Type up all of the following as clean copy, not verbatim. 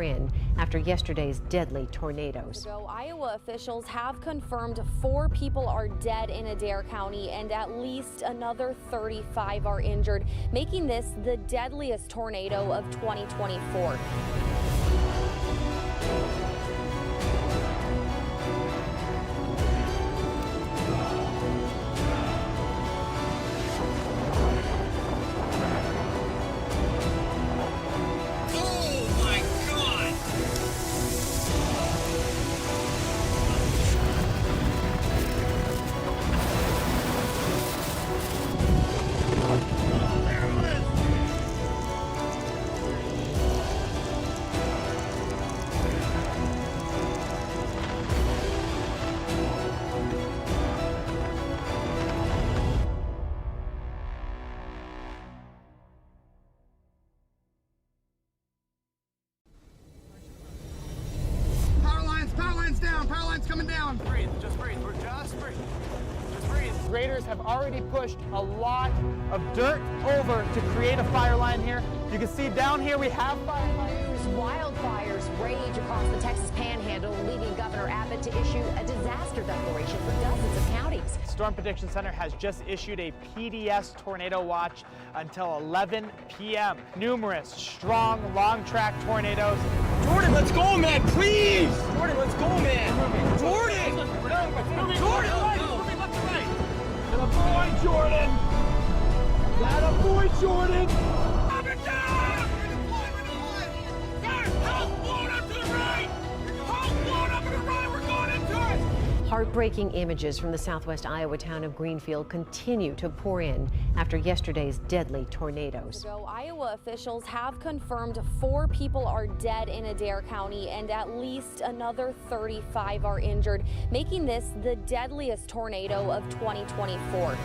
in after yesterday's deadly tornadoes. Iowa officials have confirmed 4 people are dead in Adair County and at least another 35 are injured, making this the deadliest tornado of 2024. Power line's coming down. Breathe, just breathe. We're just breathe. Just breathe. Graders have already pushed a lot of dirt over to create a fire line here. You can see down here we have fire lines. Wildfires rage across the Texas Panhandle, leading Governor Abbott to issue a disaster declaration for dozens of counties. Storm Prediction Center has just issued a PDS tornado watch until 11 p.m. Numerous strong, long-track tornadoes. Jordan, let's go, man, please! Jordan, let's go, man! Jordan! Jordan, moving left to right! That a boy, Jordan! That a boy, Jordan! Up and down! Help blown up to the right! Help blown up to the right! We're going into it! Heartbreaking images from the southwest Iowa town of Greenfield continue to pour in after yesterday's deadly tornadoes. Iowa officials have confirmed 4 people are dead in Adair County and at least another 35 are injured, making this the deadliest tornado of 2024.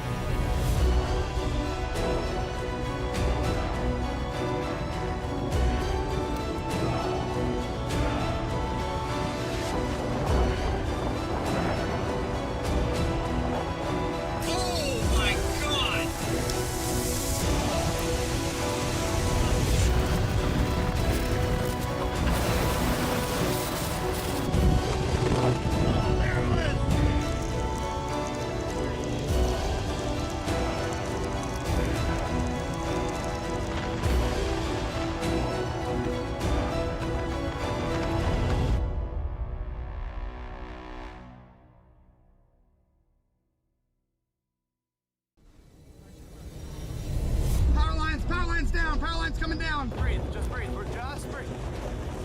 Power line's coming down. Breathe, just breathe. We're just breathe.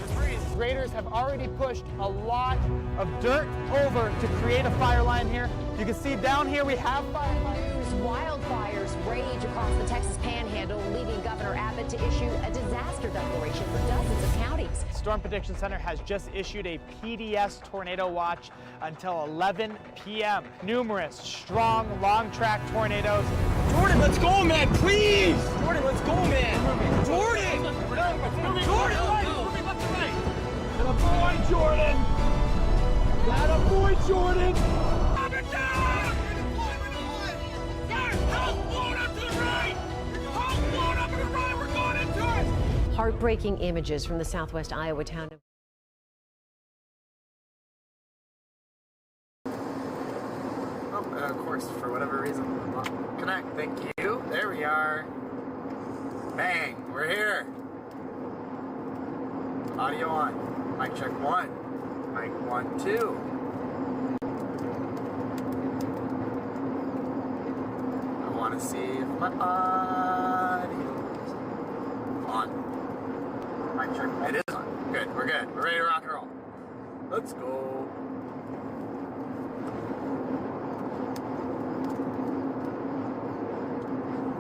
Just breathe. Graders have already pushed a lot of dirt over to create a fire line here. You can see down here we have fire lines. Wildfires rage across the Texas Panhandle, leading Governor Abbott to issue a disaster declaration for dozens of counties. Storm Prediction Center has just issued a PDS tornado watch until 11 p.m. Numerous strong, long-track tornadoes. Jordan, let's go, man, please! Jordan, let's go, man! Jordan! Jordan, moving left to right! That a boy, Jordan! That a boy, Jordan! Up and down! Help blown up to the right! Help blown up to the right! We're going into it! Heartbreaking images from the southwest Iowa town of of course, for whatever reason, connect. Thank you. There we are. Bang. We're here. Audio on. Mic check 1. Mic 1, 2. I want to see if my audio's on. Mic check. It is on. Good. We're good. We're ready to rock and roll. Let's go.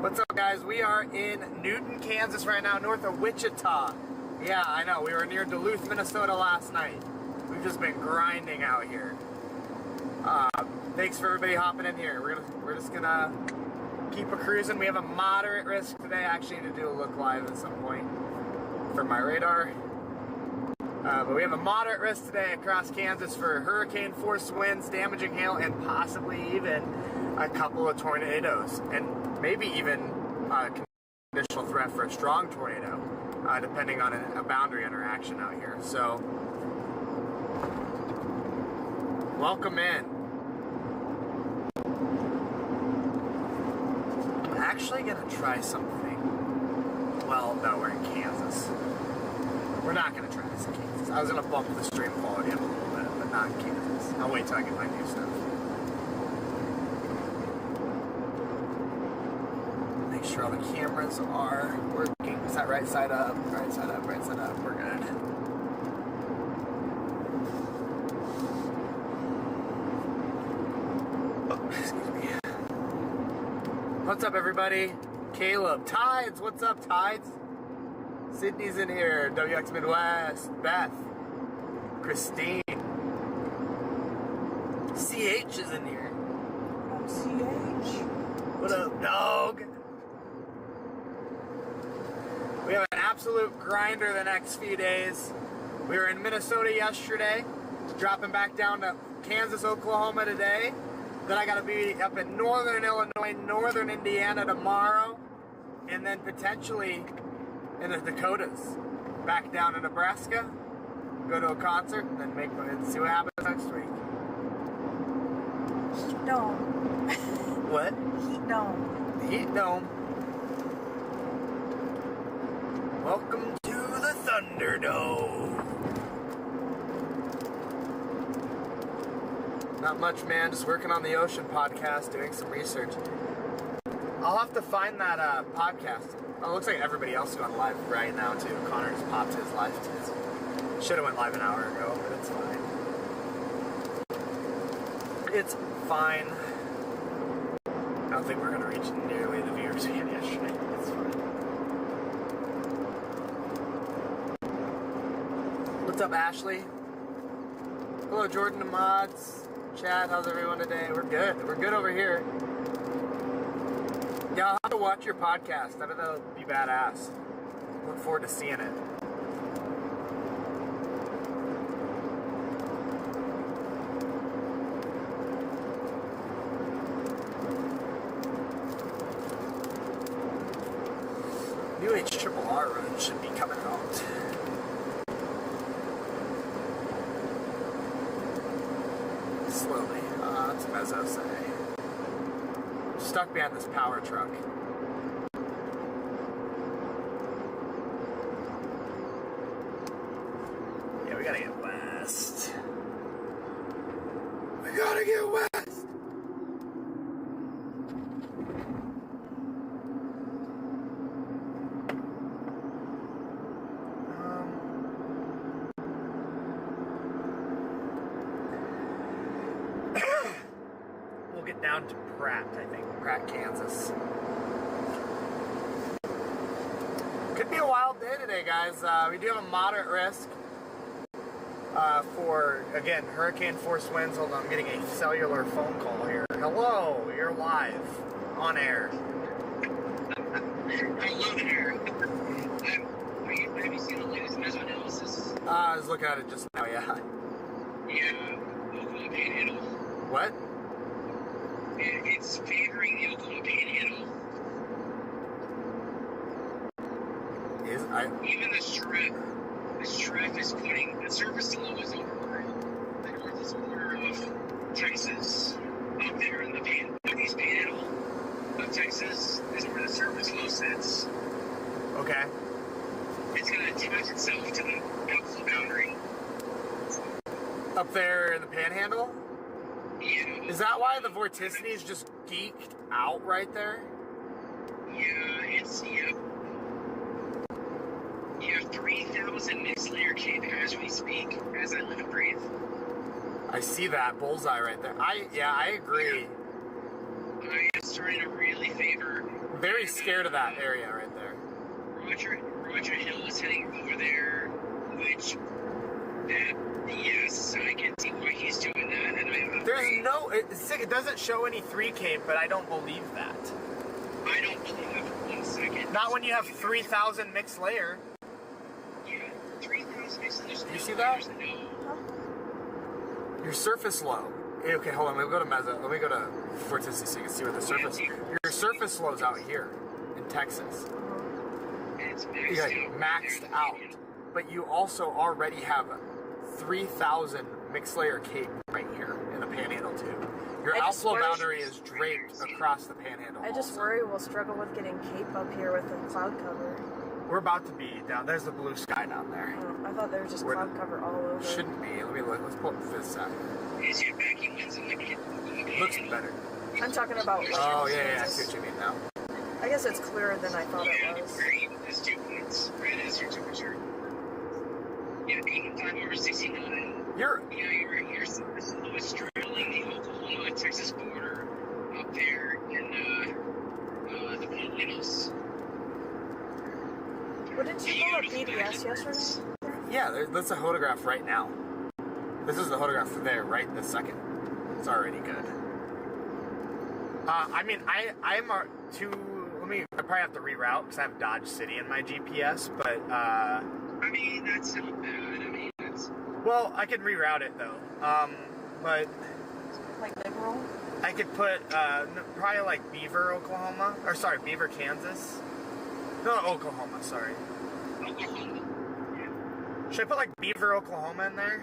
What's up, guys? We are in Newton, Kansas right now, north of Wichita. Yeah, I know. We were near Duluth, Minnesota last night. We've just been grinding out here. Thanks for everybody hopping in here. We're just gonna keep a cruising. We have a moderate risk today. I actually need to do a look live at some point for my radar. But we have a moderate risk today across Kansas for hurricane force winds, damaging hail, and possibly even a couple of tornadoes, and maybe even a conditional threat for a strong tornado. depending on a boundary interaction out here. So, welcome in. I'm actually gonna try something. Well, no, we're in Kansas. We're not gonna try this in Kansas. I was gonna bump the stream quality up a little bit, but not in Kansas. I'll wait till I get my new stuff. Make sure all the cameras are working. Is that right side up? Right side up, right side up. We're good. Oh, excuse me. What's up, everybody? Caleb. Tides, what's up, Tides? Sydney's in here. WX Midwest. Beth. Christine. CH is in here. CH. What up, dog? We have an absolute grinder the next few days. We were in Minnesota yesterday, dropping back down to Kansas, Oklahoma today. Then I gotta be up in northern Illinois, northern Indiana tomorrow, and then potentially in the Dakotas. Back down to Nebraska, go to a concert, and then see what happens next week. Heat dome. What? Heat dome. Heat dome. Welcome to the Thunderdome. Not much, man. Just working on the Ocean podcast, doing some research. I'll have to find that podcast. Oh, it looks like everybody else is going live right now, too. Connor just popped his live. Should have went live an hour ago, but it's fine. It's fine. I don't think we're going to reach nearly the viewers we had yesterday. It's fine. What's up, Ashley? Hello, Jordan and Mods. Chad, how's everyone today? We're good. We're good over here. Yeah, I'll have to watch your podcast. I bet that'll be badass. Look forward to seeing it. New HRRR run should be coming out. Slowly. That's Mezzo say. Stuck behind this power truck. Yeah, we gotta get west. We gotta get west! We'll get down to Pratt, I think. Pratt, Kansas. Could be a wild day today, guys. We do have a moderate risk for, again, hurricane force winds. Hold on, I'm getting a cellular phone call here. Hello, you're live, on air. Hello there. Have you seen the latest Mezzo analysis? I was looking at it just now, yeah. Yeah, Oklahoma Panhandle. What? It's favoring the Oklahoma Panhandle. Even the strep is putting the surface low is over the northeast corner of Texas. Up there in the northeast panhandle of Texas is where the surface low sits. Okay. It's going to attach itself to the outflow boundary. Up there in the panhandle? Yeah. Is that why the vorticity is just geeked out right there? Yeah, it's, yeah. You have 3,000 mixed layer cape as we speak, as I live and breathe. I see that bullseye right there. I agree. I am starting to really favor. Very scared of that area right there. Roger Hill is heading over there, which, yes, I can see why he's doing that. And it doesn't show any 3 cape, but I don't believe that. I don't believe it for 1 second. Not when you have 3,000 mixed layer. Yeah, 3,000 mixed layers. You see that? No. Your surface low. Okay, hold on. Let me go to Mezzo. Let me go to vorticity so you can see where the surface. Your surface low is out here in Texas. And it's maxed out. Maxed out. But you also already have 3,000 mixed layer cape right here in the panhandle too. Your outflow boundary is draped across the panhandle. I just worry we'll struggle with getting cape up here with the cloud cover. We're about to be down. There's the blue sky down there. Oh, I thought there was just cloud cover all over. Shouldn't be. Let me look. Let's pull up this side. Is your backing winds in the panhandle? Looks better. I'm talking about. Oh yeah, I see what you mean now. I guess it's clearer than I thought it was. There's 2 points. Red is your temperature. Yeah, 85 over 69. Your surface low is straddling the Oklahoma-Texas border up there in the Panhandles. What did you call a PDS yesterday? Yeah, that's a photograph right now. This is the photograph there right this second. It's already good. I mean, I'm I probably have to reroute because I have Dodge City in my GPS, but I mean, that's not bad. I mean, that's... Well, I could reroute it though. But... Like liberal? I could put, probably like Beaver, Oklahoma. Or sorry, Beaver, Kansas. No, Oklahoma, sorry. Oklahoma. Yeah. Should I put like Beaver, Oklahoma in there?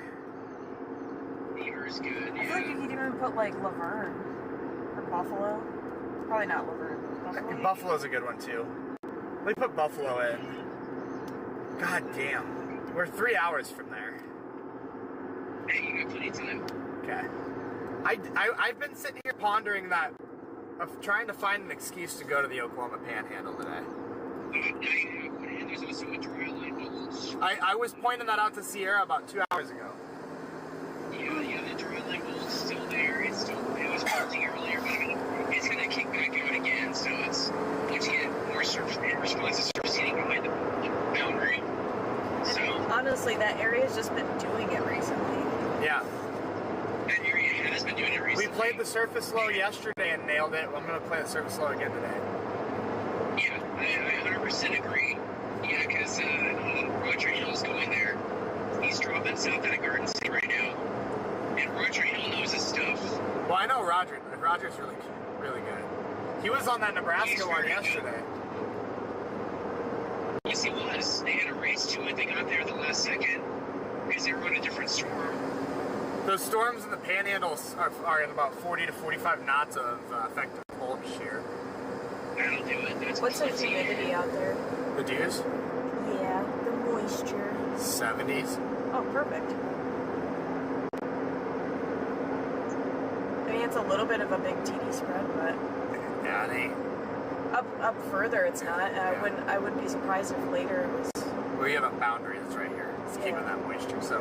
Beaver is good, yeah. I feel like you could even put like Laverne. Or Buffalo. Probably not Laverne. Buffalo. Buffalo's a good one too. Let me put Buffalo in. God damn. We're 3 hours from there. Hey, you got plenty of time. Okay. I've been sitting here pondering that, of trying to find an excuse to go to the Oklahoma Panhandle today. And there's also a dry line bulge. I was pointing that out to Sierra about 2 hours ago. Yeah, the dry line bulge is still there. It was melting earlier, but I mean, it's going to kick back out again. So it's once you get more surface response to surface heating behind the boundary. So honestly, that area's just been doing it recently. Yeah. That area has been doing it recently. We played the surface low yesterday and nailed it. Well, I'm going to play the surface low again today. Yeah, I 100% agree. Yeah, because Roger Hill's going there. He's dropping south out of Garden City right now. And Roger Hill knows his stuff. Well, I know Roger. Roger's really good. He was on that Nebraska one yesterday. Yes, he was. They had a race to it. They got there at the last second because they were on a different storm. Those storms in the panhandles are at about 40 to 45 knots of effective bulge shear. That'll do it. That's What's the humidity out there? The dews? Yeah, the moisture. 70s. Oh, perfect. I mean, it's a little bit of a big TD spread, but Yeah, it ain't. up further, it's not. I wouldn't be surprised if later it was. We have a boundary that's right here. It's keeping that moisture, so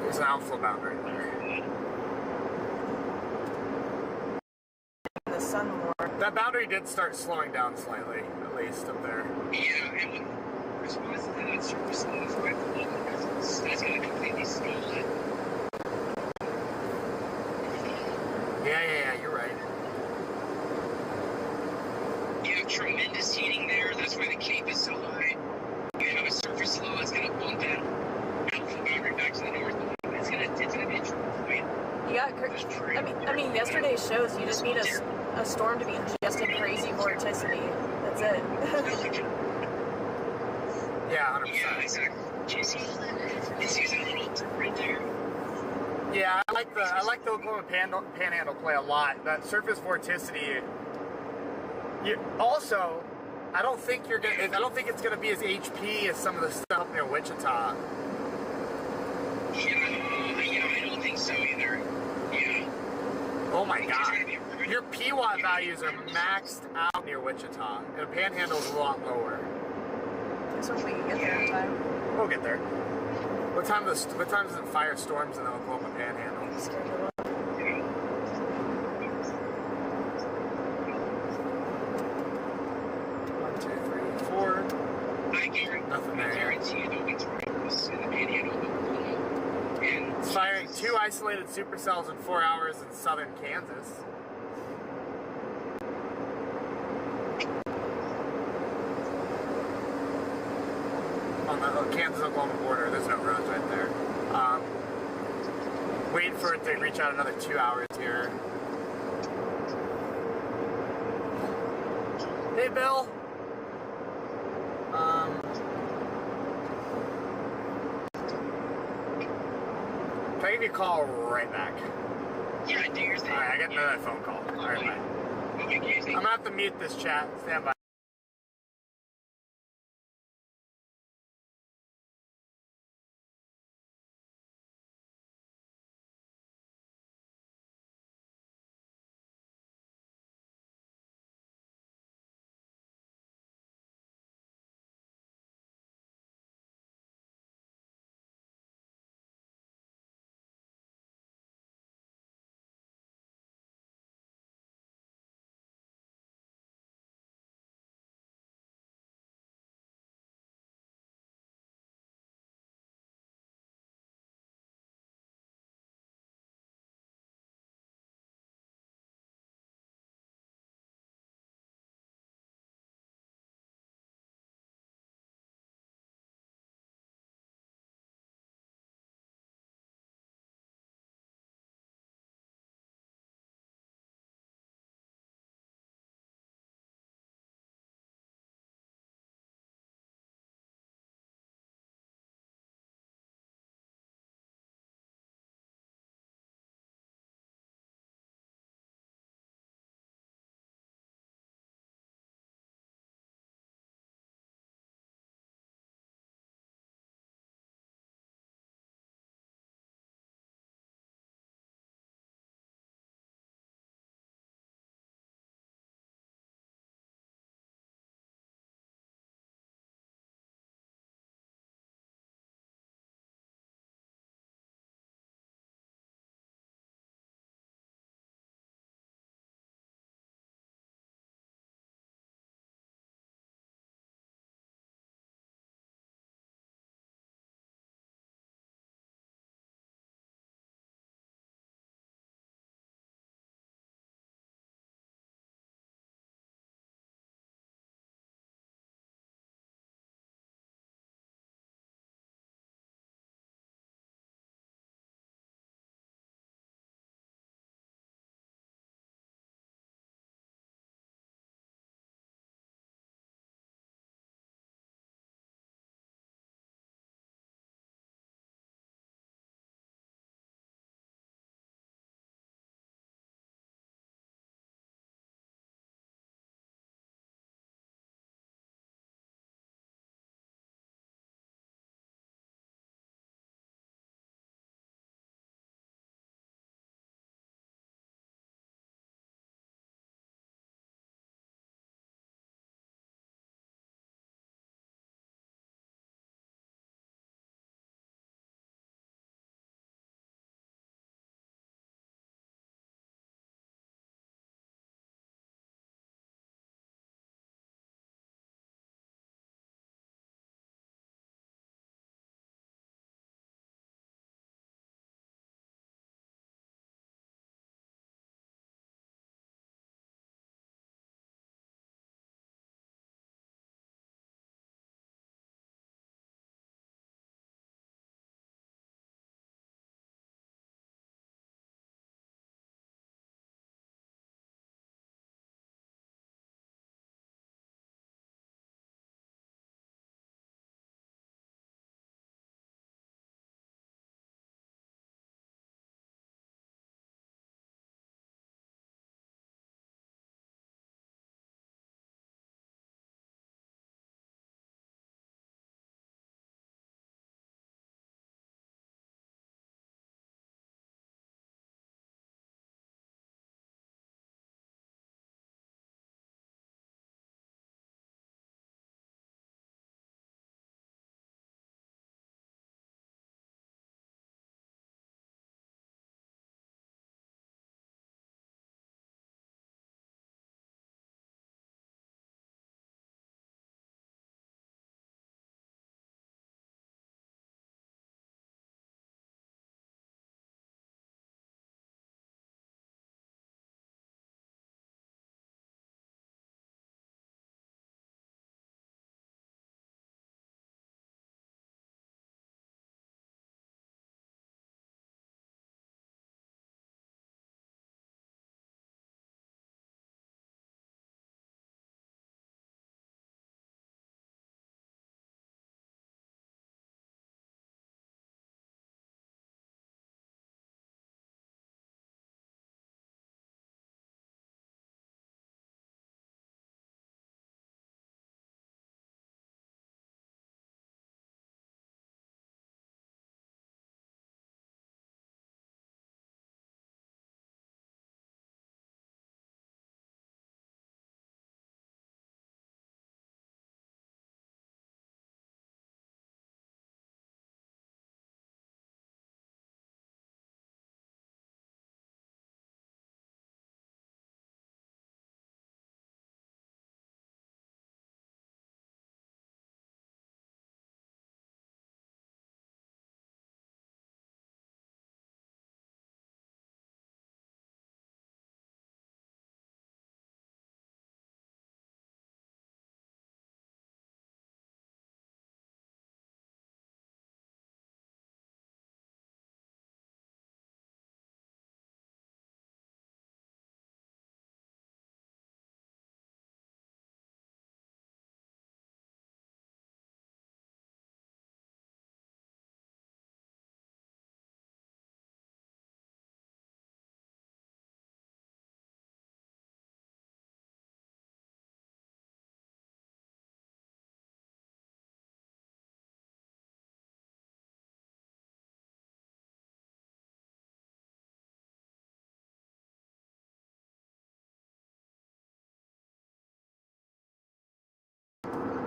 there's an outflow boundary there. The sun more. That boundary did start slowing down slightly, at least up there. Yeah, and when response to that surface low is right below it, that's going to completely stall it. Yeah, you're right. You have tremendous heating there. That's why the cape is so high. You have a surface low that's going to bump that outflow boundary back to the north. It's going to be a triple point. You got. I mean, yesterday's shows. You just need a storm to be just in crazy vorticity. That's it. Yeah, 100%. Yeah, exactly. Do you see that little tip right there? Yeah, I like the Oklahoma Panhandle play a lot. That surface vorticity. Also, I don't think it's gonna be as HP as some of the stuff near Wichita. Yeah, I don't think so either. Yeah. Oh my God, your PWatt values are maxed out near Wichita, and the Panhandle's a lot lower. So we can get there in time. We'll get there. What time does it fire storms in the Oklahoma Panhandle? Schedule up. 1, 2, 3, 4. Nothing there. I guarantee you there'll be tornadoes in the Panhandle of Oklahoma. And It's firing 2 isolated supercells in 4 hours in southern Kansas. On the Kansas-Oklahoma border, there's no roads right there. Waiting for it to reach out another 2 hours here. Hey, Bill. Can I give you a call right back? Yeah, do your thing. Alright, I got another phone call. Alright, bye. Okay, guys, I'm gonna have to mute this chat. Stand by.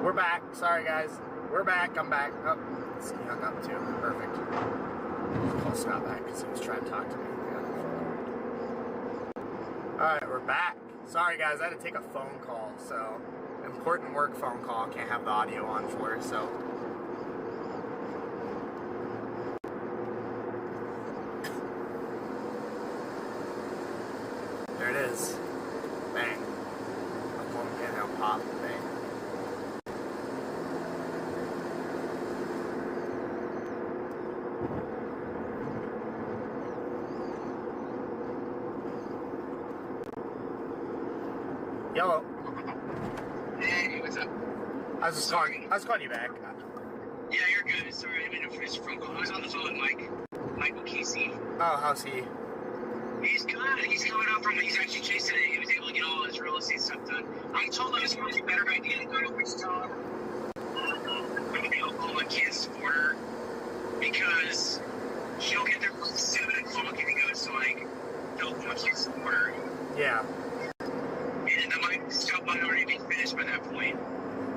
We're back. Sorry, guys. We're back. I'm back. Oh, he hung up too. Perfect. Call Scott back because he was trying to talk to me. Alright, we're back. Sorry, guys. I had to take a phone call, so... Important work phone call. Can't have the audio on for, so... There it is. Bang. Oklahoma Panhandle pop. Bang. Yellow. Hey, what's up? I was calling you back. Yeah, you're good. Sorry, I didn't finish the phone call. I was on the phone with Michael Casey. Oh, how's he? He's good. He's coming up from. He's actually chasing it. He was able to get all his real estate stuff done. I told him it's probably a better idea to go to Wichita, the Oklahoma-Kansas border, because he'll get there close to 7 o'clock and he goes to like the Oklahoma-Kansas border. Yeah. And the mic stuff might already be finished by that point.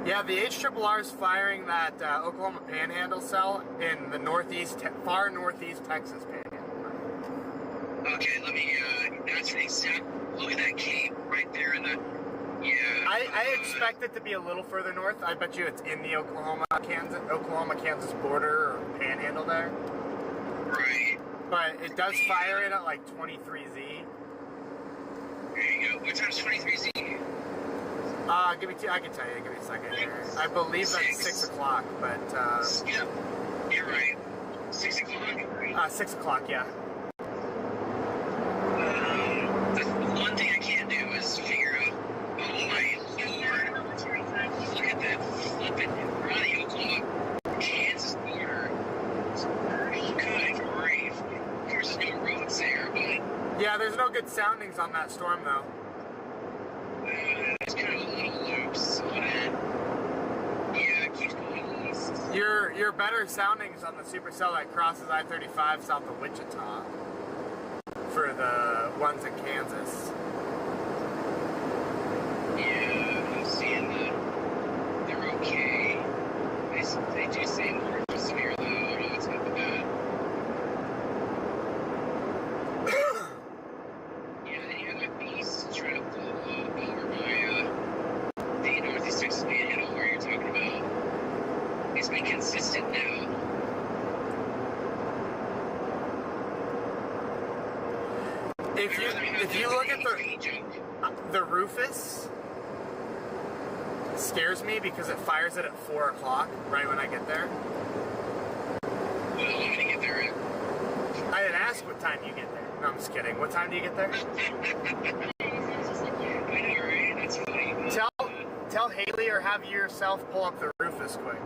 Yeah, the HRRR is firing that Oklahoma Panhandle cell in the far northeast Texas Panhandle. Okay, let me, that's an exact, look at that cape right there in the, yeah. I expect it to be a little further north. I bet you it's in the Oklahoma-Kansas border or Panhandle there. Right. But it does fire it at like 23Z. There you go. What time's 23Z? Give me two. I can tell you. Give me a second here. I believe that's 6 o'clock, but yeah, you're right. 6 o'clock. 6 o'clock. Yeah. The one thing I can't do is figure out. Oh my lord! Look at that flipping around the Oklahoma-Kansas border. Good grief! Of course, there's no roads there, but yeah, there's no good soundings on that storm though. There's kind of little loops on it. Yeah, it keeps going east. Your better soundings on the supercell that crosses I-35 south of Wichita for the ones in Kansas. Yeah, I'm seeing that they're okay. They do say more severe though. No, it's not that bad. Yeah, then you have that beast trying to pull over by the northeast Texas Panhandle where you're talking about. It's been consistent now. If you look at the Rufus, it scares me because it fires it at 4 o'clock right when I get there. Well, I'm gonna get there at. I didn't ask what time you get there. No, I'm just kidding. What time do you get there? I know, right? That's funny. Tell Haley or have yourself pull up the Rufus quick.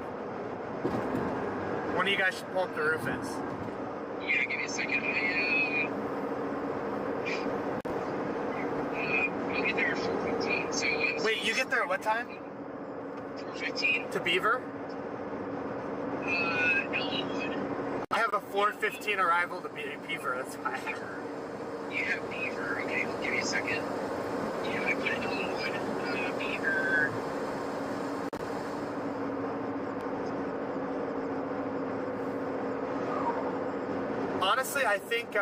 One of you guys should pull up the Rufus. Yeah, give me a second. I'll get there at 4:15. So wait, you get there at what time? 4:15. To Beaver? Elmwood. I have a 4:15 arrival to Beaver. That's why. You have Beaver. Okay, give me a second. Yeah, I put it Elmwood. Beaver. Honestly, I think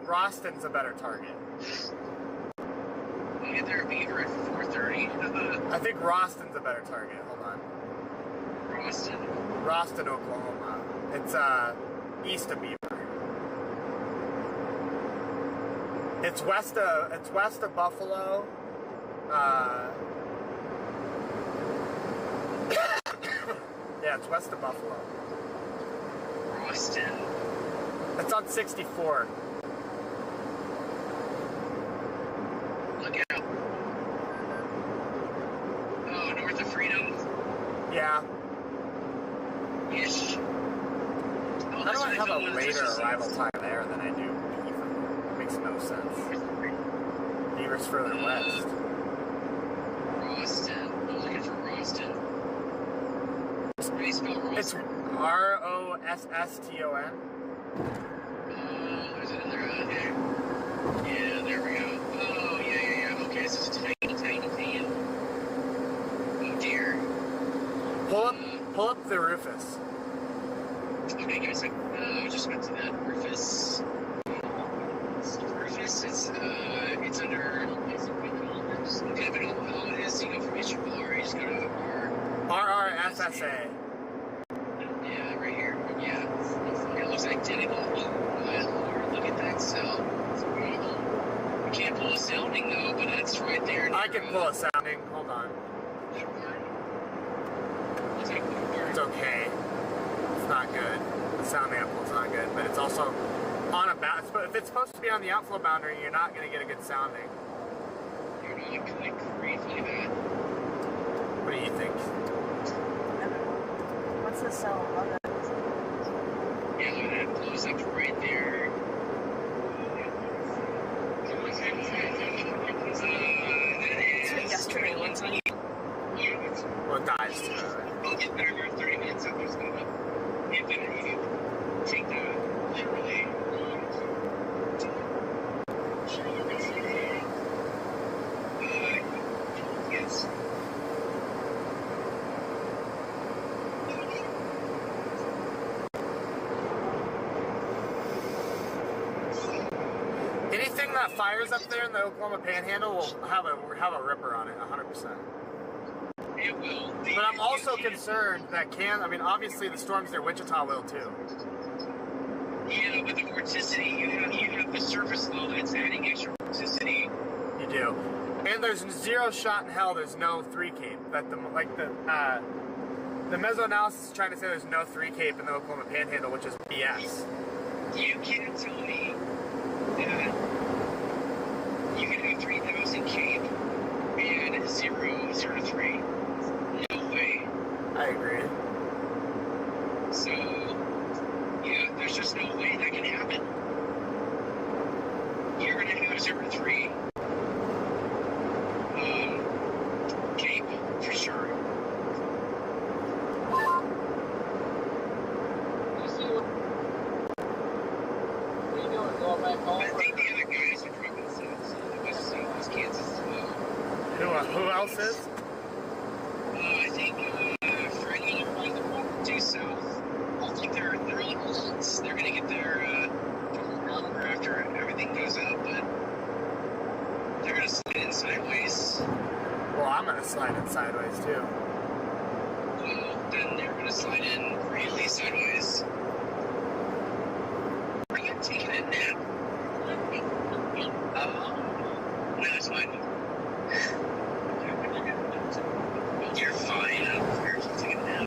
Roston's a better target. I'll get there at Beaver at 4:30. I think Roston's a better target. Hold on. Roston, Oklahoma. It's east of Beaver. It's west of Buffalo. Yeah, it's west of Buffalo. Roston. It's on 64. Look out. Oh, north of Freedom? Yeah. Ish. Oh, How do I have a later arrival time there than I do Beaver? It makes no sense. Beaver's further west. Roston. I'm looking for Roston. How do you spell Roston? It's Rosston. There's it in there. Okay. Yeah, there we go. Oh, yeah. Okay, this is a tiny van. Oh, dear. that orifice. Orifice, it's under, okay, but all it is, you go from HRR, you just go to RRSSA. Yeah, right here. Yeah. It looks identical. Lord, look at that cell. We can't pull a sounding though, but it's right there. I can pull a sounding. Hold on. It's okay. It's not good. The sound sample's not good, but it's also on a bound. If it's supposed to be on the outflow boundary, you're not going to get a good sounding. You're not like crazy bad. What do you think? What's the cell above it? Yeah, that blows up right there. That is yesterday. Well, it dies too. I'll get better about 30 minutes after it's going up. If you take that literally. Yes. Anything that fires up there in the Oklahoma Panhandle will have a ripper on it, 100%. It will. But I'm also concerned that obviously the storms near Wichita will too. Yeah, but the vorticity, you have the surface low that's adding extra vorticity. You do. And there's zero shot in hell there's no 3 cape. The mesoanalysis is trying to say there's no 3 cape in the Oklahoma Panhandle, which is BS. You can't tell me that you can have 3,000 cape and 0 to 3. No way. I agree. So, yeah, there's just no way that can happen. You're going to have 0 to 3. Cape, for sure. I think the other guys are dropping Southwest Kansas as well. Who else is? I think Freddie and everybody that walked due south. I think they're early results. They're going to get their number after everything goes up, but they're going to slide in sideways. Well, I'm going to slide in sideways too. Well, then they're going to slide in really sideways. Are you taking a nap? No, it's fine. You're fine. I don't care if you take a nap.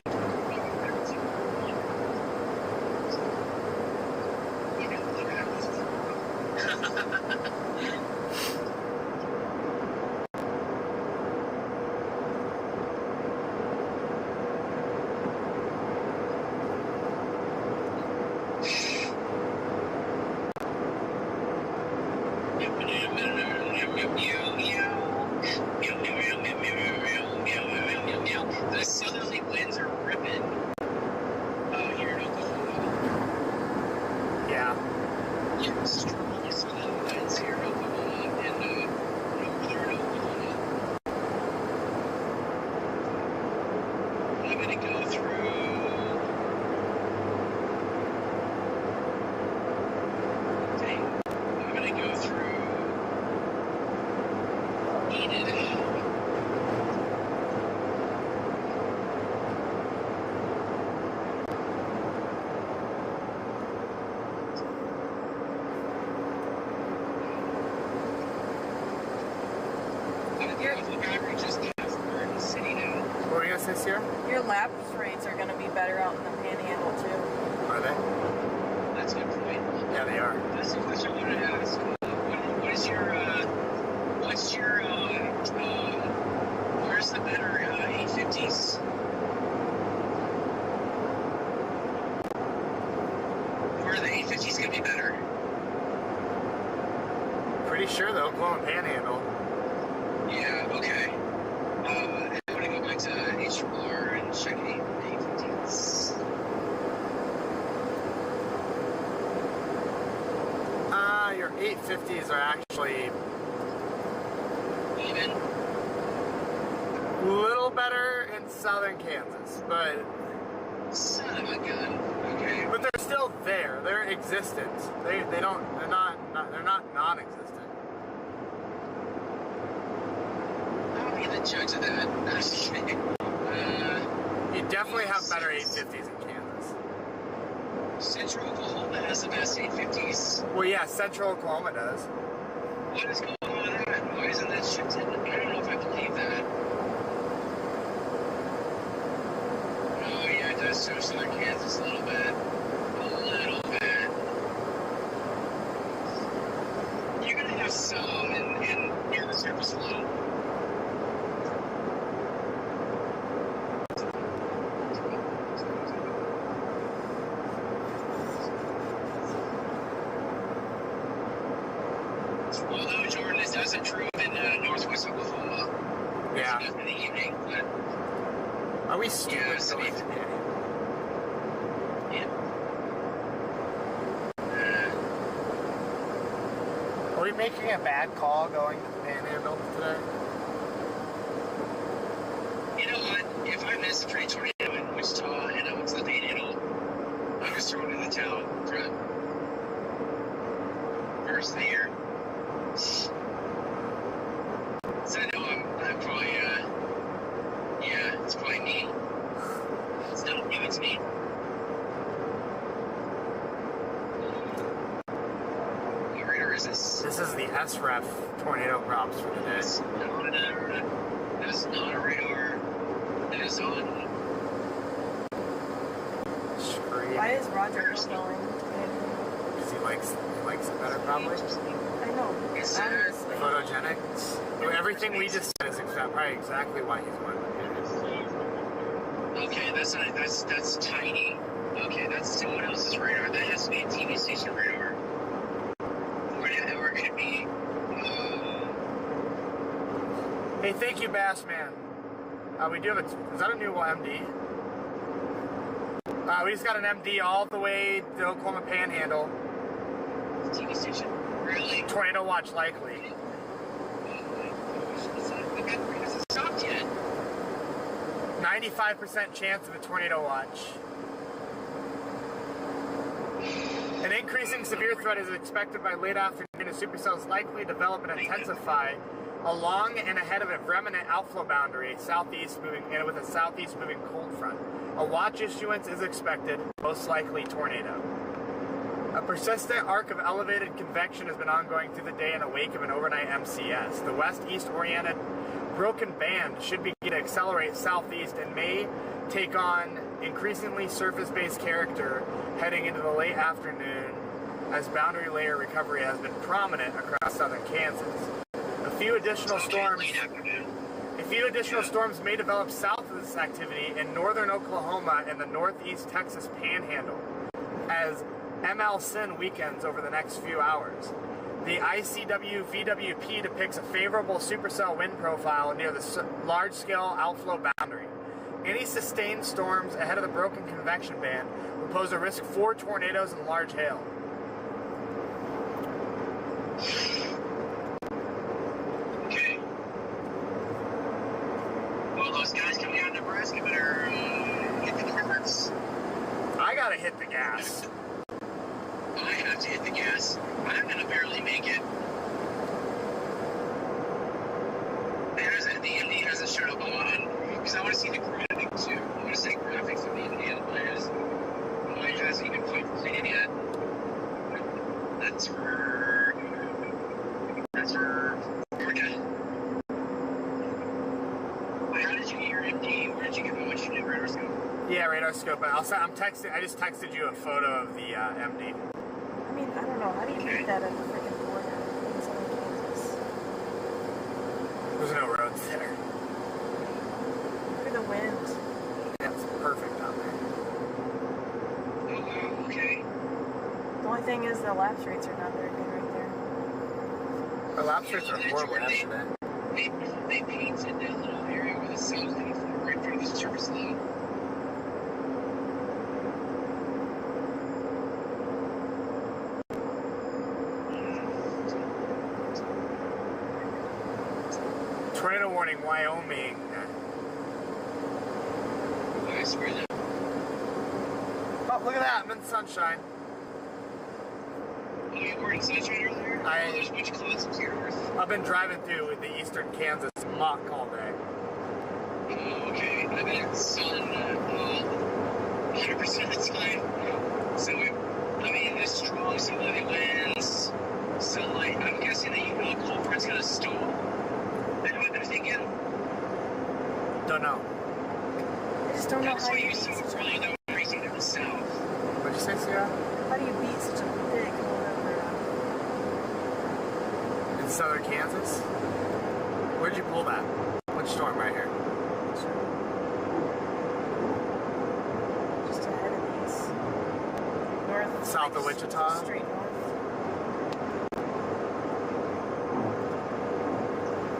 You know what happens. The southerly winds are ripping here in Oklahoma. Yeah. Yeah, strong southerly winds here in Oklahoma and northern Oklahoma. I'm going to go through. Dang. I'm going to go through Enid. What were you going to say, Sierra? Your lapse rates are going to be better out in the Panhandle too. Are they? That's a good point. Yeah, they are. That's the question I wanted to ask. Where's the better 850s? Where are the 850s going to be better? Pretty sure the Oklahoma Panhandle. Yeah, okay. I'm going to go back to HRR and check 850s. Your 850s are actually Even? a little better in southern Kansas, but Son of a gun. Okay. Okay. But they're still there. They're existent. They're not non-existent. I'll be the judge of that. You definitely have better 850s in Kansas. Central Oklahoma has the best 850s. Well, yeah, Central Oklahoma does. What is going on with that? Why isn't that shipped in? I don't know if I believe that. Oh, yeah, it does show Southern Kansas a little bit. A little bit. You're going to have some in near the surface low. Although, Jordan, this doesn't true in northwest Oklahoma. Yeah. In the evening, but Are we stupid? yeah, so going if, today? yeah. Are we making a bad call going to the Panhandle today? You know what? If I miss a pretty tornado in Wichita and I went to the Panhandle, I'm just throwing in the towel for the first of the year. So I know I'm probably, yeah, it's probably me. It's not you, it's me. What radar is this? This is the SREF tornado props for the day. That's not a radar. That is on. Scream. Why is Roger going? Because he likes it better, probably. I know. It says, Photogenic. Everything we just said is probably exactly why he's going with it. okay, that's tiny. Okay, that's someone else's radar. That has to be a TV station radar. Or it could be. Hey, thank you, Bassman. We do have is that a new MD? We just got an MD all the way to Oklahoma Panhandle. TV station. Really? Tornado watch likely. Has it stopped yet? 95% chance of a tornado watch. An increasing severe threat is expected by late afternoon as supercells likely develop and intensify along and ahead of a remnant outflow boundary, southeast moving and with a southeast moving cold front. A watch issuance is expected, most likely tornado. A persistent arc of elevated convection has been ongoing through the day in the wake of an overnight MCS. The west-east oriented broken band should begin to accelerate southeast and may take on increasingly surface-based character heading into the late afternoon as boundary layer recovery has been prominent across southern Kansas. A few additional storms may develop south of this activity in northern Oklahoma and the northeast Texas panhandle as ML-SIN weekends over the next few hours. The ICW VWP depicts a favorable supercell wind profile near the large-scale outflow boundary. Any sustained storms ahead of the broken convection band will pose a risk for tornadoes and large hail. Okay. Well, those guys coming out of Nebraska better hit the corners. I gotta hit the gas. I have to hit the gas. I'm gonna barely make it. The MD hasn't showed up on, because I want to see the graphic too. I want to see graphics of the MD players. Mine hasn't even quite completed yet. That's for Georgia. How did you get your MD? Where did you get it? What did you do? Radar scope? Yeah, radar scope. I just texted you a photo of the MD. I mean, I don't know. How do you make that at the freaking border in southern Kansas? There's no roads there. Look at the wind. It's perfect down there. Oh, wow, okay. The only thing is the lapse rates are not very good right there. Our lapse rates are horrible yesterday. They painted that little area where the cell's going to form right in front of the surface low. Tornado warning, Wyoming. I swear that. Oh, Oh, look at that. I'm in the sunshine. Oh, you were in sunshine earlier? Oh, there's a bunch of clouds up here north. I've been driving through with the eastern Kansas muck all day. Oh, okay. I've been in sun 100% of the time. So, there's strong southerly winds. Sunlight. I'm guessing that cold front's gonna stall. Is that what they're thinking? Don't know. I just don't know That's how why you you beat so such a, early though, racing to the south. What'd you say, Sierra? how do you beat such a big cold over? In southern Kansas? Where'd you pull that? Which storm right here? Just ahead of these. North. South of Wichita? Straight north.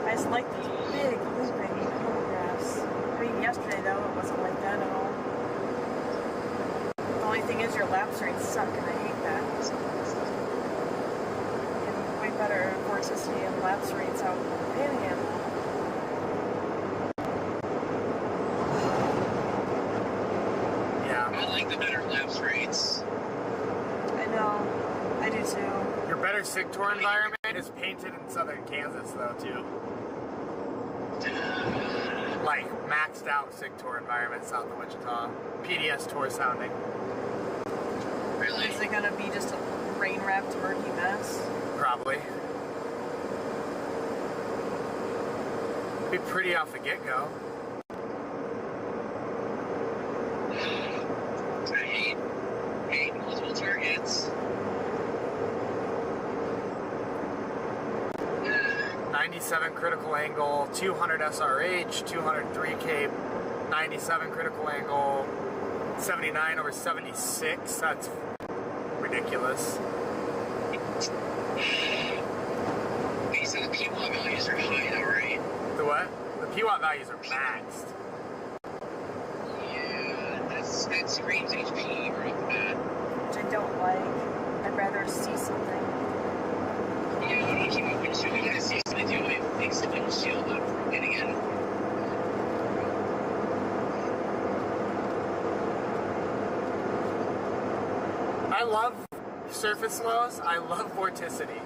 I just like these big looping photographs. I mean, yesterday though, it wasn't like that at all. The only thing is your lapse rates suck, and I hate that. And way better vorticity and lapse rates out in the Panhandle. Yeah. I like the better lapse rates. I know. I do too. Your better SIG tour environment is painted in southern Kansas, though, too. Like, maxed out SIG tour environment south of Wichita. PDS tour sounding. Really? Is it gonna be just a rain-wrapped murky mess? Probably. Be pretty off the get-go. I hate multiple targets. 97 critical angle, 200 SRH, 203 cape, 97 critical angle, 79 over 76. That's ridiculous. Okay, so the P1 values are high though, right? The what? The PWAT values are maxed. Yeah, that screams HP right off the bat. Which I don't like. I'd rather see something. Yeah, you need to keep my windshield. You gotta see something to do it. Fix the windshield up from getting in. I love surface lows. I love vorticity.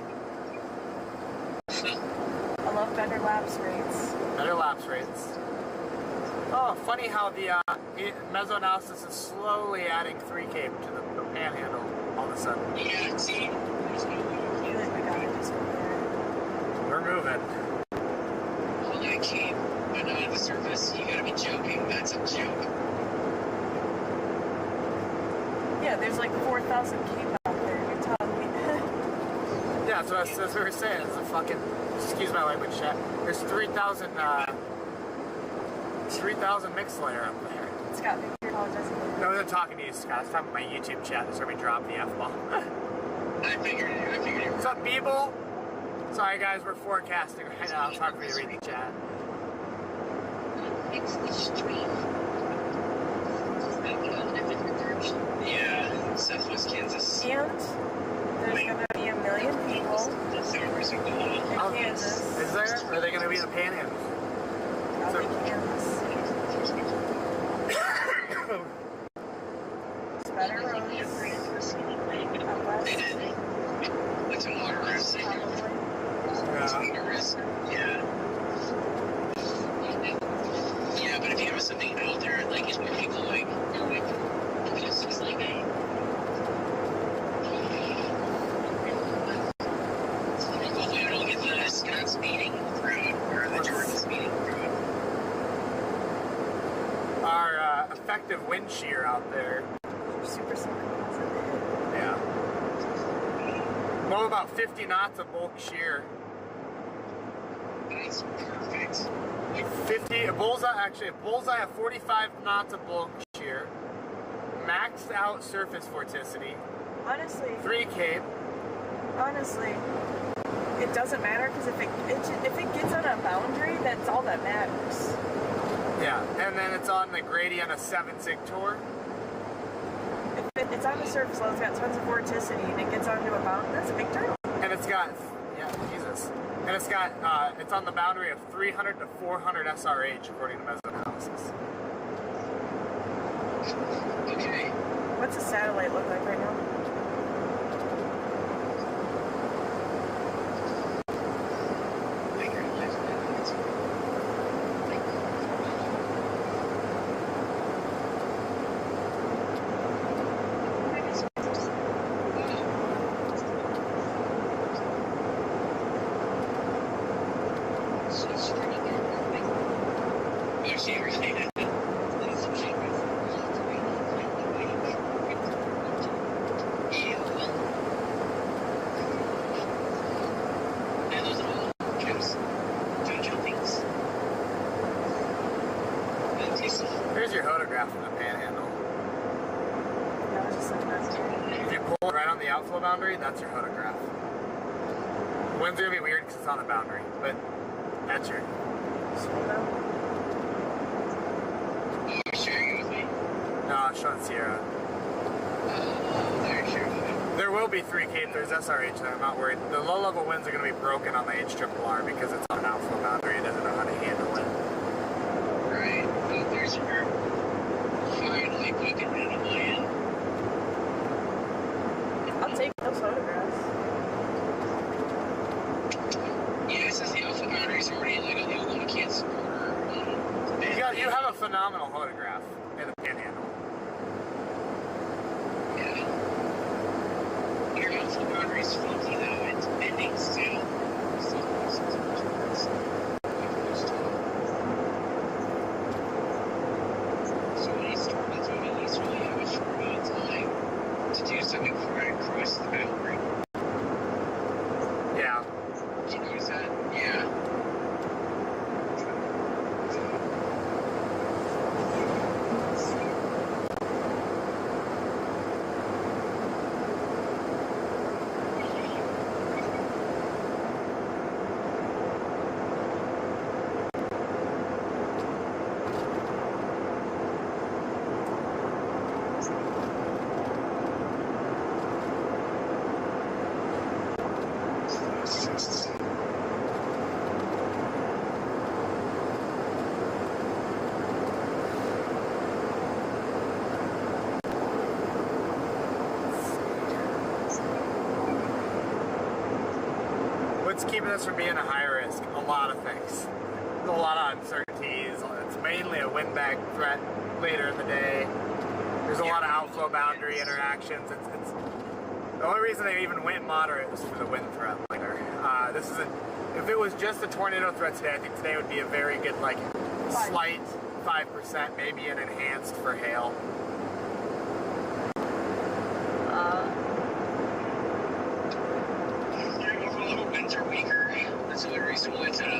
I love better lapse rates. Better lapse rates. Oh, funny how the mesoanalysis is slowly adding 3 cape to the panhandle all of a sudden. Yeah, see? There's no I feel like we gotta just go there. We're moving. all that cape, but not at the surface. You gotta be joking. That's a joke. Yeah, there's like 4,000 cape out there. You're telling me that? Yeah, that's what we were saying. It's a fucking, excuse my language, chat. There's 3,000 mixed layer up there. Scott, make sure you apologize. No, I wasn't talking to you, Scott. I was talking to my YouTube chat. Just heard me drop the F-bomb. I figured it. What's up, people? Sorry, guys. We're forecasting right now. It's hard for me to read the chat. It's the street. Yeah, Southwest Kansas. And there's gonna be 1 million people in Kansas. Is there? Or are they going to be in the panhandle? Probably Kansas. It's better roads. Out west. It's a water risk. Probably. Yeah. Yeah, but if you have something out there, like, it's where people, like, it's just like a... Hopefully I don't get the Scott's meeting road, or the Jordan's meeting road. Our effective wind shear out there. Super sonic. Yeah. Well, about 50 knots of bulk shear. That's perfect. 50, a bullseye at 45 knots of bulk shear. Maxed out surface vorticity. Honestly, 3 cape. honestly, it doesn't matter because if it gets on a boundary, that's all that matters. Yeah, and then it's on the gradient of 7 sig tour. If it's on the surface low, it's got tons of vorticity, and it gets onto a boundary, that's a big turtle. And it's got, yeah, Jesus. And it's got, it's on the boundary of 300 to 400 SRH according to mesoanalysis. Okay. What's the satellite look like right now? Here's your photograph from the panhandle. That was just like that. If you pull it right on the outflow boundary, that's your photograph. The wind's gonna be weird because it's on the boundary, but that's your. No, I'm showing Sierra. There will be 3 Cape. There's SRH there. I'm not worried. The low-level winds are going to be broken on the HRRR because it's on an outflow boundary. It doesn't know how to handle it. Right. Oh, there's your finally poking out of my end. I'll take those photographs. Yeah, it says the alpha boundary's already like on the Oklahoma, Kansas border. You have a phenomenal photograph in the panhandle. Yeah. Your alpha boundary's funky though. It's bending south. So when he's starting to at least really have a short amount of time to do something before I cross the boundary. Yeah. Did you notice that? Yeah. What's keeping us from being a high risk? A lot of things. There's a lot of uncertainties. It's mainly a windbag threat later in the day. There's a lot of outflow boundary interactions. It's the only reason they even went moderate was for the wind threat later. This isn't. If it was just a tornado threat today, I think today would be a very good, like, slight 5%, maybe an enhanced for hail. Overall, winds are weaker. That's the only reason why it's at a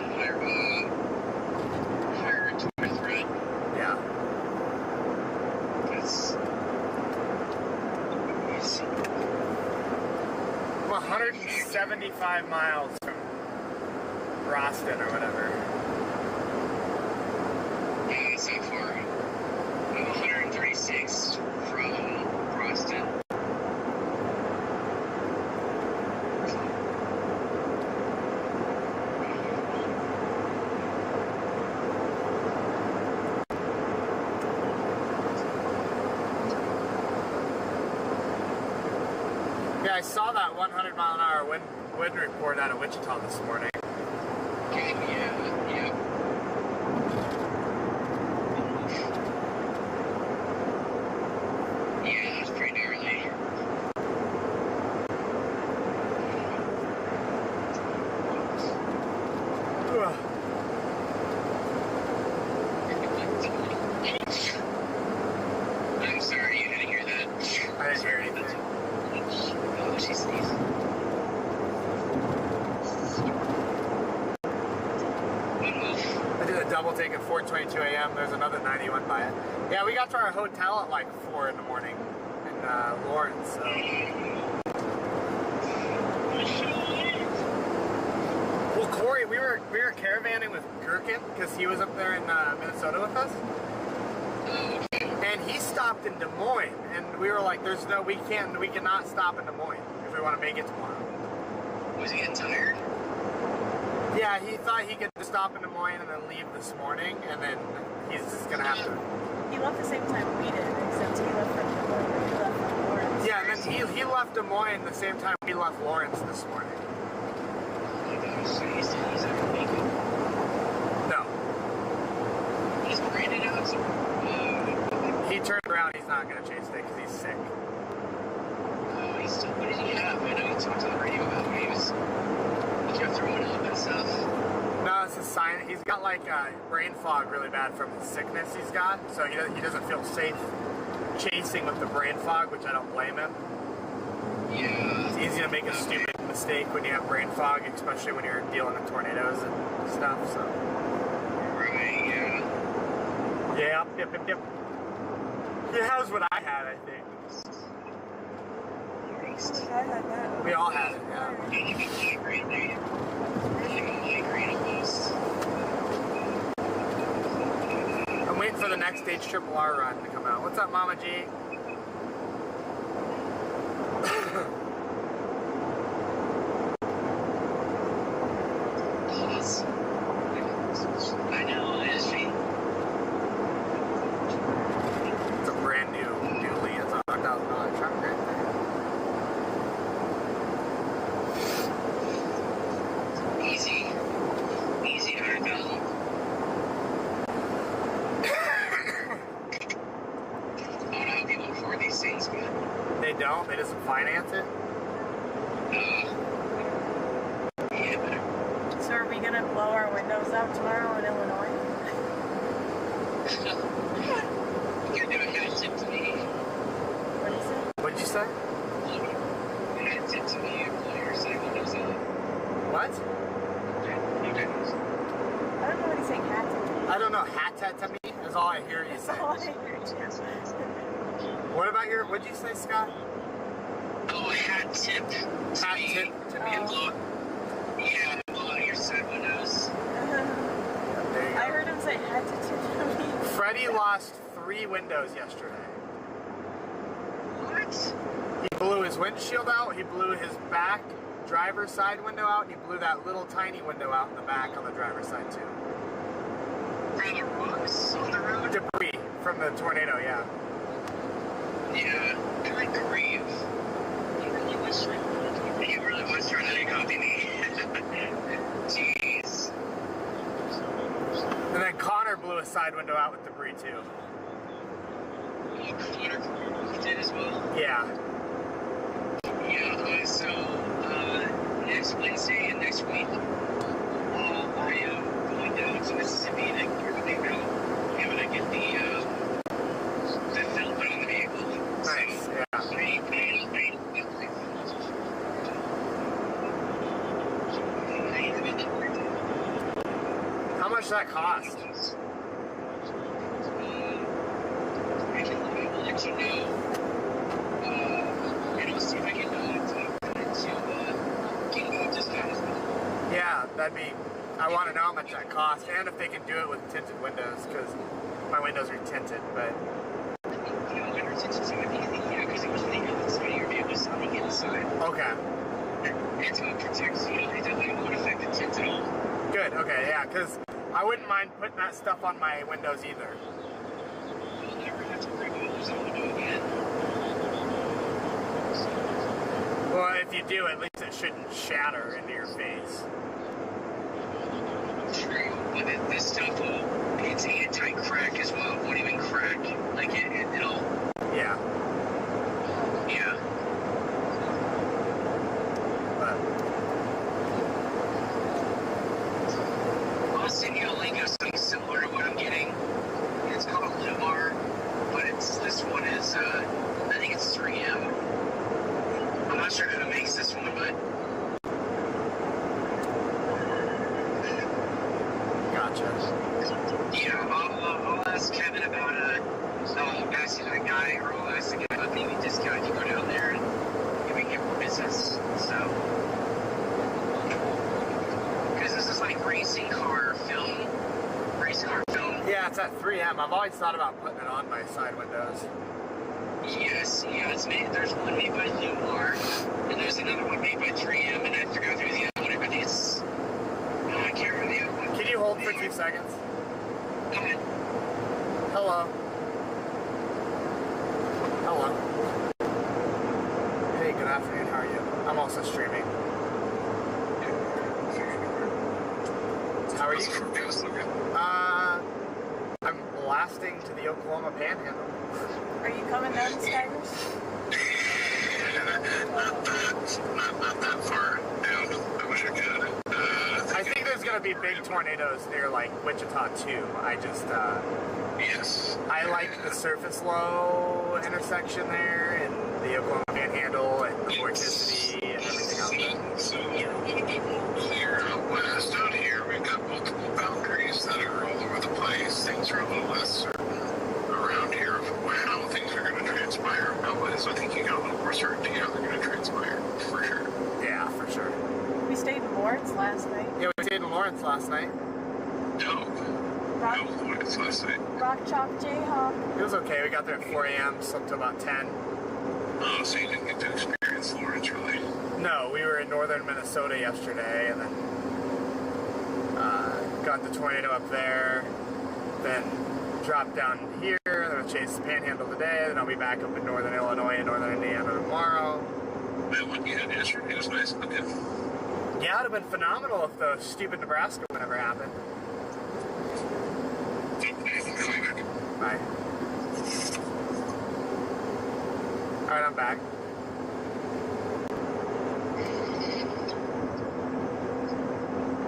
higher tornado threat. Yeah. That's. I'm 175 miles from Boston or whatever. Yeah, it's not far. I'm 136 from Boston. Yeah, I saw that 100 mile an hour wind report out of Wichita this morning. Okay, yeah. Yeah, that's pretty gnarly. Ugh. I'm sorry, you didn't hear that. I didn't hear anything. Oh, she sneezed. I did a double take at 4:22 a.m. There's another 91 by it. Yeah, we got to our hotel at like 4 in the morning in Lawrence. So. Well, Corey, we were caravanning with Gherkin because he was up there in Minnesota with us, and he stopped in Des Moines, and we were like, we cannot stop in Des Moines if we want to make it tomorrow. Was he getting tired? Yeah, he thought he could stop in Des Moines and then leave this morning, and then he's just gonna have to He left the same time we did, except he left from Des Moines, but he left from Lawrence. Yeah, and then he left Des Moines the same time we left Lawrence this morning. So he's not gonna make it. No. He's branded out, so He turned around, he's not going to chase it because he's sick. he's still, what did he have? I know he talked on the radio about it. He kept throwing up and stuff. No, it's a sign. He's got like brain fog really bad from the sickness he's got, so he doesn't feel safe chasing with the brain fog, which I don't blame him. Yeah. It's easy to make a stupid mistake when you have brain fog, especially when you're dealing with tornadoes and stuff, so. Right, yeah. Yeah, yep. He has what I had, I think. I had that. We all had it, yeah. I'm waiting for the next HRRR run to come out. What's up, Mama G? I know, is she? It's a brand new dually. It's a $100,000 truck right there. Easy 100,000. I don't know how people afford these things, but They don't? They just finance it? yeah, better. So are we gonna blow our windows out tomorrow in Illinois? You're doing that tip to me. What is it? What'd you say? You're that tip to me. Blow your side windows out. What? Okay. I don't know what he's saying. Hat to me. I don't know. Hat to me is all I hear you say. That's all I heard. What about your, what'd you say, Scott? Oh, hat tip to Hat me. tip to me. And blow, yeah, blow out your side windows. There you I go. heard him say hat to me. Freddie lost 3 windows yesterday. What? He blew his windshield out, he blew his back driver's side window out, and he blew that little tiny window out in the back on the driver's side too. From the rocks on the road? Debris from the tornado, yeah. Yeah, good grief. He really was trying to copy me. Jeez. And then Connor blew his side window out with debris too. He did as well. Yeah. Yeah, so next Wednesday and next week, I am going down to Mississippi to get the film put on the vehicle. Nice, So, yeah. How much does that cost? I will let you know. And I'll see if I can talk to get you a discount as well. Yeah, that'd be, I want to know how much that costs and if they can do it with tinted windows because my windows are tinted, but. You know, under tinted would be easier because it was the outside of your vehicle, so on the inside. Okay. And so it protects, you know, it won't affect the tint at all. Good, okay, yeah, because I wouldn't mind putting that stuff on my windows either. You'll never have to worry about losing a window again. Well, if you do, at least it shouldn't shatter into your face. True, but this stuff it's anti-crack as well. It won't even crack. Like it'll. Yeah. Yeah. But I'll send you a link of something similar to what I'm getting. It's called Lumar, but this one is I think it's 3M. I'm not sure who makes this one, but. gotcha. Yeah, I'll ask Kevin about asking that guy, or I'll ask the guy about maybe discount if you go down there and we can get more business. So, because this is like racing car film. Yeah, it's at 3M. I've always thought about putting it on my side windows. Yes, yeah, it's made. There's one made by Lumar, and there's another one made by 3M, and I forgot who the other one. I think it's. I can't remember the other one. Can you hold for 2 seconds? Go ahead. Hello. Hello. Hey, good afternoon. How are you? I'm also streaming. How are you? I'm blasting to the Oklahoma Panhandle. Are you coming down to Skywers? Not that far down. I wish I could. I think there's gonna be big tornadoes near like Wichita too. I just Yes. I like the surface low intersection there and the Oklahoma Panhandle and the vorticity and everything else. So a little clear out west. Out here, we've got multiple boundaries that are all over the place. Things are a little less certain around here of how things are going to transpire. Out west, I think you got a little more certainty how they're going to transpire, for sure. Yeah, for sure. We stayed in Lawrence last night. Yeah, we stayed in Lawrence last night. No. Rock, No, Lawrence last night. Rock Chalk Jayhawk. It was okay. We got there at 4 a.m., slept till about 10. Oh, so you didn't get to experience Lawrence, really? No, we were in northern Minnesota yesterday, and then got the tornado up there, then dropped down here, then we'll chase the Panhandle today, then I'll be back up in northern Illinois and northern Indiana tomorrow. That one you had yesterday was nice looking. Yeah, it would have been phenomenal if the stupid Nebraska one ever happened. Bye. Alright, I'm back.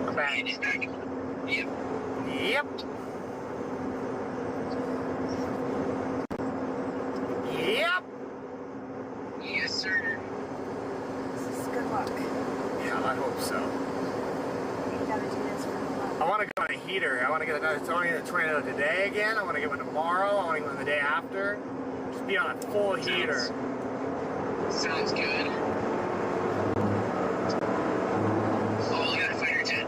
I'm back. He's back. Yep. Yep. Yep. Yes, sir. This is good luck. Yeah, I hope so. You gotta do this for good luck. I want to go on a heater. I want to get another tornado today again. I want to get one tomorrow. I want to get one the day after. Just be on a full heater. Sounds good. Oh, I got a fighter jet.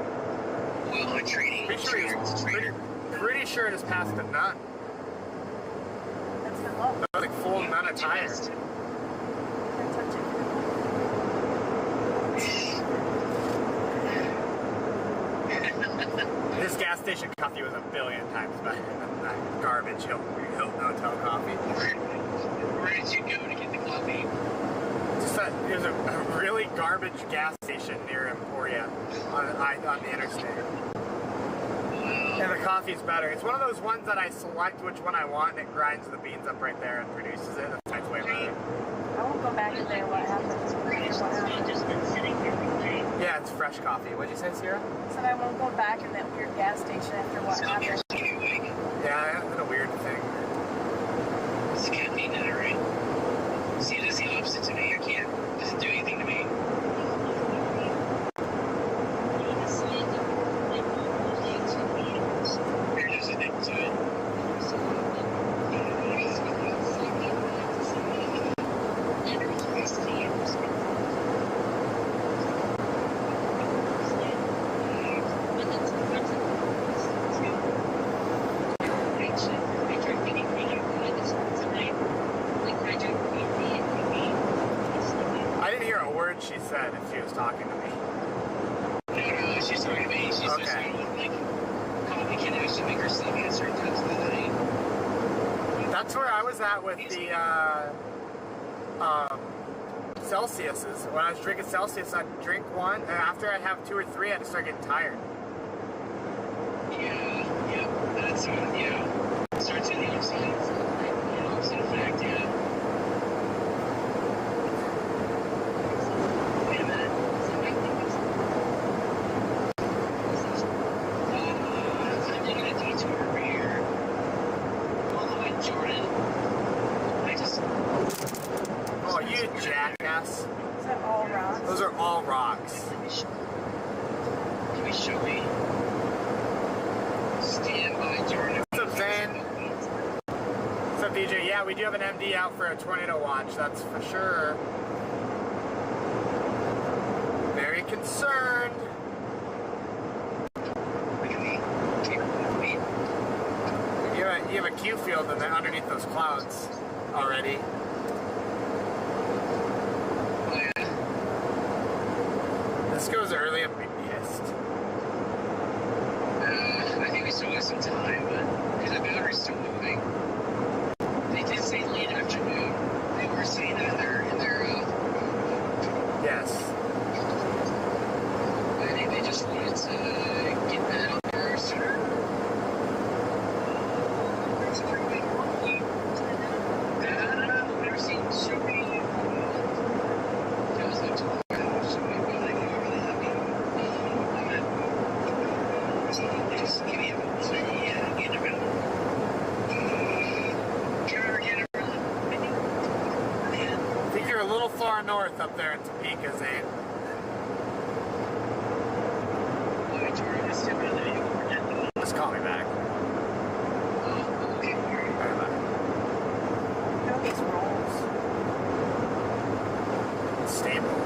Well, I'm training. Pretty sure it is past the nut. That's good luck. That was like full nut of tire. Don't touch it. This gas station coffee was a billion times better than that garbage Hilton Hotel coffee. Where did you go to get the coffee? Just that, there's a really garbage gas station near Emporia on the interstate. And the coffee's better. It's one of those ones that I select which one I want and it grinds the beans up right there and produces it. That's way better. I won't go back in there. What happened? Yeah, it's fresh coffee. What'd you say, Sierra? Said I won't go back in that weird gas station after what happened. Yeah, it's a weird thing. It's caffeine in it, right? See, it is the opposite to me. I can't. It doesn't do anything to me. There's a thing to it. I didn't hear a word she said if she was talking to me. No, she's talking to me. She's just Okay. like, coffee can actually make her sleepy at certain times of the night. That's where I was at with the Celsiuses. When I was drinking Celsius, I'd drink one, and after I'd have 2 or 3, I'd start getting tired. Yeah, that's yeah. It starts in the opposite effect, yeah. Wait a minute. I'm taking a detour over here. All the way to Jordan. I just... Oh, you jackass. Is that all rocks? Those are all rocks. Can we show me? Stand by Jordan. What's up, Zane? What's up, DJ? Yeah, we do have an MD out for a tornado watch, that's for sure. Very concerned. Look at me. You have a Q field in there underneath those clouds already. Oh, yeah. This goes early, I'm pissed. I think we still have some time, but because the battery's still moving. They did say late afternoon. just wanted to get that out there sooner. It's pretty big. I don't know. I've never seen so many. That was like 12 hours. So maybe like really happy. Just give me a moment. So yeah, get around. I think you're a little far north up there in Topeka, Zane. Just call me back. Okay. Alright, bye. No, these rolls. Stable.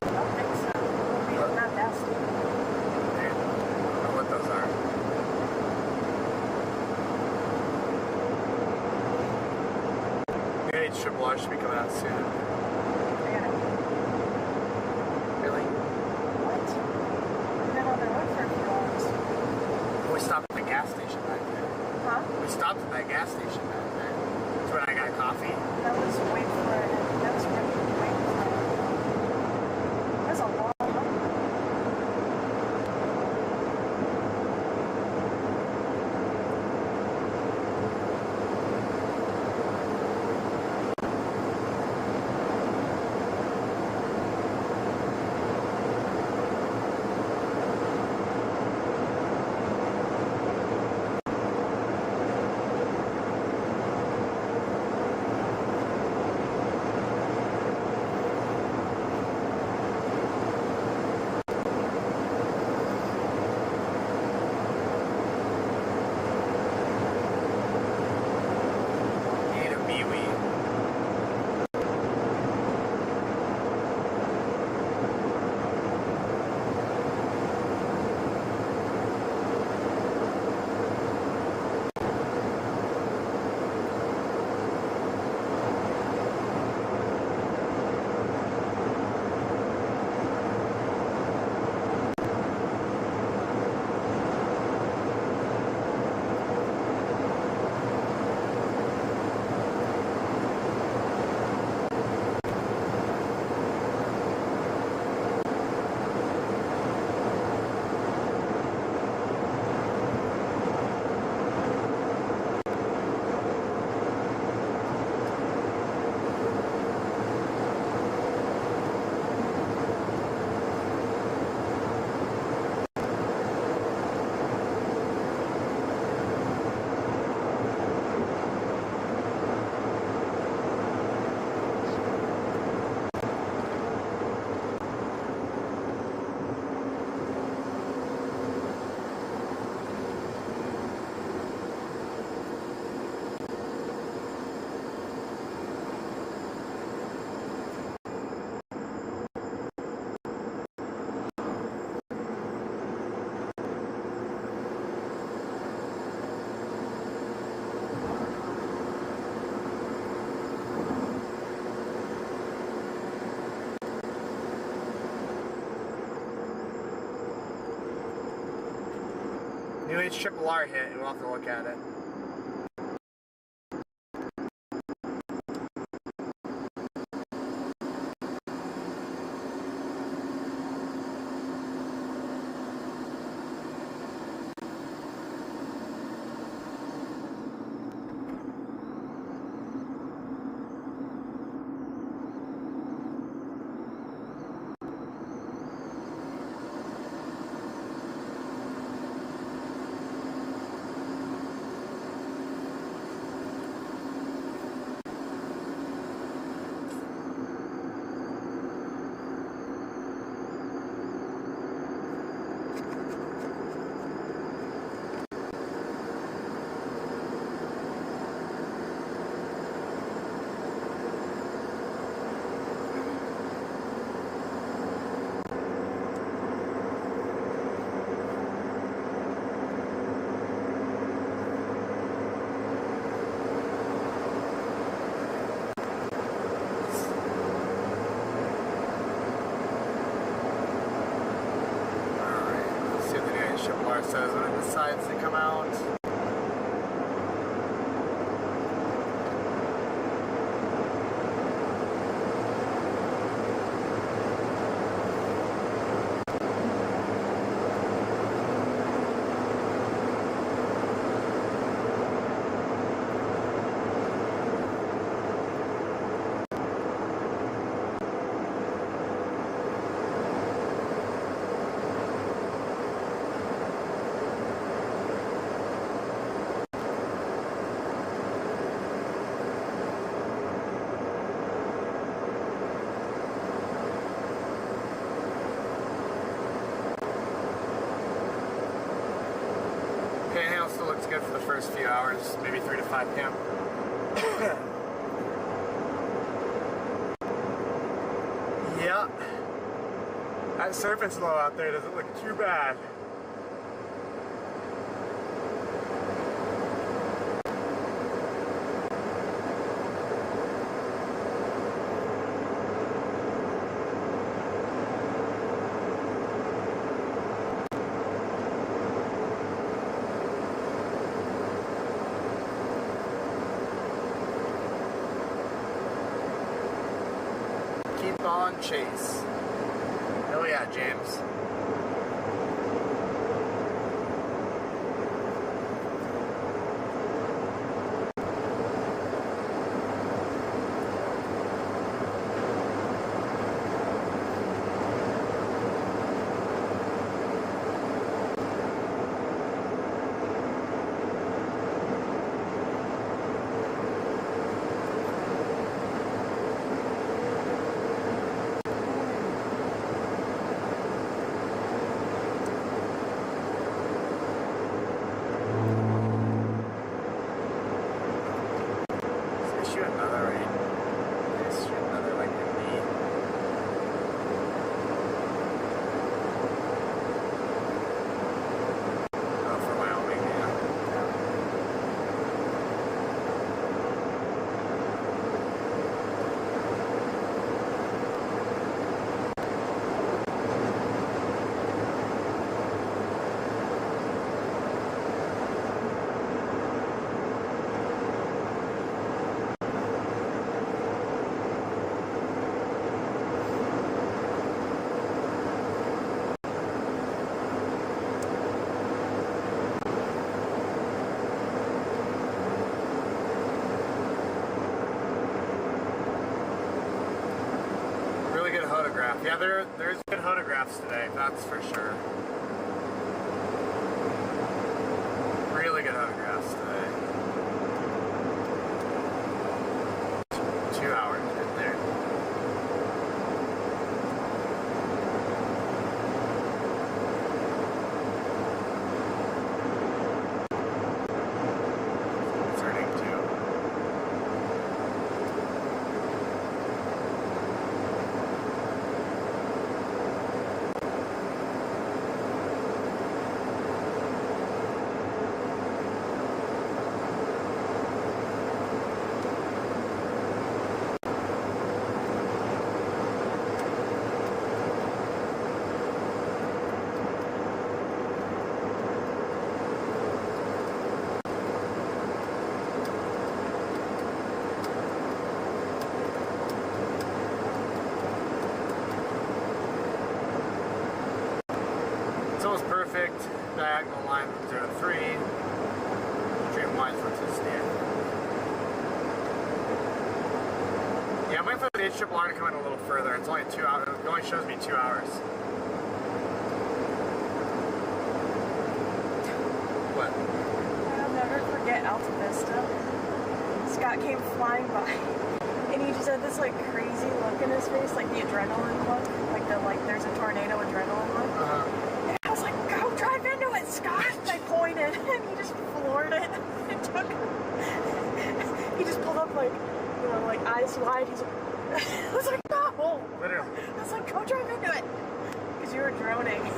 I don't think so. I mean, not that stable. I don't know what those are. The HRRR should be coming out soon. I gotta. Really? What? We've been on the road for a few hours. We stopped at the gas station back there. Huh? We stopped at that gas station back there. That's when I got coffee. That was way for it. That was really way for it. That was a long run. Need a MeWe. New HRRR hit, and we'll have to look at it. Says when it decides to come out. good for the first few hours, maybe 3 to 5 p.m. Yeah. That surface low out there doesn't look too bad. Keep on chase. Oh yeah, James. Yeah, there's good photographs today, that's for sure. Really good photographs today. 2 hours right there. It's almost perfect. Diagonal line from 0 to 3. Straight line from 2 to 6. Yeah, I'm waiting for the HRRR to come in a little further. It's only 2 hours. It only shows me 2 hours. What? I'll never forget Alta Vista. Scott came flying by, and he just had this like crazy look in his face, like the adrenaline look, like there's a tornado adrenaline look. And I was like, "Go drive into it, Scott!" And I pointed, and he just floored it. It took. He just pulled up like, you know, like eyes wide. He's like, I was like, "No!" Literally. I was like, "Go drive into it," because you were droning. You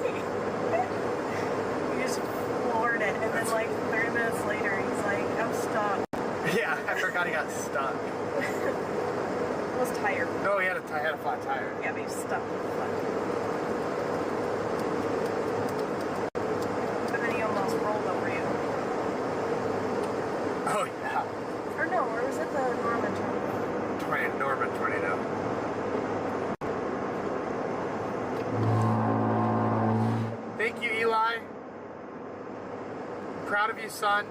just floored it, and then like 30 minutes later, he's like, "I'm stuck." Yeah, I forgot he got stuck. Was tired. No, he had a flat tire. Yeah, but he was stuck. And then he almost rolled over you. Oh yeah. Or no, or was it the Norman tornado? Norman tornado. Thank you, Eli. I'm proud of you, son.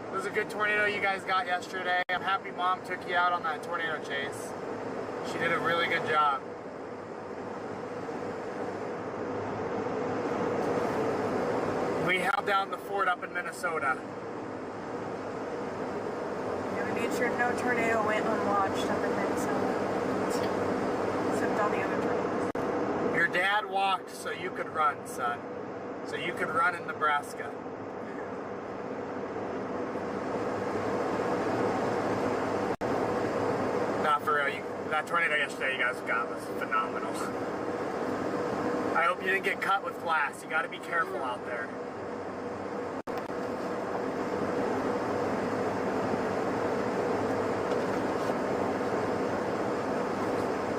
It was a good tornado you guys got yesterday. I'm happy Mom took you out on that tornado chase. She did a really good job. We held down the fort up in Minnesota. Yeah, we made sure no tornado went unwatched up in Minnesota. Except all the other tornadoes. Your dad walked so you could run, son. So you could run in Nebraska. that tornado yesterday you guys got was phenomenal. I hope you didn't get cut with glass. You got to be careful out there.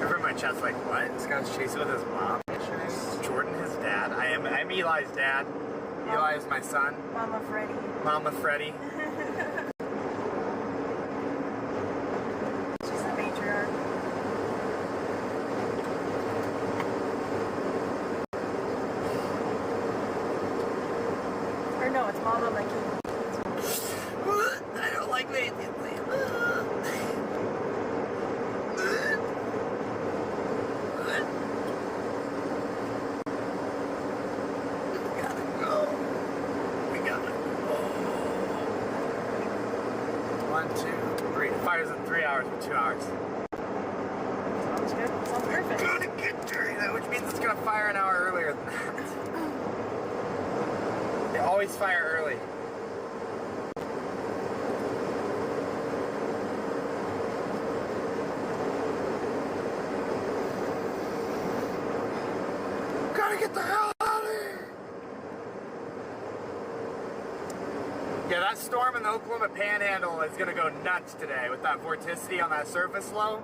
Everyone in my chat's like, what? This guy was chasing with his mom yesterday? Is Jordan his dad? I'm Eli's dad. Eli is my son. Mama Freddy. Mama Freddy. She's the matriarch. Or no, it's Mama McKee. I don't like anything. Fires in 3 hours or 2 hours. Sounds good. Sounds perfect. Gonna get dirty, which means it's gonna fire an hour earlier than that. They always fire early. Gotta get the hell out of here. Yeah, that storm in the Oklahoma Panhandle is going to go nuts today with that vorticity on that surface low.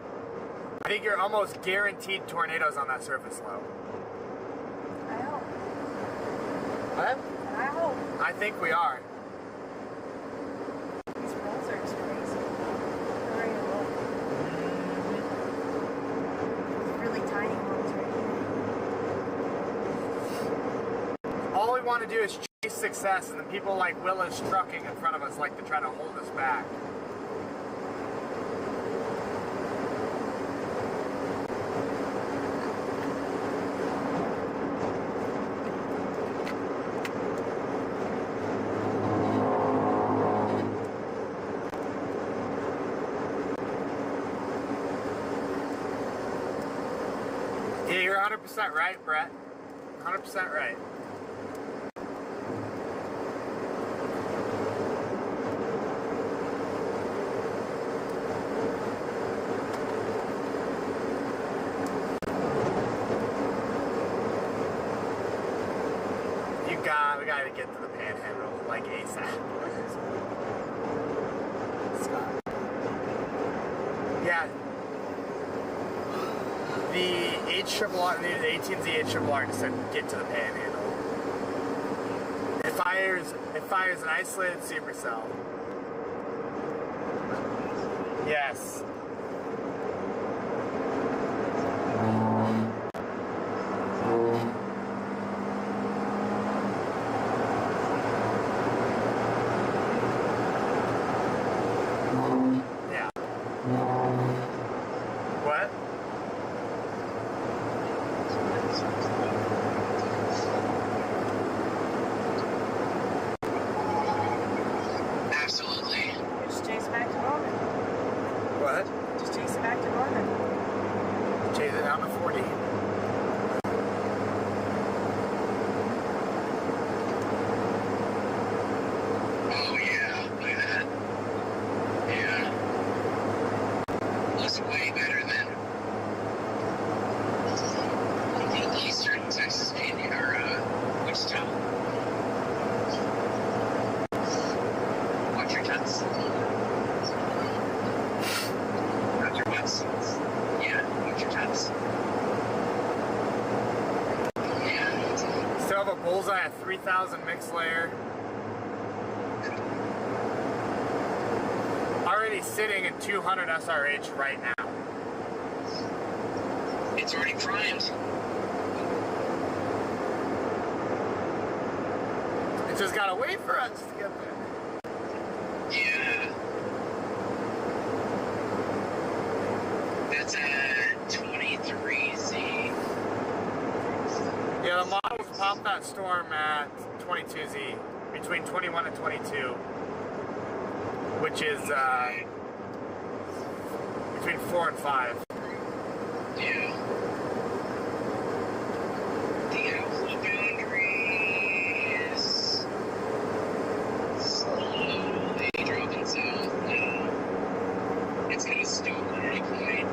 I think you're almost guaranteed tornadoes on that surface low. I hope. What? I hope. I think we are. These rolls are just crazy. They're ready to roll. These really tiny ones right here. All we want to do is chase success, and the people like Willis Trucking in front of us like to try to hold us back. Yeah, you're 100% right, Brett. 100% right. We gotta get to the Panhandle, like ASAP. Scott. Yeah. The HRRR, the AT&T HRRR just said get to the Panhandle. It fires an isolated supercell. Yes. Bullseye at 3,000 mix layer. Already sitting at 200 SRH right now. It's already primed. It just gotta wait for us to get there. Yeah. That's a 23Z. Yeah, the models pop that storm at 22Z, between 21 and 22, which is between 4 and 5. Yeah. The outflow boundary is slowly dropping south now. It's gonna stoke at any point.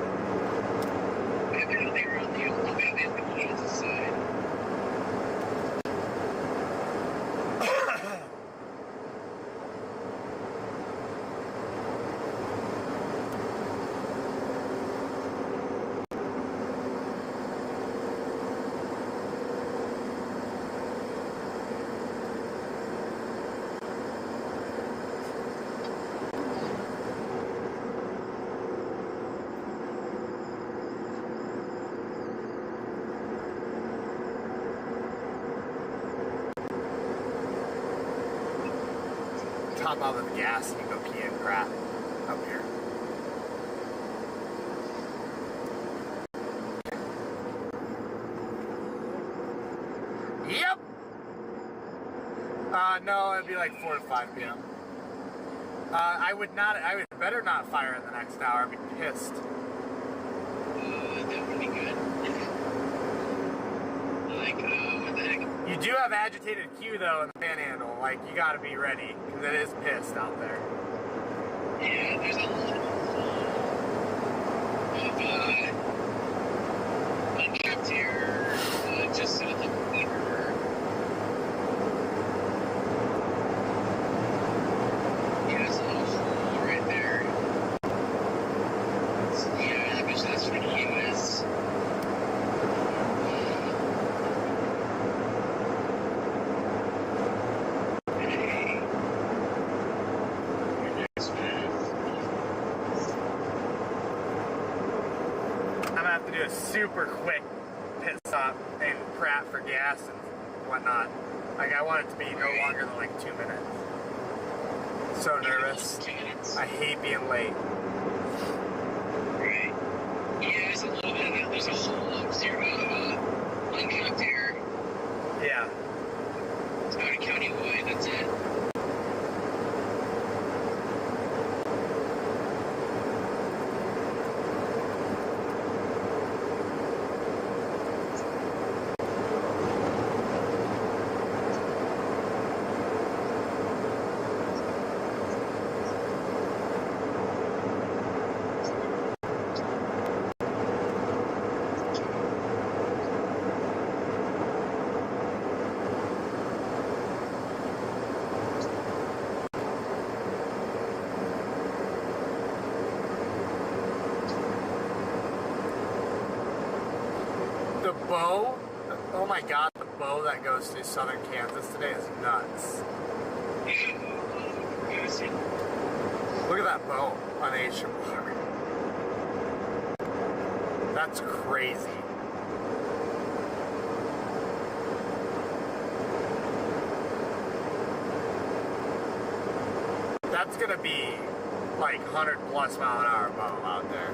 top out of the gas and you go pee in crap up here. Yep. No, it'd be like 4 to 5 p.m. I would better not fire in the next hour. I'd be pissed. That would be good. Like, what the heck? You do have agitated Q though in the panhandle. Like, you gotta be ready because it is pissed out there. Yeah, there's a lot of uncapped here, just south of Weaver. Yeah, there's a little hole right there. Yeah, I wish that's what he was. Hey. Very nice, man. I'm gonna have to do a super quick pit stop in Pratt for gas and whatnot. Like, I want it to be no longer than like 2 minutes. So nervous. 2 minutes. I hate being late. Right. Yeah, there's a little bit of that. There's a whole up zero uncapped air. Yeah. It's about a county-wide, that's it. The bow, oh my god, the bow that goes through southern Kansas today is nuts. Look at that bow on H-bar. That's crazy. That's gonna be like 100+ mile an hour bow out there.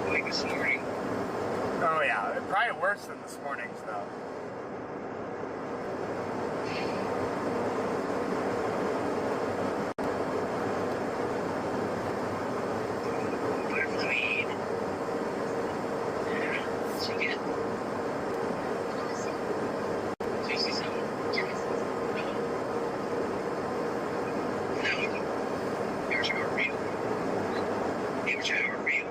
Like this morning. Oh yeah, probably worse than this morning's though. Butter clean. Yeah, that's what you get. So you see something? No. Your shower reel. Your shower reel.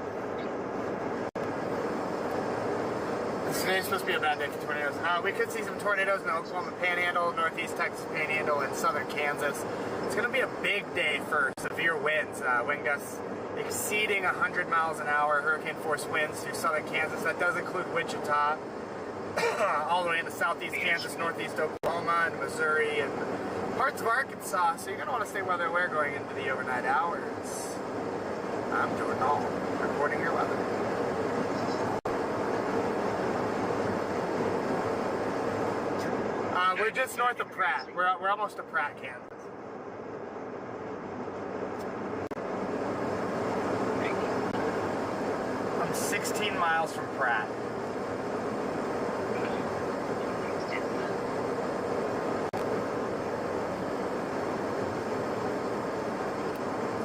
Today's supposed to be a bad day for tornadoes. We could see some tornadoes in the Oklahoma Panhandle, Northeast Texas Panhandle, and southern Kansas. It's going to be a big day for severe winds. Wind gusts exceeding 100 miles an hour, hurricane force winds through southern Kansas. That does include Wichita, all the way into southeast Kansas, northeast Oklahoma, and Missouri, and parts of Arkansas. So you're going to want to stay weather aware going into the overnight hours. I'm JordanHallwx, reporting your weather. We're just north of Pratt. We're almost to Pratt, Kansas. I'm 16 miles from Pratt.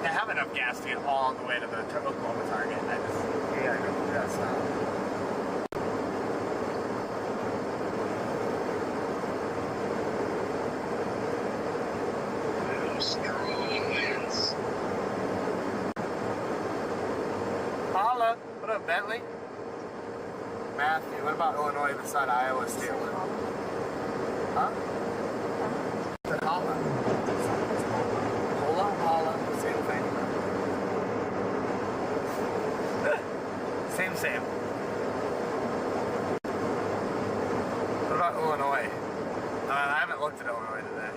I have enough gas to get all the way to the Oklahoma target. I gotta go do that stuff. Strong winds. Holla! What up, Bentley? Matthew, what about Illinois beside Iowa State? Huh? Said holla. Holla, holla, same thing. Same. What about Illinois? I haven't looked at Illinois today.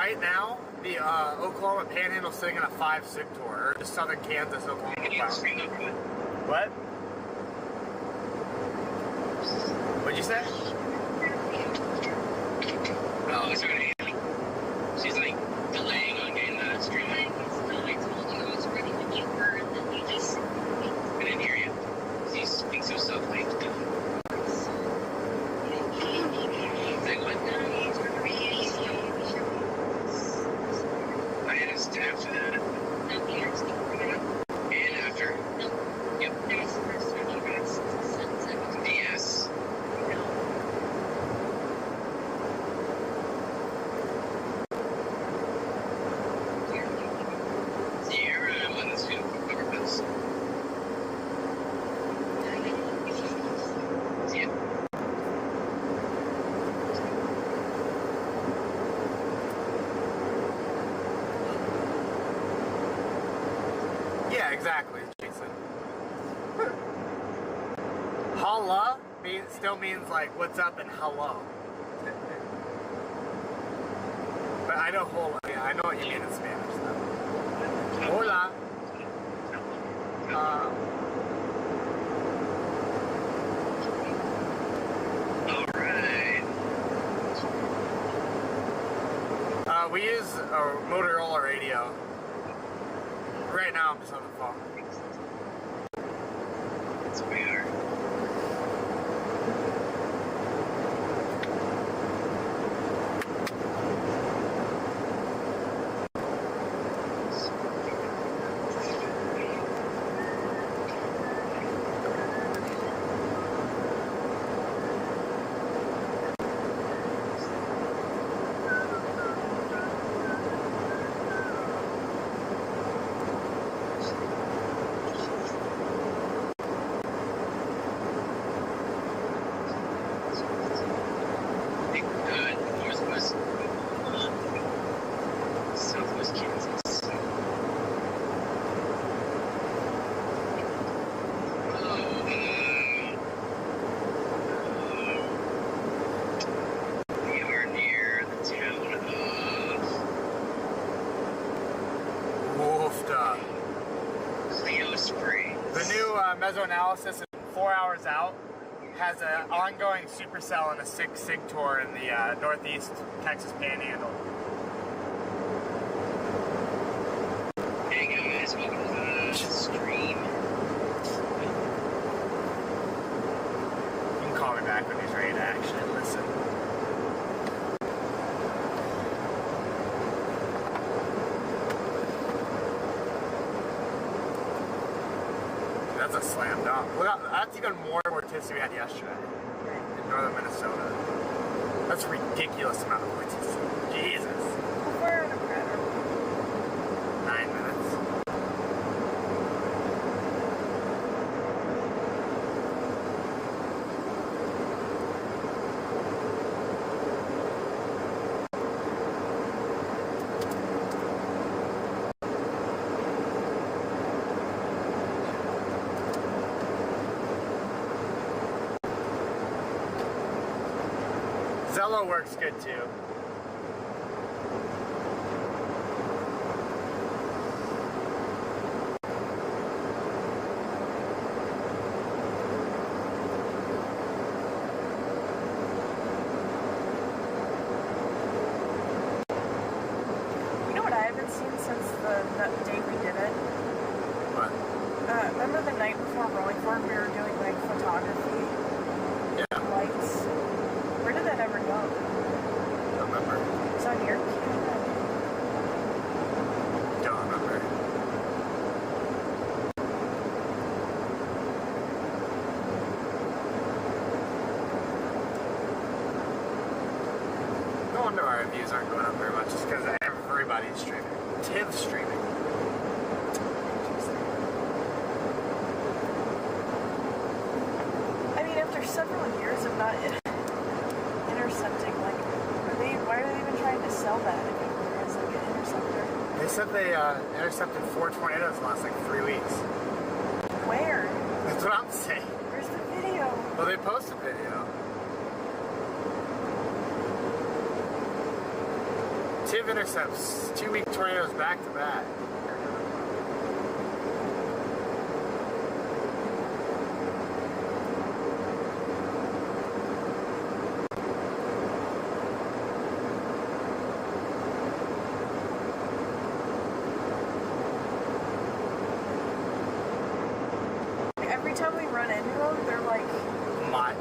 right now, the Oklahoma Panhandle is sitting in a 5 sector, or just southern Kansas, Oklahoma. What? What'd you say? Oh, sorry. She's like delaying on getting the stream. I told you I was ready to get her, and then you just. I didn't hear you. She speaks so softly. Like what? I asked after that. And after. Yep. Yes. Yeah, exactly, Jason. Holla still means like what's up and hello. But I know hola. Yeah, I know what you mean in Spanish though. Hola. Alright. We use a Motorola radio. Right now I'm just on the phone. That's weird. Southwest Kansas. We are near the town of Woofda. Cleo Springs. The new mesoanalysis 4 hours out has an ongoing supercell and a 6 sector in the northeast Texas Panhandle. Hey guys, welcome to the stream. You can call me back when he's ready to actually listen. That's a slam dunk. Look, that's even more vorticity we had yesterday in northern Minnesota. That's a ridiculous amount of vorticity. Jesus. 9 minutes. Zello works good too. You know what I haven't seen since the day we did it? What? Remember the night before Rolling Fork we were doing like photography? Yeah. Lights? Where did that ever go? Don't remember. It's on your camera. Don't remember. No wonder our views aren't going up very much. Just because everybody's streaming. Tiv's streaming. I mean, after several years of not intercepting, like, why are they even trying to sell that anymore as like an interceptor? They said they intercepted 4 tornadoes in the last like 3 weeks. Where? That's what I'm saying. Where's the video? Well, they posted video. Active intercepts, 2-week tornadoes back to back. Every time we run into them, they're like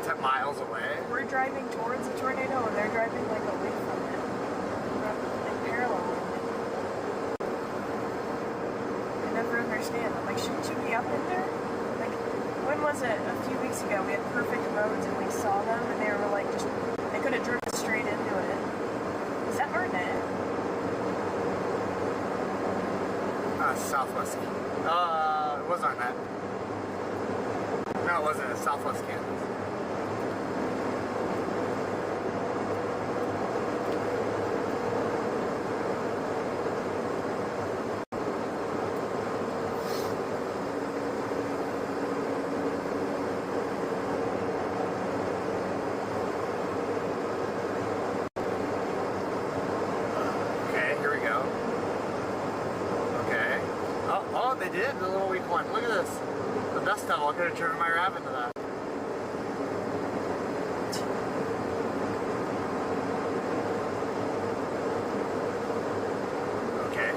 10 miles away. We're driving towards a tornado and they're driving like away from it. Like parallel. I never understand. I'm like, shouldn't you be up in there? Like, when was it? A few weeks ago, we had perfect roads and we saw them and they were like just, they could have driven straight into it. Is that our net? Southwest. It was our net. No, it wasn't. It's Southwest Kansas. Okay, here we go. Okay. Oh, they did the little weak one. Look at this. The dust devil. I could have driven my Rav into that. Okay.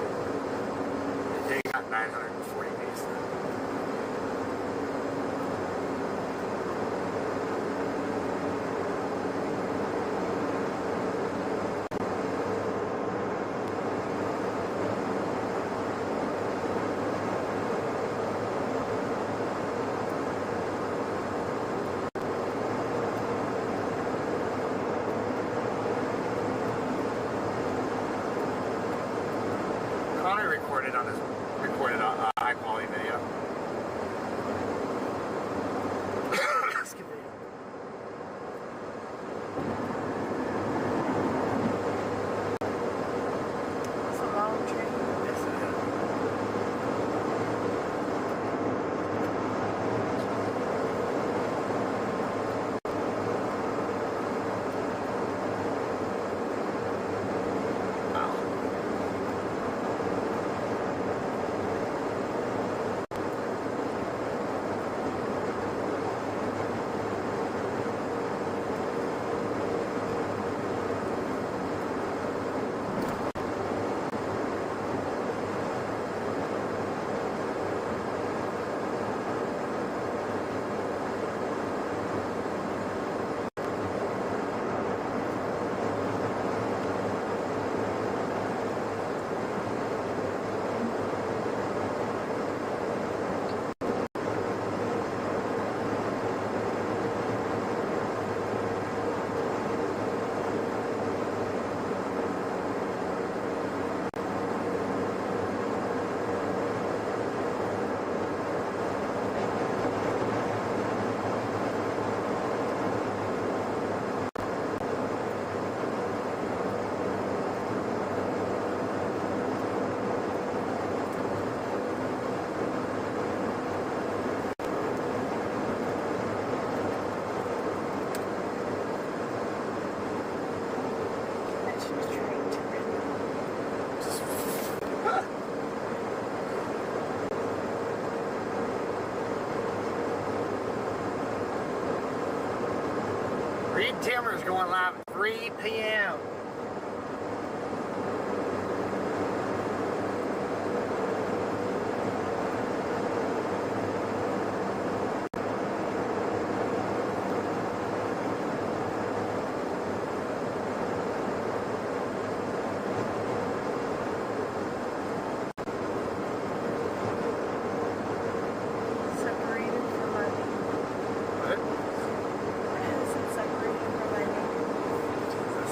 They got 940 base. Connor recorded on high quality video. Skip video. It's a long train. Yes, it is. Reed Timmer's going live at 3 p.m. Separated from my What? Is it separated from my name? Jesus.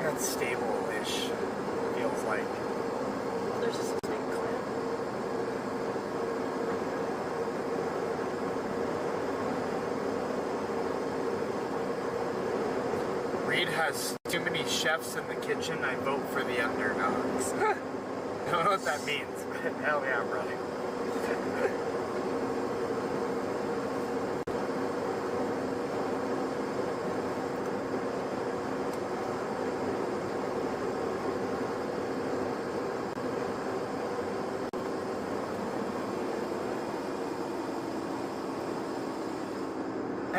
That's stable-ish, feels like. There's just a snake clamp. Reed has too many chefs in the kitchen. I vote for the underdogs. I don't know what that means, but hell yeah, I'm running.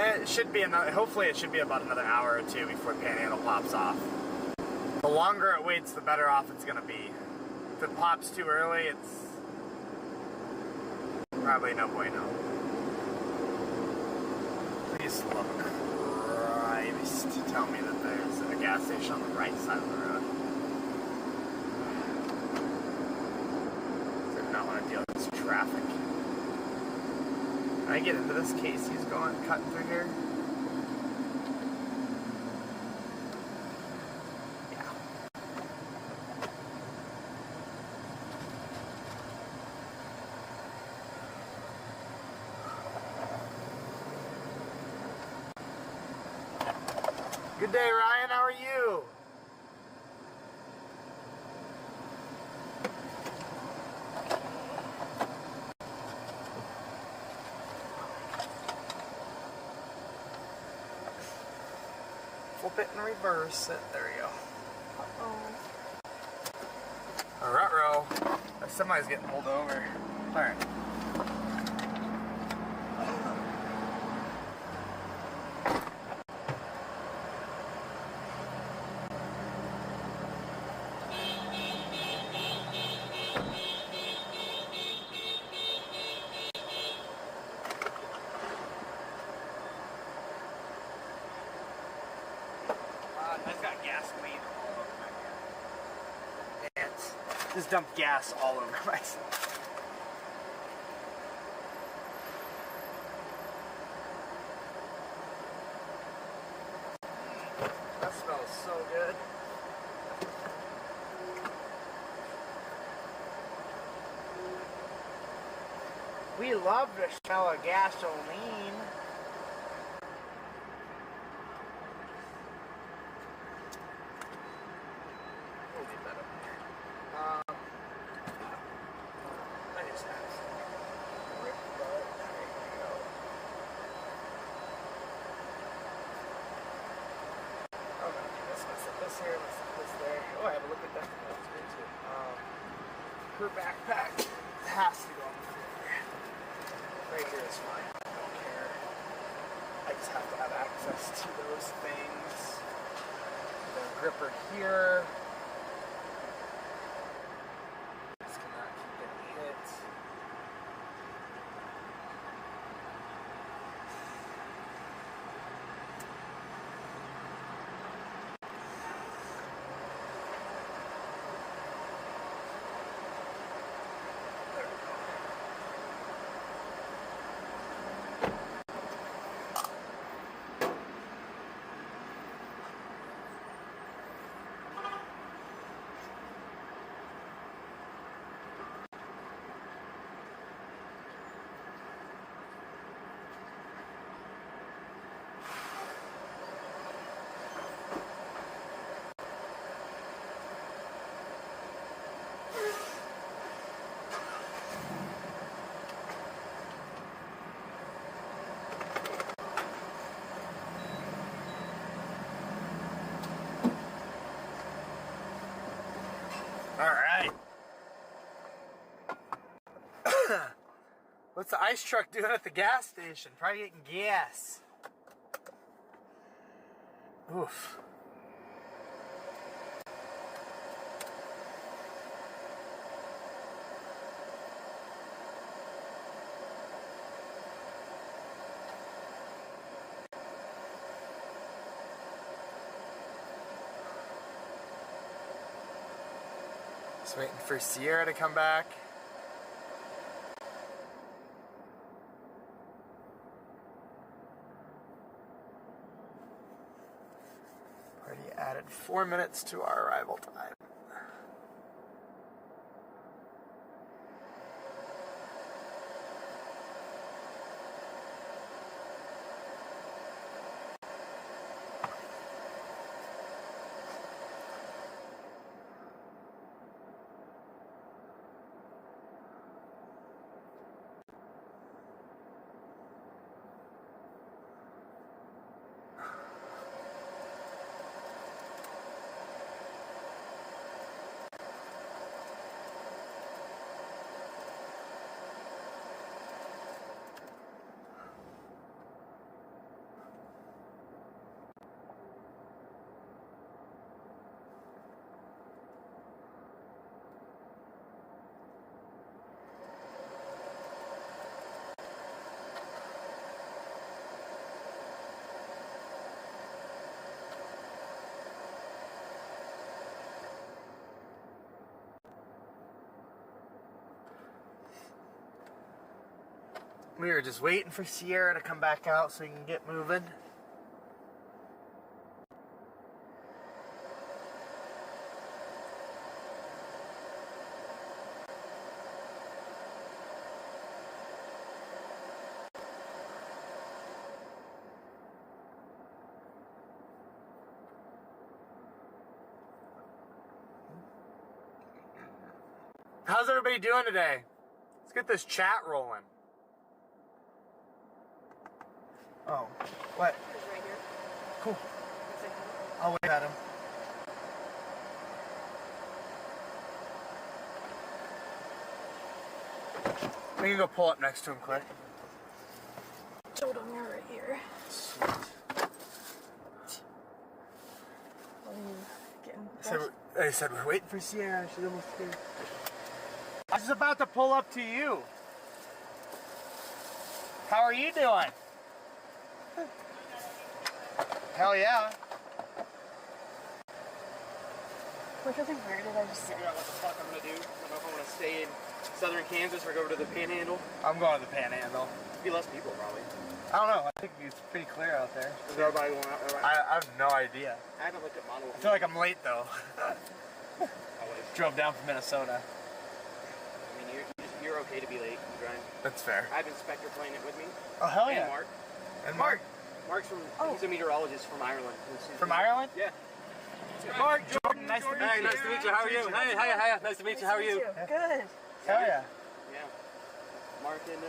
It should be another, hopefully it should be about another hour or two before Panhandle pops off. The longer it waits, the better off it's gonna be. If it pops too early, it's probably no bueno. Please look Christ to tell me that there's a gas station on the right side of the road. I do not want to deal with this traffic. Can I get into this Casey's cutting through here? Yeah. Good day, Ryan. How are you? Flip it and reverse it. There we go. A ruh-roh. That semi's getting pulled over. Alright. I've got gasoline all over my hair. And just dumped gas all over myself. That smells so good. We love the smell of gasoline. Her backpack has to go on the floor. Right here is fine. I don't care. I just have to have access to those things. The gripper here. Just cannot keep getting hit. Alright. What's the ice truck doing at the gas station? Probably getting gas. Oof. Just waiting for Sierra to come back. Already added 4 minutes to our arrival time. We were just waiting for Sierra to come back out so we can get moving. How's everybody doing today? Let's get this chat rolling. Oh, what? He's right here. Cool. I'll wave at him. We can go pull up next to him quick. Jordan, you're right here. Sweet. What are you getting? I said we're waiting for Sierra. She's almost here. I was about to pull up to you. How are you doing? Hell yeah. What are they weird? Did I just say? Figure out what the fuck I'm gonna do. I don't know if I want to stay in southern Kansas or go over to the Panhandle. I'm going to the Panhandle. Be less people probably. I don't know. I think it's pretty clear out there. Is everybody going out? I have no idea. I haven't looked at model. I feel like I'm late though. Drove down from Minnesota. I mean, you're okay to be late, Brian. That's fair. I have Inspector playing it with me. Oh hell And yeah. Mark. And Mark. Mark's from. He's a meteorologist from Ireland. From Ireland? Yeah. Mark, Jordan, nice to meet you. Hey, nice to meet you. How are you? Hey, hiya. Nice to meet you. How are you? Good. Hell yeah. Yeah. Mark and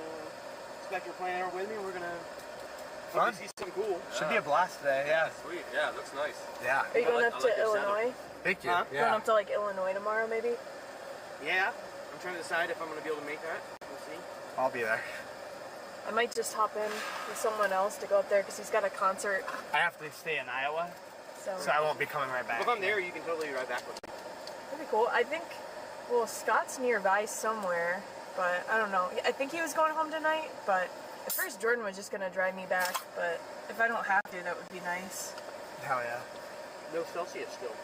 Inspector playing with me. We're gonna Fun. see something cool. Should be a blast today, yeah. Sweet, yeah, looks nice. Yeah. Are you going up to Illinois? Thank you. Huh? Going up to like Illinois tomorrow, maybe? Yeah. I'm trying to decide if I'm gonna be able to make that. We'll see. I'll be there. I might just hop in with someone else to go up there because he's got a concert. I have to stay in Iowa, So so I won't be coming right back. If I'm there, you can totally ride back with me. that'd be cool. I think, well, Scott's nearby somewhere, but I don't know. I think he was going home tonight, but at first Jordan was just gonna drive me back. But if I don't have to, that would be nice. Hell yeah. No Celsius still.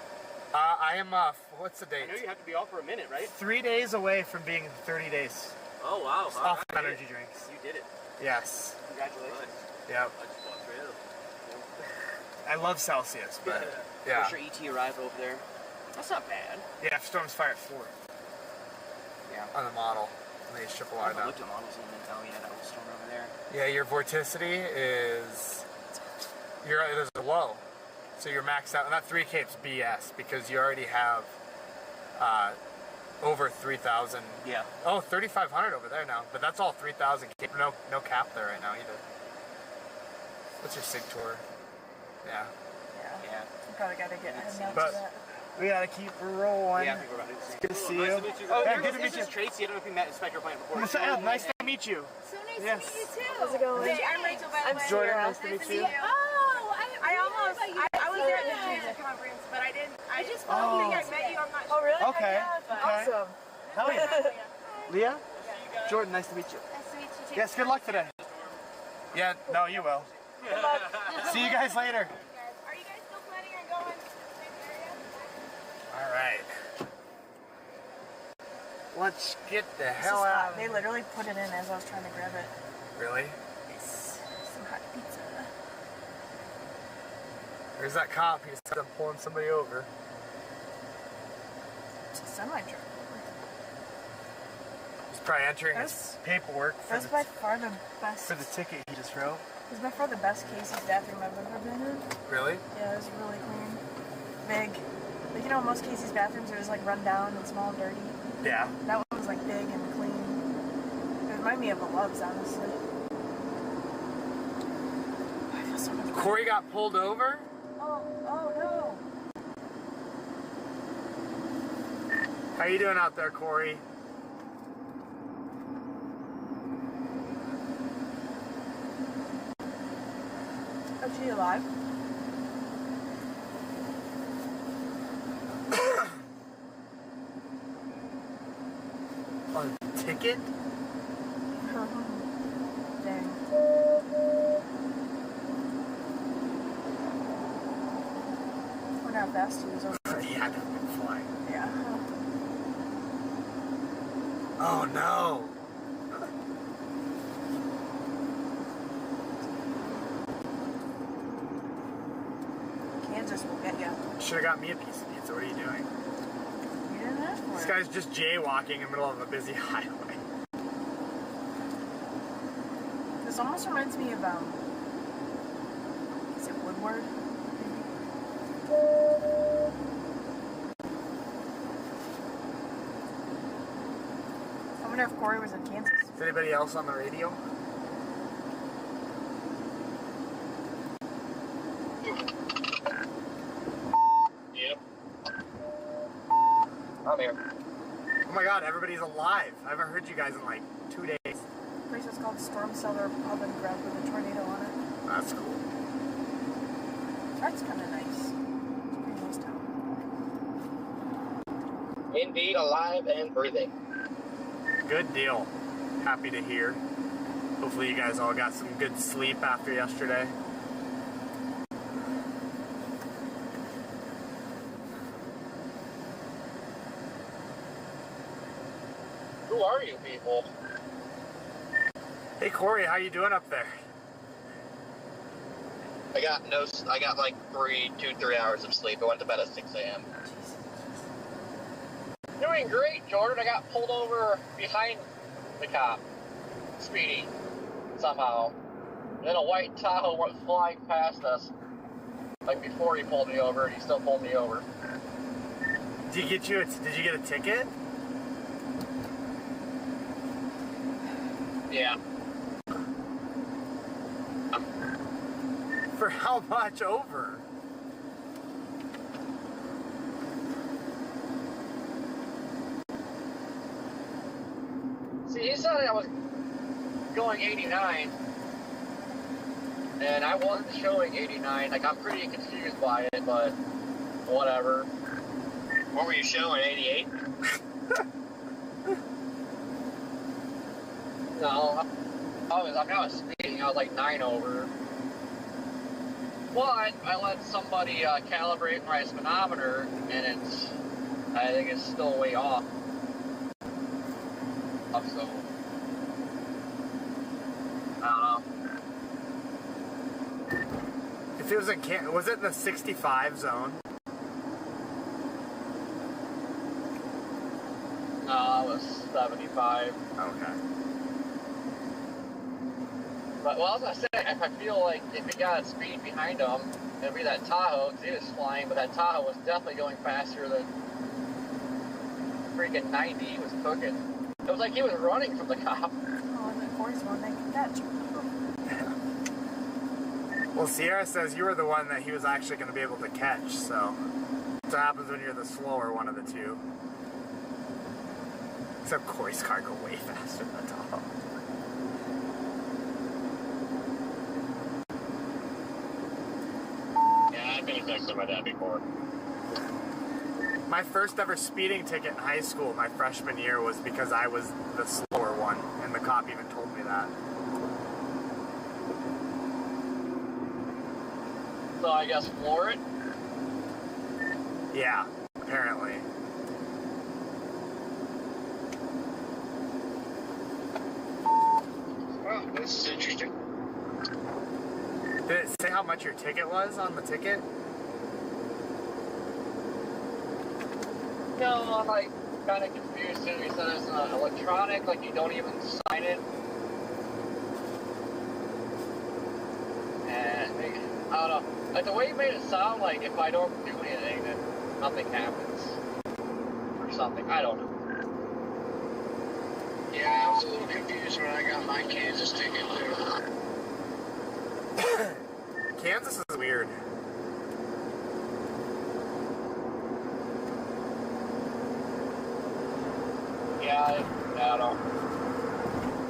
I am, what's the date? I know you have to be off for a minute, right? 3 days away from being 30 days Oh, wow. off of energy drinks. You did it. Yes. Congratulations. Yep. I just bought 3 of them. I love Celsius, but yeah. For sure ET arrived over there. That's not bad. Yeah, Storm's fire at 4 Yeah. on the model. And they ship a I lot haven't out. looked at models and then, oh yeah, that was storm over there. Yeah, your vorticity is, there's a low. So you're maxed out, and that 3K is BS because you already have over 3,000. Yeah. Oh, 3,500 over there now, but that's all 3,000. No cap there right now either. What's your sig tour? Yeah. Yeah. You probably gotta get heading out But to that. we gotta keep rolling. Yeah, I think we're about to do the same. Good to see Nice you. to meet you. Oh, Yeah, good good to meet you. This is Tracy. I don't know if you met Inspector Plant before. Nice to meet you. So nice Yes. to meet you too. How's it going? Hey, I'm Rachel, by the I'm way. Jordan, Sierra. nice to meet you. Oh, I almost, I was there at the Yeah. Tulsa conference, but I didn't, I just Oh. think I met you, I'm not Oh, sure. really? Okay. Yeah, Okay. awesome. Hell yeah. Leah? Jordan, nice to meet you. Nice to meet you too. Yes, good luck today. Yeah, no, you will. Good luck. See you guys later. Are you guys still planning on going to the same area? All right. Let's get the This is hell out hot. of They here. literally put it in as I was trying to grab it. Really? Yes. Some hot pizza. There's that cop. He's pulling somebody over. It's a semi-truck. He's probably entering his paperwork for That's by far the best. for the ticket he just wrote. It's by far the best Casey's bathroom I've ever been in. Really? Yeah, it was really clean. Big. Like, you know, most Casey's bathrooms are just like run down and small and dirty. Yeah. That one was like big and clean. It reminded me of the Loves, honestly. I feel so much better. Corey got pulled over? Oh no. How you doing out there, Corey? Oh, she alive? On ticket? Dang. Wonder how fast he was over. Yeah, they've been flying. Yeah. Oh no! Kansas will get you. Should have got me a piece of pizza. What are you doing? You didn't ask for it. This guy's just jaywalking in the middle of a busy highway. This almost reminds me of, is it Woodward? I wonder if Corey was in Kansas. Is anybody else on the radio? Yep. I'm here. Oh my god, everybody's alive. I haven't heard you guys in like 2 days. The place was called Storm Cellar Pub and Grub with a tornado on it. That's cool. That's kind of nice. It's a pretty nice town. Indeed, alive and breathing. Good deal. Happy to hear. Hopefully you guys all got some good sleep after yesterday. Who are you people? Hey Corey, how you doing up there? I got like 3 hours of sleep. I went to bed at 6 a.m. Doing great, Jordan. I got pulled over behind the cop, speeding, somehow. And then a white Tahoe went flying past us, like before he pulled me over, and he still pulled me over. Did you get a ticket? Yeah. For how much over? See, he said I was going 89, and I wasn't showing 89. Like, I'm pretty confused by it, but whatever. What were you showing, 88? No, I was speeding. I was like 9 over. But I let somebody calibrate my speedometer, and I think it's still way off. So, I don't know. If it was in was it in the 65 zone? No, it was 75. Okay. But, well, I was gonna say, if I feel like if he got speed behind him, it'd be that Tahoe, because he was flying, but that Tahoe was definitely going faster than freaking 90. He was cooking. It was like he was running from the cop. Oh, and of course, when they can catch. Well, Sierra says you were the one that he was actually going to be able to catch, so that's what happens when you're the slower one of the two. Except Corey's car go way faster than Tahoe. Yeah, I've been affected by that before. My first ever speeding ticket in high school, my freshman year, was because I was the slower one, and the cop even told me that. So I guess floor it? Yeah, apparently. Oh, this is interesting. Did it say how much your ticket was on the ticket? No, I'm like kind of confused too. He said it's electronic, like you don't even sign it. And I don't know. Like the way he made it sound like if I don't do anything, then nothing happens. Or something. I don't know. Yeah, I was a little confused when I got my Kansas ticket too. Kansas is weird. Yeah, I don't know.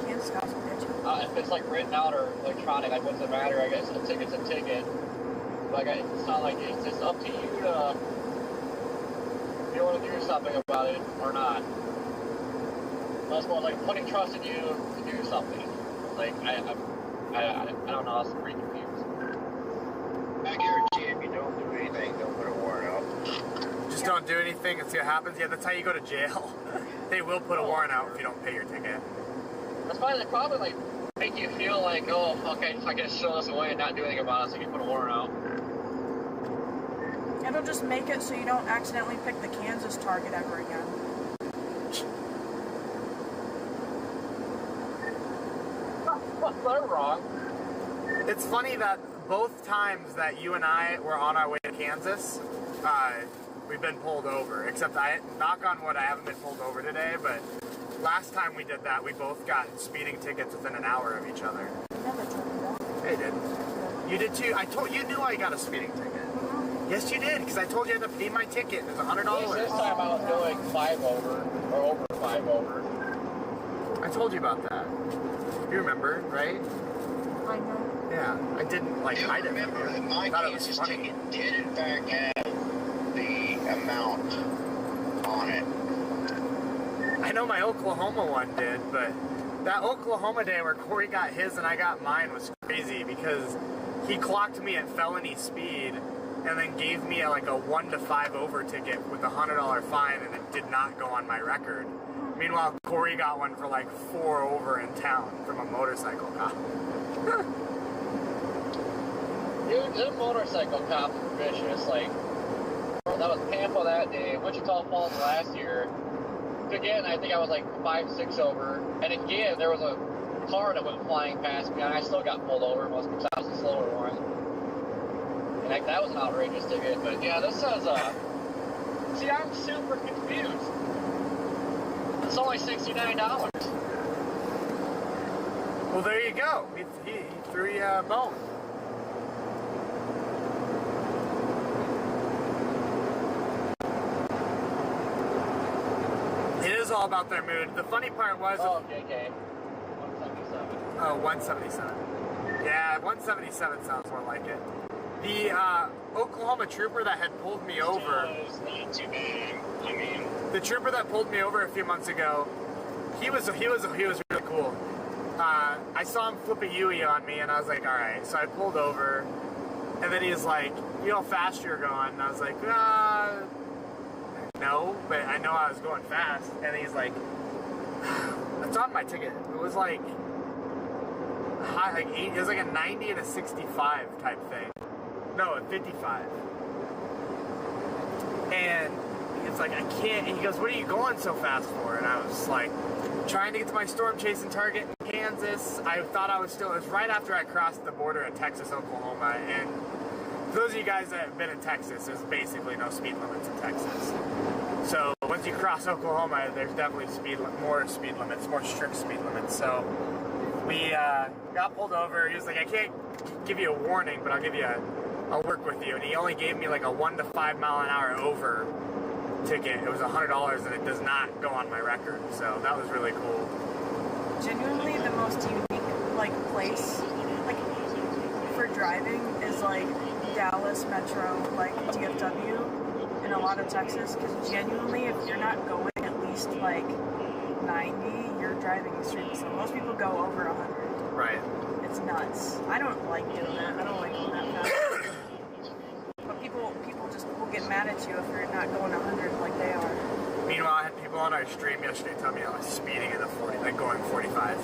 Kansas got some bitch. If it's like written out or electronic, like what's the matter? I guess a ticket's a ticket. Like it's not like it's just up to you to if you want to do something about it or not. That's more like putting trust in you to do something. Like I don't know. I was pretty confused. I guarantee if you don't do anything, they'll put a warrant out. Just don't do anything and see what happens. Yeah, that's how you go to jail. They will put a warrant out if you don't pay your ticket. That's why they probably like make you feel like, oh, okay, if I can show this away and not do anything about it, so you can put a warrant out. It'll just make it so you don't accidentally pick the Kansas target ever again. They're wrong. It's funny that both times that you and I were on our way to Kansas, we've been pulled over. Except knock on wood, I haven't been pulled over today, but last time we did that, we both got speeding tickets within an hour of each other. They did. You did too. You knew I got a speeding ticket. Yes, you did, because I told you I had to pay my ticket. It was $100. This time I was doing 5 over, or over 5 over. I told you about that. You remember, right? I know. Yeah, I didn't remember that my Kansas ticket did in fact have the amount on it. I know my Oklahoma one did, but that Oklahoma day where Corey got his and I got mine was crazy because he clocked me at felony speed and then gave me like a 1 to 5 over ticket with a $100 fine, and it did not go on my record. Meanwhile, Corey got one for like 4 over in town from a motorcycle cop. Dude, the motorcycle cops were vicious. Like, that was Tampa that day, Wichita Falls last year. Again, I think I was like 5, 6 over. And again, there was a car that went flying past me, and I still got pulled over, most because I was the slower one. And like, that was an outrageous ticket. But yeah, this says, see, I'm super confused. It's only $69. Well, there you go. He threw you a bone. It is all about their mood. The funny part was... Oh, okay. 177. Oh, 177. Yeah, 177 sounds more like it. The Oklahoma trooper that had pulled me over... It's not too bad. I mean... The trooper that pulled me over a few months ago, he was really cool. I saw him flip a Yui on me, and I was like, all right. So I pulled over, and then he was like, you know how fast you're going? And I was like, no, but I know I was going fast. And he's like, that's on my ticket. It was like high, like 8. It was like a 90 and a 65 type thing. No, a 55. And it's like, I can't. And he goes, what are you going so fast for? And I was like, trying to get to my storm chasing target in Kansas. I thought I was still, it was right after I crossed the border at Texas, Oklahoma. And for those of you guys that have been in Texas, there's basically no speed limits in Texas. So once you cross Oklahoma, there's definitely more speed limits, more strict speed limits. So we got pulled over. He was like, I can't give you a warning, but I'll work with you. And he only gave me like a 1 to 5 mile an hour over ticket. It was $100, and it does not go on my record. So that was really cool. Genuinely, the most unique place for driving is Dallas Metro, DFW, and a lot of Texas. Because genuinely, if you're not going at least 90, you're driving extremely slow. Most people go over 100. Right. It's nuts. I don't like doing that. I don't like going that fast. But people will get mad at you if you're not going 100 like they are. Meanwhile, I had people on our stream yesterday tell me I was speeding at going 45.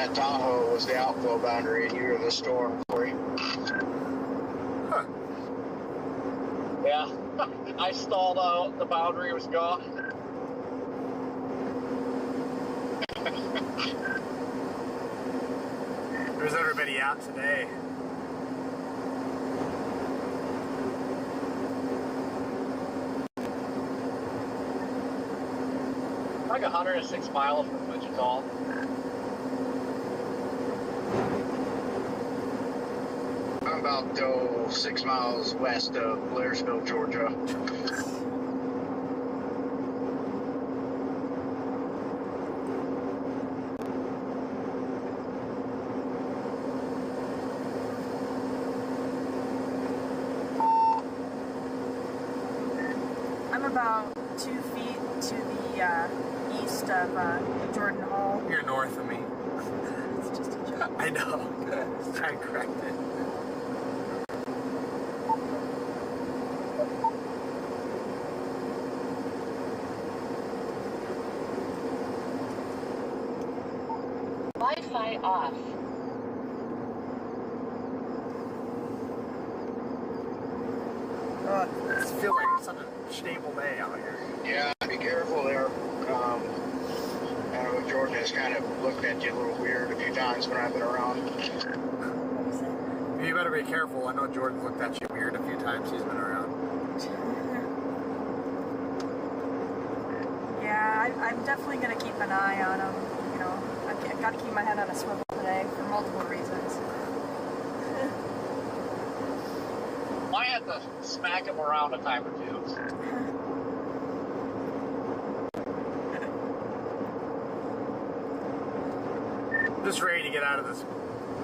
that Tahoe was the outflow boundary and you were the storm for you. Huh. Yeah, I stalled out. The boundary was gone. Where's everybody out today? Like 106 miles from Wichita. I'm about 6 miles west of Blairsville, Georgia. I'm about 2 feet to the east of Jordan Hall. You're north of me. It's just a joke. I know. Let's try and correct it. Wi-Fi off. It feels like it's such a stable day out here. Yeah, be careful there. I know Jordan has kind of looked at you a little weird a few times when I've been around. You better be careful. I know Jordan's looked at you weird a few times he's been around. Yeah, I'm definitely going to keep an eye on him. You know, I've got to keep my head on a swivel today for multiple reasons. Might have to smack him around a time or two. Just ready to get out of this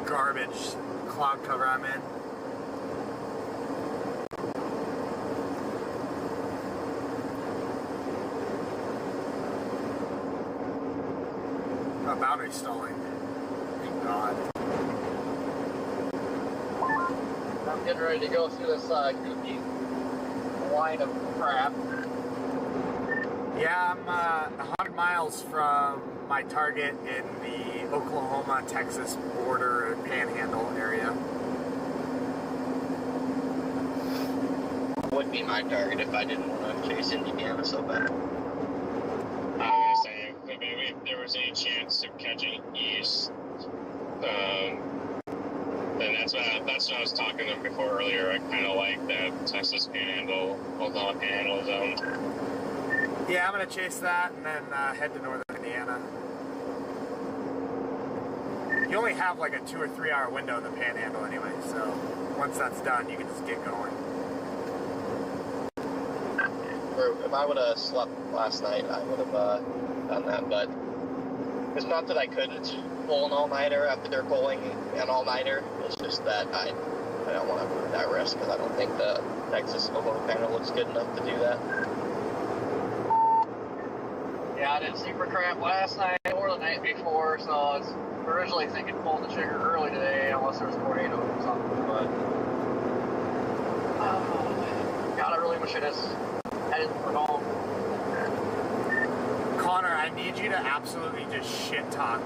garbage cloud cover I'm in. Oh, boundary stalling. Thank God. I'm getting ready to go through this goofy line of crap. Yeah, I'm 100 miles from my target in the Oklahoma-Texas border panhandle area. Would be my target if I didn't want to chase Indiana so bad. I was gonna say, I mean, if there was any chance of catching east, then that's what I was talking to them before earlier. I kind of like that Texas Panhandle, Oklahoma Panhandle zone. Yeah, I'm gonna chase that and then head to northern Indiana. You only have like a 2 or 3 hour window in the panhandle anyway, so once that's done, you can just get going. If I would have slept last night, I would have done that, but it's not that I couldn't pull an all-nighter after pulling an all-nighter. It's just that I don't want to put that risk because I don't think the Texas Oklahoma panel looks good enough to do that. Yeah, I didn't sleep for crap last night or the night before, so I was originally thinking pulling the trigger early today unless there was a tornado or something, but God, I really wish I just headed for home. Connor, I need you to absolutely just shit talk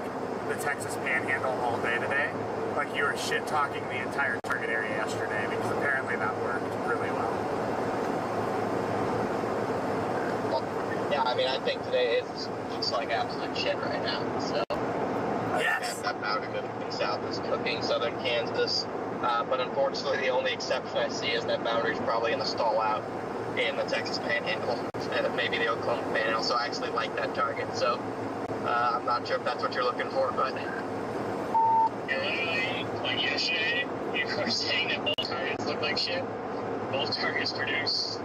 the Texas Panhandle all day today. Like you were shit talking the entire target area yesterday, because apparently that worked really well. Yeah, I mean, I think today it's just like absolute shit right now. So, yes, that powder moving south is cooking southern Kansas. But unfortunately, the only exception I see is that boundary's probably going to stall out in the Texas Panhandle instead of maybe the Oklahoma Panhandle. So I actually like that target. So I'm not sure if that's what you're looking for, but Literally, like yesterday, you were saying that both targets look like shit. Both targets produce.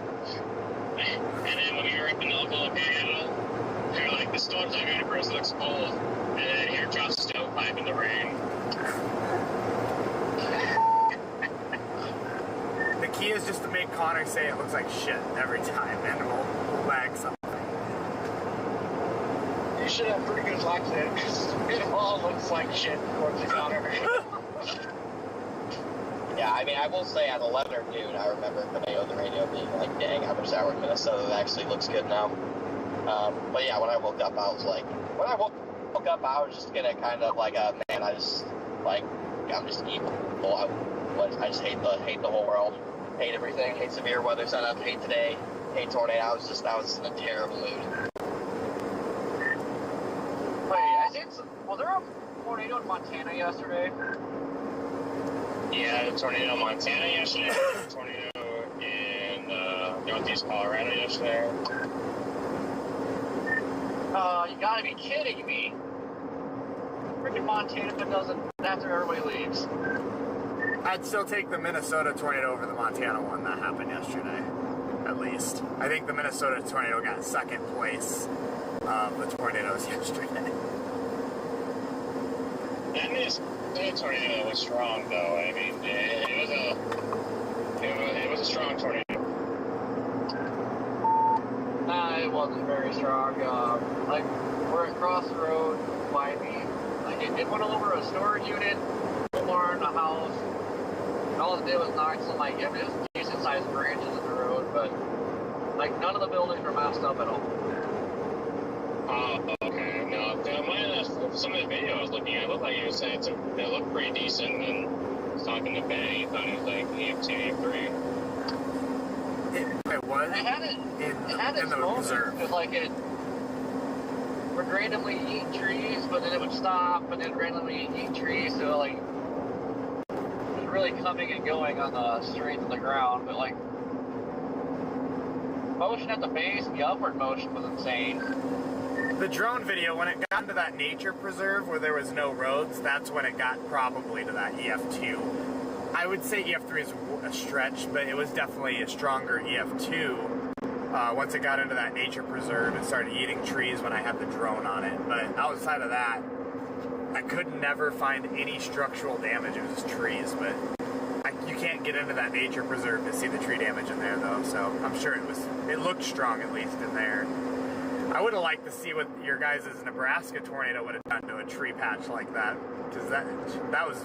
And then when we were up in the Oklahoma Panhandle, they're like, the storm's not ready for us, it looks cold. And then here drops a stovepipe in the rain. The key is just to make Connor say it looks like shit every time, and we'll lag something. you should have pretty good luck then, because it all looks like shit towards the Connor. Yeah, I mean, I will say at 11 or noon, I remember coming on the radio being like, dang, I wish I were in Minnesota. It actually looks good now. But yeah, when I woke up, I was like, woke up, I was just gonna kind of like, man, I'm just evil. I just hate the whole world, hate everything, hate severe weather setup, hate today, hate tornado. I was in a terrible mood. Wait, was there a tornado in Montana yesterday? Yeah, a tornado in Montana yesterday. A tornado in northeast Colorado yesterday. You gotta be kidding me. Freaking Montana doesn't after everybody leaves. I'd still take the Minnesota tornado over the Montana one that happened yesterday, at least. I think the Minnesota tornado got second place of the tornadoes yesterday. That Minnesota tornado was strong, though. I mean, it was a strong tornado. It wasn't very strong. Like, we're across the road by me. Like, it went over a storage unit, a barn, a house. All it did was knock some, like, it was decent-sized branches in the road, but, like, none of the buildings were messed up at all. Oh, okay. No, some of the video I was looking at, it looked like he was saying it looked pretty decent, and I was talking to Ben, he thought it was like EF2, EF3. It was? It had its moments, because, like, it would randomly eat trees, but then it would stop, and then randomly eat trees, so, like, it was really coming and going on the strength of the ground, but, like, motion at the base, the upward motion was insane. The drone video, when it got into that nature preserve where there was no roads, that's when it got probably to that EF2. I would say EF3 is a stretch, but it was definitely a stronger EF2. Once it got into that nature preserve, it started eating trees when I had the drone on it. But outside of that, I could never find any structural damage. It was just trees, but you can't get into that nature preserve to see the tree damage in there, though. So I'm sure it looked strong at least in there. I would have liked to see what your guys' Nebraska tornado would have done to a tree patch like that, because that was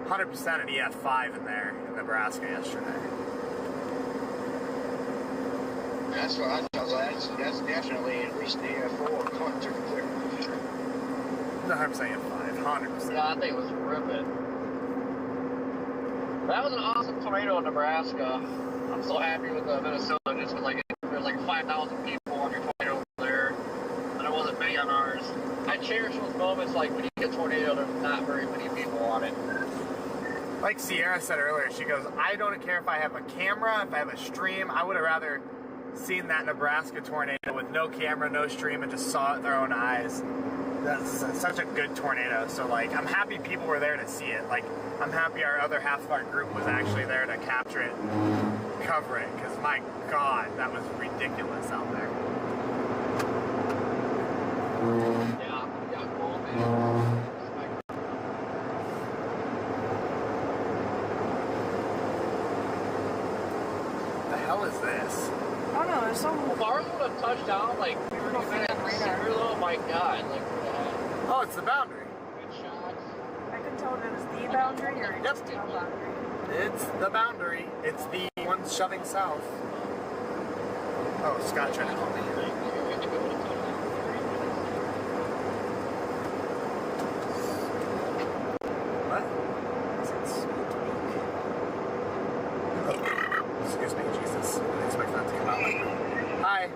100% an EF5 in there in Nebraska yesterday. That's what I thought. That's definitely at least the EF4 going through clear. 100% EF5, 100%. Yeah, I think it was ripping. That was an awesome tornado in Nebraska. I'm so happy with Minnesota, just because like, there's like 5,000 people on your tornado there, and it wasn't many on ours. I cherish those moments, like when you get a tornado, there's not very many people on it. Like Sierra said earlier, she goes, I don't care if I have a camera, if I have a stream. I would have rather seen that Nebraska tornado with no camera, no stream, and just saw it with our own eyes. That's such a good tornado. So, like, I'm happy people were there to see it. Like, I'm happy our other half of our group was actually there to capture it, cover it, because my God, that was ridiculous out there. Yeah, cool, man. The hell is this? Oh no, there's some. If ours would have touched down like 30 minutes sooner, oh my God, like. Oh, it's the boundary. Good shots. I couldn't tell if it was the boundary or just the boundary. It's the boundary. It's the one shoving south. Oh, Scott trying to call me. What? Excuse me, Jesus. I didn't expect that to come out like that. Hi.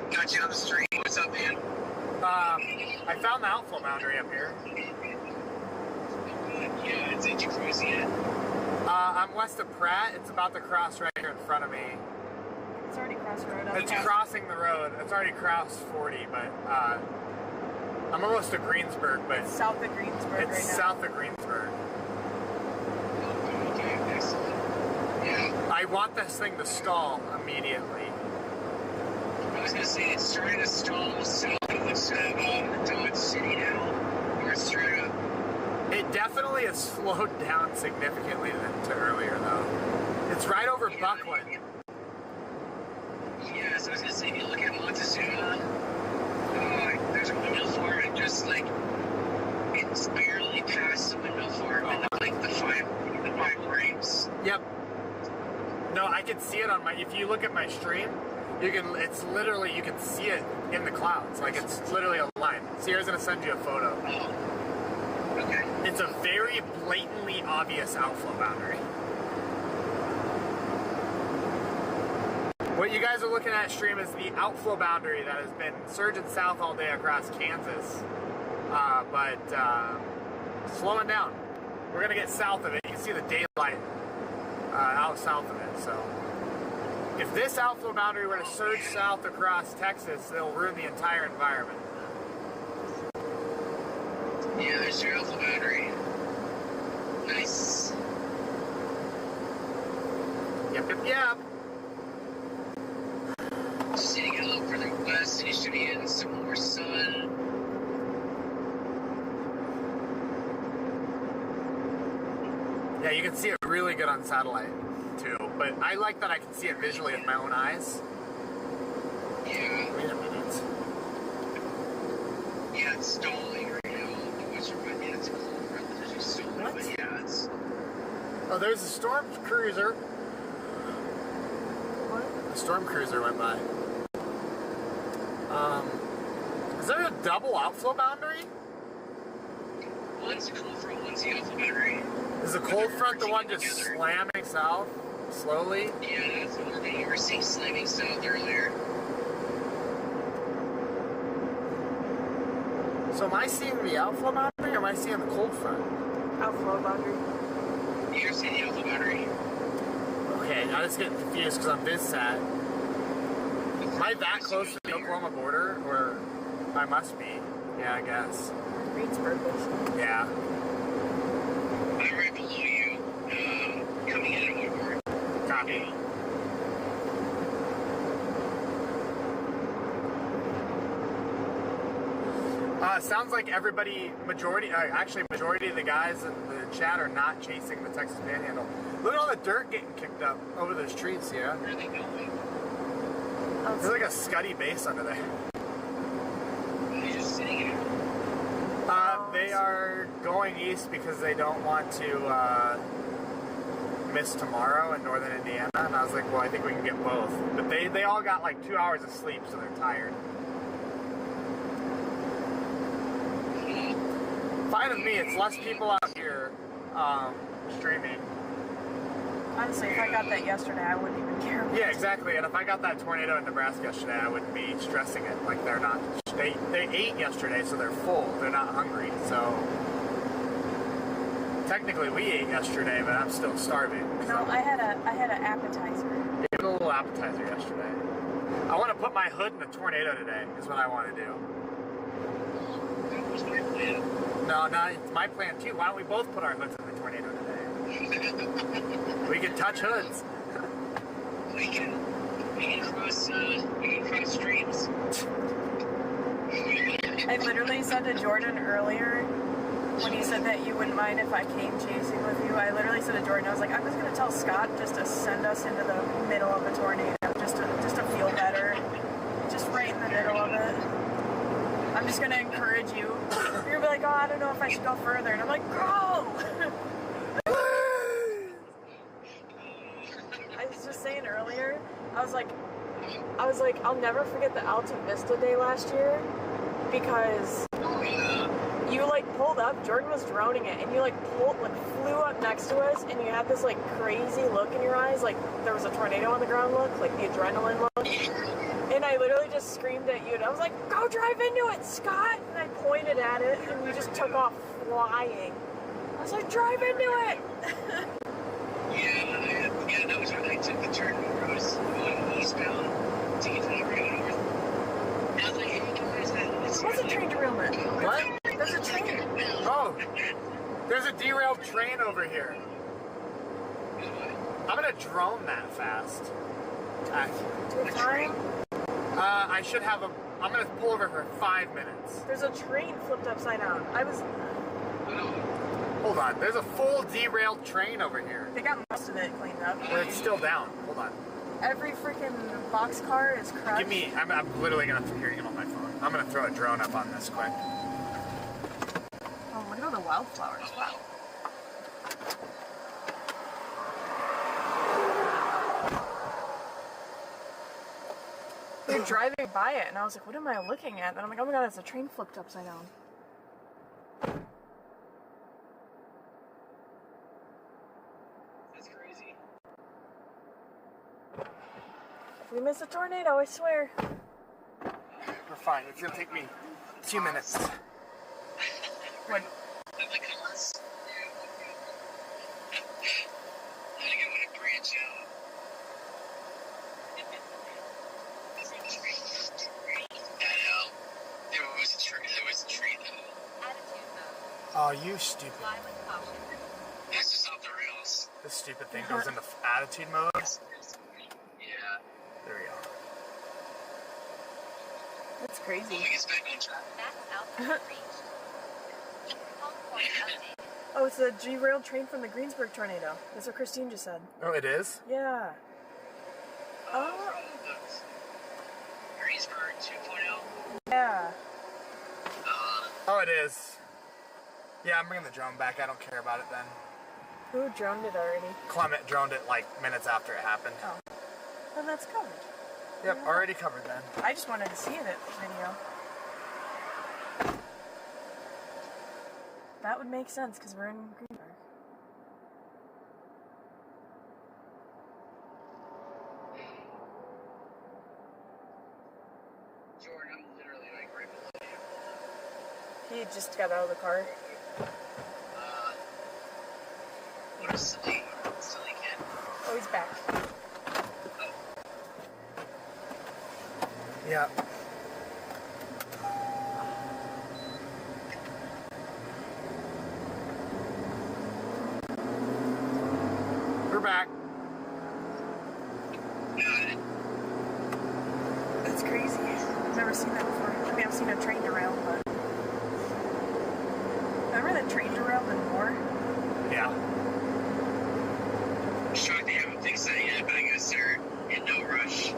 Got you on the street. What's up, man? I found the outflow boundary up here. Yeah, it's at you cruising yet? I'm west of Pratt. It's about to cross right here in front of me. It's already crossed the road. It's crossing the road. It's already crossed 40, but I'm almost to Greensburg, but It's south of Greensburg right now. it's south of Greensburg. Okay, excellent. Yeah. I want this thing to stall immediately. I was gonna say, it's starting to stall south of Dodge City now. Or it's trying to... It definitely has slowed down significantly to earlier, though. It's right over Buckland. Yeah, so I was gonna say, if you look at Montezuma, there's a windmill farm, and just like, it's barely past the windmill farm, and like the five grapes. Yep. No, I can see it on my, if you look at my stream, it's literally, you can see it in the clouds. Like, it's literally a line. Sierra's gonna send you a photo. Oh. Okay. It's a very blatantly obvious outflow boundary. What you guys are looking at stream is the outflow boundary that has been surging south all day across Kansas. But slowing down. We're gonna get south of it. You can see the daylight out south of it. So if this outflow boundary were to surge south across Texas, it'll ruin the entire environment. Yeah, there's your outflow boundary. Nice. Yep, yep, yep. Just need to get a little further west, and you should be in some more sun. Yeah, you can see it really good on satellite, too. But I like that I can see it visually with my own eyes. Yeah. Wait a minute. Yeah, it's stalling right now. What's your point? Yeah, it's cold. Relatively stalling, What? but yeah, it's... Oh, there's a storm cruiser. What? A storm cruiser went by. Is there a double outflow boundary? One's a cold front, one's the outflow boundary. Is the cold front the one just together. slamming south slowly? Yeah, that's the one that you were seeing slamming south earlier. So am I seeing the outflow boundary or am I seeing the cold front? Outflow boundary. You're seeing the outflow boundary. Okay, I just get confused because I'm VizSat. Am I that close to the Oklahoma border? Or I must be. Yeah, I guess. Reed's purpose. Yeah. I'm right below you, coming in at Woodward. Copy. Sounds like everybody, majority of the guys in the chat are not chasing the Texas Panhandle. Look at all the dirt getting kicked up over those streets here. Where are they going? There's like a Scuddy base under there. Are they just sitting in it? They are going east because they don't want to miss tomorrow in northern Indiana. And I was like, well, I think we can get both. But they all got like 2 hours of sleep, so they're tired. Fine with me, it's less people out here streaming. Honestly, if I got that yesterday, I wouldn't even care. Yeah, exactly. And if I got that tornado in Nebraska yesterday, I wouldn't be stressing it. Like, they're not. They ate yesterday, so they're full. They're not hungry. So technically, we ate yesterday, but I'm still starving. No, I had an appetizer. You had a little appetizer yesterday. I want to put my hood in a tornado today. Is what I want to do. That was my plan. No, it's my plan too. Why don't we both put our hoods in the tornado today? We can touch hoods. We can cross streams. I literally said to Jordan earlier, when he said that you wouldn't mind if I came chasing with you, I literally said to Jordan, I was like, I'm just going to tell Scott just to send us into the middle of a tornado, just to feel better. Just right in the middle of it. I'm just going to encourage you. You're going to be like, oh, I don't know if I should go further. And I'm like, go! I was just saying earlier, I was like, I'll never forget the Alta Vista day last year, because you like pulled up, Jordan was droning it, and you flew up next to us, and you had this like crazy look in your eyes, like there was a tornado on the ground look, like the adrenaline look. And I literally just screamed at you, and I was like, go drive into it, Scott! And I pointed at it, and you just took off flying. I was like, drive into it! Yeah, that was when I took the turn where I was going eastbound to get to the rail north. And I was like, hey guys, What's a train derailment? What? There's a train. Oh, there's a derailed train over here. I'm gonna drone that fast. Do you have time? I should have I'm gonna pull over for 5 minutes. There's a train flipped upside down. Hold on, there's a full derailed train over here. They got most of it cleaned up. But it's still down. Hold on. Every freaking boxcar is crushed. I'm literally gonna hear it on my phone. I'm gonna throw a drone up on this quick. Oh, look at all the wildflowers. Wow. We were driving by it, and I was like, what am I looking at? And I'm like, oh my god, it's a train flipped upside down. That's crazy. If we miss a tornado, I swear. We're fine. It's gonna take me 2 minutes. When? I'm like, unless I think I want to branch out. I know. There was a tree though. Oh, you stupid. That's just off the rails. This stupid thing goes into attitude mode. Yeah. There we go. That's crazy. Well, we get back on track. Oh, it's the derailed train from the Greensburg tornado. That's what Christine just said. Oh, it is? Yeah. Oh. Greensburg 2.0. Yeah. Oh, it is. Yeah, I'm bringing the drone back. I don't care about it then. Who droned it already? Clement droned it like minutes after it happened. Oh. Then that's covered. Yep, already covered then. I just wanted to see the video. That would make sense because we're in Greenberg. Jordan, I'm literally like right below you. He just got out of the car. What a silly kid. Oh, he's back. Yeah. We're back. That's crazy. I've never seen that before. I mean, I've seen a train derail, but... Remember that train derailed in Moore? Yeah. I'm shocked they haven't fixed that yet, but I guess they're in no rush.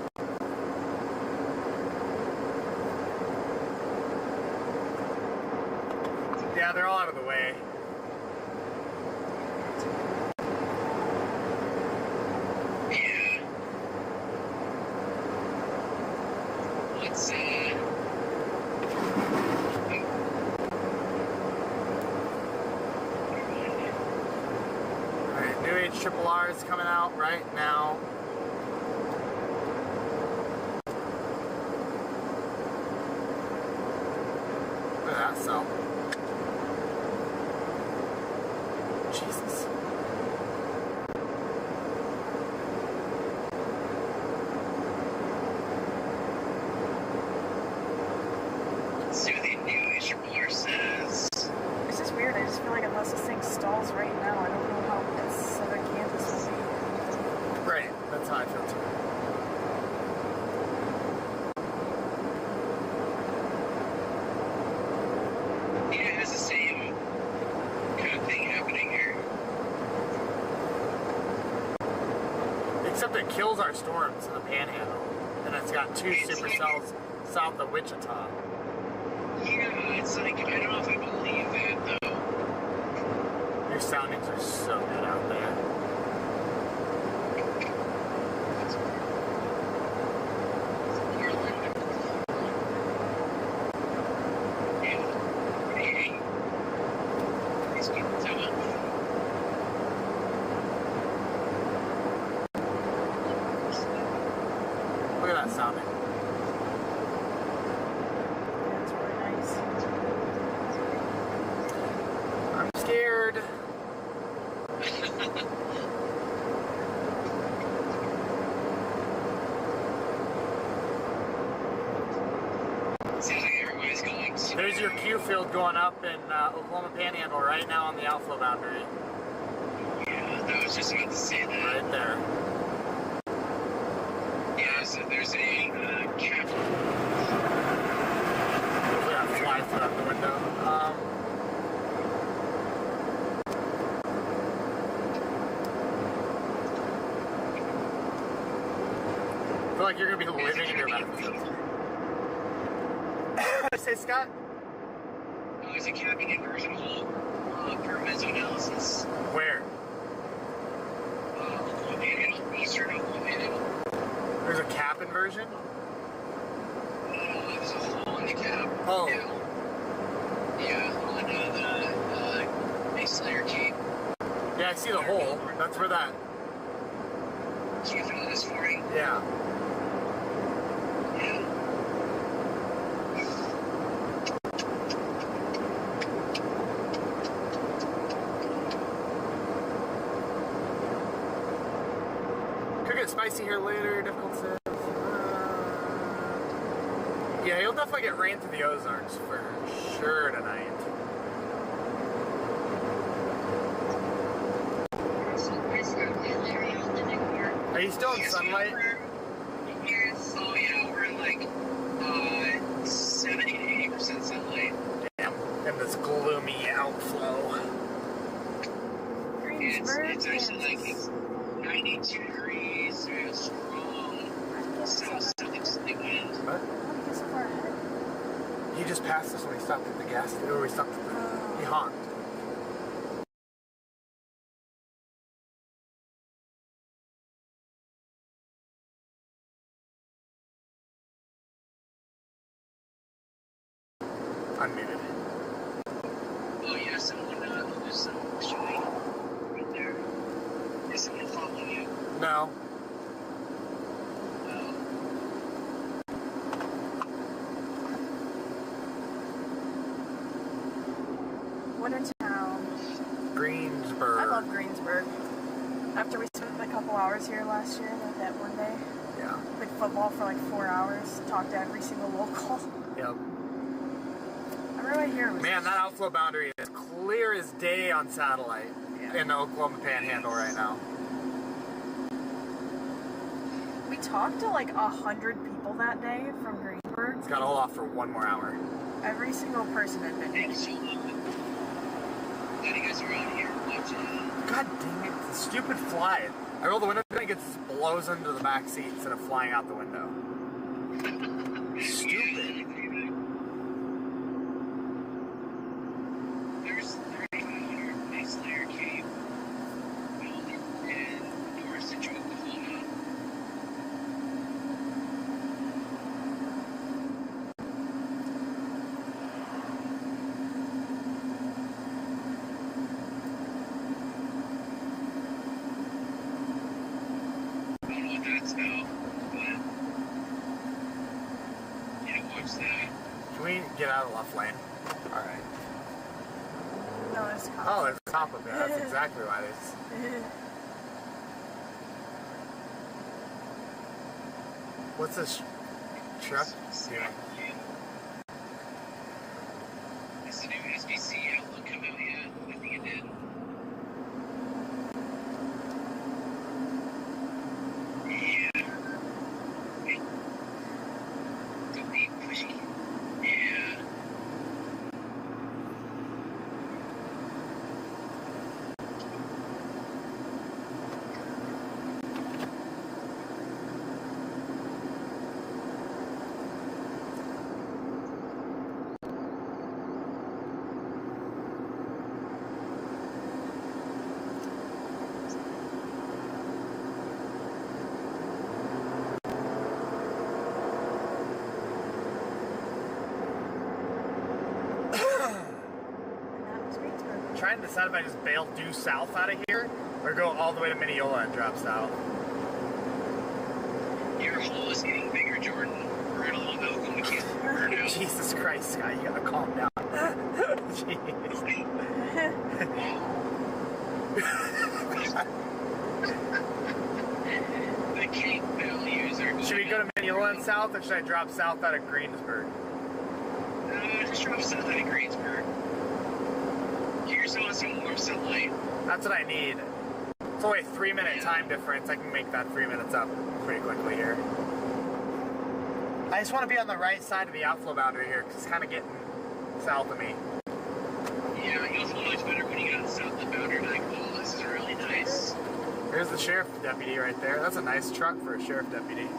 Yeah, they're all out of the way. Yeah. Let's Alright, new HRRR is coming out right now. Look at that cell. Jesus. see what the new HRRR says. It's just weird. I just feel like unless this thing stalls right now, I don't know how Southern Kansas will be. Right, that's how I feel too. Yeah, it has the same kind of thing happening here. Except it kills our storms in the panhandle. And it's got two supercells south of Wichita. Yeah, it's like, I don't know if I believe that though. Your soundings are so good out there. Look at that sounding. That's really nice. I'm scared. Seems like everybody's going to. There's your Q field going up in Oklahoma Panhandle right now on the outflow boundary. Yeah, I was just about to say that. Right there. Yeah, so there's a cap. Hopefully that fly through out the window. I feel like you're going to be living in your backfield. Say, Scott? Oh, there's a capping inversion hole per mesoanalysis. Where? Oklahoma Panhandle, eastern Oklahoma Panhandle. There's a cap inversion? Oh. Yeah, on the base layer Cape. Yeah, I see the hole. That's where that. So you found this morning? Yeah. Yeah. Could get spicy here later. Difficult to. Yeah, you'll definitely get rain through the Ozarks for sure tonight. Are you still in sunlight? Oh yeah, we're in like 70 to 80% sunlight. Damn, in this gloomy outflow. It's actually like it's 92 degrees, there's strong south-southerly wind. What? He just passed us when we stopped at the gas station. Or we stopped at the. He honked. Unmuted. Oh yeah, someone was showing right there. Is someone following you? No. Wintertown. Greensburg. I love Greensburg. After we spent a couple hours here last year, like that one day. Yeah. Played football for like 4 hours. Talked to every single local. Yep. Everybody here was. Man, that outflow boundary is clear as day on satellite in the Oklahoma Panhandle right now. We talked to like 100 people that day from Greensburg. It's got to hold off for 1 more hour. Every single person had been here. Glad you guys are out here watching. God dang it, the stupid fly. I roll the window down and it blows into the back seat instead of flying out the window. Stupid. There's 3,500 base layer Cape built in North Central Oklahoma. I don't know what that's about, but yeah, watch that. Can we get out of the left lane? Alright. No, there's cops. Oh, there's a cop up there. That's exactly why there's. What's this truck doing? Is the new SBC Outlook come out yet? I think it did. Yeah. Hey. Don't be pushy. Yeah. Trying to decide if I just bail due south out of here or go all the way to Mineola and drop south. Your hole is getting bigger, Jordan. We're in a little bit of Oklahoma County now. Jesus Christ, Scott, you gotta calm down. Jeez. The Cape values are. Should we go to Mineola and south or should I drop south out of Greensburg? Just drop south out of Greensburg. Here's some warm sunlight. That's what I need. It's only a 3-minute time difference. I can make that 3 minutes up pretty quickly here. I just want to be on the right side of the outflow boundary here because it's kind of getting south of me. Yeah, you'll feel much better when you get south of the boundary. Like, oh, this is really nice. There's the sheriff deputy right there. That's a nice truck for a sheriff deputy. Is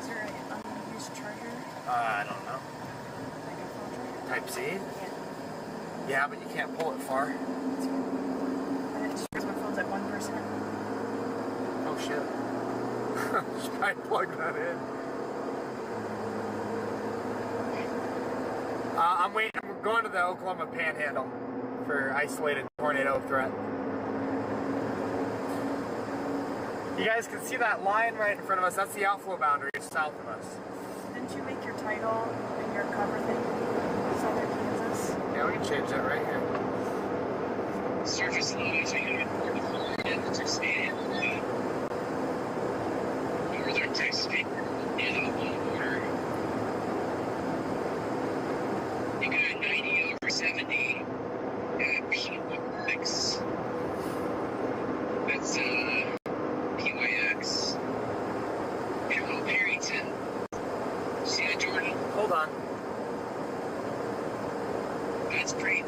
there an unused charger? I don't know. Type C? Yeah. Yeah, but you can't pull it far. And it just shows my phone's at 1%. Oh shit. Should I plug that in? I'm waiting. I'm going to the Oklahoma Panhandle for isolated tornado threat. You guys can see that line right in front of us. That's the outflow boundary south of us. Didn't you make your title and your cover thing Southern Kansas? Yeah, we can change that right here. Surface low as we go toward the Florida and the Texas Panhandle. Northern Texas Panhandle near the Oklahoma border. You got 90 over 70 at PYX. That's PYX. Hello, Perryton. See that, Jordan? Hold on. That's pretty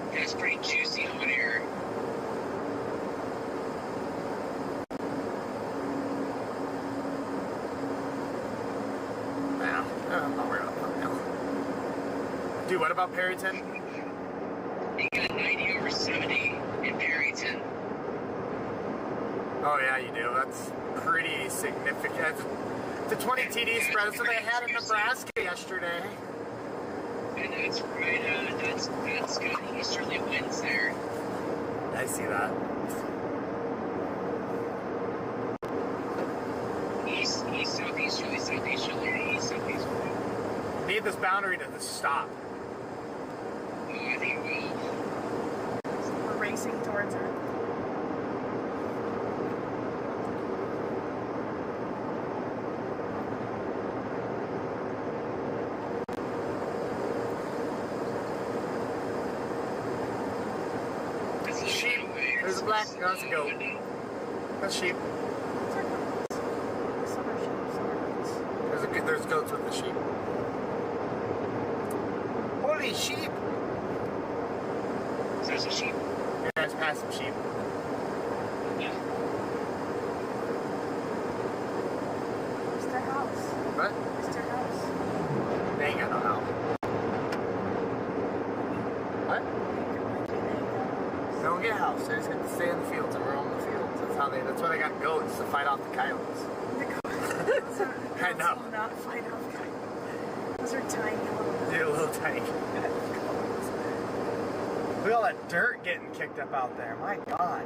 juicy on here. I'm not worried about that now. Dude, what about Perryton? You got 90 over 70 in Perryton. Oh yeah, you do. That's pretty significant. The 20 TD spread. That's what they had in Nebraska yesterday. And that's right. That's got easterly winds there. I see that. East, southeasterly, southeasterly, east, southeasterly. Need this boundary to just stop. Oh, I think it will. We're racing towards it. Sheep. There's a black. No, that's a goat. That's sheep. There's goats with the sheep. Holy sheep! So there's a sheep. Yeah, let's pass some sheep. Yeah. Where's their house? What? Where's their house? They ain't got no house. What? They don't get a house. They just have to stay in the fields and roam the fields. That's why they got goats, to fight off the coyotes. I know. Not fight off coyotes. Those are tiny little. They're a little tiny. Look at all that dirt getting kicked up out there. My God.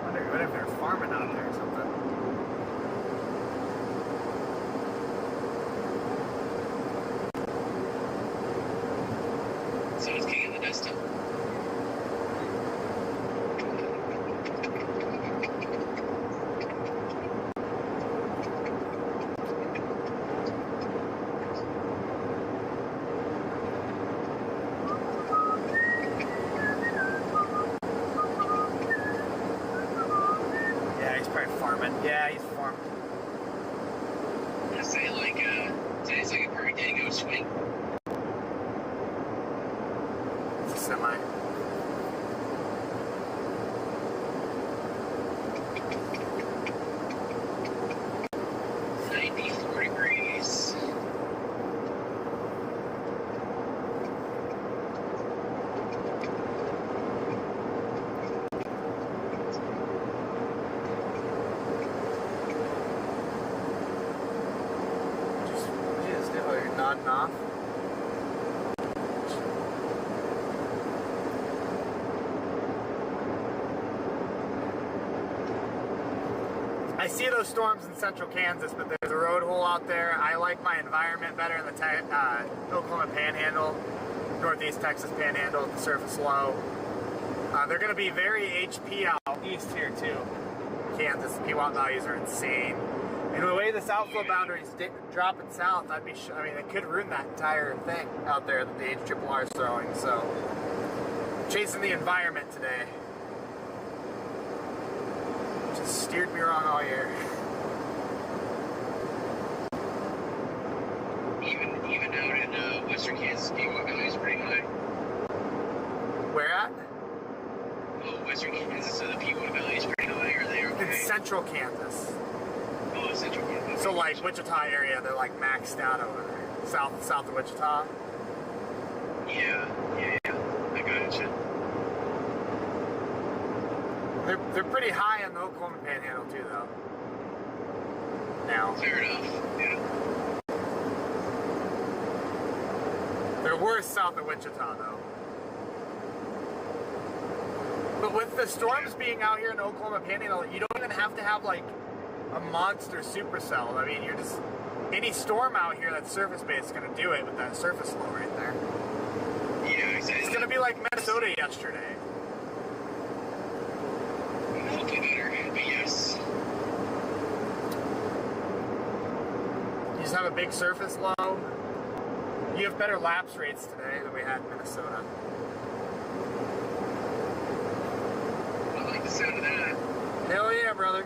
I wonder if they're farming out there or something. So it's king of the dust. Yeah, he's farming. Today's like a perfect day to go swing. It's a semi. Nodding off. I see those storms in central Kansas, but there's a road hole out there. I like my environment better in the Oklahoma Panhandle, Northeast Texas Panhandle, the surface low. They're going to be very HP out east here too. Kansas, P-watt values are insane. And the way this outflow boundary is dropping south, I mean, it could ruin that entire thing out there that the HRRR is throwing. So, chasing the environment today. Just steered me wrong all year. Even out in western Kansas, P-watt value is pretty high. Where at? Oh, western Kansas, so the P-watt value is pretty high. Are they okay? In central Kansas. Oh, central Kansas. So like Wichita area, they're like maxed out over there. South of Wichita. Yeah. I gotcha. They're pretty high on the Oklahoma Panhandle too, though. Now. Fair enough. Yeah. We're south of Wichita, though. But with the storms being out here in Oklahoma Panhandle, you don't even have to have like a monster supercell. I mean, you're just any storm out here that's surface-based is going to do it with that surface low right there. Yeah, exactly. It's going to be like Minnesota yesterday. Hopefully better, but yes. You just have a big surface low. You have better lapse rates today than we had in Minnesota. I like the sound of that. Hell yeah, brother.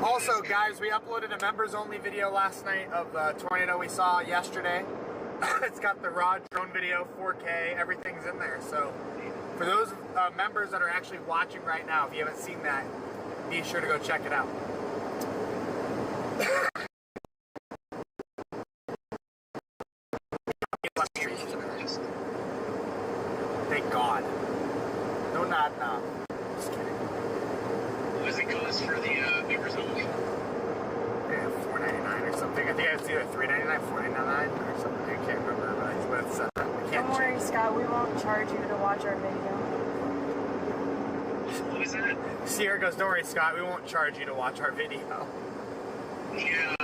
Also, guys, we uploaded a members-only video last night of the tornado we saw yesterday. It's got the raw drone video, 4K, everything's in there. So, for those members that are actually watching right now, if you haven't seen that, be sure to go check it out. Thank God. No nod now. Just kidding. What does it cost for the members only? Yeah, $4.99 or something. I think it's either $3.99, $4.99 or something. I can't remember, but it's what it said. Don't worry, Scott. We won't charge you to watch our video. What was that? Sierra goes, don't worry, Scott. We won't charge you to watch our video. Yeah.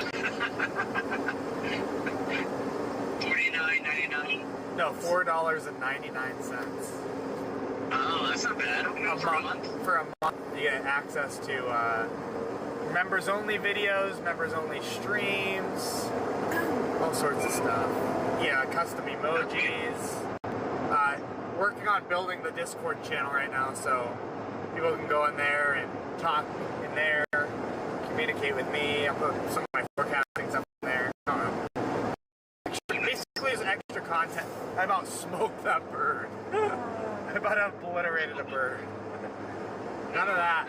$49.99. No, $4.99. Oh, that's not bad. For a month. For a month, you get access to members-only videos, members-only streams, all sorts of stuff. Yeah, custom emojis. Working on building the Discord channel right now, so people can go in there and talk in there, communicate with me. I'll put some of my forecastings up in there. I don't know. Basically, it's extra content. I about smoked that bird. I about obliterated a bird. None of that.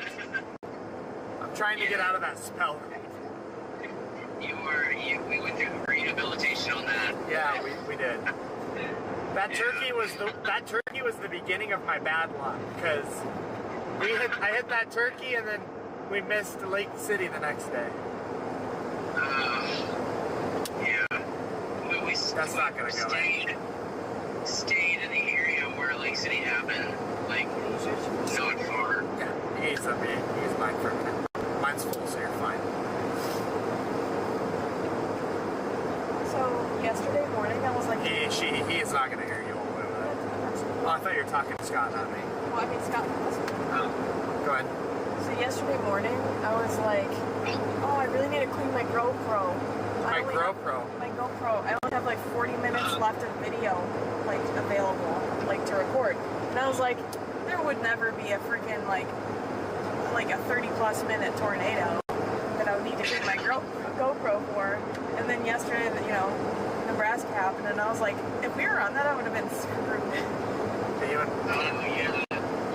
I'm trying to get out of that spell. We went through rehabilitation on that. Yeah, we did. That turkey was the beginning of my bad luck, because I hit that turkey and then we missed Lake City the next day. Yeah. That's not gonna go in. Stayed in the area where Lake City happened, like not far. Yeah, use mine for a minute. Mine's full, so you're fine. So yesterday morning, I was like, He is not gonna hear you all the way with that. Oh, I thought you were talking to Scott, not me. well, I mean, Scott, listen. Go ahead. So yesterday morning, I was like, oh, I really need to clean my GoPro. My GoPro. My GoPro. I only have like 40 minutes left of video, like, available, like, to record. And I was like, there would never be a freaking, like a 30-plus minute tornado that I would need to clean my GoPro for. And then yesterday, Nebraska happened, and I was like, if we were on that, I would have been screwed. Yeah.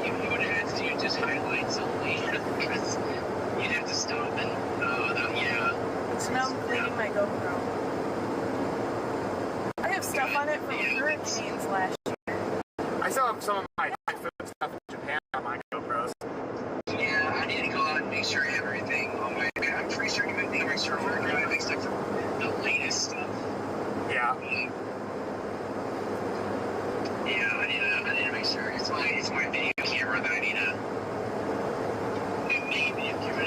You would have had to do just highlights only, because you'd have to stop and, yeah. So now I'm cleaning my GoPro. I have stuff on it from hurricanes last year. I still have some of my food stuff in Japan on my GoPros. Yeah, I need to go out and make sure I have everything on my. I'm pretty sure everything on my server drive except for the latest stuff. Yeah. Yeah, I need to make sure it's my video camera that I need to. My main video camera,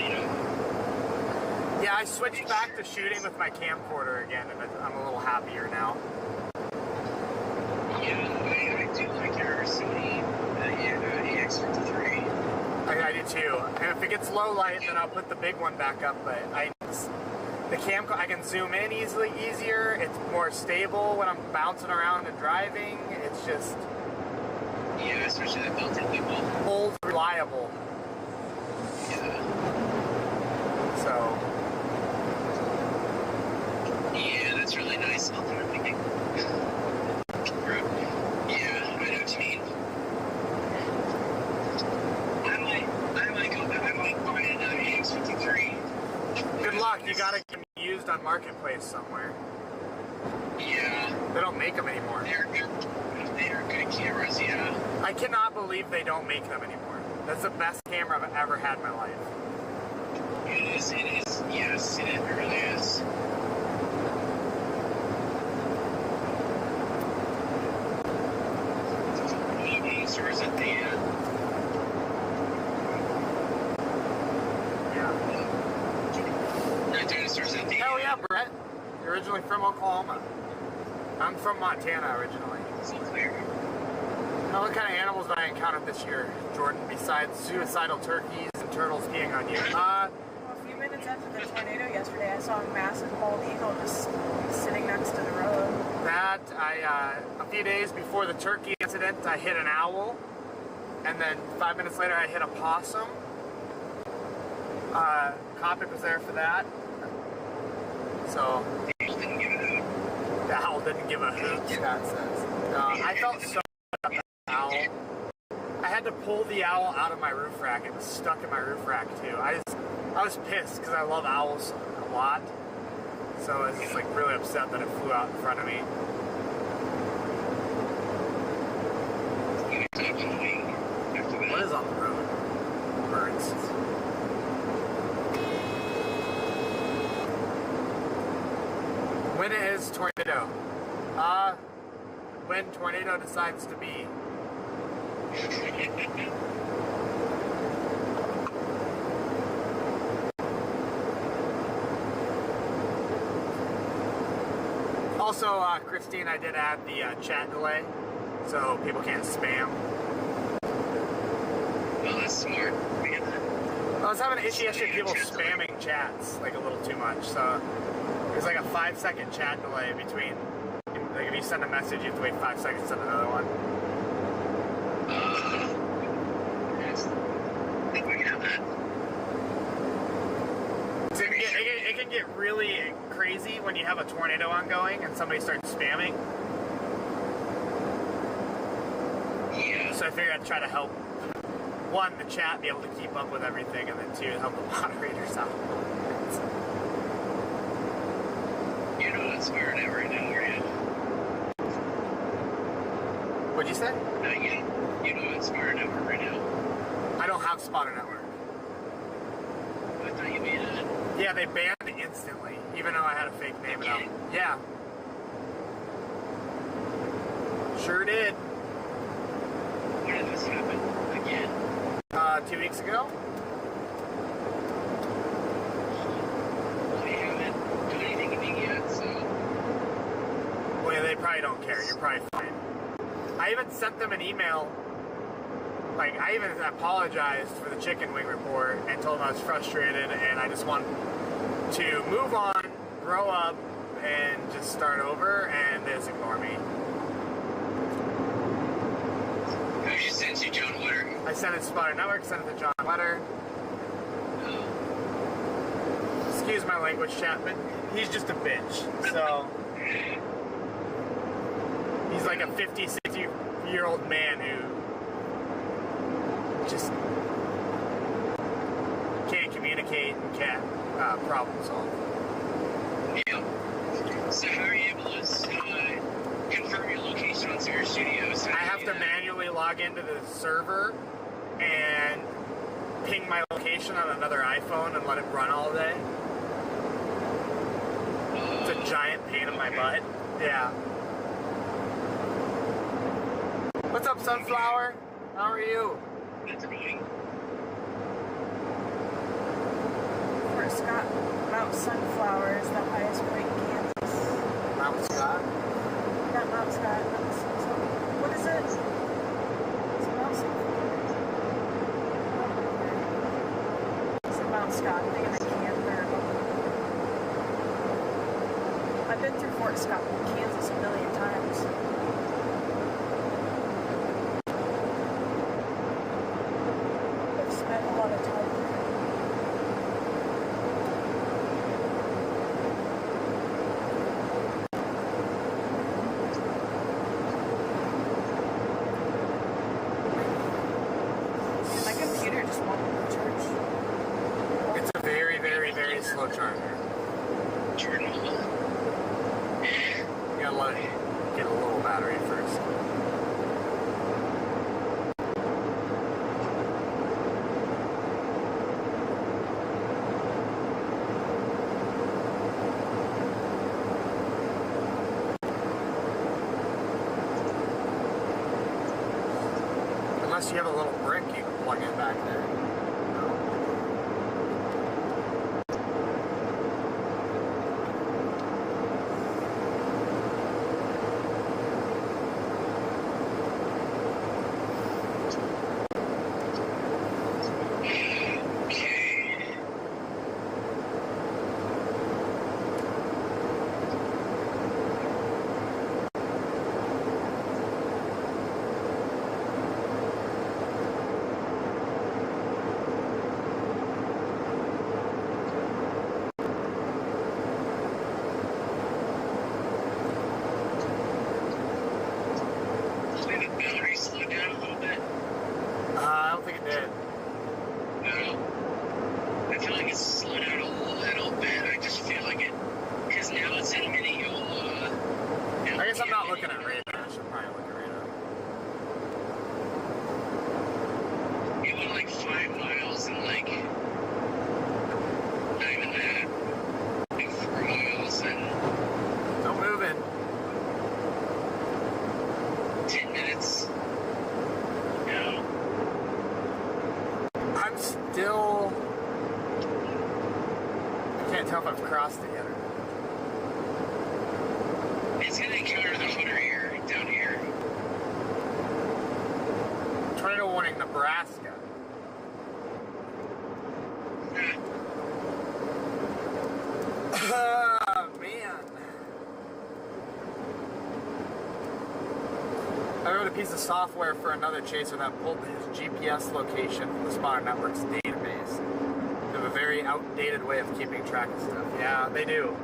Yeah, I switched back to shooting with my camcorder again, and I'm a little happier now. Yeah, I do like your Sony EX53. I do too. And if it gets low light, then I'll put the big one back up. But the camcorder, I can zoom in easier. It's more stable when I'm bouncing around and driving. It's just especially the built-in people. Old, reliable. Yeah. So. Yeah, that's really nice. Yeah, I know what you mean. I might go back. I might buy another EX53. Good luck. You gotta get them used on Marketplace somewhere. Yeah. They don't make them anymore. They're good cameras, yeah. I cannot believe they don't make them anymore. That's the best camera I've ever had in my life. It is. Yes, it really is. starts at the Hell yeah, Brett. You're originally from Oklahoma. I'm from Montana originally. Now, what kind of animals did I encounter this year, Jordan, besides suicidal turkeys and turtles peeing on you? A few minutes after the tornado yesterday, I saw a massive bald eagle just sitting next to the road. That, a few days before the turkey incident, I hit an owl. And then 5 minutes later, I hit a possum. Copic was there for that. So, the owl didn't give a hoot, Scott says. I felt so bad about the owl. I had to pull the owl out of my roof rack. It was stuck in my roof rack, too. I was pissed because I love owls a lot. So I was just like really upset that it flew out in front of me. What is on the road? Birds. When it is tornado? When tornado decides to be. Also, Christine, I did add the chat delay, so people can't spam. Well, that's smart. I was having an issue yesterday, people spamming chats, like a little too much, so there's like a 5-second chat delay between, like if you send a message, you have to wait 5 seconds to send another one. I think we can have that. So it can get really crazy when you have a tornado ongoing and somebody starts spamming. Yeah. So I figured I'd try to help, one, the chat be able to keep up with everything, and then two, help the moderators out. You know what Spire Network right now, are you? What'd you say? You know what Spire Network right now? I don't have Spotter Network. I thought you made it. Yeah, they banned it instantly, even though I had a fake name out. Yeah. Sure did. When did this happen? Again? 2 weeks ago. Well, they haven't done anything to me yet, so... Well, yeah, they probably don't care. You're probably fine. I even sent them an email. Like, I even apologized for the chicken wing report and told them I was frustrated and I just want to move on, grow up, and just start over, and they just ignore me. Who just sent you, John Wetter? I sent it to Spotter Network, sent it to John Wetter. Oh. Excuse my language, Chapman. He's just a bitch, so... He's like a 50, 60-year-old man who just can't communicate and can't problem solve. Yeah. So how are you able to confirm your location on Spirit Studios? I have to manually log into the server and ping my location on another iPhone and let it run all day. It's a giant pain in my butt. Yeah. What's up, Sunflower? How are you? That's annoying. Fort Scott, Mount Sunflower is the highest point in Kansas. Mount Scott? Not Mount Scott. What is it? Is it Mount Sunflower? Is it Mount Scott? I'm thinking of Camper. I've been through Fort Scott, Kansas a million times. I've spent a lot of time there. My computer just won't charge. It's a very, very, very slow charger. Jordan, You gotta let it get a little battery first. Unless you have a little brick you can plug in back there. It's gonna encounter the hunter here, down here. Tornado warning, Nebraska. Man. I wrote a piece of software for another chaser that pulled his GPS location from the Spotter Network's database. They have a very outdated way of keeping track of stuff. Yeah, they do.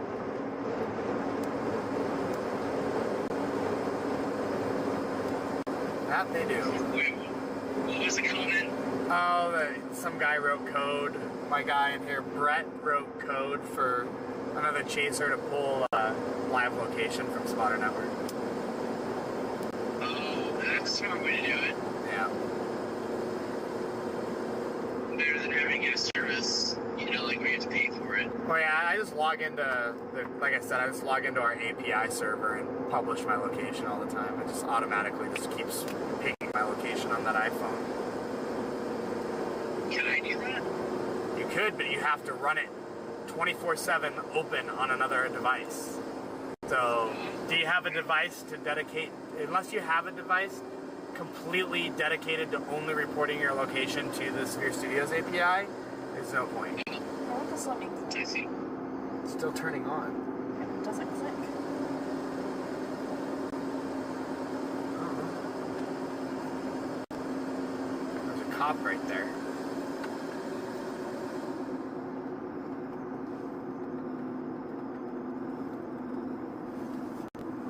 That they do. Wait, what was the comment? Oh, some guy wrote code. My guy in here, Brett, wrote code for another chaser to pull live location from Spotter Network. Oh, that's a smart way to do it. Yeah. Better than having a service, you know, like we have to pay for it. Well, yeah, I just log into, like I said, I just log into our API server and publish my location all the time. It just automatically just keeps pinging my location on that iPhone. Can I do that? You could, but you have to run it 24/7 open on another device. So, do you have a device to dedicate, unless you have a device completely dedicated to only reporting your location to the Severe Studios API, there's no point. Why won't this let me click? I see. It's still turning on. It doesn't click. There's a cop right there.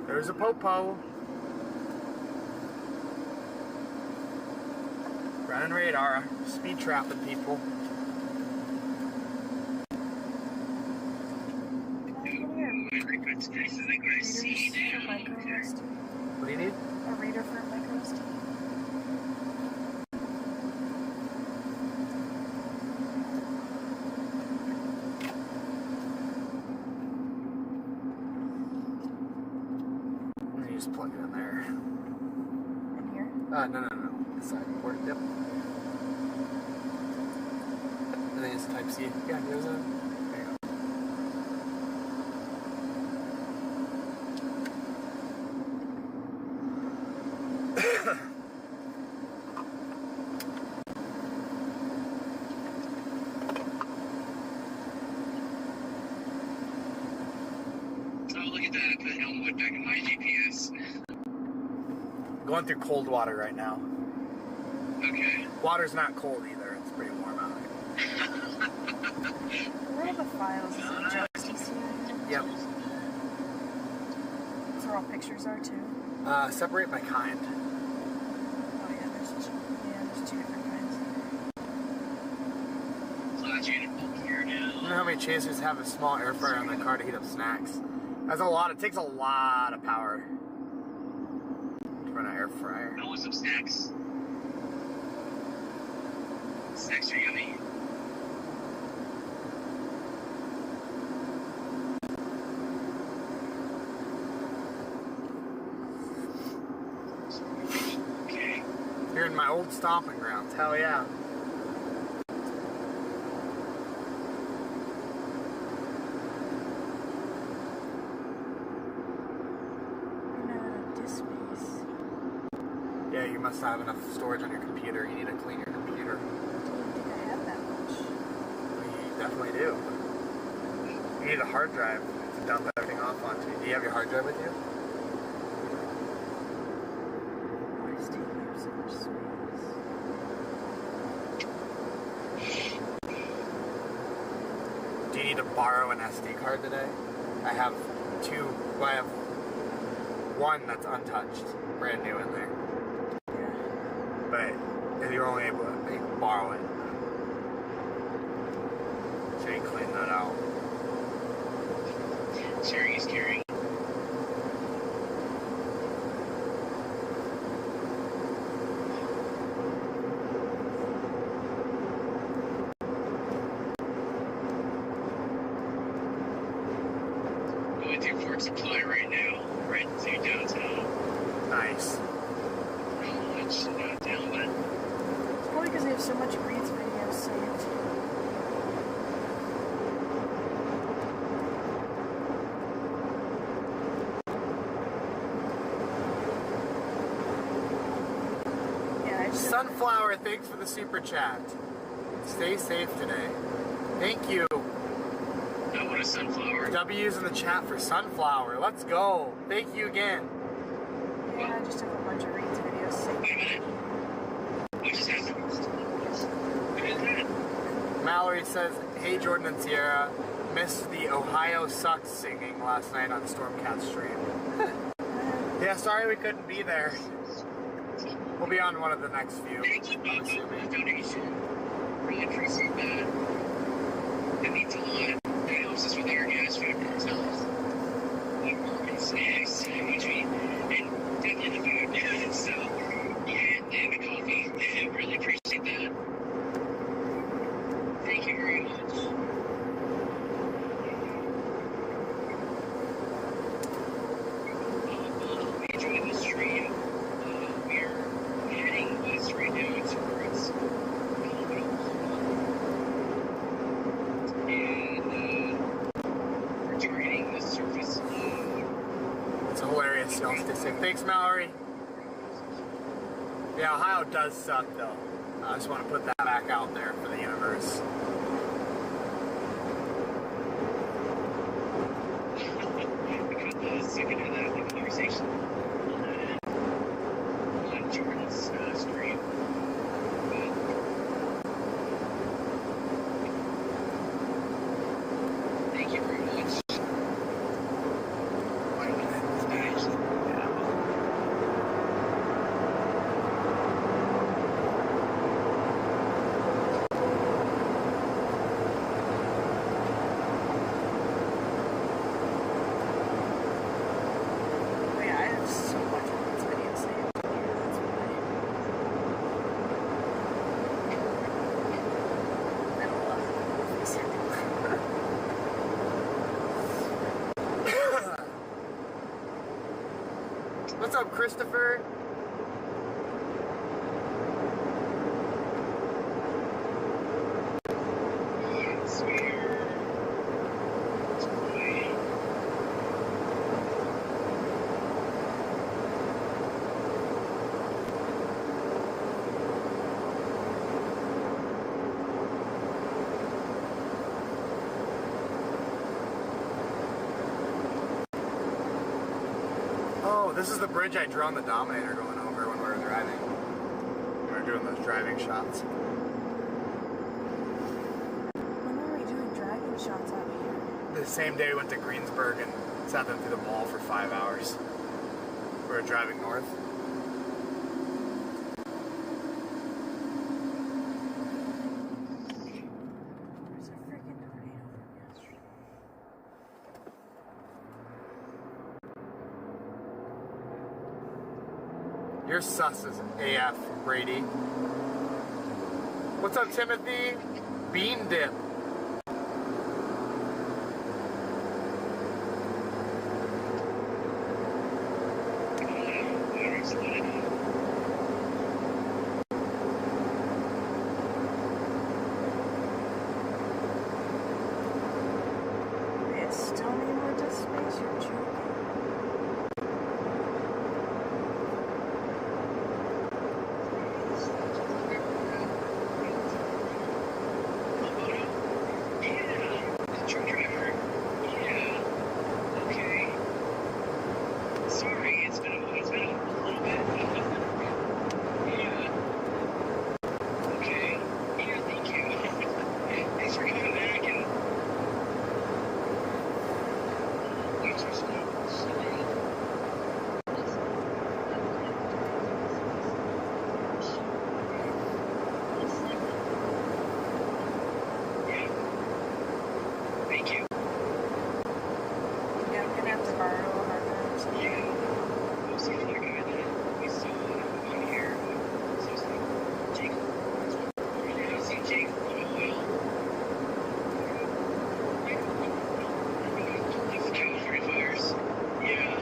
There's a popo. Running radar, speed trapping people. It's nice to think what I see now. What do you need? A reader for microSD. You just plug it in there. In here? No. This side port, yep. I think it's Type-C. Yeah, there's a... There you go. Oh, look at that. I put Elmwood back in my GPS. Going through cold water right now. Okay. Water's not cold either. It's pretty warm out here. Where are the files? Is it just TC? Yep. Those are all pictures are too. Separate by kind. Oh yeah, there's two different kinds. Glad you're here now. You know how many chasers have a small air fryer on their car to heat up snacks? That's a lot. It takes a lot of power to run an air fryer. I want some snacks. Snacks are yummy. Okay. You're in my old stomping grounds. Hell yeah. Yeah, you must have enough storage on your computer. You need to clean your computer. I don't think I have that much. You definitely do. You need a hard drive to dump everything off onto. Do you have your hard drive with you? Why is taking up so much space? Do you need to borrow an SD card today? I have two. Well, I have one that's untouched, brand new in there. But if you're only able to borrow it, so you clean that out. Sharing is caring. Going through Fort Supply right now, right to downtown. Nice. Not much downtown, but It's probably because they have so much Greens videos saved. Yeah, I just Sunflower, thanks for the super chat. Stay safe today. Thank you. I want a sunflower. W's in the chat for Sunflower. Let's go. Thank you again. Yeah, I just have a bunch of Greens videos saved. Wait a minute. What just happened? What is that? Mallory says, hey Jordan and Sierra, missed the Ohio Sucks singing last night on Stormcat stream. Yeah, sorry we couldn't be there. We'll be on one of the next few. Thank you, Bob, for the donation. Really appreciate that. That means a lot. That helps us with our gas food ourselves. And snacks in between. And definitely the food. So, yeah, and the coffee. Really appreciate that. Thank you very much. Enjoying the stream. We're heading west right now towards and we're targeting the surface of It's hilarious. Y'all stay safe. Thanks, Mallory. Yeah, Ohio does suck, though. I just want to put that back out there for the universe. the second of that conversation on Jordan's stream. Thank you very much. What's up, Christopher? Oh, this is the bridge I drew on the Dominator going over when we were driving. We were doing those driving shots. When were we doing driving shots out here? The same day we went to Greensburg and sat them through the mall for 5 hours. We were driving north. There's a freaking tornado from yesterday. You're sus as AF, Brady. What's up, Timothy? Bean dip. borrow a hard drive or something. Yeah. We'll see if that guy that we saw on here. So it's like Jake. I haven't seen Jake for a while. Like the California fires. Yeah.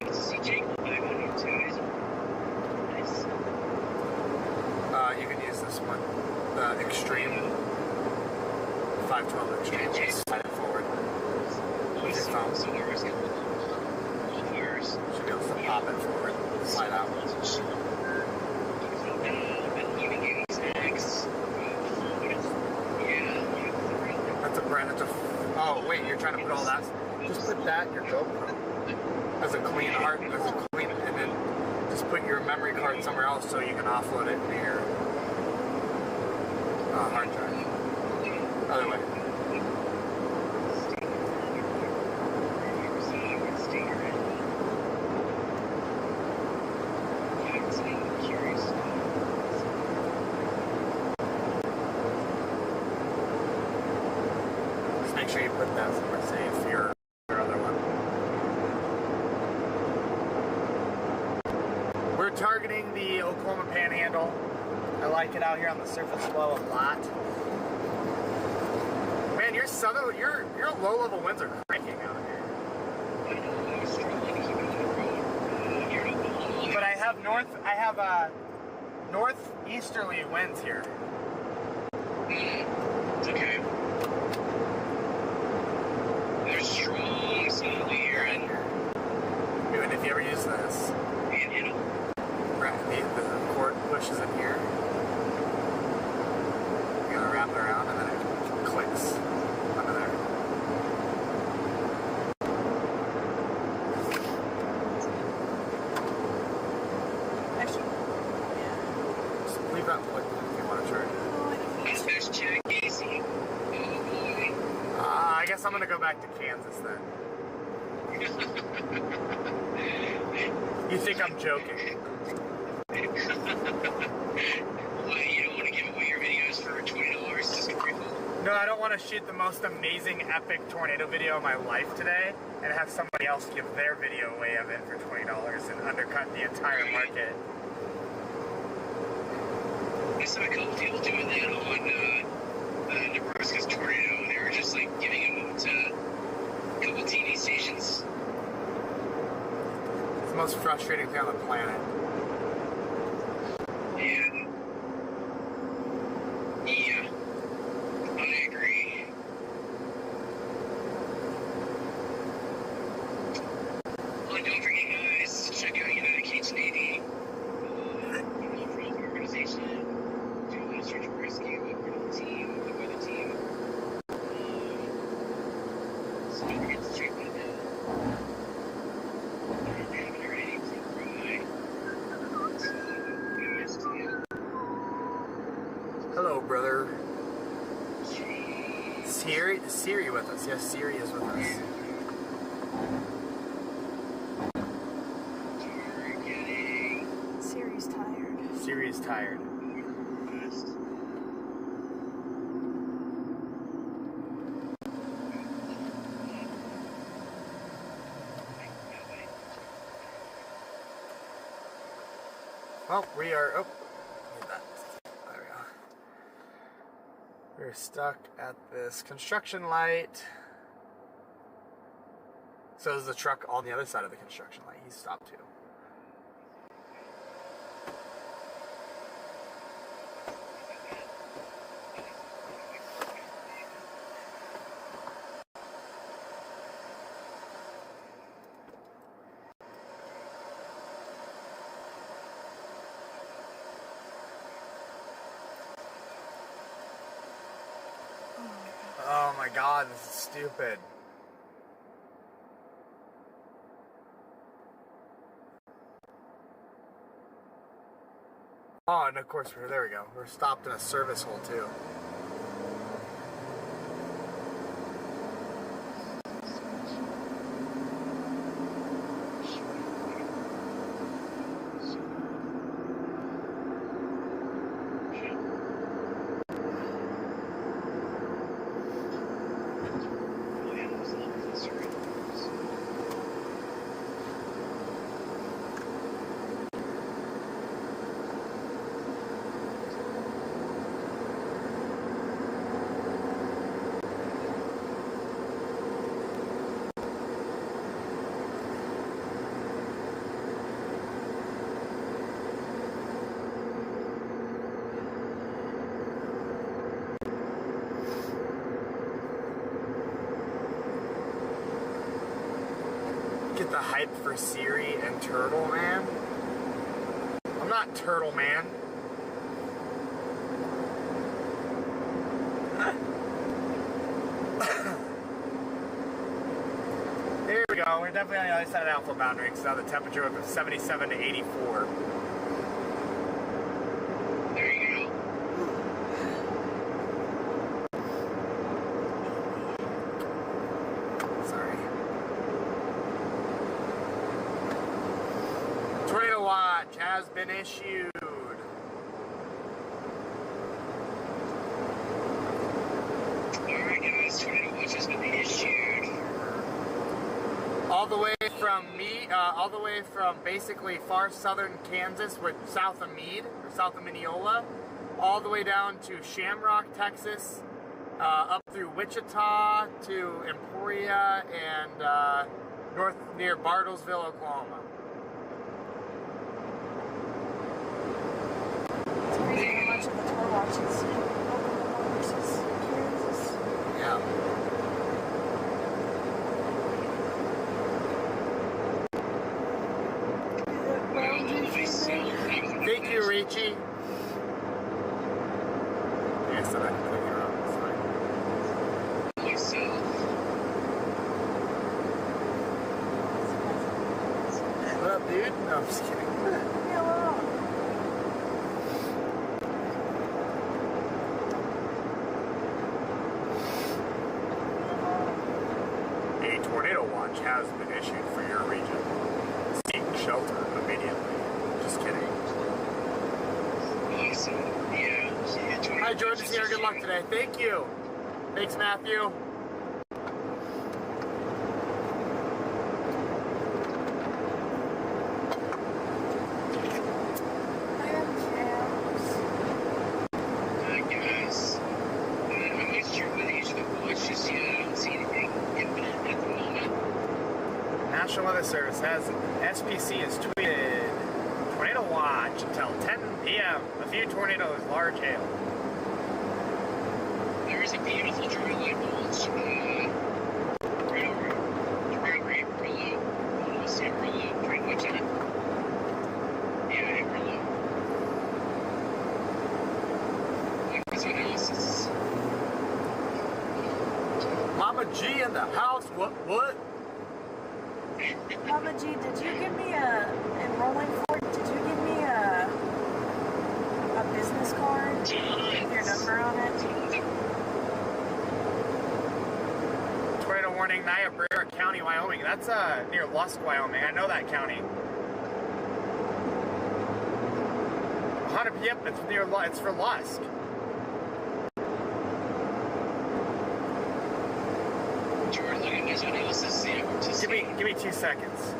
Nice to see Jake live on YouTube. He's nice. You can use this one. The Extreme. 512 Extreme. Yeah, Jake. Slide it forward. With your phone. So there was fires. Should be able to pop it forward. Slide out. Even getting snacks. Yeah. That's a brand. That's a. Oh wait, you're trying to put all that. Just put that in your GoPro as a clean art, as a clean, and then just put your memory card somewhere else so you can offload it to your hard drive. Other way. Just make sure you put that somewhere safe. Your other one. We're targeting the Oklahoma Panhandle. I like it out here on the surface flow a lot. Man, your low-level winds are cranking out here. But I have northeasterly winds here. It's okay. There's strong southerly here and Even if you ever use this, the cord pushes in here. You gotta wrap it around and then it clicks under there. Actually, yeah. Just leave that plugged in if you want to charge it. there's Jack Casey. Oh boy. I guess I'm gonna go back to Kansas then. You think I'm joking? Why, you don't want to give away your videos for $20 just for people? No, I don't want to shoot the most amazing, epic tornado video of my life today and have somebody else give their video away of it for $20 and undercut the entire market. I saw a couple people doing that on Nebraska's tornado. They were just like giving them to a couple TV stations. It's the most frustrating thing on the planet. Yeah. Yeah. I agree. Well, and don't forget, guys, to check out United KH&AD. For organization, do a search and rescue, work with the team, the weather team. So don't forget to check that out. If you haven't already, please subscribe. Hello, brother. Siri with us. Yes, Siri is with us. Siri's tired. Siri's tired. Well, we are. Oh, need that. There we go. We're stuck at this construction light. So is the truck on the other side of the construction light. He's stopped too. Oh my god, this is stupid. Oh, and of course, there we go. We're stopped in a service hole too. Get the hype for Siri and Turtle Man. I'm not Turtle Man. Here we go. We're definitely on the other side of the alpha boundary because now the temperature of 77 to 84. There you go. Sorry. Tornado watch has been issued. Alright guys, tornado watch has been issued. All the way from basically far southern Kansas, with south of Meade or south of Mineola, all the way down to Shamrock, Texas, up through Wichita to Emporia and north near Bartlesville, Oklahoma. It's crazy how much of the tour watches Oklahoma versus Kansas. Yeah. Thank you, Richie. Yeah, so I can click it around. It's fine. What up, dude? No, I'm just kidding. A tornado watch has been issued for your region. Seek shelter immediately. Just kidding. Hi, Jordan's here. Good luck today. Thank you. Thanks, Matthew. Hi guys. I'm not sure whether you should watch this yet. I don't see anything imminent at the moment. National Weather Service has SPC has tweeted tornado watch until 10 p.m. A few tornadoes, large hail. There is a beautiful dry line mulch right over Amarillo, almost Amarillo, pretty much in it. Yeah, Amarillo. Like analysis. Mama G in the house. What? Mama G, did you give me enrolling for? Did you give me a business card with your number on it? Tornado warning, Niobrara County, Wyoming. That's near Lusk, Wyoming. I know that county. 100. Yep, it's near. It's for Lusk. Jordan, look at his analysis. Give me 2 seconds.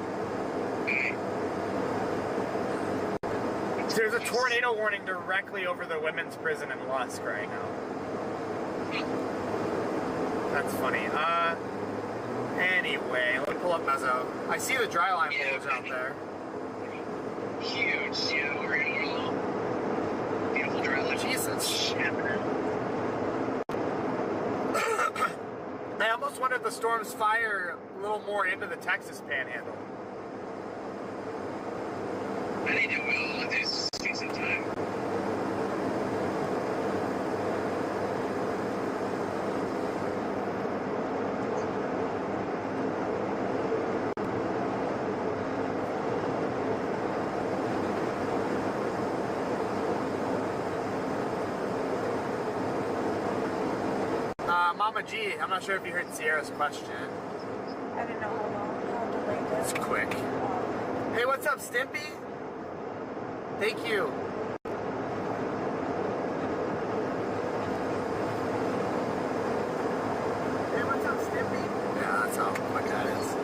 There's a tornado warning directly over the women's prison in Lusk right now. That's funny. Anyway, let me pull up Mezzo. I see the dry line bulge out there. Huge, yeah, we're in Amarillo. Beautiful dry line. Jesus. I almost wonder if the storms fire a little more into the Texas Panhandle. I think it will. There's some time. Mama G, I'm not sure if you heard Sierra's question. I didn't know how delayed that. It's quick. Hey, what's up, Stimpy? Thank you. Hey, what's up, Stimpy? Yeah, that's how quick that is.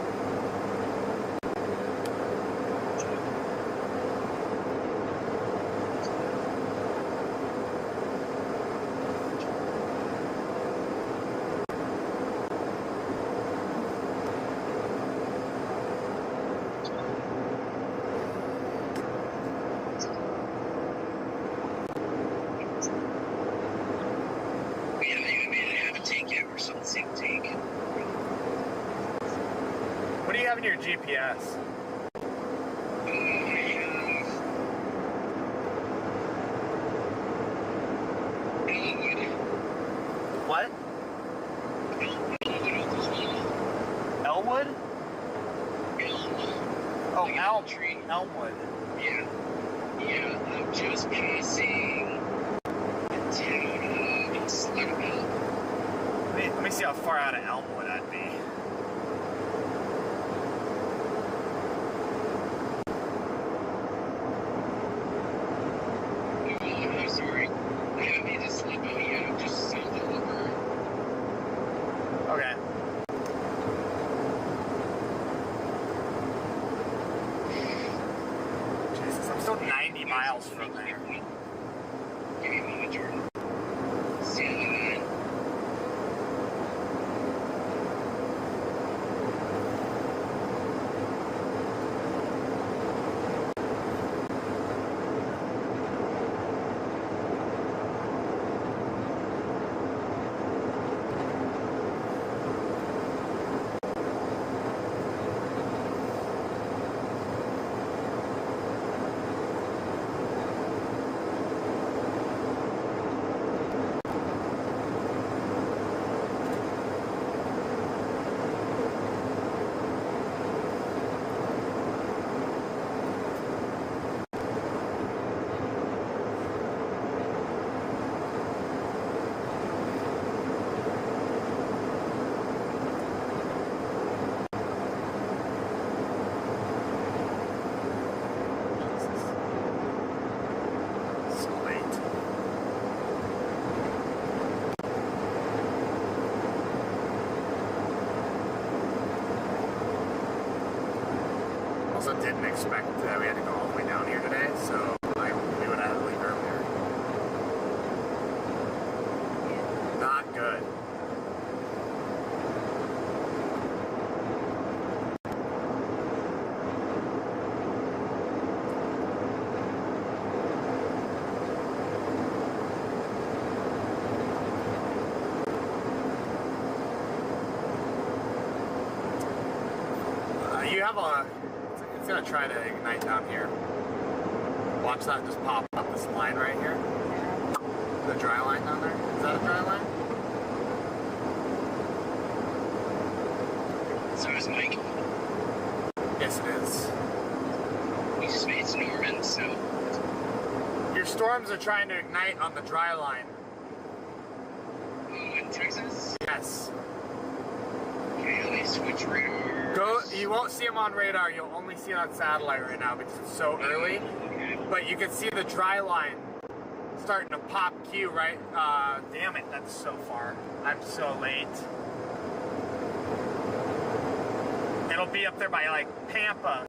have in your GPS? What? Elwood? Oh, Elmwood. Yeah. Yeah, I'm just passing the town of Slugville. Let me see how far out of Elmwood I'd be. Oh, I'm sorry. I haven't made this slip out yet. I'm just south of Luverne. Okay. Jesus, I'm still 90 miles from there. Give me a moment, Jordan. See you later. Also didn't expect that we had to go all the way down here today, so we would have had to leave earlier. Not good. You have a... It's gonna try to ignite down here. Watch that just pop up this line right here. The dry line down there. Is that a dry line? So is Mike. Yes, it is. We just made Norman, so. Your storms are trying to ignite on the dry line. Oh, in Texas? Yes. Okay, let me switch radar. Go. You won't see them on radar. You'll only see it on satellite right now because it's so early. Okay. But you can see the dry line starting to pop Q, right? Damn it, that's so far. I'm so late. It'll be up there by like Pampa.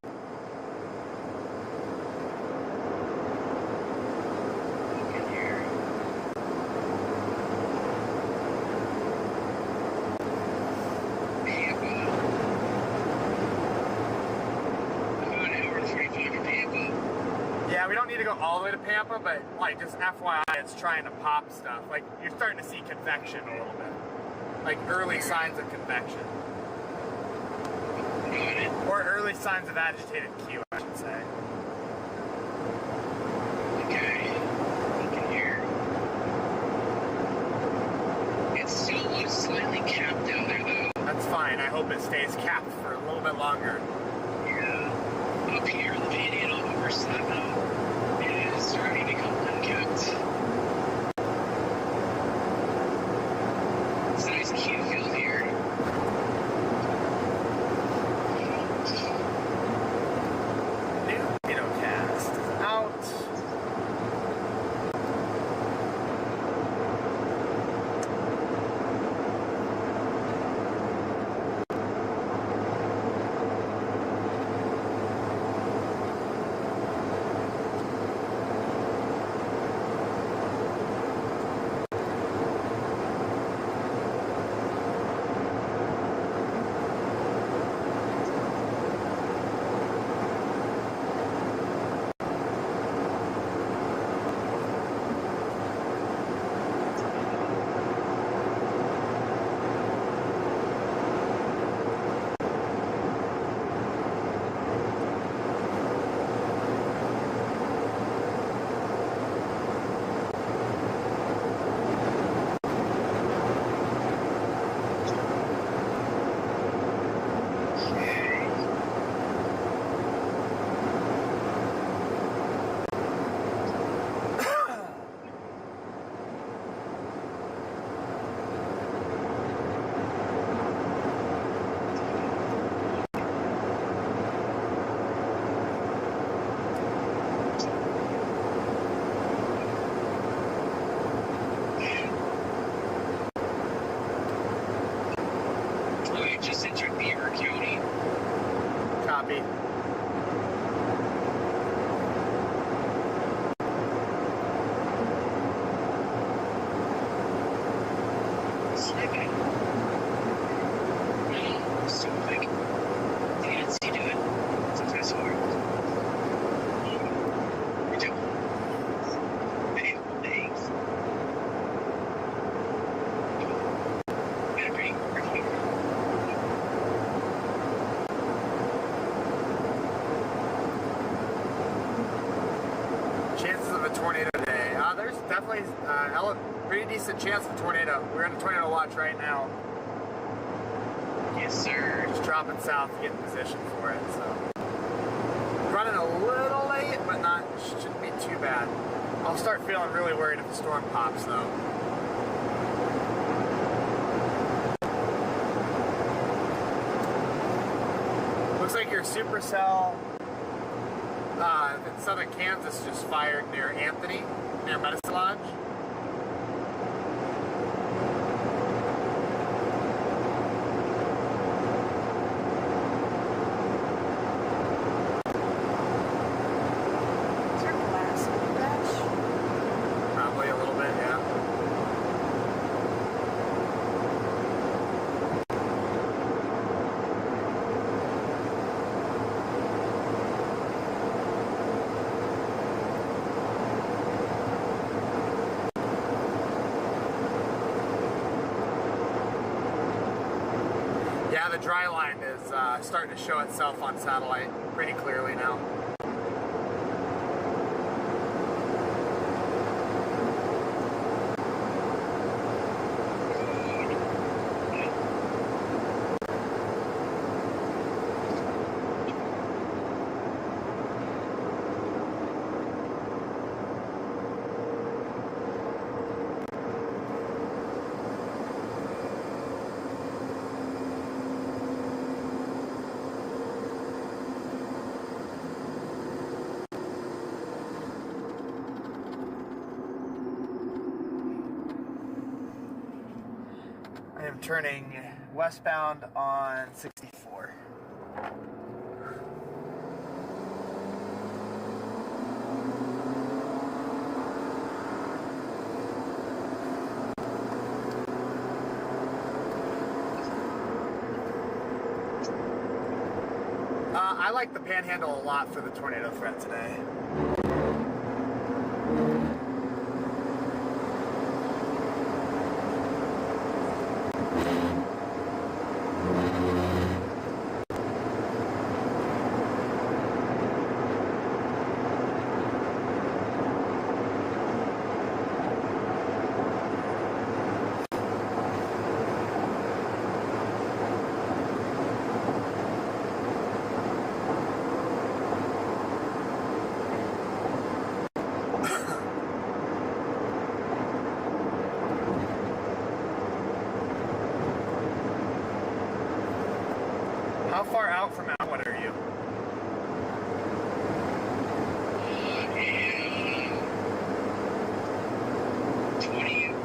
Yeah, we don't need to go all the way to Pampa, but like just FYI, it's trying to pop stuff. Like you're starting to see convection a little bit, like early signs of convection, or early signs of agitated Q, I should say. Okay, looking here. It still looks slightly capped down there, though. That's fine. I hope it stays capped for a little bit longer. Yeah, up here in the Panhandle over Slugville. It's starting to become unkept. It's a nice Q field here. New videocast is out. Copy. Sniping. So like, didn't see do it. Sometimes hard. We're doing video things. Better bring Chances of a tornado today. There's definitely a pretty decent chance of a tornado. We're in a tornado watch right now. Yes, sir. Just dropping south to get in position for it. So running a little late, but not shouldn't be too bad. I'll start feeling really worried if the storm pops though. Looks like your supercell in southern Kansas just fired near Anthony, near Medicine Lodge. Is there glass in the dash? Probably a little bit, yeah. Yeah, the dry line is starting to show itself on satellite pretty clearly now. I am turning westbound on 64. I like the Panhandle a lot for the tornado threat today. How far out from Elmwood are you?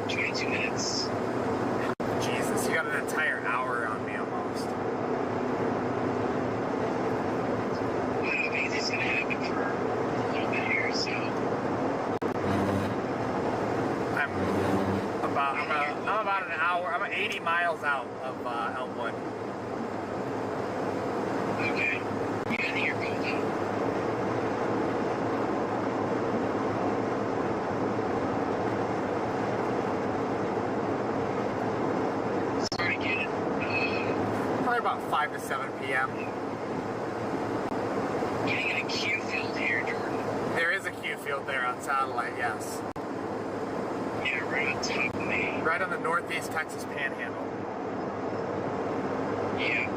22 minutes. Jesus, you got an entire hour on me almost. I don't think anything's gonna happen for a little bit here, so. I'm about an hour. I'm 80 miles out of Elmwood. Okay. Yeah, I think you're golden. Sorry to get it. Probably about 5 to 7 p.m. Getting in a Q field here, Jordan. There is a Q field there on satellite, yes. Yeah, right on top of me. Right on the northeast Texas Panhandle. Yeah.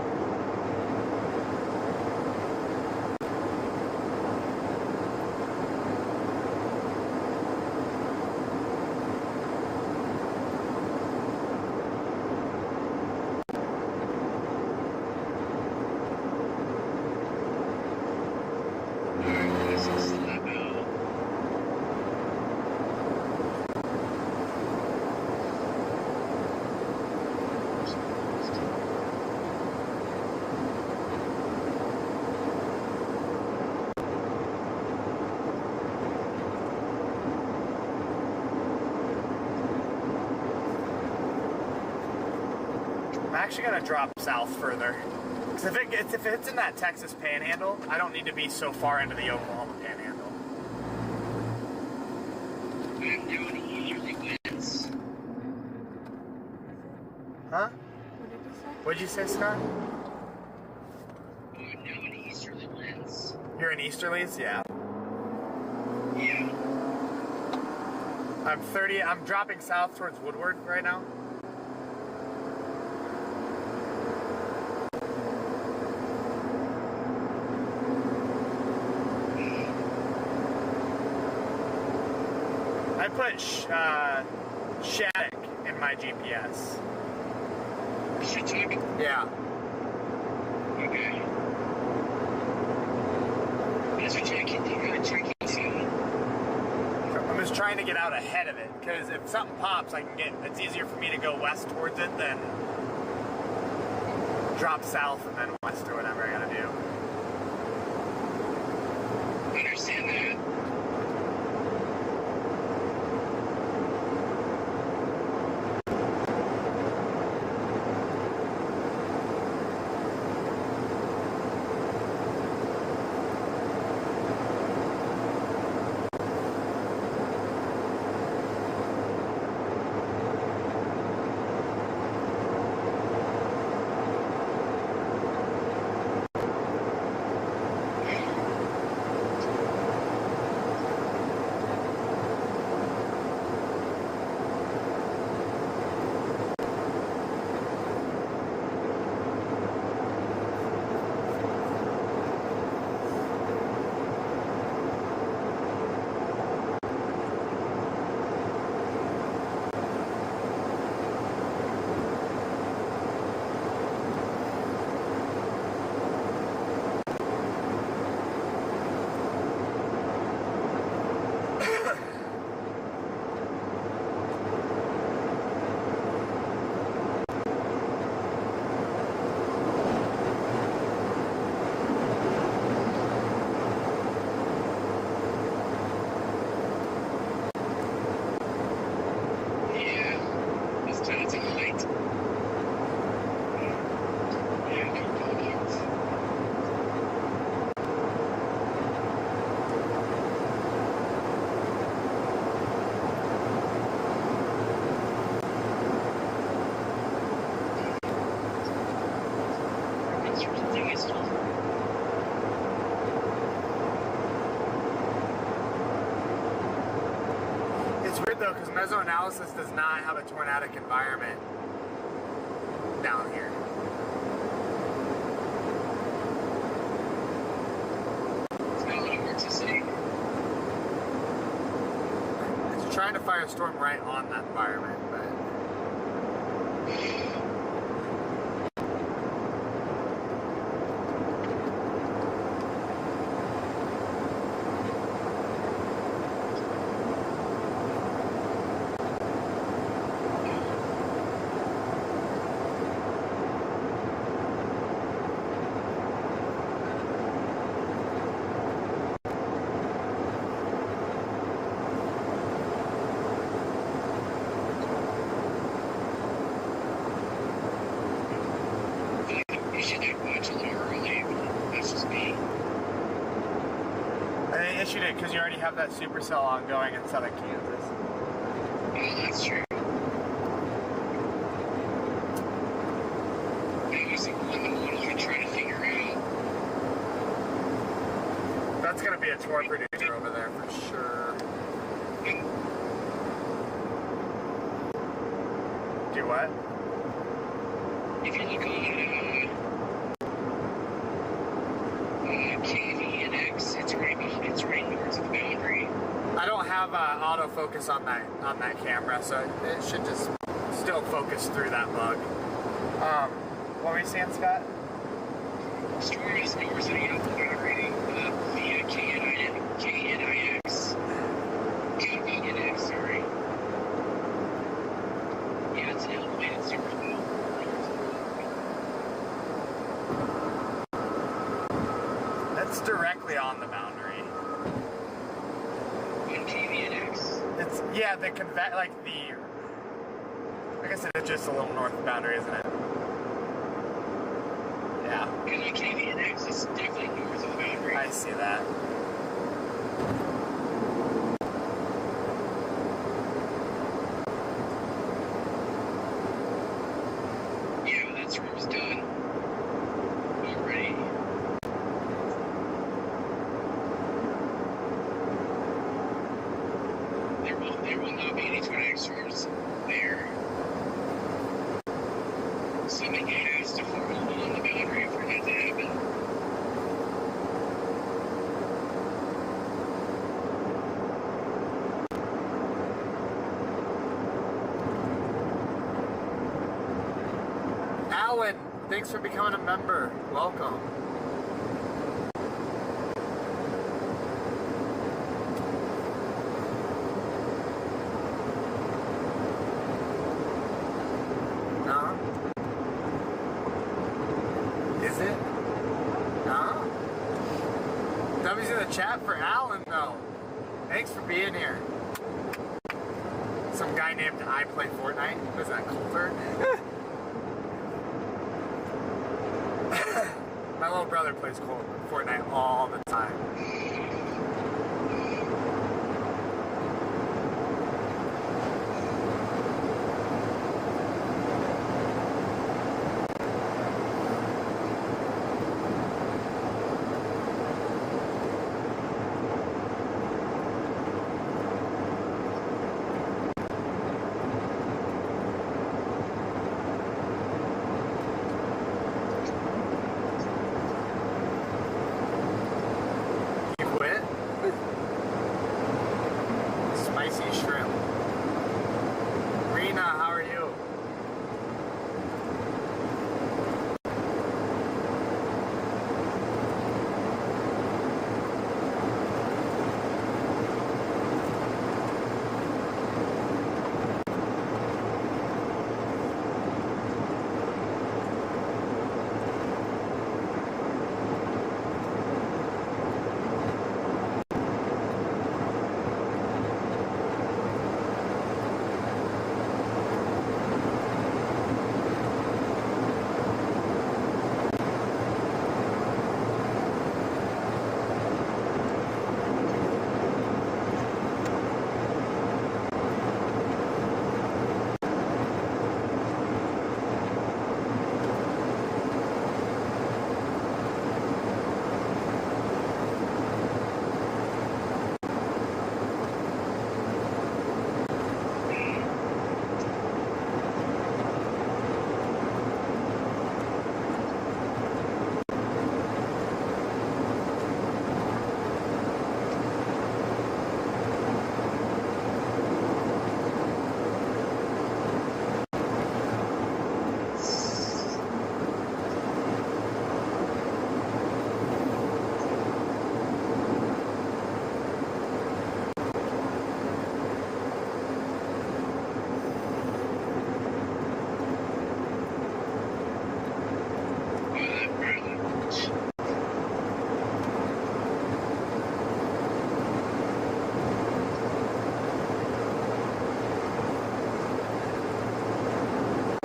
actually gonna drop south further. Because if it's in that Texas panhandle, I don't need to be so far into the Oklahoma panhandle. I'm doing easterly winds. Huh? What'd you say, Scott? I'm doing easterly winds. You're in easterlies? Yeah. Yeah. I'm dropping south towards Woodward right now. I put Shattuck in my GPS. Shattuck? Yeah. Okay. That's what checking soon. I'm just trying to get out ahead of it, because if something pops, it's easier for me to go west towards it than drop south and then west or whatever I gotta do. I understand that. Because mesoanalysis does not have a tornadic environment down here. It's got a lot of work to see. It's trying to fire a storm right on that environment, but... Issued it because you already have that supercell ongoing in southern Kansas. Oh, that's true. That was the model I'm trying to figure out. That's going to be a torque producer over there for sure. Do what? If you look on KV and X, it's right north of the boundary. I don't have autofocus on that camera, so it should just still focus through that bug. What were you saying, Scott? Storm is north of the boundary via KNIX. KVNX, sorry. Yeah, it's an elevated surface. That's directly on the boundary. On KVNX? It's, yeah, I guess it's just a little north of the boundary, isn't it? Because on KVNX, it's definitely north of the boundary. I see that. Yeah, that storm's done already. There will not be any tornadic storms there. Something has to form along the boundary for that to happen. Alan, thanks for becoming a member. Welcome. No? Is it? No? W's in the chat for Alan, though. Thanks for being here. Some guy named I Play Fortnite. What is that, Coulter? My little brother plays Fortnite all the time.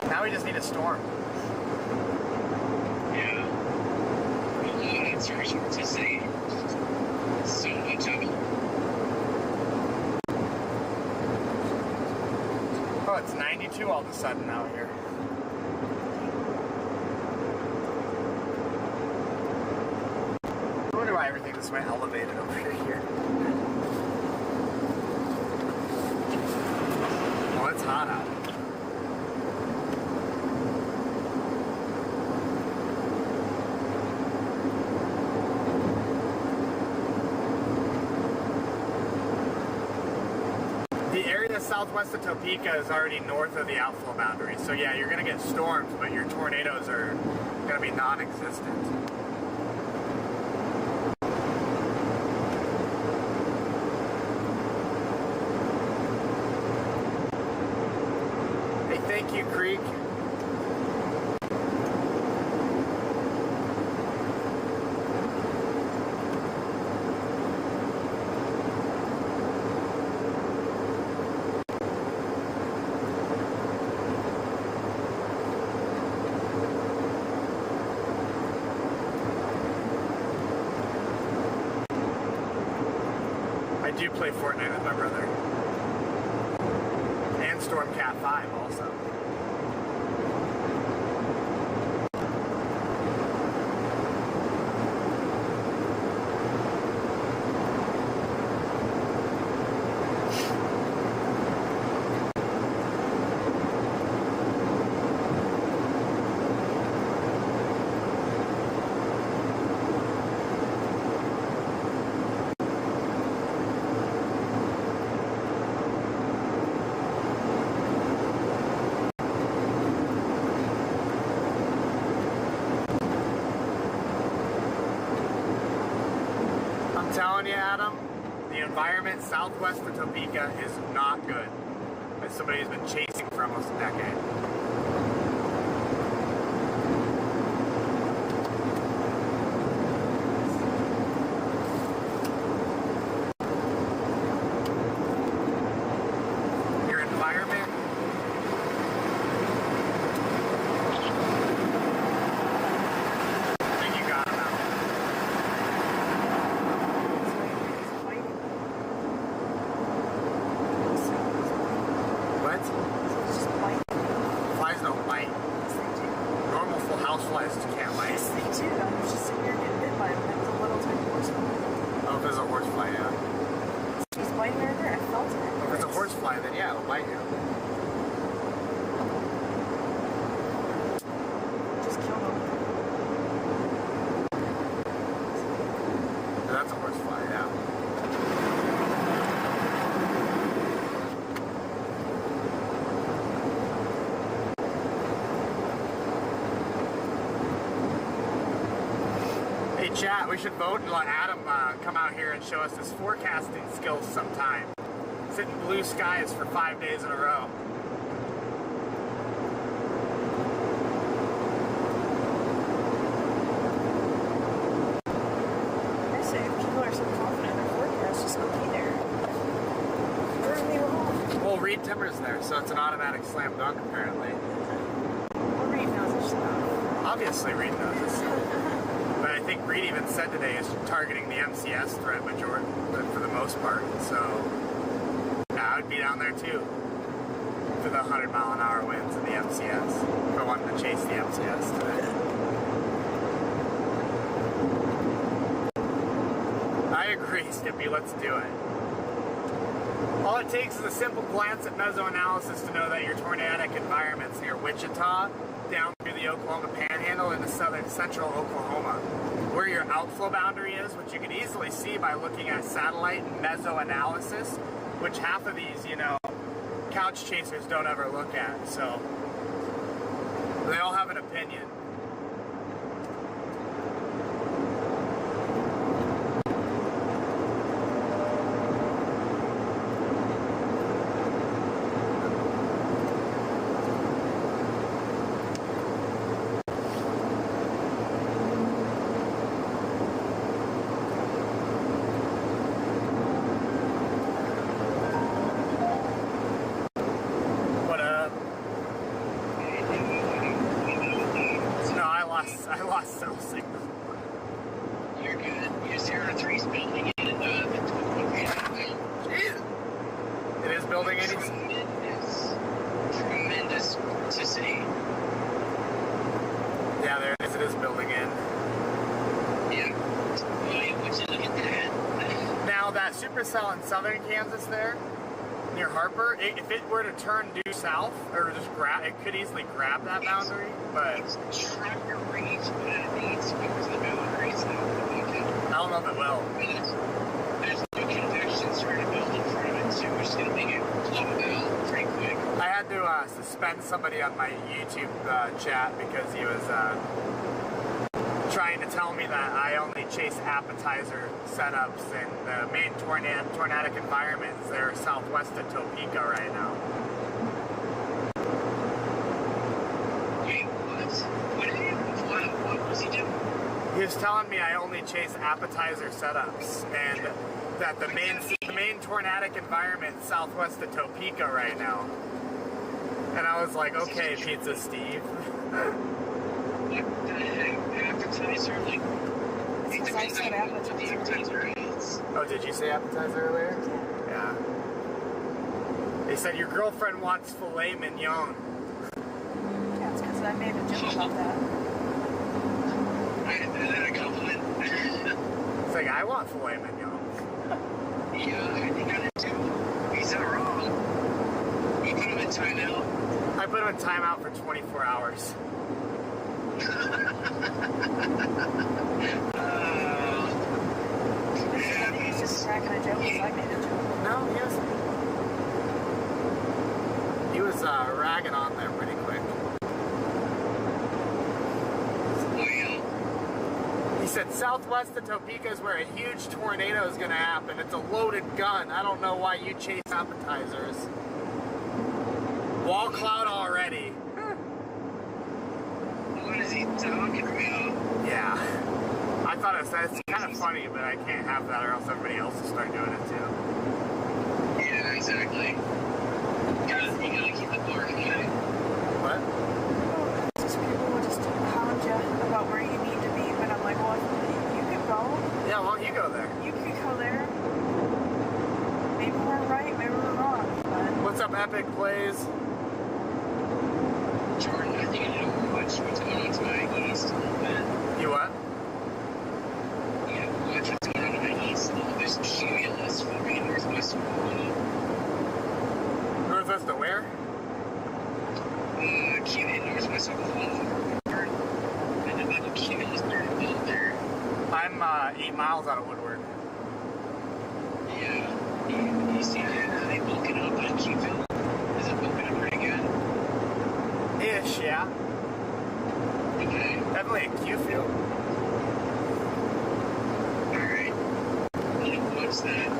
Now we just need a storm. Yeah. Well, that's very short to say. So much of it. Oh, it's 92 all of a sudden out here. I wonder why everything just went elevated over here. Oh, it's hot out. The area southwest of Topeka is already north of the outflow boundary. So yeah, you're gonna get storms, but your tornadoes are gonna be non-existent. Hey, thank you, Creek. do play Fortnite with my brother. And Stormcat 5 also. I'm telling you, Adam, the environment southwest of Topeka is not good. As somebody who's been chasing for almost a decade. Your environment. I think you got it now. What? Flies don't bite. Normal full house flies can't bite. Yes, they do. I was just sitting here getting bit by them. It was a little tiny horsefly. Oh, if it's a horsefly, yeah. She's biting right there. I felt it. If it's a horsefly, then yeah, it'll bite you. Just kill them. That's a horsefly, yeah. Hey chat, we should vote and let Adam come out here and show us his forecasting skills sometime. Sit in blue skies for 5 days in a row. I say if people are so confident in their forecast, just go be there. Prove me wrong. Well, Reed Timmer's there, so it's an automatic slam dunk apparently. Well, Reed knows his stuff. Obviously Reed knows his stuff. But I think Reed even said today is targeting the MCS threat majority, but for the most part. So yeah, I would be down there too for the 100-mile-an-hour winds in the MCS. If I wanted to chase the MCS today. I agree, Stippy. Let's do it. All it takes is a simple glance at mesoanalysis to know that your tornadic environment's near Wichita, down through the Oklahoma Panhandle into central Oklahoma, where your outflow boundary is, which you can easily see by looking at satellite mesoanalysis, which half of these, couch chasers don't ever look at. So they all have an opinion. I lost cell signal. You're good. Your 03's building in the Jesus. It is building in tremendous toxicity. Yeah, there it is. It is building in. Yeah. Would you look at that? Now that supercell in southern Kansas there, near Harper, if it were to turn due south, or just grab, it could easily grab that boundary, but... It's tracker range, but I think it's because the boundary is not I don't know if it will. There's no convection starting to build in front of it, too, which is going to make it blow out pretty quick. I had to suspend somebody on my YouTube chat because he was trying to tell me that I only chase appetizer setups and the main tornadic environments there southwest of Topeka right now. Wait, what? What was he doing? He was telling me I only chase appetizer setups and that the main tornadic environment southwest of Topeka right now. And I was like, okay, Pizza Steve. What the heck? Appetizer? Like, it depends on what the appetizer is. Oh, did you say appetizer earlier? Yeah. They said your girlfriend wants filet mignon. Yeah, it's because I made a joke about that. Is that a compliment? It's like, I want filet mignon. Yeah, I think I did too. He's not wrong. You put him in timeout? I put him in timeout for 24 hours. He's just cracking a joke because I made a joke. No, he was ragging on there pretty quick. He said southwest of Topeka is where a huge tornado is going to happen. It's a loaded gun. I don't know why you chase appetizers. Wall cloud already. What is he talking about? Yeah. I thought it's kind of funny, but I can't have that or else everybody else will start doing it too. Yeah, exactly. You gotta keep the bar high. What? Just people will just hound you about where you need to be, but I'm like, well, you could go. Yeah, why don't you go there? You could go there. Maybe we're right, maybe we're wrong. But What's up, Epic Plays? Jordan, I think I know what's going on to my east a little bit. You what? Yeah, watch what's going on to my east a little bit. There's cumulus fucking northwest Oklahoma. Northwest of where? Northwest Oklahoma. And the little cumulus there built there. I'm 8 miles out of Woodward. Yeah. You see that? Are they bulking up on Q-Field? Is it bulking up pretty good? Ish, yeah. Okay. Definitely a Q field. Alright. What's that?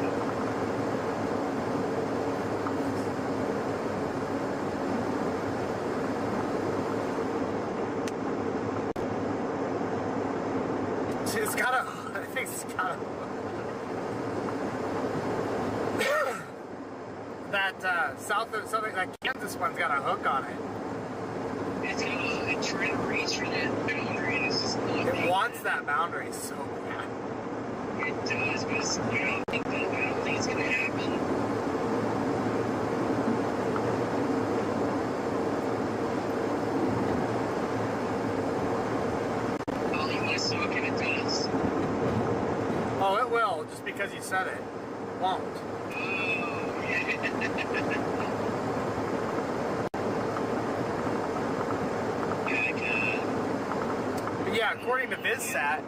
She's got a, I think she's got a, that southern, that Kansas one's got a hook on it. It's trying to reach for that boundary and it's just not It being- wants that boundary so bad. It does, but I don't think it's gonna happen. I'll leave my sock and it does. Oh, it will, just because you said it. Won't. Oh, yeah. But yeah, according to VizSat,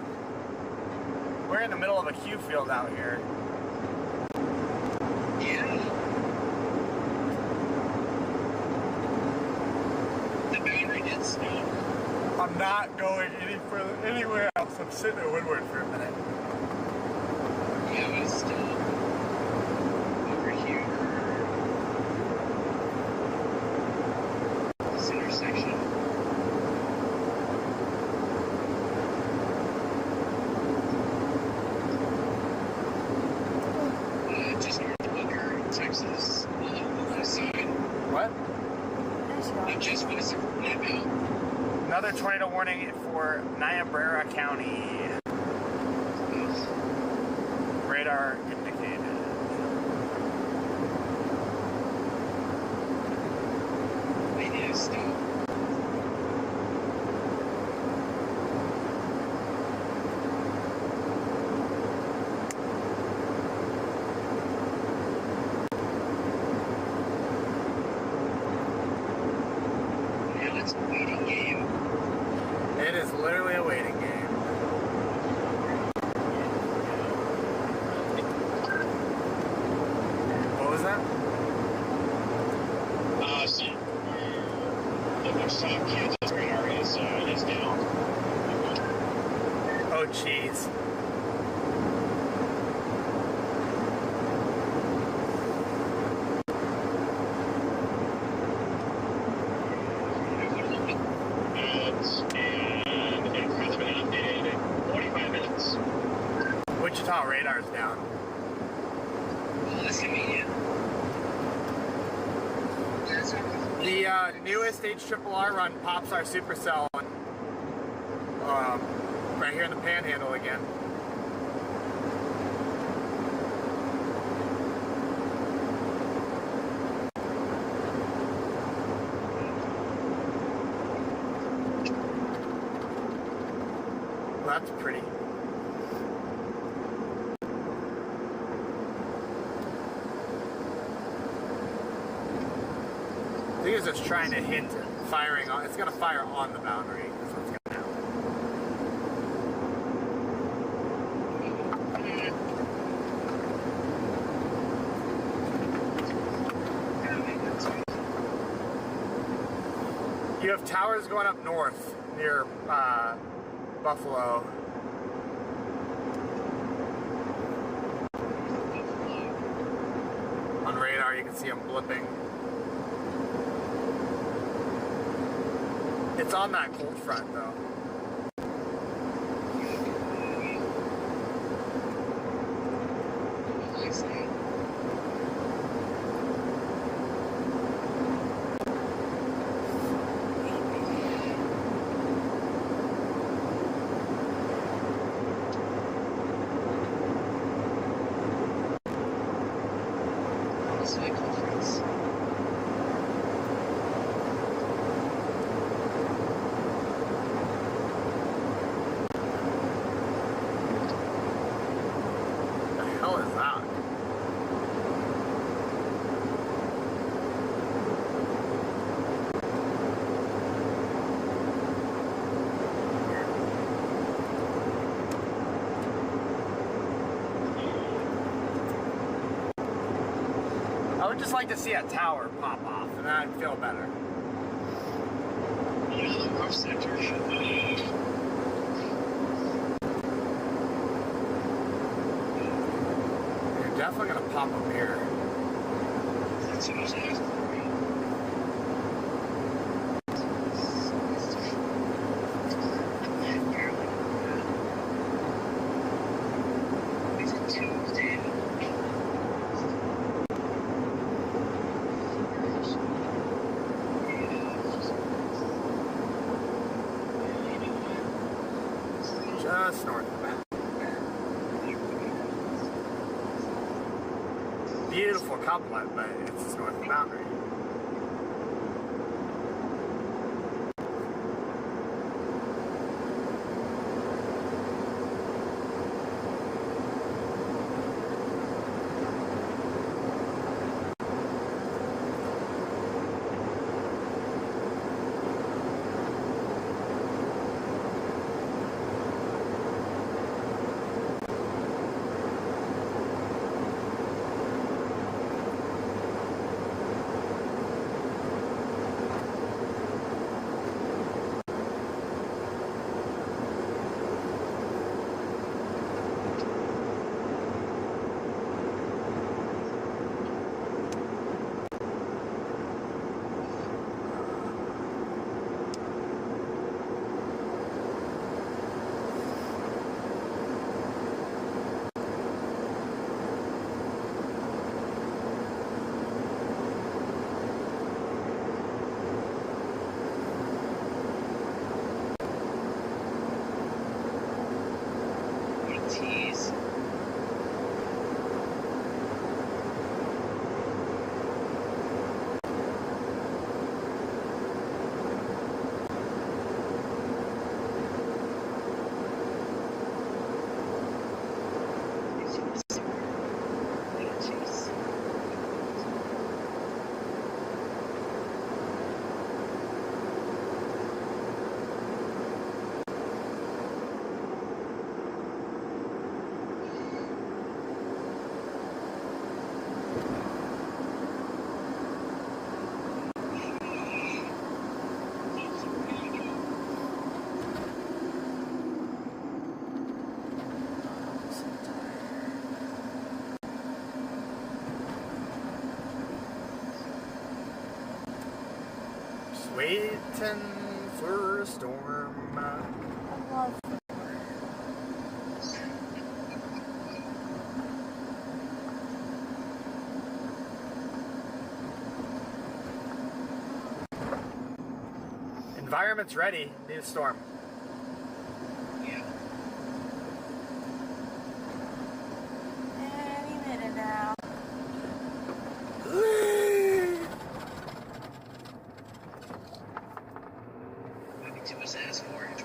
we're in the middle of a Q field out here. Yeah. The boundary did stop. I'm not going anywhere else. I'm sitting at Woodward for a minute. Yeah, but it's still over here. This intersection. Just north of Booker, Texas, on the west side. What? Just west of Venmo. Another tornado warning for Niobrara County. Radar indicated. They need to stop. Now it's a waiting game. It is literally a waiting game. What was that? So the West Kansas radar is down. Oh, jeez. And it hasn't been updated in 45 minutes. Wichita radar's down. Well, that's convenient. The newest HRRR run pops our supercell right here in the Panhandle again. That's pretty. I think it's just trying to hint at firing on. It's gonna fire on the boundary. That's what's gonna happen. You have towers going up north near Buffalo. On radar, you can see them blipping. It's on that cold front, though. I would just like to see a tower pop off, and then I'd feel better. Yeah, the rough sector should be. You're definitely gonna pop up here. That's what I was asking. Just north of that. Beautiful couplet, but it's just north of the boundary. Waiting for a storm. I love Environment's ready. Need a storm. Yeah. any minute now. To his ass for it.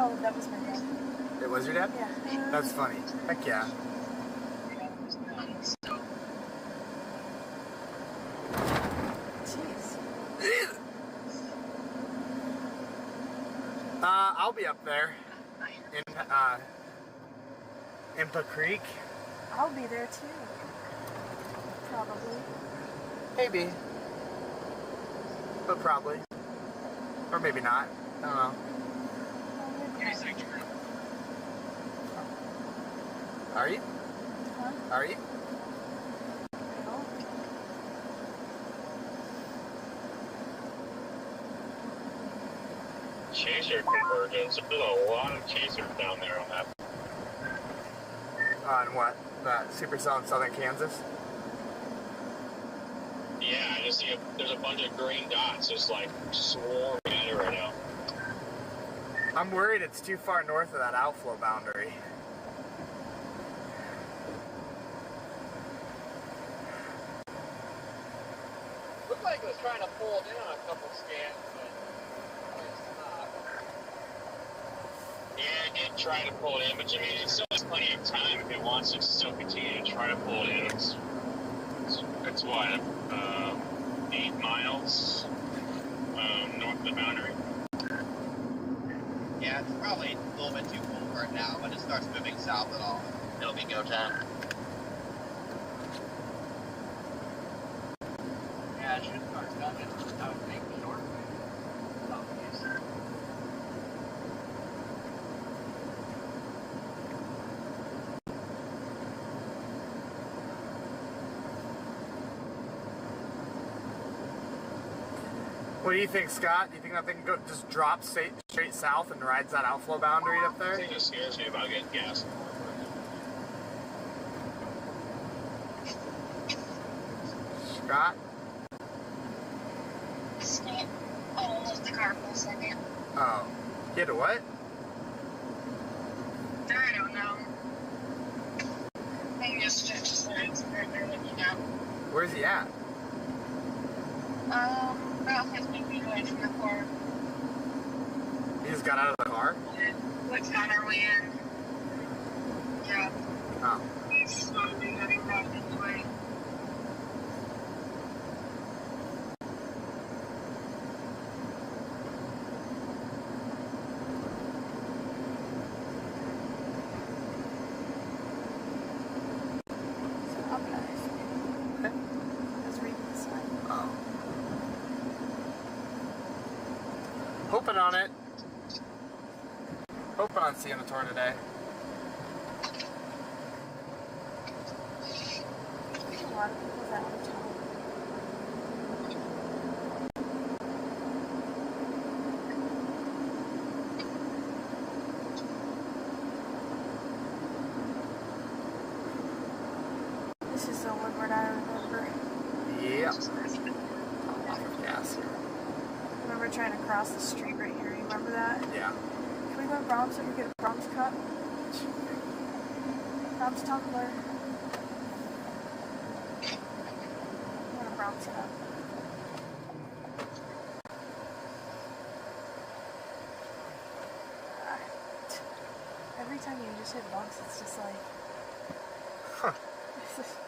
Oh, that was my dad. It was your dad? Yeah. That's funny. Heck yeah. Jeez. I'll be up there in Impa Creek. I'll be there too. Probably. Maybe. But probably. Or maybe not. I don't know. Are you? Huh? Are you? No. Chaser convergence. There's a lot of chasers down there on that. On what? That supercell in southern Kansas? Yeah, I just see there's a bunch of green dots just like swarming at it right now. I'm worried it's too far north of that outflow boundary. Looked like it was trying to pull it in on a couple scans, but it's not. Yeah, it did try to pull it in, but I mean, it still has plenty of time if it wants to still continue to try to pull it in. It's what, 8 miles north of the boundary. Yeah, it's probably a little bit too full for it now. When it starts moving south at all, it'll be go time. Yeah, it should start coming. I would think short. What do you think, Scott? Do you think that thing just drops straight south and rides that outflow boundary up there? I think it scares me about getting gas. Scott? Stop. Oh, left the car for a second. Oh. You had to what? I don't know. I can just check the signs right there looking out. Where's he at? About 15 feet away from the car. He just got out of the car? What's on our way in? Yeah. Oh. He's slowly heading back this way. So up guys. Let's read the sign. Oh. Hoping on it. Hoping on seeing the tour today. A lot of people's out of town. This is the Woodward I remember. Yeah. A lot of gas here. I remember trying to cross the street right here. You remember that? Yeah. Can we go to Brahms and get a Brahms cup? Brahms tumbler. I want a Brahms cup. Every time you just hit box, it's just like... Huh.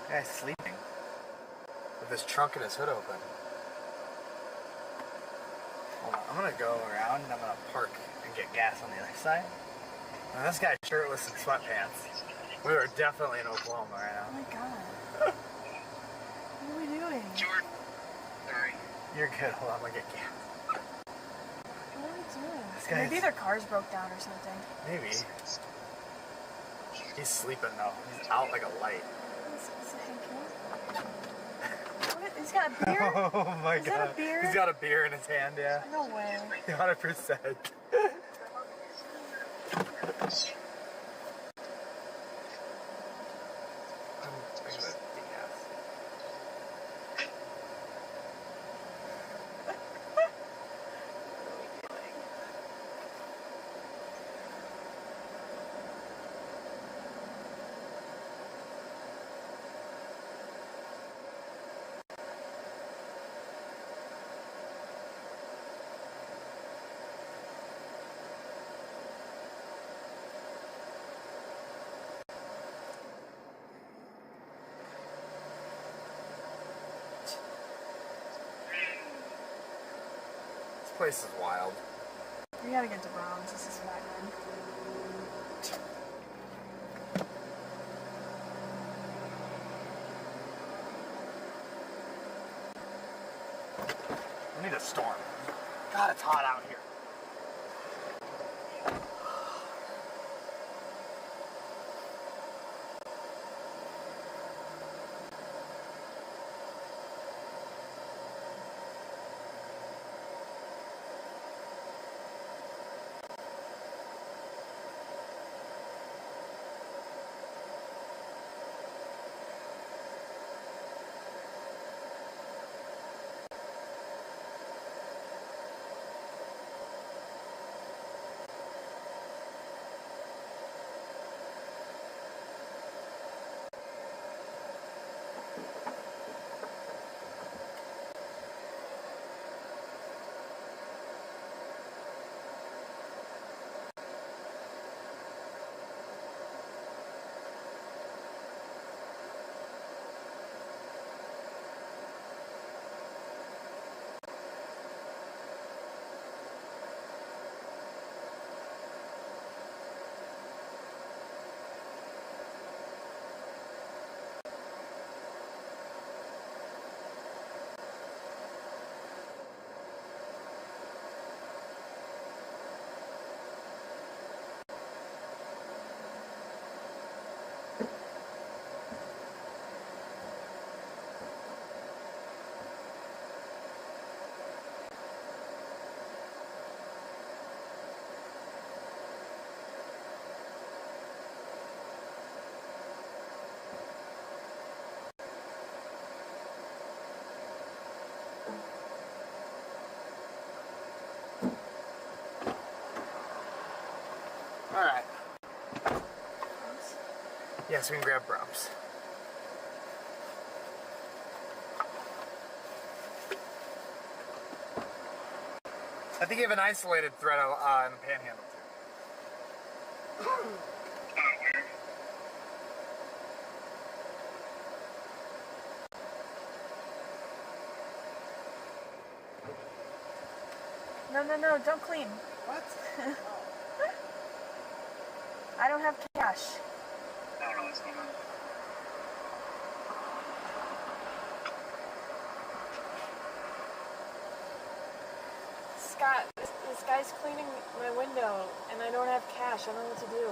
Guy's sleeping. With his trunk and his hood open. Hold on. I'm gonna go around and I'm gonna park and get gas on the other side. And this guy's shirtless and sweatpants. We are definitely in Oklahoma right Oh now. my god. What are we doing? Jordan. Sorry. You're good. Hold on, I'm gonna get gas. What are we doing? This guy's- Maybe their cars broke down or something. Maybe. He's sleeping though. He's out like a light. Is it Hank Hill? What? He's got a beer? Oh my Is god. that a beer? He's got a beer in his hand, yeah. No way. 100%. place is wild. We gotta get to Brahms. This is not good. We need a storm. God, it's hot out here. Alright. Yes, we can grab Brahms. I think you have an isolated thread in the panhandle too. No, don't clean. What? I don't have cash. I don't know what's going on. Scott, this guy's cleaning my window, and I don't have cash. I don't know what to do.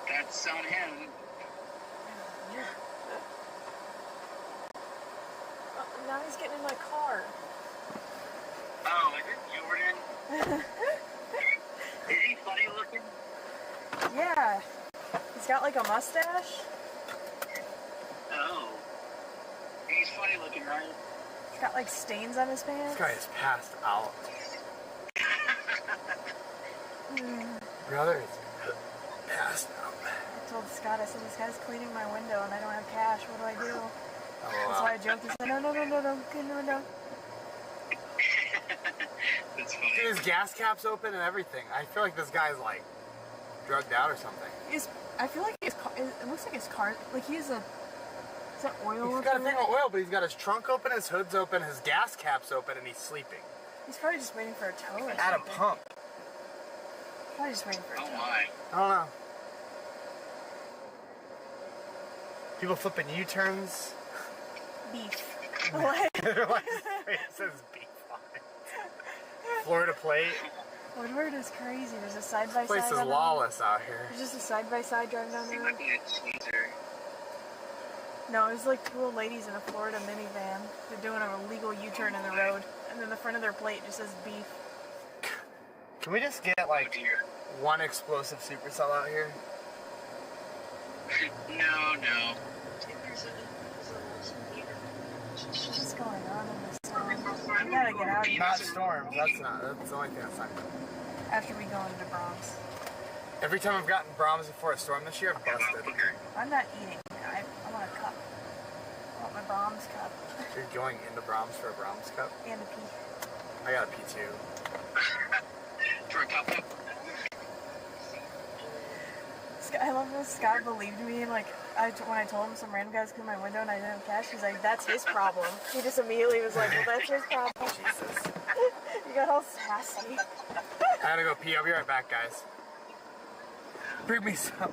That's on him. Now he's getting in my car. Oh, is it Jordan? Is he funny looking? Yeah. He's got like a mustache. Oh. He's funny looking, right? He's got like stains on his pants. This guy is passed out. Brother is passed out. I told Scott, I said, this guy's cleaning my window and I don't have cash. What do I do? Oh, That's why I joked. He said, no, clean the window. That's funny. Dude, his gas cap's open and everything. I feel like this guy's like drugged out or something. I feel like his car, it looks like his car, like he's a, is that oil? He's got a thing of oil, but he's got his trunk open, his hood's open, his gas cap's open, and he's sleeping. He's probably just waiting for a tow or something. At a pump. Probably just waiting for a tow. Oh my. I don't know. People flipping U-turns. Beef. What? They're like, it says beef on it. Florida plate. Woodward is crazy. There's a side-by-side. This place is lawless out here. There's just a side-by-side driving down the Seems road. like a teaser. No, it was like two old ladies in a Florida minivan. They're doing an illegal U-turn in the road, and then the front of their plate just says beef. Can we just get like one explosive supercell out here? No. What's going on in this town? We gotta get out of here. Not storms. That's the only thing that's not good. After we go into Brahms. Every time I've gotten Brahms before a storm this year, I've busted. I'm not eating. I want a cup. I want my Brahms cup. You're going into Brahms for a Brahms cup? And a pee. I got a pee too. For a cup. I love this. Scott believed me, and like, when I told him some random guy's cleaned my window and I didn't have cash, he's like, that's his problem. He just immediately was like, well, that's his problem. Jesus. got all sassy. I gotta go pee. I'll be right back, guys. Bring me some.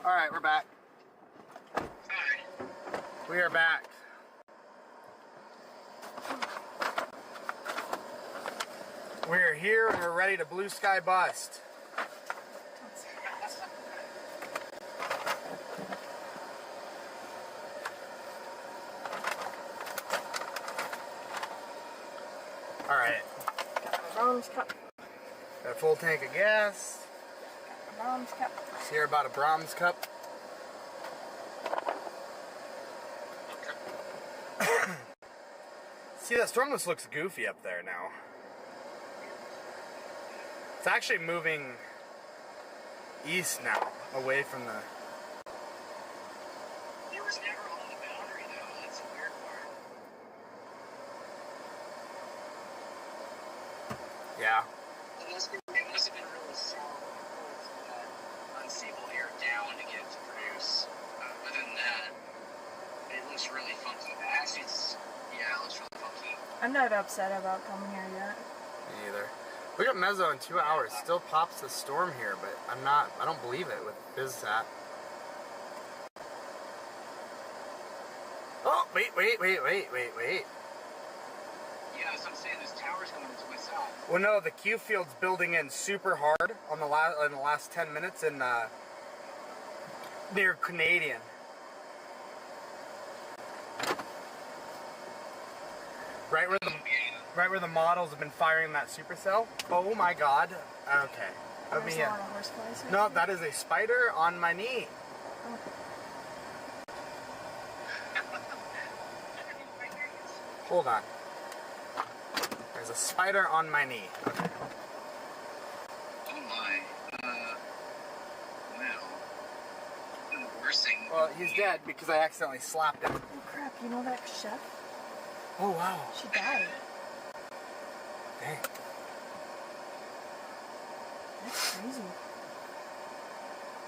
All right, we're back. We are back. We're here and we're ready to blue sky bust. All right. Got my mom's cup. Got a full tank of gas. Got my mom's cup. Let's hear about a Brahms cup. See, that storm just looks goofy up there now. It's actually moving east now, away from the... There was never on the boundary, though. That's the weird part. Yeah. It must have been really slow for that unstable air down to get it to produce. Other than that, it looks really funky. Actually, it looks really funky. I'm not upset about coming here yet. Me either. We got mezzo in 2 hours. Still pops the storm here, but I don't believe it with BizSat. Oh, wait. Yeah, that's what I'm saying. There's towers going into my south. Well, no, the Q field's building in super hard on the last 10 minutes in near Canadian. Right where the models have been firing that supercell. Oh my God. Okay. Let me. No, that is a spider on my knee. Oh. Hold on. There's a spider on my knee. Okay. Oh my. Well. The worst thing. Well, he's dead because I accidentally slapped him. Oh crap, you know that chef? Oh wow. She died. Dang. That's crazy.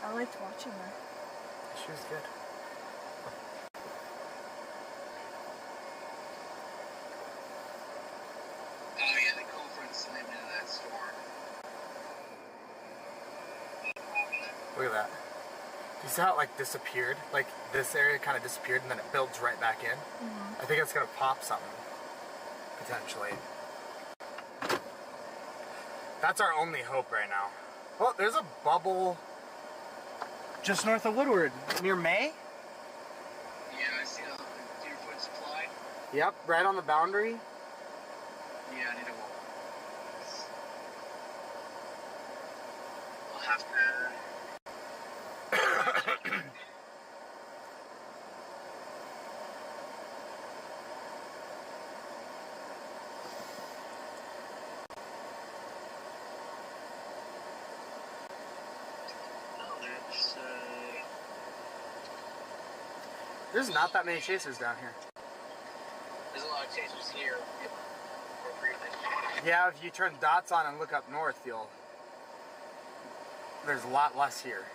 I liked watching her. She was good. Oh yeah, the culprits lived into that storm. Look at that. You see how it like disappeared? Like this area kind of disappeared and then it builds right back in? Mm-hmm. I think it's gonna pop something. Potentially. That's our only hope right now. Oh, there's a bubble just north of Woodward, near May. Yeah, I see a Deerfoot supply. Yep, right on the boundary. Yeah, I need to walk. We'll have to... There's not that many chasers down here. There's a lot of chasers here. Yeah, if you turn dots on and look up north, there's a lot less here.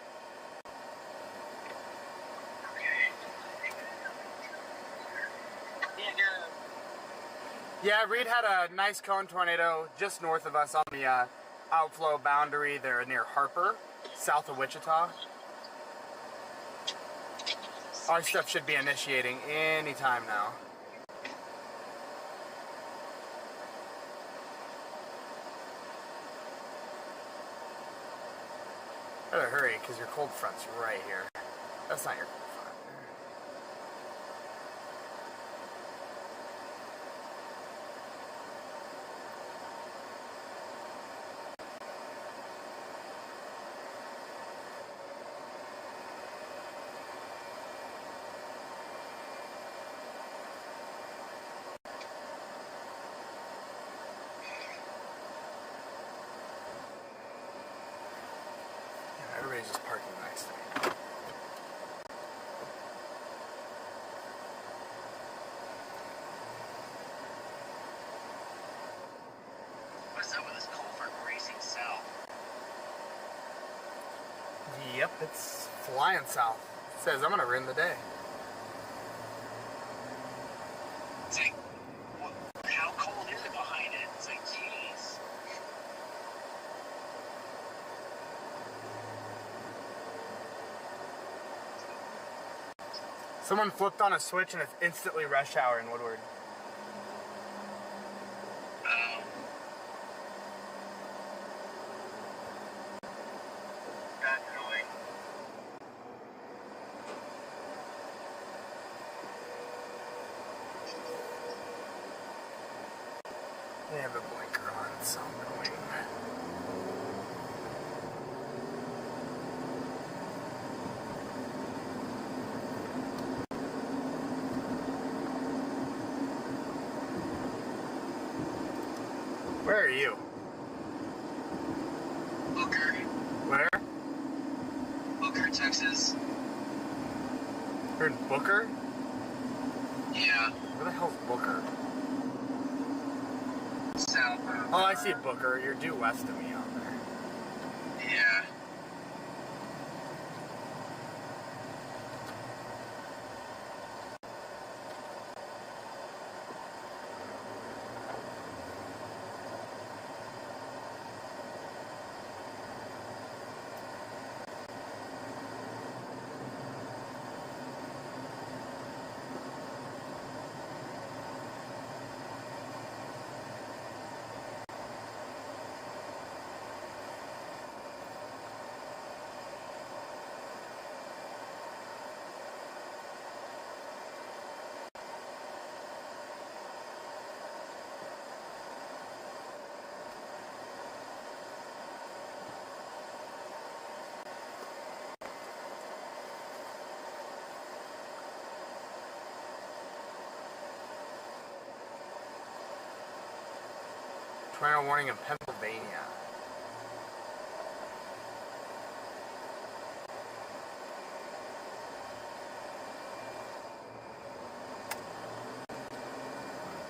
Yeah, Reed had a nice cone tornado just north of us on the outflow boundary there near Harper, south of Wichita. Our stuff should be initiating any time now. Better hurry, because your cold front's right here. That's not your cold front. Everybody's just parking next to me. What's up with this cold front racing south? Yep, it's flying south. It says I'm gonna ruin the day. It's like, how cold is it behind it? It's like, geez. Someone flipped on a switch and it's instantly rush hour in Woodward. That's annoying. They have a blinker on, it's so annoying. Where are you? Booker. Where? Booker, Texas. You're in Booker? Yeah. Where the hell's Booker? South. Oh, I see Booker. You're due west of me on there. Yeah. Tornado warning in Pennsylvania.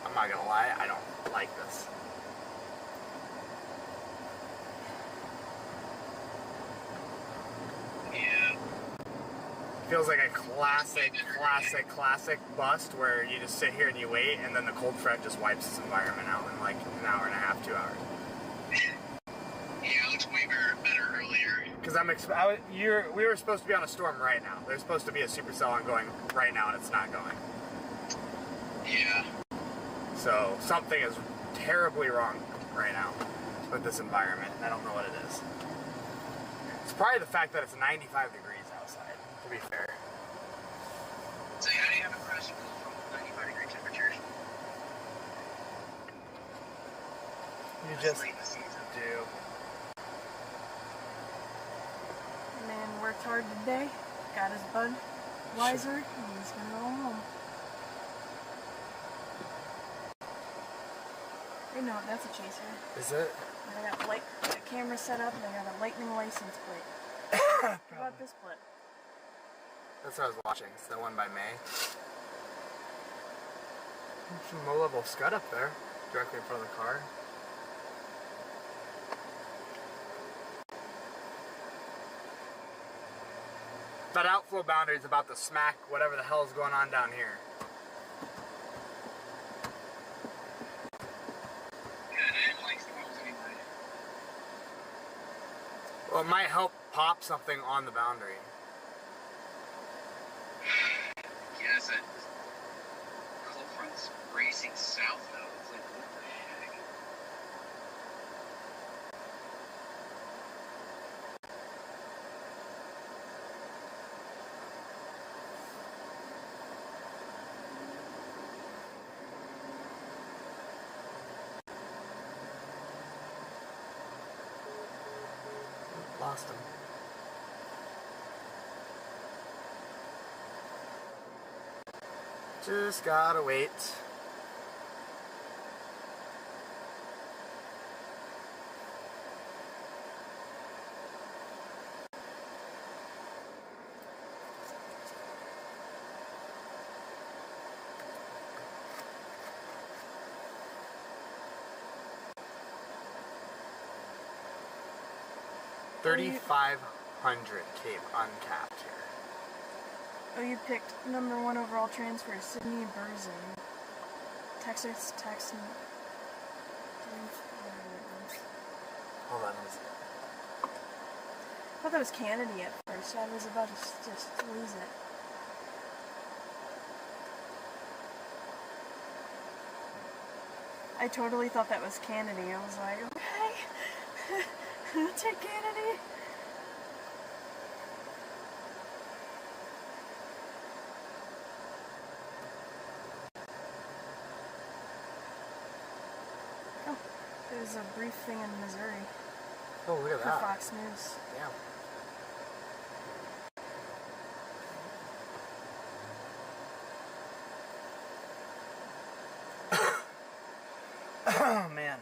I'm not gonna lie, I don't like this. Yeah. Feels like a classic bust where you just sit here and you wait, and then the cold front just wipes this environment out in like an hour and a half, 2 hours. Yeah, it looks way better earlier. Because we were supposed to be on a storm right now. There's supposed to be a supercell ongoing right now, and it's not going. Yeah. So something is terribly wrong right now with this environment. I don't know what it is. It's probably the fact that it's 95 degrees outside, to be fair. So how do you have a crash from 95 degree temperatures? You just do. Man worked hard today, got his Budweiser, and he's gonna go home. You know, that's a chaser. Is it? And I got the camera set up and I got a lightning license plate. How about this plate? That's what I was watching. It's the one by May. Some low-level scud up there, directly in front of the car. That outflow boundary is about to smack whatever the hell is going on down here. Well, it might help pop something on the boundary. Yes, that cold front's racing south though. It's like, what the heck? Lost him. Just gotta wait. $3,500 Cape uncapped here. Oh, you picked #1 overall transfer, Sydney Burzin. Texas, Texan. Hold on. I thought that was Kennedy at first. I was about to just lose it. I totally thought that was Kennedy. I was like, okay, I'll take Kennedy. Oh, there's a brief thing in Missouri. Oh, look at for that. Fox News. Damn. Oh, man.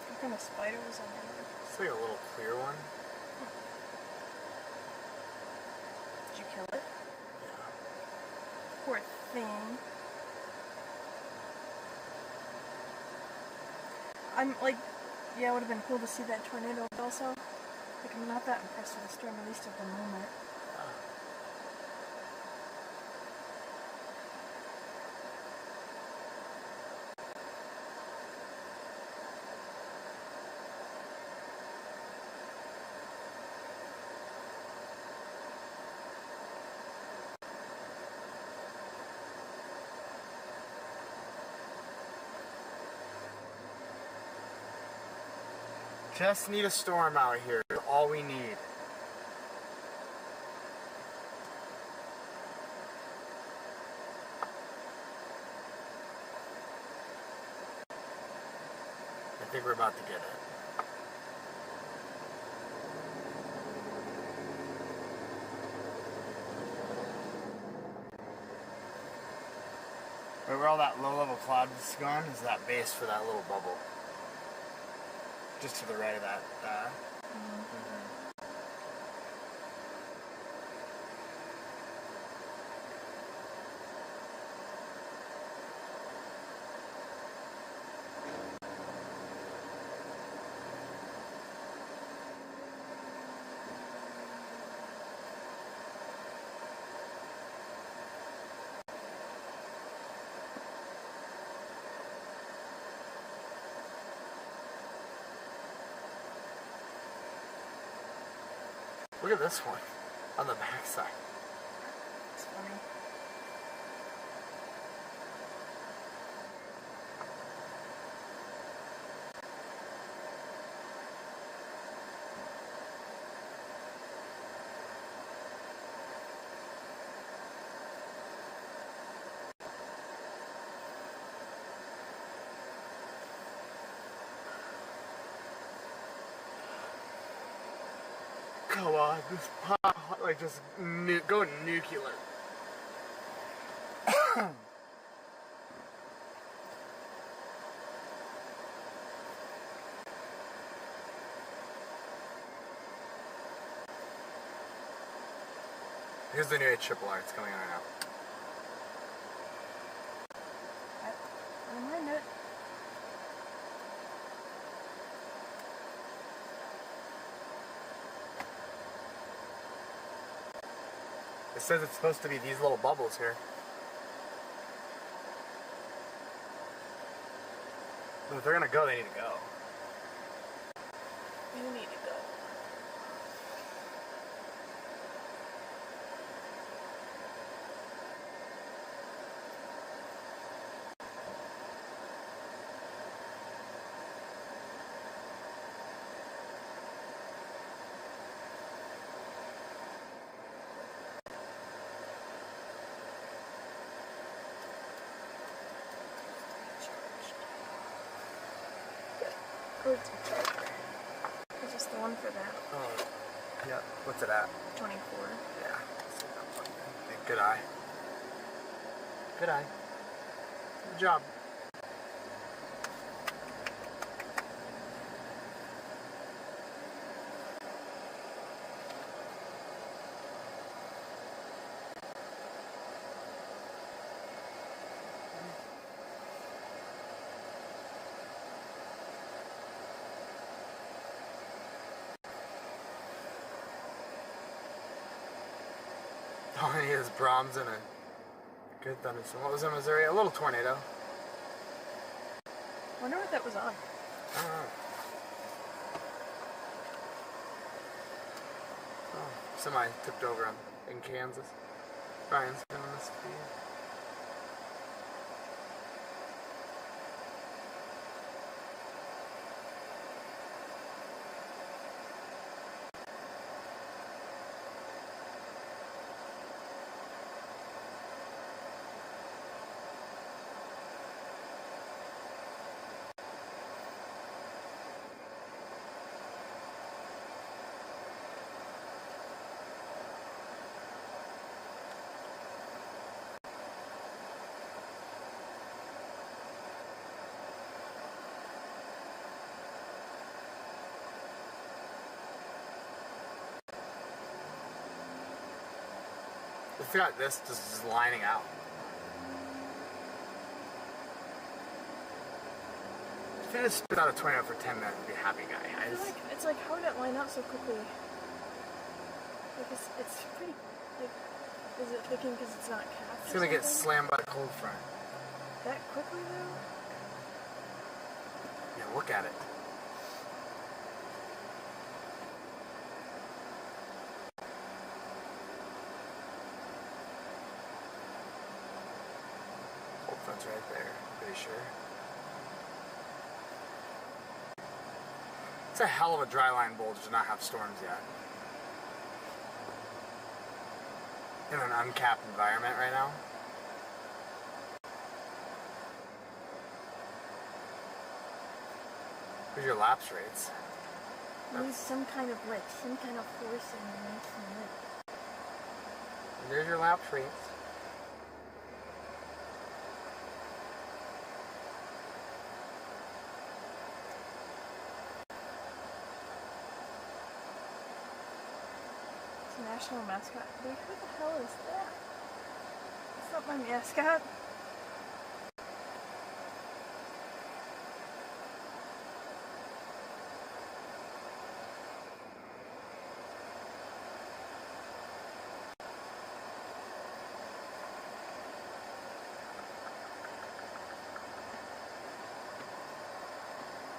What kind of spider was on there? It's like a little clear one. Did you kill it? Yeah. Poor thing. I'm like, yeah, it would have been cool to see that tornado, but also, like, I'm not that impressed with the storm, at least at the moment. Just need a storm out here. All we need. I think we're about to get it. Right where all that low-level cloud is gone is that base for that little bubble. Just to the right of that. Look at this one on the backside. It's funny. Come on, this pop, like just go nuclear. Here's the new ARRR, it's coming on right now. I don't mind it. It says it's supposed to be these little bubbles here. But if they're gonna go, they need to go. You need to go. Oh, it's a charger. It's just the one for that. Oh, yeah. What's it at? 24. Yeah. Good eye. Good eye. Good job. All I need is Brahms and a good thunderstorm. What was in Missouri? A little tornado. I wonder what that was on. I don't know. Oh, semi tipped over in Kansas. Brian's coming this feed. I feel like this just is lining out. If I just spit out a tornado for 10 minutes, I'd be a happy guy. It's like, how did it line out so quickly? Like, it's pretty, like, is it thinking because it's not cast? It's gonna get slammed by a cold front. That quickly, though? Yeah, look at it. Cold front's right there, pretty sure. It's a hell of a dry line bulge to not have storms yet. In an uncapped environment right now. Where's your lapse rates? Use some kind of lift, some kind of force and make some lift. And there's your lapse rates. It's a national mascot. Like, who the hell is that? It's not my mascot.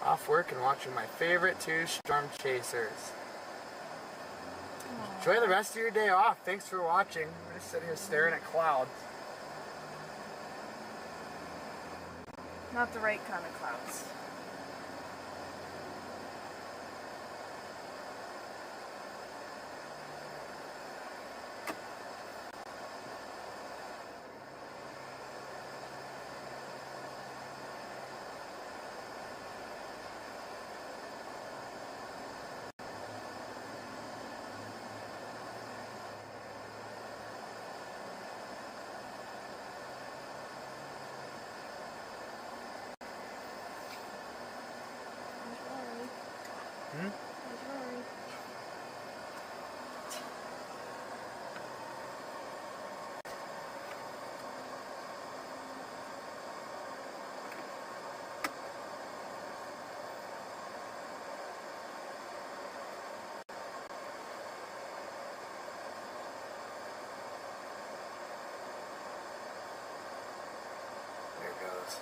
Off work and watching my favorite two storm chasers. Enjoy the rest of your day off. Thanks for watching. We're just sitting here staring at clouds. Not the right kind of clouds. There it goes.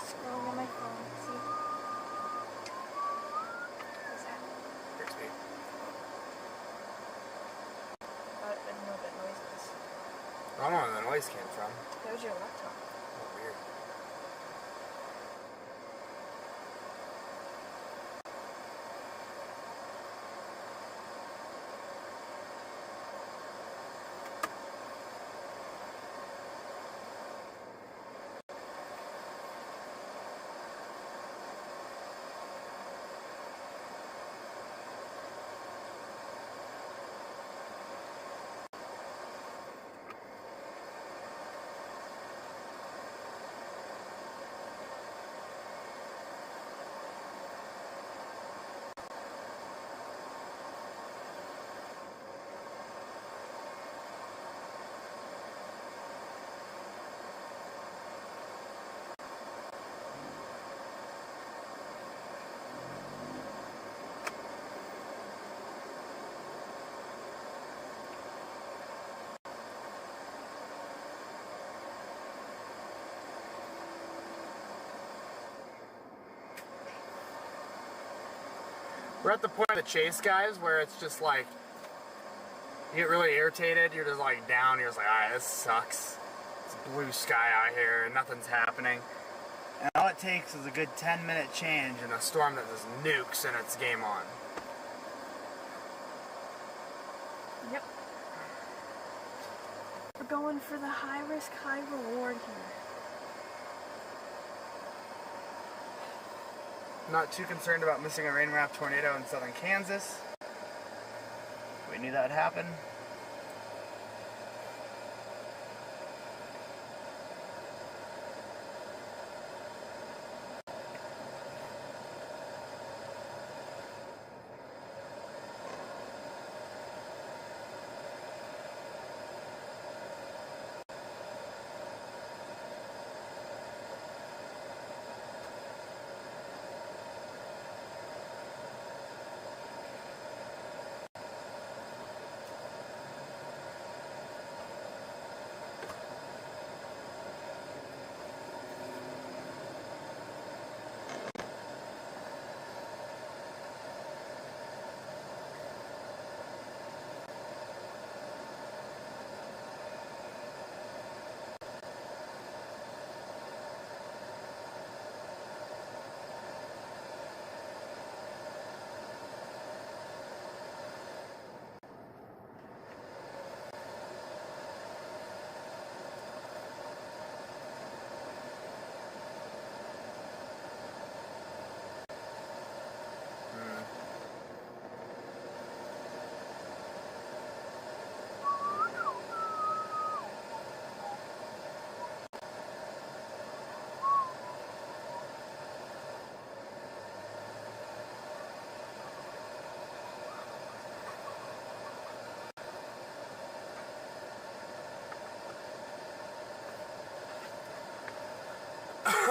Scrolling on my phone, see? What's that? Bixby. I didn't know what that noise was. I don't know where the noise came from. That was your laptop. Oh, weird. We're at the point of the chase, guys, where it's just like, you get really irritated, you're just like down, you're just like, alright, this sucks. It's blue sky out here, and nothing's happening. And all it takes is a good 10-minute change in a storm that just nukes and it's game on. Yep. We're going for the high risk, high reward here. Not too concerned about missing a rain-wrapped tornado in southern Kansas. We knew that would happen.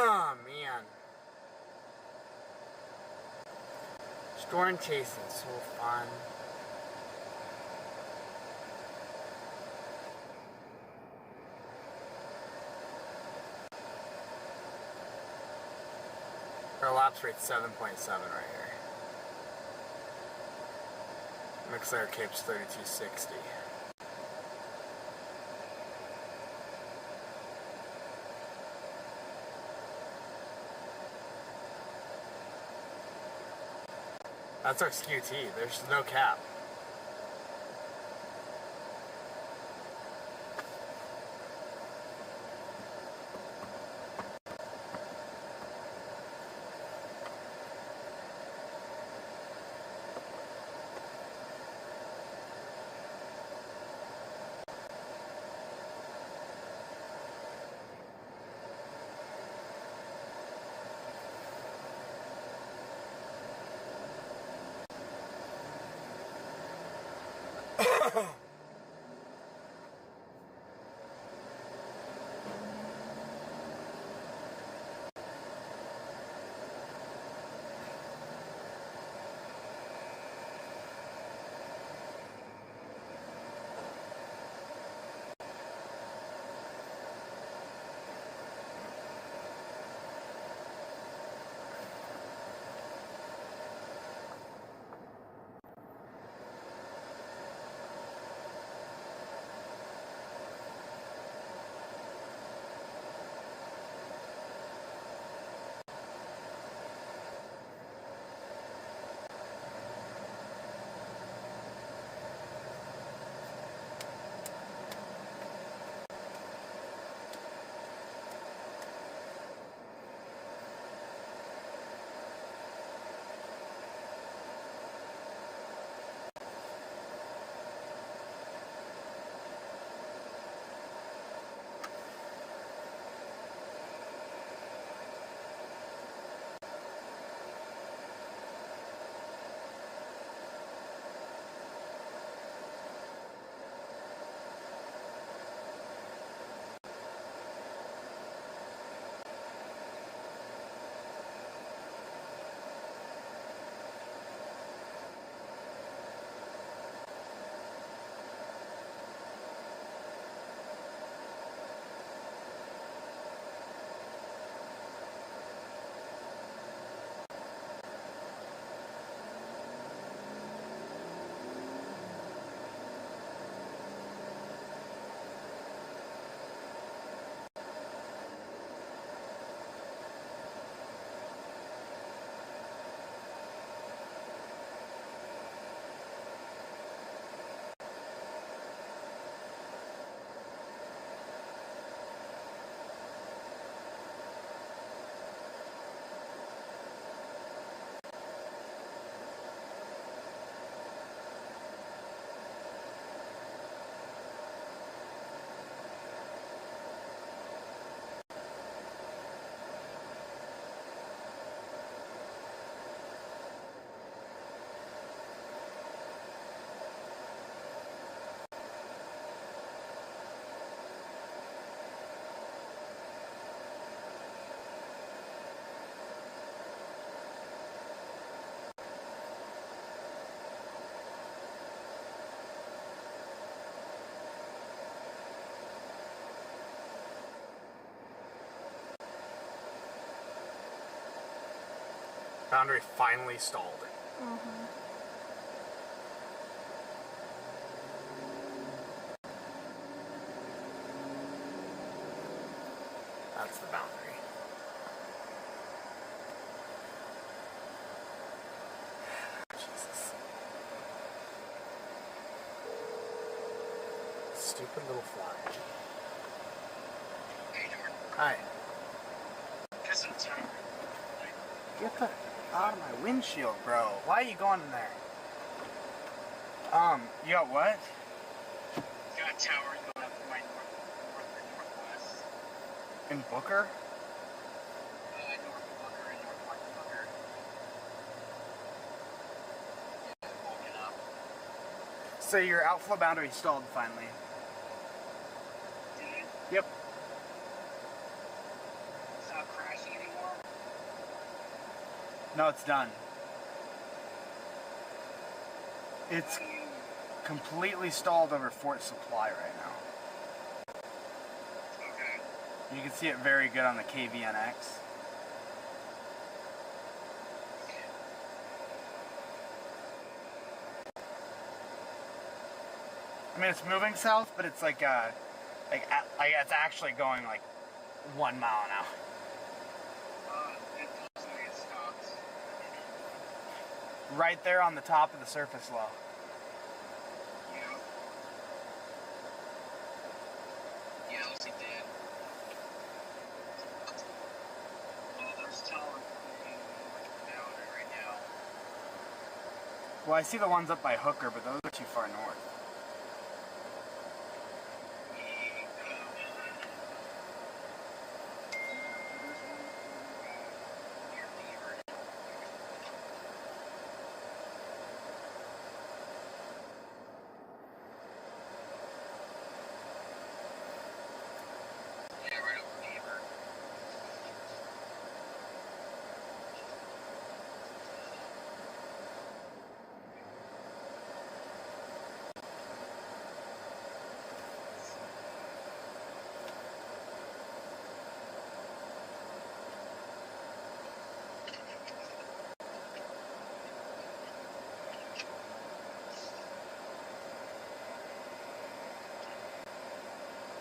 Oh, man. Storm chasing, so fun. Our lapse rate's 7.7 right here. Looks like our Cape's 3260. That's our SQT. There's no cap. Boundary finally stalled. Mm-hmm. That's the boundary. Jesus. Stupid little fly. Hey, Jordan. Hi. Got some time. Get the out of my windshield, bro. Why are you going in there? You got what? Got towers going up my northwest. In Booker? North Booker and northwest Booker. Yeah, walking up. So your outflow boundary stalled finally. Did it? Yep. It's not crashing anymore? No, it's done. It's completely stalled over Fort Supply right now. Okay. You can see it very good on the KVNX. I mean, it's moving south, but it's like it's actually going like 1 mile an hour. It feels like it stops. Right there on the top of the surface low. Yeah. Yeah, at least it did. There's towers down right now. Well, I see the ones up by Hooker, but those are too far north.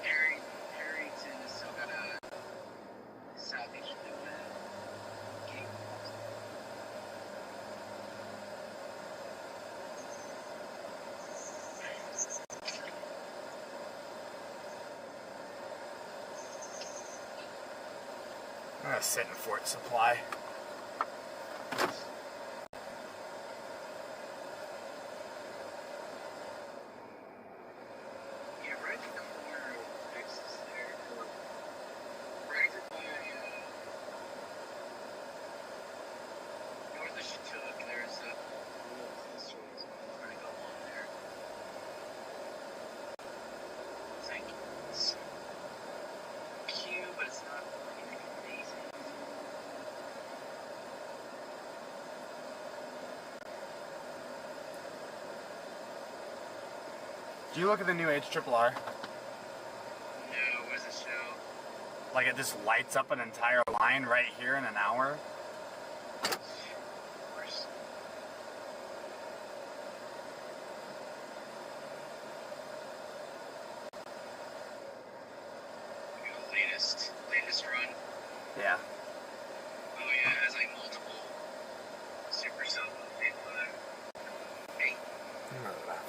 Harrington has still got a southeast gate. I'm gonna sit in Fort Supply. Yeah, right at the corner of Texas there. Right at the north of Chinook, there's a little store trying to go on there. It's like it's cute, but it's not anything amazing. Do you look at the new HRRR? No, what does it show? Like it just lights up an entire line right here in an hour? Latest run. Yeah. Oh yeah, it has like multiple super cell Hey. Remember that.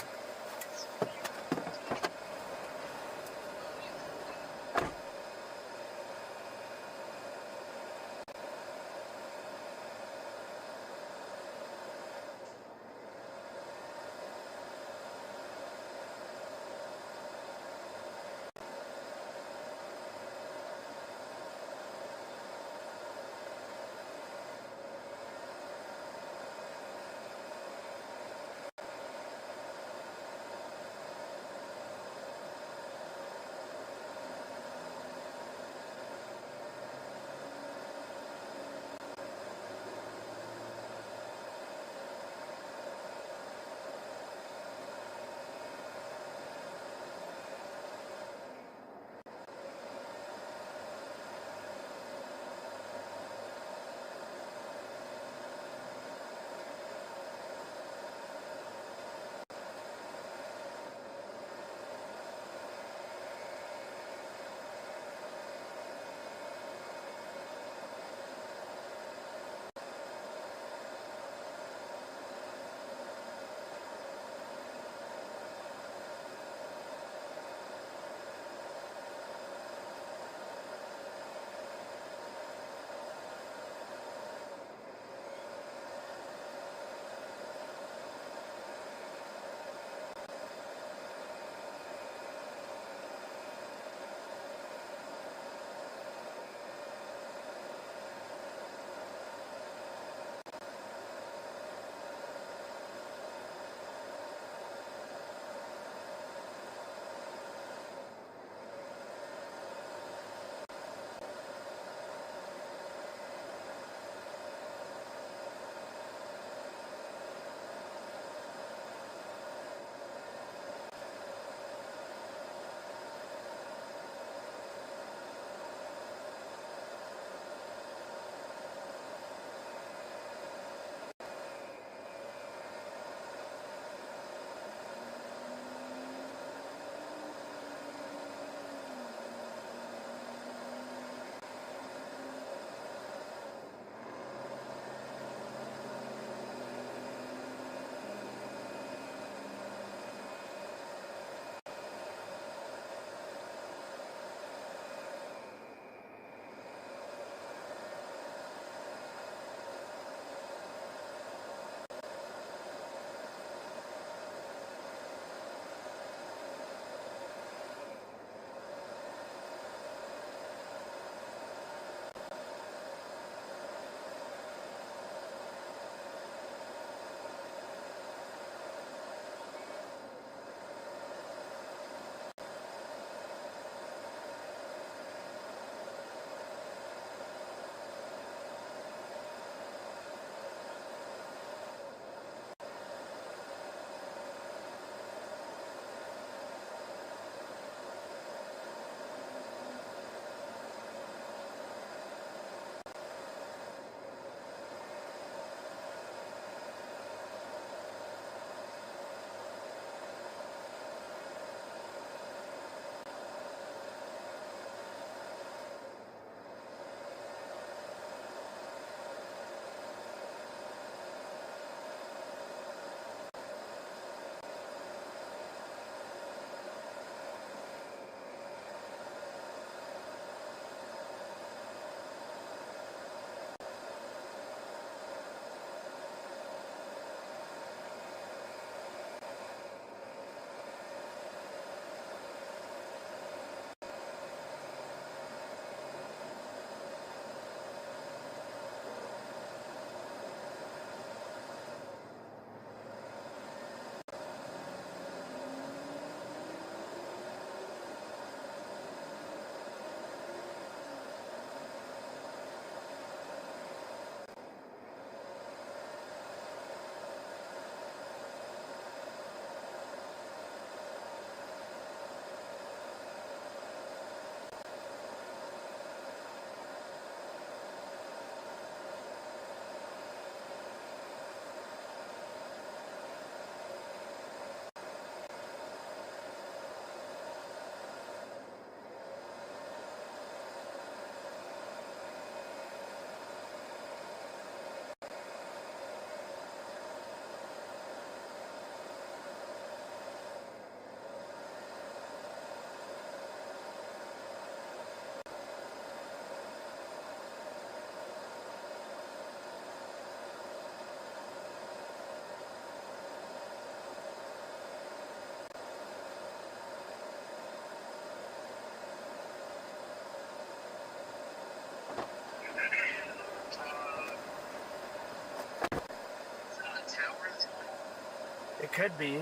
It could be.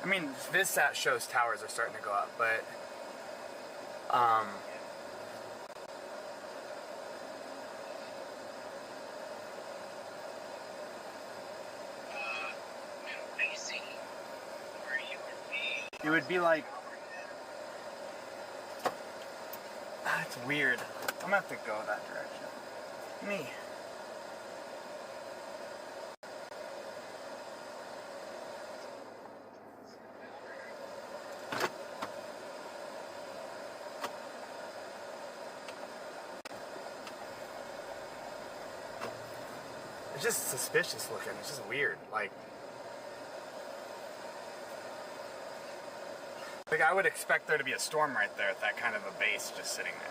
I mean, this sat shows towers are starting to go up, but it would be like, it's weird. I'm gonna have to go that direction. Me. It's just suspicious looking. It's just weird. Like I would expect there to be a storm right there at that kind of a base just sitting there.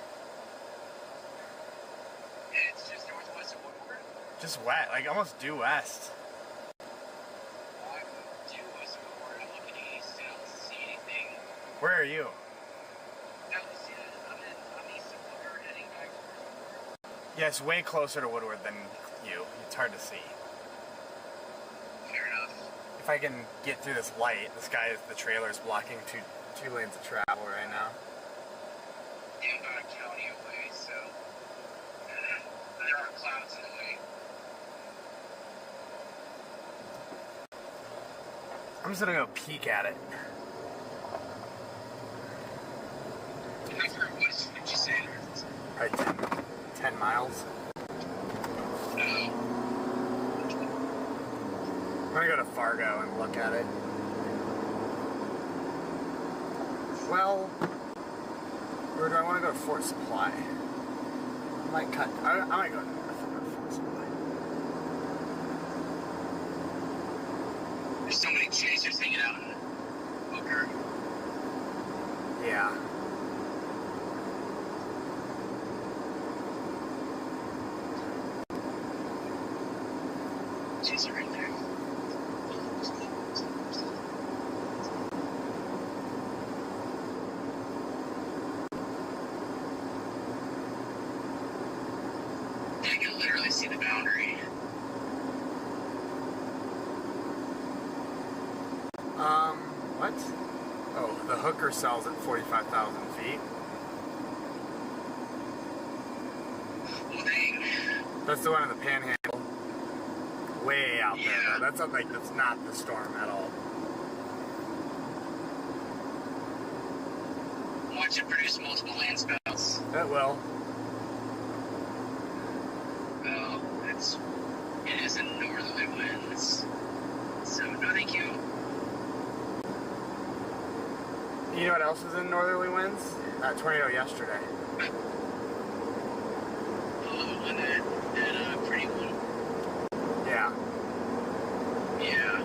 It's just northwest of Woodward. Just west, like almost due west. I'm due west of Woodward. I'm looking east. I don't see anything. Where are you? I don't see it. I'm east of Woodward, heading back towards Woodward. Yeah, it's way closer to Woodward than you. It's hard to see. Fair enough. If I can get through this light, the trailer's blocking two lanes of travel right now. Yeah, about a county away, so there are clouds in the way. I'm just gonna go peek at it. How far west did you say? Probably 10 miles. No. I'm gonna go to Fargo and look at it. Well, or do I want to go to Fort Supply? I might go north and go to Fort Supply. There's so many chasers hanging out in Booker. Yeah. Chaser right there. I can literally see the boundary. What? Oh, the hooker sells at 45,000 feet. Well, dang. That's the one in the Panhandle. Way out there, though. That's not the storm at all. Watch it produce multiple land spouts. It will. Well, it is in northerly winds. So, no thank you. You know what else is in northerly winds? That tornado yesterday. Oh, the one that pretty one. Yeah. Yeah.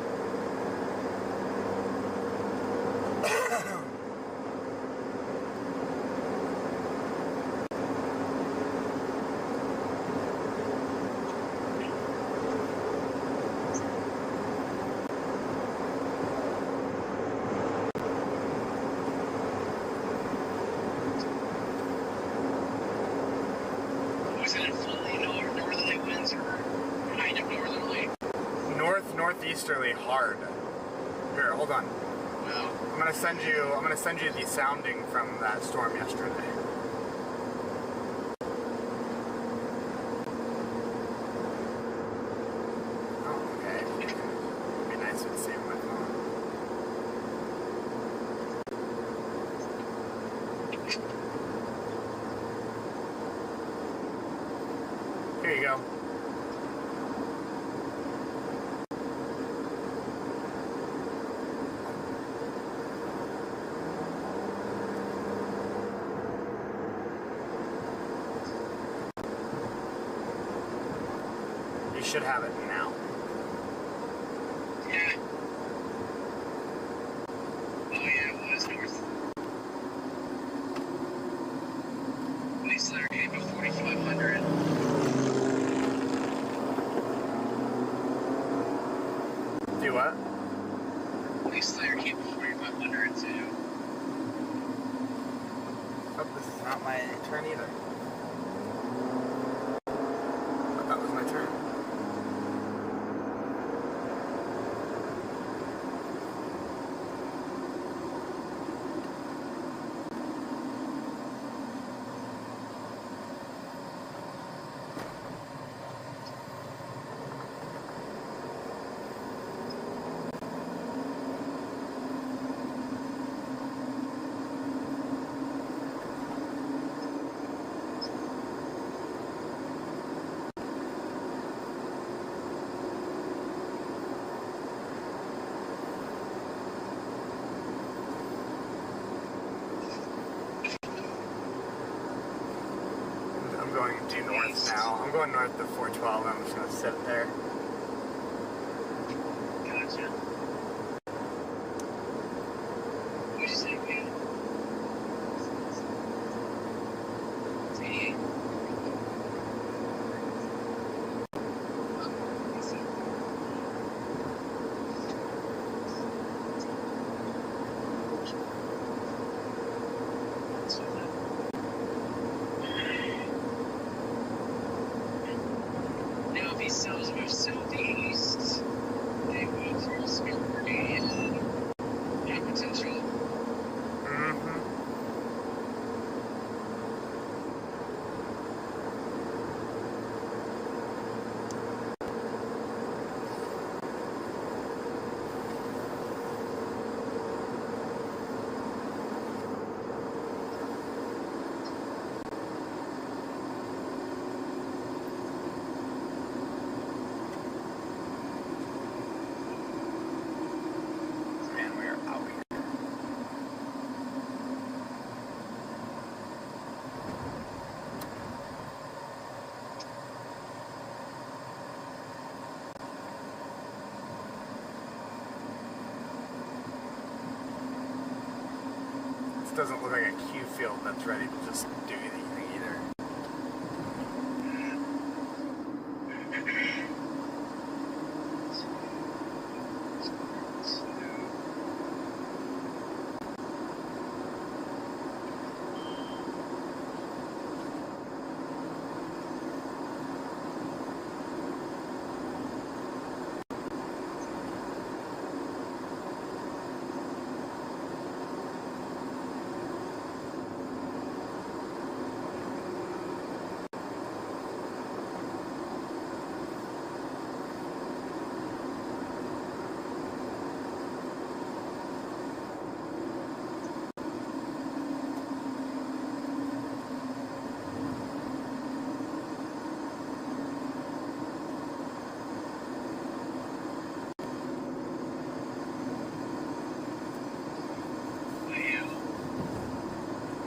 Was it in fully northerly winds or kind of northerly? Northeasterly hard. Here, hold on. Well, I'm gonna send you the sounding from that storm yesterday. Oh, okay. It'd be nice to save my phone. Here you go. You should have it now. yeah. Oh, yeah, it was north. Police letter gave me 4,500. Do what? Police letter gave me 4,500 too. Oh, this is not my turn either. That was my turn. going due north now. I'm going north to 412 and I'm just going to sit there. Gotcha. What'd you say, man? 88. Now, if he sells with southeast, they would throw security and potential. Man, we are out here. This doesn't look like a Q field that's ready to just do anything either.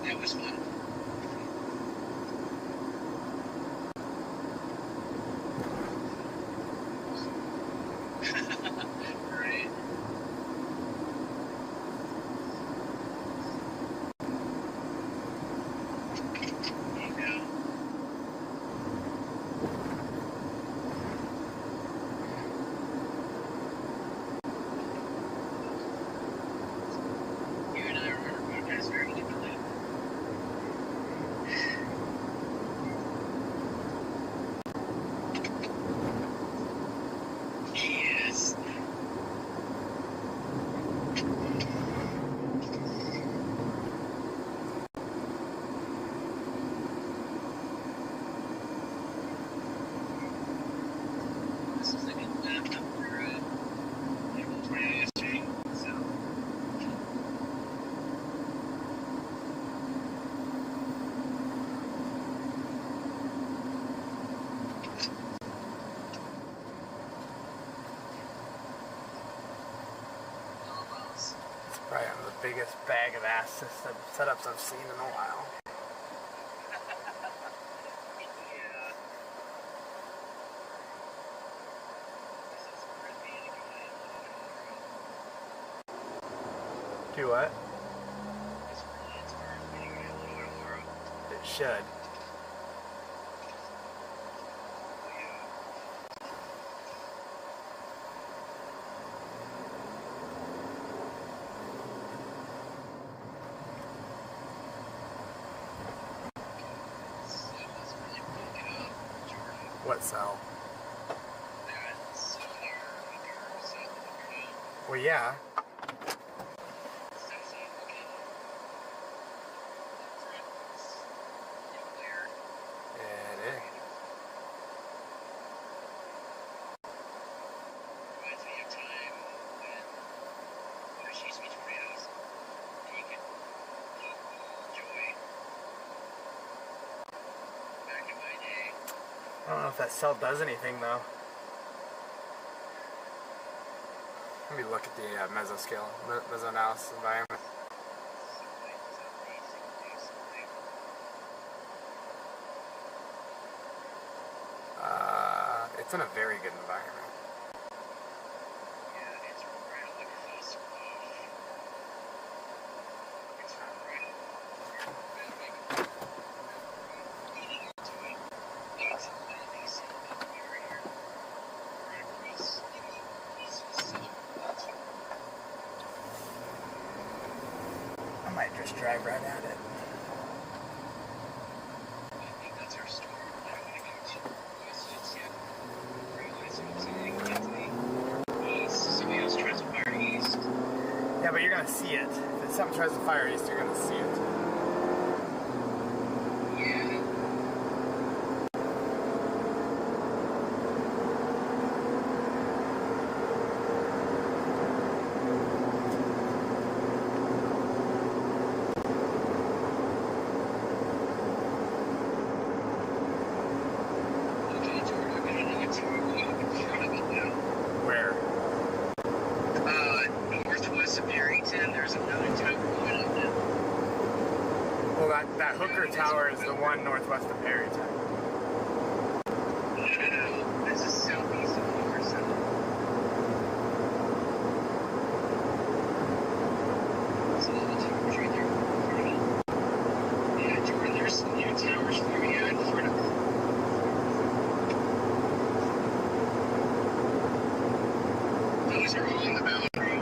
That was fun. Right. Yeah. You and I remember podcasts very differently. Yes. This is a good lap after April 20th yesterday, so. Almost. It's probably one of the biggest bag of ass system setups I've seen in a while. Yeah. This is worth being a guy in tomorrow. Do what? It's worth being a guy tomorrow. It should. What cell? Well, yeah. It is. Reminds me of time when there used to be tornadoes and you could enjoy back in my day. I don't know if that cell does anything though. Let me look at the mesoscale, mesoanalysis environment. It's in a very good environment. I might just drive right at it. Yeah, but you're gonna see it. If something tries to fire east, you're gonna see it. Where? Northwest of Barrington, there's another tower going up now. Well, that Hooker Tower is the one northwest of Barrington. No, this is southeast of Hooker Center. So the tower's right there in front of me. Yeah, Jordan, there's some new towers for you in front of me. Those are all in the boundary.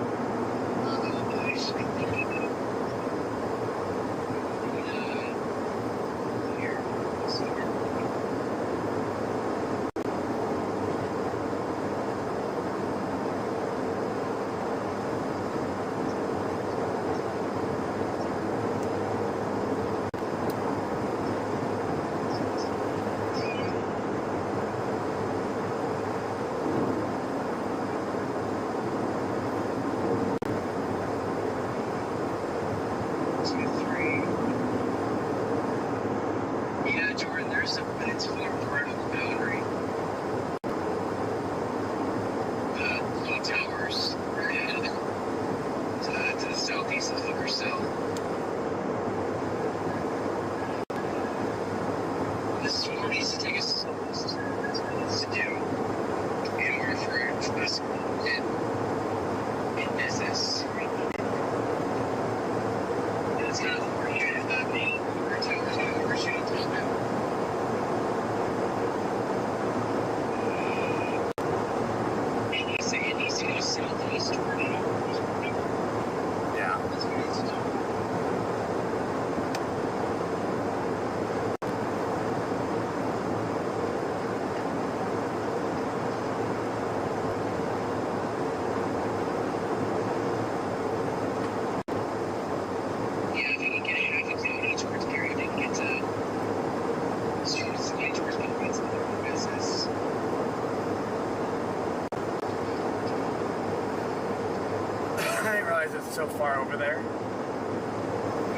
It's so far over there.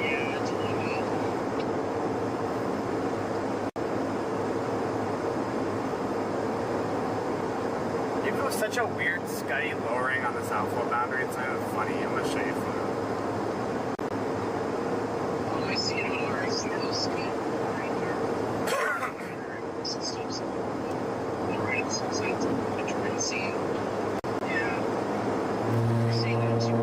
Yeah, it's really good. You have such a weird, scuddy lowering on the southwest boundary. It's not even funny. I'm gonna show you a photo. Oh, I see it on ours. Little scud right there. Stops. Right at the sunset. I'm trying to see. Yeah. You're seeing that too.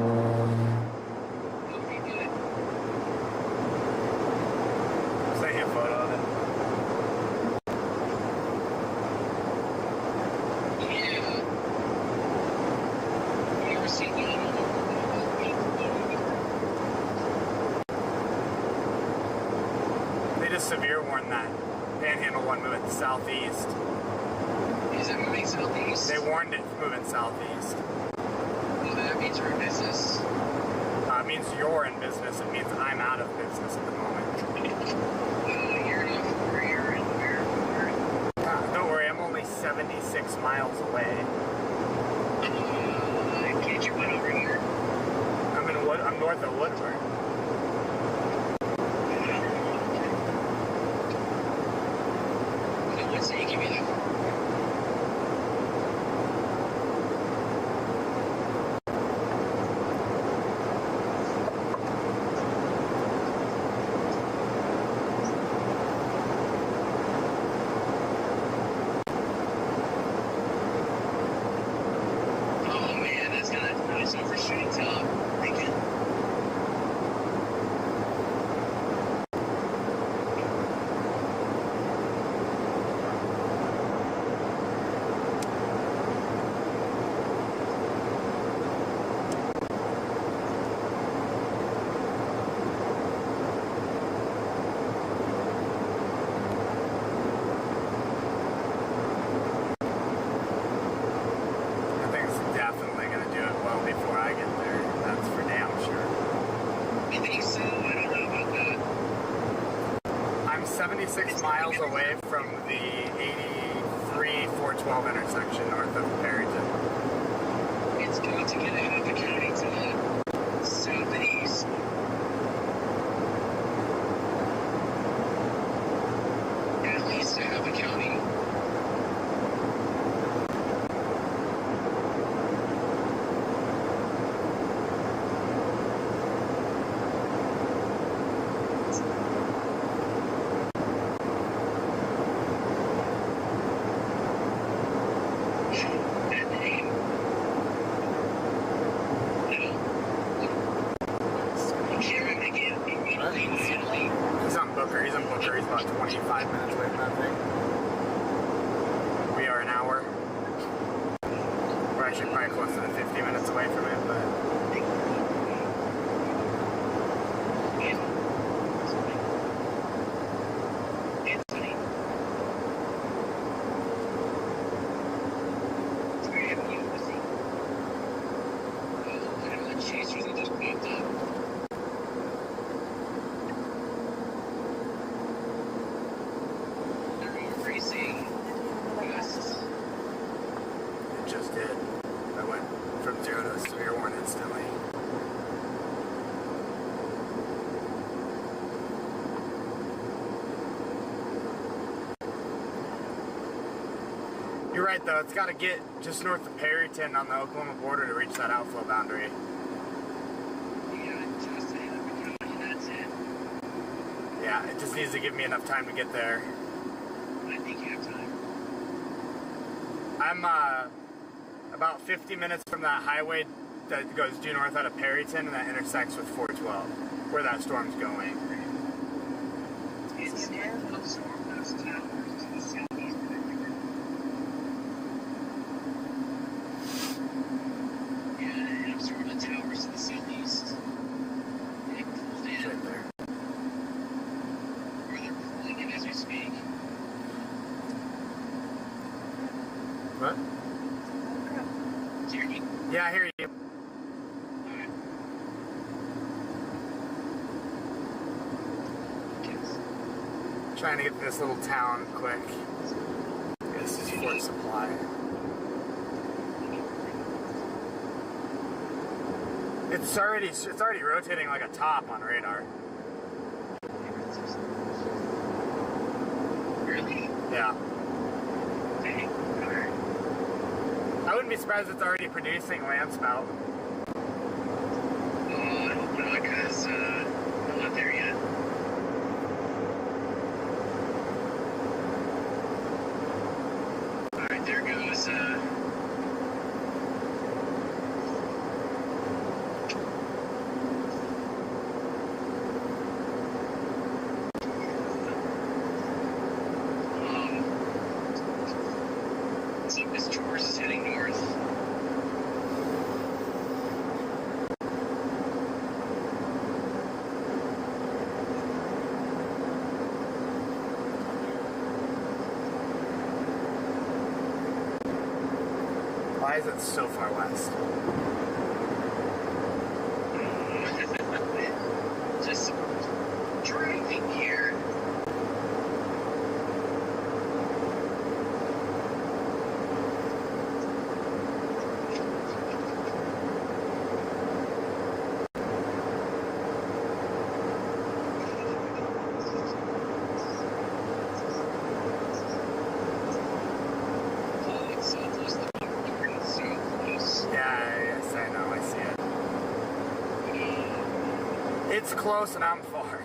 Severe warned that Panhandle one moving southeast. Is it moving southeast? They warned it moving southeast. Well, that means we're in business. It means you're in business. It means I'm out of business at the moment. You're not where you're in where? Don't worry, I'm only 76 miles away. Can't you run over here? I'm north of Woodward. 76 miles away from the 83-412 intersection north of Perryton. It's got to get out of the county to the southeast. At least to have a county. He's in Booker. He's about 25 minutes away from that thing. We are an hour. We're actually probably closer to 50 minutes away from it, but... Just did. I went from 0 to severe 1 instantly. You're right though, it's got to get just north of Perryton on the Oklahoma border to reach that outflow boundary. Yeah, it just needs to give me enough time to get there. I think you have time. I'm about 50 minutes from that highway that goes due north out of Perryton, and that intersects with 412, where that storm's going. It's absorb those towers to the southeast. Yeah, it absorbed the towers to the southeast. And it pulled in. It's right there. Or they're pulling in as we speak. What? Yeah, I hear you. Trying to get to this little town quick. This is Fort Supply. It's already rotating like a top on radar. Really? Yeah. Dang. Alright. I wouldn't be surprised if it's already producing land spout. I hope not, because I'm not there yet. Alright, there goes, so Miss George is heading north. Why is it so far west? Just driving here. Oh, it's so close to the border. It's so close. Yeah, yes, I know, I see it. It's close and I'm far.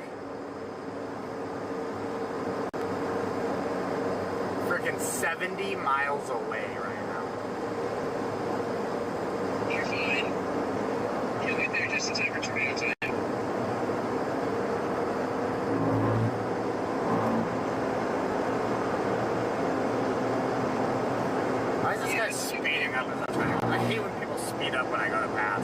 Freaking 70 miles away right now. You're fine. You'll get there just in time for tornado time. Why is this guy speeding up as I'm trying to... I hate when people speed up when I go to pass.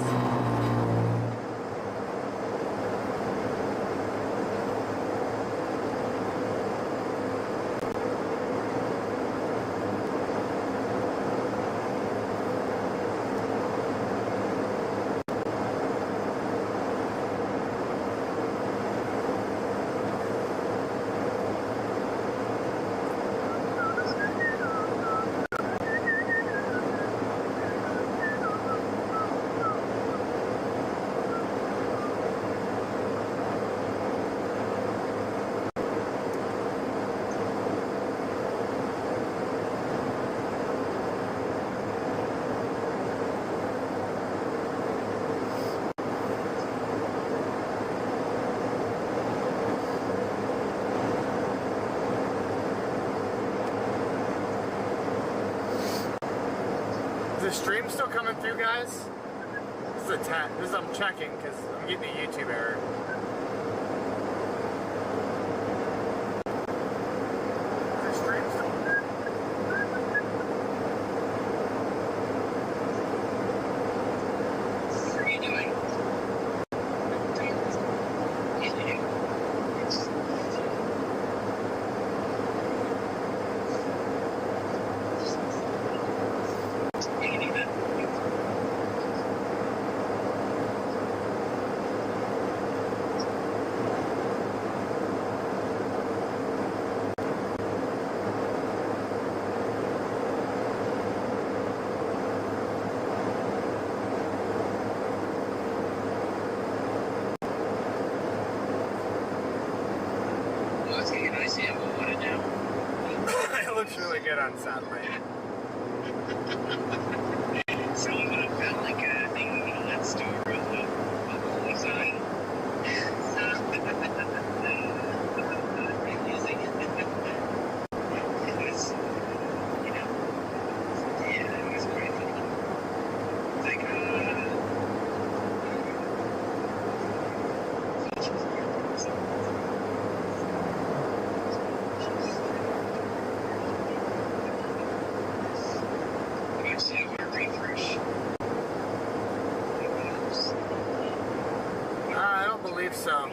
the stream still coming through, guys? This is a this is I'm checking because I'm getting a YouTube error. Is the stream still? What are you doing? It looks really good on satellite. So I felt like a thing on that store on the side. Using it. It was, you know, yeah, it was quite funny. It's like, I don't believe so.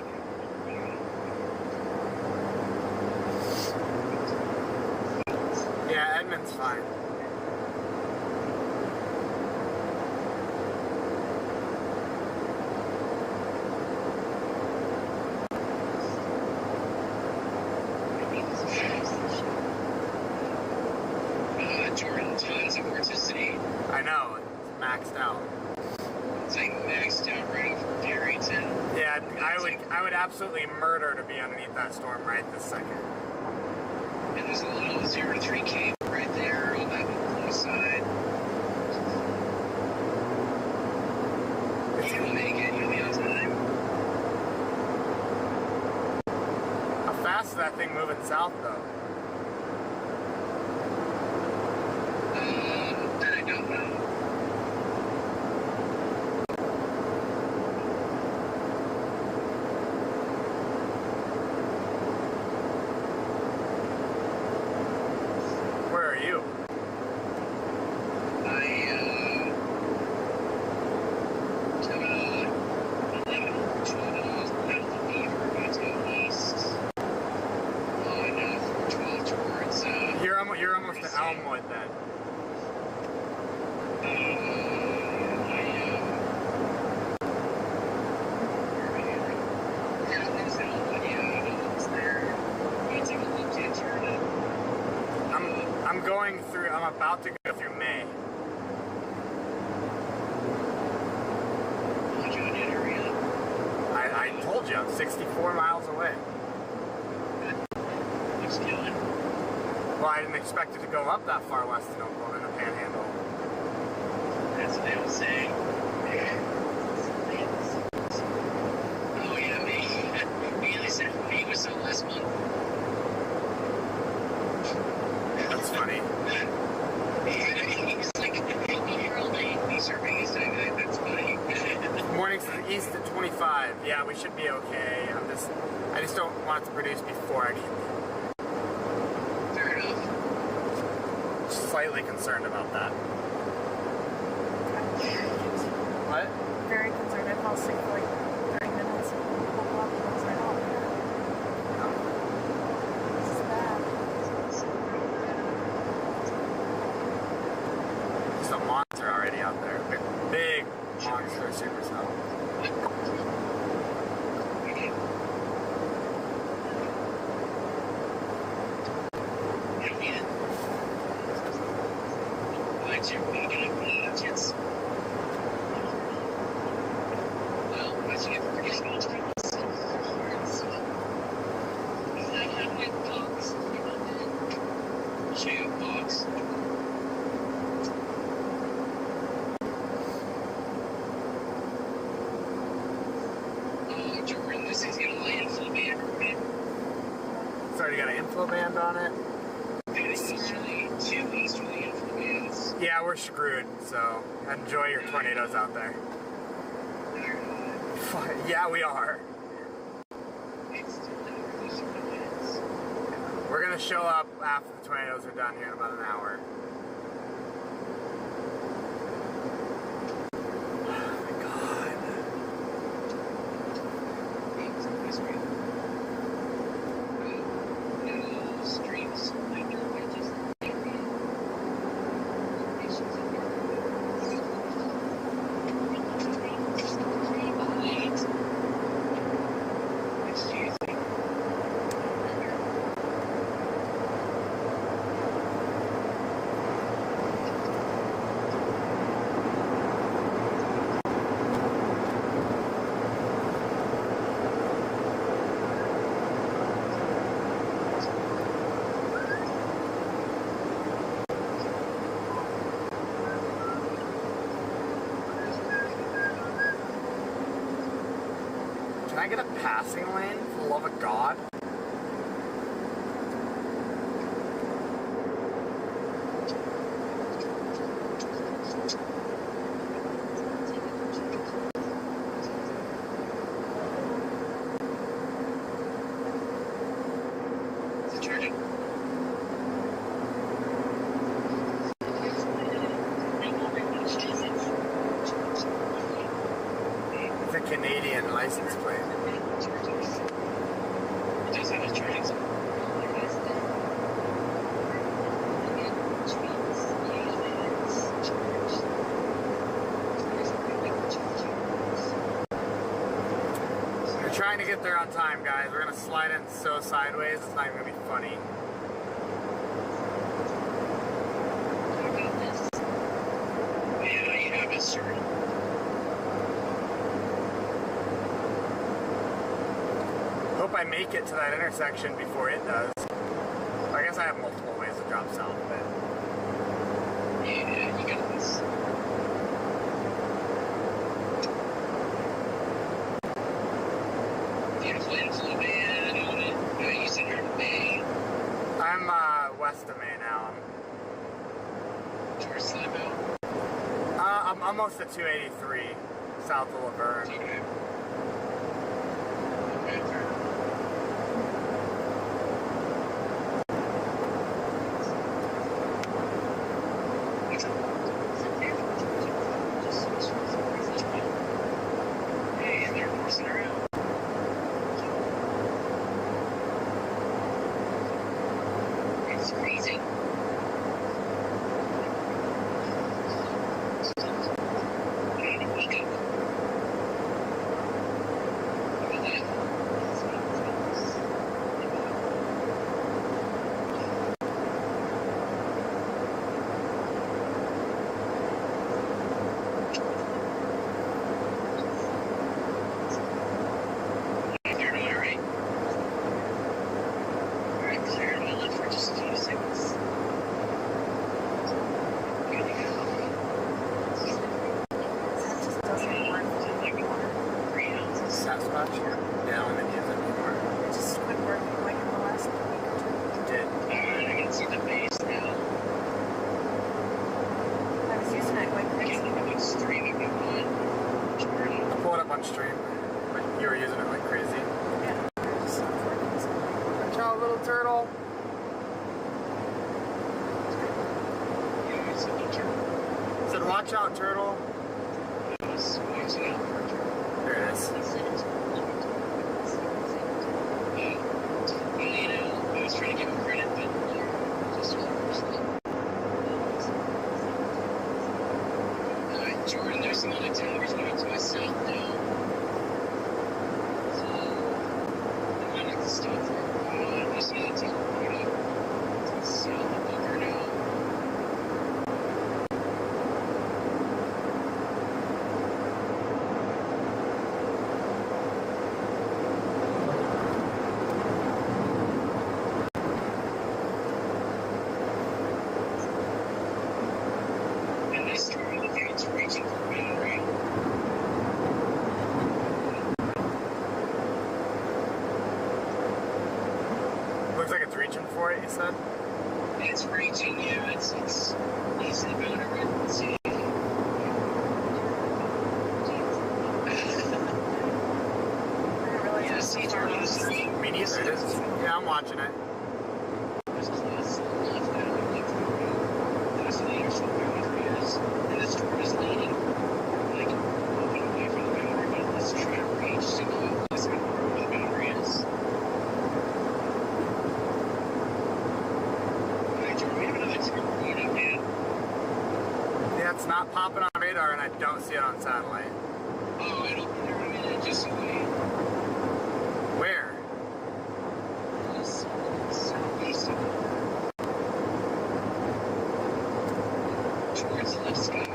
Yeah, Edmund's fine. Jordan, tons of electricity. I know, it's maxed out. It's like maxed out right off of Darrington. Yeah, I would absolutely murder to be underneath that storm right this second. And there's a little 0 to 3K right there on that low side. You'll make it, you'll be on time. How fast is that thing moving south though? That I don't know. Where are you? I, 11, 12 miles out of the Beaver, about to go east. On 412 towards, You're almost to Elmwood then. I'm going through, I'm about to go through May. I told you, I'm 64 miles away. What's doing? Well, I didn't expect it to go up that far west in Oklahoma in the Panhandle. That's what they were saying. Oh yeah, me. They said May was so last month. That's funny. He's like, you're all day. These are Vegas time. That's funny. Mornings to the east at 25. Yeah, we should be okay. I just don't want it to produce before I get there. Fair enough. Slightly concerned about that. What? Very concerned. I fell asleep for like 30 minutes and woke up and I was like, oh man. This is bad. Just a monster already out there. Big monster supercell. Yeah, we're screwed, so enjoy your tornadoes out there. Yeah, we are. We're gonna show up after the tornadoes are done here in about an hour. Can I get a passing lane, for the love of God? It's a Canadian license plate. We're trying to get there on time, guys. We're gonna slide in so sideways, it's not even gonna be funny. Yeah, you have it, sir. Hope I make it to that intersection before it does. I guess I have multiple ways to drop south, but... Yeah, you got this. Beautiful inflow, man. You said you're in May. I'm west of May now. George Sligo. I'm almost at 283, south of Laverne. Okay. Hey, and they're forcing her out. It's freezing. Stream, but you were using it like crazy. Yeah. Watch out, little turtle. Said, watch out, turtle. There it is. I was trying to give him credit, but just Jordan, there's some other towers moving to my south now. Stop for a while. I'm just gonna teleport up to the south of Booker now. And this storm looks like it's reaching for Boundary. Looks like it's reaching for it, you said? It's reaching, yeah. It's easily bound to run. See. Yeah, see Jordan on the stream. Me neither. It is. Yeah, I'm watching it. There's class left that I looked through. That's the actual boundary is. And this Jordan is leading. Like, moving away from the boundary, but let's try to reach to go. Let's go where the boundary is. Alright, Jordan, we have another tornado, man. Yeah, it's not popping on radar, and I don't see it on satellite. Oh, it'll be there in a minute, just away. Where? Southeast of towards the left sky.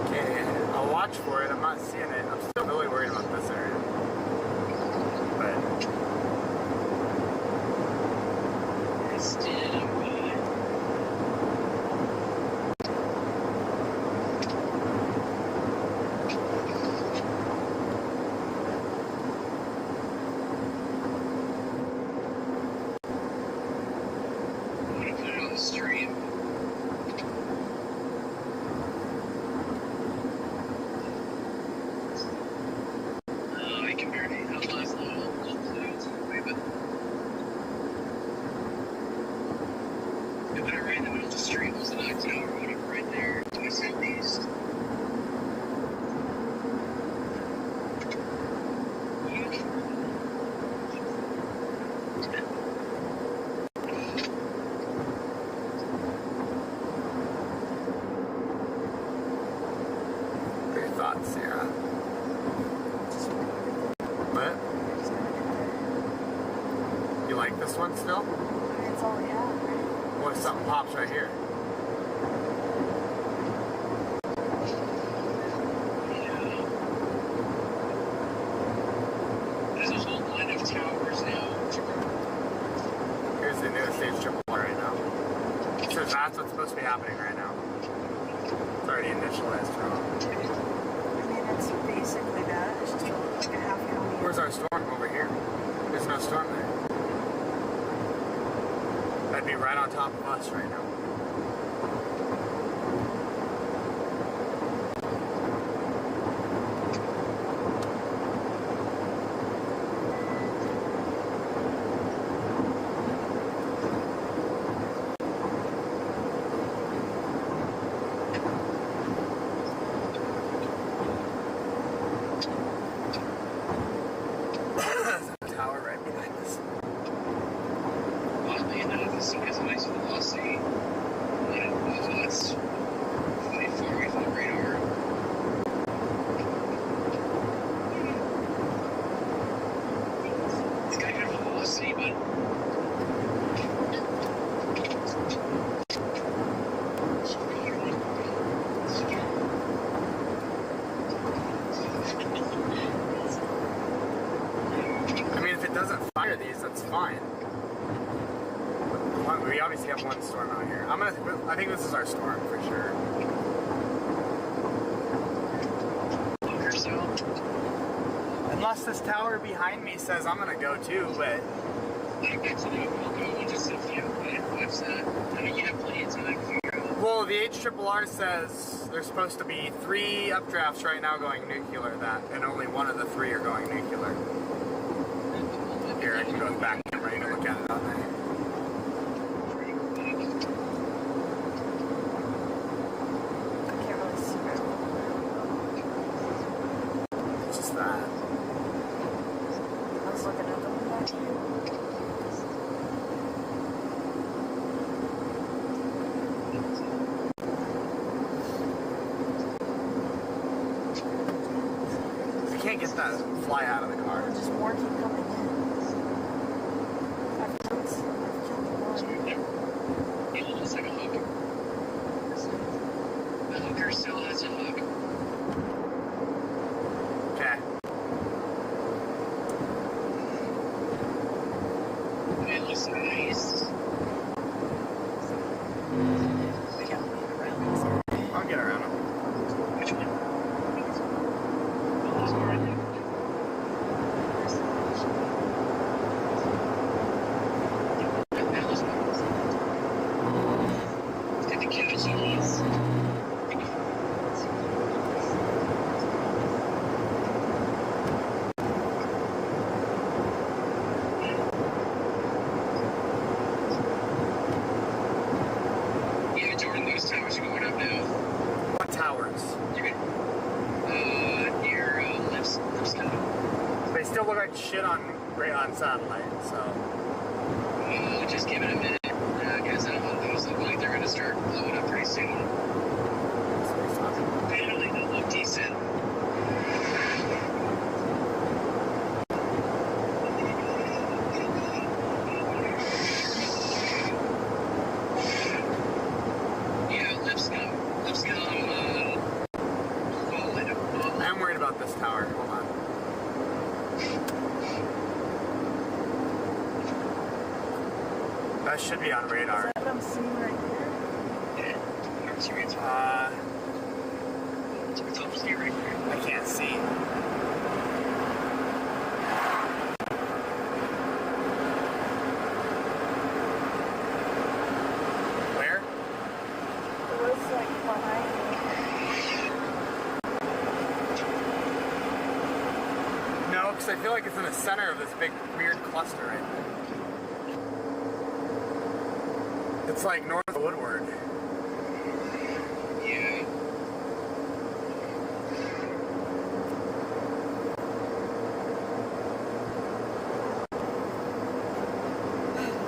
Okay, I'll watch for it. I'm not seeing it. I'm still really worried about this area. But It's dead away. I'm gonna put it on the stream. I can barely analyze little clouds away, but I put it right in the middle of the stream. There's an eye tower or whatever right there to my southeast. what are your thoughts, Sarah? What? You like this one still? It's all we have, right? What if something pops right here? There's a whole line of towers now. Here's the newest stage triple right now. So that's what's supposed to be happening right now. It's already initialized wrong. I mean, it's basically that. It's just like a half county. Where's our storm? Over here. There's no storm there. That'd be right on top of us right now. There's a tower right behind us. Oddly enough, this thing has a nice velocity. That's quite far away from the radar. It's got good velocity, but I mean, if it doesn't fire these, that's fine. We obviously have one storm out here. I think this is our storm for sure. Unless this tower behind me says I'm gonna go too, but I bet you know we'll go in just a few. What's that? I mean, you have plenty of time to figure out. well, the HRRR says there's supposed to be 3 updrafts right now going nuclear, and only one of the 3 are going nuclear. Here, I can go back camera. You can look at it on there. I can't really see it. It's just that. I was looking at the one back here. I can't get that fly out of the car. Just more keep coming in. I've killed one. It looks like a hook. The hooker still has a hook. Okay. It looks nice. They got me get around them. Which one? Oh, there's one right there. Did the catch these? Yeah, Jordan, those towers are going up now. What towers? Near Lipscomb. They still look like shit on satellite, so. Just give it a minute, guys. Those look like they're gonna start blowing up pretty soon. Apparently, they look decent. Yeah, Lipscomb. I'm worried about this tower. Hold on. That should be on radar. Is that what I'm seeing right here? Yeah. It's up to you right there. I can't see. Where? It was like behind me. No, because I feel like it's in the center of this big weird cluster right there. It's like north of Woodward. Yeah.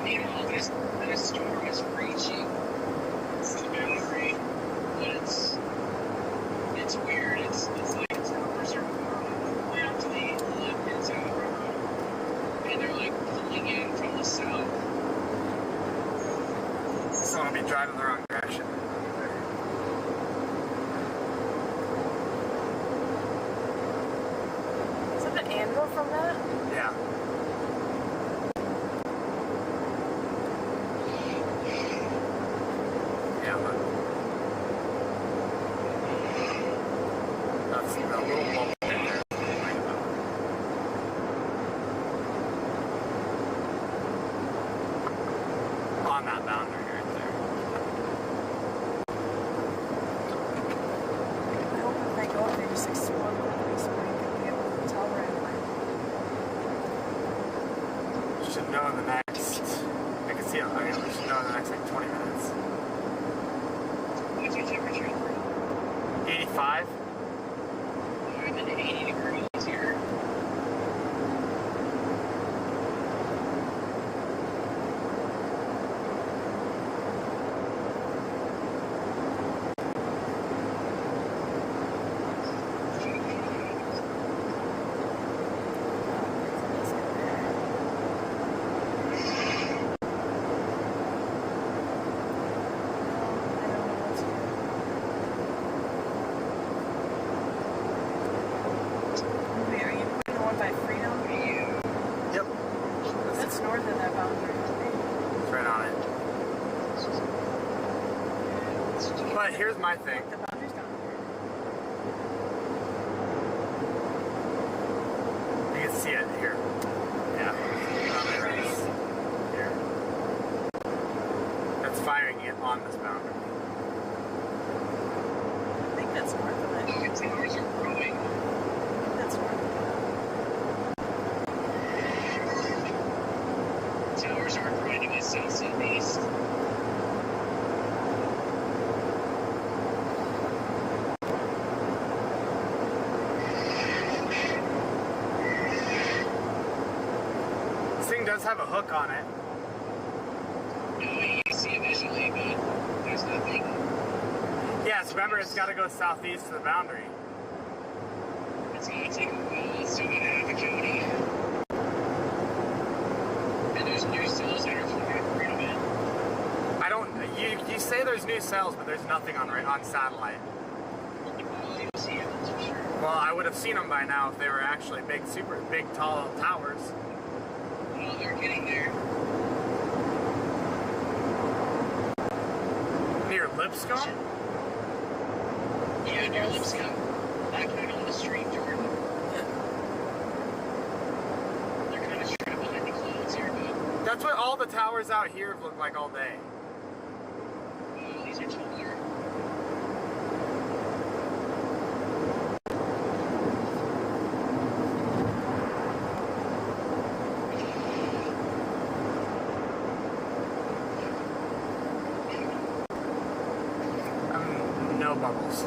Meanwhile, this storm is reaching the boundary, but it's weird. It's like the towers are way out to the left-hand side of the road, and they're like pulling in from the south. So I'll be driving the wrong direction. Is that the anvil from that? Yeah. Yeah, look. That's the little bubble right there. On that boundary right there. I hope if they go up, they just explode quickly so we can be able to tell right away. Should know in the next. I can see it. I mean, we should know in the next like 20 minutes. What's your temperature? 85. More than 80 degrees here. Wait, are you putting the one by Freedom? Yep. That's north of that boundary. It's right on it. But here's my thing. The boundary's down here. You can see it here. Yeah. There it is. Here. That's firing it on this boundary. I think that's north of it. The towers are growing. I think that's north of it. Towers are growing to the south-southeast. This thing does have a hook on it. No, you can see it visually, but there's nothing. Yes, remember it's got to go southeast to the boundary. It's gonna take a while. It's still gonna have a county. And there's new cells that are flying freedom in. I don't. You say there's new cells, but there's nothing on satellite. Well, you'll see it, that's for sure. Well, I would have seen them by now if they were actually big, super big, tall towers. Well, they're getting there. Near Lipscomb? find your lips out. Back out on the street, Jordan. They're kind of strapped behind the clothes here, but That's what all the towers out here have looked like all day. oh, these are taller. No bubbles.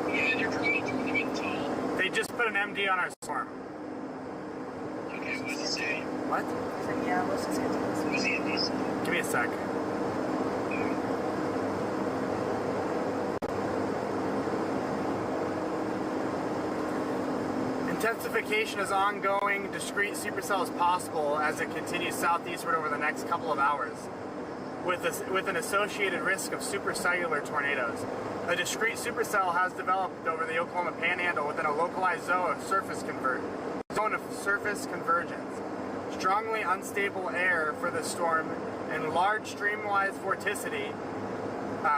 Yeah, they're pretty tall. They just put an MD on our storm. Okay, what does it say? What? So yeah, let's just get to this. What's the MDs? Give me a sec. Intensification is ongoing. Discrete supercell is possible as it continues southeastward over the next couple of hours, with an associated risk of supercellular tornadoes. A discrete supercell has developed over the Oklahoma Panhandle within a localized zone of surface convergence. Strongly unstable air for the storm and large streamwise vorticity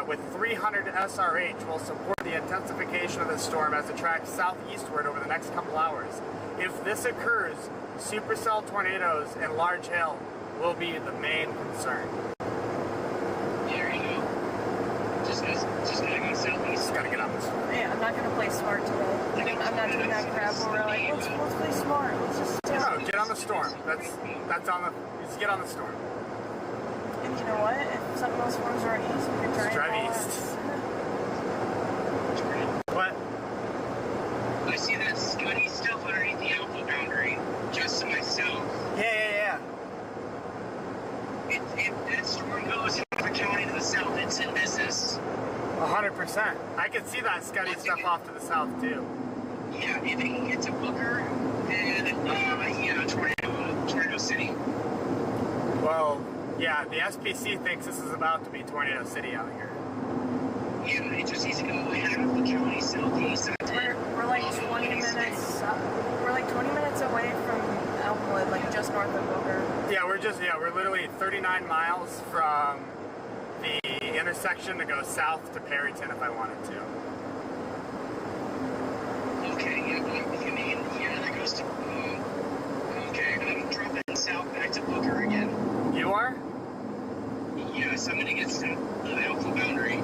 with 300 SRH will support the intensification of the storm as it tracks southeastward over the next couple hours. If this occurs, supercell tornadoes and large hail will be the main concern. There you go. Just gotta go southeast. Just gotta get on this. Yeah, I'm not gonna play smart today. I'm not doing that crap where we're like, let's play smart. Let's just No, get on the storm. That's on the. Just get on the storm. And you know what? If something else forms our east, we can try Drive and east. follow What? I see that Scuddy stuff underneath the alpha boundary, just to myself. Yeah. If that storm goes into the county to the south, it's in business. 100%. I can see that Scuddy stuff off to the south too. Yeah, if it can get to Booker, then yeah, Tornado City. Well, yeah, the SPC thinks this is about to be Tornado City out here. Yeah, it just needs to go half the county southeast. We're like 20 minutes. We're like 20 minutes away from Elmwood, like just north of Booker. Yeah, we're literally 39 miles from the intersection to go south to Perryton if I wanted to. Okay, yeah, that goes to. Okay, I'm dropping south back to Booker again. You are? Yes, I'm gonna get to the alpha boundary.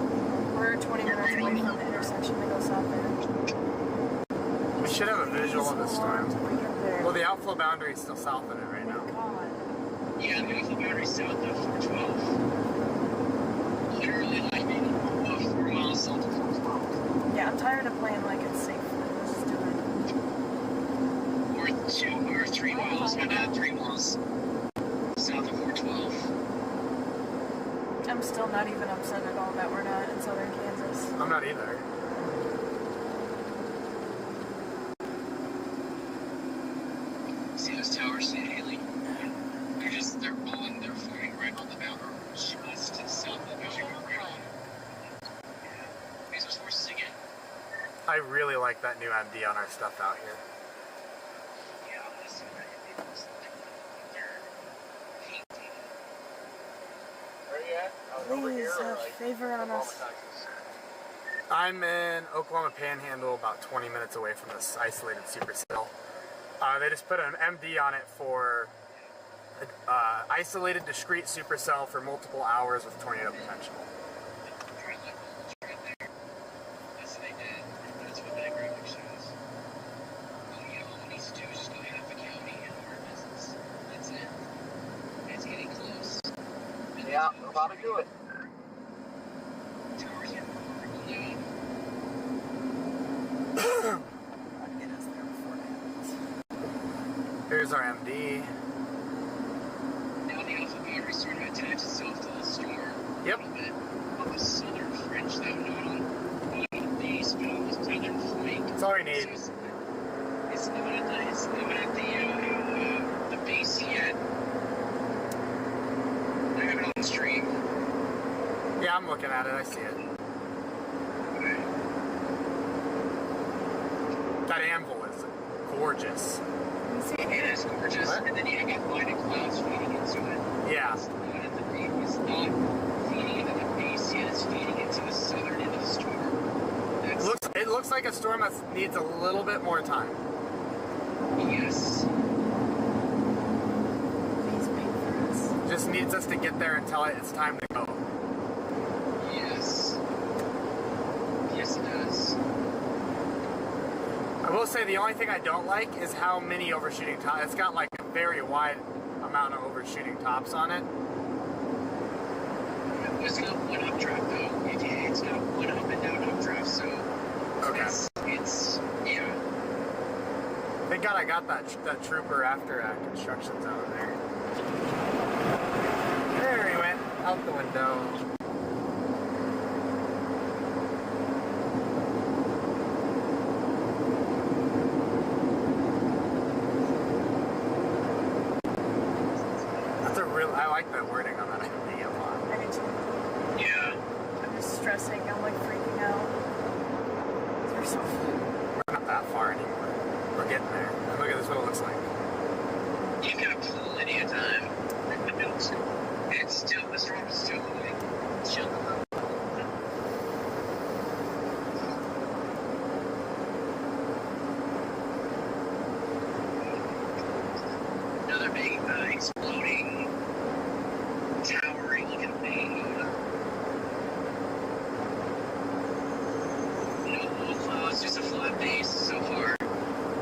We're 20 minutes away from the intersection that goes south there. We should have a visual of the storm. Well, the outflow boundary is still south of it right now. Yeah, the outflow boundary south of 412. Literally like maybe 4 miles south of 412. Yeah, I'm tired of playing like it's safe. Let's just do it. Or 3 miles, my bad, 3 miles south of 412. I'm still not even upset at all that we're not in southern Kansas. I'm not either. See those towers, Haley? They're forming right on the boundary, just to the south of the boundary, right on. Here's those horses again. I really like that new MD on our stuff out here. Yeah, this is right. Where are you at? Please have favor on us. I'm in Oklahoma Panhandle, about 20 minutes away from this isolated supercell. They just put an MD on it for isolated discrete supercell for multiple hours with tornado potential. Yes, they did. That's what that graphic shows. All we need to do is just go half a county and our business. That's it. It's getting close. Yeah, we're about to do it. Towers are moving down. Here's our MD. Now the alpha boundary sort of attached itself to the storm. Yep. A little bit on the southern fringe, though, not on the east, but on the southern flank. That's all we need. So it's not at the base yet. I have it on the stream. Yeah, I'm looking at it. I see it. anvil is gorgeous. It is gorgeous. What? And then you get blinded clouds feeding into it. Yeah. It's not feeding into the base yet, it's feeding into the southern end of the storm. It looks like a storm that needs a little bit more time. Yes. Just needs us to get there and tell it it's time to go. Yes. Yes, it does. I will say the only thing I don't like is how many overshooting tops. It's got like a very wide amount of overshooting tops on it. It's got one updraft though. It's got one up and down updraft, so okay. It's yeah. Thank God I got that trooper after construction zone there. There he went out the window. I like the wording on that a lot. I do too. Yeah. I'm just stressing. I'm like freaking out. They're so fun. We're not that far anymore. We're getting there. And look at this, what it looks like. You've got plenty of time. It's still, the storm is still moving. It's still moving. Another big exploding, towering looking thing going up. No clouds, just a flat base so far.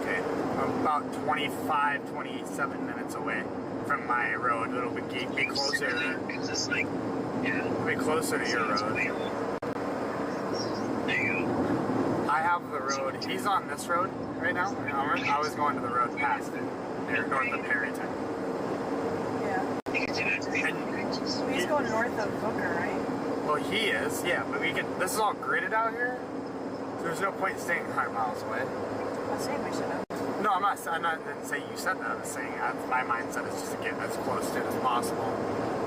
Okay, I'm about 25, 27 minutes away from my road. It'll be closer. It's just like, yeah. It'll be closer to your road. There you go. I have the road. He's on this road right now. I was going to the road past it. They're north of Perryton. Yeah. He's going north of Booker, right? Well, he is, yeah, but we can. This is all gridded out here, so there's no point staying 100 miles away. I'm saying we should have. No, I'm not didn't say you said that. I was saying my mindset is just to get as close to it as possible,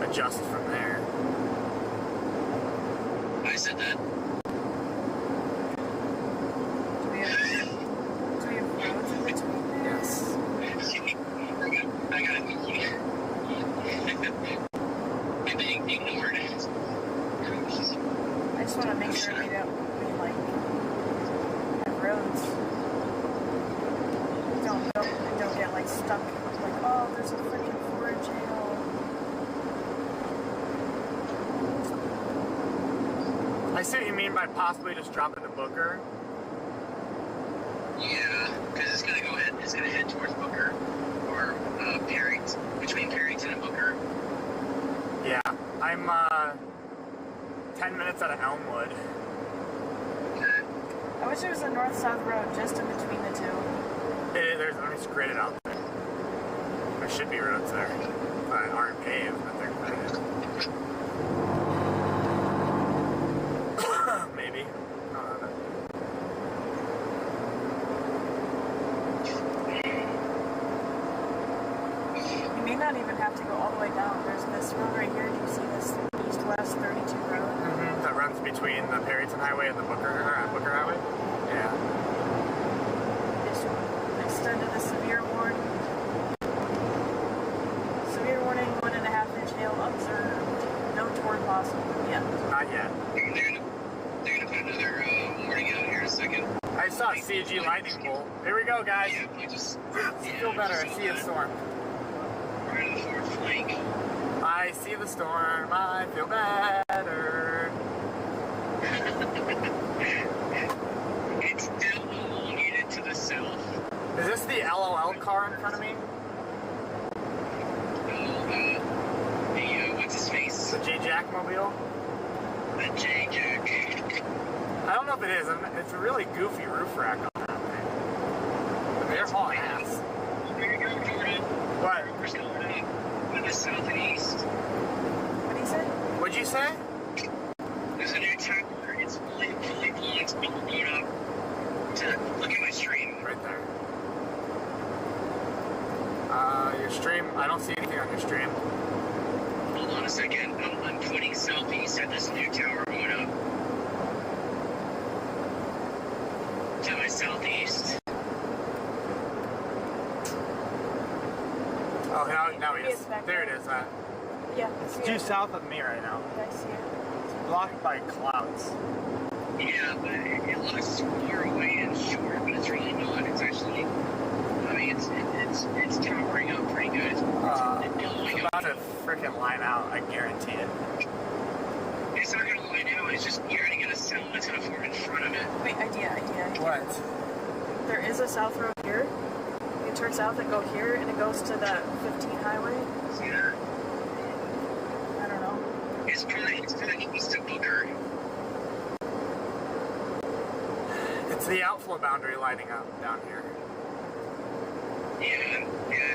adjust from there. I said that. Do we have roads in between there? Yes. I gotta be I'm being ignored. I just want to make sure we have roads. Don't get like stuck. Like, oh, there's a freaking forage hail. I see what you mean by possibly just dropping the Booker. Yeah, because it's gonna go ahead. It's gonna head towards Booker or Perryton, between Perryton and Booker. Yeah, I'm 10 minutes out of Elmwood. Okay. I wish there was a north-south road just in between the two. It's gridded out there. There should be roads there that aren't paved, but they're gridded. Maybe. I don't know. You may not even have to go all the way down. There's this road right here. Do you see this east-west 32 road? Mm-hmm. That runs between the Perryton Highway and the Booker Highway? Yeah. Just extended a severe warning. Severe warning, 1.5-inch hail observed. No toward possible yet. Not yet. They're gonna put another warning out here in a second. I saw a CG lightning bolt. Here we go, guys. Yeah, I just feel better. I see a storm. Right on the forward flank. I see the storm. I feel better. It's still elongated to the south. Is this the LOL car in front of me? What's his face? The J-Jack mobile? The J-Jack. I don't know if it is. It's a really goofy roof rack on that thing. But they're hauling ass. There you go, Jordan. What? We're going up to the south and east. What did he say? What'd you say? There's a new tower. It's fully blown. It's blown up. Look at my stream. Right there. Your stream, I don't see anything on your stream. Hold on a second. I'm pointing southeast at this new tower going up. To my southeast. Oh, now he is. There it is. Yeah. It's due south of me right now. I see it. It's blocked by clouds. Yeah, but it looks far away and short, but it's really not. It's actually, I mean, it's towering up pretty good. It's about to freaking line out, I guarantee it. It's not gonna line out, it's just, you're gonna get a cell that's gonna form in front of it. Wait, idea. What? There is a south road here. You turn south and go here, and it goes to the 15 highway. Yeah. I don't know. It's probably east of Booker. It's the outflow boundary lighting up down here. Yeah,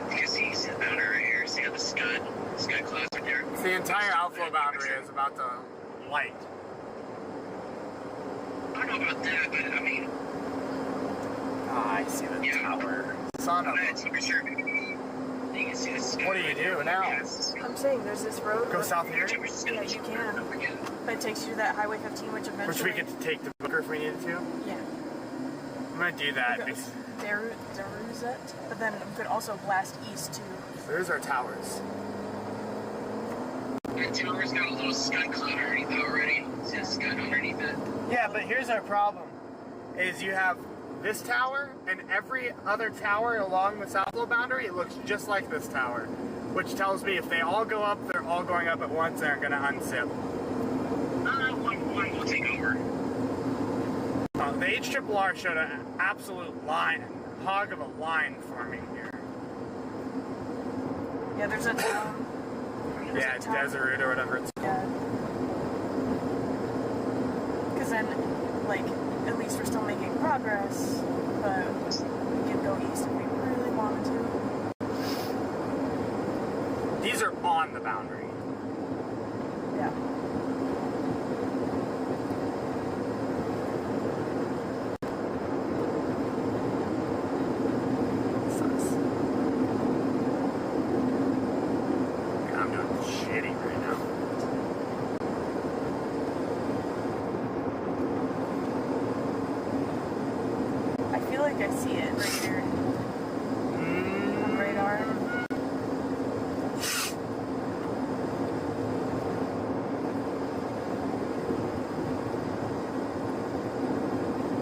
because he's the boundary right here. See how the scud clouds right there? The entire outflow boundary is about to light. I don't know about that, but I mean... Ah, I see the tower. Son of a... For sure. You can see the sky. What do you do now? I'm saying there's this road. Go south here? Yeah, you can. But it takes you to that Highway 15, which eventually... Which we could take to Booker if we needed to? Yeah. I'm gonna do that. Deruzet, but then we could also blast east to... There's our towers. The tower's got a little scud cloud underneath it already. See the scud underneath it? Yeah, but here's our problem. Is you have this tower, and every other tower along the southwest boundary, it looks just like this tower. Which tells me if they all go up, they're all going up at once, they're gonna unzip. One will take over. The HRRR showed an absolute hog of a line forming here. Yeah, there's a town. Yeah, it's Deseret or whatever it's called. Yeah. Because then, like, at least we're still making progress, but we can go east if we really wanted to. These are on the boundary. Yeah. I see it right here on radar.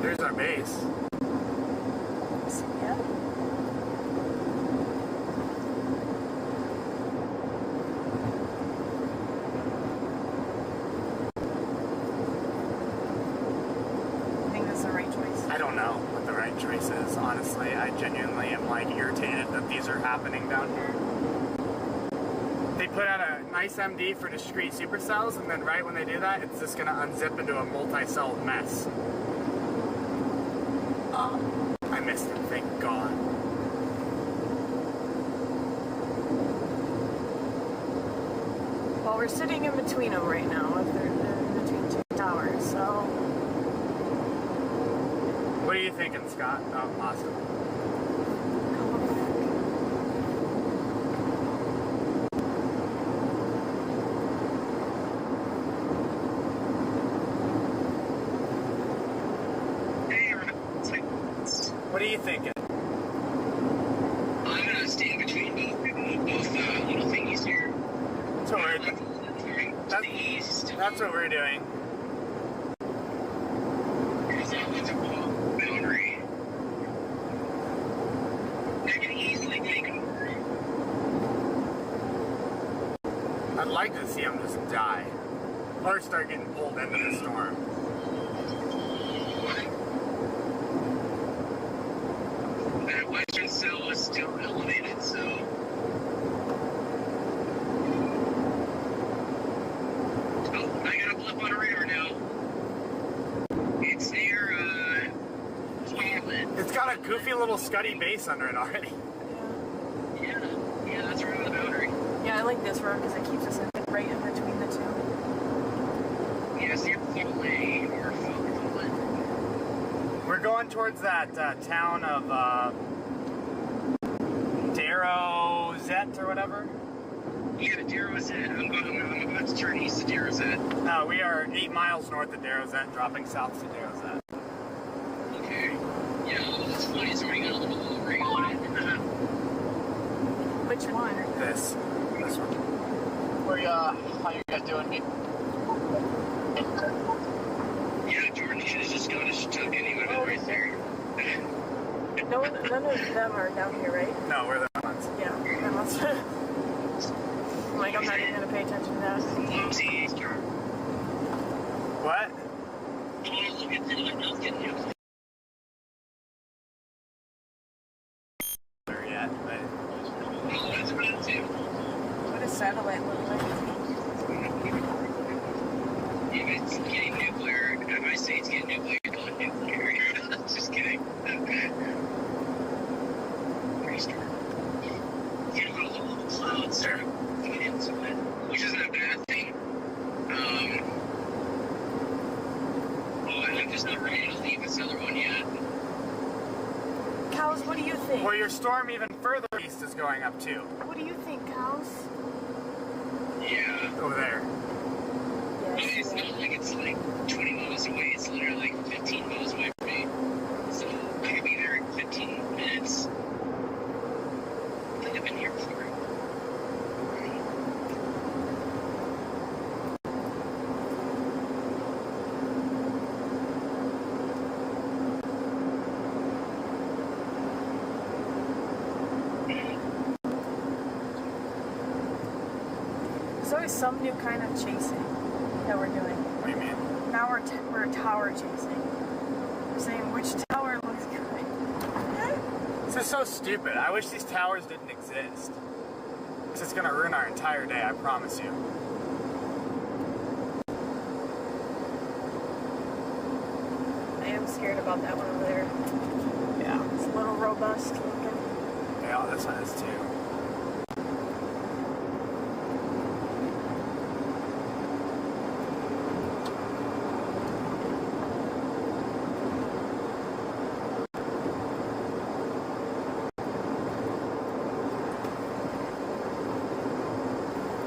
There's our base. Yeah. I think that's the right choice. I don't know what the right choice is, honestly. I genuinely am like irritated that these are happening down here. They put out a nice MD for discrete supercells, and then right when they do that, it's just gonna unzip into a multi-cell mess. I missed it, thank God. Well, we're sitting in between them right now. They're in between two towers, so... What are you thinking, Scott? Oh, awesome. What are you thinking? I'm gonna stay in between both little thingies here. That's what we're doing. That's what we're doing. Because that one's a boundary. I can easily take over. I'd like to see them just die. Or start getting pulled into the storm. That western cell is still elevated, so... Oh, I got a blip on a radar now. It's near, Toilet. It's got a goofy little scuddy base under it already. Yeah, that's right on the boundary. Yeah, I like this road because it keeps us right in between the two. Yeah, it's near Foley or Foley. We're going towards that town of Darrowzet or whatever. Yeah, the Darrowzet. I'm about to turn east to Darrowzet. We are 8 miles north of Darrowzet, dropping south to Darrowzet. Okay. Yeah, well, that's funny. It's already got a little ring on it. But Which one? This one. How you guys doing? Yeah, Jordan, you should have just gone and took any of it right there. No, none of them are down here, right? No, we're the ones. Yeah, that must. I'm like, I'm not even gonna pay attention to that. What? I want to look at the else getting you. Yet, but Oh, that's right too. What does satellite look like? If it's getting nuclear, if I say it's getting nuclear, you're going nuclear. Just kidding. Pretty strong. You know, a little clouds are coming into it, which isn't a bad thing. I'm just not ready to leave this other one yet. Cows, what do you think? well, your storm even further east is going up too. What do you think, Cows? Yeah. Over there. Yes. It's not like it's like 20 miles away. It's literally like 15 miles away from me. So I could be there in 15 minutes. I think I've been here before. There's always some new kind of chasing that we're doing. What do you mean? Now we're tower chasing. We're saying which tower looks good. This is so stupid. I wish these towers didn't exist. This is gonna ruin our entire day, I promise you. I am scared about that one over there. Yeah. It's a little robust looking. Yeah, this one is too.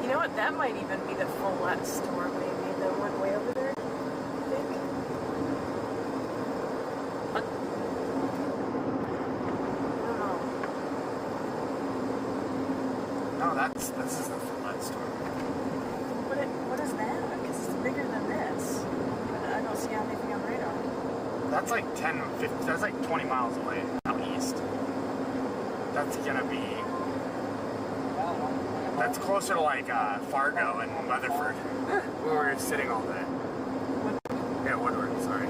You know what? That might even be the full storm, maybe. The one way over there, I think. I don't know. No, this is the flood storm. What is that? Because it's bigger than this. But I don't see anything on radar. That's like 10, 50, that's like 20 miles away out east. That's gonna be, that's closer to like Fargo and Weatherford, where we're sitting all day. Yeah, Woodward, sorry.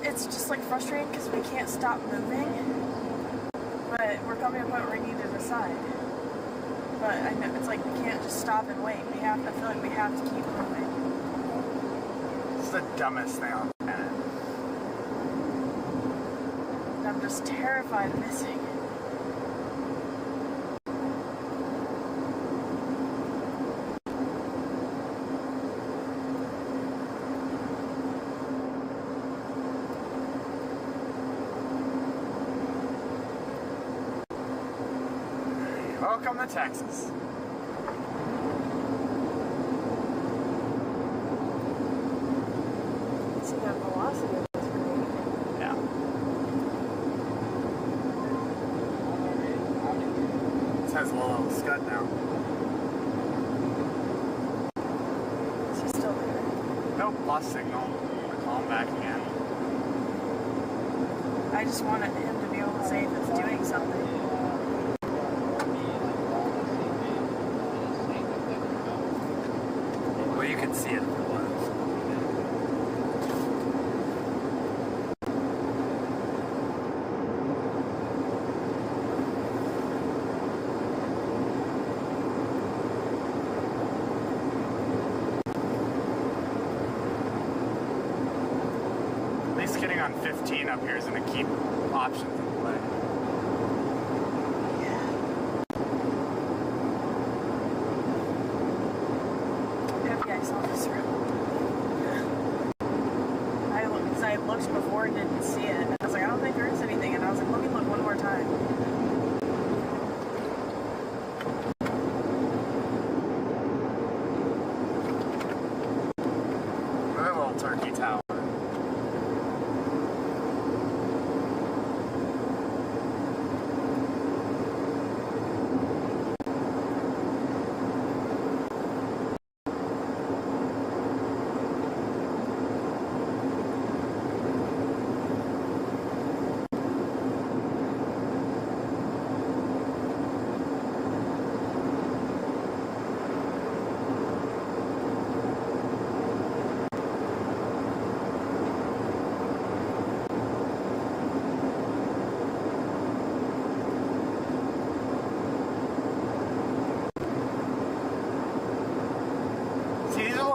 It's just like frustrating because we can't stop moving. But we're coming to a point where we need to decide. But I know it's like we can't just stop and wait. I feel like we have to keep moving. It's the dumbest thing on the planet. And I'm just terrified of missing. Welcome to Texas. See that velocity is great. Yeah. This has a little scud now. Is he still there? Nope, lost signal. I'm gonna call him back again. I just wanted him to be able to say if it's doing something. Well, you can see it if it was. At least getting on 15 up here is going to keep options in play. Happy I saw this room. I looked before and didn't see it. And I was like, I don't think there is anything. And I was like, let me look one more time. Another little turkey tower.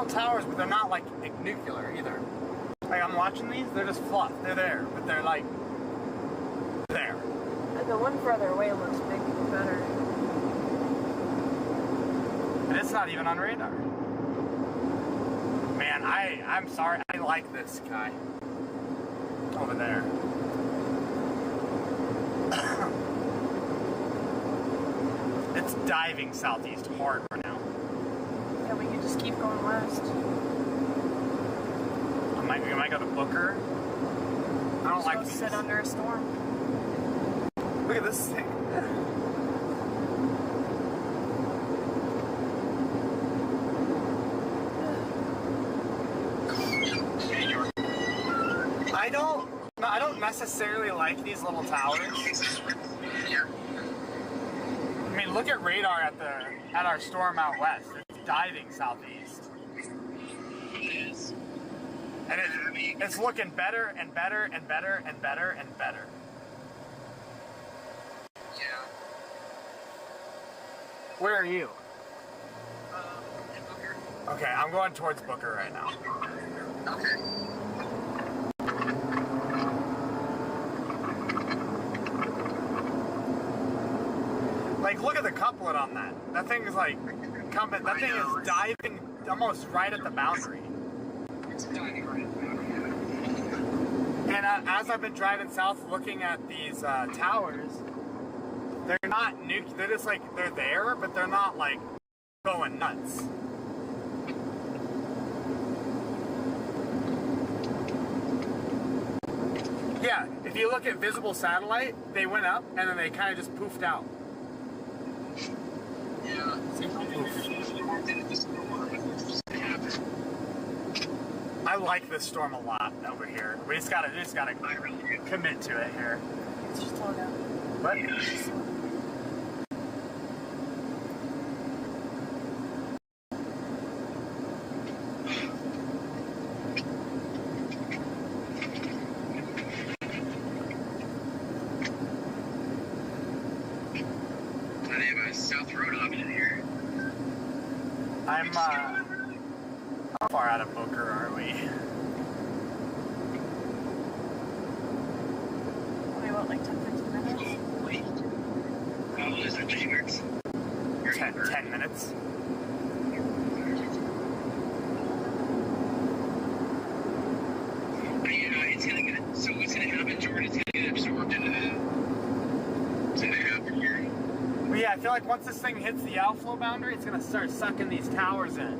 little towers, but they're not like nuclear either. Like I'm watching these, they're just fluff. They're there, but they're like there. The one further away looks big and better. And it's not even on radar. Man, I'm sorry. I like this guy over there. It's diving southeast hard for now. Yeah, we can just keep going west. We might go to Booker. I don't like these. Sit under a storm. Look at this thing. I don't necessarily like these little towers. I mean, look at radar at our storm out west. It's diving southeast. It is. And it's looking better and better and better and better and better. Yeah. Where are you? In Booker. Okay, I'm going towards Booker right now. Okay. Like, look at the couplet on that. That thing is like coming. That thing is diving almost right at the boundary. It's diving right at the boundary. And as I've been driving south, looking at these towers, they're not nuke. They're just like they're there, but they're not like going nuts. Yeah, if you look at visible satellite, they went up and then they kind of just poofed out. Yeah. I like this storm a lot over here. We just gotta commit to it here. It's just slow down. What? South Road option here. I'm, how far out of Booker are we? Only about like 10-15 minutes? Wait. How long is it, 3 minutes? 10 minutes. It's gonna get, so what's gonna happen, Jordan? It's gonna get absorbed into the, what's gonna happen here? But yeah, I feel like once this thing hits the outflow boundary, it's gonna start sucking these towers in.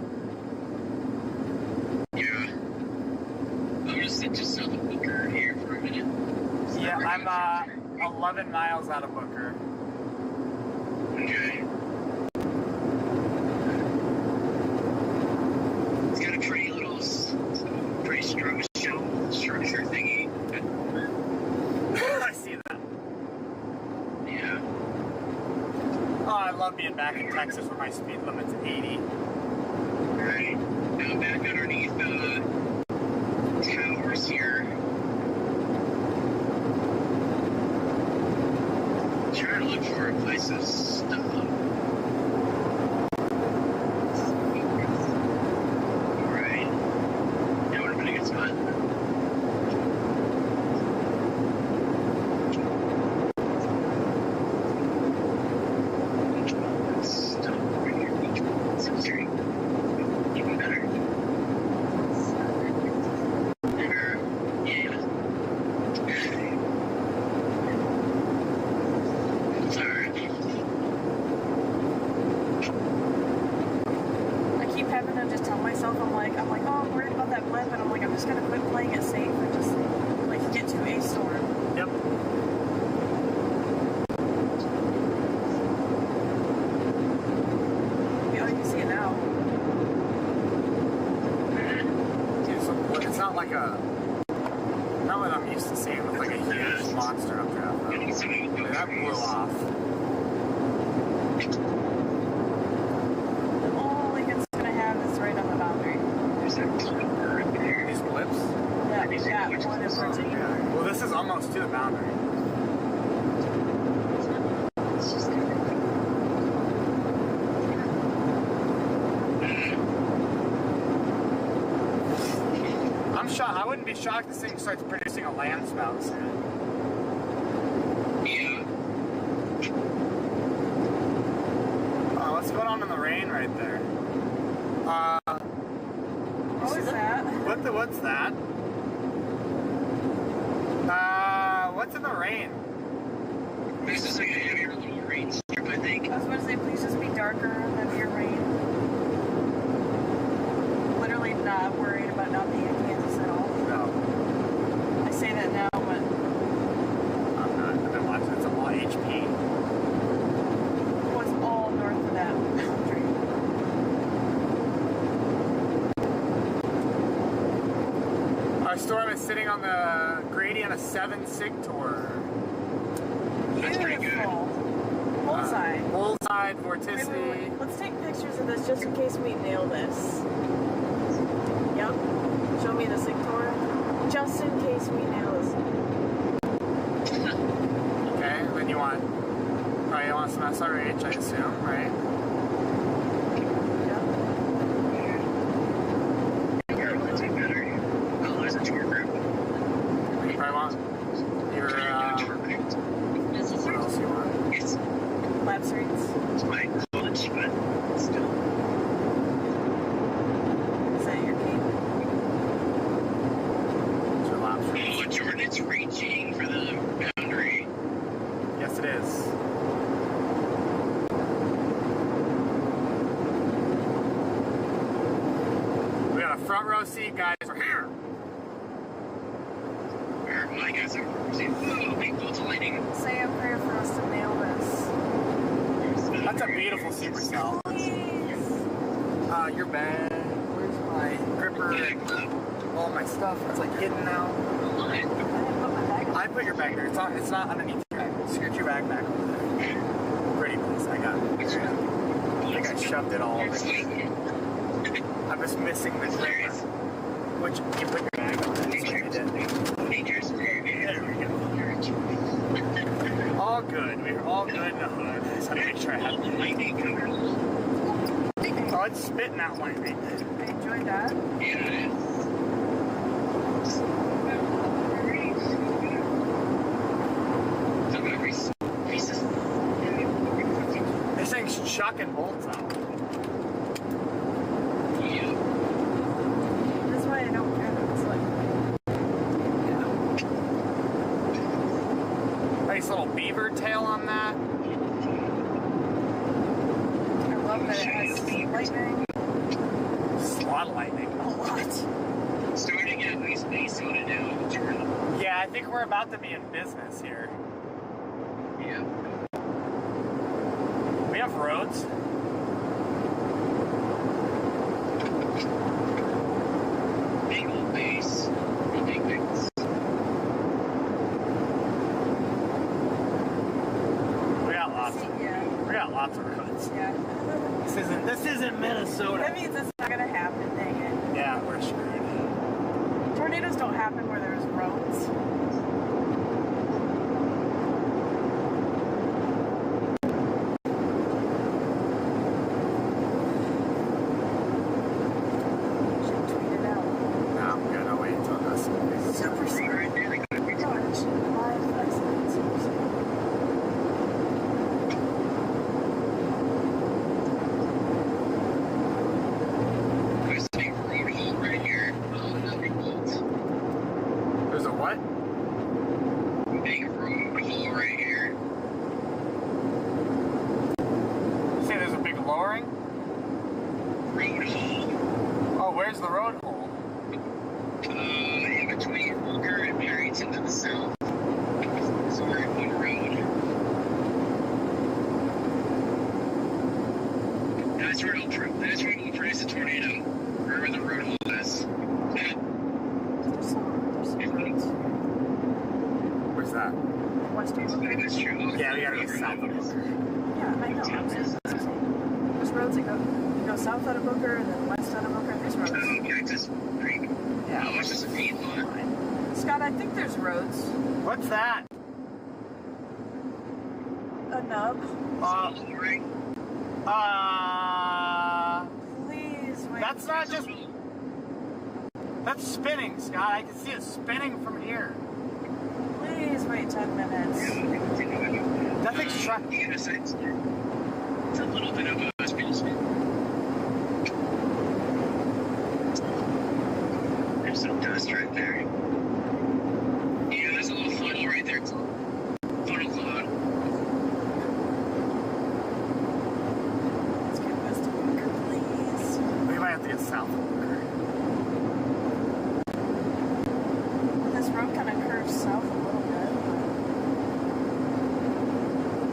Yeah. I'm gonna sit just south of Booker here for a minute. Yeah, I'm 11 miles out of Booker. Okay. It's got a pretty little, pretty structure thingy. I see that. Yeah. Oh, I love being back in Texas where my speed limit's 80. Right. Now back underneath the towers here. Trying to look for a place to stop. Right. That would have been a good spot. Stop right here. Some street. Even better. There. Yeah. Sorry. I keep having to just tell myself, I'm like, oh, I'm worried about that blip, and I'm like, I'm just gonna quit playing it safe and just like get to a storm. Yep. Yeah, you can see it now. It's not like not what I'm used to seeing with like a huge monster up there. That blew off. The only it's gonna have is right on the boundary. These blips? Yeah, one in particular. Yeah. Well, this is almost to the boundary. shocked. I wouldn't be shocked this thing starts producing a land spout soon. Yeah. What's going on in the rain right there? What was that? What's that? What's in the rain? This is like a heavier little rain strip, I think. I was going to say, please just be darker, heavier rain. Literally not worried about not being in Kansas at all. No. I say that now, but I'm not. I've been watching. It's a lot HP. what's all north of that country? Our storm is sitting on the gradient of 7 Sigtor. That's pretty good. Bullseye. Bullseye, vorticity. Wait. Let's take pictures of this just in case we nail this. Yep. Show me the Sigtor. Just in case we nail this. Okay, then you want some SRH, I assume, right? You probably want your, what else you want? Lab rates. It's my college, but still. Is that your key? It's your lap streets. Oh, Jordan, it's reaching for the boundary. Yes, it is. We got a front row seat, guys. We're here. My guys are big bolts of lightning. Say a prayer for us to nail this. That's a beautiful supercell. Your bag. Where's my gripper? All my stuff. It's like hidden now. I put your bag there. It's not underneath your bag. Scoot your bag back over there. Pretty please. I got it. I think I shoved it all over. I'm just missing the gripper. Which you put your bag on. That's what you did. There we go. All good. We're all good in the hood. I just had to make sure I had it. Oh, it's spitting out lightning. I enjoyed that. Yeah. This thing's chucking bolts out. Yeah. That's why I don't care that it's like, Nice little beaver tail on that. I love that it has lightning. Just a lot of lightning. A lot. Starting at least Minnesota now, Jordan. Yeah, I think we're about to be in business here. Yeah. We have roads. Big old base. Big base. We got lots. Yeah. We got lots of roads. Yeah. This isn't Minnesota. That means it's not gonna happen, dang it. Yeah, we're screwed. Tornadoes don't happen where there's roads. Should tweet it out. No, I'm gonna wait until this. Super secret. Live isolated super secret. There's a big road hole right here. Another bolt. There's a what? Big road hole right here. You say there's a big lowering? Road hole. Oh, where's the road hole? In between Walker and Barrington to the south. So we're in one road. That's where it'll produce a tornado. Wherever the road hole is. There's some roads. Where's that? Western Booker. That's true. Yeah, we gotta go south of Booker. Yeah, I know. I'm saying that's the same. There's roads that go south out of Booker and then west out of Booker. There's roads. Cactus Creek. Yeah. Oh, it's just a feed lot. Scott, I think there's roads. What's that? A nub. Uh, Please wait. that's not just. That's spinning, Scott. I can see it spinning from here. Please wait 10 minutes. That thing's trying. Yes, it's a little bit of a spin. There's some dust right there. Yeah, there's a little funnel right there. It's a funnel cloud. Let's get west of Bunker, please. We might have to get south of Bunker. This road kind of curves south a little bit.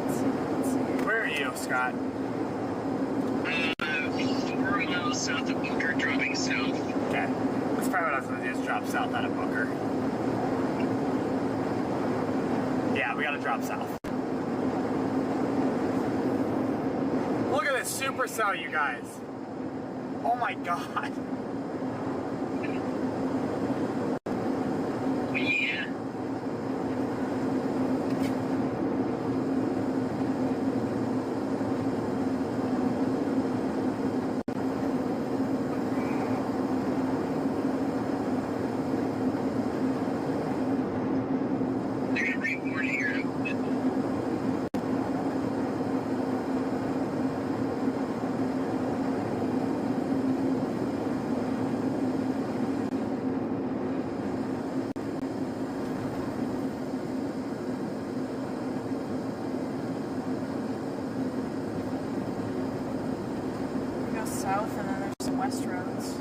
Let's see. Where are you, Scott? 4 miles south of Bunker, dropping south. Okay. That's probably what I was going to do, is drop south out of Bunker. Yeah, we got to drop south. Look at this supercell, you guys. Oh my god. Yeah. They're gonna bring more here. We go south and then there's some west roads.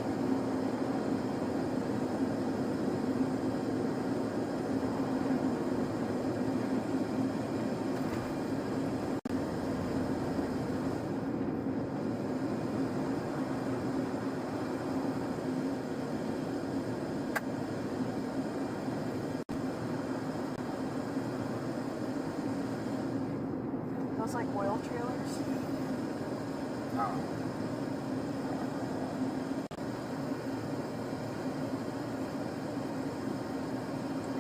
Those like oil trailers. Oh.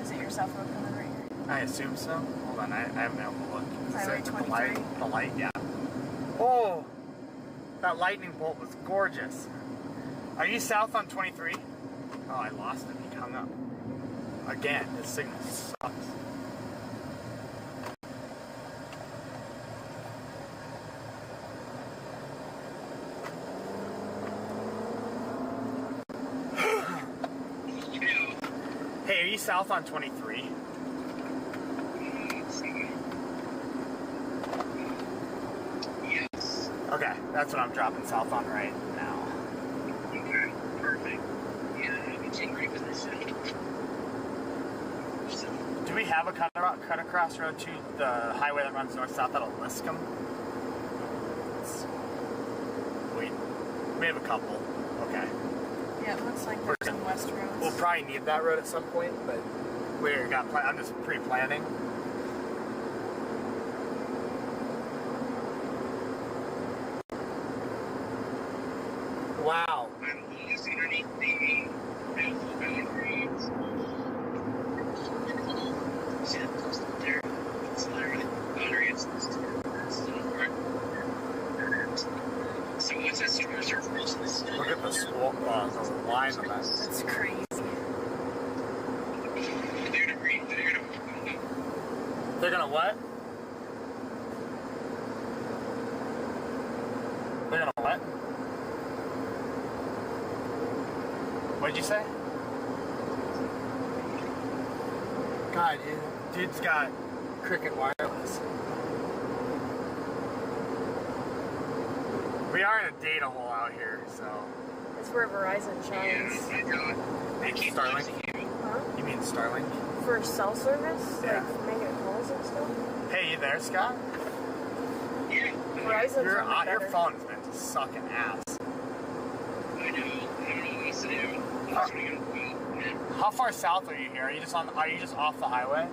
Is it your south road coming right here? I assume so. Hold on, I haven't been able to look. Is Highway it the 23? light? The light, yeah. Oh! That lightning bolt was gorgeous. Are you south on 23? Oh, I lost him. He hung up. Again, his signal sucks. Hey, are you south on 23? Yes. Okay, that's what I'm dropping south on right now. Okay, perfect. Yeah, I'm in great position. Do we have a cut across road to the highway that runs north-south out of Liscum? Wait, we have a couple. Okay. Yeah, it looks like there's some west roads. We'll probably need that road at some point, but I'm just pre-planning. Wow. I'm using underneath the roads. See that post up there? It's literally boundary. It's so what's that storm surface? Look at the line on that. That's crazy. They're gonna what? They're gonna what? What'd you say? God, dude's got Cricket Wireless. We are in a data hole out here, so. It's where Verizon shines. Maybe Starlink? Huh? You mean Starlink? For cell service? Yeah. Like making calls and stuff? Hey, you there, Scott? Yeah. Verizon's Your better. phone has been sucking ass. I know. I don't know what else to do. How far south are you here? Are you just off the highway?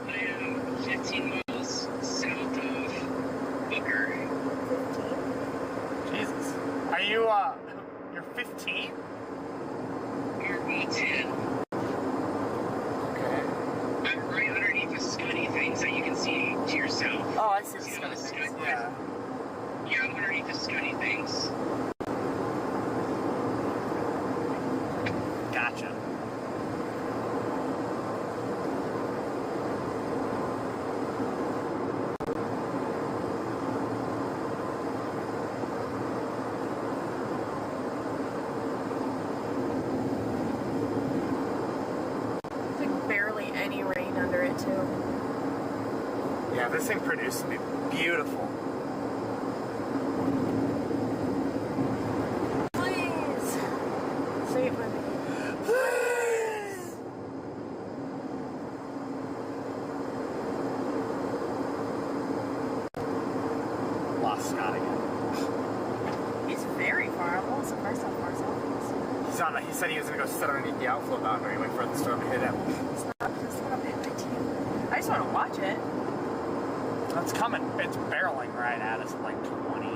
I am 15 miles south of Booker. 15? Jesus. Are you, you're 15? You're 10. Okay. I'm right underneath the Scuddy thing, so you can see to your south. Oh, I see the Scuddy things, yeah. Yeah, I'm underneath the Scuddy things. This thing produced to be beautiful. Please save me. Please. Lost Scott again. He's very far. I'm almost surprised how far south he is. He said he was gonna go sit underneath the outflow boundary, wait for the storm to hit him. It's not gonna hit my team. I just want to watch it. It's coming. It's barreling right at us at like 20.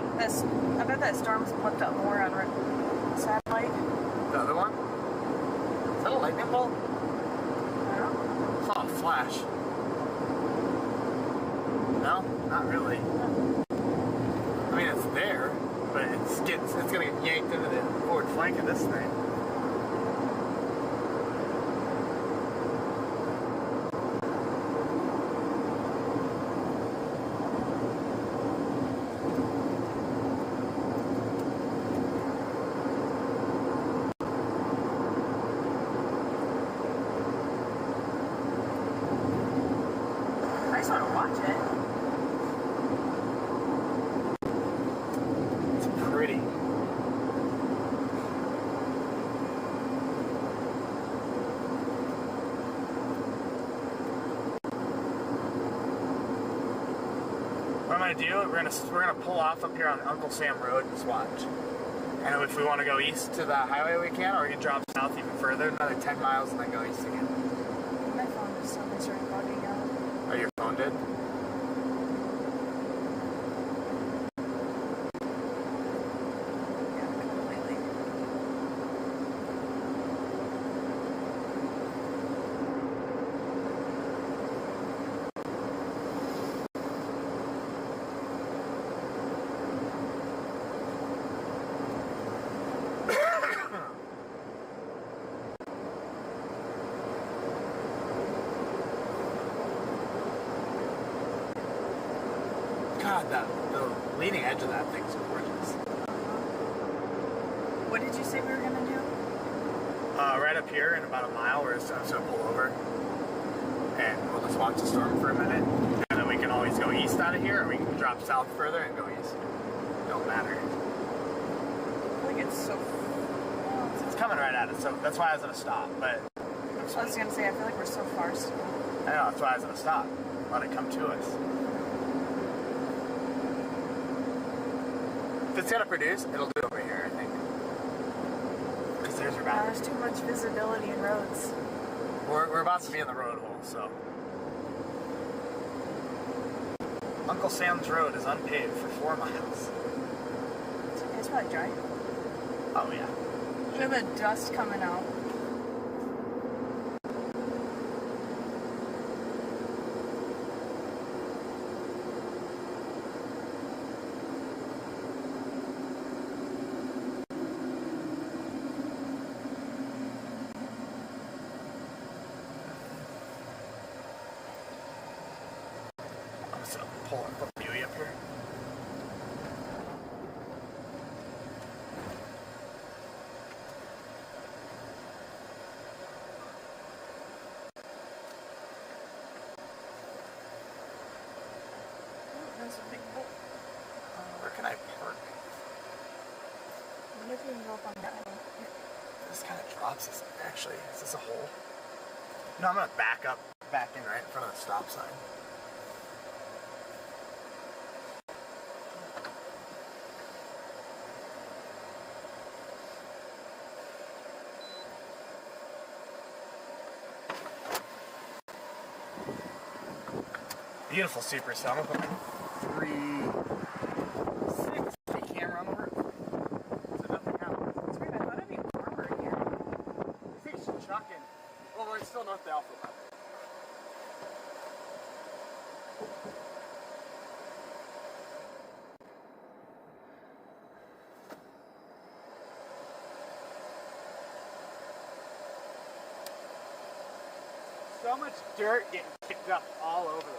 I bet that storm's flipped up more on satellite. The other one? Is that a lightning bolt? I don't know. I saw a flash. No, not really. I mean, it's there, but it's gonna get yanked into the forward flank of this thing. I just want to watch it. It's pretty. What I'm gonna do, we're gonna pull off up here on Uncle Sam Road and just watch. And if we want to go east to the highway, we can, or we can drop south even further, another 10 miles, and then go east again. My phone just suddenly started bugging out. Oh, your phone did? Yeah, completely. God, the leading edge of that thing's gorgeous. What did you say we were gonna do? Right up here in about a mile, we're just gonna pull over, and we'll just watch the storm for a minute, and then we can always go east out of here, or we can drop south further and go east. Don't matter. I feel like it's so. It's coming right at us, so that's why I was gonna stop. But I was gonna say I feel like we're so far still. I know, that's why I was gonna stop. Let it come to us. If it's gonna produce, it'll do it over here, I think. Because there's your boundary. There's too much visibility in roads. We're about to be in the road hole, so. Uncle Sam's Road is unpaved for 4 miles. It's probably dry. Oh, yeah. Look at the dust coming out. I'm just gonna pull a Buey up here. That's a big boat. Where can I park? I wonder if we can go up on that hill. This kind of drops us, actually. Is this a hole? No, I'm gonna back in right in front of the stop sign. Beautiful super cell. I'm gonna put my 360 camera on the roof. So nothing happens. That's weird. I thought it'd be warmer here. I think it should chuck in. Well, we're still north of the Alpha Boundary. So much dirt getting kicked up all over the place.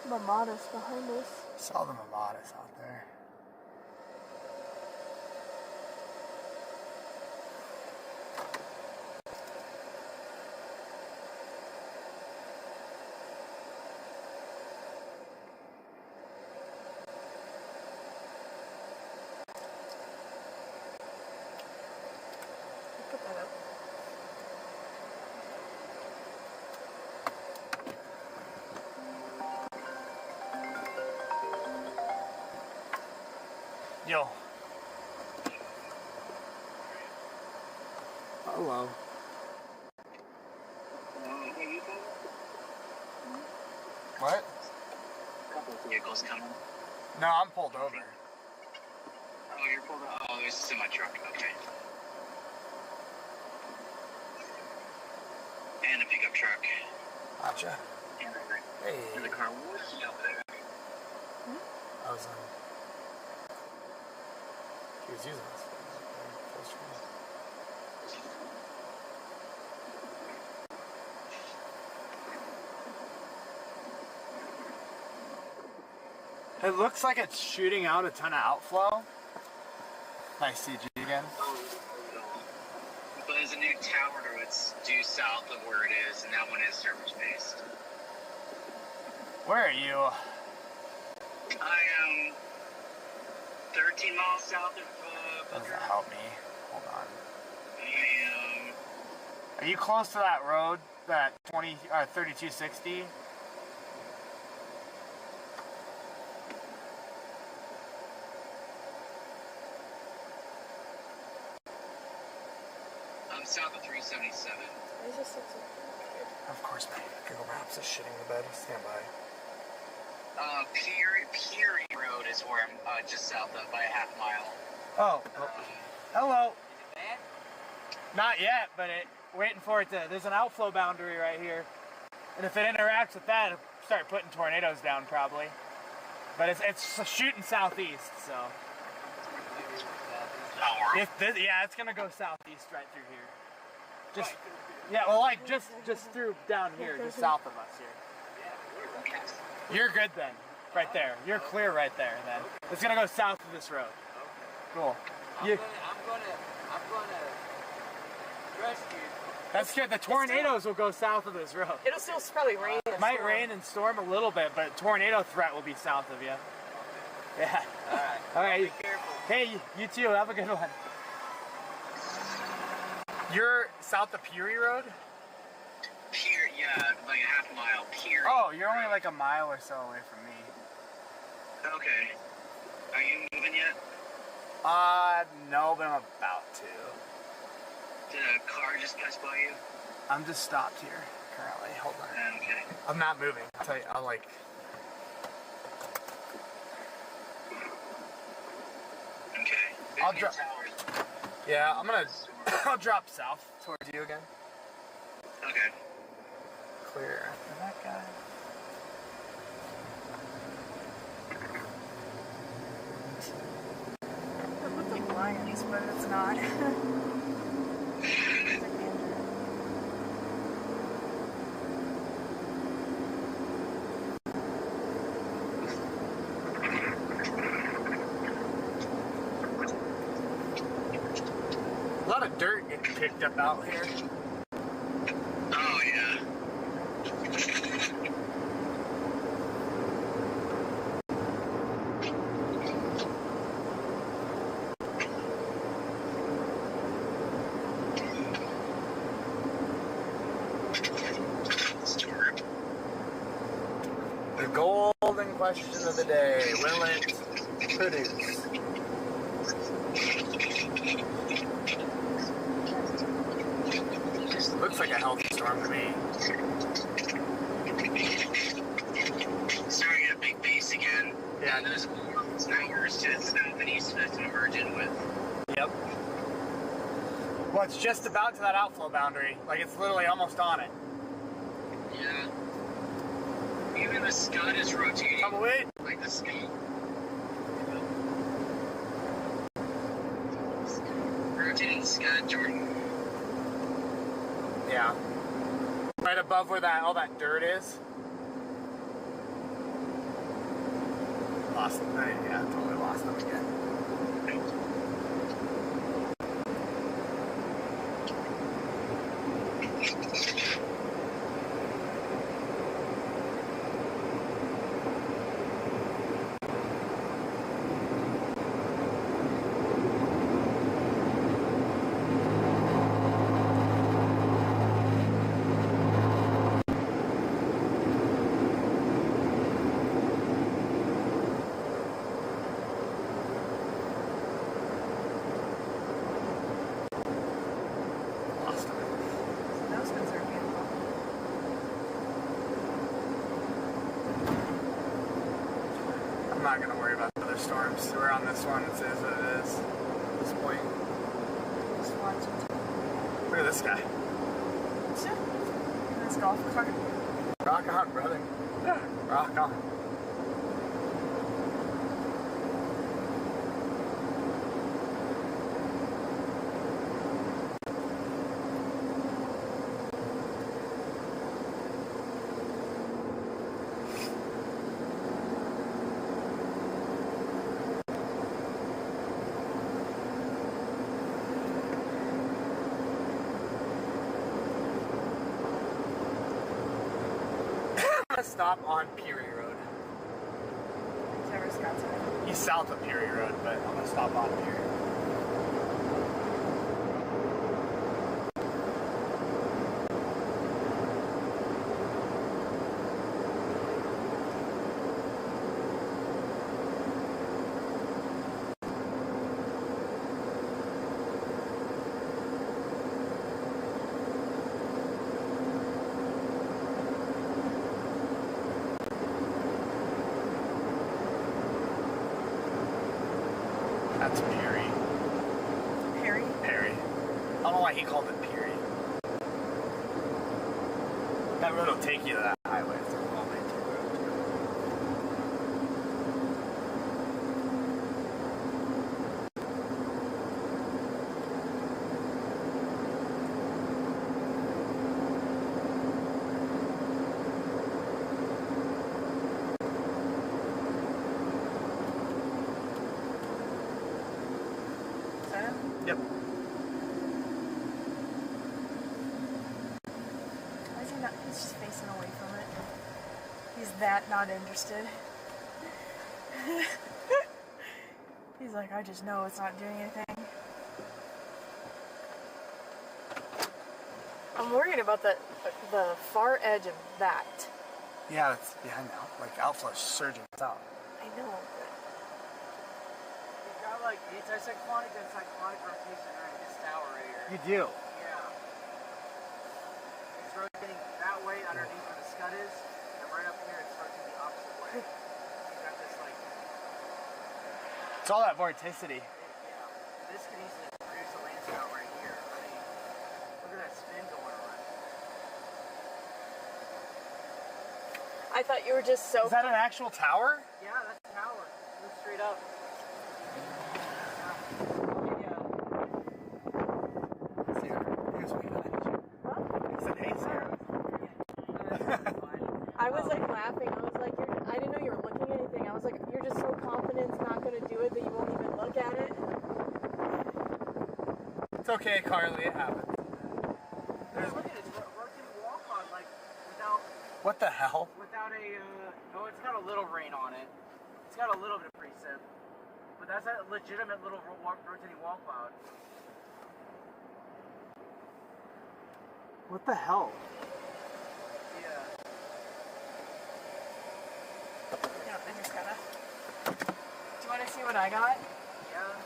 Mamadas behind us. Saw the mamadas out there. Put that up. Yo. Hello. What? A couple of vehicles coming. No, I'm pulled over. Oh, you're pulled over. Oh, there's a semi truck. Okay. And a pickup truck. Gotcha. Hey. And the car was up there. I was on. He was using this. It looks like it's shooting out a ton of outflow. Nice CG again. But there's a new tower that's due south of where it is, and that one is surface based. Where are you? I am 13 miles south of Doesn't help me. Hold on. I am. Are you close to that road, that 3260? I'm south of 377. Of course, my Google Maps is shitting the bed. Stand by. Peary Road is where I'm just south of by a half mile. Oh. Hello. Is it bad? Not yet, but waiting for it to. There's an outflow boundary right here, and if it interacts with that, it'll start putting tornadoes down probably. But it's shooting southeast, so. Yeah, it's gonna go southeast right through here. Just yeah, well, like just through down here, just south of us here. You're good then, right there. You're clear right there. Then it's gonna go south of this road. Cool. I'm gonna trust you. That's good. The tornadoes will go south of this road. It'll still probably rain. It might rain and storm a little bit, but tornado threat will be south of you. Yeah. All right. Be careful. Hey, you too. Have a good one. You're south of Peary Road? Peary, yeah, like a half mile. Peary. Oh, you're only like a mile or so away from me. Okay. Are you moving yet? No, but I'm about to. Did a car just pass by you? I'm just stopped here currently. Hold on. Okay. I'm not moving. I'll tell you, I'll like. Okay. I'll drop. Yeah, I'm gonna. I'll drop south towards you again. Okay. Clear after that guy. It looked like lions, but it's not. A lot of dirt getting picked up out here. Oh, yeah. The golden question of the day, will it produce? Looks like a healthy storm to me. Starting at a big base again. Yeah. And there's hours to the south and east that's emerging with. Yep. Well, it's just about to that outflow boundary. Like, it's literally almost on it. Yeah. Even the Scud is rotating. Come away. Like the Scud. Rotating the Scud, Jordan. Yeah. Right above where that all that dirt is. Lost them. Yeah, totally lost them again. I'm not going to worry about the other storms. We're on this one. It is what it is at this point. Just watch it. Look at this guy. This golf cart. Rock on, brother. Rock on. Stop on Peary Road. Is that where Scott's at? He's south of Peary Road, but I'm gonna stop on Peary. That's Peary. Perry? Perry. I don't know why he called it Peary. That road will take you to that highway. It's a well-maintained road too. Yep. Why is he not? He's just facing away from it. He's that not interested. He's like, I just know it's not doing anything. I'm worried about the far edge of that. Yeah, it's behind now. Like outflush surging out. I know. Like anticyclonic and cyclonic rotation right in this tower right here. You do. Yeah. It's rotating that way underneath where the scud is, and right up here it's rotating the opposite way. You got this like. It's all that vorticity. Yeah. This could easily produce a landscape right here. I mean, look at that spin going on. I thought you were just so. Is that an actual tower? Yeah, that's a tower. Look straight up. I was like laughing. I was like, I didn't know you were looking at anything. I was like, you're just so confident it's not going to do it that you won't even look at it. It's okay, Carly. It happens. Look at it. It's working walk on like without. What the hell? Without a. No, it's got a little rain on it. It's got a little bit of precip. But that's a legitimate little rotating wall cloud. What the hell? Yeah. Yeah, I just gotta. Do you want to see what I got? Yeah.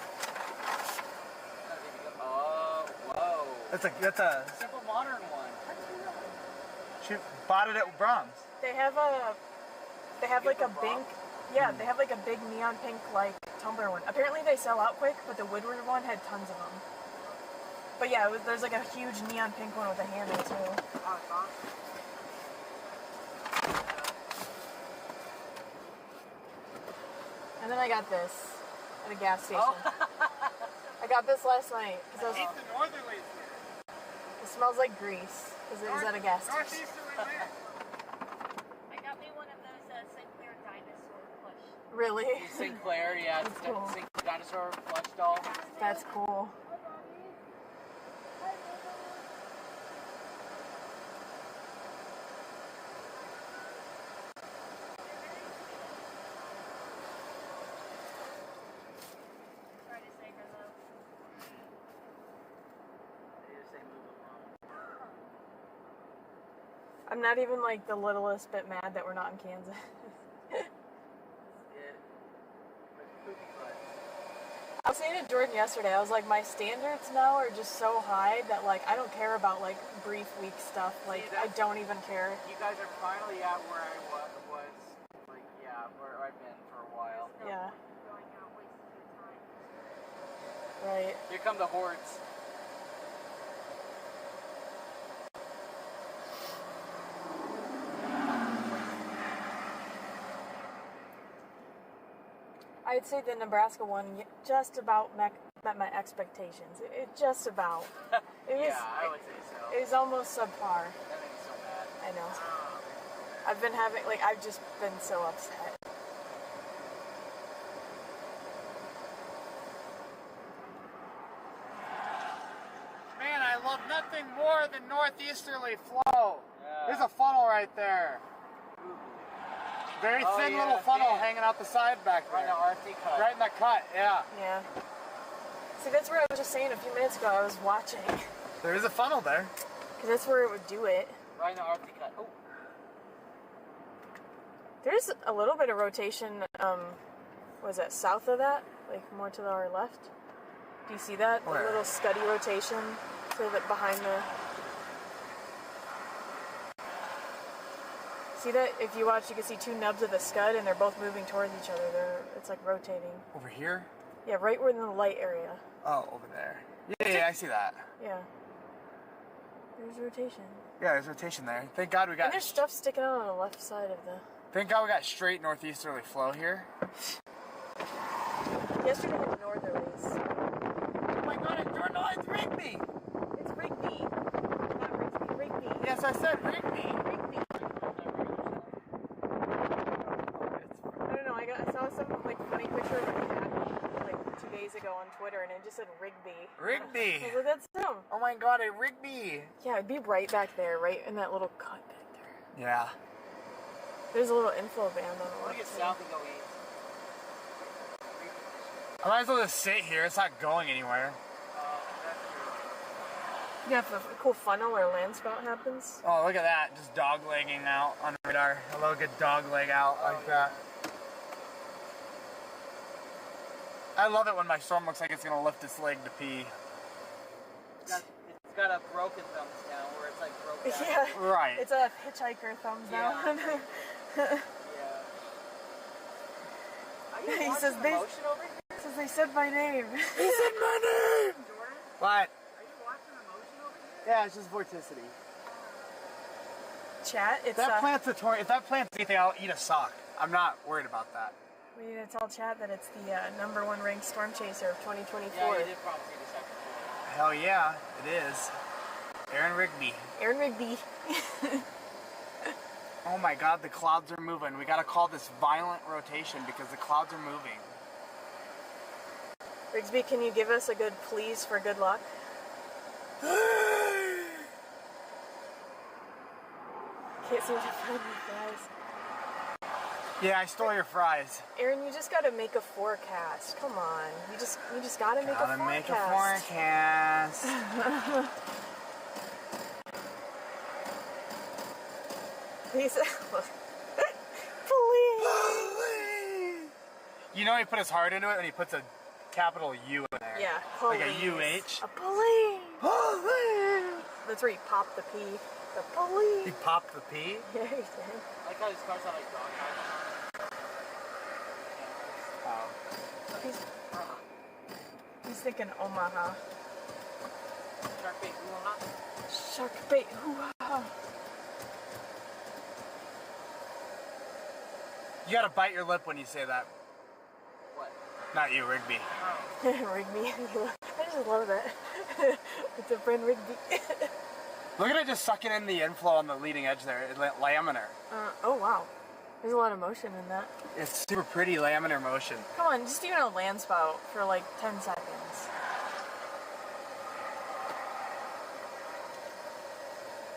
Oh, whoa. That's a simple modern one. She bought it at Brahms. They have like a big, yeah, they have like a big neon pink like tumbler one. Apparently they sell out quick, but the Woodward one had tons of them. But yeah, there's like a huge neon pink one with a handle too. Oh, it's awesome. And then I got this at a gas station. Oh. I got this last night. I hate the northerlies here. It smells like grease because it was at a gas station. I got me one of those Sinclair dinosaur push. Really? Sinclair, yeah. That's cool. Sinclair dinosaur plush doll. That's cool. I'm not even like the littlest bit mad that we're not in Kansas. I was saying to Jordan yesterday, I was like, my standards now are just so high that like I don't care about like brief week stuff. Like I don't even care. You guys are finally at where I was like, yeah, where I've been for a while. Yeah. Right. Here come the hordes. I'd say the Nebraska one just about met my expectations. It just about. It was, Yeah, I would say so. It was almost subpar. That makes me so mad. I know. I've been having, like, I've just been so upset. Man, I love nothing more than northeasterly flow. There's a funnel right there. Very thin little funnel hanging out the side back there. Right in the RC cut. Right in the cut, yeah. Yeah. See, that's where I was just saying a few minutes ago. I was watching. There is a funnel there. Because that's where it would do it. Right in the RC cut. Oh. There's a little bit of rotation, was that south of that? Like more to our left? Do you see that? Where? A little scuddy rotation to the behind the... See that? If you watch, you can see two nubs of the scud, and they're both moving towards each other. It's like rotating. Over here? Yeah, right where in the light area. Oh, over there. Yeah, I see that. Yeah. There's rotation. Yeah, there's rotation there. Thank God we got... And there's stuff sticking out on the left side of the... Thank God we got straight northeasterly flow here. Yesterday was northerlies. Oh my God, it's Jordan, it's Rigby! It's Rigby. Not Rigby, Rigby. Yes, I said Rigby. Rigby. I don't know, I saw some like funny picture of a cat like 2 days ago on Twitter, and it just said Rigby. Rigby! I was like, that's him. Oh my God, a Rigby! Yeah, it'd be right back there, right in that little cut back there. Yeah. There's a little inflow band on the We'll left get side. south and go east. I might as well just sit here. It's not going anywhere. That's true. Yeah, if a cool funnel or land spout happens. Oh, look at that. Just dog legging out on the radar. A little good dog leg out like that. I love it when my storm looks like it's going to lift its leg to pee. It's got a broken thumbs down where it's like broke down. Yeah. Right. It's a hitchhiker thumbs down. Yeah. He says they, says they said my name. He said my name! Jordan? What? Are you watching the motion over here? Yeah, it's just vorticity. Chat, it's If that plant's a tornado, if that plant's anything, I'll eat a sock. I'm not worried about that. we need to tell Chat that it's the #1 ranked storm chaser of 2024. Yeah, you did probably see the second. Hell yeah, it is. Aaron Rigby. Aaron Rigby. Oh my God, the clouds are moving. We gotta call this violent rotation because the clouds are moving. Rigsby, can you give us a good please for good luck? Can't seem to find my fries. Yeah, I stole your fries. Aaron, you just gotta make a forecast. Come on. You just gotta make a forecast. Gotta make a forecast. Please. Please. You know he put his heart into it and he puts a capital U in there. Yeah, Like police. a UH. A police. Police. That's where he popped the P. The police. He popped the P? Yeah, he did. I like how these cars have like dog tags on them. Oh. He's thinking Omaha. Shark bait, hoo-ha. Shark bait, hoo-ha. You gotta bite your lip when you say that. What? Not you, Rigby. Rigby. I just love that. It's a friend Rigby. Look at it just sucking in the inflow on the leading edge there. It's laminar. Oh, wow. There's a lot of motion in that. It's super pretty laminar motion. Come on, just even a land spout for like 10 seconds.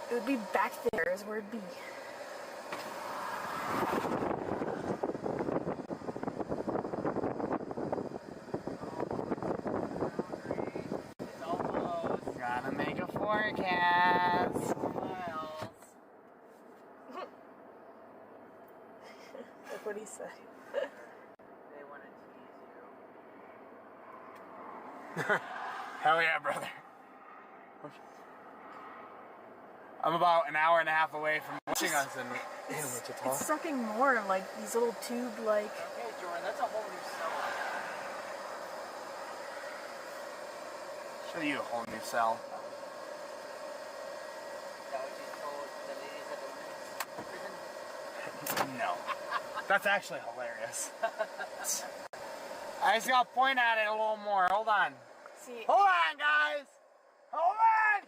It would be back there is where it'd be. It's almost. Gotta make a forecast. Miles. That's what he said. They want to tease you. Hell yeah, brother. I'm about an hour and a half away from watching us in Wichita. It's sucking more like these little tube like. Okay, Jordan, that's a whole new cell. Show you a whole new cell. Is that what you told the ladies at the prison? No. That's actually hilarious. I just gotta point at it a little more. Hold on. See, Hold on, guys! Hold on!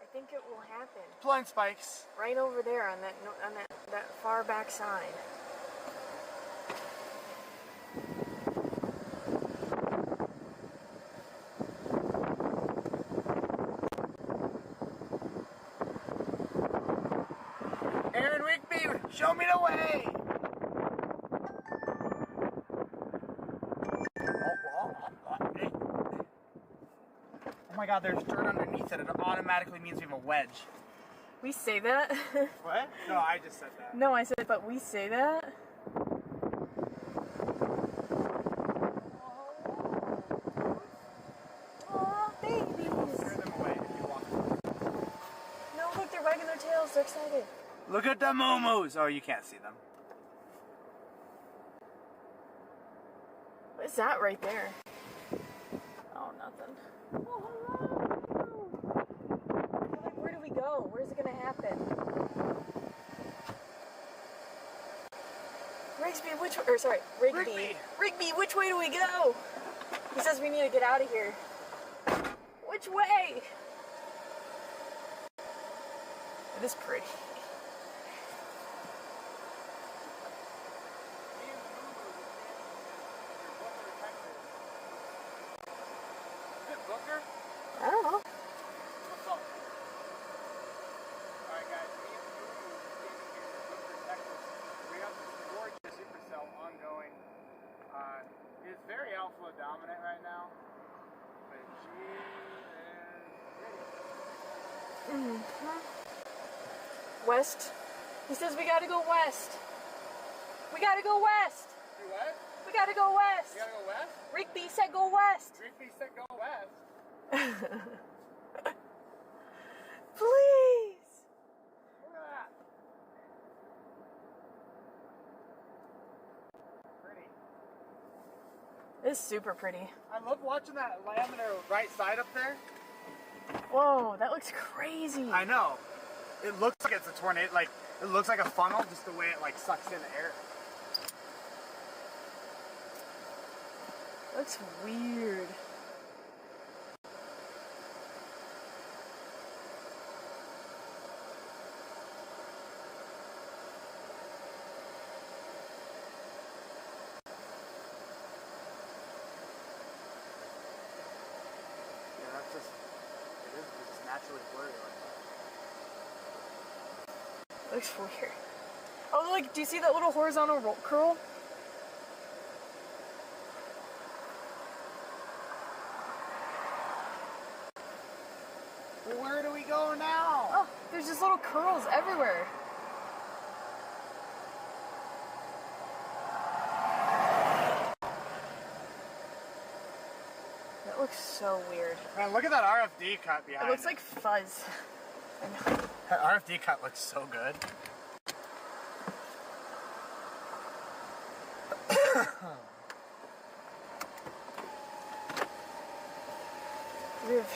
I think it will happen. Blind spikes. Right over there on that far back side. Aaron Wigby, show me the way! Oh my god, there's dirt underneath it. It automatically means we have a wedge. We say that? What? No, I just said that. No, I said, but we say that? Oh, babies! Scare them away if you want. No, look, they're wagging their tails. They're excited. Look at the momos! Oh, you can't see them. What is that right there? Oh, nothing. Oh, hello! Like, where do we go? Where's it gonna happen? Rigby, which way do we go? He says we need to get out of here. Which way? It is pretty. I don't know. What's up? Alright guys, me and Lulu are standing here in Booker, Texas. We have this gorgeous supercell ongoing. It's very alpha dominant right now, but she is pretty. West. He says we gotta go west. We gotta go west. Do what? We gotta go west. You gotta go west? Rigby said go west. Rigby said go west. Please. Pretty. It's super pretty. I love watching that laminar right side up there. Whoa, that looks crazy. I know. It looks like it's a tornado. Like it looks like a funnel, just the way it like sucks in the air. Looks weird. Yeah, that's just it is just naturally blurry like that. Looks weird. Oh, like, do you see that little horizontal curl? Well, where do we go now? Oh, there's just little curls everywhere. That looks so weird. Man, look at that RFD cut behind It looks like fuzz. I know. That RFD cut looks so good. We have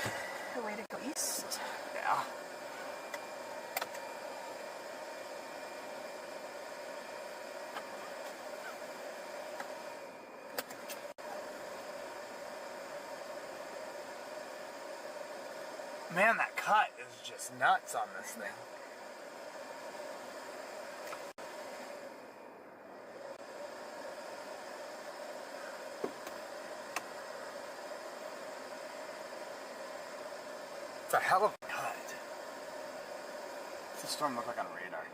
a way to go east. Yeah. Man, that cut is just nuts on this thing. It's a hell of a cut. What's the storm look like on radar?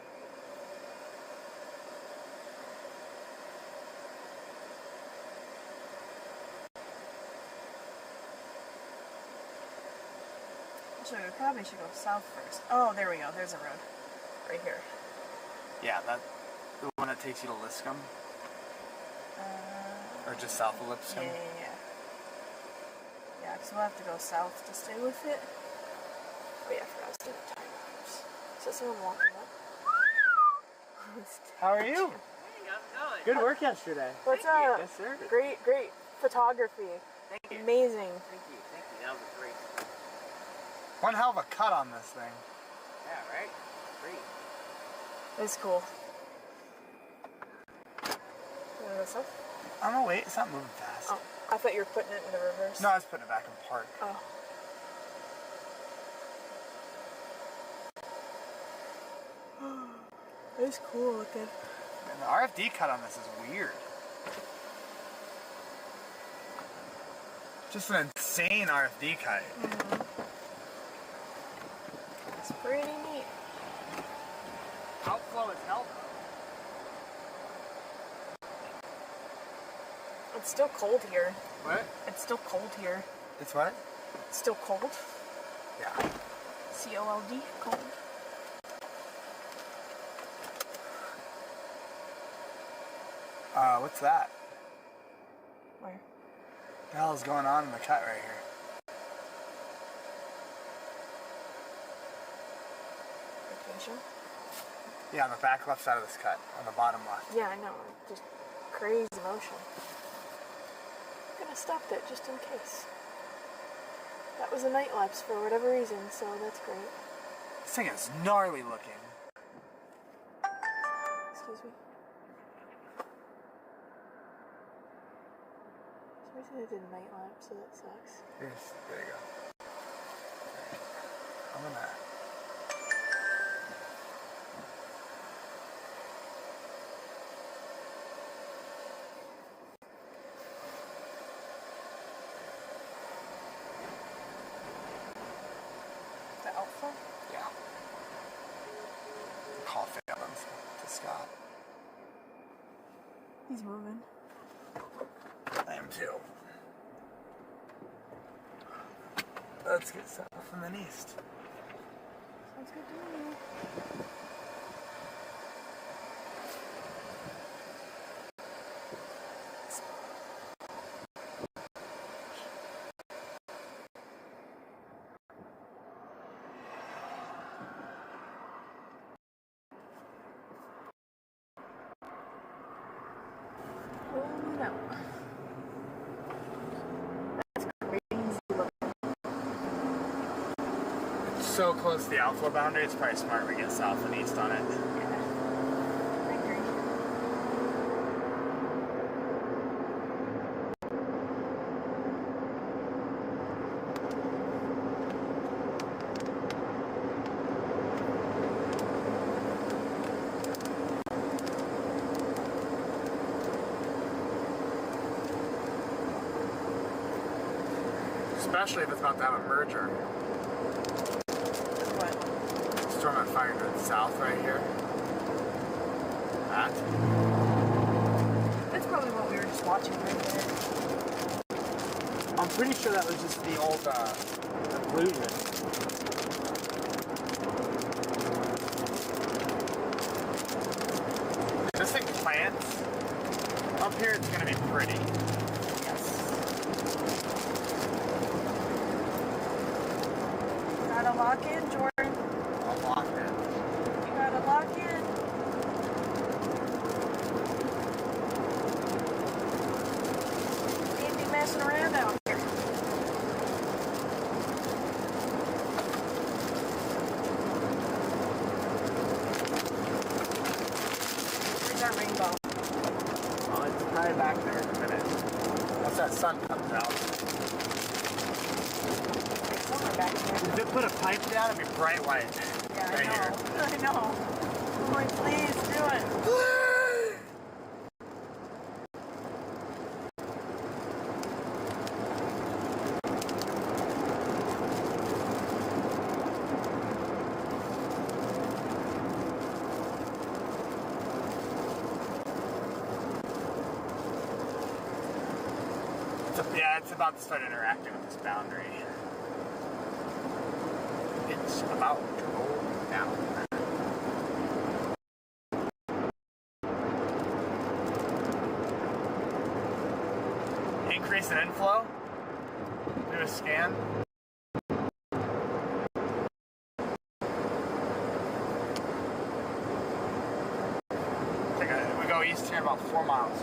Actually, we probably should go south first. Oh, there we go. There's a road. Right here. Yeah, that the one that takes you to Liscum? Or just south of Lipscomb? Yeah. Yeah, because we'll have to go south to stay with it. Oh yeah, I forgot to do the time lapse. Is that someone walking up? How are you? Hey, how's it going? Good work yesterday. What's up? Yes, sir. Great photography. Thank you. Amazing. Thank you. That was great. One hell of a cut on this thing. Yeah, right? Great. It's cool. You wanna go south? I'm gonna wait, it's not moving fast. Oh, I thought you were putting it in the reverse. No, I was putting it back in park. Oh. It's cool looking. And the RFD cut on this is weird. Just an insane RFD cut. Mm-hmm. It's pretty neat. Outflow is hell. It's still cold here. What? It's still cold here. It's what? It's still cold. Yeah. C-O-L-D, cold. What's that? Where? What the hell is going on in the cut right here? Vacation? Yeah, on the back left side of this cut, on the bottom left. Yeah, I know. Just crazy motion. I'm gonna stop it just in case. That was a night lapse for whatever reason, so that's great. This thing is gnarly looking. Excuse me. For some reason I did a night lapse, so that sucks. There you go. I'm gonna... The alpha? Yeah. Call Phantoms to Scott. He's moving. I am too. Let's get south and then east. Sounds good to me. Oh no. That's crazy looking. It's so close to the outflow boundary, it's probably smart we get south and east on it. Yeah. I agree. Especially if it's about to have a merger. What? Storm on fire to the south right here. That. That's probably what we were just watching right there. I'm pretty sure that was just the old occlusion. If this thing plants up here, it's gonna be pretty. Gotta lock in, Jordan. I'll lock in. You gotta lock in. Can't be messing around out here. Where's our rainbow? Oh, it's probably back there in a minute. Once that sun comes out. Somewhere back there. If it put a pipe down, it'd be bright white. Yeah, right I know. I know. I'm like, please do it. it's about to start interacting with this boundary. It's about to roll down. Increase in inflow. Do a scan. We go east here about 4 miles.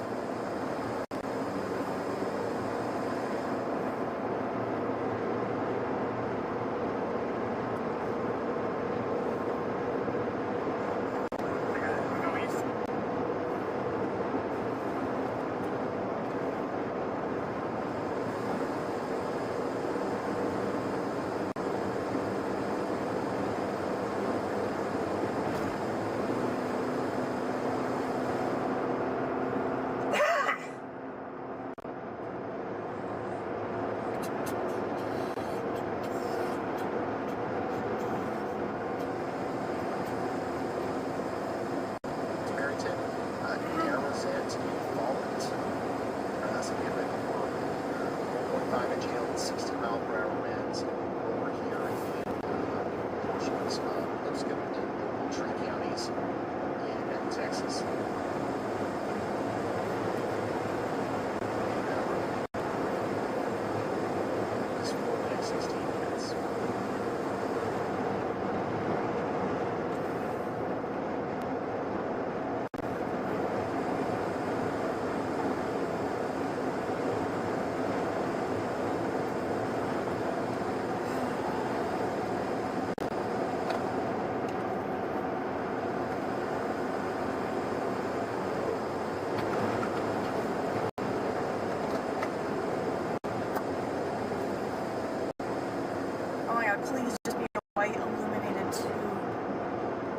Please just be a white illuminated tube.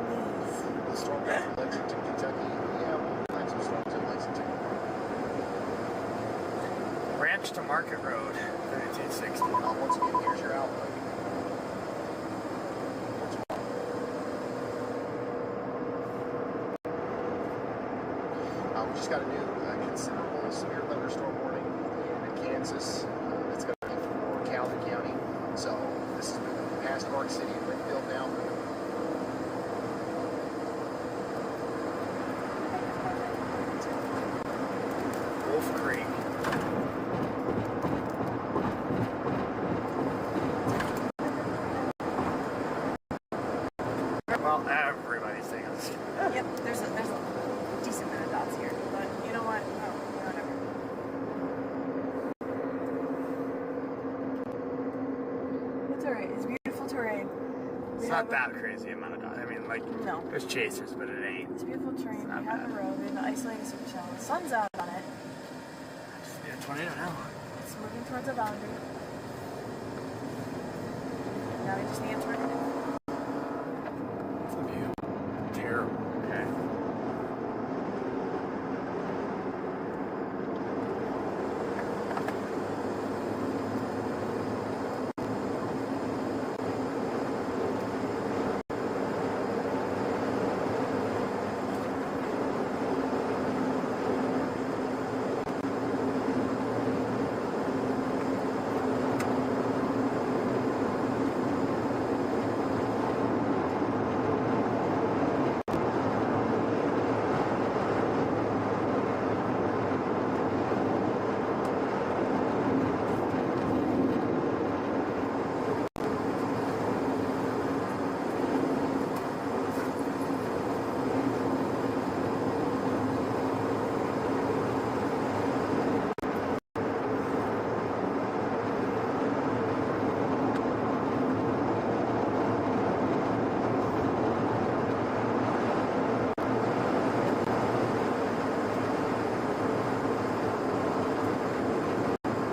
Please. The storm got from Lexington, Kentucky. Yeah, we'll find some storms in Lexington. Ranch to Market Road, 3260. Once again, here's your outlook. We just got a new considerable severe thunderstorm warning in Kansas. It's going to be for Calhoun County. So this is past Park City and Winfield now. Wolf Creek. Well, everybody's saying this. Yep, there's a decent bit of dots here, but you know what? Oh, whatever. It's alright. It's beautiful terrain. It's not that crazy amount of dots. I mean, like, no. There's chasers, but it ain't. It's beautiful terrain. We have the road. We have the isolated supercell. The sun's out on it. Just need a tornado now. It's moving towards a boundary. Now we just need a tornado. It's a view. Terrible. Okay.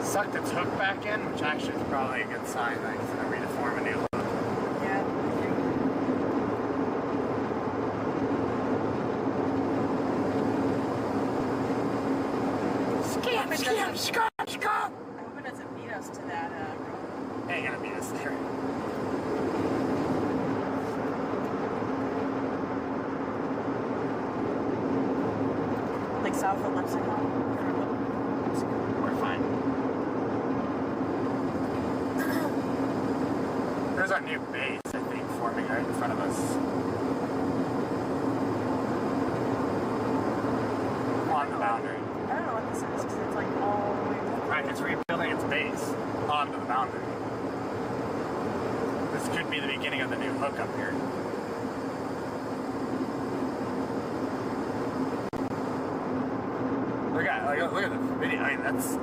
Sucked its hook back in, which actually is probably a good sign that it's going to reform a new hook. Yeah. Scam! I hope it doesn't beat us to that road. It ain't gonna beat us there. Like south of Lexington. We're fine. There's our new base, I think, forming right in front of us. On the boundary. I don't know what this is because it's like all the way to Right, it's rebuilding its base onto the boundary. This could be the beginning of the new hook up here. Look at the video. I mean, that's a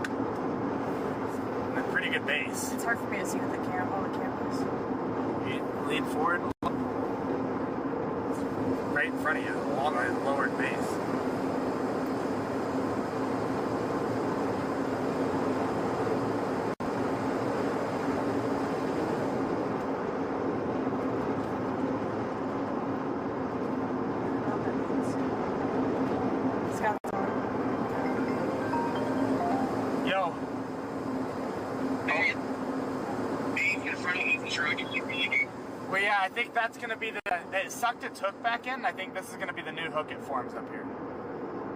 pretty good base. It's hard for me to see with the all the cameras. You lean forward. Right in front of you, along the lowered base. Well, yeah, I think that's going to be it sucked its hook back in. I think this is going to be the new hook it forms up here.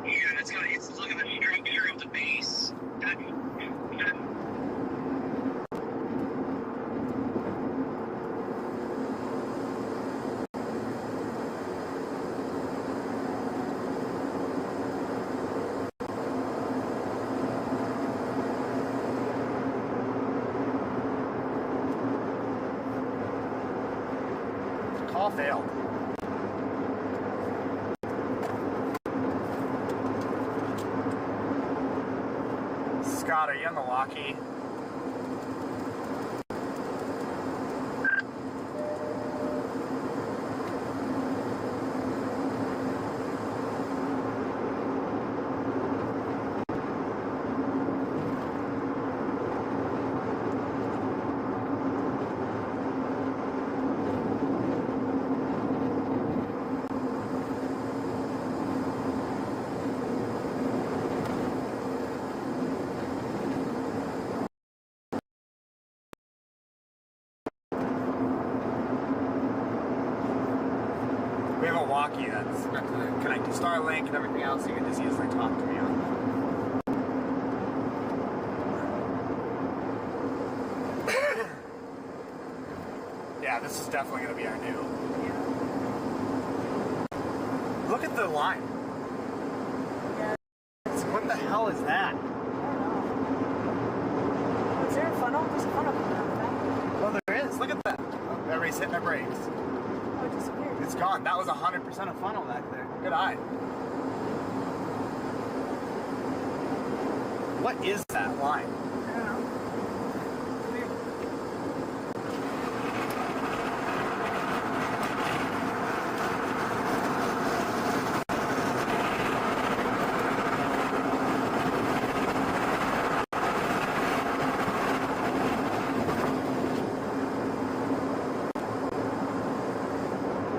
Yeah, it's look at the bigger of the base. Call failed. Scott, are you on the walkie? We have a walkie that's connected to Starlink and everything else. You can just easily talk to me on. Yeah, this is definitely going to be our new. Look at the line. Yeah. What the hell is that? I don't know. Is there a funnel? There's a funnel coming out of that. Well, there is. Look at that. Oh, everybody's hitting their brakes. Oh, it disappeared. It's gone. That was 100% a funnel back there. Good eye. What is that line? I don't know. Weird.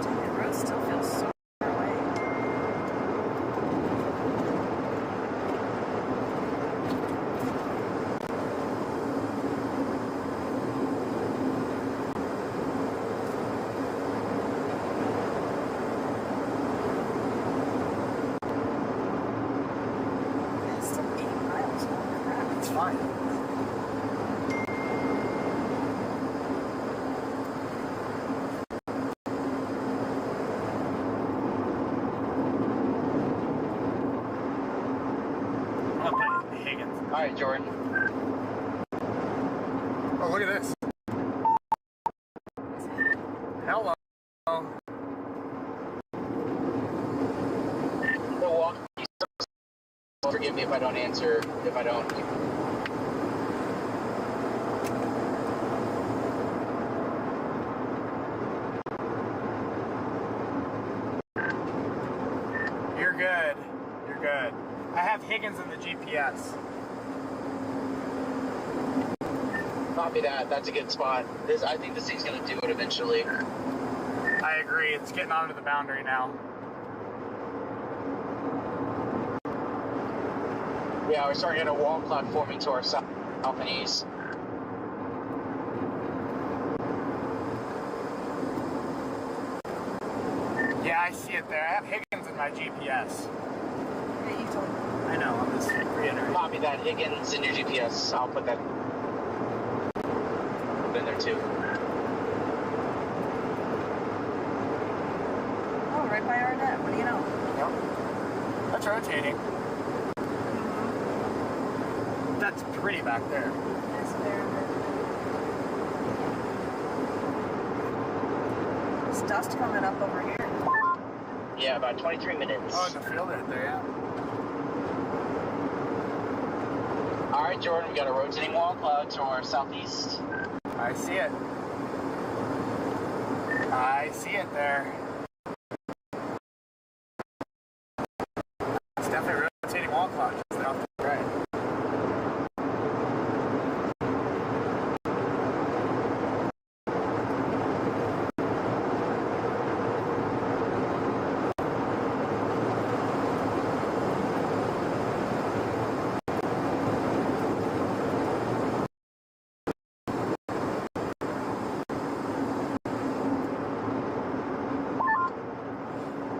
Dang, the road still feels so far away. Yeah, it's still 8 miles. Holy crap. It's fine. Okay, Higgins. All right, Jordan. Oh, look at this. Hello. Milwaukee. Forgive me if I don't answer. If I don't. You're good. You're good. I have Higgins in the GPS. Copy that. That's a good spot. I think this thing's gonna do it eventually. I agree. It's getting onto the boundary now. Yeah, we're starting to get a wall cloud forming to our south and east. Yeah, I see it there. I have Higgins in my GPS. Yeah, you told me. I know. I'm just reiterating. Copy that. Higgins in your GPS. I'll put that in there too. it's rotating. That's pretty back there. It's there. There's dust coming up over here. Yeah, about 23 minutes. Oh, in the field right there, yeah. All right, Jordan, we got a rotating wall cloud to our southeast. I see it. I see it there. It's definitely a rotating wall cloud just there off to the right.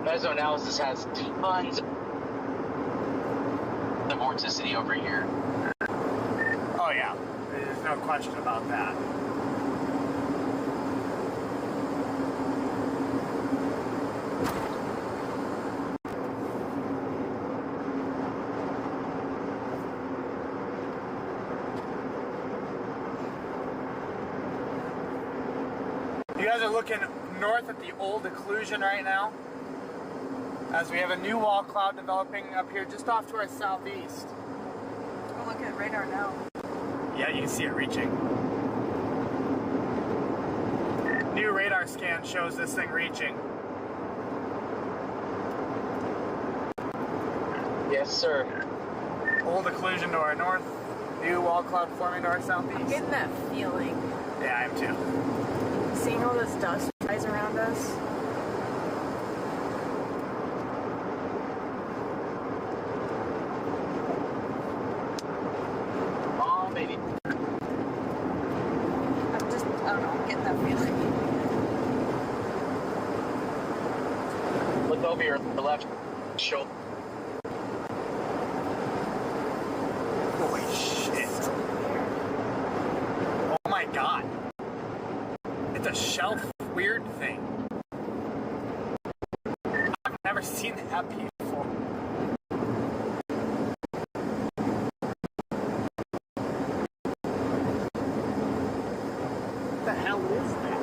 Mesoanalysis has tons of vorticity over here. Oh yeah, there's no question about that. You guys are looking north at the old occlusion right now, as we have a new wall cloud developing up here just off to our southeast. Oh, look at radar now. Yeah, you can see it reaching. New radar scan shows this thing reaching. Yes, sir. Old occlusion to our north, new wall cloud forming to our southeast. I'm getting that feeling. Yeah, I am too. Seeing all this dust rise around us. Oh, baby. I don't know, I'm getting that feeling. Look over your left shoulder. Holy shit. Oh my god. It's a shelf weird thing. I've never seen that before. What the hell is that?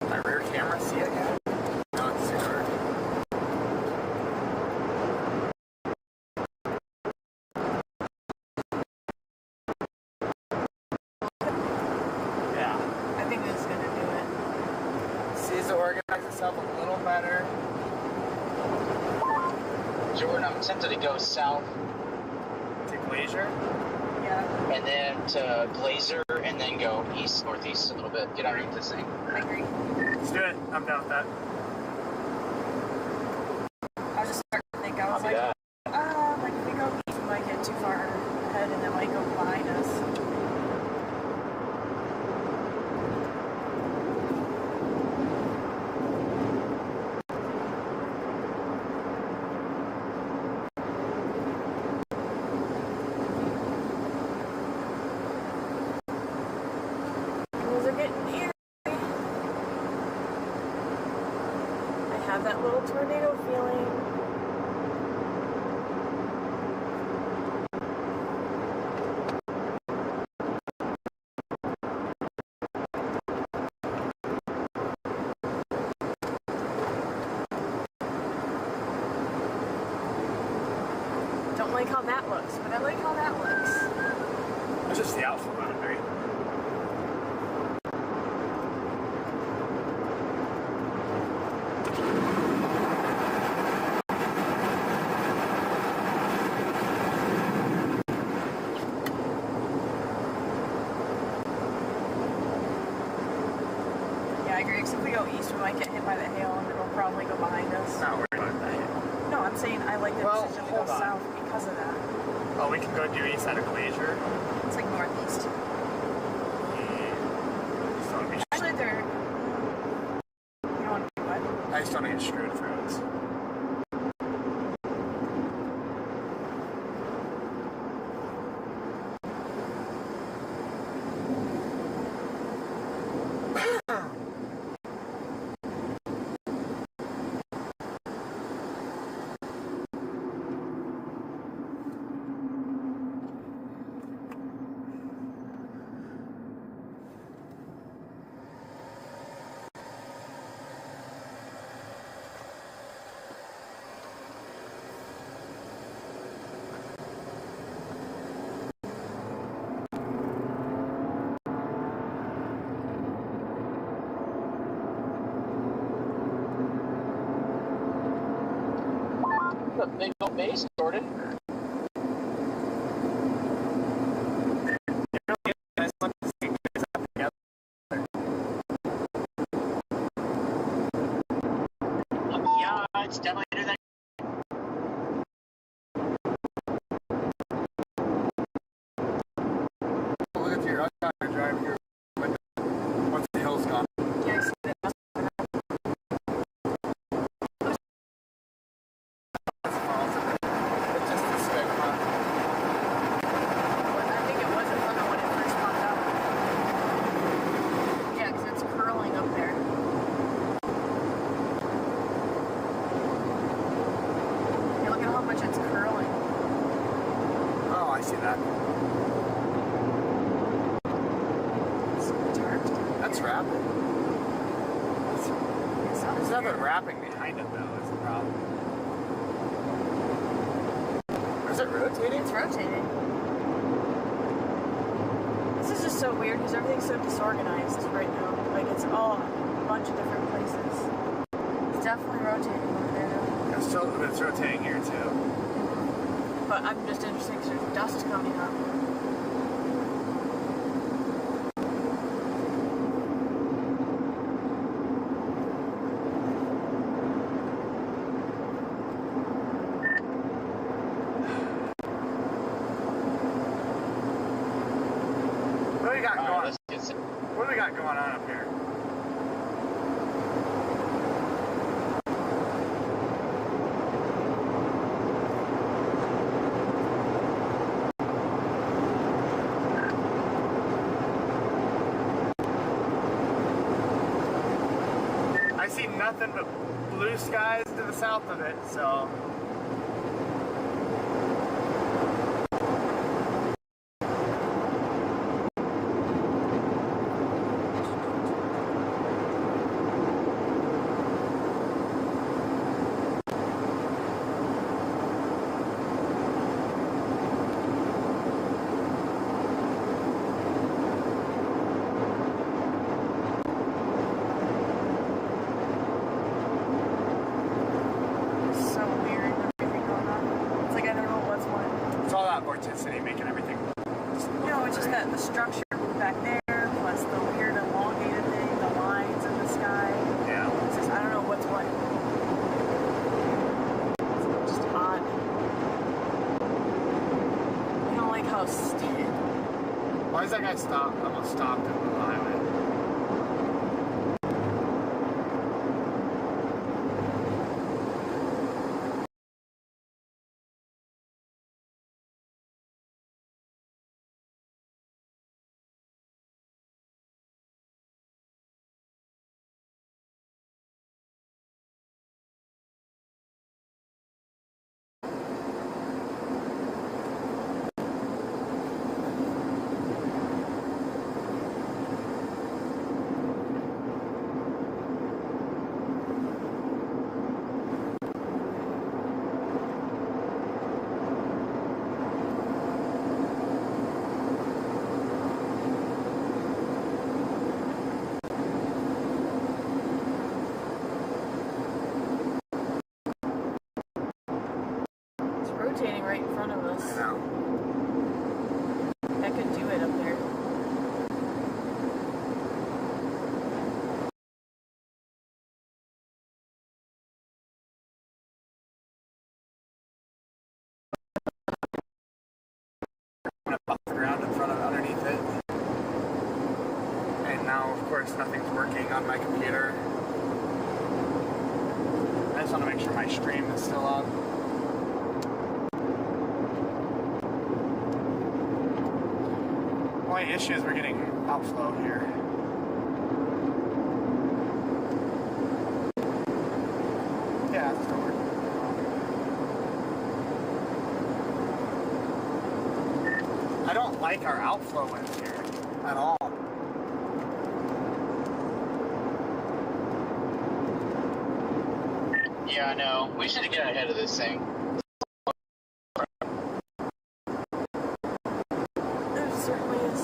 My rear camera see it yet? No, it's too dark. Yeah. I think this is gonna do it. Seems to organize itself a little better. Jordan, I'm tempted to go south To Glacier? Yeah, and then to Glacier and then go east, northeast a little bit. Get underneath this thing. I agree. Let's do it. I'm down with that. I was just starting to think, I was Copy like, that. like if we go east, we might get too far ahead and it might go behind us. Those are getting eerie. I have that little tornado feeling. Don't like how that looks, but I like how that looks. It's just the alpha boundary. Yeah, I agree. Except if we go east, we might get hit by the hail and it'll probably go behind us. Not worried about that. No, I'm saying I like the Well, decision to go hold on. south because of that. Oh, we can go due east side of Glacier. It's like northeast. Yeah. So we should Actually, they're The big old base, Jordan. Yeah, it's definitely do that. Look at your driving your window once the hill's gone. Yeah, I see that. It's just the stick, huh? I think it was in front of when it first popped up. Yeah, because it's curling up there. Yeah, look at how much it's curling. Oh, I see that. That's wrapping. There's nothing wrapping behind it though, is the problem. Is it rotating? It's rotating. This is just so weird because everything's so disorganized right now. Like it's all a bunch of different places. It's definitely rotating over there though. It's rotating here too. But I'm just interested because there's dust coming up. What do we got going on up here? I see nothing but blue skies to the south of it, so. Vorticity making everything. No, it's just that the structure back there, plus the weird elongated thing, the lines in the sky. Yeah. It's just, I don't know what's what. It's just odd. I don't like how steep. Why is that guy almost stopped in the highway? Rotating right in front of us. I know. That could do it up there. Off the ground in front of underneath it. And now, of course, nothing's working on my computer. I just want to make sure my stream is still up. Only issue is we're getting outflow here. Yeah, that's still working. I don't like our outflow winds here at all. Yeah, I know. We should get ahead of this thing. There certainly is.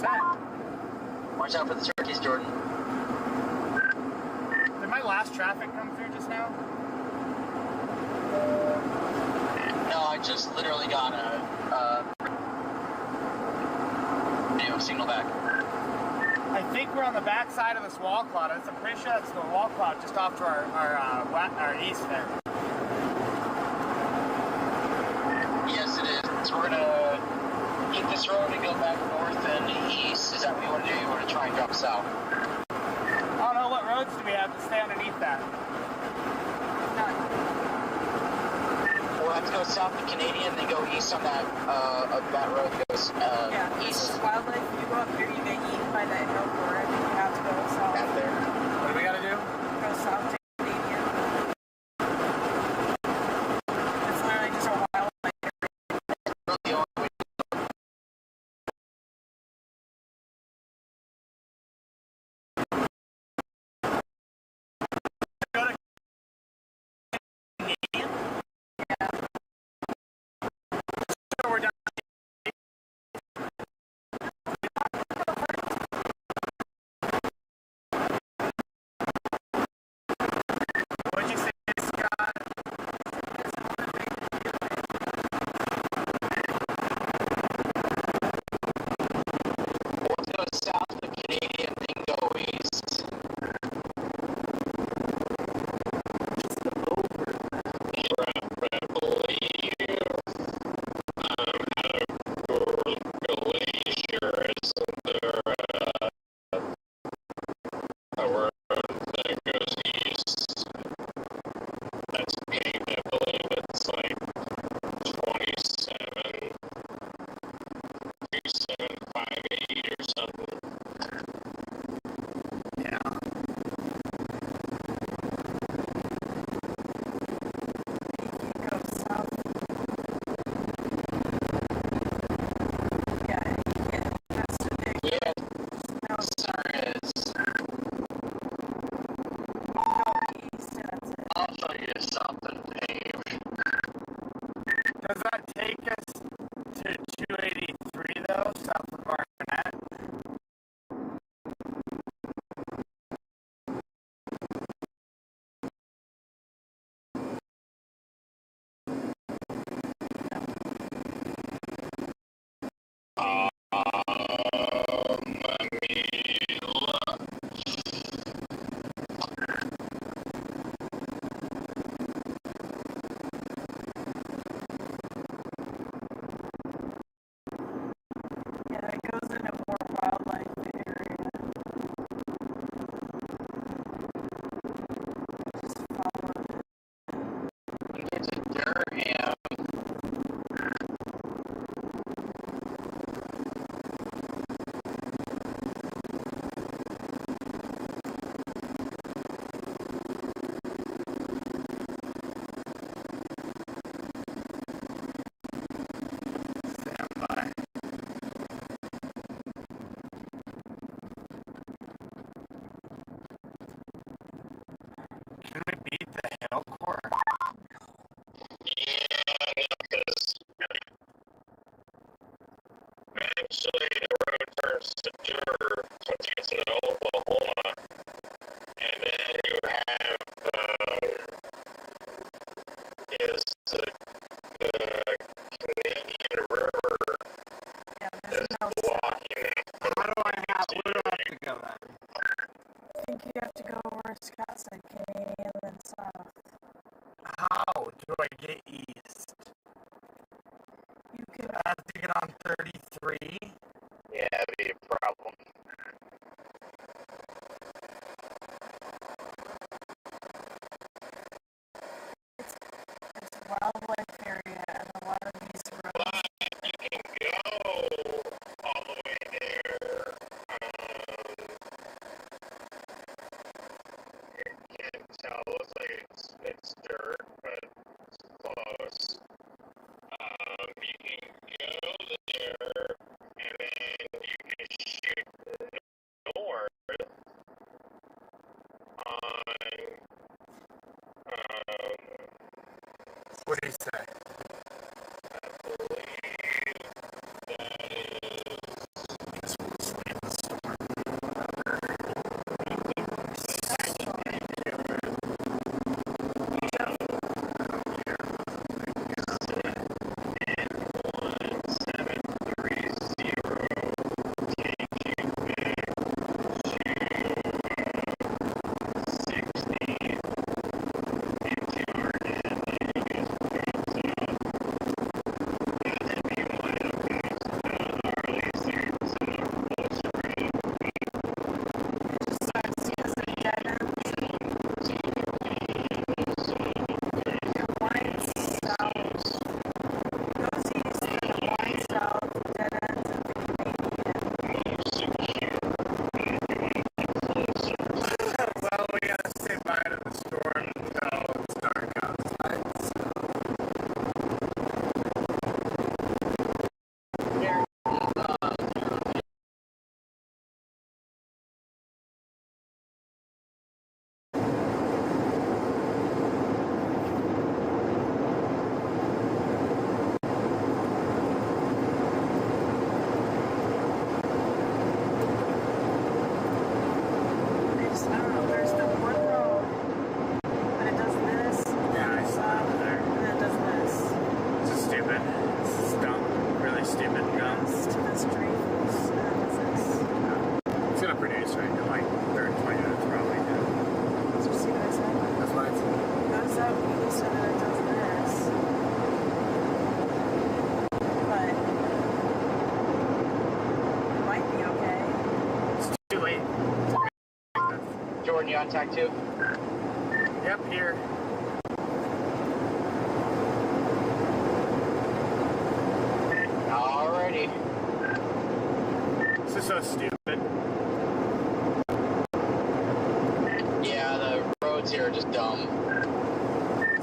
100%. Watch out for the turkeys, Jordan. Did my last traffic come through just now? No, I just literally got a video signal back. I think we're on the back side of this wall cloud. I'm pretty sure that's the wall cloud just off to our east there. Yes, it is. So we're gonna hit this road and go back north and east. Is that what you want to do? You want to try and drop south? I don't know, what roads do we have to stay underneath that? We'll have to go south to Canadian, then go east on that road that goes east. Wildlife, if you go up here, you get eaten by that airport, and you have to go south. Out there. What do we gotta do? Go south to Canadian. It's literally just a wildlife area. Really the only way. We're down. What'd you say, Scott? We'll go south to Canadian, then go east. Does that take us to 283 though, south of Barnett? Yeah, it goes in a more wildlife area. Just follow it. You get to Durham. Stand by. Can we beat the hill court? Eventually, the road turns to dirt once you get to Oklahoma, and then you have is the Canadian River is blocking. Where do I have to go then? I think you have to go where Scott said, Canadian and then south. How do I get east? You could I have to get on 33. Yeah, that'd be a problem. it's a wildlife area, and a lot of these roads. But you can go all the way there. You can't tell. It looks like it's dirt, but it's close. You can go there, and then you can shoot north on. What do you say? I believe that is. Guess we'll just gonna produce right in like 30, 20 minutes probably. Yeah. Let's just see what I said. That's what it's. Goes up east and then it does this. But it might be okay. It's too late. Jordan, you on tack 2? Yep, here. Alrighty. This is so stupid. Yeah, the roads here are just dumb.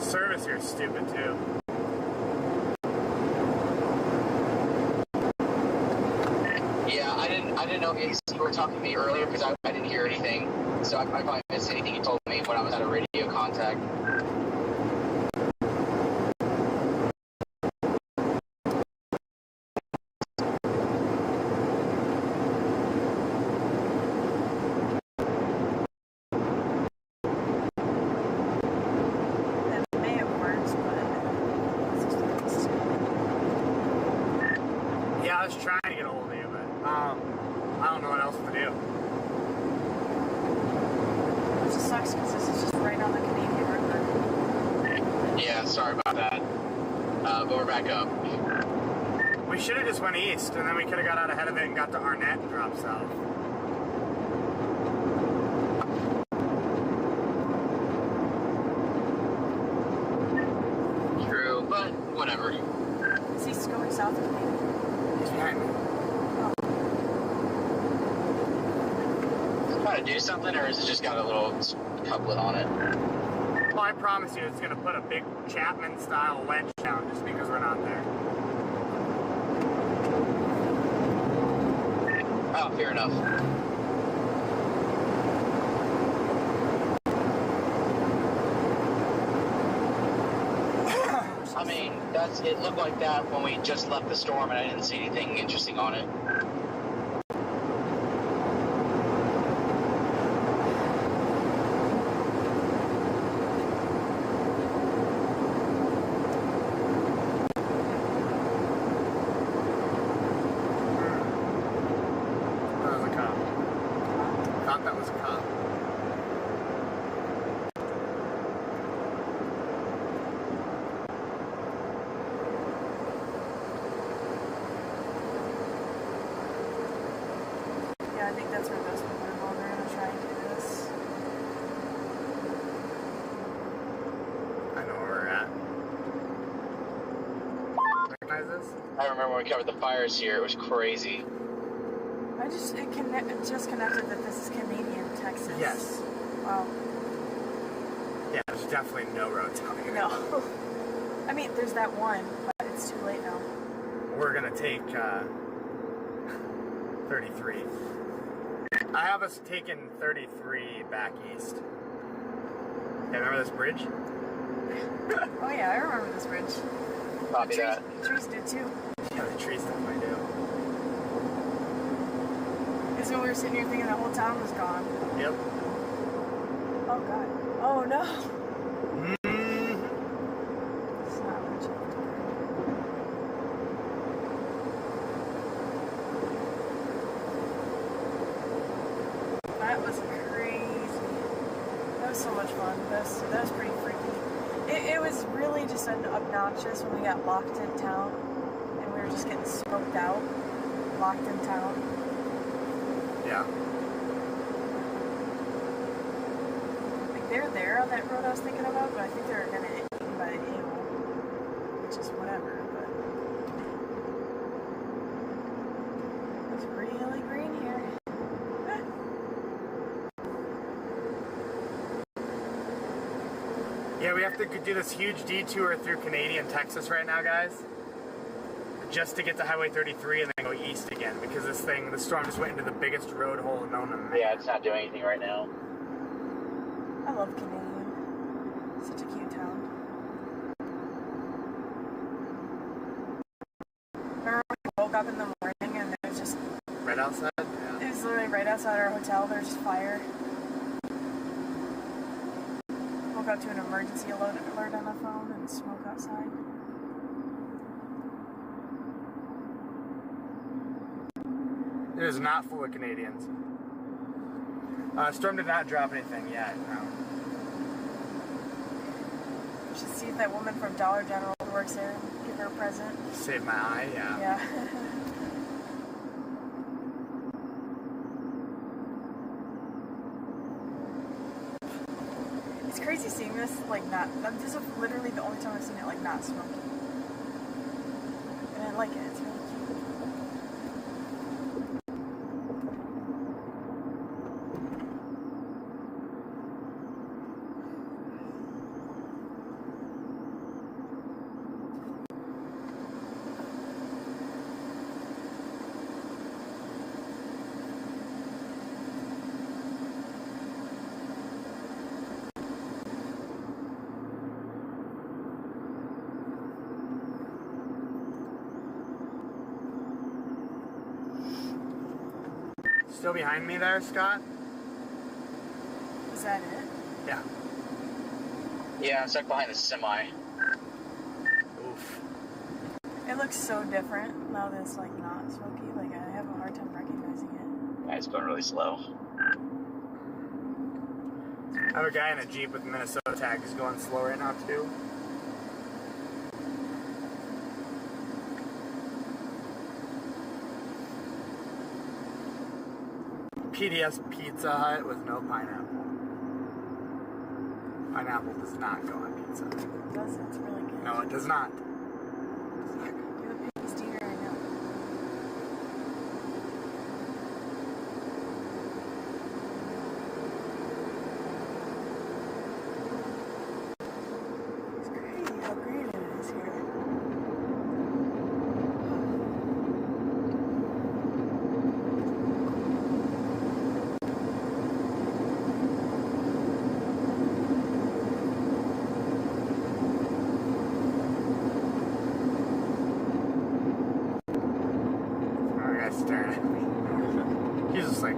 Service here is stupid too. Yeah, I didn't know if you were talking to me earlier because I didn't hear anything. So I probably missed anything you told me when I was at a radio contact. That may have worked, but it's just Yeah, I was trying to get a hold of you, but I don't know what else to do. it just sucks because this is just right on the Canadian River. Yeah, sorry about that. But we're back up. We should have just went east, and then we could have got out ahead of it and got to Arnett and dropped south. True, but whatever. Is he going south of me? He's behind me. Trying to do something, or has it just got a little couplet on it? Well, I promise you it's going to put a big Chapman-style wedge down just because we're not there. Oh, fair enough. I mean, it looked like that when we just left the storm and I didn't see anything interesting on it. That was a cop. I thought that was a cop. Yeah, I think that's where those people are going. They're going to try and do this. I know where we're at. Recognize this? I remember when we covered the fires here, it was crazy. It just connected that this is Canadian, Texas. Yes. Wow. Yeah, there's definitely no roads out here. No. I mean, there's that one, but it's too late now. We're gonna take 33. I have us taking 33 back east. Yeah, remember this bridge? Oh yeah, I remember this bridge. Copy the that. trees did too. Yeah, the trees definitely do. Because when we were sitting here thinking the whole town was gone. Yep. Oh god. Oh no. Mm-hmm. It's not much. That was crazy. That was so much fun. That was pretty freaky. It was really just obnoxious when we got locked in town and we were just getting smoked out. Locked in town. Yeah. Like they're there on that road I was thinking about, but I think they're gonna get eaten by an eagle. Which is whatever, but it's really green here. Yeah, we have to do this huge detour through Canadian Texas right now, guys. Just to get to Highway 33 and then go east again, because the storm just went into the biggest road hole known to man. Yeah, it's not doing anything right now. I love Canadian. Such a cute town. Remember when we woke up in the morning and there was just... Right outside? Yeah. It was literally right outside our hotel. There was just fire. Woke up to an emergency alert on the phone and smoke outside. It is not full of Canadians. Storm did not drop anything yet, no. You should see if that woman from Dollar General works there and give her a present. Save my eye, yeah. Yeah. It's crazy seeing this, like, not, this is literally the only time I've seen it, like, not smoky. And I like it, it's really cute. Still behind me there, Scott? Is that it? Yeah. Yeah, I'm stuck behind the semi. Oof. It looks so different now that it's, like, not smoky. Like, I have a hard time recognizing it. Yeah, it's going really slow. I have a guy in a Jeep with Minnesota tag who's going slow right now, too. PDS Pizza Hut with no pineapple. Pineapple does not go on pizza. It does, it's really good. No, it does not. You're the piggy's eater right now. It's crazy how great it is here. Staring at me. He's just like...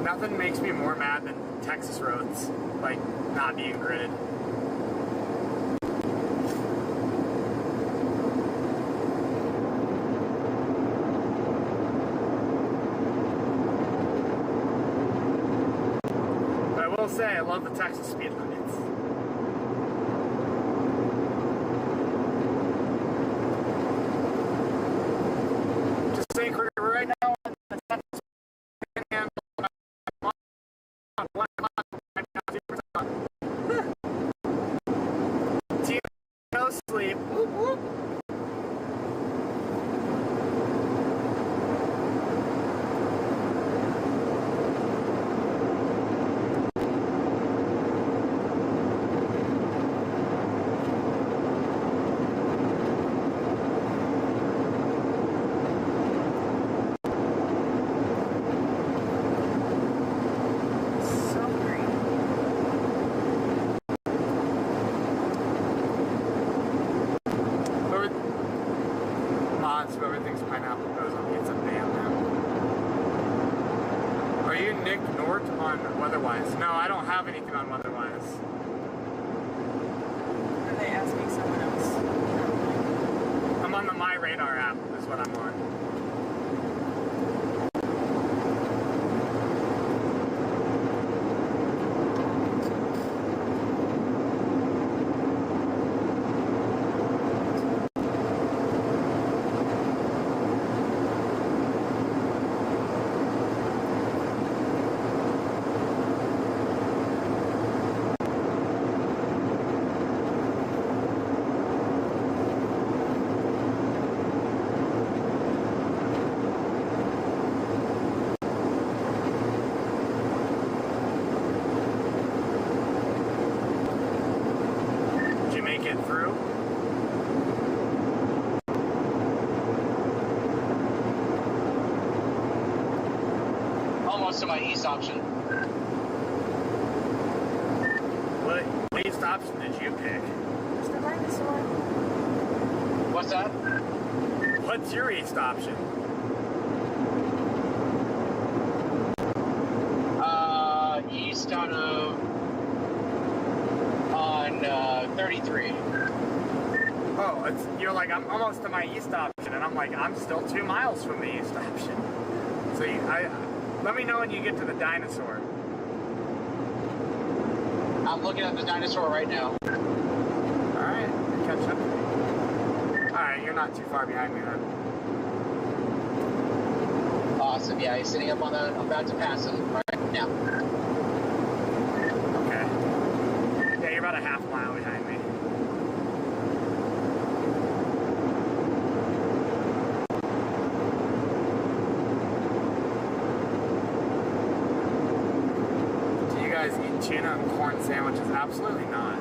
Nothing makes me more mad than Texas roads, like, not being gridded. I will say, I love the Texas speed limits. Just saying, we're right now on the Texas Panhandle. Team no sleep. Whoop, whoop. Everything's pineapple goes on pizza. Damn, man. Are you Nick Nort on Weatherwise? No, I don't have anything on Weatherwise. Are they asking someone else? I'm on the My Radar app, is what I'm on. To my east option. What east option did you pick? It's the minus one. What's that? What's your east option? East out of on 33. Oh, you're like, I'm almost to my east option, and I'm like, I'm still 2 miles from the east option. So let me know when you get to the dinosaur. I'm looking at the dinosaur right now. Alright, catch up. Alright, you're not too far behind me then. Awesome, yeah, he's sitting up on that. I'm about to pass him right now. Okay. Yeah, you're about a half mile behind me. Do you guys eat tuna and corn sandwiches? Absolutely not.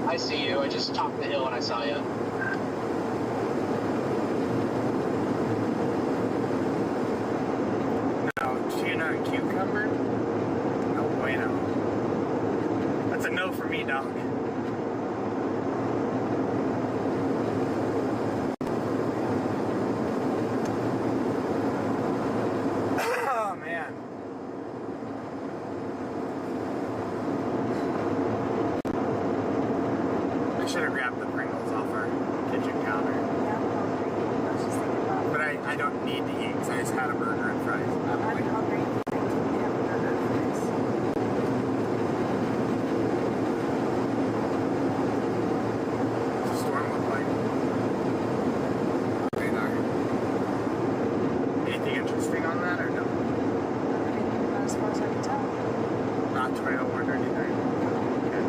I see you. I just topped the hill and I saw you. No, tuna and cucumber? No bueno. That's a no for me, dog. Oh, man. I should have grabbed the Pringles off our kitchen counter. Yeah, I'm hungry. I was just thinking about it. But I don't need to eat because I just had a burger and fries. I'm hungry. I can have a burger and fries. What's the storm look like? Radar. Anything interesting on that or no? Not as far as I can tell. Not tornado warned or anything? Okay.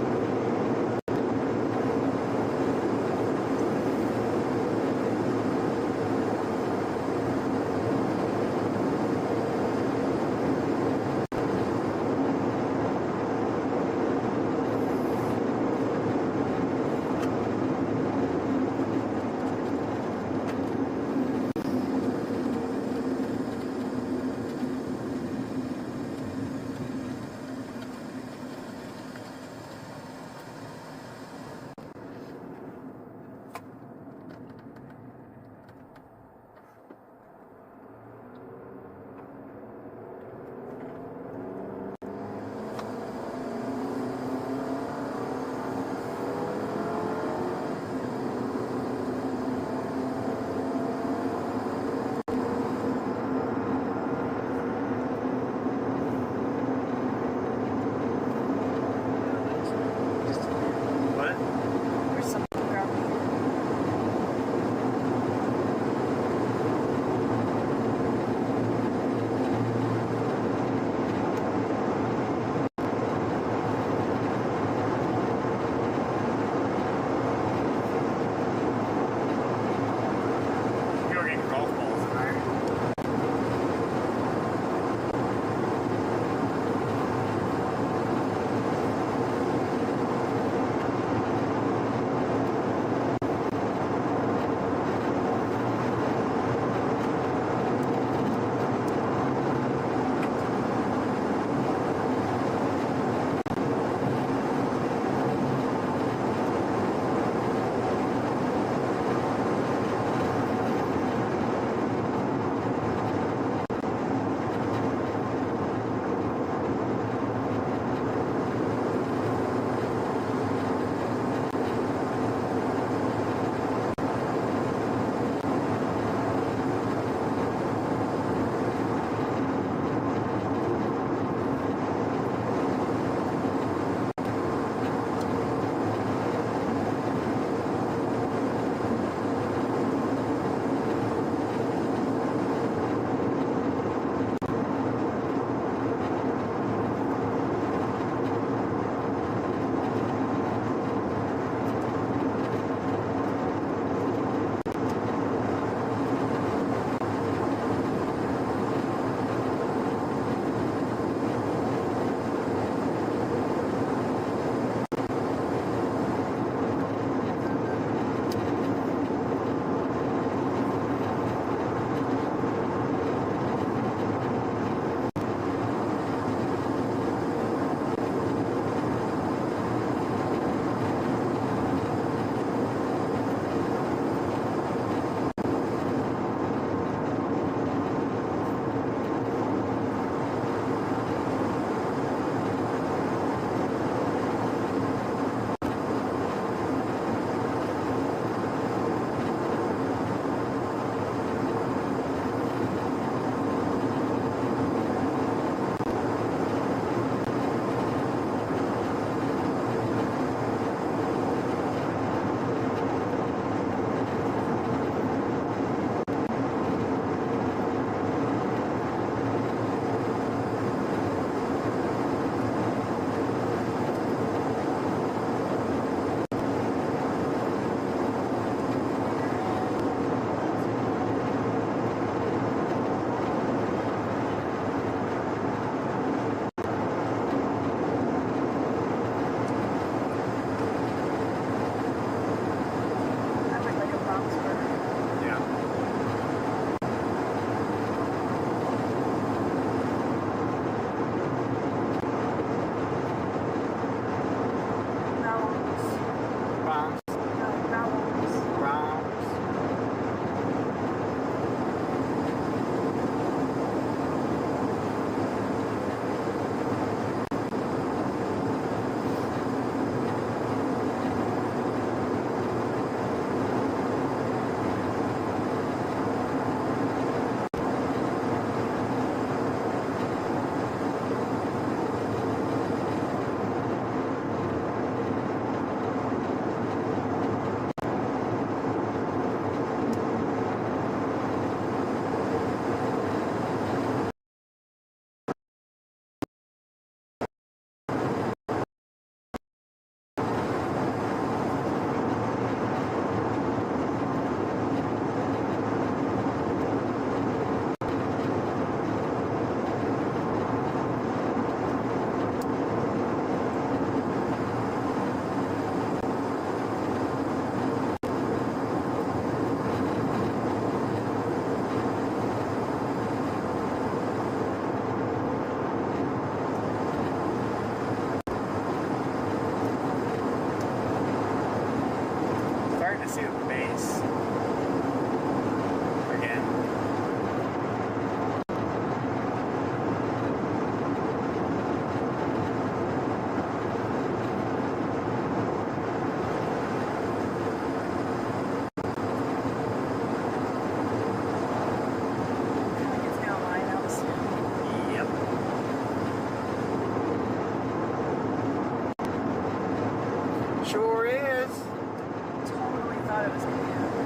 thought it was going to happen.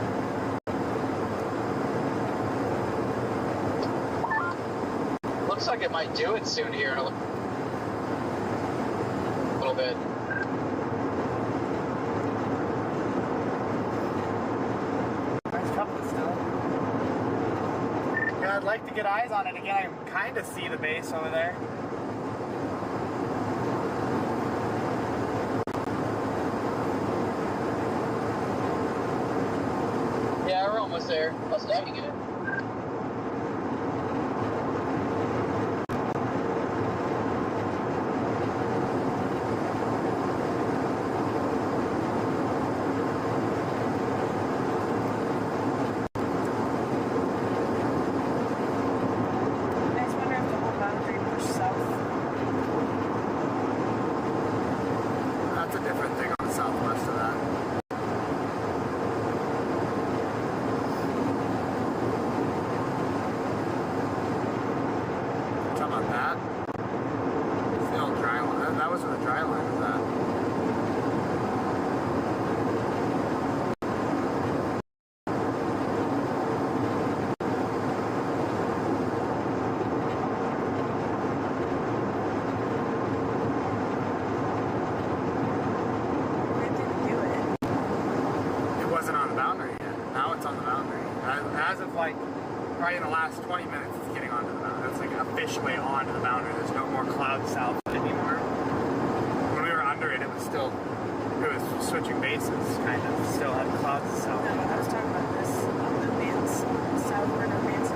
Looks like it might do it soon here in a little bit. Nice couple still. Yeah, I'd like to get eyes on it again. I can kind of see the base over there. Yeah, we're almost there. Let's get it. That's a different thing on the southwest of that. Talking about that? It's the old dry line. That was where the dry line was at. As of like probably in the last 20 minutes, it's getting onto the boundary. It's like officially onto the boundary. There's no more clouds south anymore. When we were under it, it was switching bases, kind of. Still had clouds south. No, I was talking about this on the Vance southward of Vance.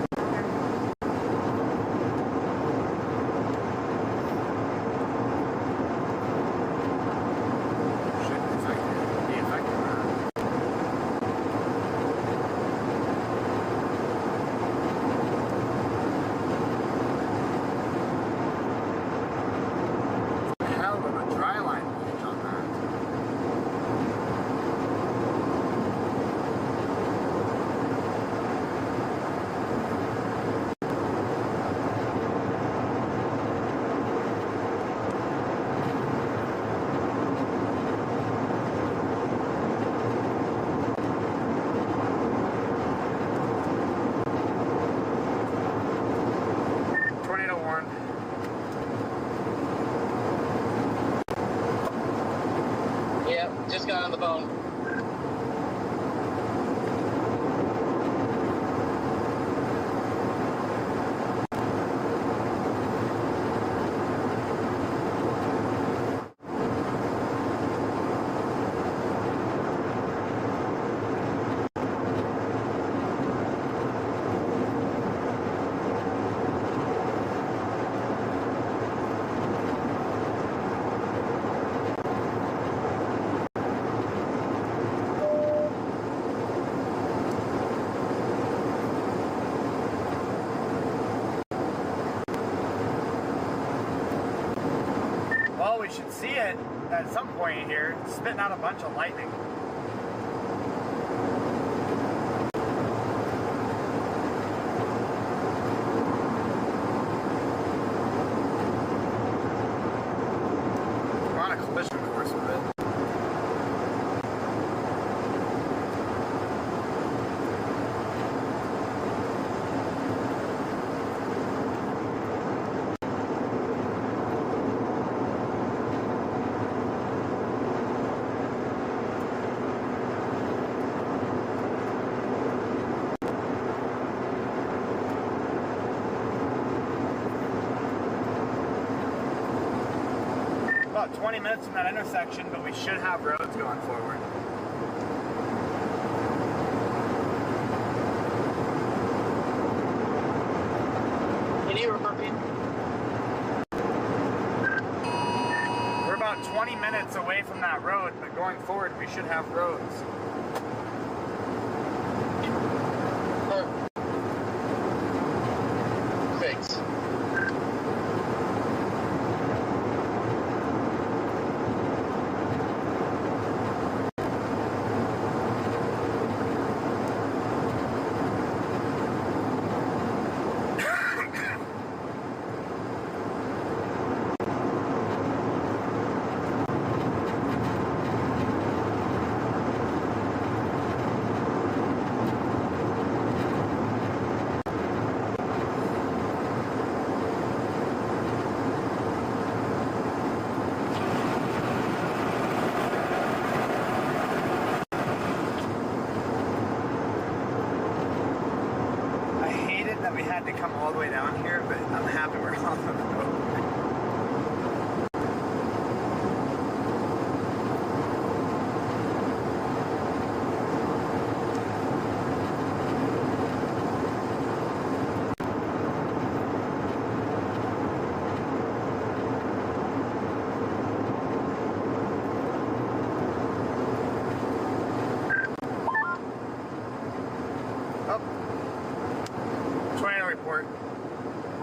Just got on the phone. Well, we should see it at some point here, spitting out a bunch of lightning. We're on a collision course with it. About 20 minutes from that intersection, but we should have roads going forward. Can you repeat? We're about 20 minutes away from that road, but going forward, we should have roads. Thanks. that we had to come all the way down here, but I'm happy we're on the road.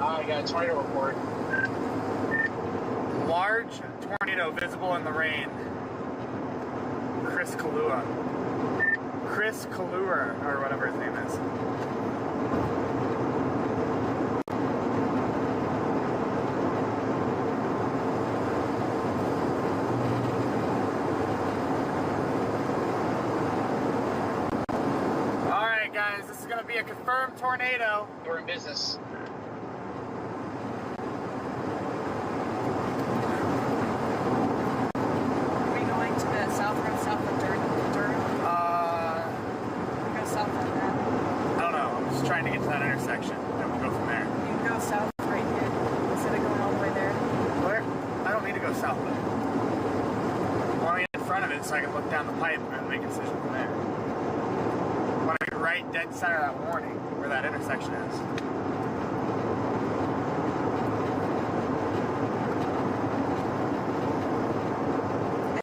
I got a tornado report. Large tornado visible in the rain. Chris Kalua, or whatever his name is. All right, guys, this is going to be a confirmed tornado. We're in business. Trying to get to that intersection, then we'll go from there. You can go south right here instead of going all the way there. Where? I don't need to go south, though. I want to get in front of it so I can look down the pipe and make a decision from there. I want to get right dead center of that warning, where that intersection is.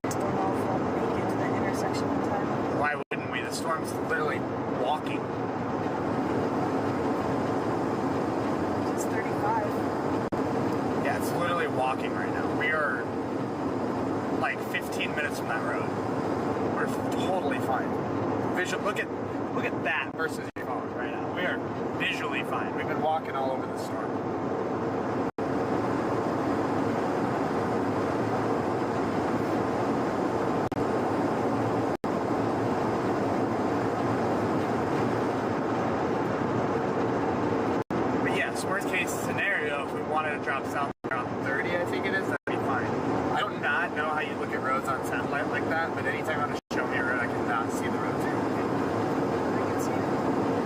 I don't know if we'll make it to the intersection in time. Why wouldn't we? The storm's literally walking. Yeah, it's literally walking right now. We are like 15 minutes from that road. We're totally fine. Look at that versus your phone right now. We are visually fine. We've been walking all over the storm. But yes, worst case scenario, if we wanted to drop south around 30, I think it is, that'd be fine. I do not know how you look at roads on satellite like that, but anytime you want to show me a road, I cannot see the road too. I can see it.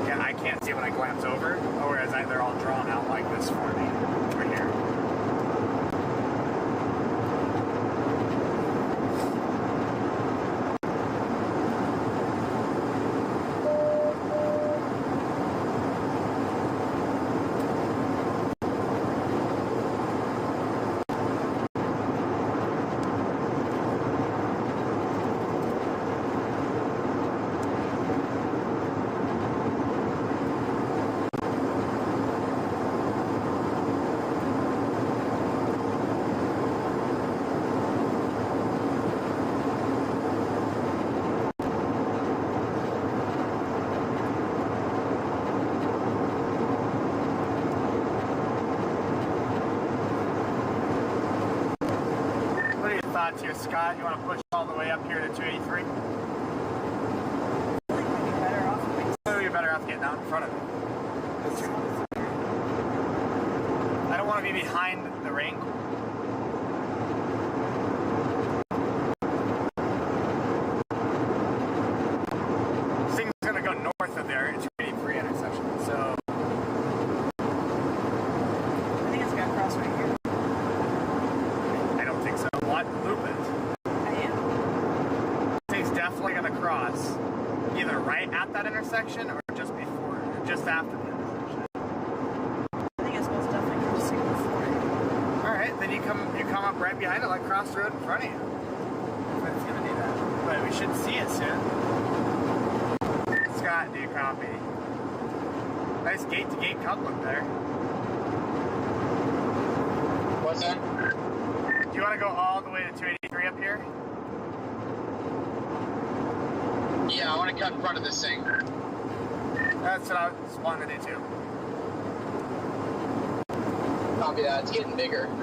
Yeah, I can't see it when I glance over, whereas they're all drawn out like this for me over here. Thoughts here, Scott? You want to push all the way up here to 283? I think we'd be better off. You're better off getting out in front of it. I don't want to be behind the rain. This thing's going to go north of there at 283 intersection, so... I think it's going to cross right here. I don't think so. What? Loop it. I am. This thing's definitely going to cross either right at that intersection or just before, or just after the intersection. I think it's most definitely going to see before. Alright, then you come up right behind it, like cross the road in front of you. It's going to do that. But we should see it soon. Scott, do you copy? Nice gate-to-gate coupling there. What's that? Do you want to go all the way to 283 up here? Yeah, I want to cut in front of this thing. That's what I was wanting to do too. Copy that. It's getting bigger. I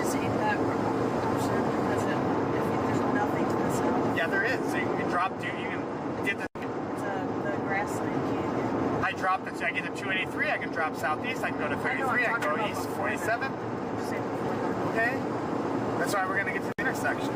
just hate that option because there's nothing to the south. Yeah, there is. So you can drop, you can get the grassland canyon. I drop it. So I get to 283. I can drop southeast. I can go to 33. I can go east 47. Okay. That's why we're gonna get to the intersection.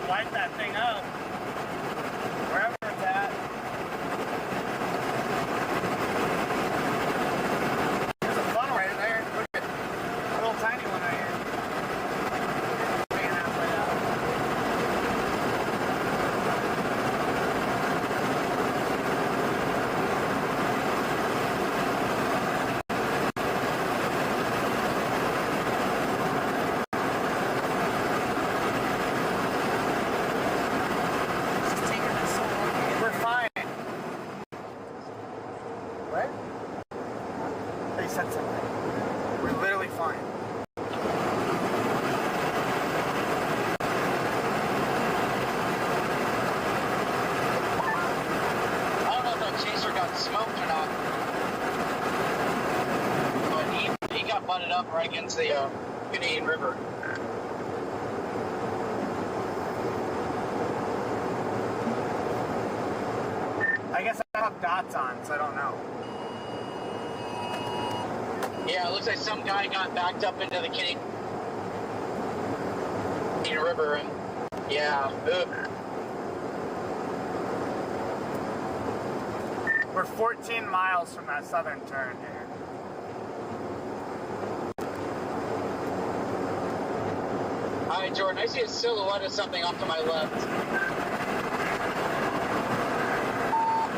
light that thing up. Wherever it's at. There's a funnel right there. Look at a little tiny one right here. Hanging halfway out. We're fine. What? They said something. We're literally fine. I don't know if that chaser got smoked or not, but he got butted up right against the Canadian River. I guess I have dots on, so I don't know. Yeah, it looks like some guy got backed up into the Canadian River, and yeah, We're 14 miles from that southern turn here. All right, Jordan, I see a silhouette of something off to my left.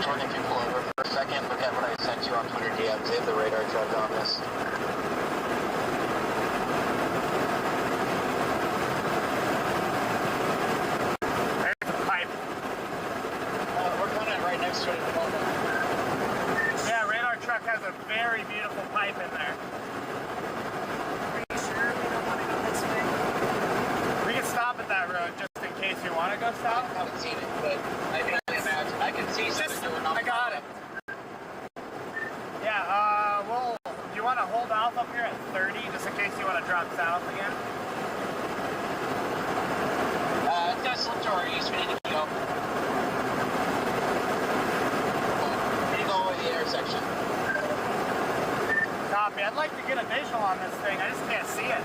Jordan, if you pull over for a second, look at what I sent you on Twitter DMs. They have the radar truck on this. There's a pipe. We're kind of right next to it at the moment. Yeah, radar truck has a very beautiful pipe in there. Are you sure we don't want to go this way? We can stop at that road just in case you want to go stop. I haven't seen it, but I can only imagine. I can see something doing up. I got it. Yeah, well, you want to hold off up here at 30 just in case you want to drop south again? It's got a slip to our east. We need to go. We need to go over the intersection. Copy. I'd like to get a visual on this thing. I just can't see it.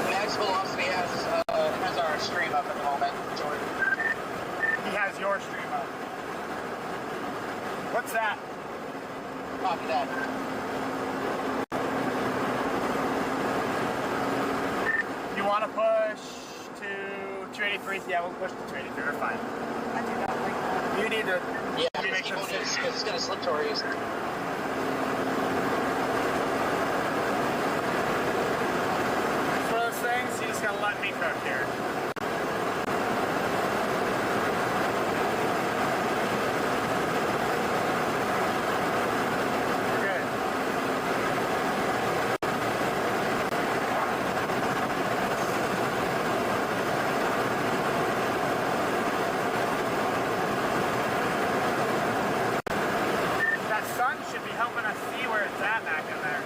Max velocity has our stream up at the moment, Jordan. He has your stream up. What's that? Copy that. You want to push to 283? Yeah, we'll push to 283. We're fine. I do not like that. You need to. Yeah, make some it's going to slip to our east. It's one of those things. You just gotta let me cook here. Good. That sun should be helping us see where it's at back in there.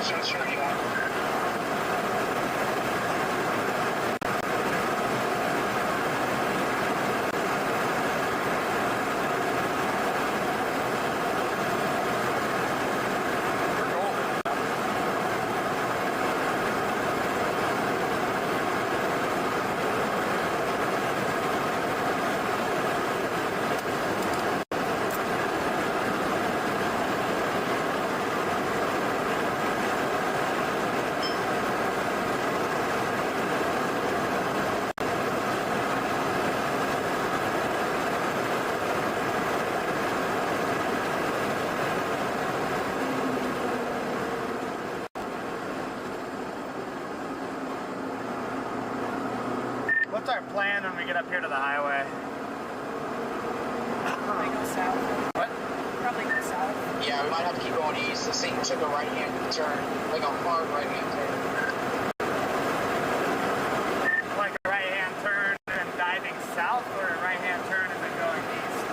Just turn anyone. What's our plan when we get up here to the highway? Probably go south. What? Probably go south. Yeah, we might have to keep going east. The thing took a right-hand turn, like a hard right-hand turn. Like a right-hand turn and diving south, or a right-hand turn and then going east?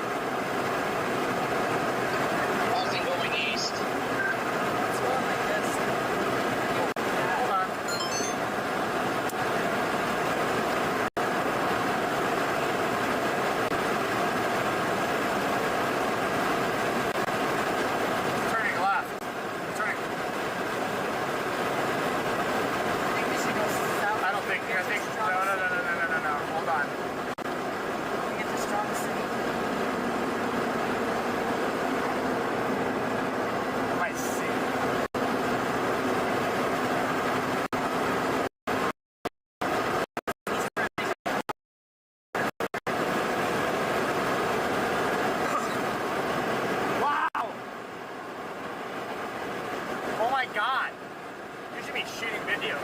I was thinking going east. It's going like this. Hold on. Turning left. Turning. I think we should go south. I don't think. I think. No. Hold on. We get the strongest city. I might see. Wow! Oh my God! You should be shooting video.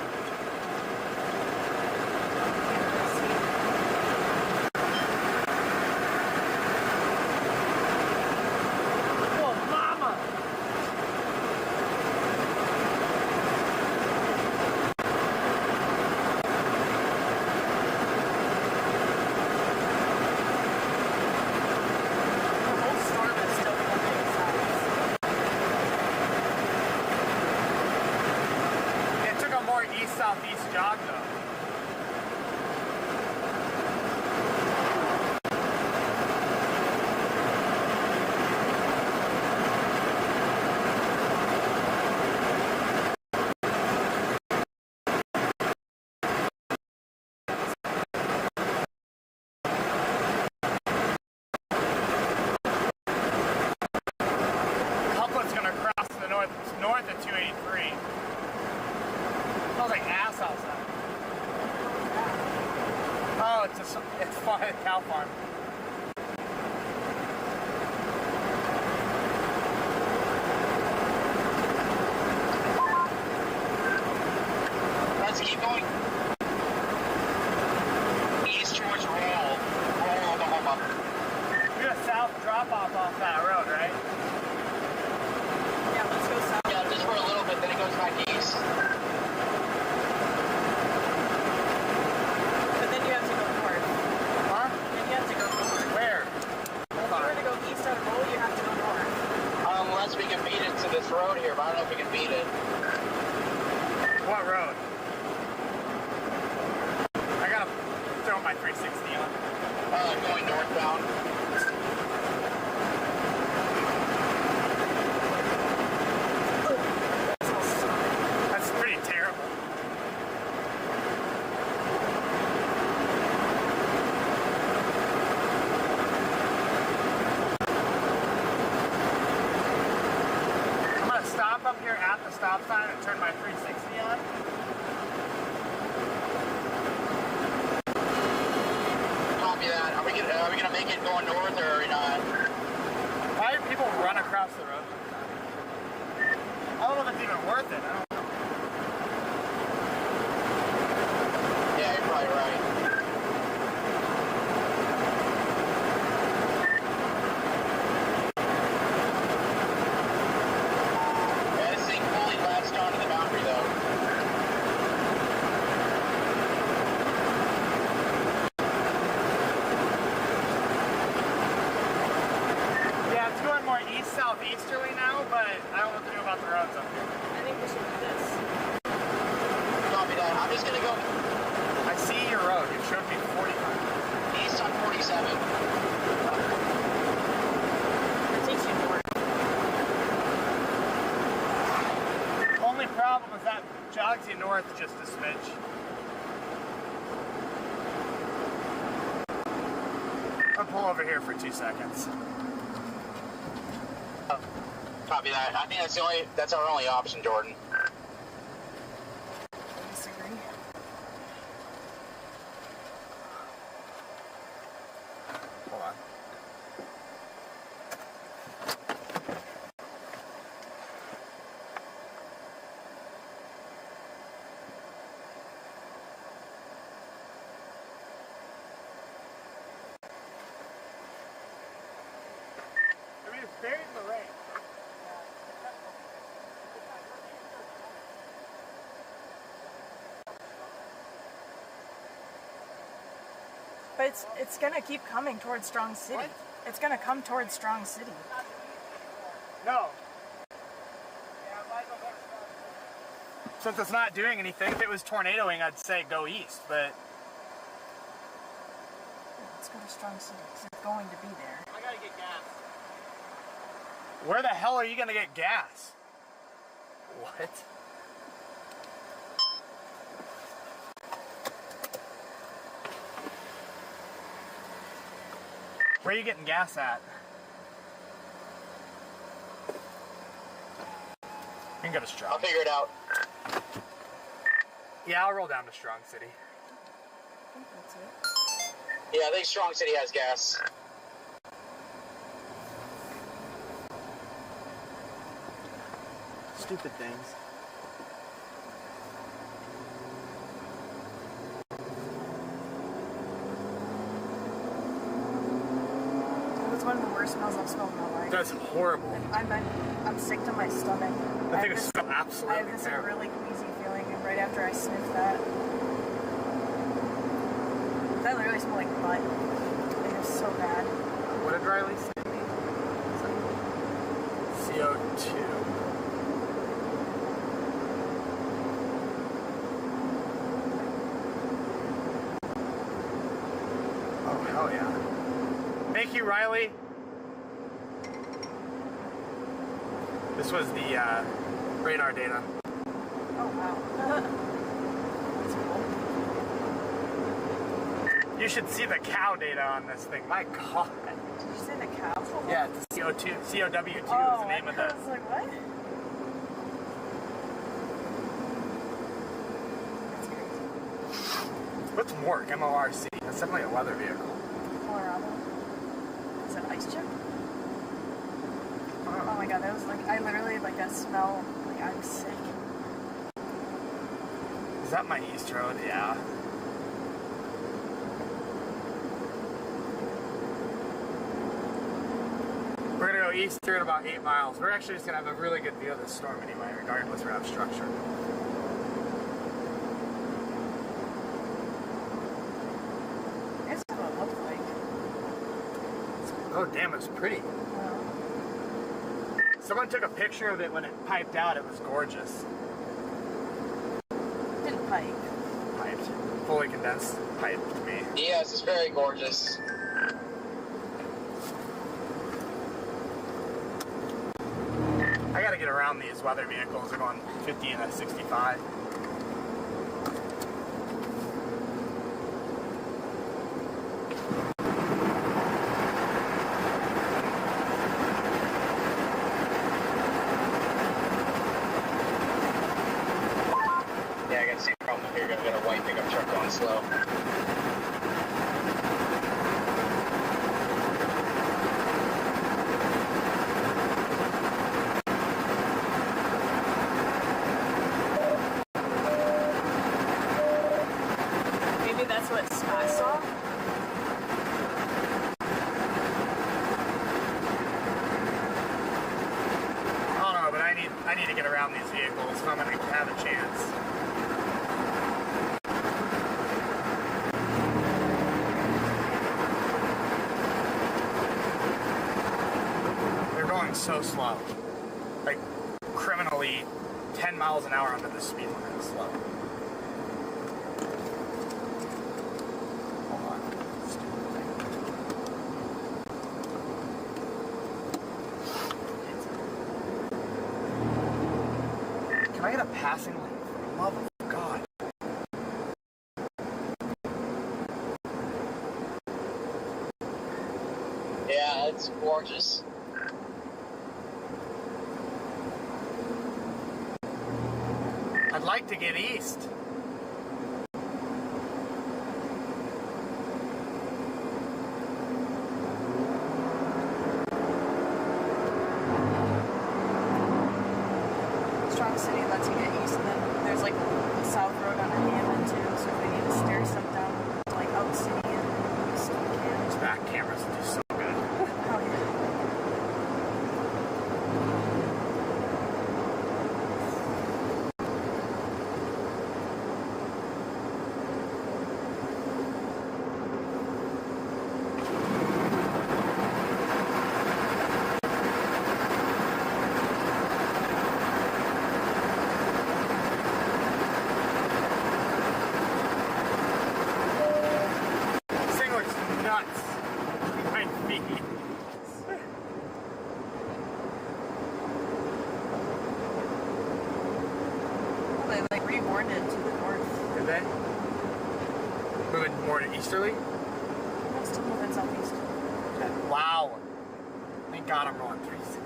Oh, mama! The whole storm is still coming south. It took a more east-southeast jog, though. Couplet's gonna cross to the north. It's north of 283. Smells like ass outside. Oh, it's a cow farm. Let's keep going east towards Roll, Oklahoma. We got a south drop-off off that road, right? Yeah, let's go south. Yeah, just for a little bit, then it goes back east. But then you have to go north. Huh? Then you have to go north. Where? If you were to go east out of Roll, you have to go north. Unless we can beat it to this road here, but I don't know if we can beat it. What road? I gotta throw my 360 on. Going northbound. That's pretty terrible. I'm gonna stop up here at the stop sign and turn my 360 on. Copy that. Are we gonna make it going north or are we not? Why do people run across the road? I don't know if it's even worth it. I don't know. Yeah, you're probably right. Yeah, this thing fully latched onto the boundary though. Yeah, it's going more east-southeasterly now, but I don't know what to do about the roads up here. I think we should do this. it's gonna go I see your road. You showed me 45. east on 47. It takes you north. Only problem is that jogs you north just a smidge. I'll pull over here for 2 seconds. Copy that. I think that's our only option, Jordan. I disagree. Hold on. I mean, it's buried in the rain. But it's gonna keep coming towards Strong City. What? It's gonna come towards Strong City. No. Since it's not doing anything, if it was tornadoing, I'd say go east, but... Let's go to Strong City, because it's going to be there. I gotta get gas. Where the hell are you gonna get gas? What? Where are you getting gas at? You can go to Strong. I'll figure it out. Yeah, I'll roll down to Strong City. I think that's it. Yeah, I think Strong City has gas. Stupid things. That's one of the worst smells I've smelled in my life. That's horrible. I'm sick to my stomach. I think it's absolutely I have this terrible. really queasy feeling, and right after I sniff that, that literally smelled like butt. It was so bad. What did Riley say? CO2. Oh, hell yeah. Thank you, Riley. This was the radar data. Oh, wow. That's cool. You should see the cow data on this thing. My God. Did you say the cow? Yeah, it's CO2. COW2 is Oh, the name of I the... was like, what? That's crazy. What's MORC? MORC. That's definitely a weather vehicle. Colorado. Is that ice chip? Oh my god, that was like, I literally, like, that smell, like, I'm sick. Is that my east road? Yeah. We're gonna go east here in about 8 miles. We're actually just gonna have a really good view of this storm anyway, regardless we're out of structure. That's what it looked like. Oh damn, it's pretty. Someone took a picture of it when it piped out. It was gorgeous. Didn't pipe. Piped. Fully condensed pipe to me. Yes, it's very gorgeous. I gotta get around these weather vehicles. They're going 50 and a 65. Yeah, I got the same problem up here. Got a white pickup truck going slow. Maybe that's what Scott saw? I don't know, but I need to get around these vehicles if I'm gonna have a chance. They're going so slow. Like, criminally 10 miles an hour under the speed limit is slow. I get a passing lane? For the love of God. Yeah, it's gorgeous. I'd like to get east. Strong City lets you get east, and then there's like a south road on Hammond too, so if we need to stair step down to like out city and east, we can. These back cameras do so good. Hell yeah. They like reborn it to the north. Did they? Moving more to easterly? No, still moving southeast. Wow. Thank God I'm rolling 360.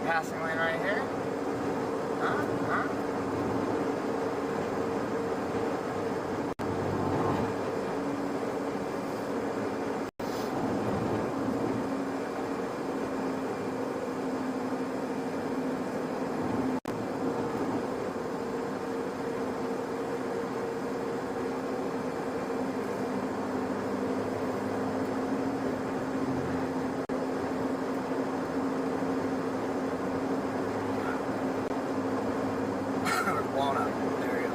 Passing lane right here. There you go.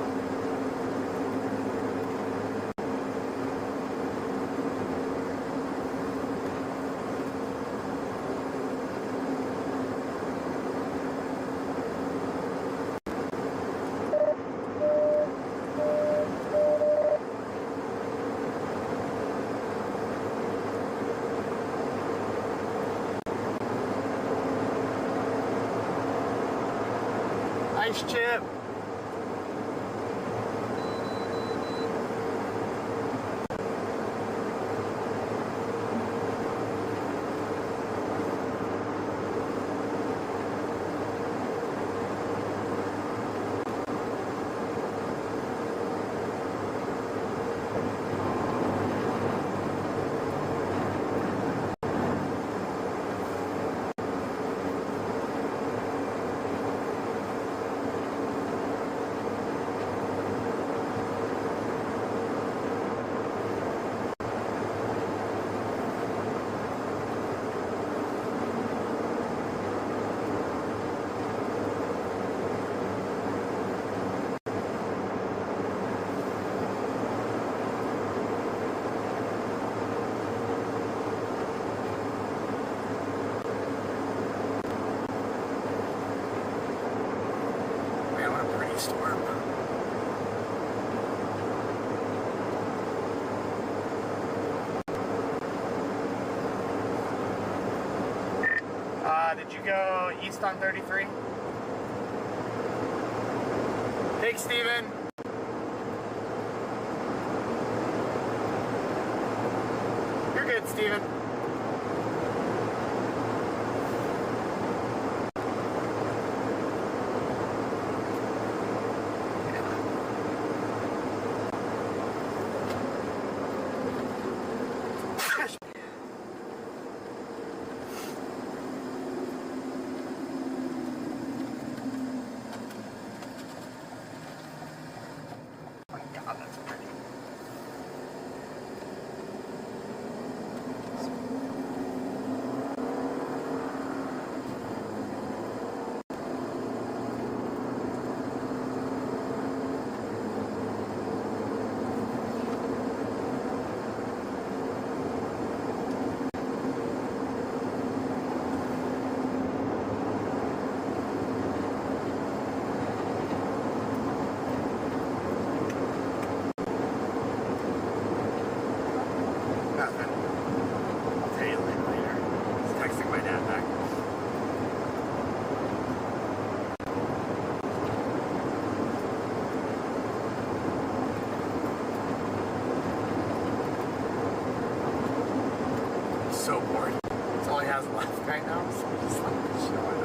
Ice chip. Storm. Did you go east on 33? Thanks, Steven. You're good, Steven. so bored. That's all he has left right now. So I'm just like chilling.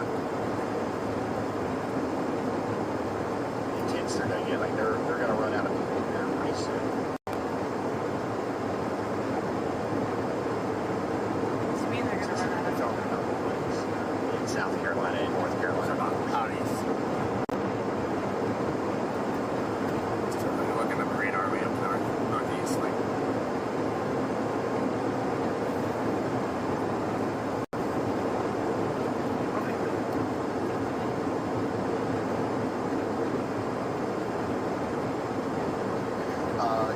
Kids are gonna get like they're gonna run out of people here pretty soon. What do you mean they're gonna run out of Talking about the ones in South Carolina and North Carolina. Out east. Just looking up radar way up northeast, like.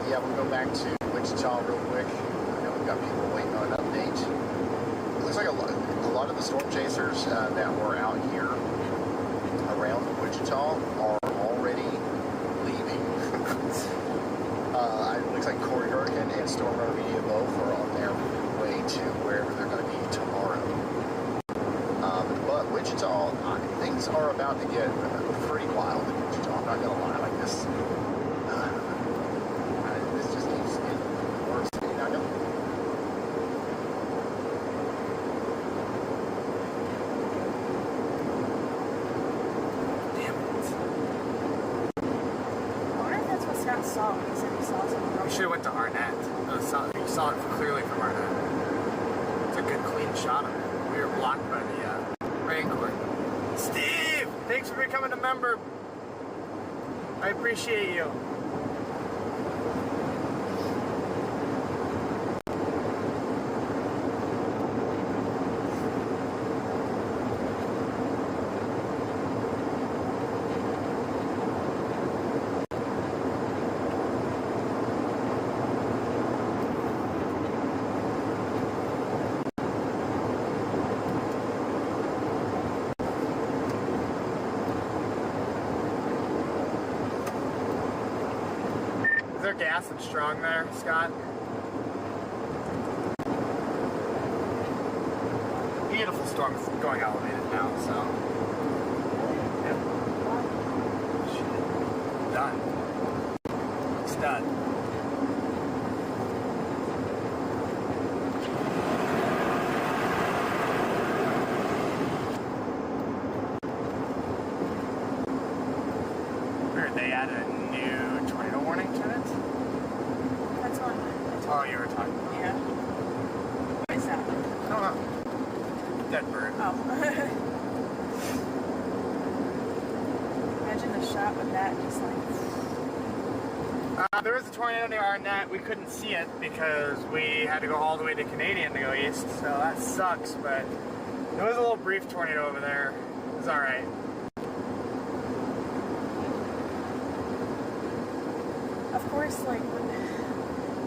Yeah, we'll go back to Wichita real quick. I know we've got people waiting on an update. It looks like a lot of the storm chasers that were out here around Wichita are already leaving. It looks like Corey Hurricane and Storm Runner Media both are on their way to wherever they're going to be tomorrow. But Wichita, things are about to get pretty wild in Wichita. I'm not going to lie, like this. This just keeps getting worse. I know. Damn it. I wonder if that's what Scott saw when he said he saw something. We should have went to Arnett. You saw it clearly from Arnett. It's a good, clean shot of it. We were blocked by the rain court. Steve! Thanks for becoming a member. I appreciate you. Is there gas and strong there, Scott? Beautiful storm. It's going elevated now, so. Yeah. Done. It's done. Weird, they added a new tornado warning to it? That's one. Oh, you were talking about? Yeah. What is that? I don't know. Dead bird. Oh. Imagine the shot with that just like. There was a tornado near Arnett. We couldn't see it because we had to go all the way to Canadian to go east, so that sucks, but there was a little brief tornado over there. It was alright. Of course, like when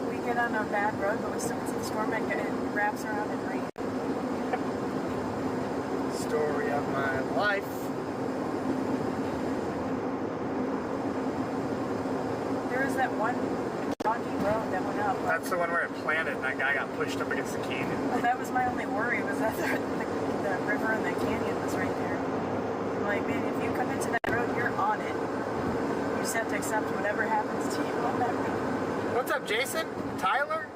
we get on a bad road, but we still can see the storm and it wraps around in rain. Story of my life. There was that one doggy road that went up. That's the one where it planted and that guy got pushed up against the canyon. Well, that was my only worry, was that the river and the canyon was right there. I'm like, man, if you come into that road, you're on it. You just have to accept whatever happens to you on that road. What's up, Jason? Tyler?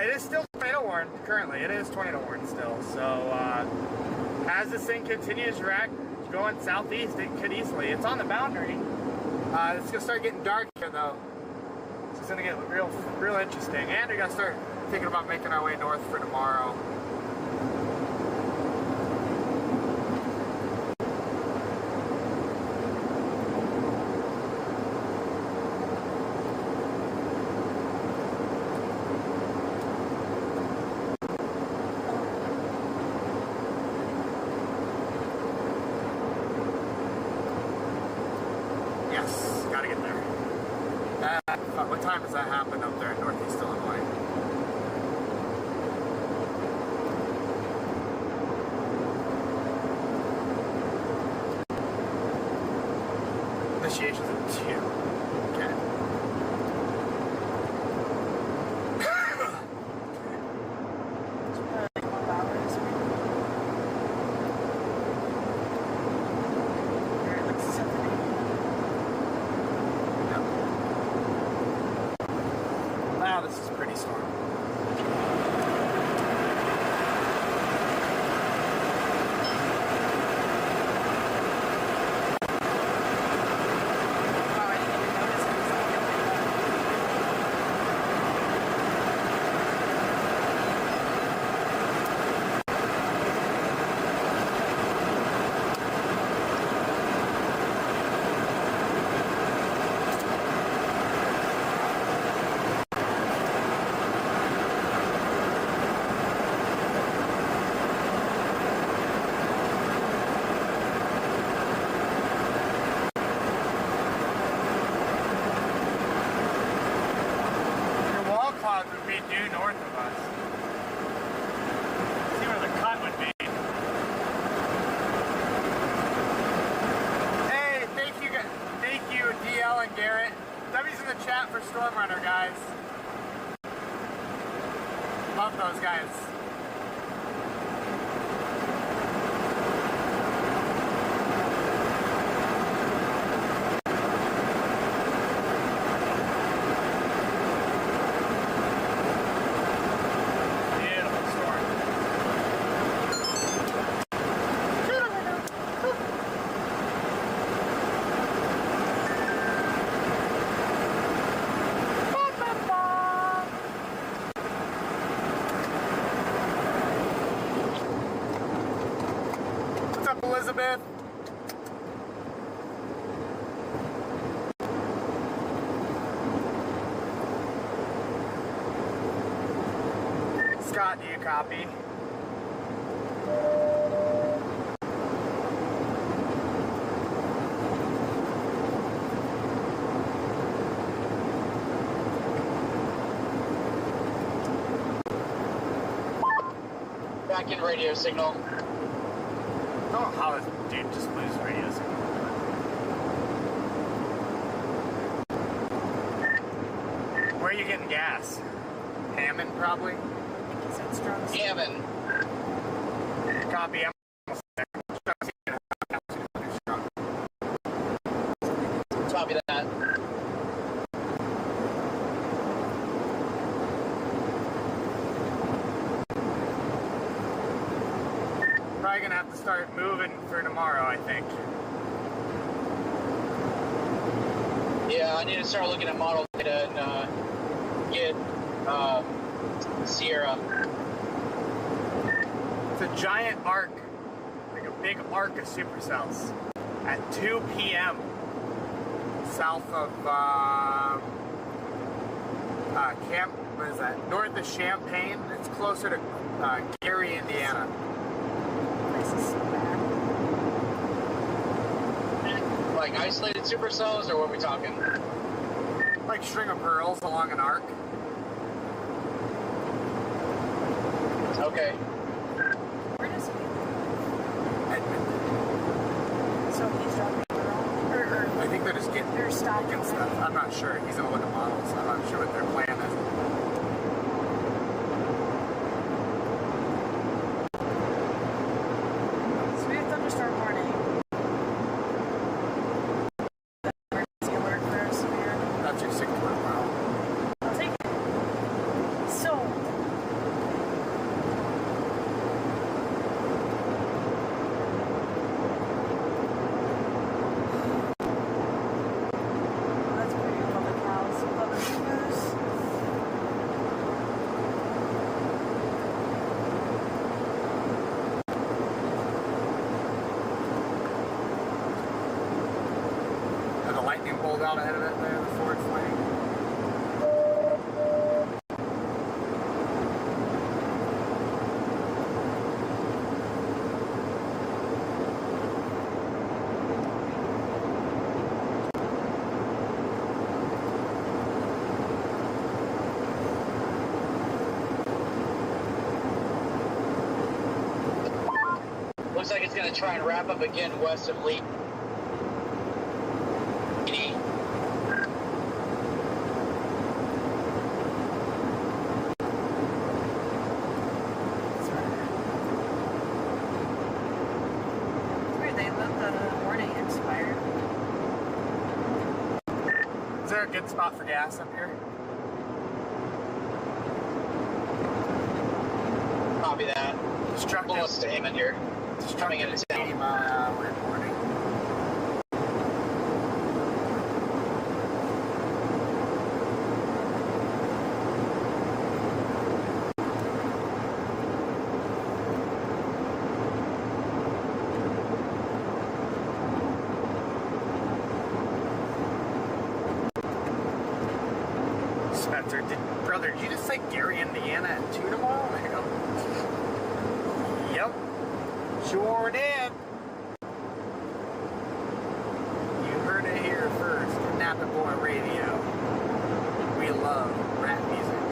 It is still tornado warned currently. It is tornado warned still. So as this thing continues going southeast, it could easily. It's on the boundary. It's gonna start getting dark here though. So it's gonna get real interesting. And we gotta start thinking about making our way north for tomorrow. Yes, gotta get there. What time does that happen up there in Northeast Illinois? Initiation's at 2. Okay. Wow, this is pretty stormy. they do north of us. See where the cut would be. Hey, thank you, DL and Garrett. W's in the chat for Storm Runner, guys. Love those guys. Elizabeth. Scott, do you copy? Back in radio signal. I don't know how this dude just lose radio signal. Where are you getting gas? Hammond, probably? Hammond. Copy. I'm Copy that. probably gonna have to start moving for tomorrow, I think. Yeah, I need to start looking at model data and get Sierra. It's a giant arc, like a big arc of supercells at 2 p.m. south of Camp. What is that? North of Champaign. It's closer to Gary, Indiana. This is so bad. Like isolated supercells, or what are we talking? Like string of pearls along an arc. Okay. Where does he? Edmond. So he's dropping pearl? I think they're just getting stocking stuff. I'm not sure. He's gonna look at models. I'm not sure what their plan is. So we have thunderstorm warning. Emergency alert for severe. That's your 6 mile. I'll take it. So. That's pretty with all the cows. Love the moose. And the lightning bolt out ahead of it there, the forward flank. Looks like it's going to try and wrap up again west of Lee. It's weird, they let the warning expire. Is there a good spot for gas up here? Copy that. Destructive. Almost to Hammond here. Just coming into town. 80 mile an hour wind warning. Spencer, brother, did you just say Gary, Indiana at 2 tomorrow? Yep. Sure did. You heard it here first. Kidnapping Boy Radio. We love rap music.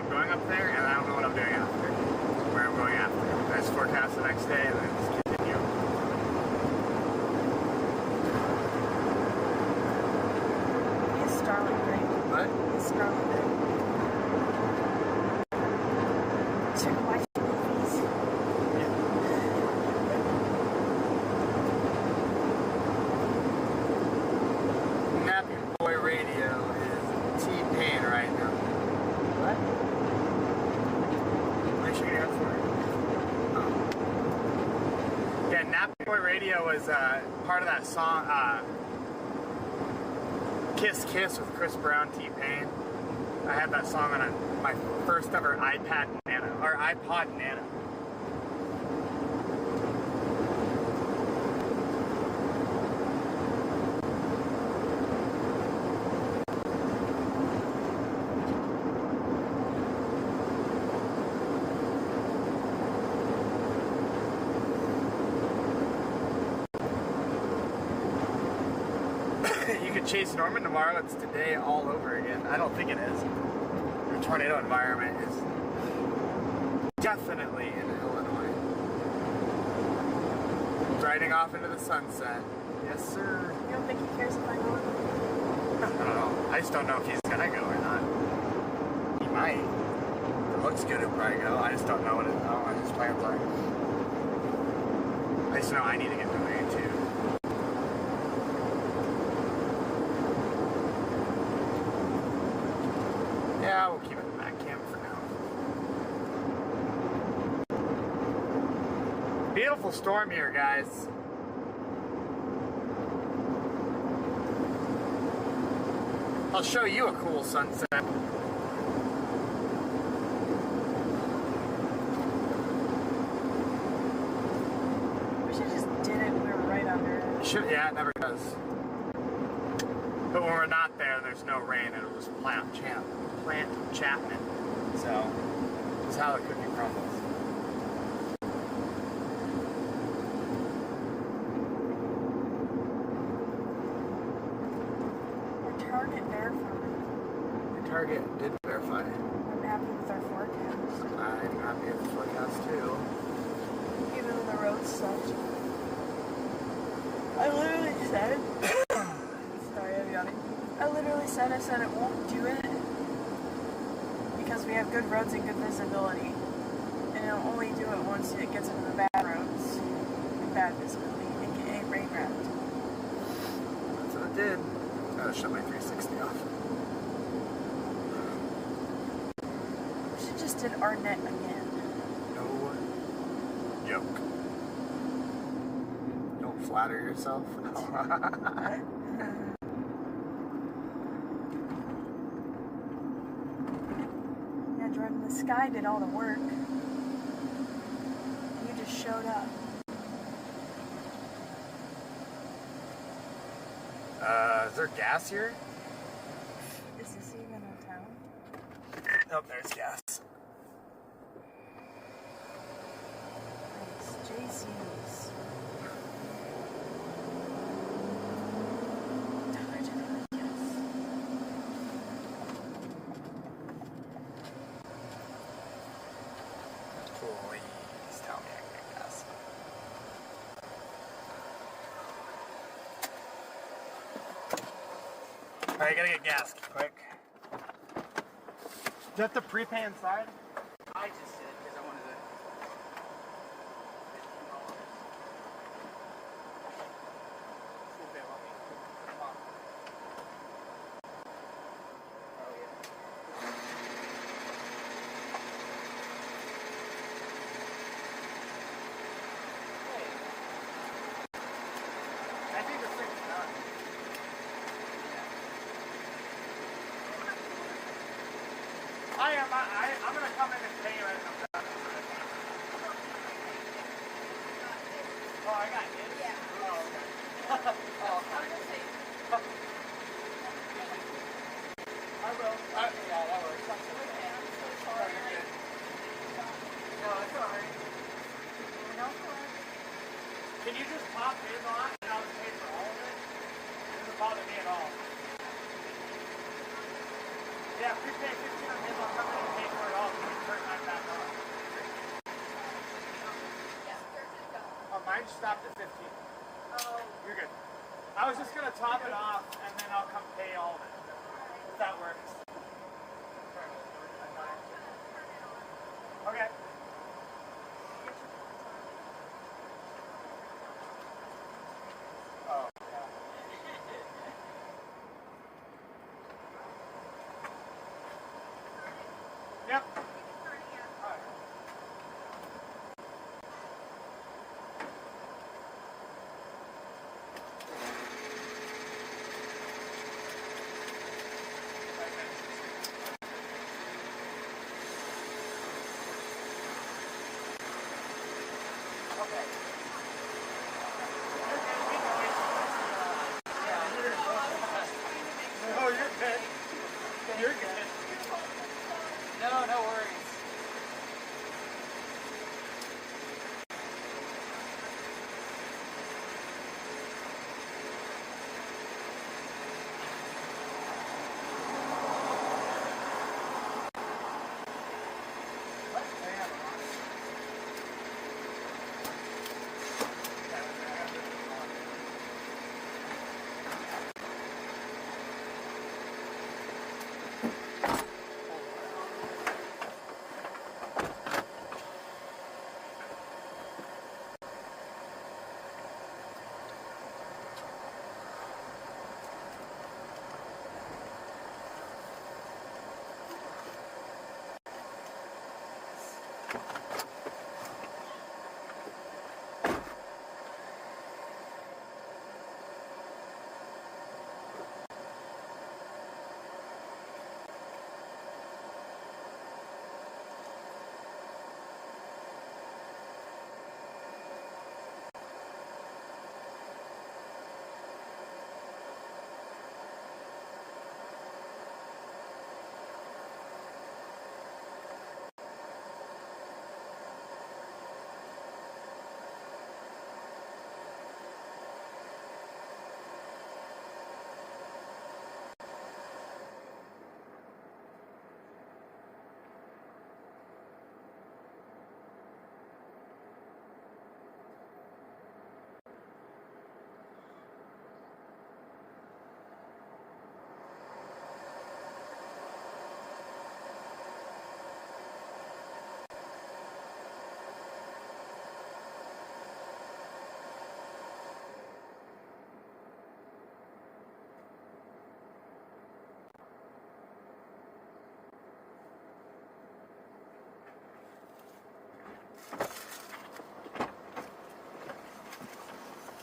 I'm going up there, and I don't know what I'm doing after. Where I'm going after. I just forecast the next day, and then just continue. He's Starling, right? What? He's Starling, right? So you watch movies? Nappy Boy Radio is T-Pain right now. What? Make sure you answer it. Yeah, Nappy Boy Radio was part of that song, Kiss Kiss with Chris Brown, T-Pain. I had that song on my first ever iPod Nano. You could chase Norman tomorrow. It's today all over again. I don't think it is. The tornado environment is definitely in Illinois. Riding off into the sunset. Yes, sir. You don't think he cares if I go? I don't know. I just don't know if he's gonna go or not. He might. If it looks good, he'll probably go. I just don't know what his plans are. I just know I need to get moving too. Yeah, we'll keep it in the back cam for now. Beautiful storm here, guys. I'll show you a cool sunset. Wish I just did it when we were right under it. Yeah, it never does. But when we're not there, there's no rain. It'll just plant Chapman. So, that's how the cookie crumbles. Our target verified. The target did verify. I'm happy with our forecast. I'm happy with the forecast too. Even though the roads such. I literally said. Sorry, I'm yawning. I said it won't do it because we have good roads and good visibility. And it'll only do it once it gets into the bad roads and bad visibility, aka rain wrapped. That's what it did. Gotta shut my 360 off. We should just did Arnett again. No joke. Don't flatter yourself. Yeah, Jordan, the sky did all the work. You just showed up. Is there gas here? Is this even a town? Nope, there's gas. Nice. JC's. Please tell me I can get gas. Alright, gotta get gas quick. Is that the prepay inside? I just did it because I wanted to. I think the 6 is done. I'm gonna come in and pay you as I'm done. Oh, I got it? Yeah. Oh, okay. Oh, fine. I will. Yeah, that works. I'm so sorry. You're good. No, it's alright. Can you just pop his on and I'll just pay for all of it? It doesn't bother me at all. Yeah, prepay 15 on his, I'll come in and pay for it all. mine stopped at 15. Oh. You're good. I was just gonna top it off and then I'll come pay all of it. If that works. Okay. Oh, yeah. Yep. Oh, you're good. You're good. No, no worries.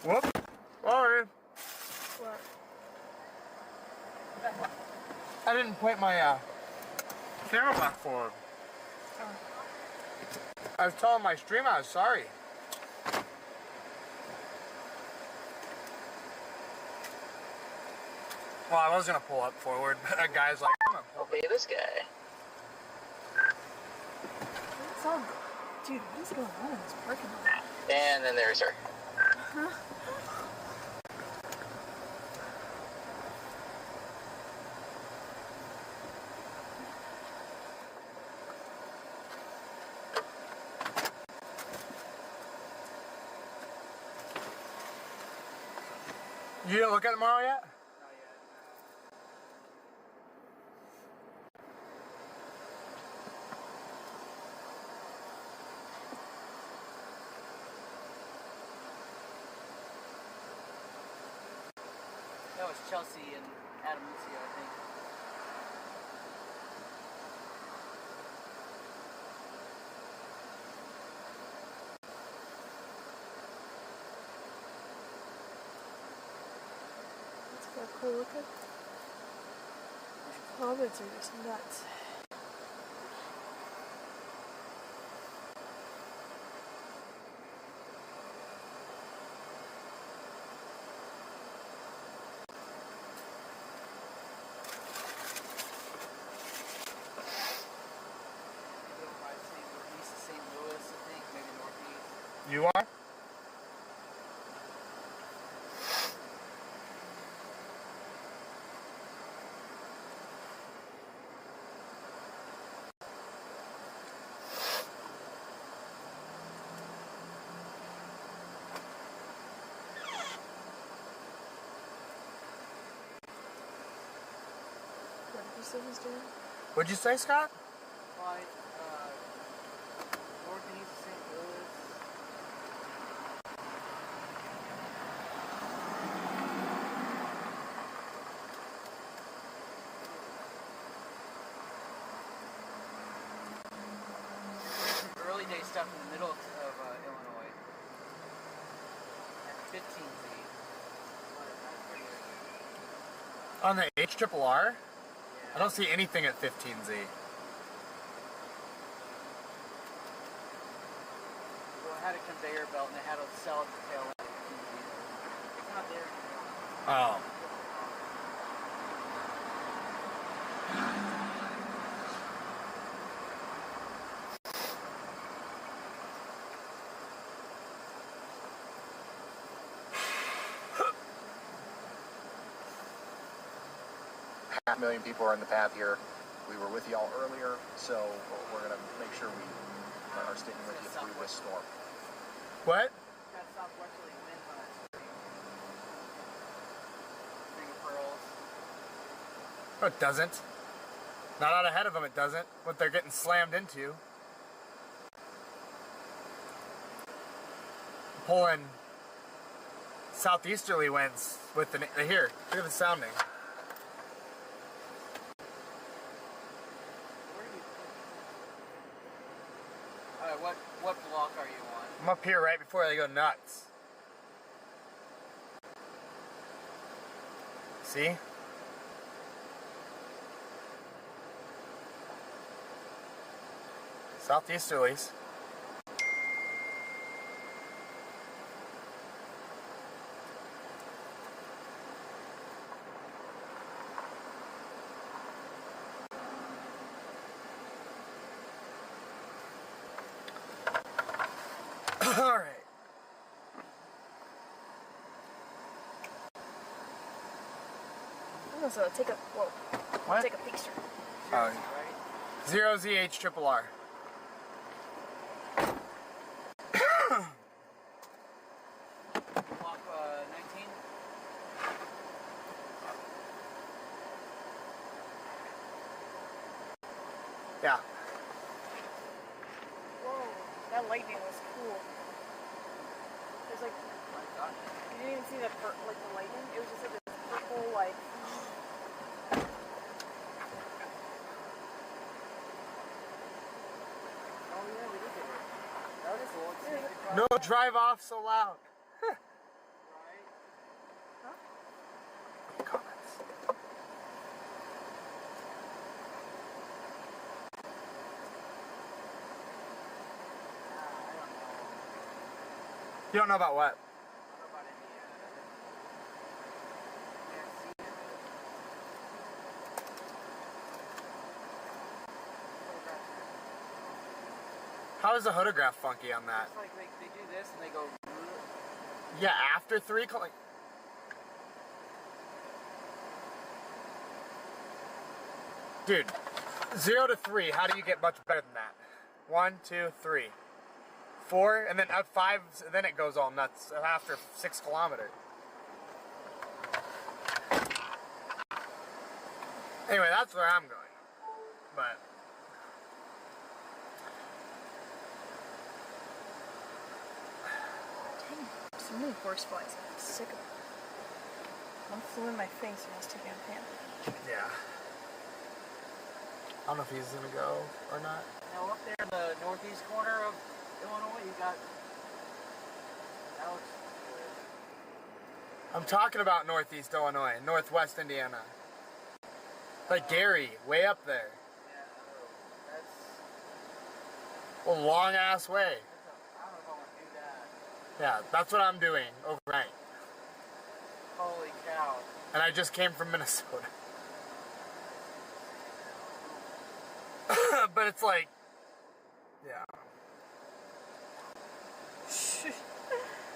Whoop. Sorry. What? I didn't point my camera back forward. Oh. I was telling my stream I was sorry. Well, I was gonna pull up forward, but a guy's like, I'm gonna pull Hey, this guy. What's all, dude, what is going on in this parking lot? And then there's her. Huh? You didn't look at it tomorrow yet? That was Chelsea and Adam Lucio, I think. That's kind of cool looking. Comments are just nuts. You are? you say he's doing? What'd you say, Scott? Like, north and east of St. Louis. Early day stuff in the middle of Illinois. At 15 feet. On the HRRR? I don't see anything at 15Z. Well, it had a conveyor belt and they had a cell at the tail end. It's not there anymore. Oh. Half a million people are in the path here. We were with y'all earlier, so we're going to make sure we are sticking with you through this storm. What? Got southwesterly winds on that street. Big pearls. No, it doesn't. Not out ahead of them, it doesn't. What they're getting slammed into. Pulling southeasterly winds with the... Here, look at the sounding. What block are you on? I'm up here right before they go nuts. See? Southeasterlies. All right. So take a What? take a picture. Zero ZHRRR. Block 19. Yeah. Whoa, that lightning was cool. There's like, you didn't even see the lightning. It was just like this purple like. Oh yeah, we did get it. That was cool. No, drive off so loud. Right? Comments. You don't know about what? How is the photograph funky on that? It's like they do this and they go. Yeah, after 3 o'clock. Like, dude, 0 to 3. How do you get much better than that? 1, 2, 3, 4, and then at 5. Then it goes all nuts after 6 kilometers. Anyway, that's where I'm going. But. So many horse flies. I'm sick of it. One flew in my face when I was taking a pan. Yeah. I don't know if he's gonna go or not. Now up there in the northeast corner of Illinois, you got Alex. I'm talking about northeast Illinois, northwest Indiana. Like Gary, way up there. Yeah, that's. A long ass way. I don't know if I want to do that. Yeah, that's what I'm doing overnight. Holy cow. And I just came from Minnesota. But it's like, yeah.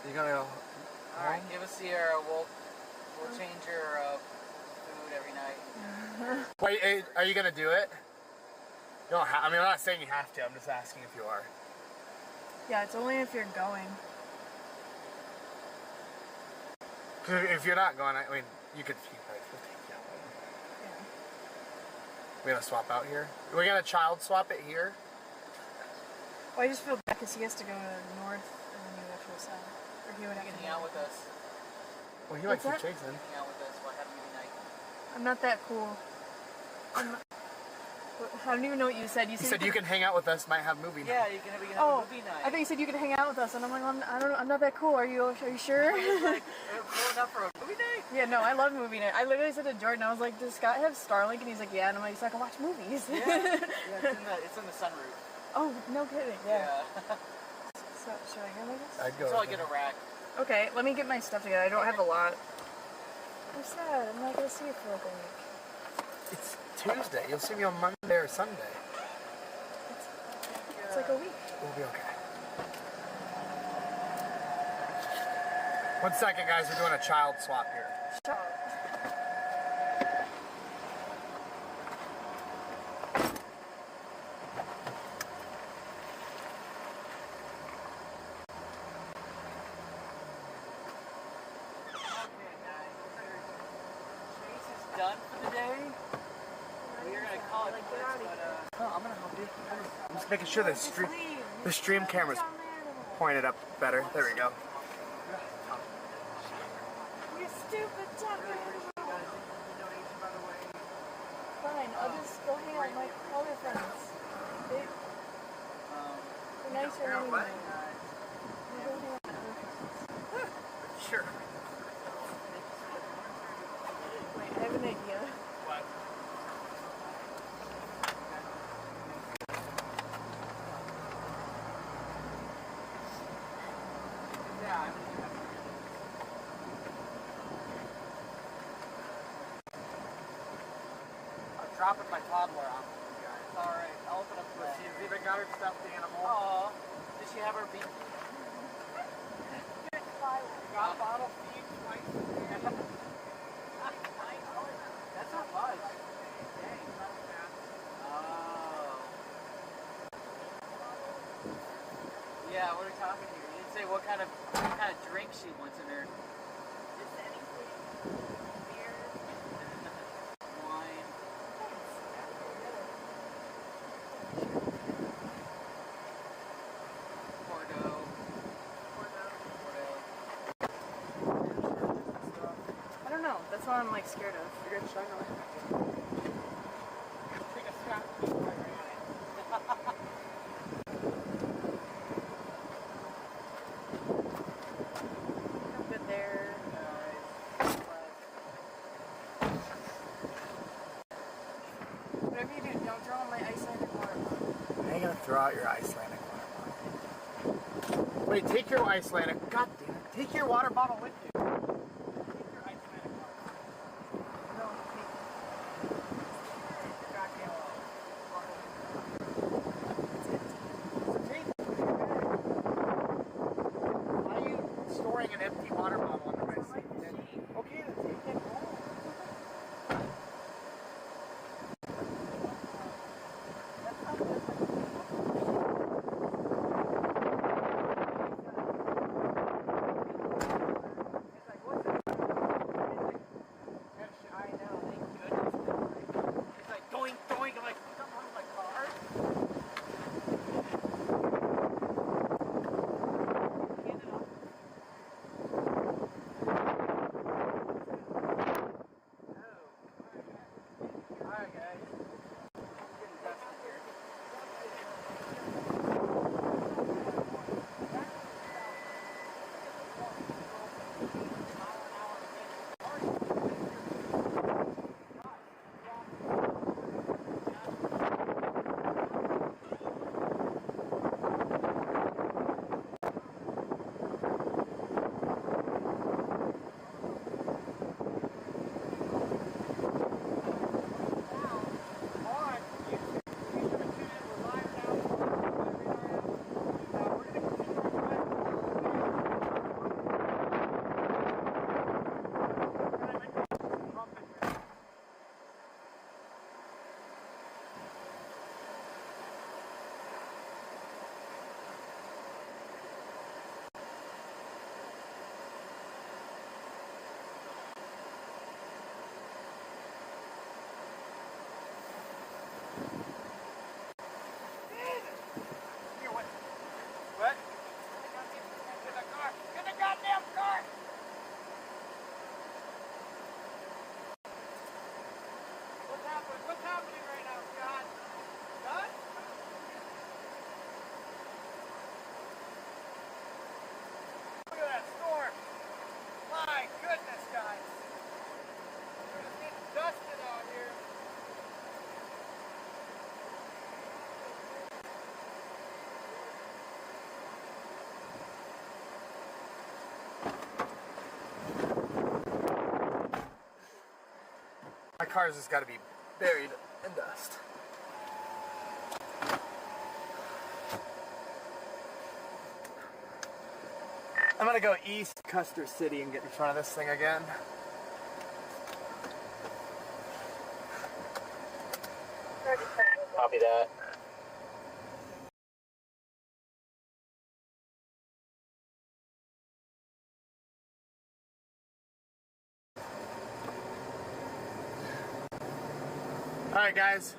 You gotta go. Alright, give us Sierra. We'll change your food every night. Wait, are you gonna do it? You don't I mean, I'm not saying you have to. I'm just asking if you are. Yeah, it's only if you're going. 'Cause if you're not going, I mean, you could. We gotta swap out here. We gotta child swap it here. Well, I just feel bad because he has to go north and then you have to go south. Or he would have to hang out with us. Well, he might keep chasing. Hang out with us while having movie night. I'm not that cool. I don't even know what you said. You said you can hang out with us, might have movie night. Yeah, we can have a movie night. I thought you said you could hang out with us, and I'm like, I'm not that cool. Are you sure? Like, we're cool enough for a movie night? Yeah, no, I love movie night. I literally said to Jordan, I was like, does Scott have Starlink? And he's like, yeah. And I'm like, so I can watch movies. Yeah, it's in the sunroof. Oh, no kidding. Yeah. So, should I go like this? I'd go. So I get a rack. Okay, let me get my stuff together. I don't have a lot. I'm sad. I'm not gonna see it for like a week. It's Tuesday. You'll see me on Monday or Sunday. It's like a week. We'll be okay. 1 second, guys. We're doing a child swap here. Done for the day. We're gonna call it quits, but No, I'm gonna help you. I'm just making sure the stream camera's pointed up better. There we go. You stupid Tucker. Fine, I'll just go hang out with my other friends. They're nicer anyway. I'll go hang out with my other friends. Sure. Wait, I have an idea. What? yeah. I'm dropping my toddler off. Alright, I'll open up the bag. She's even got her stuffed animal. Aww. Does she have her beak? Got a bottle feed twice. That's not much. Dang. Oh. Yeah, what are we talking here? You didn't say what kind of drink she wants in her. Just anything. Beer. Wine. Porto. I don't know. That's what I'm like scared of. You're gonna shine on it. Take a Scott. I'm good there. Whatever you do, don't throw on my Icelandic water bottle. I ain't gonna throw out your Icelandic water bottle. Wait, take your Icelandic. God damn it. Take your water bottle with you. Take your Icelandic water bottle. No, take Why are you storing an empty water bottle under my seat? Okay, then take it home. My car's just got to be buried in dust. I'm gonna go east Custer City and get in front of this thing again. Copy that. Alright guys.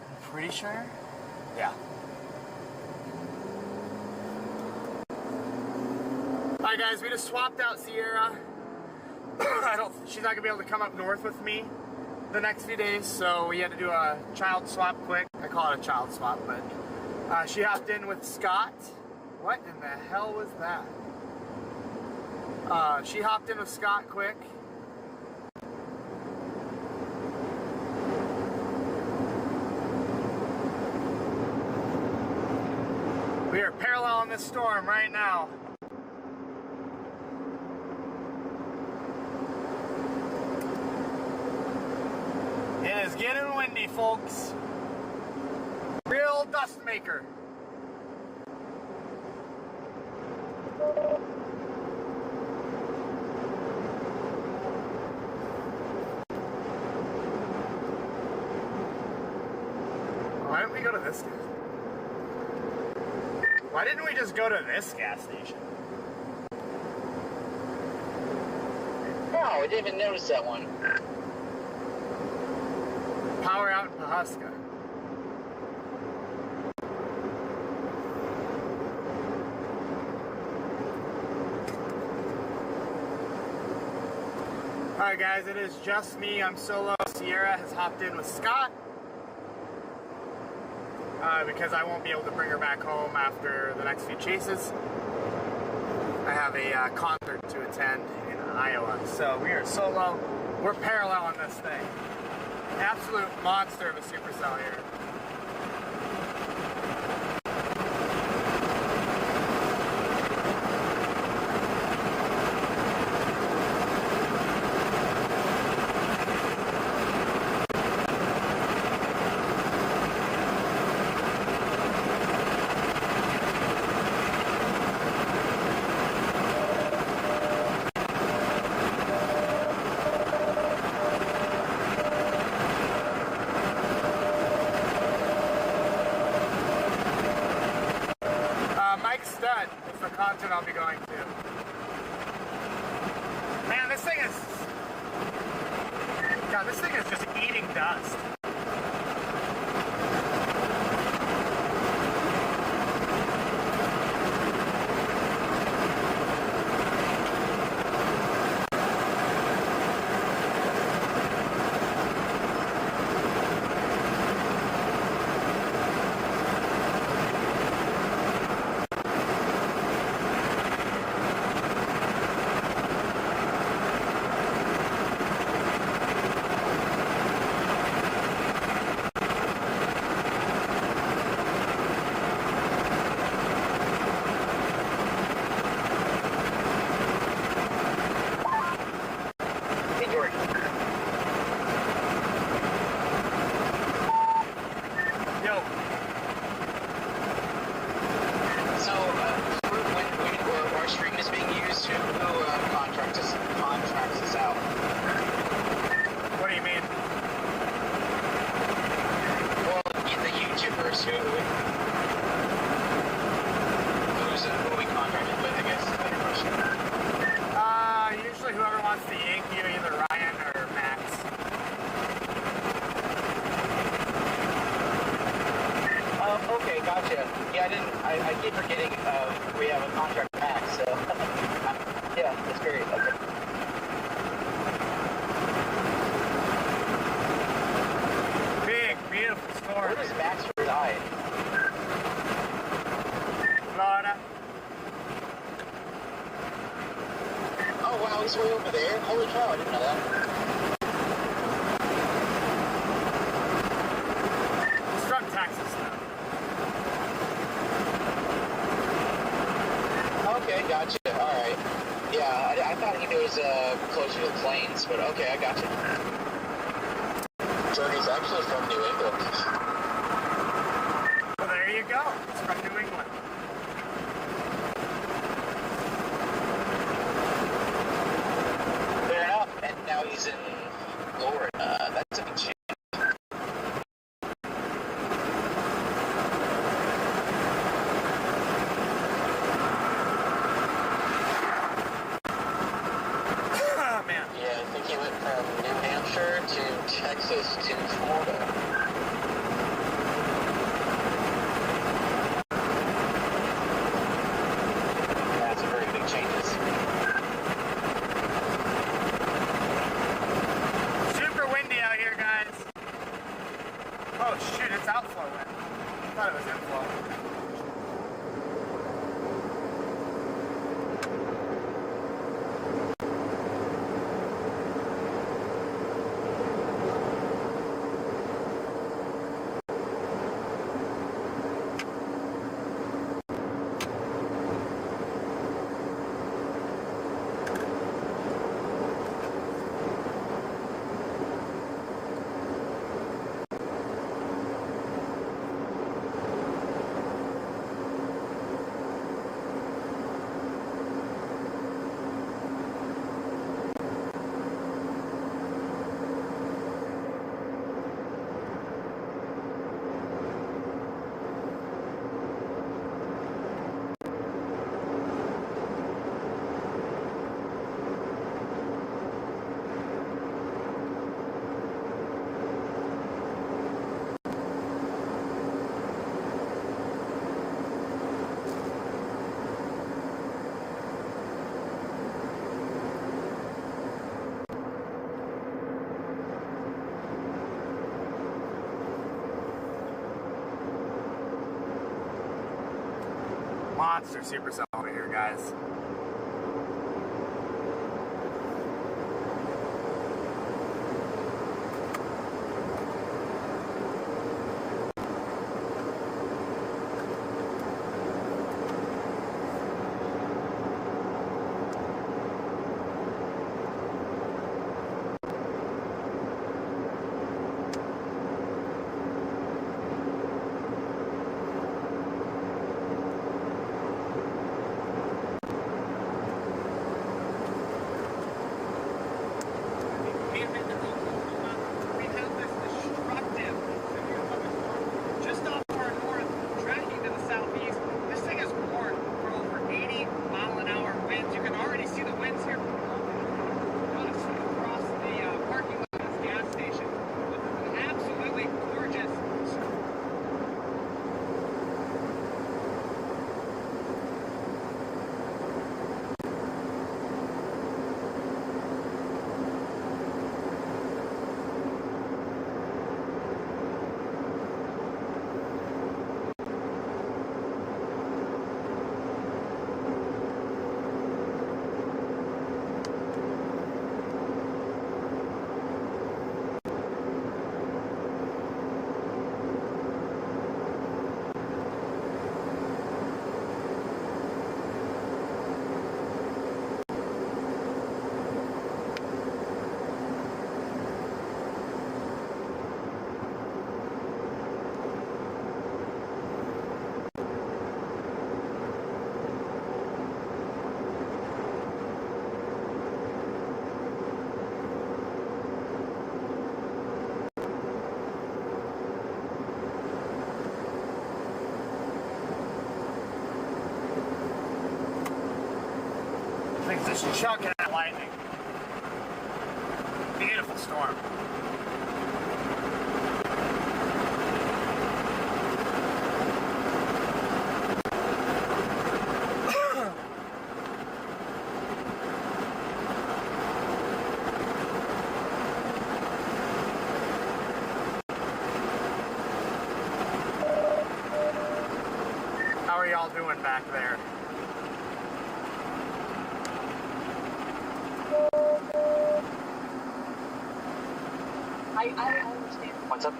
I'm pretty sure? Yeah. Alright guys, we just swapped out Sierra. She's not gonna be able to come up north with me the next few days, so we had to do a child swap quick. I call it a child swap, but she hopped in with Scott. What in the hell was that? She hopped in with Scott quick. We are paralleling this storm right now. It is getting windy, folks. Real dust maker. Why didn't we go to this gas? Why didn't we just go to this gas station? No, I didn't even notice that one. Power out in Pahuska. Alright guys, it is just me. I'm solo. Sierra has hopped in with Scott. Because I won't be able to bring her back home after the next few chases. I have a concert to attend in Iowa. So we are solo. We're paralleling this thing. Absolute monster of a supercell here. Concert I'll be going to. Man, this thing is... God, this thing is just eating dust. I keep forgetting we have a contract max, so yeah, that's great. Okay. Big, beautiful storm. Where does Max reside? Florida. Oh wow, he's way over there. Holy cow, I didn't know that. He's from Texas now. Okay, gotcha. Alright. Yeah, I thought he was closer to the plains, but okay, I got you. Jordy's actually from New England. Well, there you go. It's from New England. Fair enough. And now he's in Florida. That's a big change. To Texas to Florida. That's a very big changes. Super windy out here, guys. Oh shoot, it's outflow wind. I thought it was inflow. Monster supercell over here, guys. Things just chucking at lightning. Beautiful storm. How are y'all doing back there? I don't understand. What's up?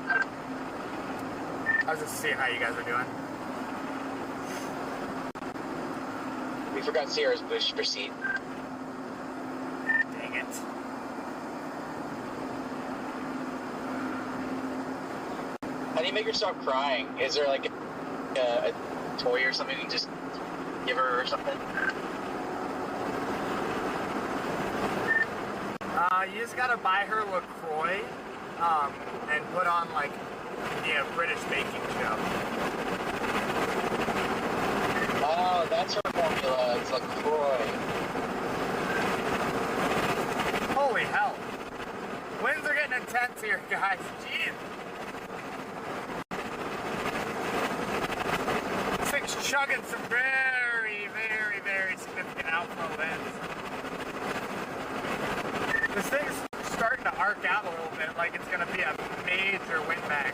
I was just seeing how you guys are doing. We forgot Sierra's bush for seat. Dang it. you make her stop crying, is there like a toy or something you can just give her or something? You just gotta buy her LaCroix, and put on like the British baking show. Oh, that's her formula. It's LaCroix. Holy hell. Winds are getting intense here, guys. Jeez. This thing's chugging some very, very, very significant outflow winds. This thing's starting to arc out a little bit, like it's going to be a major windbag.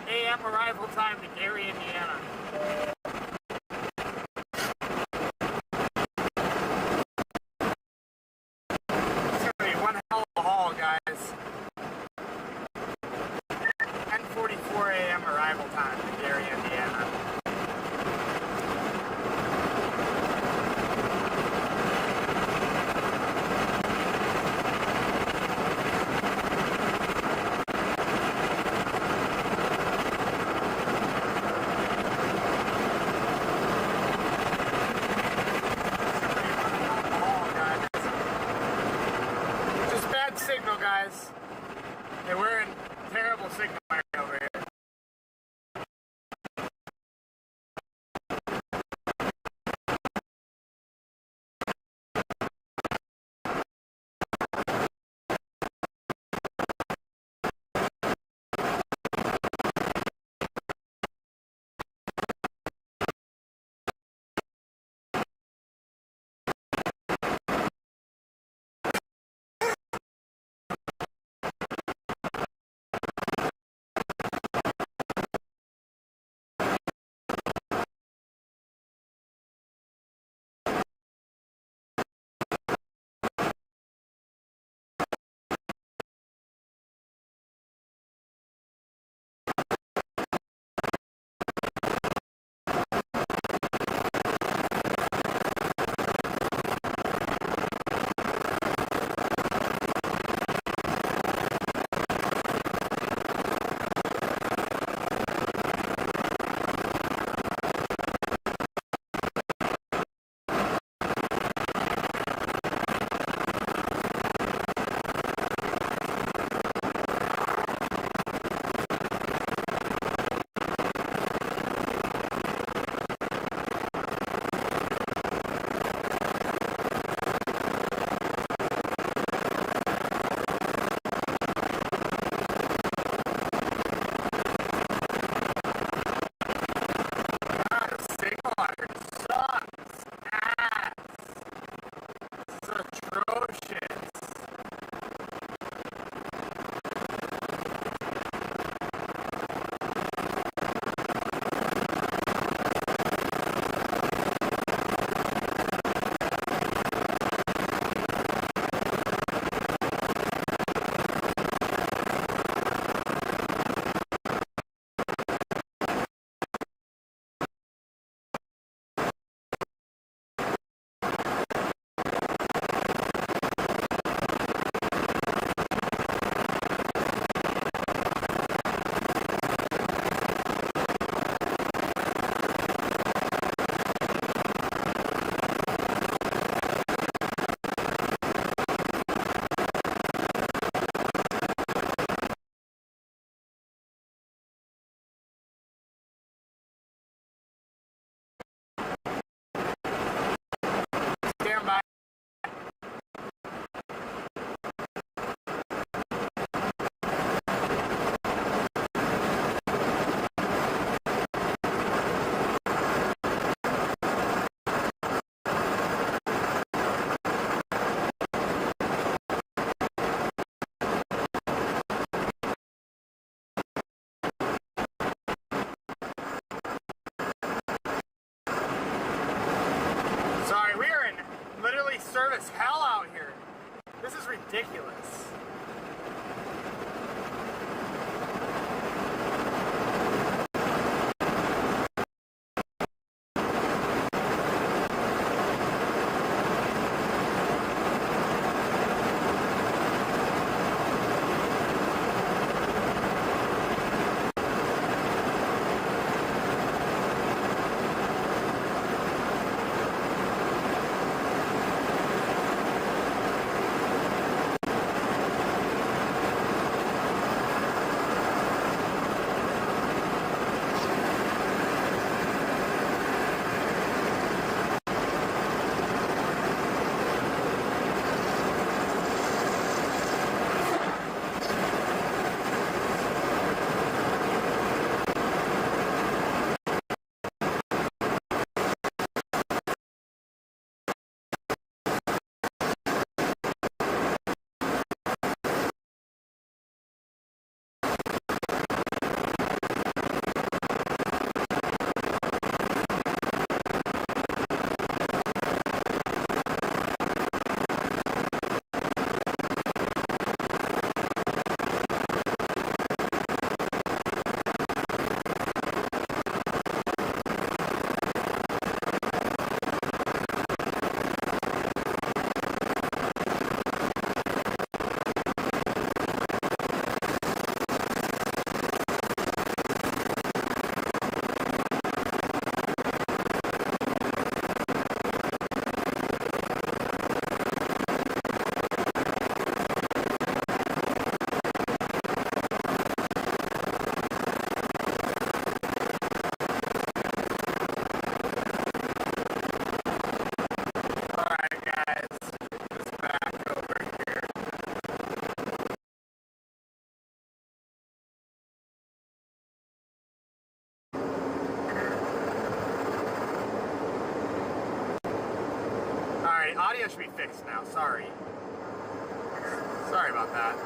a.m. arrival time to Gary, Indiana. It's going to be one hell of a haul, guys. 10:44 a.m. arrival time to Gary, Indiana. Signal, guys. Hey, we're in terrible signal right over here. service hell out here. This is ridiculous. Audio should be fixed now, sorry. Sorry about that.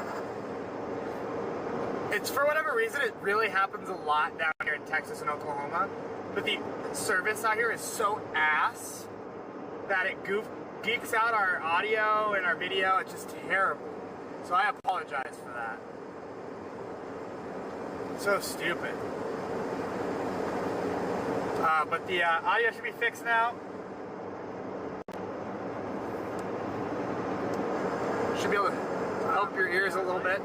It's for whatever reason, it really happens a lot down here in Texas and Oklahoma, but the service out here is so ass that it geeks out our audio and our video. It's just terrible. So I apologize for that. So stupid. But the audio should be fixed now. Should be able to help your ears a little bit.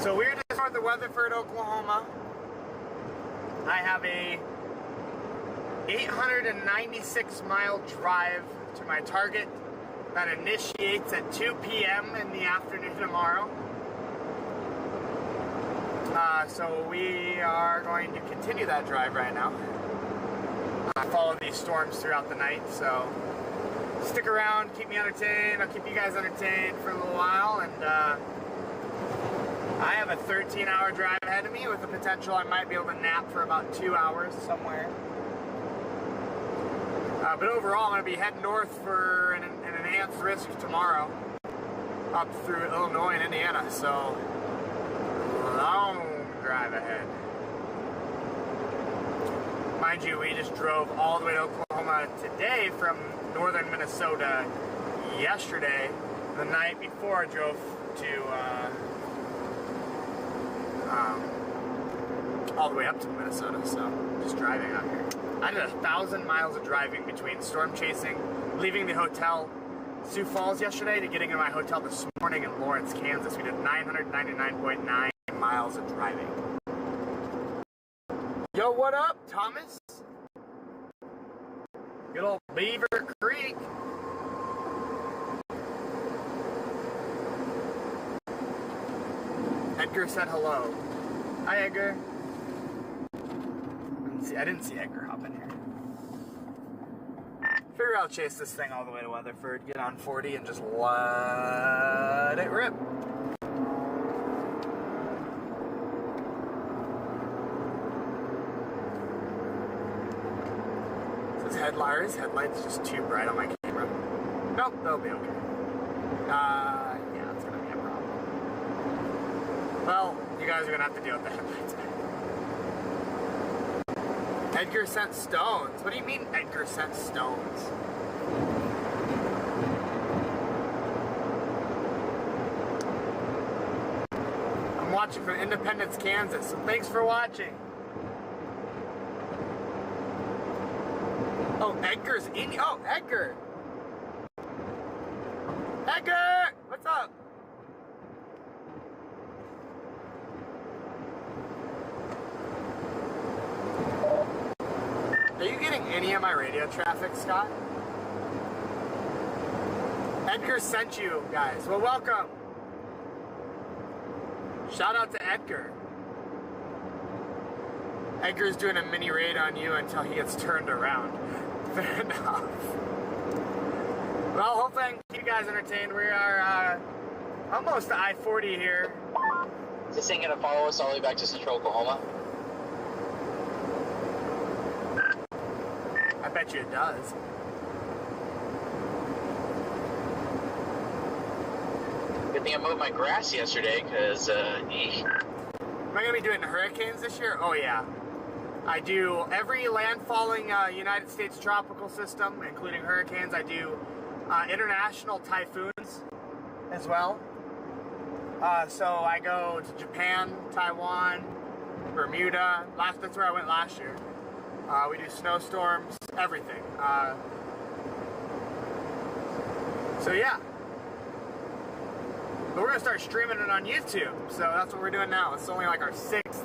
So we're just north of Weatherford, Oklahoma. I have a 896-mile drive to my target that initiates at 2 p.m. in the afternoon tomorrow. So we are going to continue that drive right now. Follow these storms throughout the night, so stick around, keep me entertained. I'll keep you guys entertained for a little while, and I have a 13-hour drive ahead of me with the potential I might be able to nap for about 2 hours somewhere. But overall, I'm going to be heading north for an enhanced risk tomorrow, up through Illinois and Indiana, so long drive ahead. Mind you, we just drove all the way to Oklahoma today from northern Minnesota yesterday. The night before I drove to all the way up to Minnesota, so just driving out here. I did 1,000 miles of driving between storm chasing, leaving the hotel Sioux Falls yesterday to getting to my hotel this morning in Lawrence, Kansas. We did 999.9 miles of driving. Yo, what up, Thomas? Good old Beaver Creek. Edgar said hello. Hi, Edgar. I didn't see Edgar hop in here. Figure I'll chase this thing all the way to Weatherford, get on 40, and just let it rip. His headlights just too bright on my camera. Nope, they'll be okay. Yeah, it's gonna be a problem. Well, you guys are gonna have to deal with the headlights back. Edgar sent stones. What do you mean Edgar sent stones? I'm watching from Independence, Kansas, so thanks for watching. Oh, Edgar's in. Oh, Edgar! Edgar! What's up? Are you getting any of my radio traffic, Scott? Edgar sent you guys. Well, welcome. Shout out to Edgar. Edgar's doing a mini raid on you until he gets turned around. Fair enough. Well, hopefully I can keep you guys entertained. We are almost to I-40 here. Is this thing gonna follow us all the way back to Central Oklahoma? I bet you it does. Good thing I moved my grass yesterday, because, Am I gonna be doing hurricanes this year? Oh yeah. I do every landfalling United States tropical system, including hurricanes. I do international typhoons as well. So I go to Japan, Taiwan, Bermuda. That's where I went last year. We do snowstorms, everything. So yeah. But we're gonna start streaming it on YouTube. So that's what we're doing now. It's only like our 6th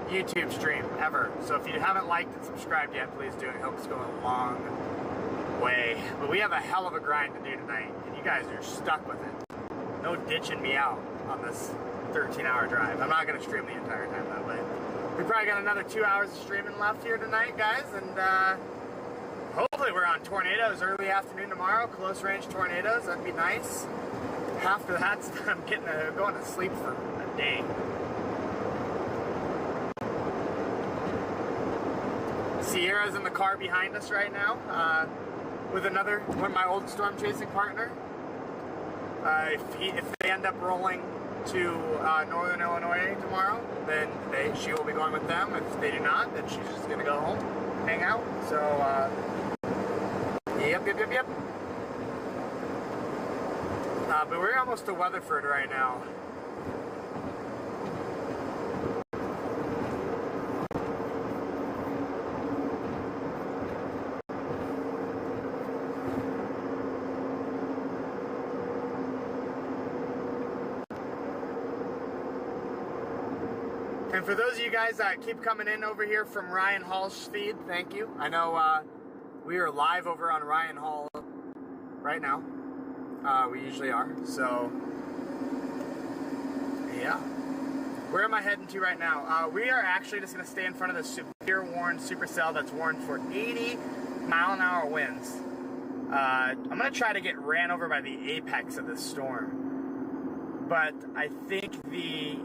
YouTube stream ever. So if you haven't liked and subscribed yet, please do. It helps go a long way. But we have a hell of a grind to do tonight, and you guys are stuck with it. No ditching me out on this 13-hour drive. I'm not gonna stream the entire time though, but we probably got another 2 hours of streaming left here tonight, guys, and hopefully we're on tornadoes early afternoon tomorrow, close range tornadoes. That'd be nice. After that, I'm going to sleep for a day. Sierra's in the car behind us right now with one of my old storm chasing partner. If they end up rolling to Northern Illinois tomorrow, then she will be going with them. If they do not, then she's just going to go home, hang out. So, yep. But we're almost to Weatherford right now. And for those of you guys that keep coming in over here from Ryan Hall's feed, thank you. I know we are live over on Ryan Hall right now. We usually are, so yeah. Where am I heading to right now? We are actually just going to stay in front of the severe warned supercell that's warned for 80-mile-an-hour winds. I'm going to try to get ran over by the apex of this storm, but I think the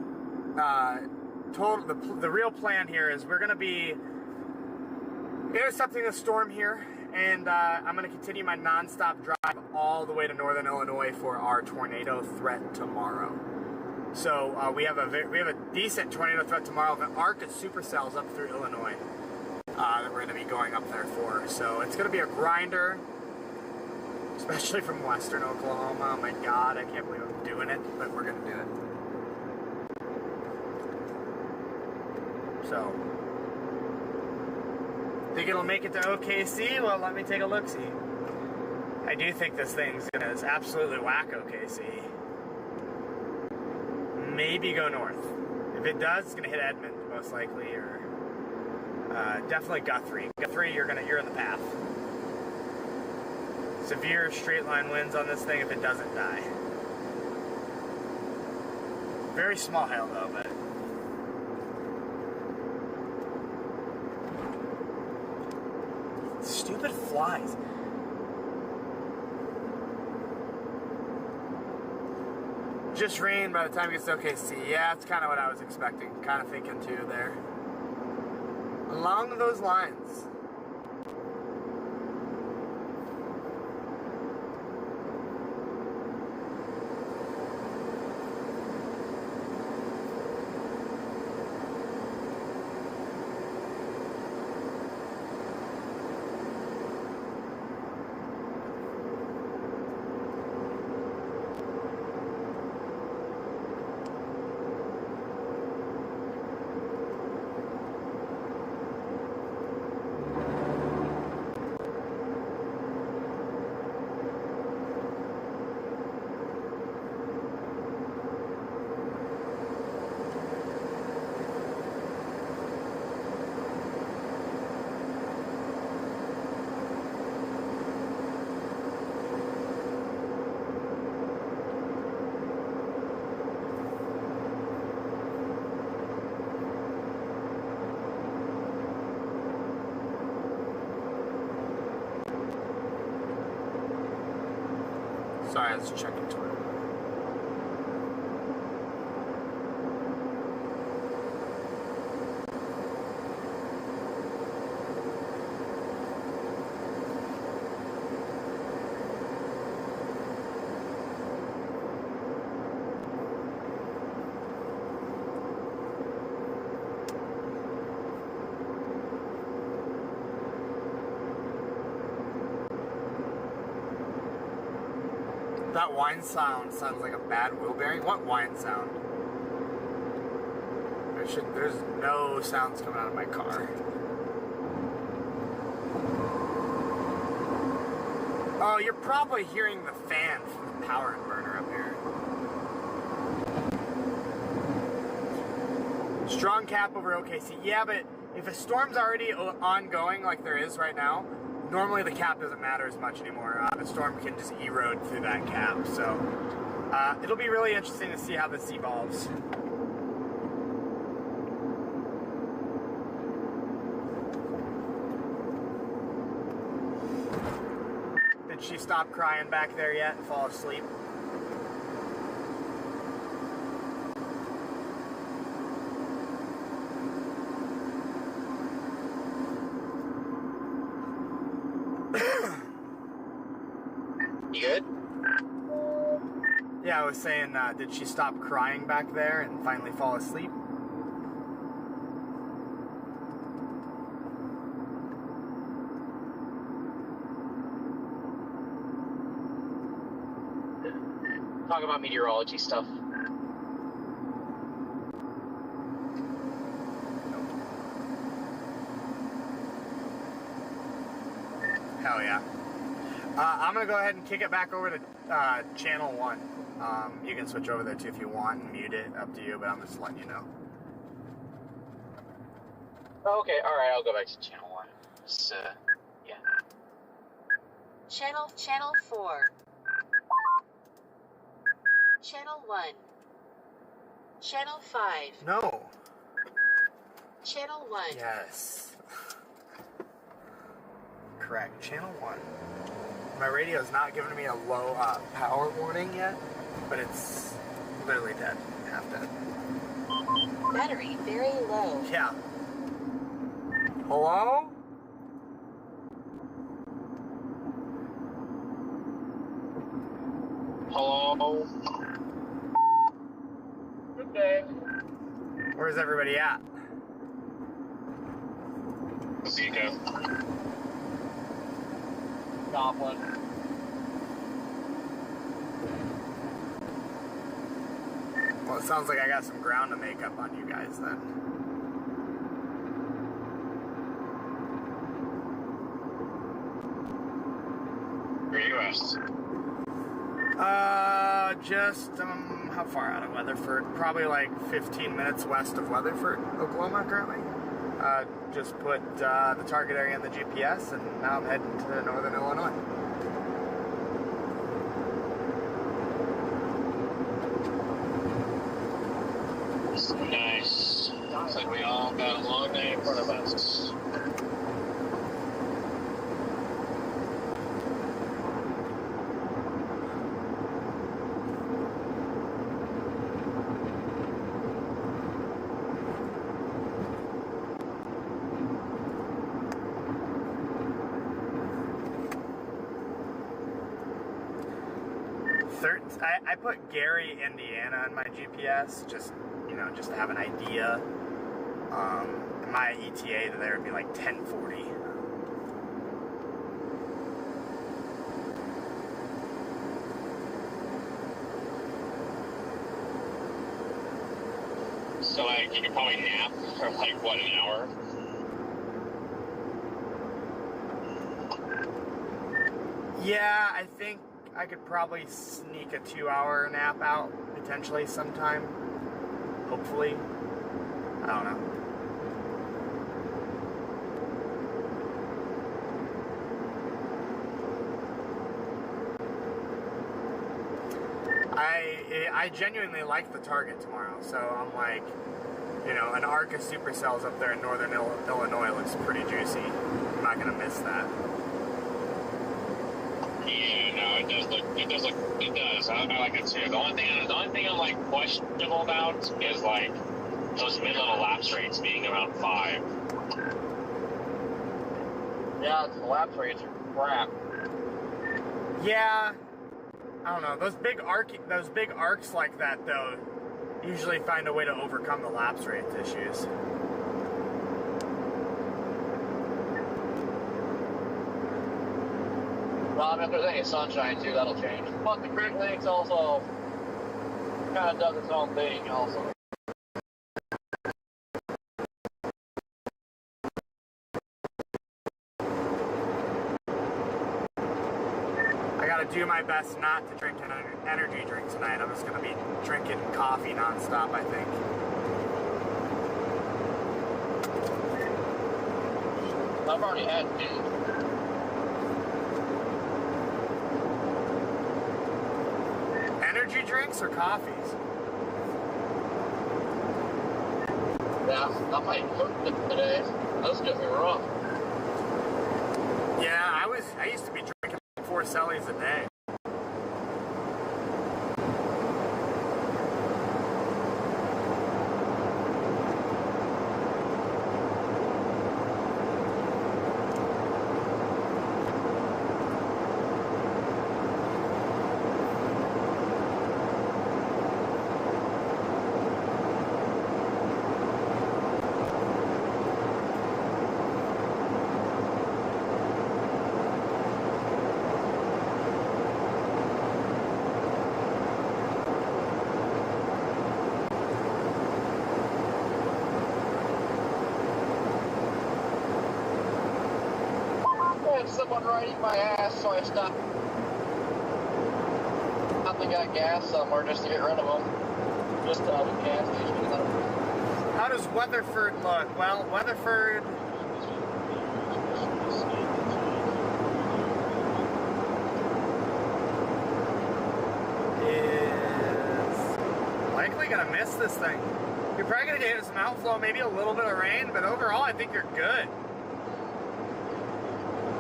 real plan here is we're going to be intercepting the storm here. And I'm going to continue my non-stop drive all the way to Northern Illinois for our tornado threat tomorrow. So we have a decent tornado threat tomorrow. The arc of supercells up through Illinois that we're going to be going up there for. So it's going to be a grinder, especially from western Oklahoma. Oh my God, I can't believe I'm doing it, but we're going to do it. So. Think it'll make it to OKC? Well, let me take a look-see. I do think this thing's gonna absolutely whack OKC. Maybe go north. If it does, it's gonna hit Edmond, most likely, or definitely Guthrie. Guthrie, you're in the path. Severe straight line winds on this thing if it doesn't die. Very small hail though, but stupid flies. Just rain by the time it gets to OKC. Yeah, that's kind of what I was expecting. Kind of thinking too there. Along those lines. Sorry, I was checking Twitter. That whine sound sounds like a bad wheel bearing. What whine sound? There's no sounds coming out of my car. Oh, you're probably hearing the fan from the power inverter up here. Strong cap over OKC. Yeah, but if a storm's already ongoing like there is right now, normally the cap doesn't matter as much anymore. The storm can just erode through that cap. So it'll be really interesting to see how this evolves. Did she stop crying back there yet and fall asleep? You good? Yeah, I was saying, did she stop crying back there and finally fall asleep? Talk about meteorology stuff. Hell yeah. I'm going to go ahead and kick it back over to channel 1. You can switch over there too if you want and mute it, up to you, but I'm just letting you know. Oh, okay, alright, I'll go back to channel 1. Just, yeah. Channel 4. Channel 1. Channel 5. No. Channel 1. Yes. Correct. Channel 1. My radio's not giving me a low power warning yet, but it's literally dead. Half dead. Battery very low. Yeah. Hello? Hello? Good day. Where's everybody at? Zico. Goblin. Well, it sounds like I got some ground to make up on you guys then. Where are you at? Just, how far out of Weatherford? Probably like 15 minutes west of Weatherford, Oklahoma currently. Just put the target area in the GPS, and now I'm heading to northern Illinois. Nice. Looks like we all got a long day in front of us. I put Gary, Indiana on my GPS, just to have an idea. My ETA to there would be like 1040. So, like, you could probably nap for, like, what, an hour? Yeah, I think I could probably sneak a 2-hour nap out, potentially sometime. Hopefully. I don't know. I genuinely like the target tomorrow, so I'm like, an arc of supercells up there in northern Illinois looks pretty juicy. I'm not going to miss that. Yeah, no, It does. I like it too. The only thing I'm like questionable about is like those mid-level lapse rates being around 5. Yeah, the lapse rates are crap. Yeah, I don't know. Those big arcs like that though usually find a way to overcome the lapse rate issues. Well, I mean, if there's any sunshine too, that'll change. But the Great Lakes also kind of does its own thing also. I gotta do my best not to drink an energy drink tonight. I'm just gonna be drinking coffee nonstop, I think. I've already had 2. Energy drinks or coffees? Yeah, I might cook them today. That's gonna be rough. Yeah, I used to be drinking 4 Cellies a day. Someone right in my ass, so I stopped. I got gas somewhere just to get rid of them. Just out of the gas station. How does Weatherford look? Well, Weatherford is likely gonna miss this thing. You're probably gonna get some outflow, maybe a little bit of rain, but overall I think you're good.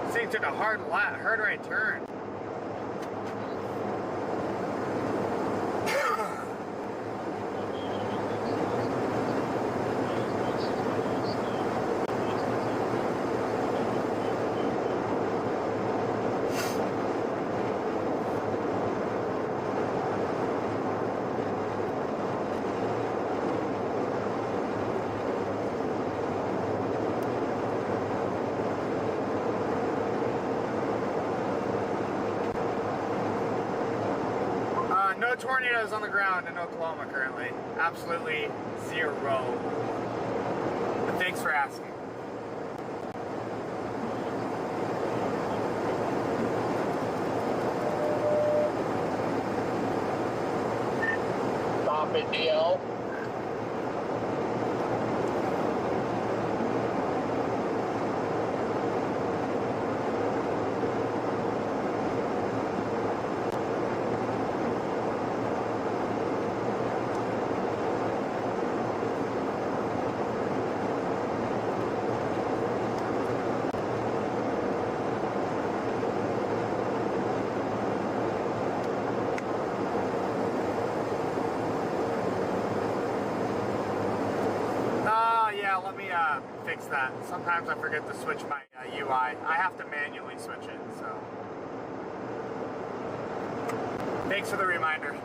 This thing took a hard right turn. No tornadoes on the ground in Oklahoma currently. Absolutely 0. But thanks for asking. Stop it, DL. Let me fix that. Sometimes I forget to switch my UI. I have to manually switch it, so. Thanks for the reminder.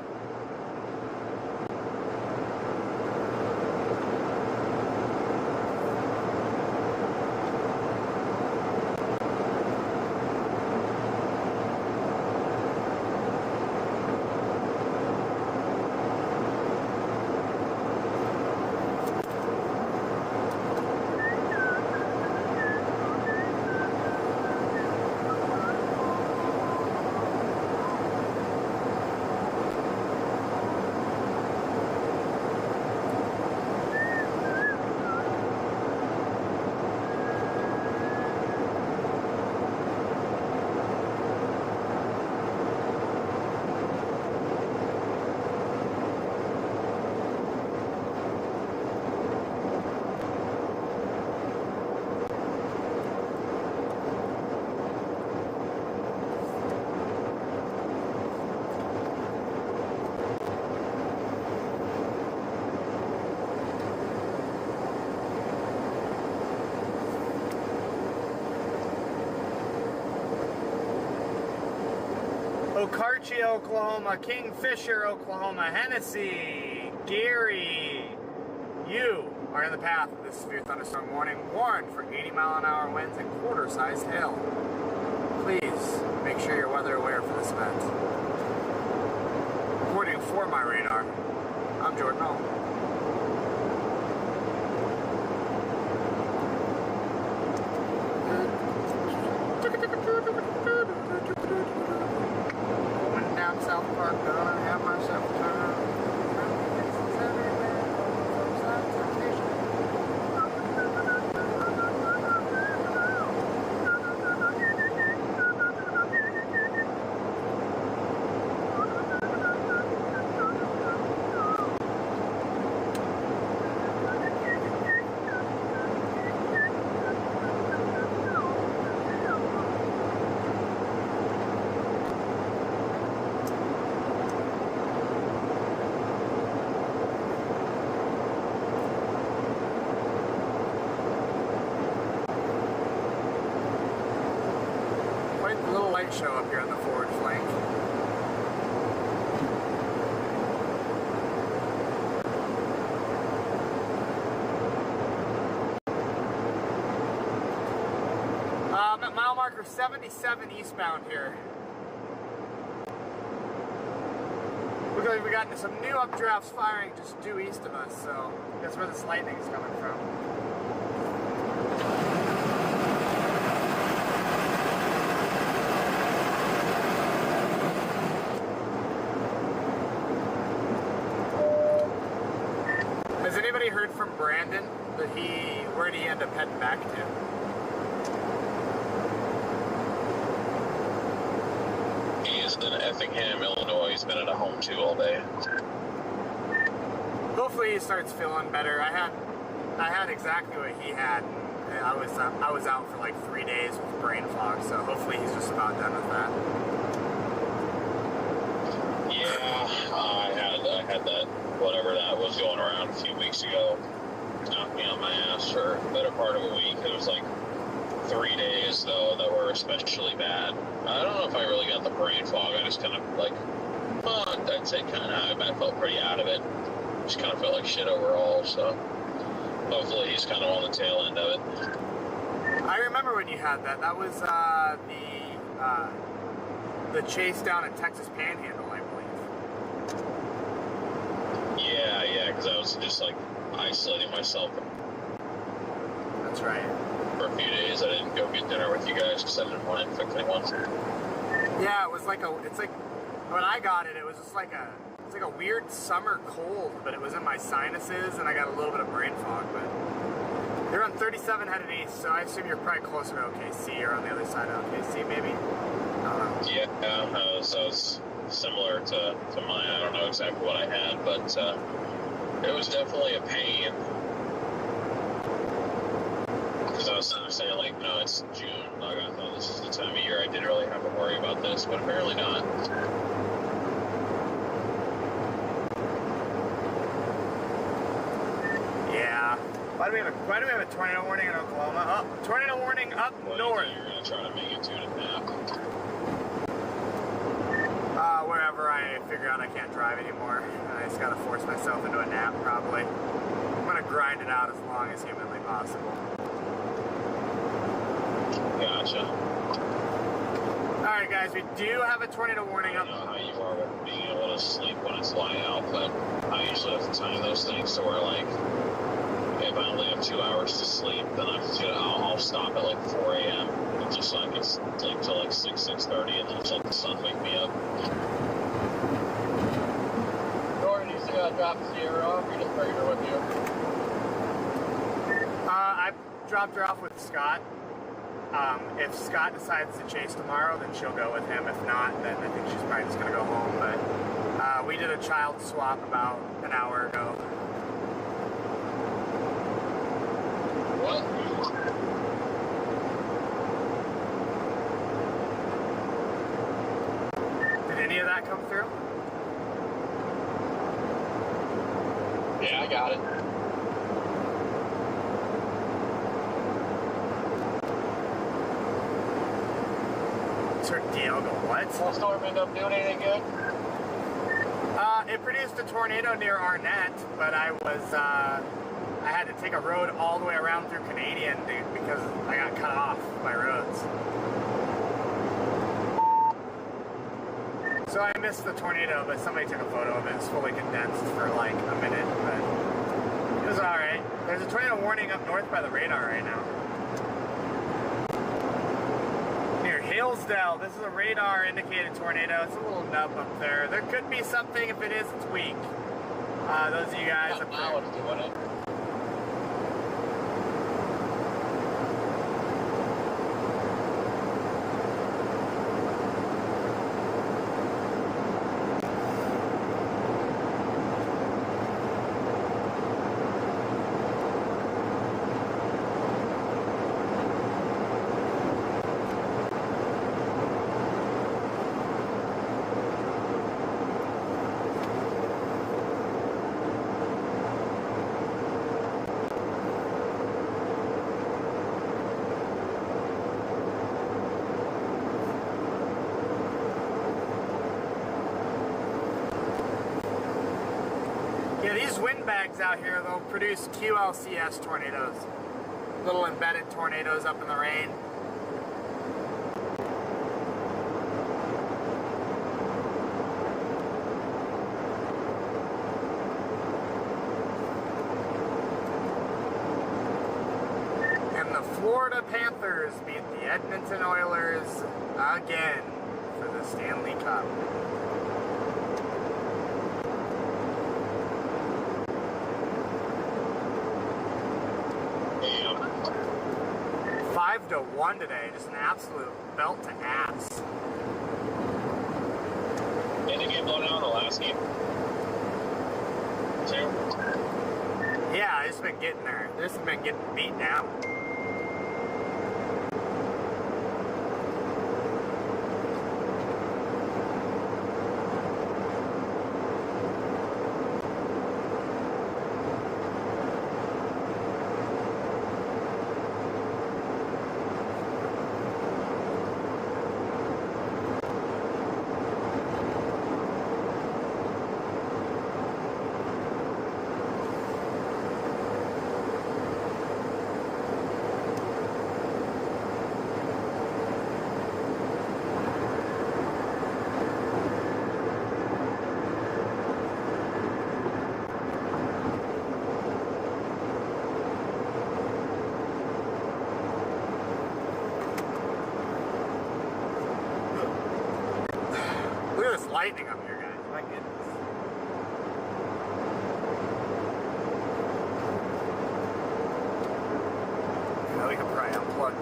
Apache, Oklahoma, Kingfisher, Oklahoma, Hennessy, Gary, you are in the path of this severe thunderstorm warning. Warned for 80-mile-an-hour winds and quarter-sized hail. Please make sure you're weather aware for this event. Reporting for my radar, I'm Jordan Hall. Going down South Park, gonna have myself a time. Show up here on the forward flank. I'm at mile marker 77 eastbound here. Looks like we got some new updrafts firing just due east of us, so that's where this lightning is coming from. Has anybody heard from Brandon that where did he end up heading back to? He is in Effingham, Illinois. He's been at a home too all day. Hopefully he starts feeling better. I had exactly what he had. I was out for like 3 days with brain fog, so hopefully he's just about done with that. Yeah, I had that, whatever that was going around a few weeks ago. Knocked me on my ass for a better part of a week. It was like 3 days, though, that were especially bad. I don't know if I really got the brain fog. I just kind of, like, I'd say kind of, I felt pretty out of it. Just kind of felt like shit overall, so hopefully he's kind of on the tail end of it. I remember when you had that. That was the chase down at Texas Panhandle, I believe. Yeah, because I was just, like, isolating myself. That's right. For a few days, I didn't go get dinner with you guys because I didn't want to infect anyone. Yeah, it was like it's like, when I got it, it was just like it's like a weird summer cold, but it was in my sinuses, and I got a little bit of brain fog, but you're on 37 headed east, so I assume you're probably closer to OKC or on the other side of OKC, maybe? I don't know. Yeah, so it's similar to mine. I don't know exactly what I had, but it was definitely a pain. Because I was saying, like, no, it's June. Like, I thought this is the time of year I didn't really have to worry about this, but apparently not. Yeah. Why do we have a tornado warning in Oklahoma? Oh, tornado warning up north. You're going to try to make it to a nap. Wherever I figure out I can't drive anymore. I just gotta force myself into a nap, probably. I'm gonna grind it out as long as humanly possible. Gotcha. Alright guys, we do have a tornado warning up. I don't know how you are with being able to sleep when it's light out, but I usually have to time those things to where, like, if I only have 2 hours to sleep, then I'll stop at like 4 a.m. just so I can sleep till like 6:30, and then just let the sun wake me up. Jordan, you still gotta drop Sierra off, or you just bring her with you? I dropped her off with Scott. If Scott decides to chase tomorrow, then she'll go with him. If not, then I think she's probably just gonna go home. But we did a child swap about an hour ago. What? Did any of that come through? Yeah, I got it. Diego, what? Will storm end up doing anything good? It produced a tornado near Arnett, but I had to take a road all the way around through Canadian because I got cut off by roads. So I missed the tornado, but somebody took a photo of it. It's fully condensed for like a minute, but it was alright. There's a tornado warning up north by the radar right now. Near Hillsdale, this is a radar indicated tornado. It's a little nub up there. There could be something. If it is, it's weak. Those of you guys up there. Doing it. Yeah, these windbags out here, they'll produce QLCS tornadoes. Little embedded tornadoes up in the rain. And the Florida Panthers beat the Edmonton Oilers again for the Stanley Cup. Damn. 5-1 today, just an absolute belt to ass. Didn't it get blown out in the last game? Too? Yeah, it's been getting there. This has been getting beat down. Look at this lightning up here, guys. My goodness. Yeah, we can probably unplug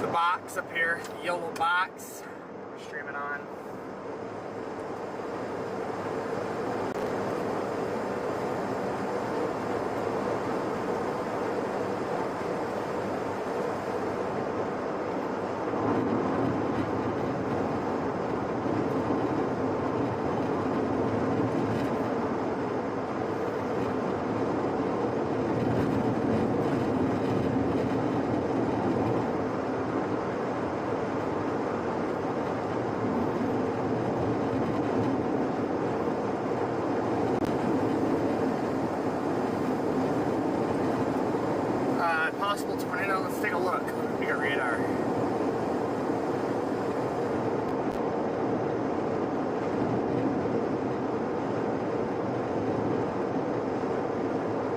the box up here, the yellow box. Stream it on. Possible tornado. Let's take a look. We got radar.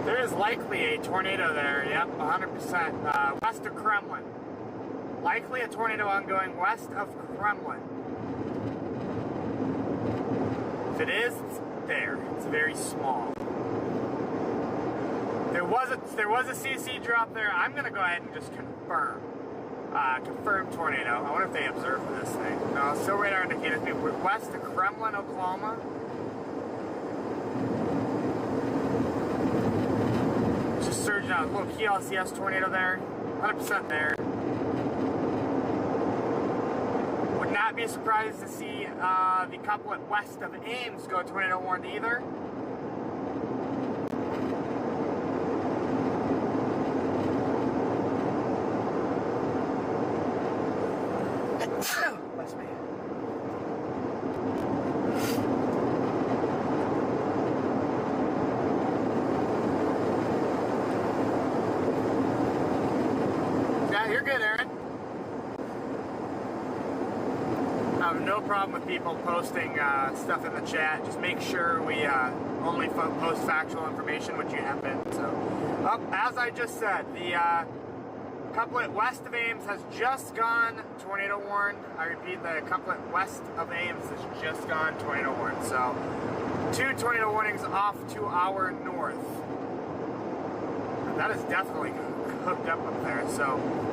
There is likely a tornado there. Yep, 100%. West of Kremlin. Likely a tornado ongoing west of Kremlin. If it is, it's there. It's very small. There was a CC drop there. I'm gonna go ahead and just confirm. Confirm tornado. I wonder if they observed this thing. No, still radar indicated to be west of Kremlin, Oklahoma. Just surging out. A little QLCS tornado there. 100% there. Would not be surprised to see the couplet west of Ames go tornado warned either. problem with people posting stuff in the chat. Just make sure we only post factual information, which you have been. So, as I just said, the couplet west of Ames has just gone tornado warned. I repeat, the couplet west of Ames has just gone tornado warned. So, 2 tornado warnings off to our north. That is definitely hooked up there. So.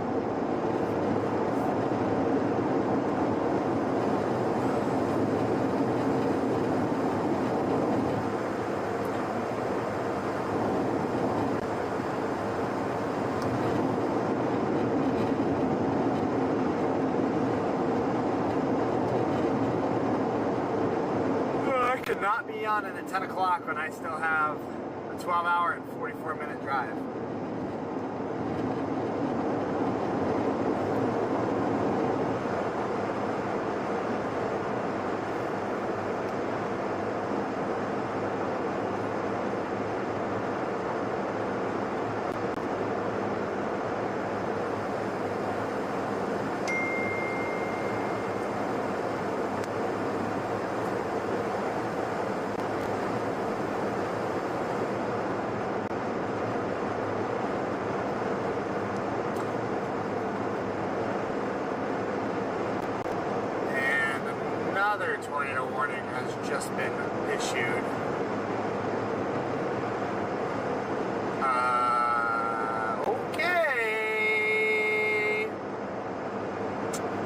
Not be on it at 10 o'clock when I still have a 12-hour and 44-minute drive. Another tornado warning has just been issued. Okay.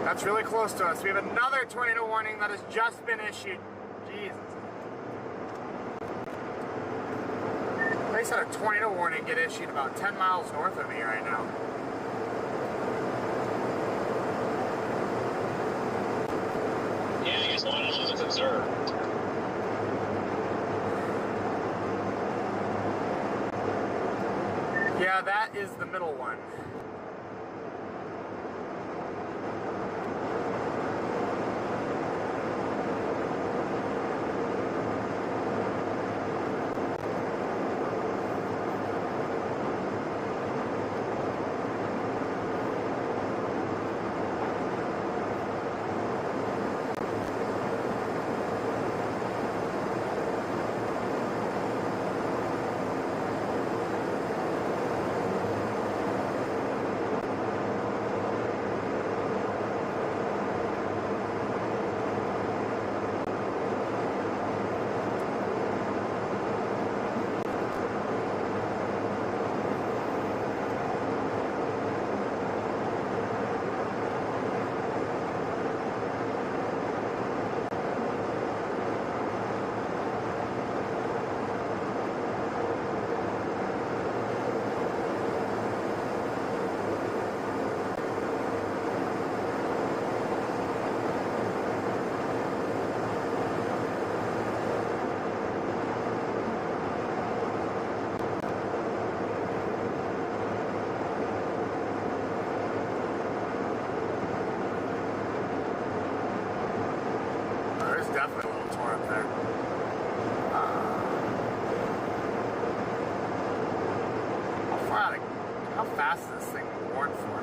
That's really close to us. We have another tornado warning that has just been issued. Jesus. They just had a tornado warning get issued about 10 miles north of me right now. Yeah, I guess one of those is observed. Yeah, that is the middle one. Definitely a little torn up there. How fast is this thing warned for?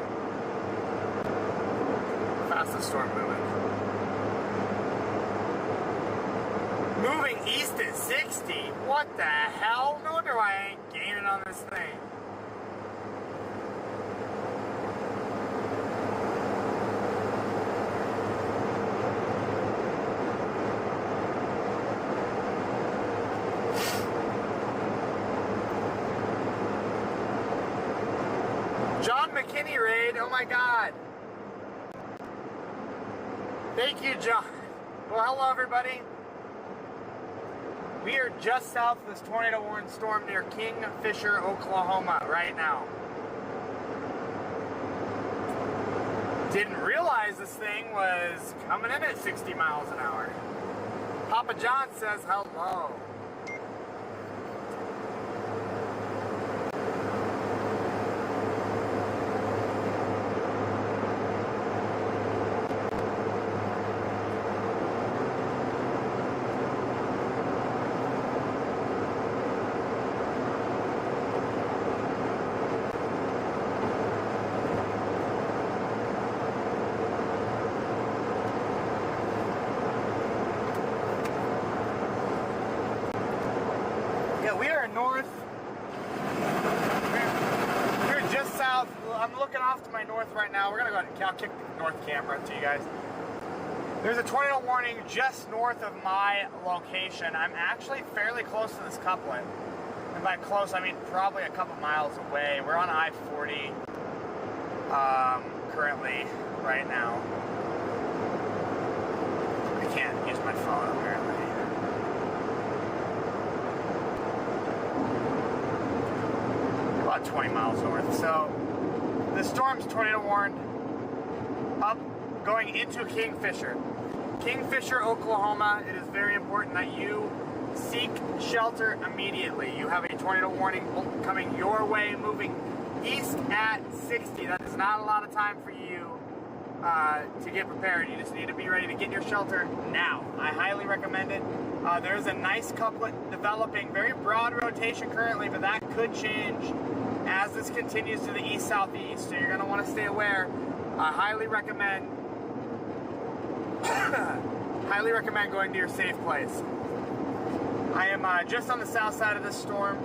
How fast is the storm moving? Moving east at 60? What the hell? No wonder why I ain't gaining on this thing. McKinney raid, oh my god. Thank you, John. Well, hello everybody. We are just south of this tornado warned storm near Kingfisher, Oklahoma right now. Didn't realize this thing was coming in at 60 miles an hour. Papa John says hello. Yeah, we are north. We're just south. I'm looking off to my north right now. We're gonna go ahead and I'll kick the north camera to you guys. There's a tornado warning just north of my location. I'm actually fairly close to this couplet. And by close, I mean probably a couple miles away. We're on I-40 currently right now. I can't use my phone apparently. About 20 miles north. So the storm's tornado warned up going into Kingfisher. Kingfisher, Oklahoma. It is very important that you seek shelter immediately. You have a tornado warning coming your way, moving east at 60. That is not a lot of time for you to get prepared. You just need to be ready to get your shelter now. I highly recommend it. There's a nice couplet developing, very broad rotation currently, but that could change as this continues to the east-southeast. So you're going to want to stay aware. I highly recommend going to your safe place. I am just on the south side of this storm.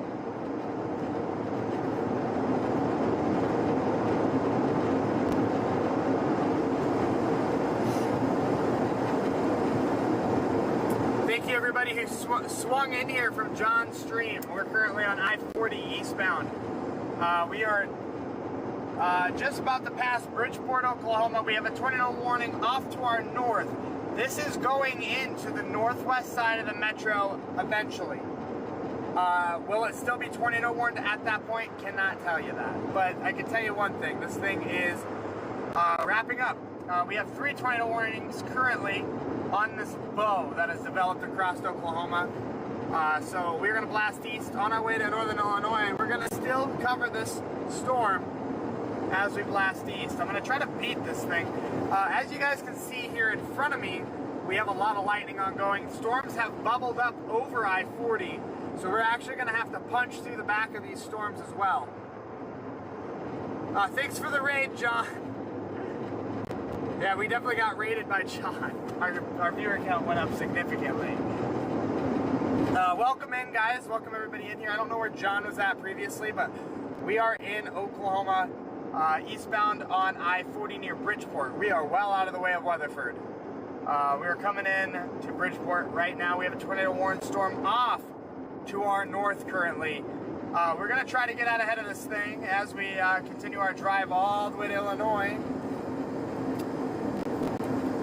Thank you everybody who swung in here from John's stream. We're currently on I-40 eastbound. We are just about to pass Bridgeport, Oklahoma. We have a tornado warning off to our north. This is going into the northwest side of the metro eventually. Will it still be tornado warned at that point? Cannot tell you that. But I can tell you one thing. This thing is wrapping up. We have 3 tornado warnings currently on this bow that has developed across Oklahoma. So we're going to blast east on our way to northern Illinois, and we're going to still cover this storm as we blast east. I'm going to try to beat this thing. As you guys can see here in front of me, we have a lot of lightning ongoing. Storms have bubbled up over I-40, so we're actually going to have to punch through the back of these storms as well. Thanks for the raid, John. Yeah, we definitely got raided by John. Our viewer count went up significantly. Welcome in, guys. Welcome everybody in here. I don't know where John was at previously, but we are in Oklahoma, eastbound on I-40 near Bridgeport. We are well out of the way of Weatherford. We are coming in to Bridgeport right now. We have a tornado warning storm off to our north currently. We're going to try to get out ahead of this thing as we continue our drive all the way to Illinois.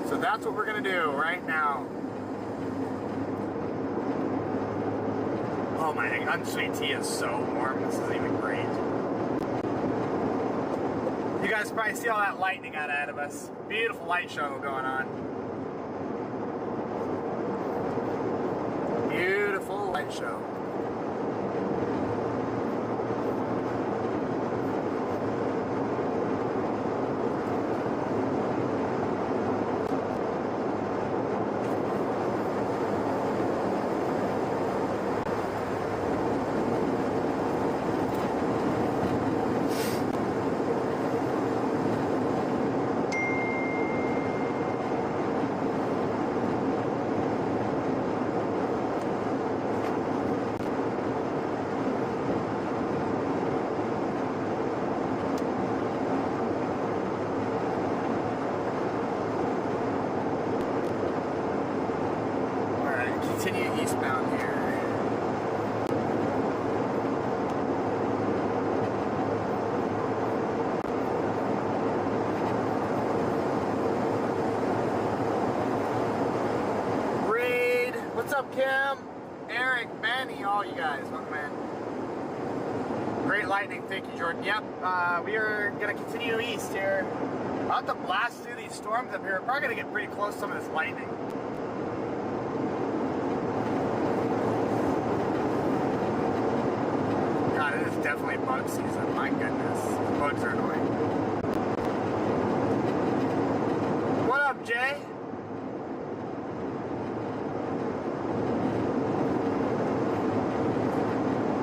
So that's what we're going to do right now. Oh, my unsweet tea is so warm. This is even great. You guys probably see all that lightning out ahead of us. Beautiful light show going on. Beautiful light show. Continue eastbound here. Raid, what's up, Kim? Eric, Manny, all you guys, welcome in. Great lightning, thank you, Jordan. Yep, we are gonna continue east here. I'll have to blast through these storms up here. We're probably gonna get pretty close to some of this lightning. Definitely bug season, my goodness. Bugs are annoying. What up, Jay?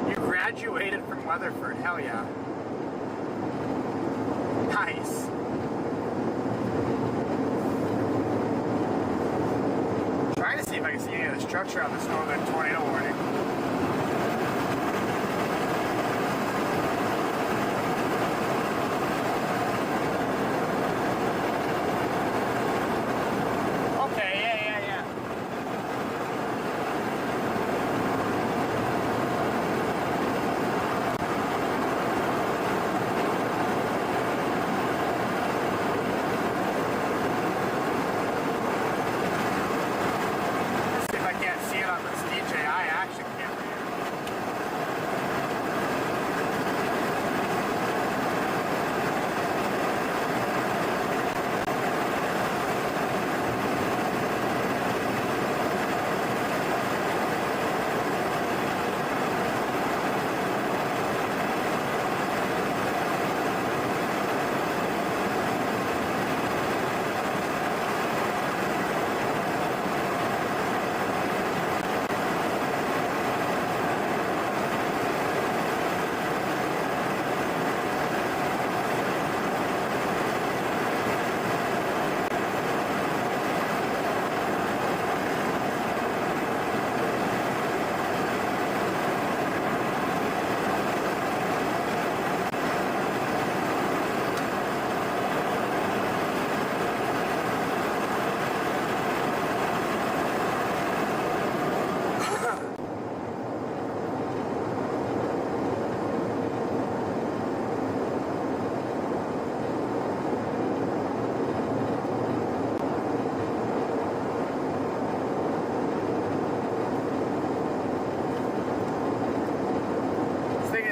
You graduated from Weatherford, hell yeah. Nice. Trying to see if I can see any of the structure on this northern tornado warning.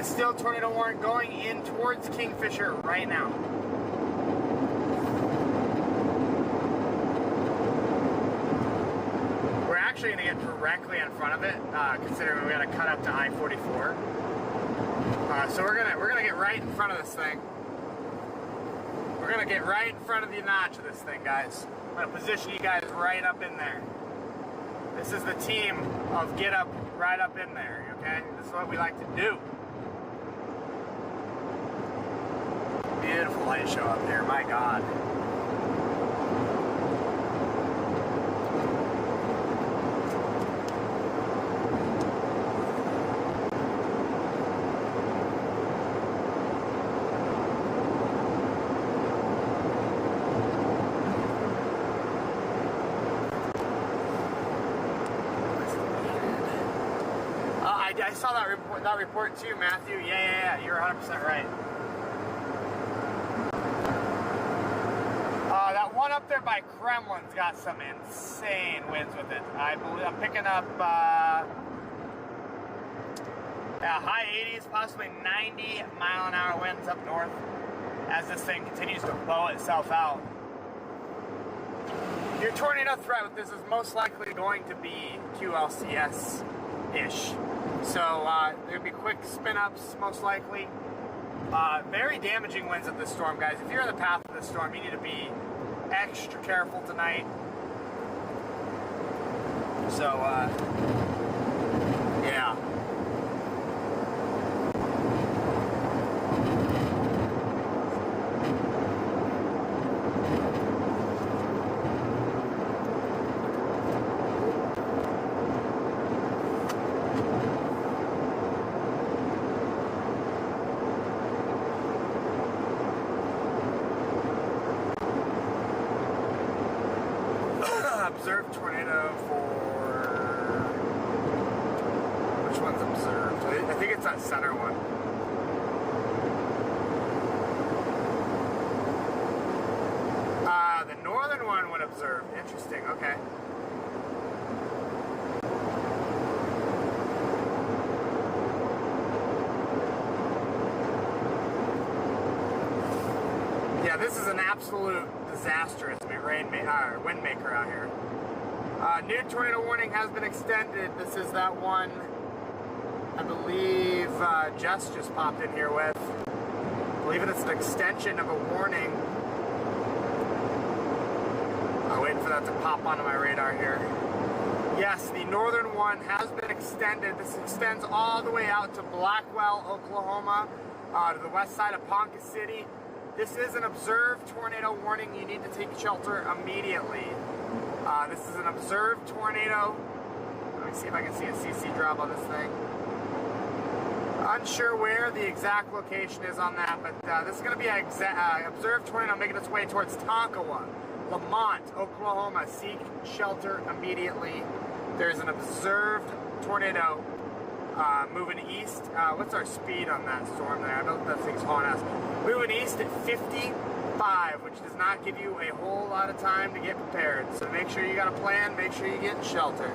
still tornado warning going in towards Kingfisher right now. We're actually going to get directly in front of it, considering we got to cut up to I-44. So we're gonna get right in front of this thing. We're gonna get right in front of the notch of this thing, guys. I'm gonna position you guys right up in there. This is the team of get up right up in there, okay? This is what we like to do. Beautiful light show up there, my God. I saw that report too, Matthew. Yeah, you're 100% right. That one up there by Kremlin's got some insane winds with it. I believe I'm picking up high 80s, possibly 90-mile-an-hour winds up north as this thing continues to blow itself out. Your tornado threat with this is most likely going to be QLCS-ish. So there'll be quick spin-ups, most likely. Very damaging winds of this storm, guys. If you're in the path of this storm, you need to be extra careful tonight. So, yeah. Observed tornado for... Which one's observed? I think it's that center one. The northern one went observed. Interesting, okay. Yeah, this is an absolute disastrous wind maker out here. New tornado warning has been extended. This is that one I believe Jess just popped in here with. I believe it's an extension of a warning. I'm waiting for that to pop onto my radar here. Yes, the northern one has been extended. This extends all the way out to Blackwell, Oklahoma, to the west side of Ponca City. This is an observed tornado warning. You need to take shelter immediately. This is an observed tornado. Let me see if I can see a CC drop on this thing. Unsure where the exact location is on that, but this is going to be an observed tornado making its way towards Tonkawa, Lamont, Oklahoma. Seek shelter immediately. There's an observed tornado moving east. What's our speed on that storm there? I know that thing's hauling us. Moving east at 55, which does not give you a whole lot of time to get prepared. So make sure you got a plan, make sure you get in shelter.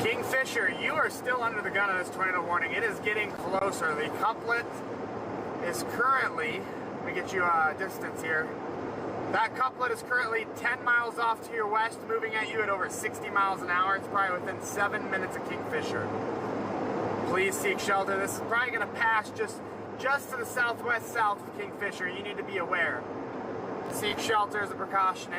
Kingfisher, you are still under the gun of this tornado warning. It is getting closer. The couplet is currently, let me get you a distance here. That couplet is currently 10 miles off to your west, moving at you at over 60 miles an hour. It's probably within 7 minutes of Kingfisher. Please seek shelter. This is probably going to pass just to the southwest south of Kingfisher. You need to be aware. Seek shelter as a precaution.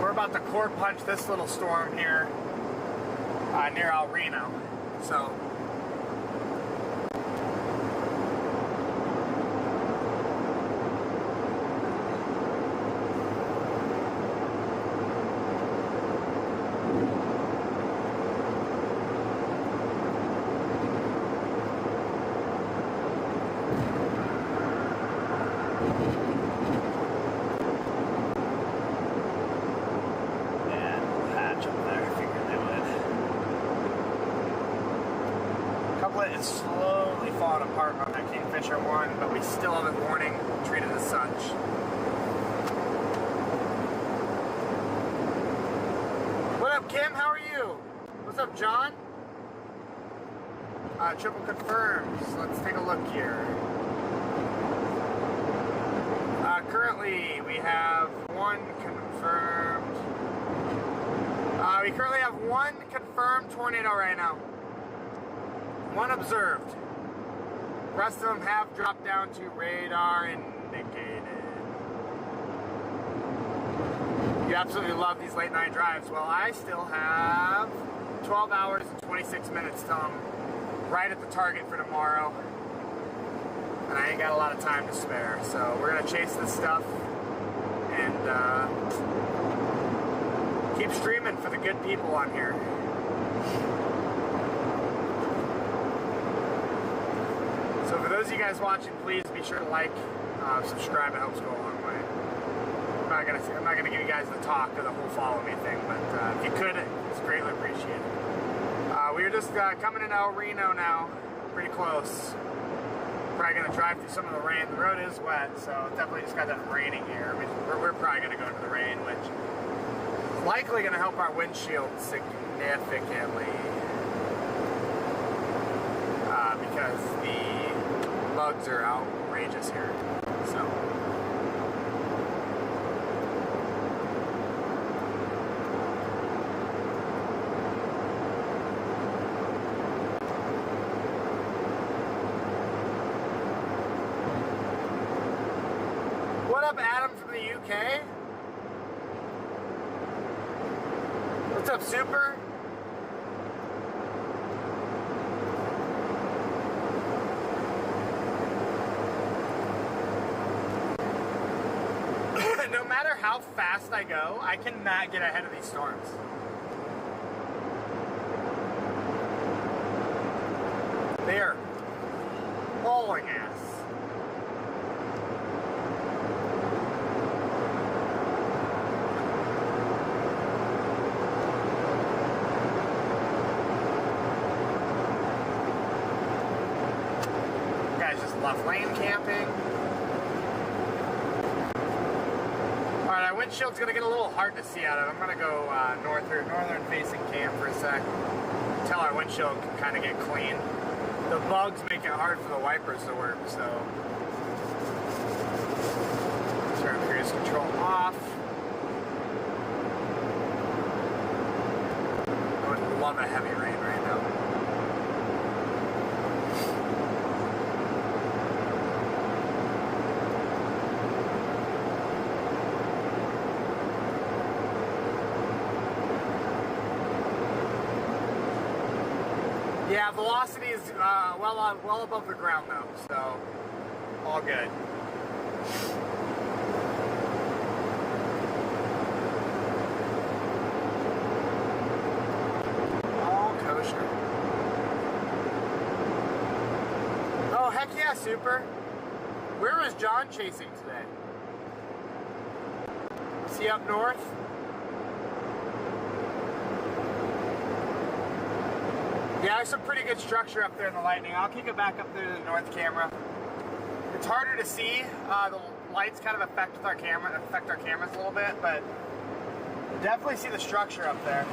We're about to core punch this little storm here near El Reno. So. outlet is slowly falling apart on that Kingfisher one, but we still have a warning, treated as such. What up, Kim? How are you? What's up, John? Triple confirms. Let's take a look here. Currently, we have one confirmed. We currently have one confirmed tornado right now. One observed. The rest of them have dropped down to radar indicated. You absolutely love these late night drives. Well, I still have 12 hours and 26 minutes till I'm right at the target for tomorrow. And I ain't got a lot of time to spare. So we're gonna chase this stuff and keep streaming for the good people on here. So for those of you guys watching, please be sure to like, subscribe. It helps go a long way. I'm not gonna give you guys the talk or the whole follow me thing, but if you could, it's greatly appreciated. We are just coming into El Reno now, pretty close. Probably gonna drive through some of the rain. The road is wet, so it definitely just got done raining here. We're probably gonna go into the rain, which is likely gonna help our windshield significantly. Because the bugs are outrageous here, so. What up, Adam from the UK? What's up, Super? No matter how fast I go, I cannot get ahead of these storms. They are hauling ass. Guys just left lane camping. Alright, our windshield's gonna get a little hard to see out of. I'm gonna go northern facing cam for a sec until our windshield can kind of get clean. The bugs make it hard for the wipers to work, so turn cruise control off. I would love a heavy rain right now. Yeah, velocity is well above the ground though, so all good. All kosher. Oh, heck yeah, Super. Where was John chasing today? Is he up north? Yeah, there's some pretty good structure up there in the lightning. I'll kick it back up there to the north camera. It's harder to see. The lights kind of affect our cameras a little bit, but definitely see the structure up there.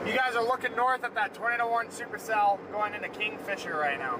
You guys are looking north at that tornado warning supercell going into Kingfisher right now.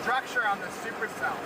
structure on the supercell.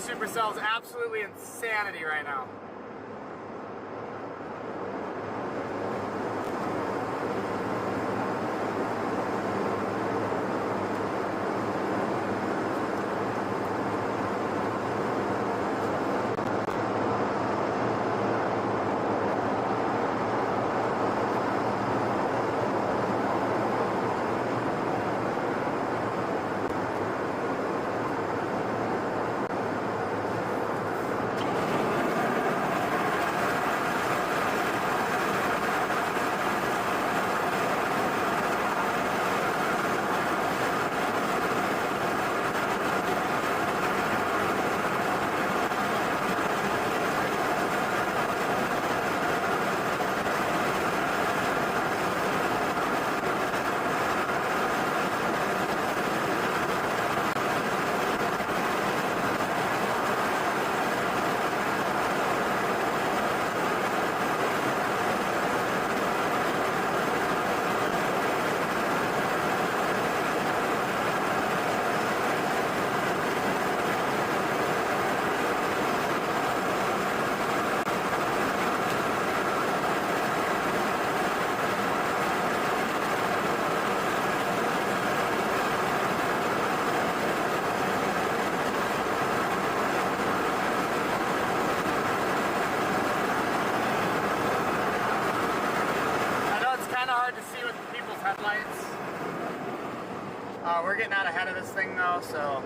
Supercell is absolutely insanity right now. We're getting out ahead of this thing though, so.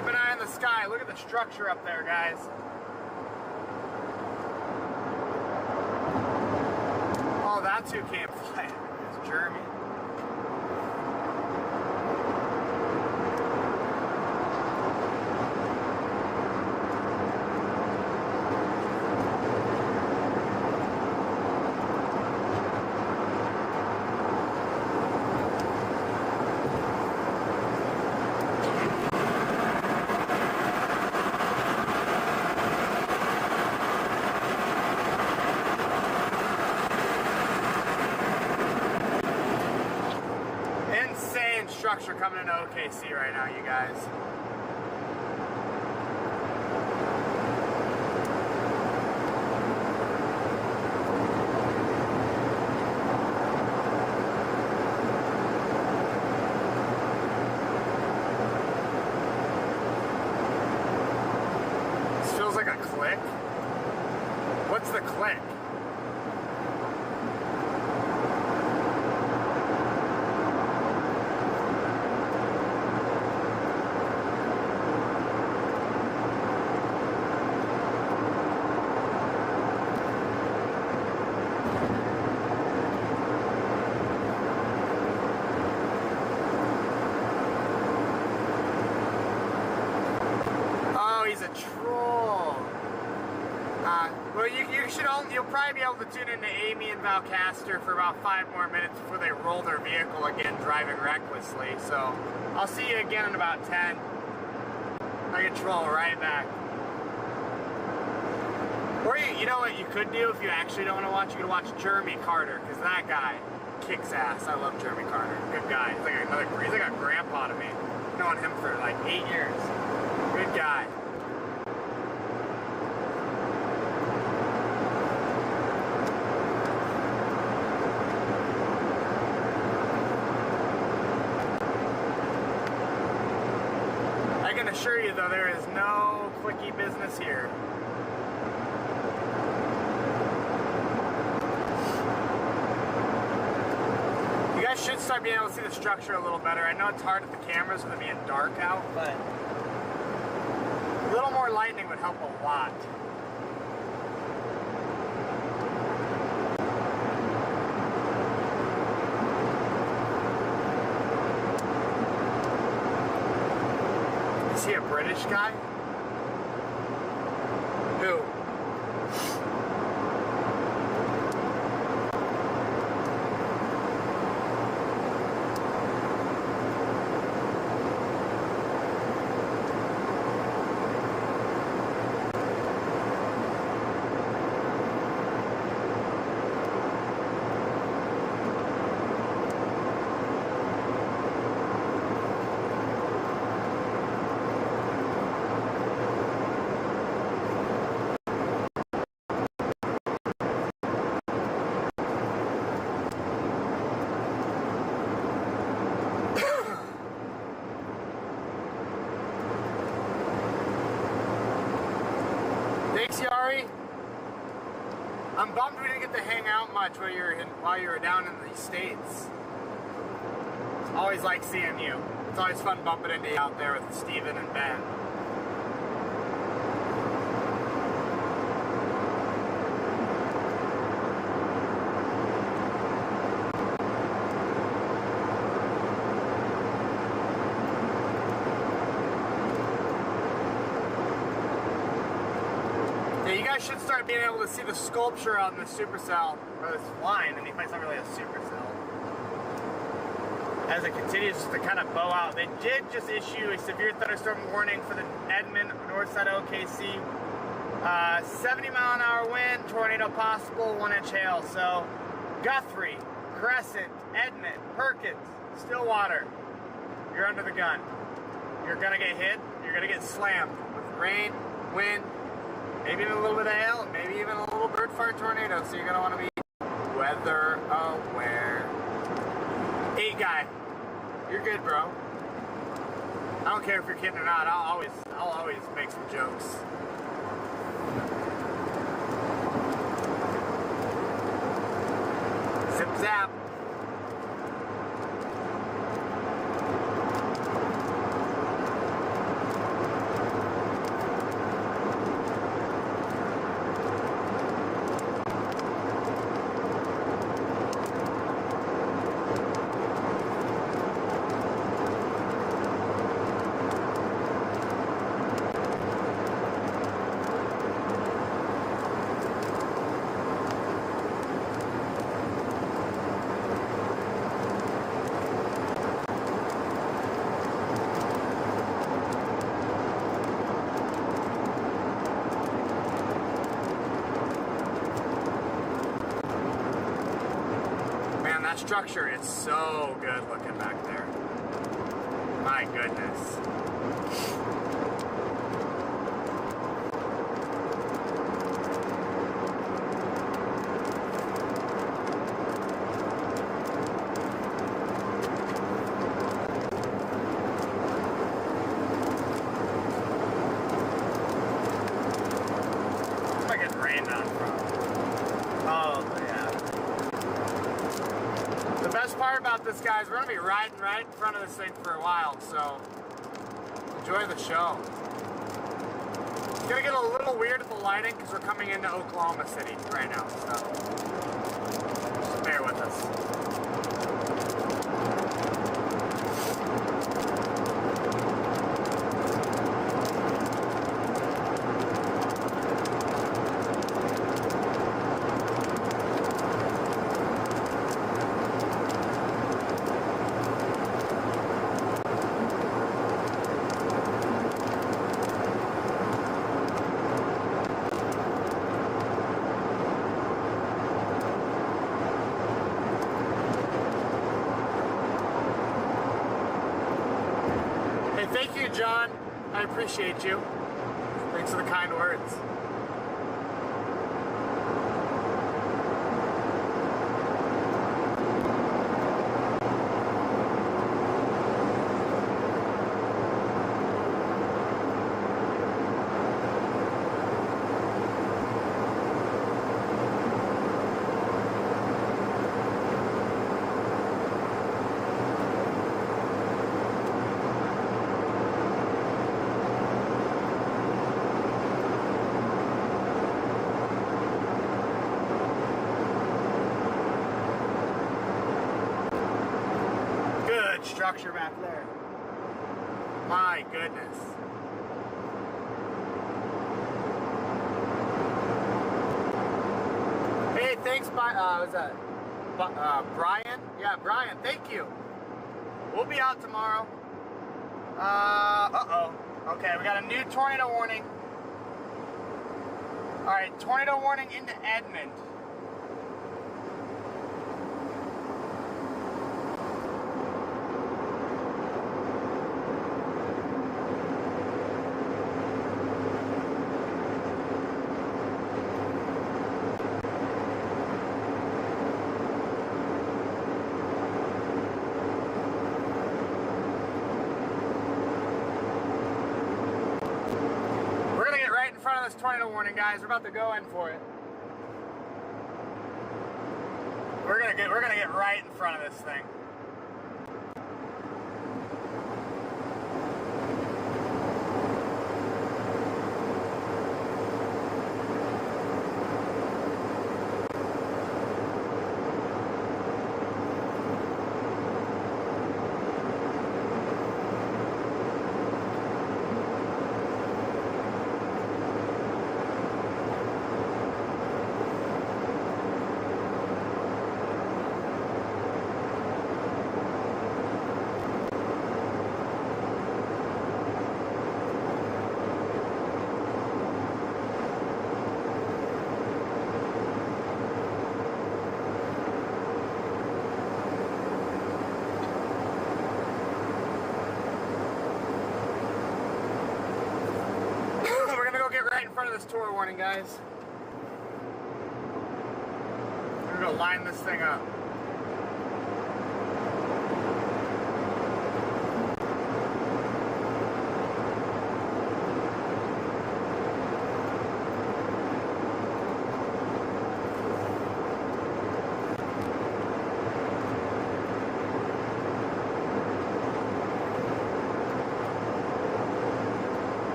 Keep an eye on the sky. Look at the structure up there, guys. Oh, that's who came flying. It's Jeremy. Structure coming into OKC right now, you guys. This feels like a click. What's the click? He's a troll. Well, you'll probably be able to tune into Amy and Valcaster for about 5 more minutes before they roll their vehicle again, driving recklessly. So I'll see you again in about 10. I can troll right back. Or you know what you could do if you actually don't want to watch? You could watch Jeremy Carter, because that guy kicks ass. I love Jeremy Carter. Good guy. He's like a grandpa to me. I've known him for like 8 years. Good guy. I can assure you, though, there is no clicky business here. You guys should start being able to see the structure a little better. I know it's hard with the cameras with it being dark out, but a little more lightning would help a lot. Is he a British guy? Who? Thanks, Yari. I'm bummed we didn't get to hang out much while you were down in the States. Always like seeing you. It's always fun bumping into you out there with Steven and Ben. You guys should start being able to see the sculpture on the supercell, or this line, and it's not really a supercell. As it continues to kind of bow out, they did just issue a severe thunderstorm warning for the Edmond, north side of OKC. 70-mile-an-hour wind, tornado possible, 1-inch hail. So Guthrie, Crescent, Edmond, Perkins, Stillwater, you're under the gun. You're gonna get hit, you're gonna get slammed with rain, wind, maybe even a little bit of hail, and maybe even a little bird fart tornado, so you're gonna want to be weather aware. 8 guy, you're good, bro. I don't care if you're kidding or not. I'll always make some jokes. Zip zap. That structure is so good looking back there. My goodness. It's like it's rained on from. Oh, yeah. The best part about this, guys, we're going to be riding right in front of this thing for a while, so enjoy the show. It's going to get a little weird with the lighting because we're coming into Oklahoma City right now, so just bear with us. Thank you, John. I appreciate you. Thanks for the kind words. Structure back there. My goodness. Hey, thanks, was that Brian? Yeah, Brian, thank you. We'll be out tomorrow. Uh-oh. Okay, we got a new tornado warning. Alright, tornado warning into Edmond. Tornado warning, guys. We're about to go in for it. We're gonna get right in front of this thing. This tour warning, guys. We're gonna line this thing up.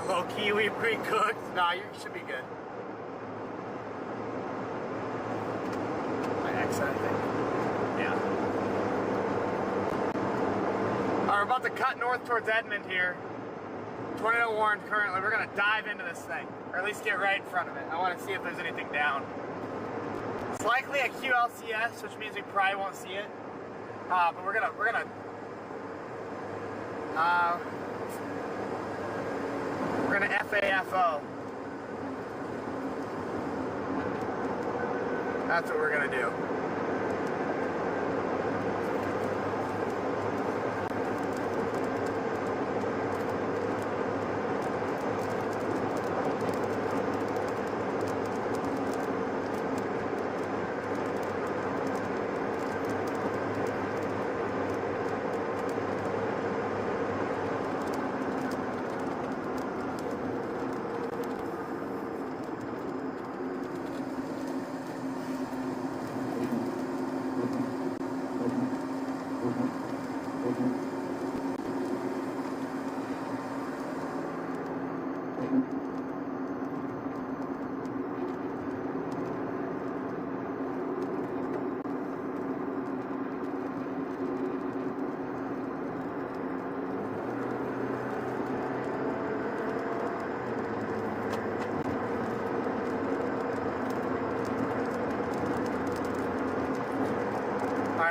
Low key, we pre-cooked. Nah, you should be good. My exit, I think. Yeah. Alright, we're about to cut north towards Edmond here. Tornado warned currently. We're gonna dive into this thing, or at least get right in front of it. I want to see if there's anything down. It's likely a QLCS, which means we probably won't see it. But we're gonna FAFO. That's what we're gonna do.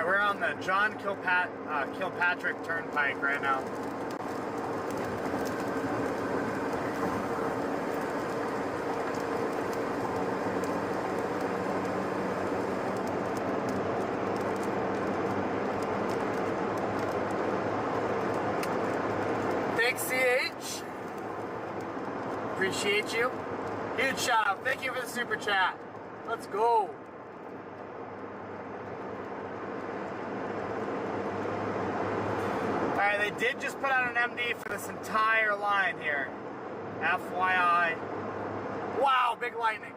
We're on the John Kilpatrick Turnpike right now. Thanks, CH. Appreciate you. Huge shout out. Thank you for the super chat. Let's go. Alright, they did just put out an MD for this entire line here. FYI. Wow, big lightning.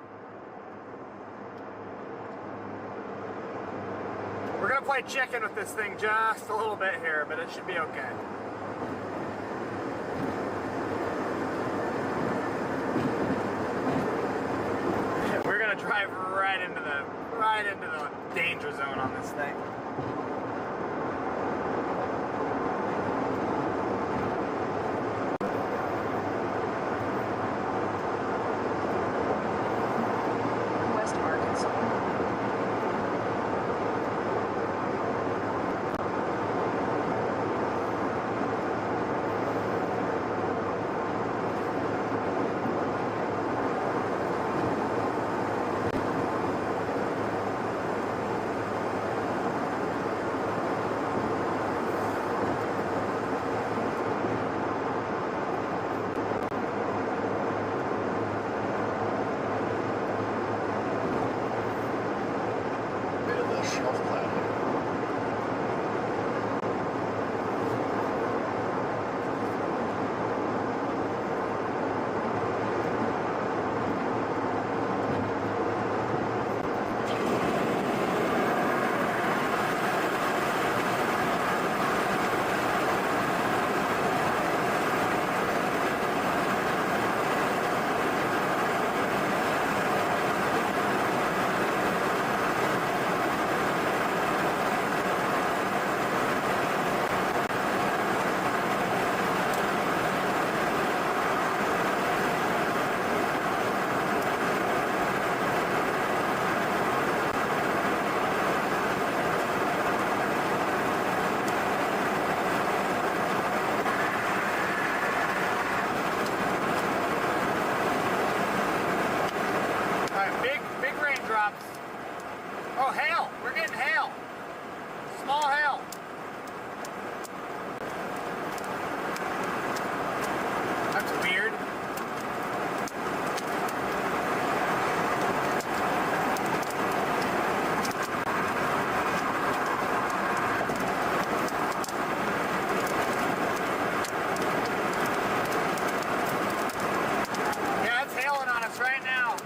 We're gonna play chicken with this thing just a little bit here, but it should be okay. We're gonna drive right into the danger zone on this thing. Oh, hail! We're getting hail! Small hail! That's weird. Yeah, it's hailing on us right now.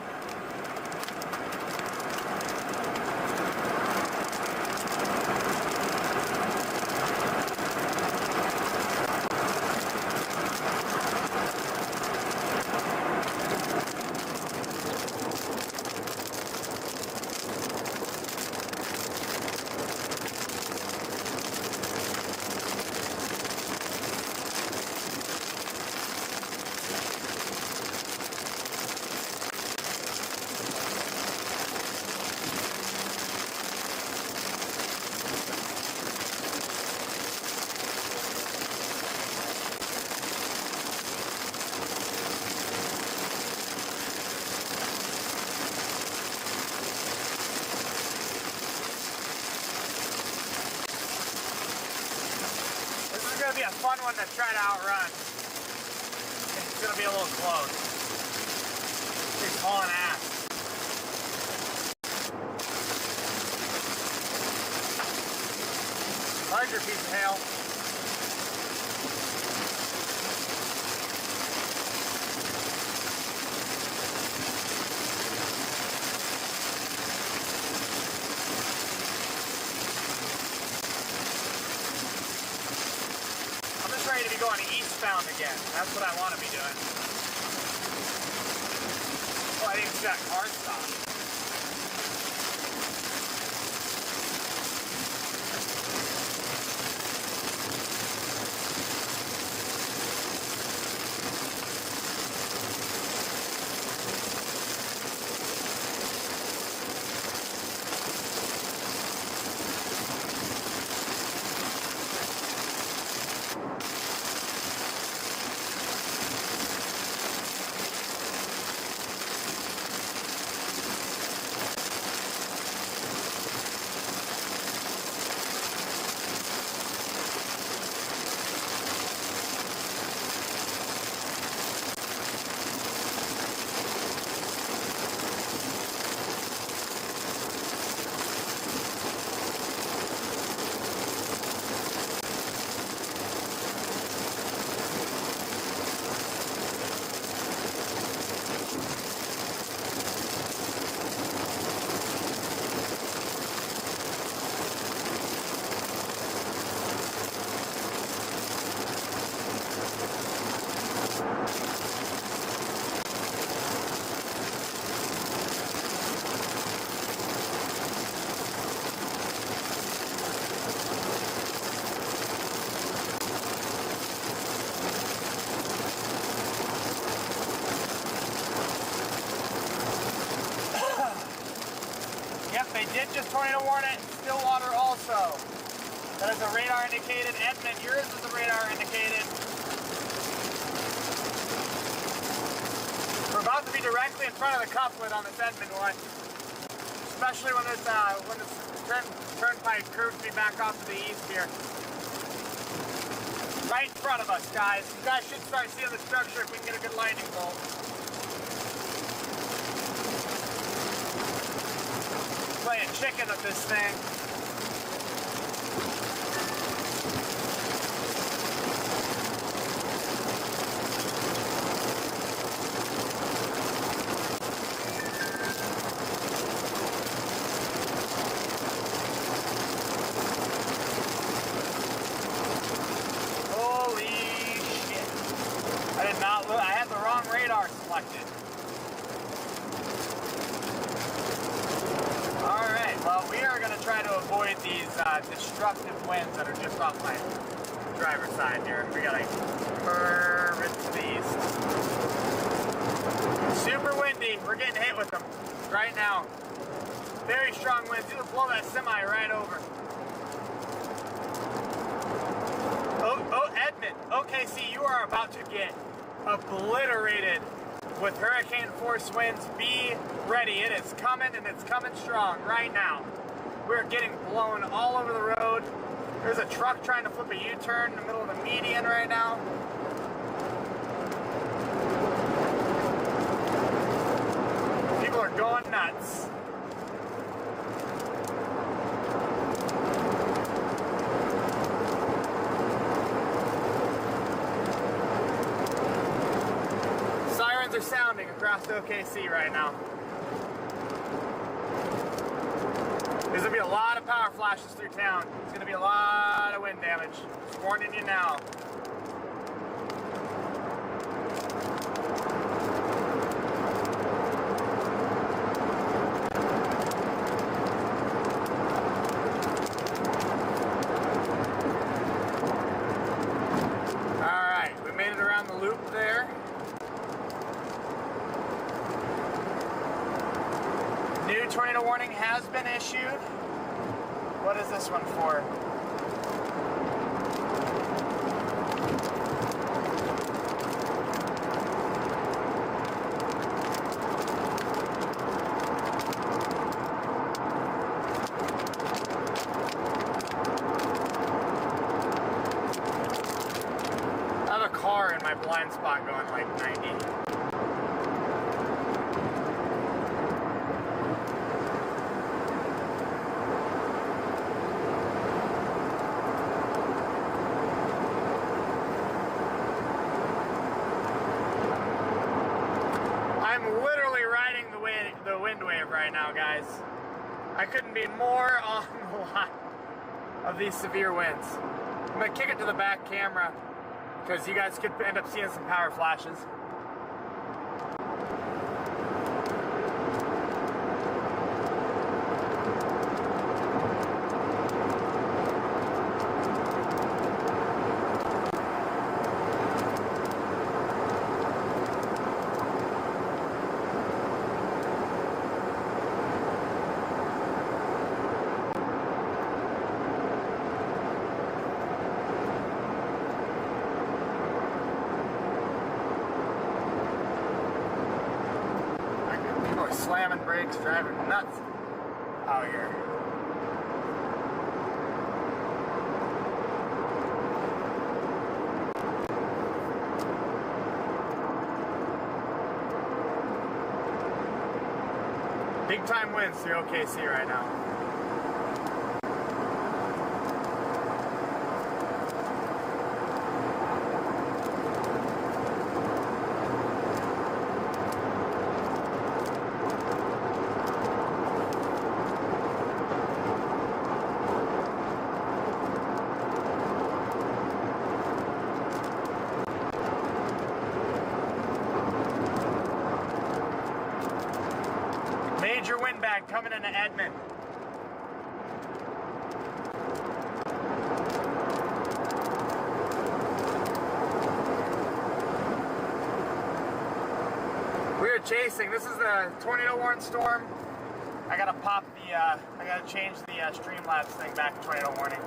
be a fun one to try to outrun. It's gonna be a little close. He's hauling ass. Larger piece of hail. I'm just ready to be going eastbound again. That's what I want to be doing. Oh, I didn't see that car stop. Did just tornado warn it, Stillwater also. That is a radar indicated. Edmund, yours is a radar indicated. We're about to be directly in front of the couplet on this Edmund one. Especially when this turnpike curves me back off to the east here. Right in front of us, guys. You guys should start seeing the structure if we can get a good lightning bolt. Playing chicken with this thing. Holy shit. I did not look. I had the wrong radar selected. Well, we are going to try to avoid these destructive winds that are just off my driver's side here. We got to curve it to the east. Super windy. We're getting hit with them right now. Very strong winds. It'll blow that semi right over. Oh, Edmund. Okay, see, you are about to get obliterated with hurricane force winds. Be ready. It is coming, and it's coming strong right now. We're getting blown all over the road. There's a truck trying to flip a U-turn in the middle of the median right now. People are going nuts. Sirens are sounding across OKC right now. There's going to be a lot of power flashes through town. There's going to be a lot of wind damage. Just warning you now. Alright, we made it around the loop there. New tornado warning has been issued. What is this one for? my blind spot going like 90. The wind wave right now, guys. I couldn't be more on the line of these severe winds. I'm gonna kick it to the back camera because you guys could end up seeing some power flashes. Slamming brakes, driving nuts out here. Big time winds through OKC right now. Major windbag coming into Edmond. We're chasing. This is the tornado warning storm. I gotta pop the, I gotta change the Streamlabs thing back to tornado warning.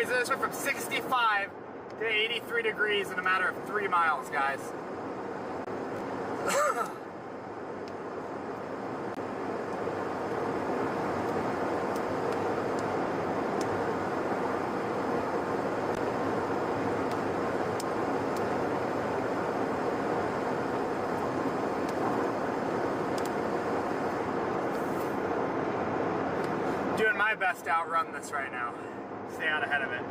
This went from 65 to 83 degrees in a matter of 3 miles, guys. Doing my best to outrun this right now. Stay out ahead of it.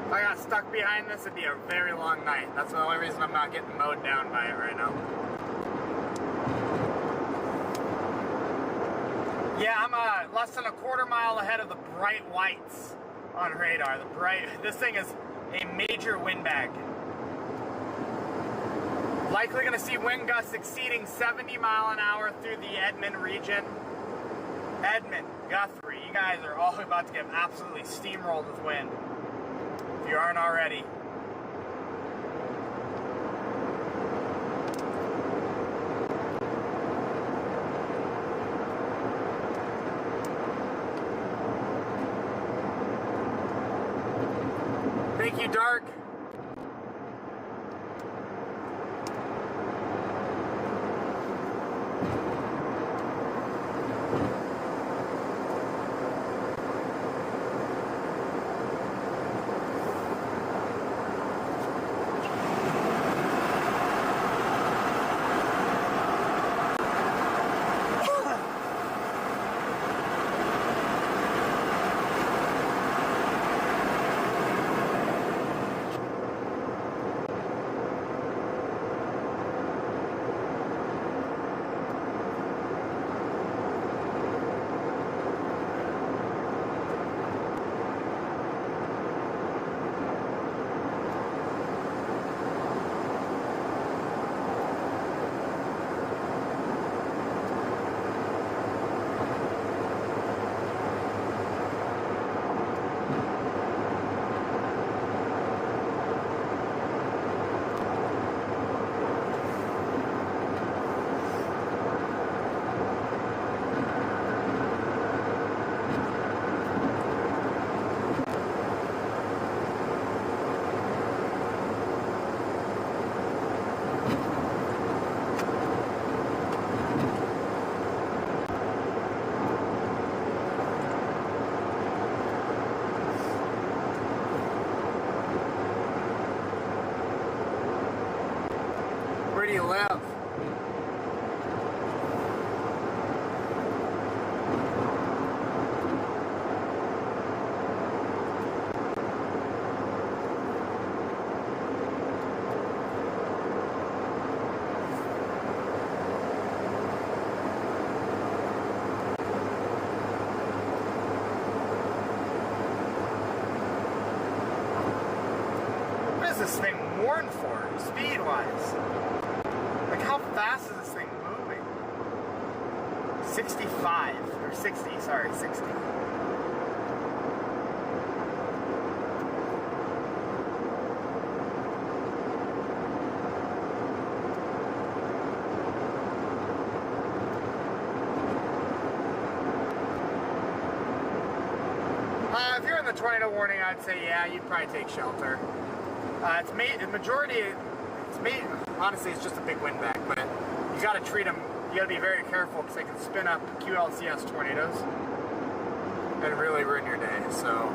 If I got stuck behind this, it'd be a very long night. That's the only reason I'm not getting mowed down by it right now. Yeah, I'm less than a quarter mile ahead of the bright whites on radar. This thing is a major windbag. Likely going to see wind gusts exceeding 70 mile an hour through the Edmond region. Edmond, Guthrie, you guys are all about to get absolutely steamrolled with wind. If you aren't already. Thank you, Dark. Where do you live? What is this thing warned for, speed-wise? Like, how fast is this thing moving? 65, or 60, sorry, 60. If you're in the tornado warning, I'd say, yeah, you'd probably take shelter. It's made, the majority, it's made, honestly, it's just a big windbag, but you gotta treat them, you gotta be very careful because they can spin up QLCS tornadoes and really ruin your day, so.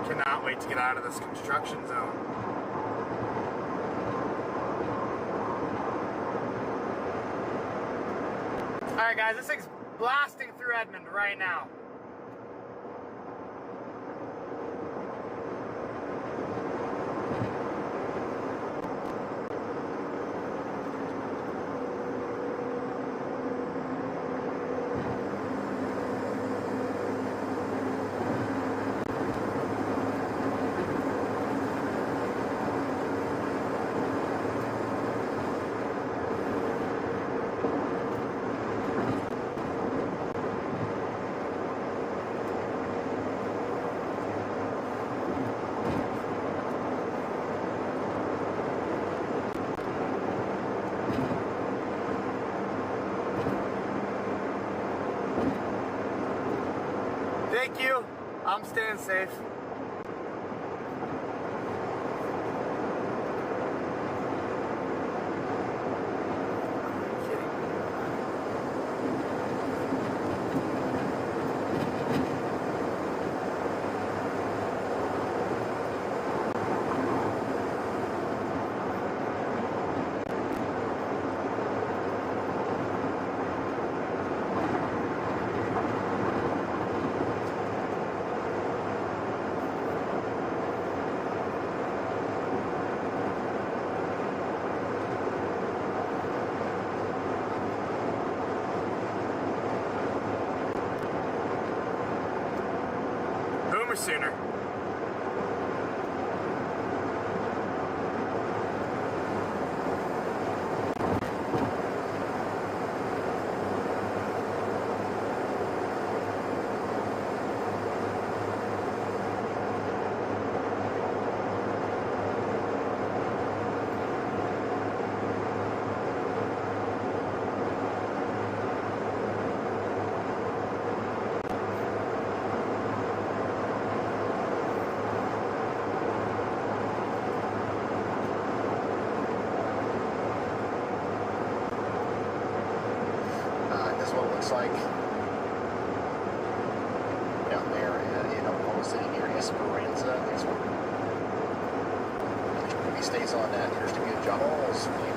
Cannot wait to get out of this construction zone. Alright guys, this thing's blasting through Edmond right now. Thank you. I'm staying safe. sooner. Like down there in Oklahoma City near Esperanza. Next one. He stays on that. Here's to be a Hall's view.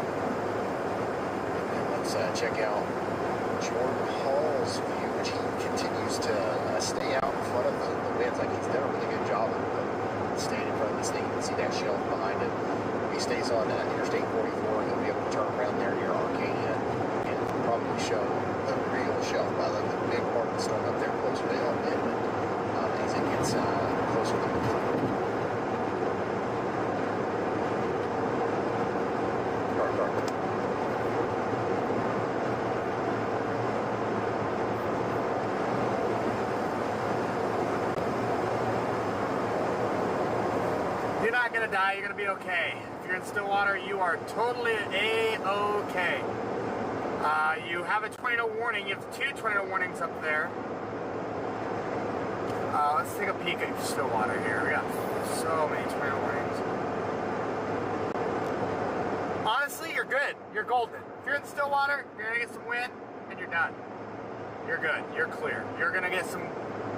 And let's check out Jordan Hall's view, which he continues to stay out in front of the winds. Like he's done a really good job of staying in front of this thing. You can see that shelf behind him. If he stays on Interstate 44, he'll be able to turn around there near Arcadia and probably show the real shelf by the big part of the storm up there closer to El Midland as it gets closer to the dark. You're not gonna die, you're gonna be okay. If you're in Stillwater, you are totally A-okay. You have a tornado warning. You have 2 tornado warnings up there. Let's take a peek at Stillwater here. We got so many tornado warnings. Honestly, you're good. You're golden. If you're in Stillwater, you're gonna get some wind, and you're done. You're good. You're clear. You're gonna get some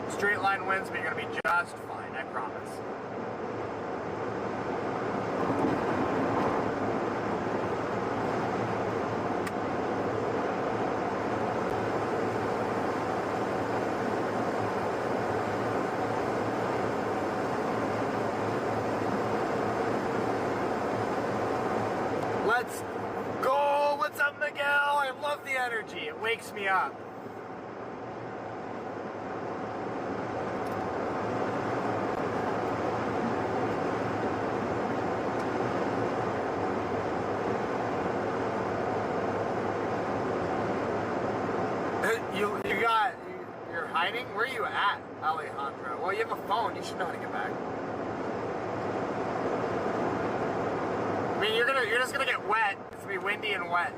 straight line winds, but you're gonna be just fine. I promise. Let's go! What's up, Miguel? I love the energy. It wakes me up. You're hiding? Where are you at, Alejandro? Well, you have a phone. You should know how to get back. I mean, you're just gonna get wet. It's gonna be windy and wet.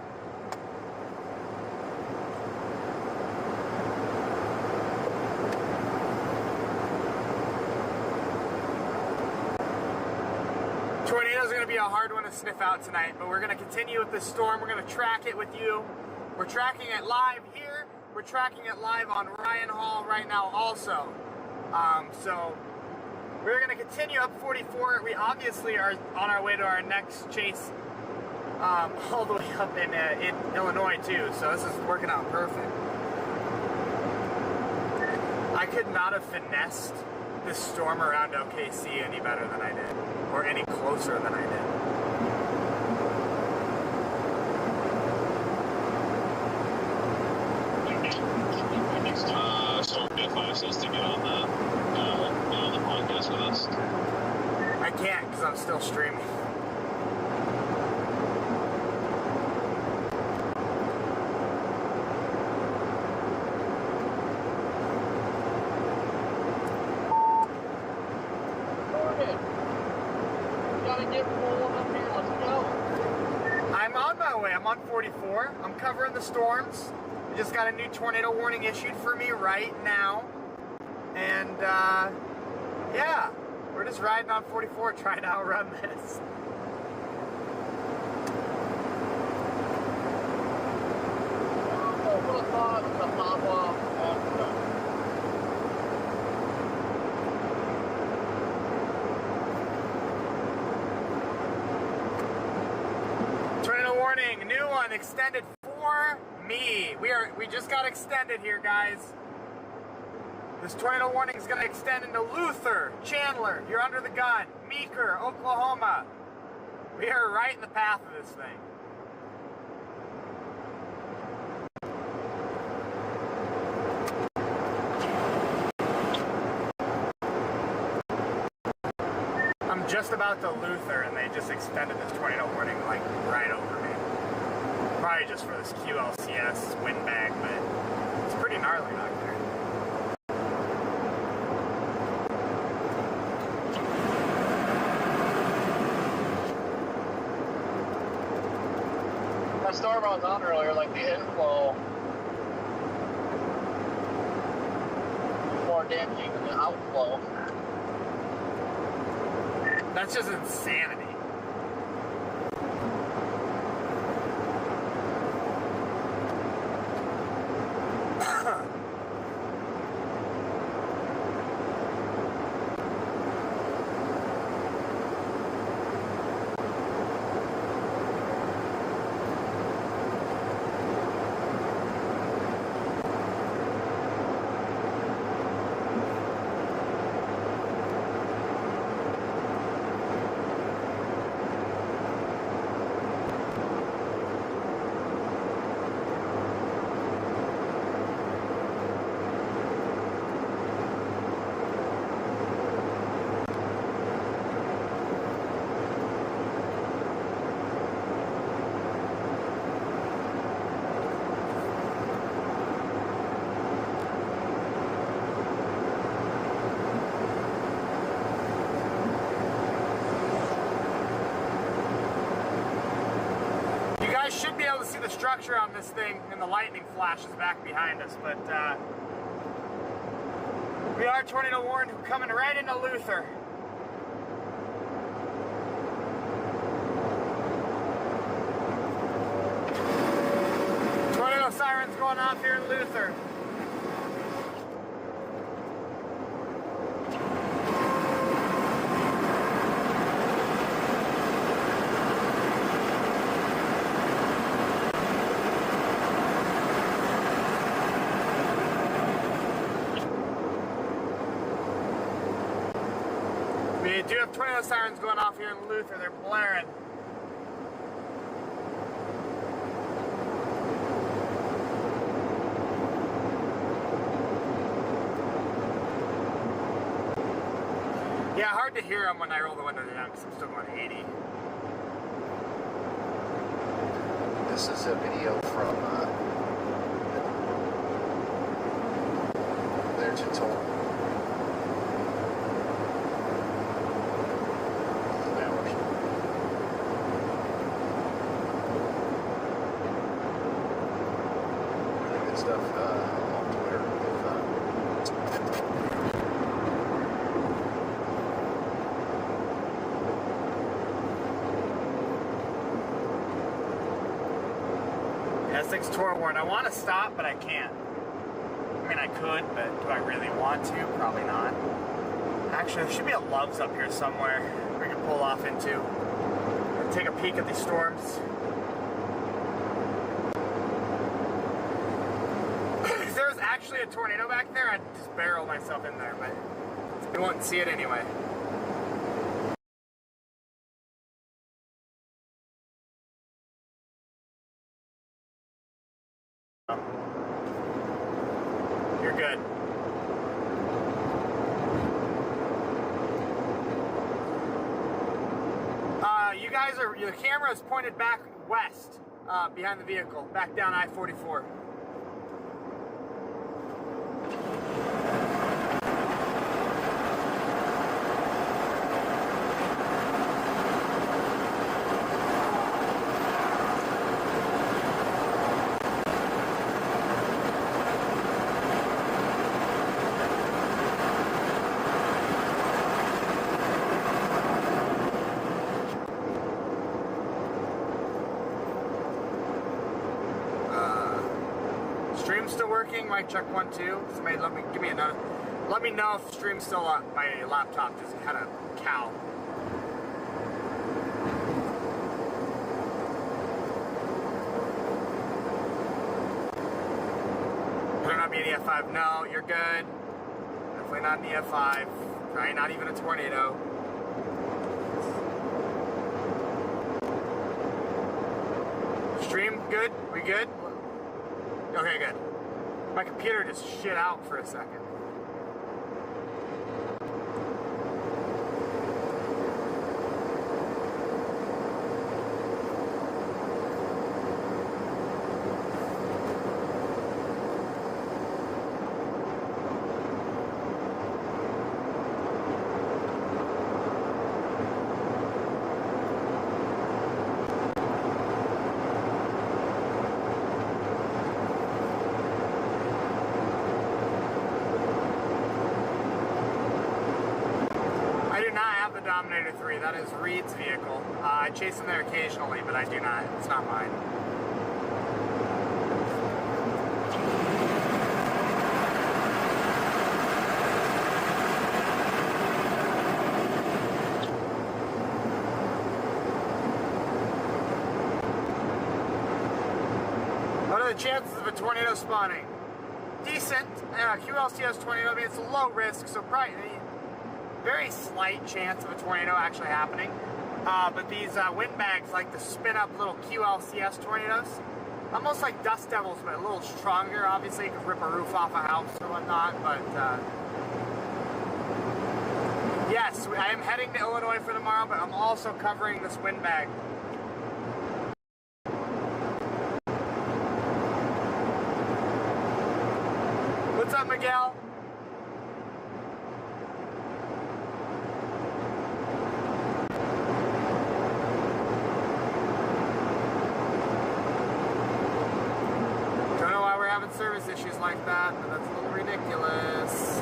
Tornadoes are gonna be a hard one to sniff out tonight, but we're gonna continue with this storm. We're gonna track it with you. We're tracking it live here. We're tracking it live on Ryan Hall right now also. So we're going to continue up 44. We obviously are on our way to our next chase all the way up in Illinois too. So this is working out perfect. I could not have finessed this storm around OKC any better than I did, or any closer than I did. So if I was to get on the podcast with us. I can't because I'm still streaming. Jordan, you gotta get rolling up here. Let's go. I'm on my way. I'm on 44. I'm covering the storms. Just got a new tornado warning issued for me right now, and yeah, we're just riding on 44 trying to outrun this. Oh, what a thought. I'm gonna pop off. Tornado warning, new one extended for me. We just got extended here, guys. This tornado warning is going to extend into Luther, Chandler, you're under the gun, Meeker, Oklahoma. We are right in the path of this thing. just about to Luther, and they just extended this tornado warning like right over me. Probably just for this QLCS windbag, but it's pretty gnarly back there. That storm I was on earlier, like the inflow, more damaging than the outflow. That's just insanity. Should be able to see the structure on this thing, and the lightning flashes back behind us, but we are tornado warned, coming right into Luther. Tornado sirens going off here in Luther. We do have tornado sirens going off here in Luther. They're blaring. Yeah, hard to hear them when I roll the window down because I'm still going 80. This is a video from their tutorial. Stuff on Twitter. Essex Tour Warren. I want to stop, but I can't. I mean, I could, but do I really want to? Probably not. Actually, there should be a Love's up here somewhere we can pull off into. Take a peek at these storms. Actually a tornado back there, I'd just barrel myself in there, but you won't see it anyway. You're good. You guys are, the camera is pointed back west, behind the vehicle, back down I-44. Stream's still working. Mic check 1 2. Somebody give me another. Let me know if the stream's still up. My laptop just had a cow. Better not be an EF5. No, you're good. Definitely not an EF5. Probably not even a tornado. Stream good? We good? Okay, good. My computer just shit out for a second. Dominator 3. That is Reed's vehicle. I chase him there occasionally, but I do not. It's not mine. What are the chances of a tornado spawning? Decent. QLCS tornado, I mean, it's a low risk, so probably very slight chance of a tornado actually happening. But these windbags like to spin up little QLCS tornadoes. Almost like dust devils, but a little stronger. Obviously, you could rip a roof off a house or whatnot, but yes, I am heading to Illinois for tomorrow, but I'm also covering this windbag. What's up, Miguel? Don't know why we're having service issues like that, but that's a little ridiculous.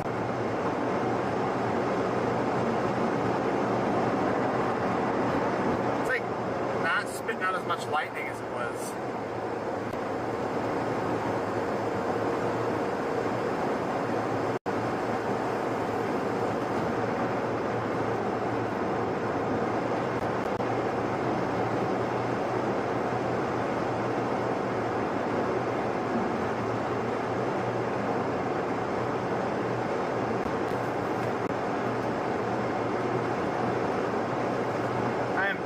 It's like not spitting out as much lightning as it was.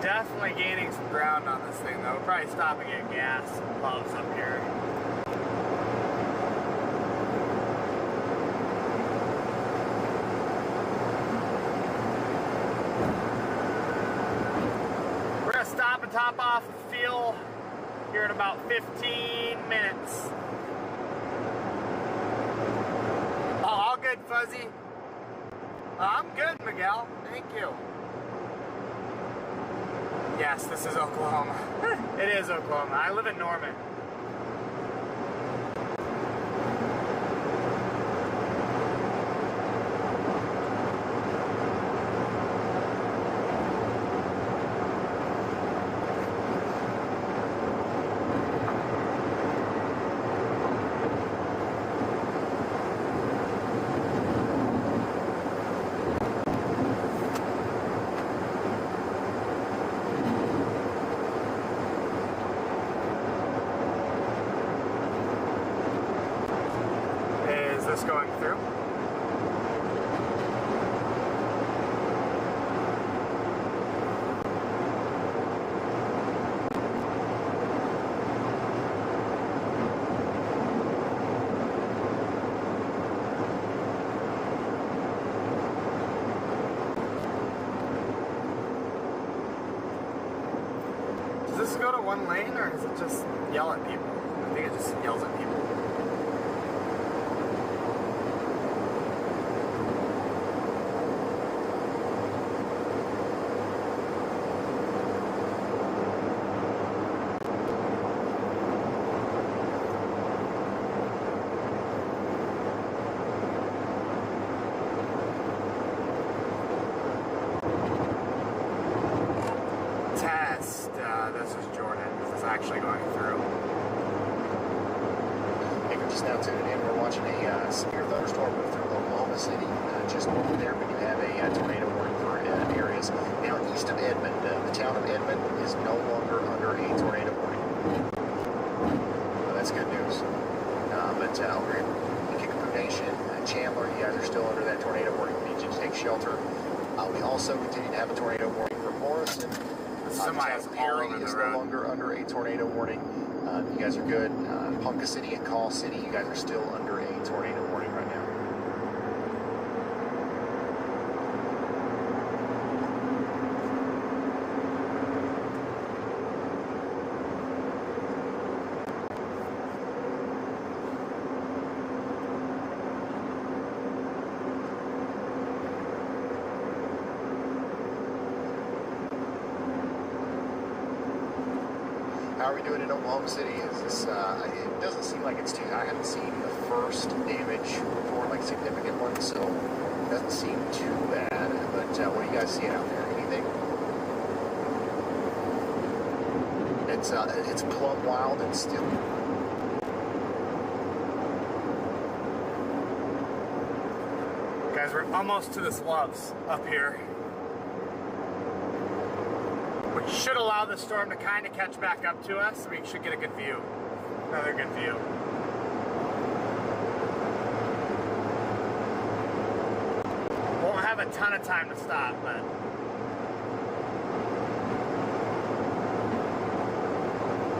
Definitely gaining some ground on this thing though. We're probably stopping at gas pumps up here. We're gonna stop and top off and fuel here in about 15 minutes. Oh, all good, Fuzzy. I'm good, Miguel. Thank you. Yes, this is Oklahoma. It is Oklahoma. I live in Norman. Going through. Does this go to one lane or does it just yell at people? I think it just yells at people. This is Jordan. This is actually going through. If you're just now tuning in, we're watching a severe thunderstorm move through Oklahoma City. Just north of there, we do have a tornado warning for areas. Now, east of Edmond, the town of Edmond is no longer under a tornado warning. Well, that's good news. But over in Kickapoo Nation, Chandler, you guys are still under that tornado warning. We need you to take shelter. We also continue to have a tornado warning for Morrison. Perry is no longer under a tornado warning. You guys are good. Ponca City and Call City, you guys are still under a tornado warning right now. How are we doing in Oklahoma City? Is this, it doesn't seem like it's too, I haven't seen the first damage report, like significant one, so it doesn't seem too bad. But what are you guys seeing out there? It's plumb wild and still. Guys, we're almost to this Loves up here, which should allow the storm to kind of catch back up to us. We should get a good view. Another good view. Won't have a ton of time to stop, but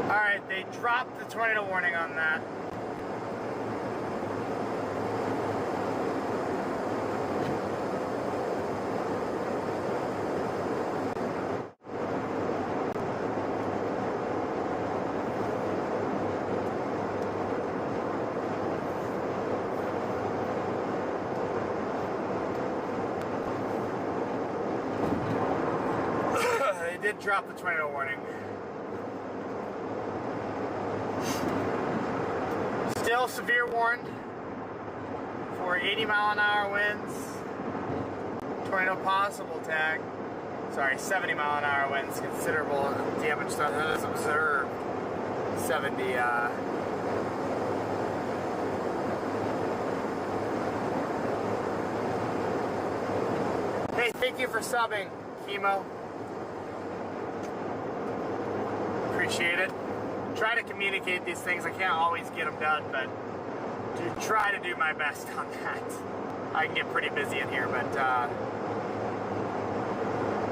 alright, they dropped the tornado warning on that. They did drop the tornado warning. Still severe warned for 80-mile-an-hour winds. Tornado possible tag. Sorry, 70-mile-an-hour winds. Considerable damage that is observed. 70. Hey, thank you for subbing, Chemo. Appreciate it. Try to communicate these things. I can't always get them done, but do try to do my best on that. I can get pretty busy in here, but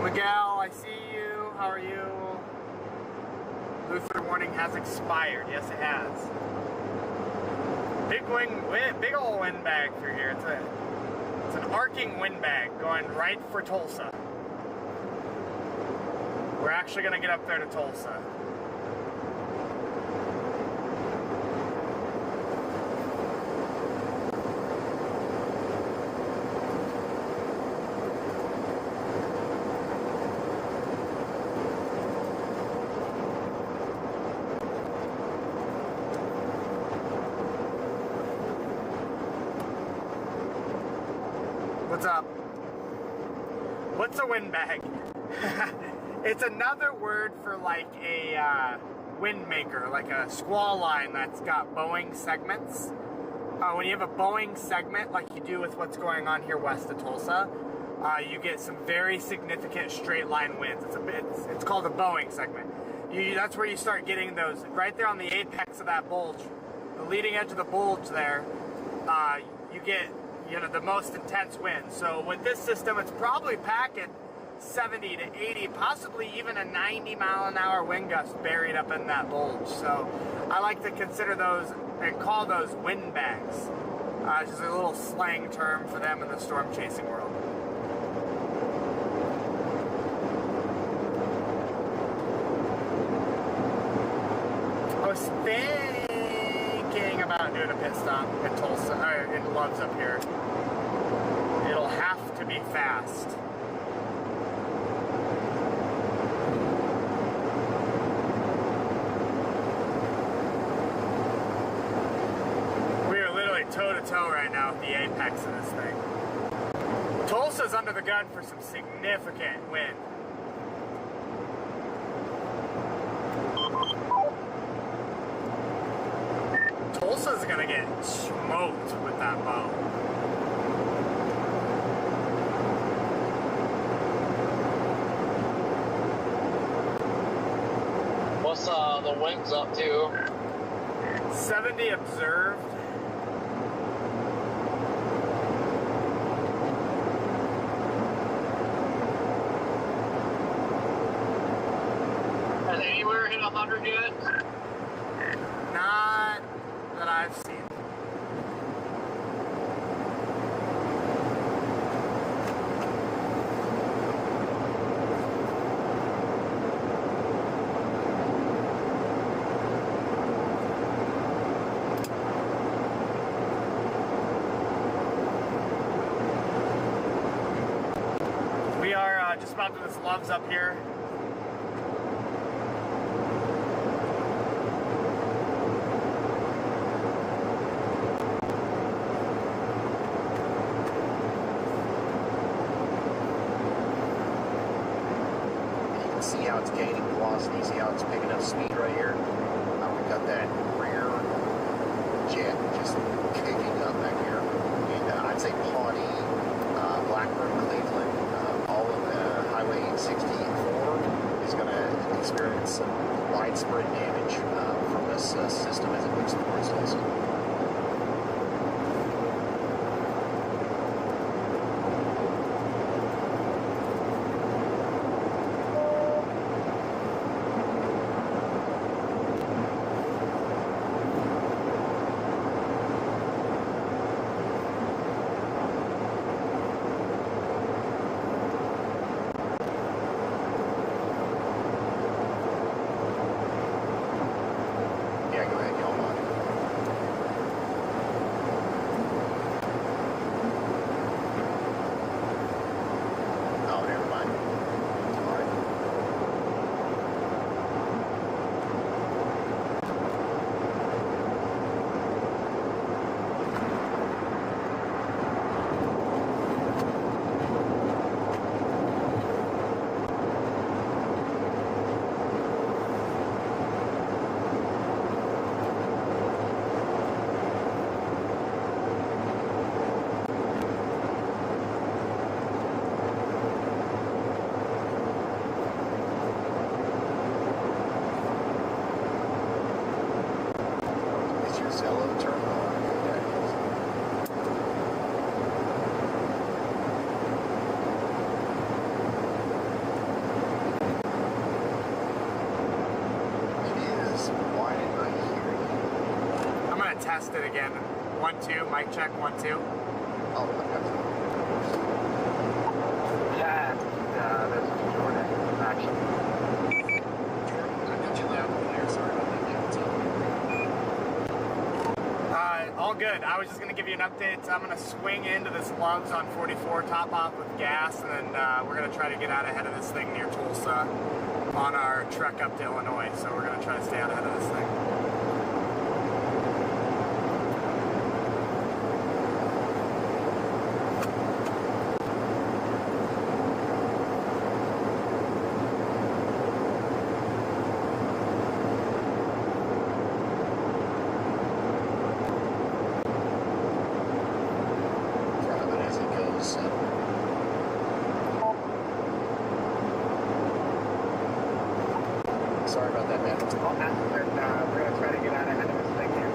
Miguel, I see you. How are you? Luther warning has expired. Yes, it has. Big old windbag through here. It's an arcing windbag going right for Tulsa. We're actually gonna get up there to Tulsa. What's up? What's a windbag? It's another word for like a wind maker, like a squall line that's got bowing segments. When you have a bowing segment, like you do with what's going on here west of Tulsa, you get some very significant straight line winds. It's called a bowing segment. That's where you start getting those, right there on the apex of that bulge, the leading edge of the bulge there, you get the most intense winds. So with this system, it's probably packing 70 to 80, possibly even a 90-mile-an-hour wind gust buried up in that bulge. So I like to consider those and call those windbags. It's just a little slang term for them in the storm chasing world. I was thinking about doing a pit stop in Tulsa, or in Loves up here. It'll have to be fast. We are literally toe-to-toe right now with the apex of this thing. Tulsa's under the gun for some significant wind. Tulsa's gonna get smoked with that bow. What's the winds up to? 70 observed. Has anywhere hit 100 yet? Not that I've seen. We are just about to this Loves up here. can see how it's gaining velocity, see how it's picking up speed right here. We've got that rear jet just kicking up back here. And I'd say Pawnee, Blackburn, Cleveland, all of Highway 64 is going to experience some widespread damage from this system as it moves towards Tulsa. Test it again. 1, 2, mic check, 1, 2. Oh, okay. Yeah, this is Jordan, actually. Jordan, I got you loud and clear. Sorry about that. All good. I was just going to give you an update. I'm going to swing into this Love's on 44, top off with gas, and then we're going to try to get out ahead of this thing near Tulsa on our trek up to Illinois. So we're going to try to stay out ahead of this thing. Sorry about that, man. We're going to try to get out ahead of this thing here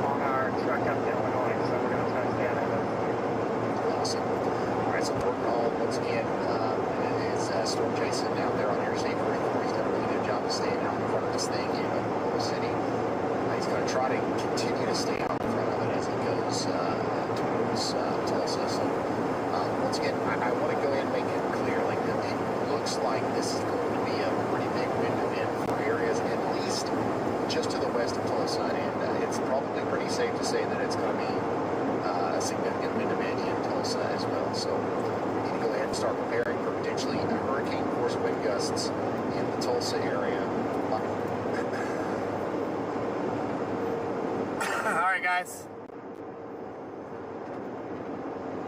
on our truck up to Illinois, so we're going to try to stay out ahead of this thing. Awesome. All right, so JordanHall, once again, is storm chasing out there on Interstate 44. He's done a really good job of staying out in front of this thing in Oklahoma City. He's going to try to continue to stay out in front of it as he goes towards Tulsa. So, once again, I want to go ahead and make it clear, like, that it looks like this is going to be a pretty big wind event for areas at least just to the west of Tulsa, and it's probably pretty safe to say that it's going to be a significant wind event in Tulsa as well. So we need to go ahead and start preparing for potentially hurricane force wind gusts in the Tulsa area. Alright guys,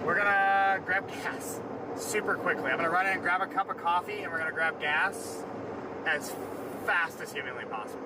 we're gonna grab gas super quickly. I'm gonna run in and grab a cup of coffee, and we're gonna grab gas as fast as humanly possible.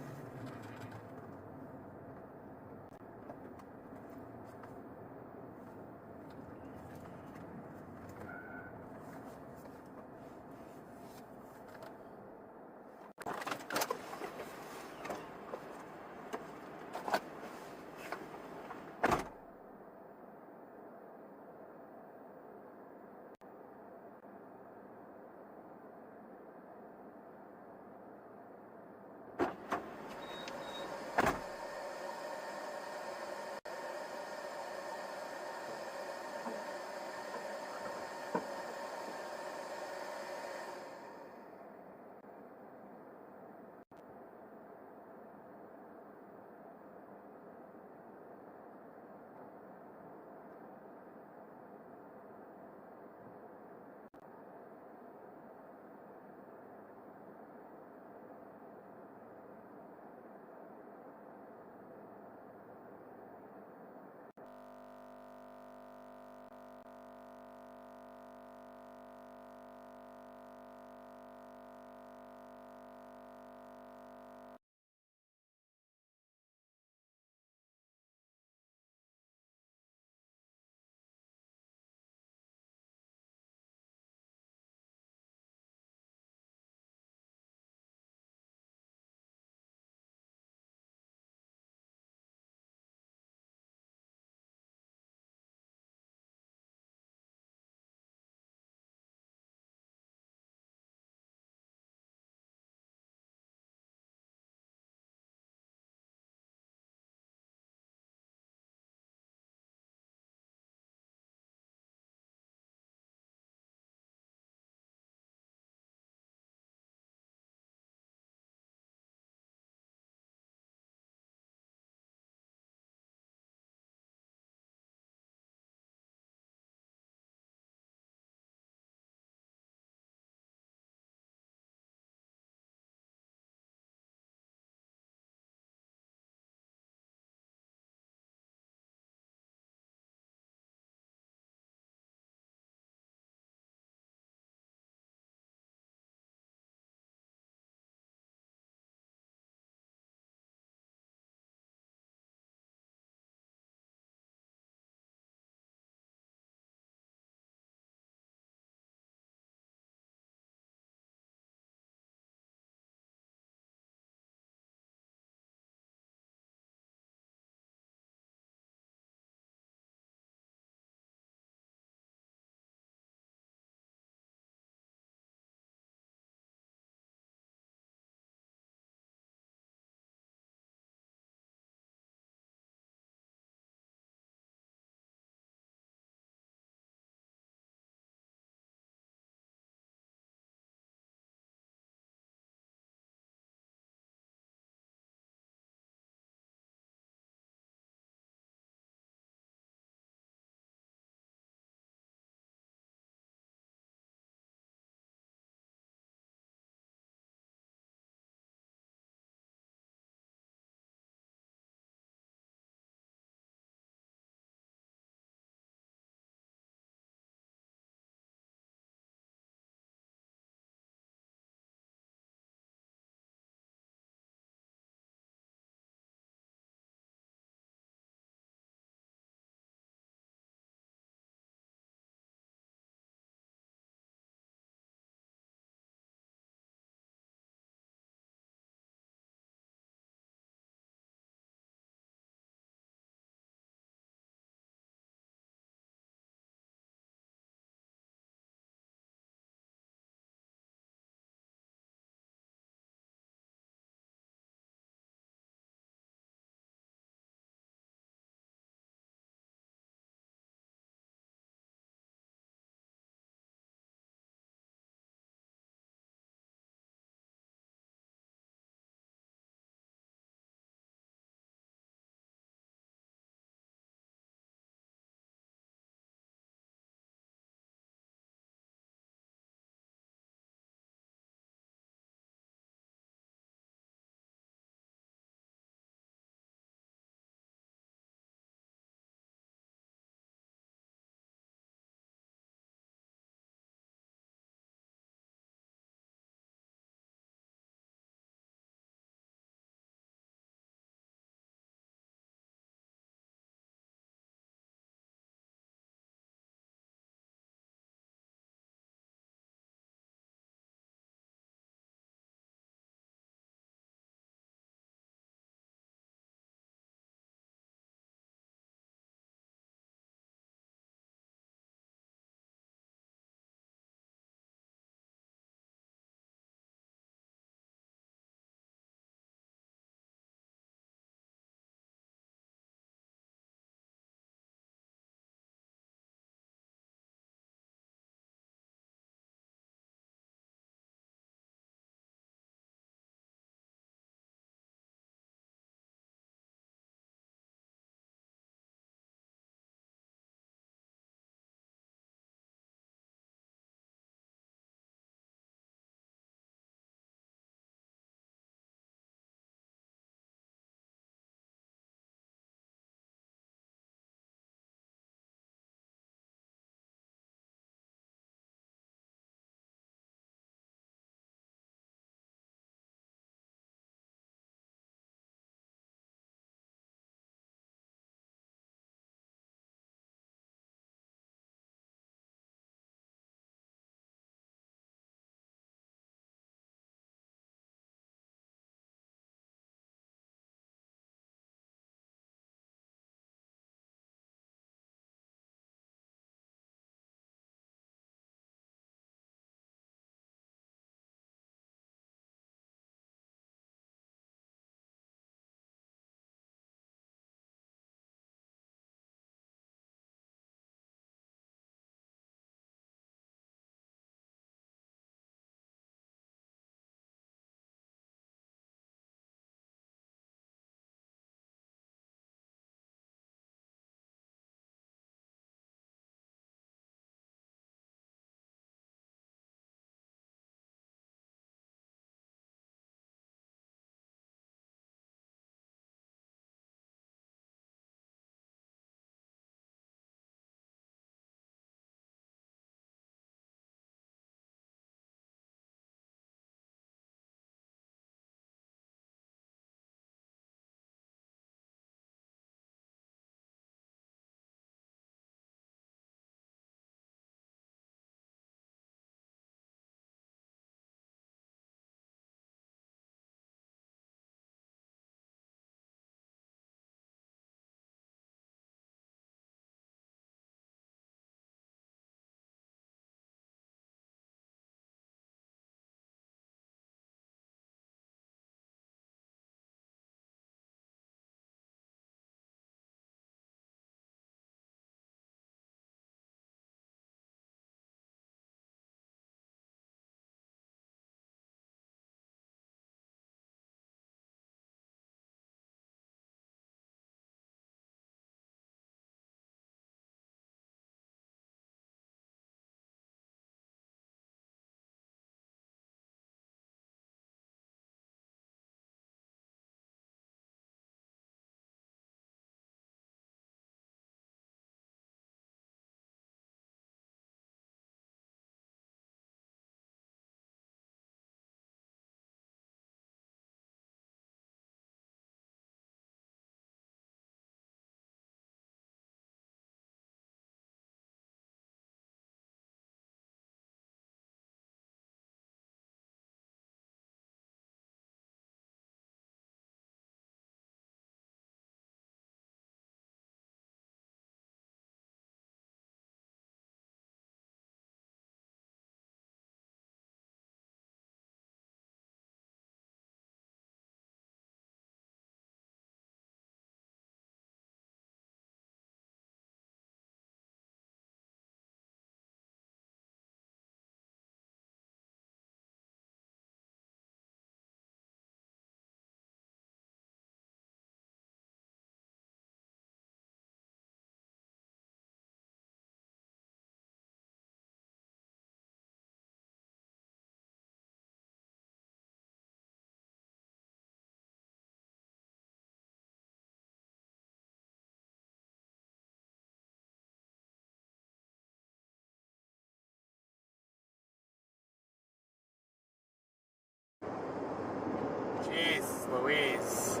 Louise.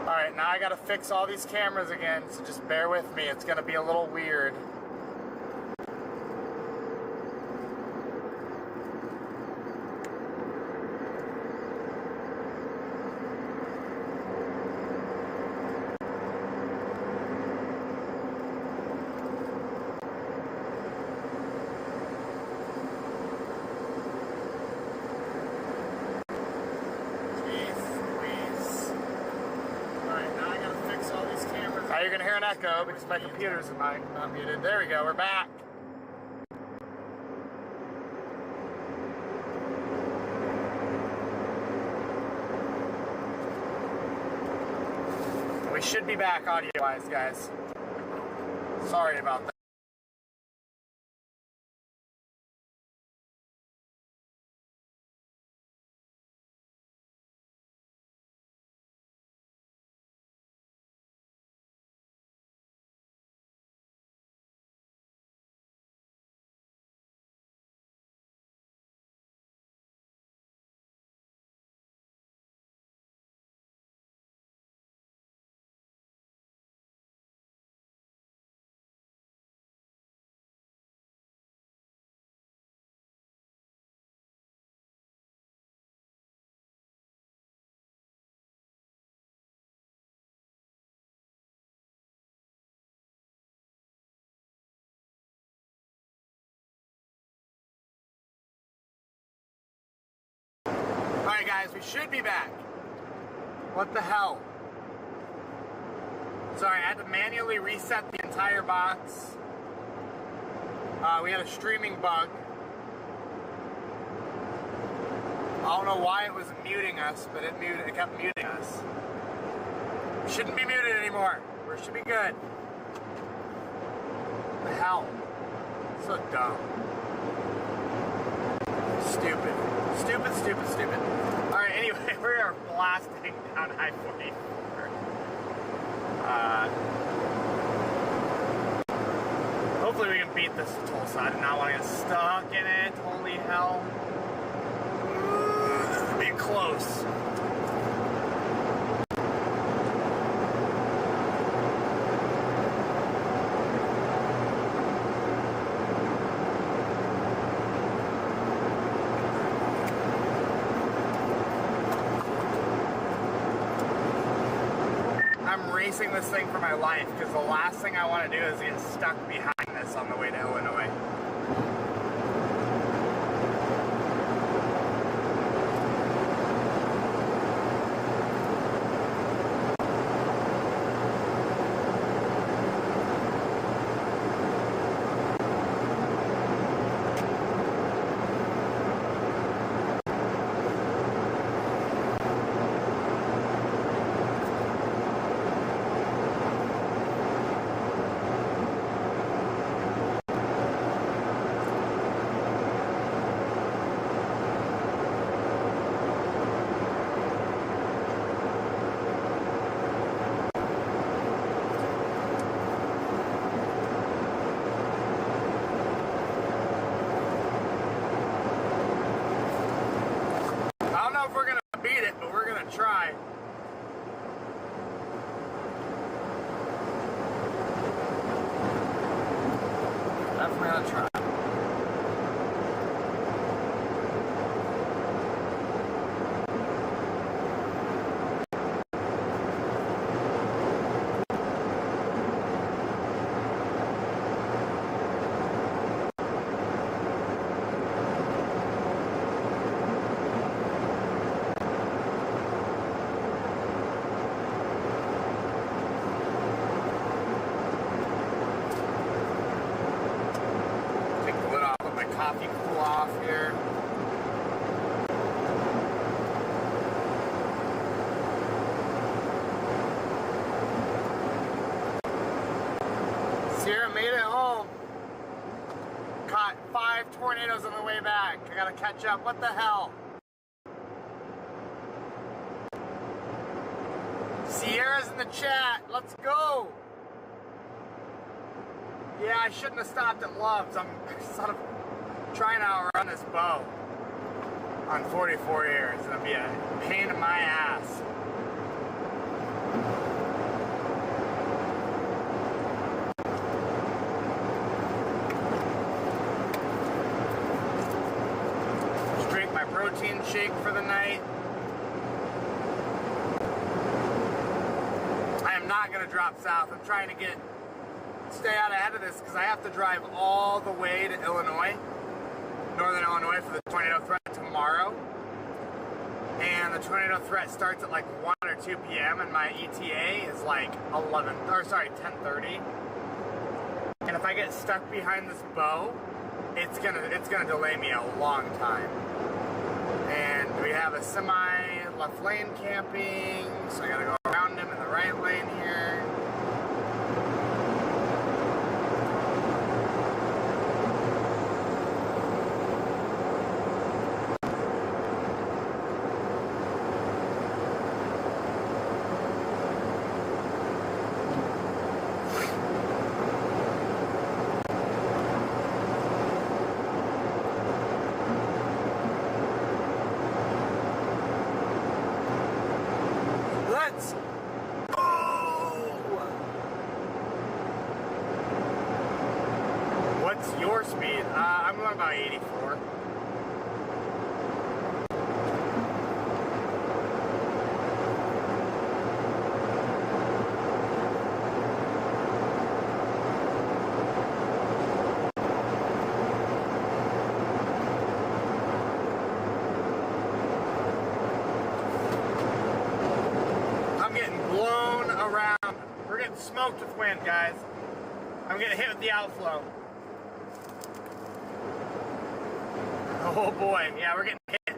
Alright, now I gotta fix all these cameras again, so just bear with me. It's gonna be a little weird. You're gonna hear an echo because my computer's not muted. There we go, we're back. We should be back audio-wise, guys. Sorry about that. Alright guys, we should be back. What the hell? Sorry, I had to manually reset the entire box. We had a streaming bug. I don't know why it was muting us, but it kept muting us. We shouldn't be muted anymore. We should be good. What the hell? So dumb. Stupid. Stupid, stupid, stupid. Alright, anyway, we are blasting down I-44. Hopefully we can beat this to Tulsa. I do not want to get stuck in it. Holy hell. This is being close. I'm racing this thing for my life because the last thing I want to do is get stuck behind this on the way to Illinois. Try. Definitely gonna try. Coffee cool off here. Sierra made it home. Caught 5 tornadoes on the way back. I gotta catch up. What the hell? Sierra's in the chat. Let's go. Yeah, I shouldn't have stopped at Love's. I'm son of trying to outrun this bow. on 44 here. It's gonna be a pain in my ass. Just drink my protein shake for the night. I am not gonna drop south. I'm trying to stay out ahead of this because I have to drive all the way to Illinois, Northern Illinois, for the tornado threat tomorrow. And the tornado threat starts at like 1 or 2 p.m. and my ETA is like 10:30. And if I get stuck behind this bow, it's gonna delay me a long time. And we have a semi left lane camping, so I gotta go around him in the right lane here. Let's go! What's your speed? I'm going about 84. Blown around. We're getting smoked with wind, guys. I'm getting hit with the outflow. Oh boy, yeah, we're getting hit.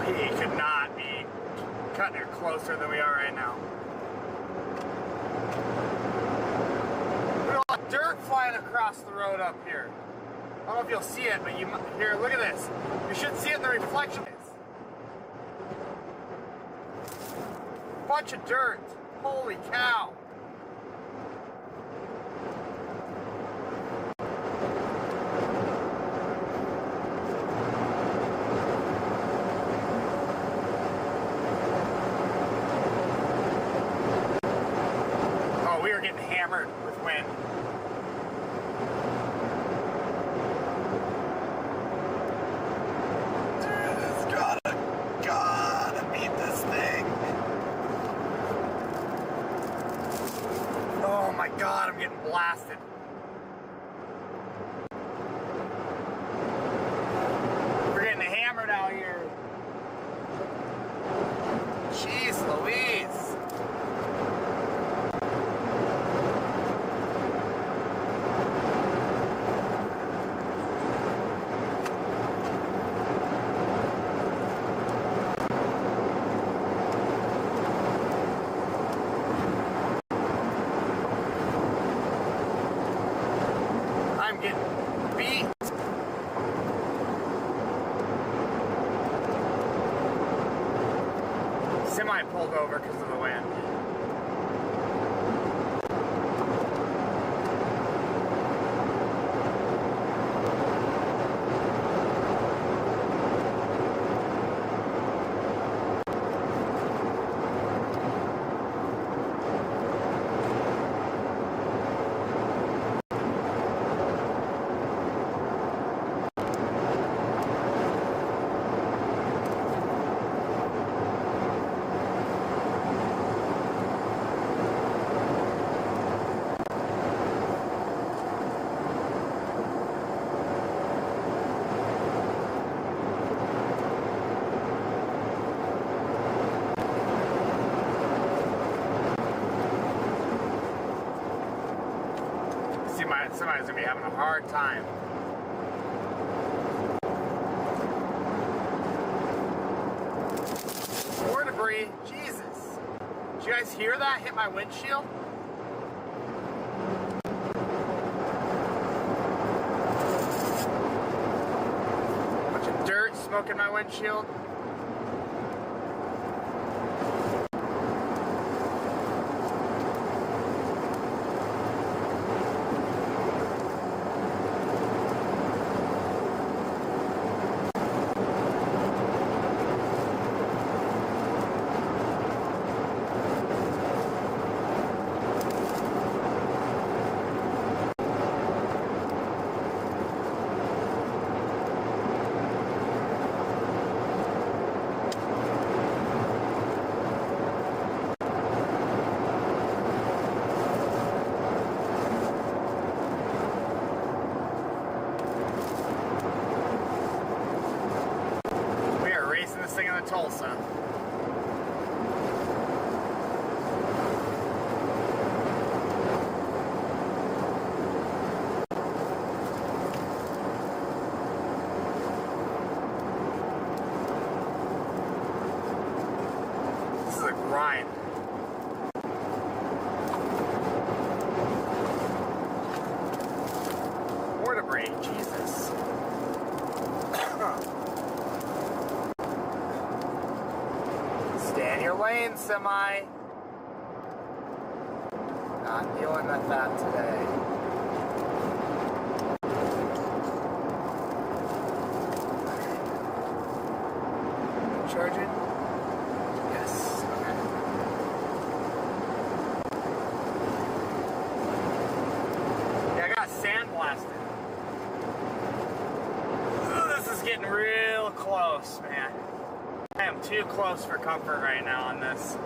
We could not be cutting her closer than we are right now. Look at all the dirt flying across the road up here. I don't know if you'll see it, but here, look at this. You should see it in the reflection. Bunch of dirt. Holy cow. Oh, we are getting hammered with wind. Dude, it's gotta beat this thing. Oh my god, I'm getting blasted. We're getting hammered out here. Jeez Louise. I'm getting beat. Semi pulled over because of the wind. Somebody's gonna be having a hard time. More debris. Jesus. Did you guys hear that hit my windshield? Bunch of dirt smoking my windshield. Tulsa. This is a grind. More debris, Jesus. Stay in your lane, semi. Not dealing with that today. Charging? Yes. Okay. Yeah, I got sandblasted. This is getting real close, man. I am too close for comfort right now on this.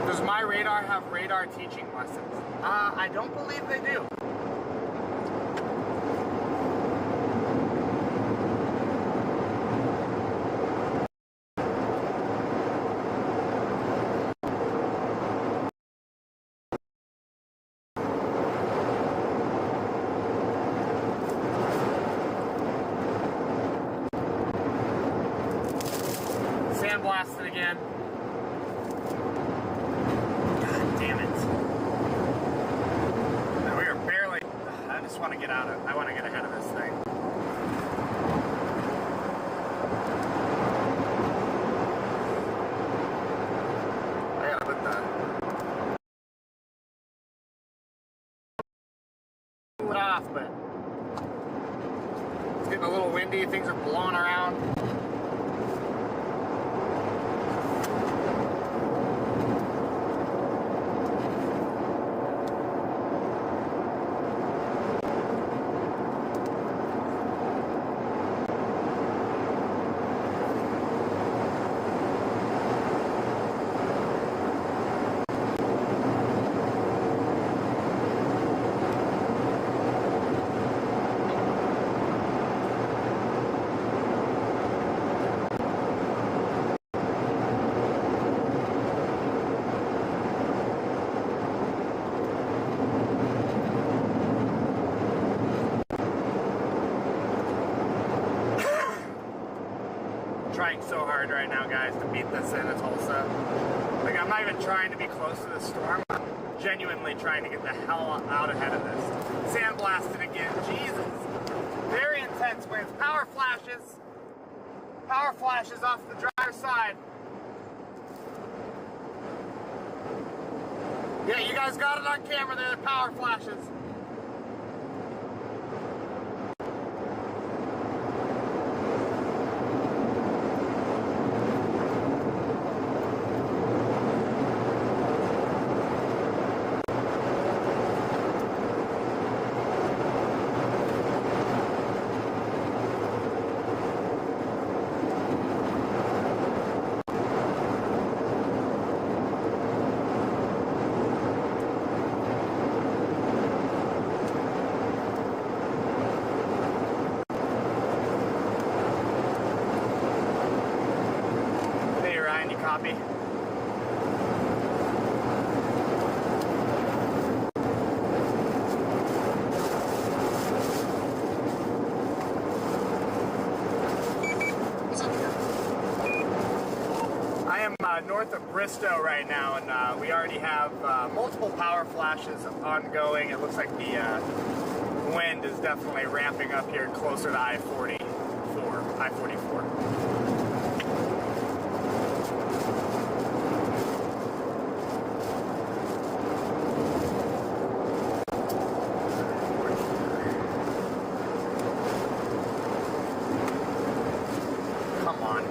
Does my radar have radar teaching lessons? I don't believe they do. Sandblasted again. I want to get ahead of this thing. I gotta put it off, but it's getting a little windy. Things are blowing around. Trying so hard right now, guys, to beat this in Tulsa. Like, I'm not even trying to be close to the storm. I'm genuinely trying to get the hell out ahead of this. Sandblasted again. Jesus. Very intense winds. Power flashes. Power flashes off the driver's side. Yeah, you guys got it on camera there, the power flashes. Copy. I am north of Bristow right now, and we already have multiple power flashes ongoing. It looks like the wind is definitely ramping up here closer to I-44. Come on.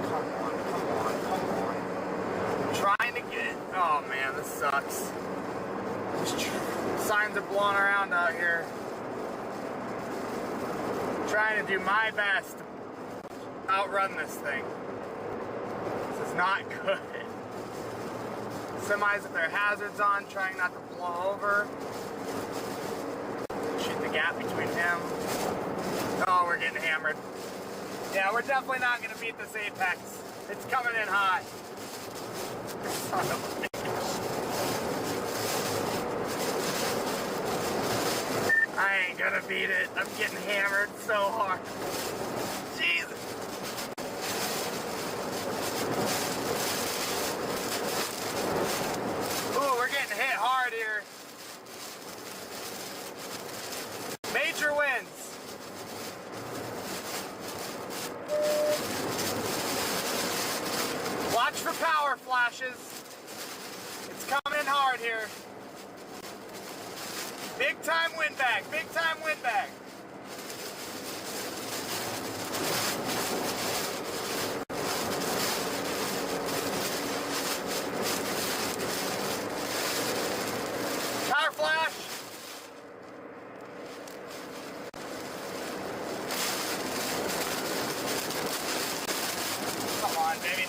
Trying to get, oh man, this sucks. Signs are blowing around out here. Trying to do my best to outrun this thing. This is not good. Semis with their hazards on, trying not to blow over. Shoot the gap between him. Oh, we're getting hammered. Yeah, we're definitely not going to beat this apex. It's coming in hot. Son of a bitch. I ain't gonna beat it. I'm getting hammered so hard. Jesus. Ooh, we're getting hit hard here. Major winds. Watch for power flashes. It's coming in hard here. Big time windbag, big time windbag. Power flash. Come on, baby.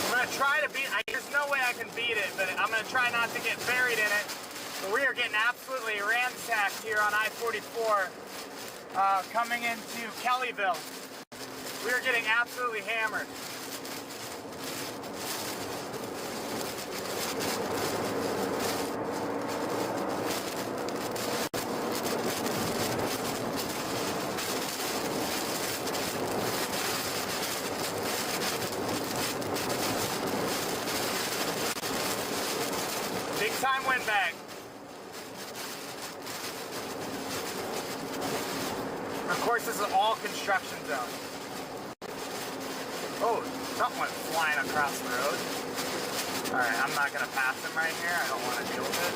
I'm gonna try to beat, there's no way I can beat it, but I'm gonna try not to get buried in it. But we are getting absolutely ransacked here on I-44 coming into Kellyville. We are getting absolutely hammered. Big time windbag. Of course, this is all construction zone. Oh, something went flying across the road. Alright, I'm not gonna pass him right here. I don't want to deal with it.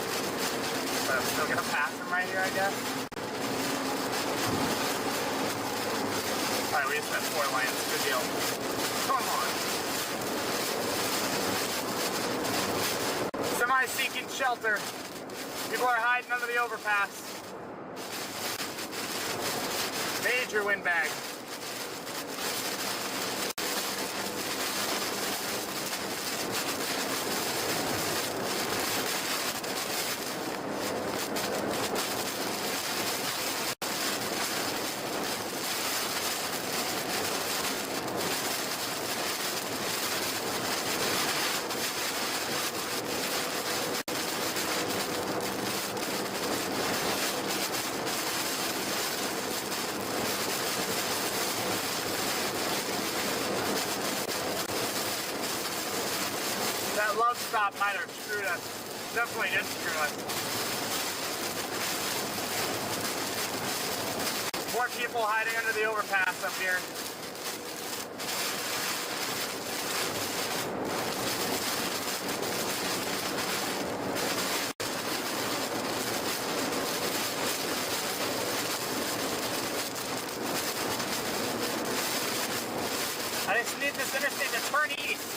But I'm still gonna pass him right here, I guess. Alright, we just went 4 lanes. Good deal. Come on. Semi seeking shelter. People are hiding under the overpass. Major windbag. That love stop might have screwed us. Definitely did screw us. More people hiding under the overpass up here. I just need this interstate to turn east.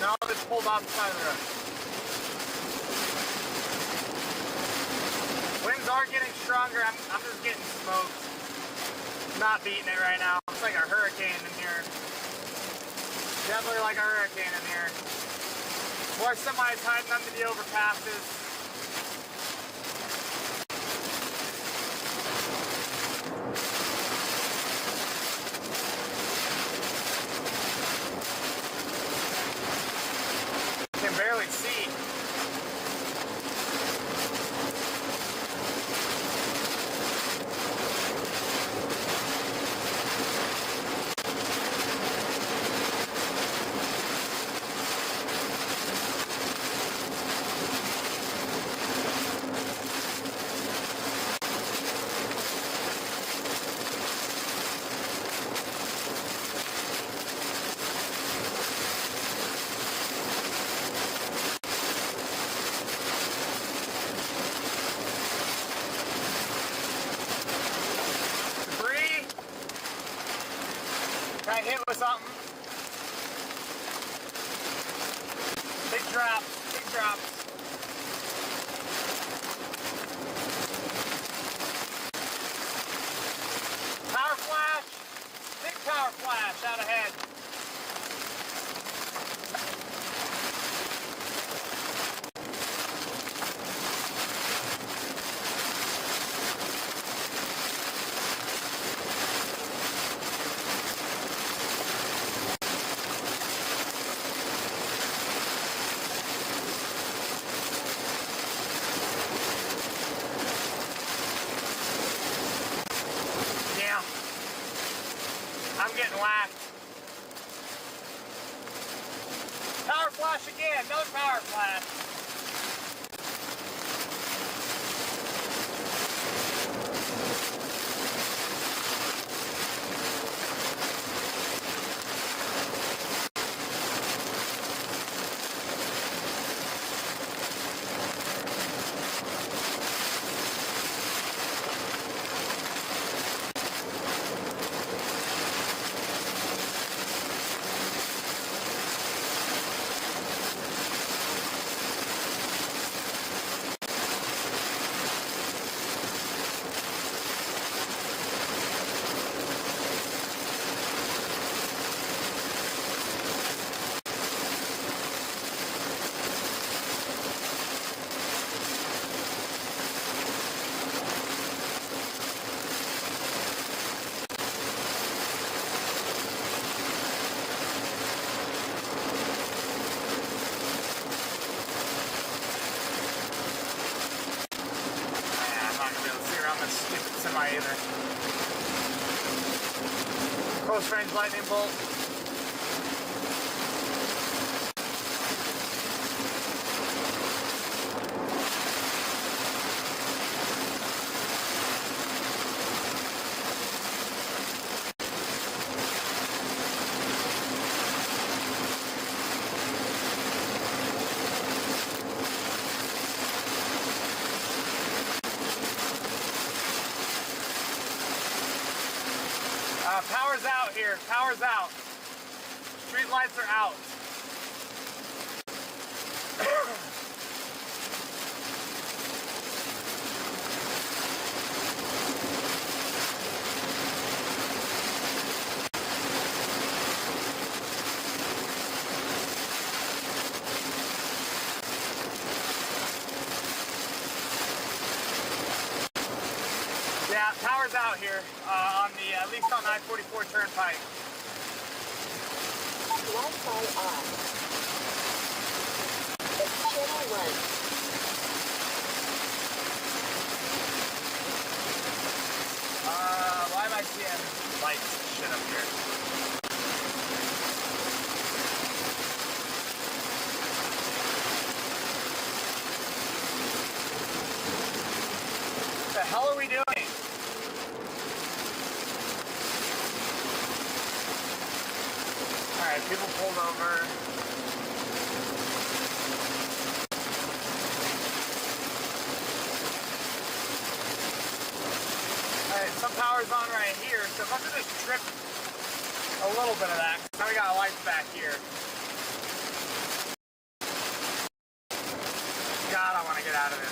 Now it's pulled off the side of the road. Winds are getting stronger. I'm just getting smoked. Not beating it right now. It's like a hurricane in here. Definitely like a hurricane in here. More semis hiding under the overpasses. Can barely see. Got hit with something. Big drops, big drops. Power flash, big power flash out ahead. I'm getting whacked. Power flash again, another power flash. Stupid semi either. Close range lightning bolt. Power's out here. Power's out. Street lights are out. Yeah, power's out here on the, at least on I-44 Turnpike. Wi-Fi on. It's channel 1. Why am I seeing lights and shit up here? What the hell are we doing? Alright, people pulled over. Alright, some power's on right here, so if I could just trip a little bit of that. Now we got lights back here. out of this.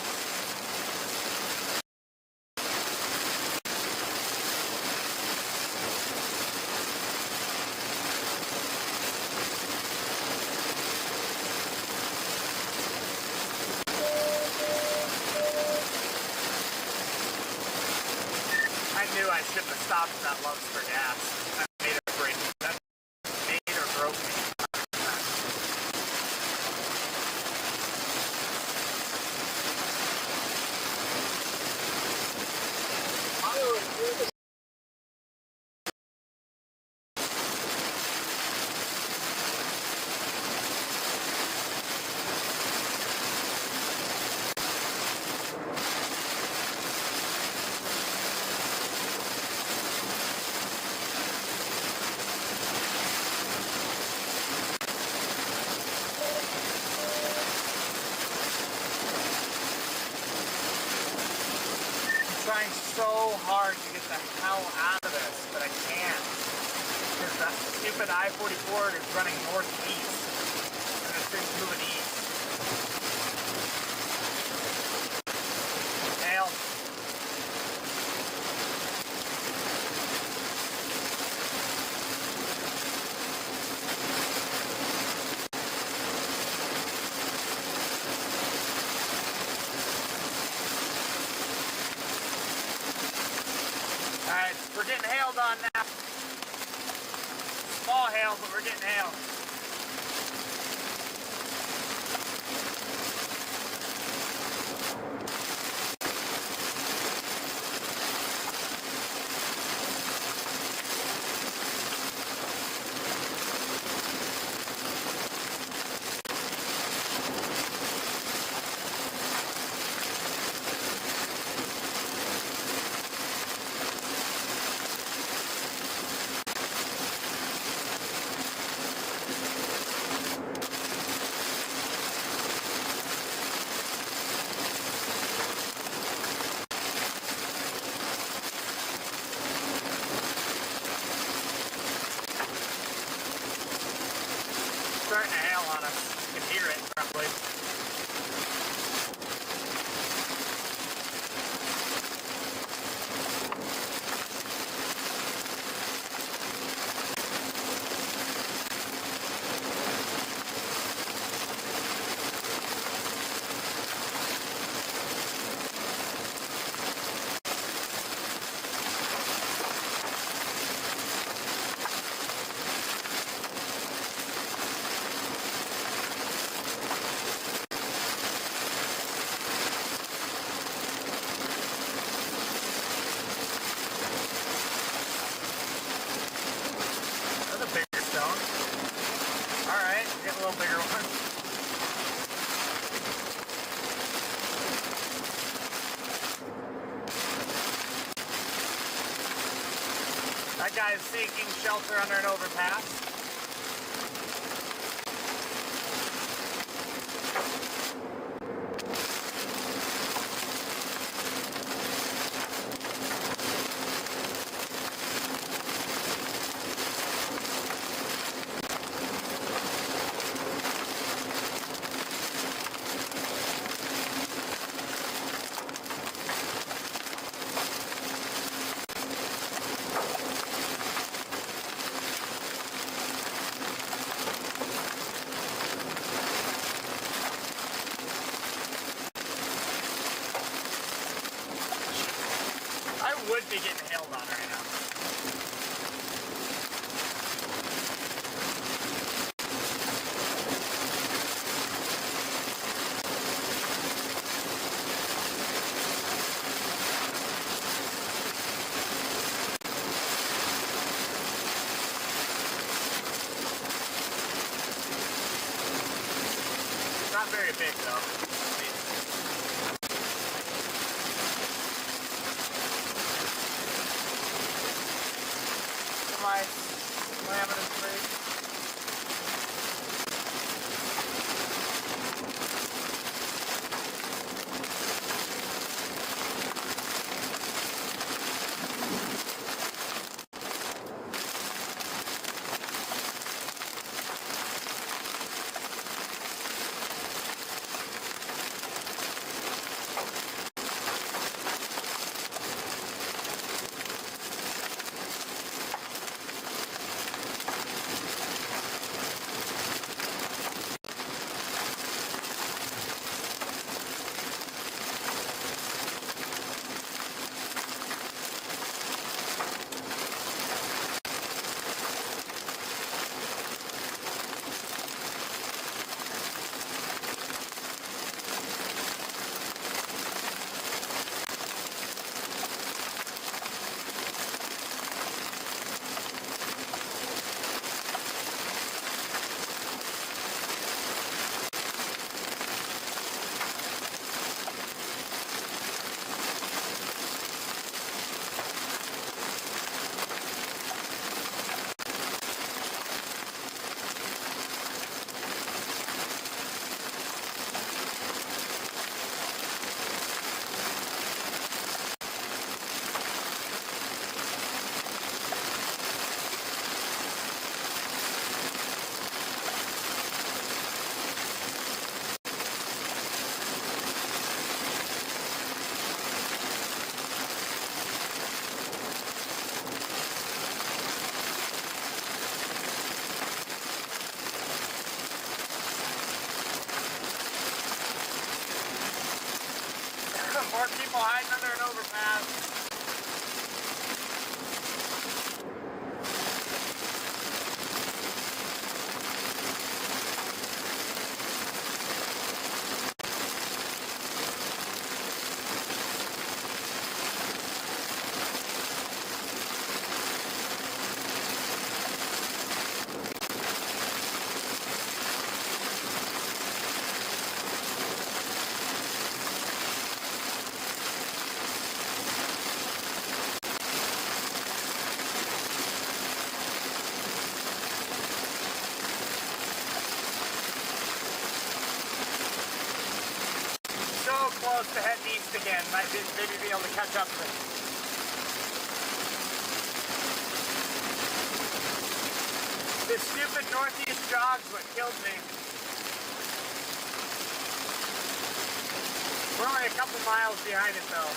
I knew I shouldn't have stopped at that Loves for gas. That made or break. That made or broke me. Trying so hard to get the hell out of this, but I can't. Because that stupid I-44 is running northeast, and this thing's moving east. Hail. Alright, we're getting hailed on now. Small hail, but we're getting hailed. Starting to hail on us. You can hear it probably. Alright, get a little bigger one. That guy's seeking shelter under an overpass. Would be getting hailed on right now. Not very big though. My laminate plate. people hiding under an overpass. Close to heading east again. Might maybe be able to catch up to it. This stupid northeast jog's what killed me. We're only a couple miles behind it though.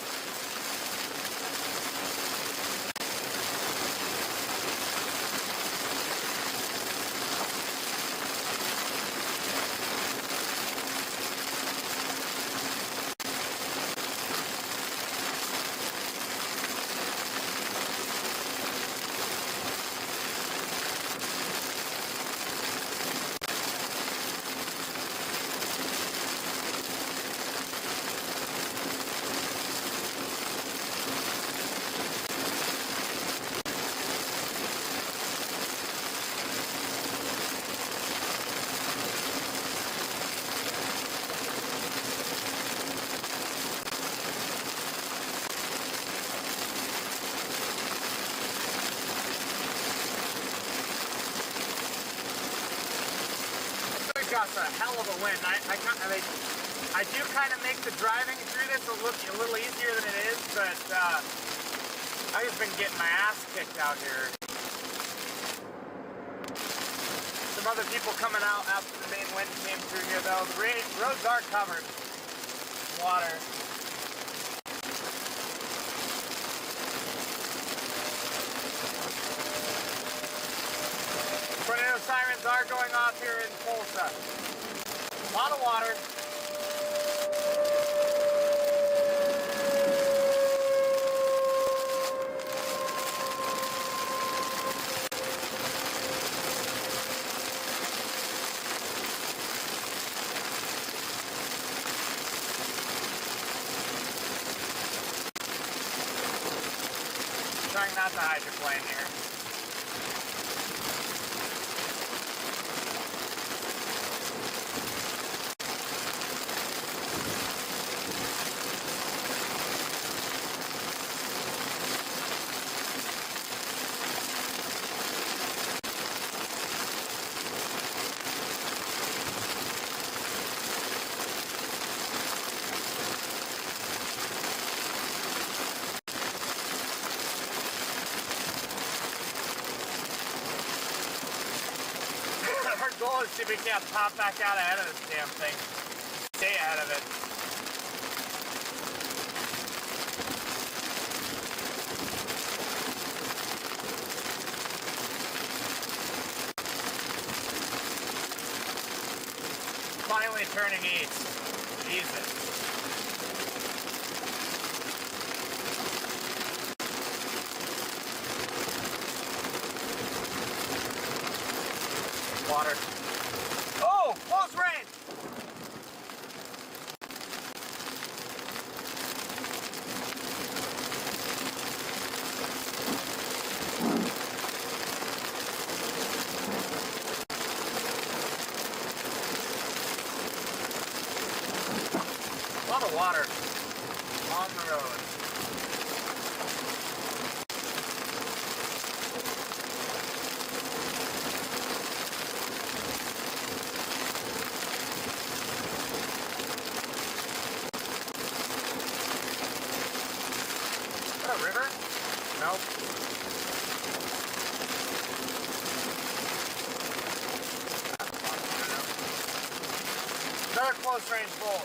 Got a hell of a wind. I do kind of make the driving through this look a little easier than it is, but I've just been getting my ass kicked out here. Some other people coming out after the main wind came through here though. The roads are covered in water. Tornado sirens are going off here in Tulsa. A lot of water. Trying not to hydroplane here. Goal is see if we can't pop back out ahead of this damn thing. Stay ahead of it. Finally turning east. Jesus. Water. Oh, close range. A lot of water on the road. River? Nope. Another close range bull.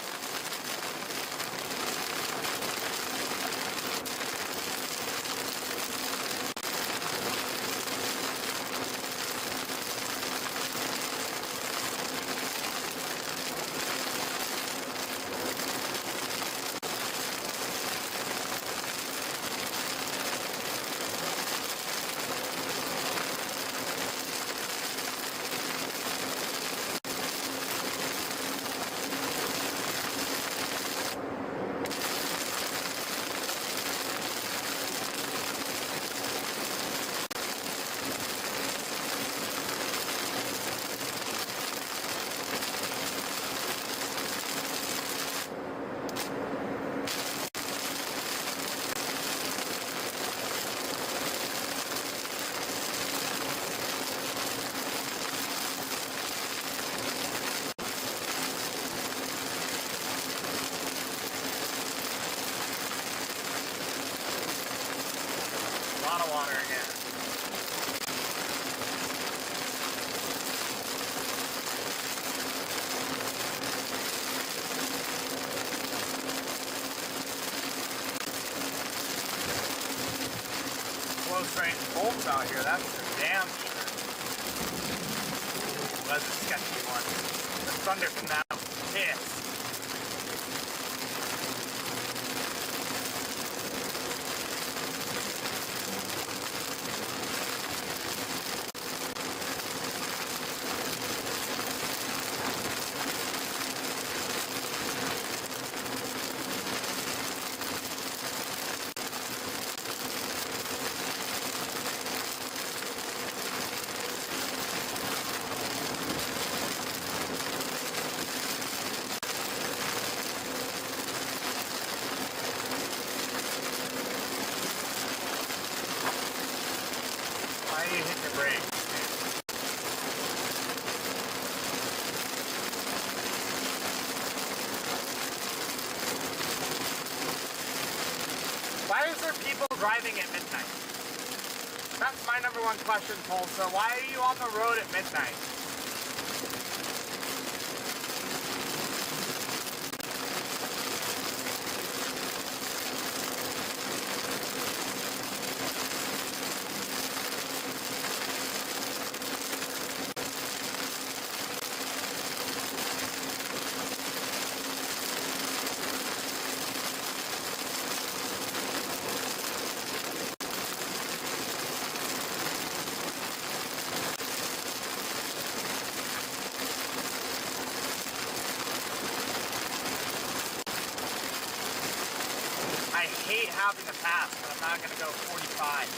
water again. Close range bulbs out here, that's for damn sure. Ooh, that's a sketchy one. The thunder from that was pissed. Why are you hitting the brakes? Why is there people driving at midnight? That's my number one question, Tulsa. Why are you on the road at midnight? I hate having to pass, but I'm not going to go 45.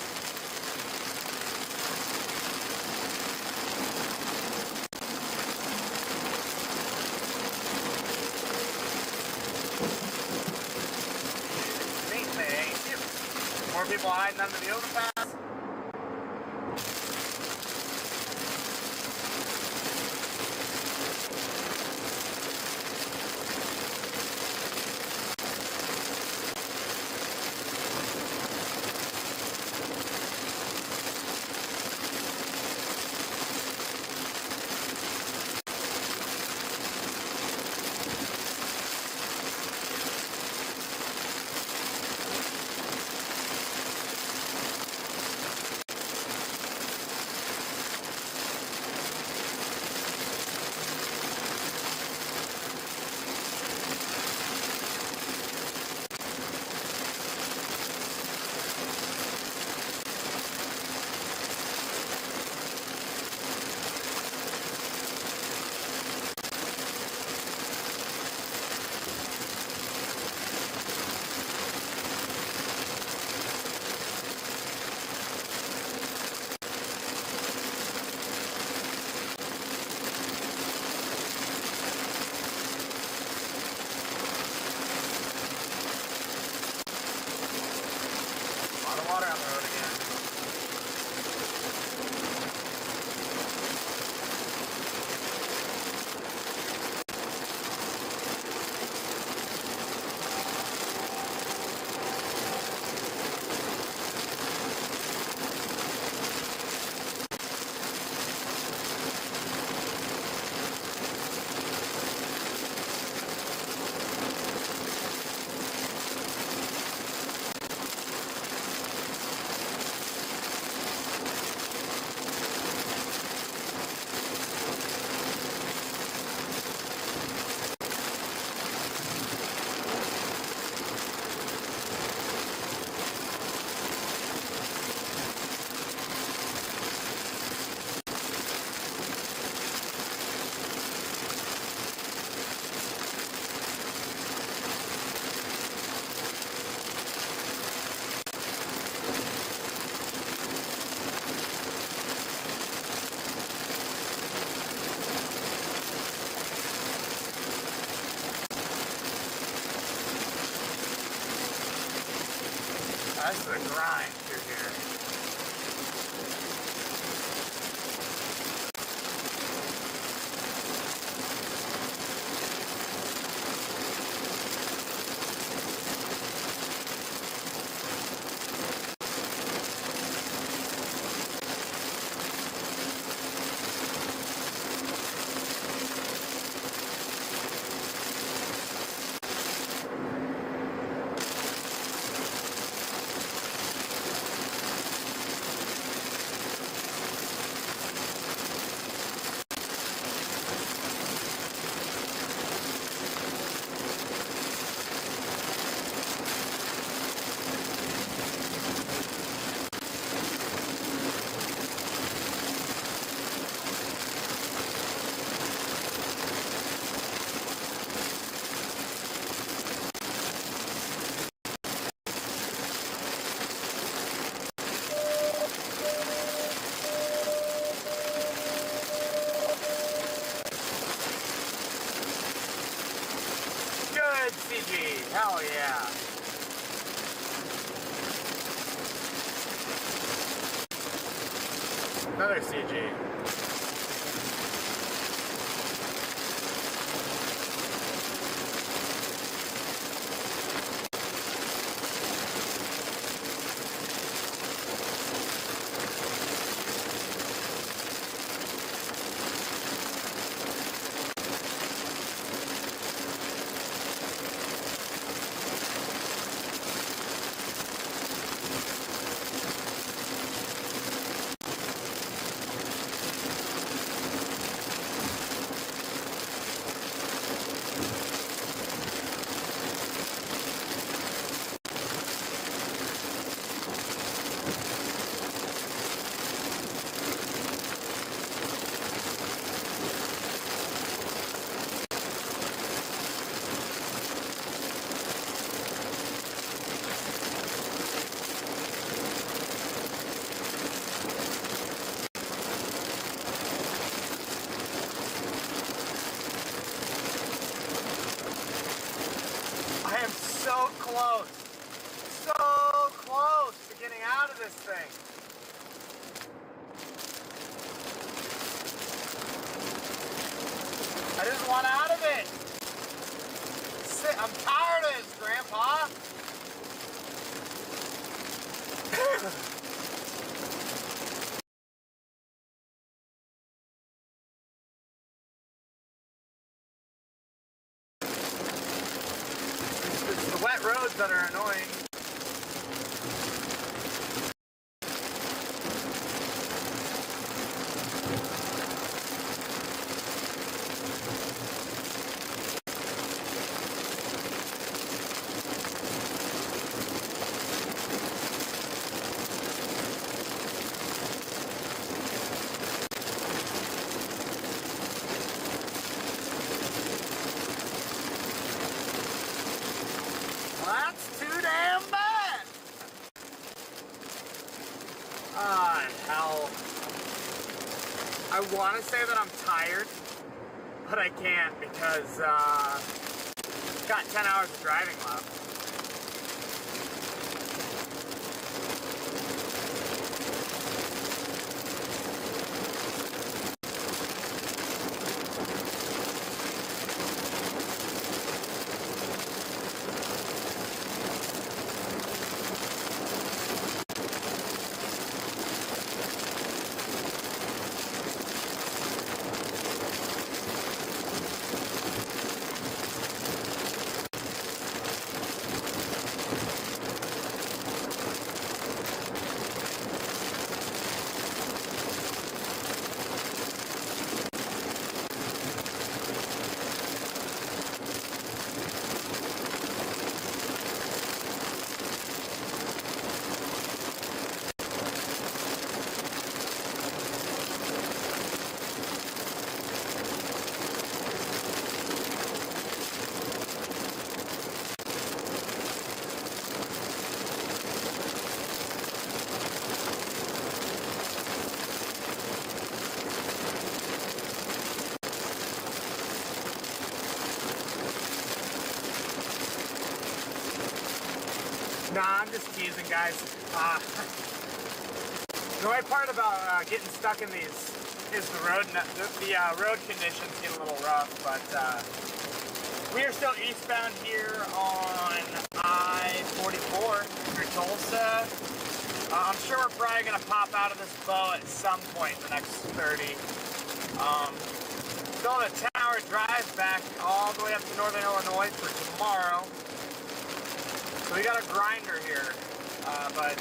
More people hiding under the overpass. Water on the road again. That's the grind through here. Hell yeah. Another CG. So close to getting out of this thing. I just want out of it. I'm tired of this, Grandpa. It's the wet roads that are annoying. That's too damn bad. Ah, hell. I want to say that I'm tired, but I can't because got 10 hours of driving left. Nah, I'm just teasing, guys. The only part about getting stuck in these is the road. The road conditions get a little rough, but we are still eastbound here on I-44 through Tulsa. I'm sure we're probably gonna pop out of this bow at some point in the next 30. Still a 10-hour drive back all the way up to Northern Illinois for tomorrow. So we got a grinder here, but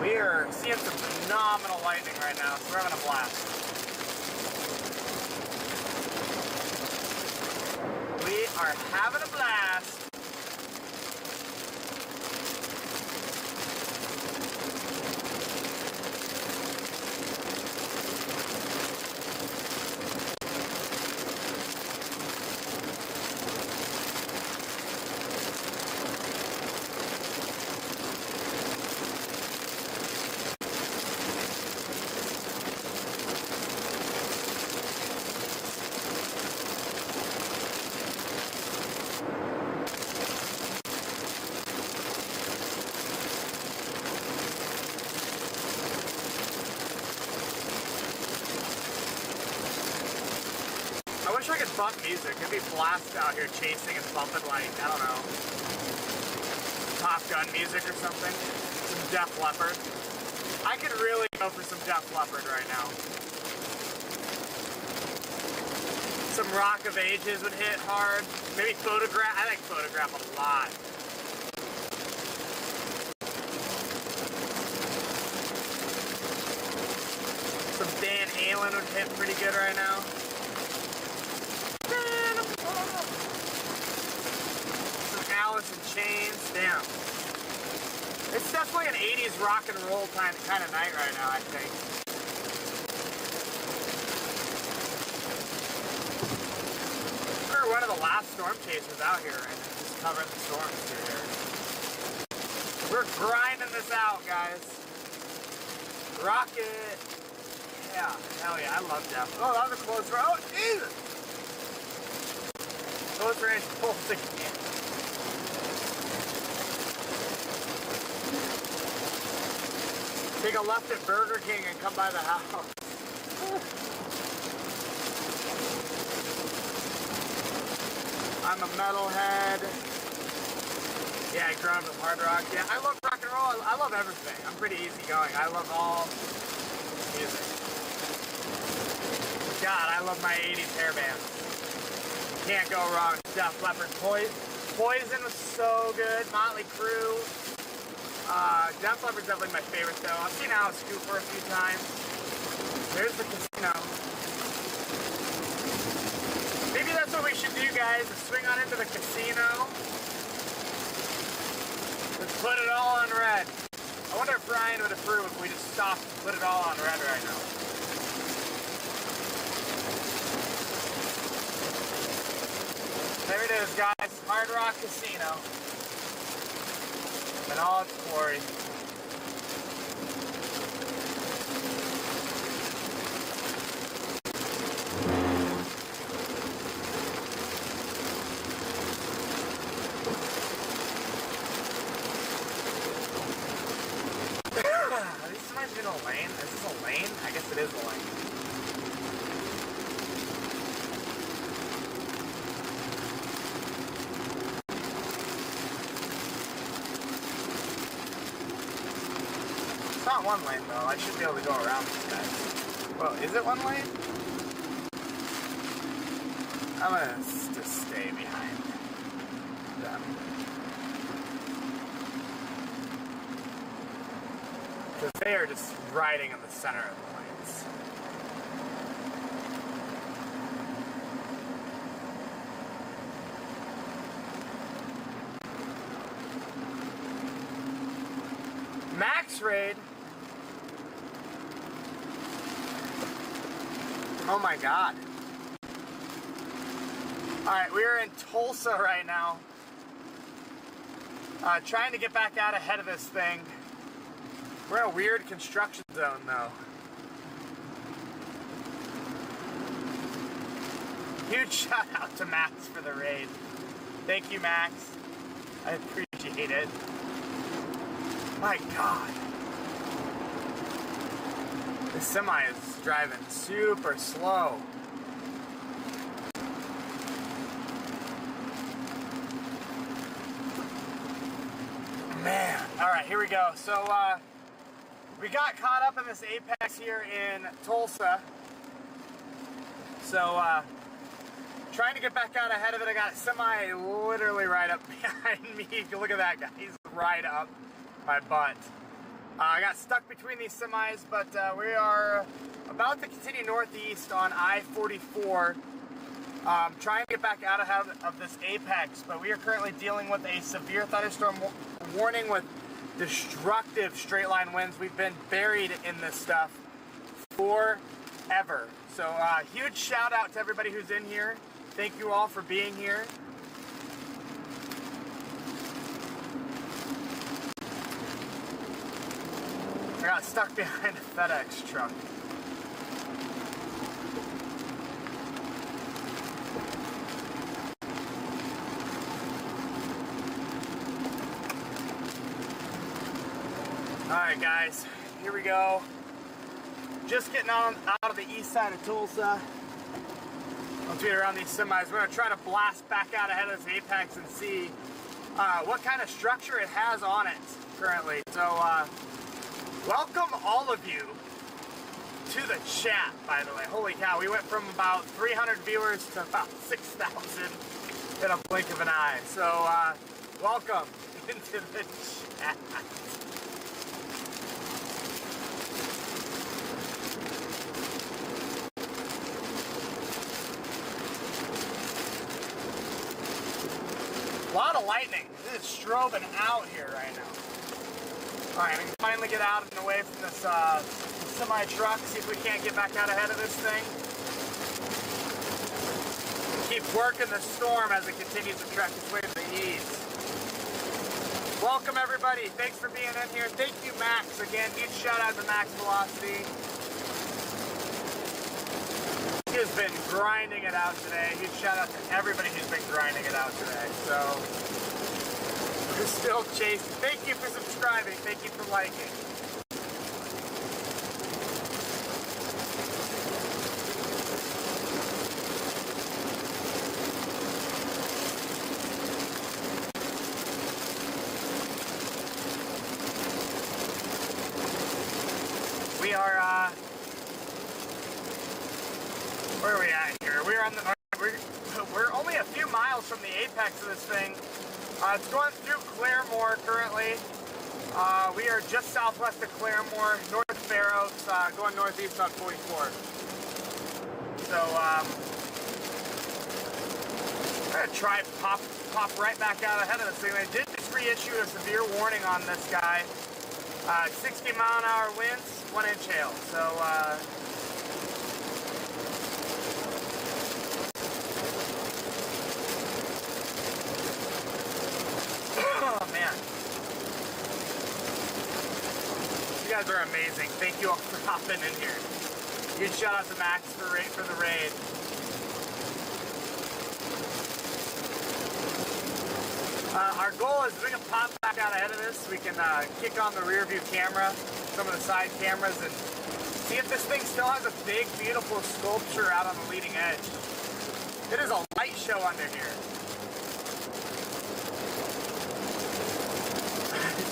we are seeing some phenomenal lightning right now, so we're having a blast. We are having a blast. wish I could bump music. It'd be blast out here chasing and bumping like, I don't know, Top Gun music or something. Some Def Leppard. I could really go for some Def Leppard right now. Some Rock of Ages would hit hard. Maybe Photograph. I like Photograph a lot. Some Dan Halen would hit pretty good right now. Some Alice in Chains. Damn. It's definitely an 80s rock and roll kind of night right now, I think. We're one of the last storm chasers out here right now, just covering the storms through here. We're grinding this out, guys. Rocket. Yeah, hell yeah, I love Def. Oh, that was a close range. Oh, Jesus! Close range pulls again. Take a left at Burger King and come by the house. I'm a metalhead. Yeah, I grew up with hard rock. Yeah, I love rock and roll. I love everything. I'm pretty easygoing. I love all music. God, I love my 80s hair bands. Can't go wrong. Def Leppard. Poison was so good. Motley Crue. Def Leppard's definitely my favorite though. I've seen Alice Cooper a few times. There's the casino. Maybe that's what we should do, guys, is swing on into the casino. Let's put it all on red. I wonder if Brian would approve if we just stopped and put it all on red right now. There it is, guys. Hard Rock Casino. In all its glory. This might be a lane. Is this a lane? I guess it is a lane. It's not one lane though. I should be able to go around these guys. Well, is it one lane? I'm gonna just stay behind them. Because they are just riding in the center of the lanes. Max Raid. Oh my God. Alright, we're in Tulsa right now. Trying to get back out ahead of this thing. We're in a weird construction zone though. Huge shout out to Max for the raid. Thank you, Max. I appreciate it. My God. The semi is driving super slow. Man. Alright, here we go. So, we got caught up in this apex here in Tulsa. So, trying to get back out ahead of it. I got a semi literally right up behind me. Look at that guy. He's right up my butt. I got stuck between these semis, but we are about to continue northeast on I-44. Trying to get back out ahead of this apex, but we are currently dealing with a severe thunderstorm warning with destructive straight line winds. We've been buried in this stuff forever. So huge shout out to everybody who's in here. Thank you all for being here. I got stuck behind a FedEx truck. Alright guys, here we go. Just getting out of the east side of Tulsa. once we get around these semis, we're gonna try to blast back out ahead of this apex and see what kind of structure it has on it currently. So welcome all of you to the chat, by the way. Holy cow, we went from about 300 viewers to about 6,000 in a blink of an eye. So welcome into the chat. A lot of lightning. It is strobing out here right now. All right, I can finally get out and away from this semi-truck, see if we can't get back out ahead of this thing. Keep working the storm as it continues to track its way to the east. Welcome, everybody. Thanks for being in here. Thank you, Max. Again, huge shout out to Max Velocity. He has been grinding it out today. Huge shout out to everybody who's been grinding it out today. So, we're still chasing. Thank you for subscribing. Thank you for liking. We are, where are we at here? We're only a few miles from the apex of this thing. It's going through Claremore currently. We are just southwest of Claremore, north of Fair Oaks, going northeast on 44. So, I'm gonna try to pop right back out ahead of this thing. They did just reissue a severe warning on this guy. 60-mile-an-hour winds, 1-inch hail. So, oh man, you guys are amazing. Thank you all for hopping in here. Huge shout out to Max for the raid. Our goal is we can pop back out ahead of this. We can kick on the rear view camera, some of the side cameras, and see if this thing still has a big, beautiful sculpture out on the leading edge. It is a light show under here.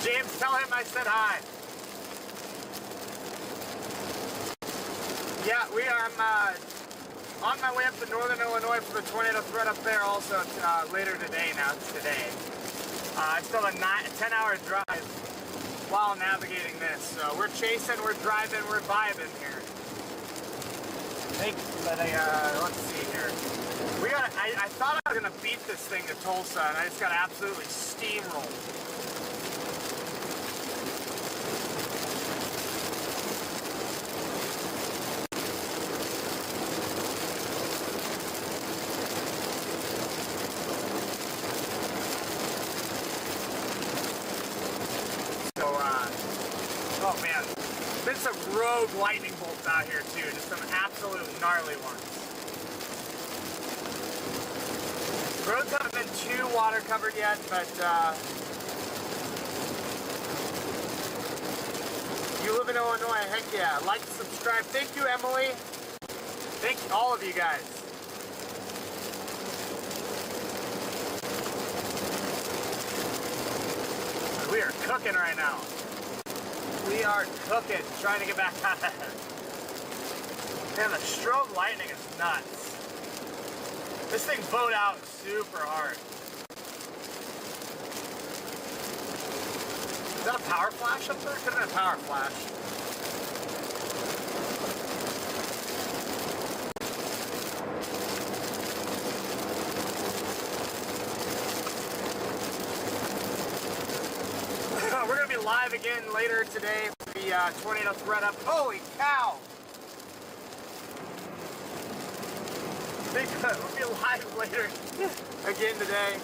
James, tell him I said hi. Yeah, I'm on my way up to northern Illinois for the tornado threat up there also later today. Now it's today. I still have a 10-hour drive while navigating this. So we're chasing, we're driving, we're vibing here. Let's see here. I thought I was gonna beat this thing to Tulsa, and I just got absolutely steamrolled. Oh man, been some rogue lightning bolts out here too, just some absolute gnarly ones. Roads haven't been too water covered yet, but you live in Illinois, heck yeah. Like, subscribe. Thank you, Emily. Thank you, all of you guys. We are cooking right now. We are cooking, trying to get back out of it. Man, the strobe lightning is nuts. This thing bowed out super hard. Is that a power flash up there? Could have been a power flash. We're going to be live again later today for the tornado threat up. Holy cow! We'll be live later again today.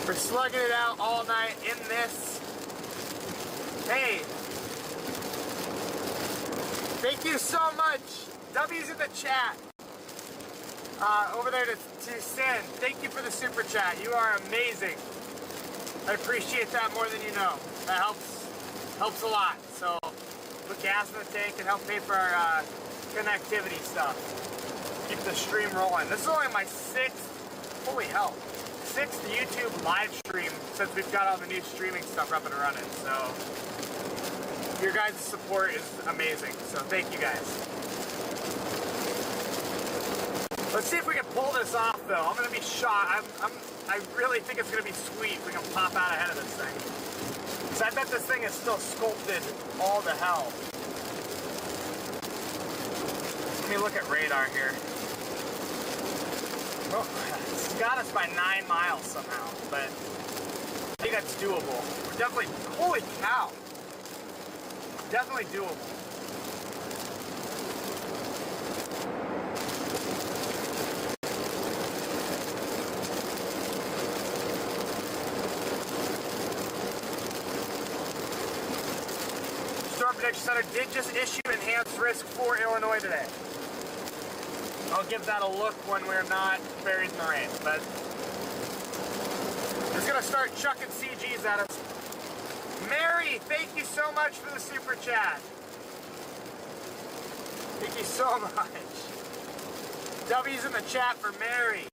We're slugging it out all night in this. Hey, thank you so much. W's in the chat. Over there to Sin. Thank you for the super chat. You are amazing. I appreciate that more than you know. That helps a lot. So put gas in the tank and help pay for our connectivity stuff. keep the stream rolling. This is only my 6th, holy hell, 6th YouTube live stream since we've got all the new streaming stuff up and running. So your guys' support is amazing. So thank you guys. Let's see if we can pull this off though. I'm gonna be shocked. I really think it's gonna be sweet if we can pop out ahead of this thing. Because I bet this thing is still sculpted all to hell. Let me look at radar here. Well, it's got us by 9 miles somehow, but I think that's doable. We're definitely, holy cow. Definitely doable. Storm Prediction Center did just issue enhanced risk for Illinois today. I'll give that a look when we're not buried in the rain, but it's gonna start chucking CGs at us. Mary, thank you so much for the super chat. Thank you so much. W's in the chat for Mary.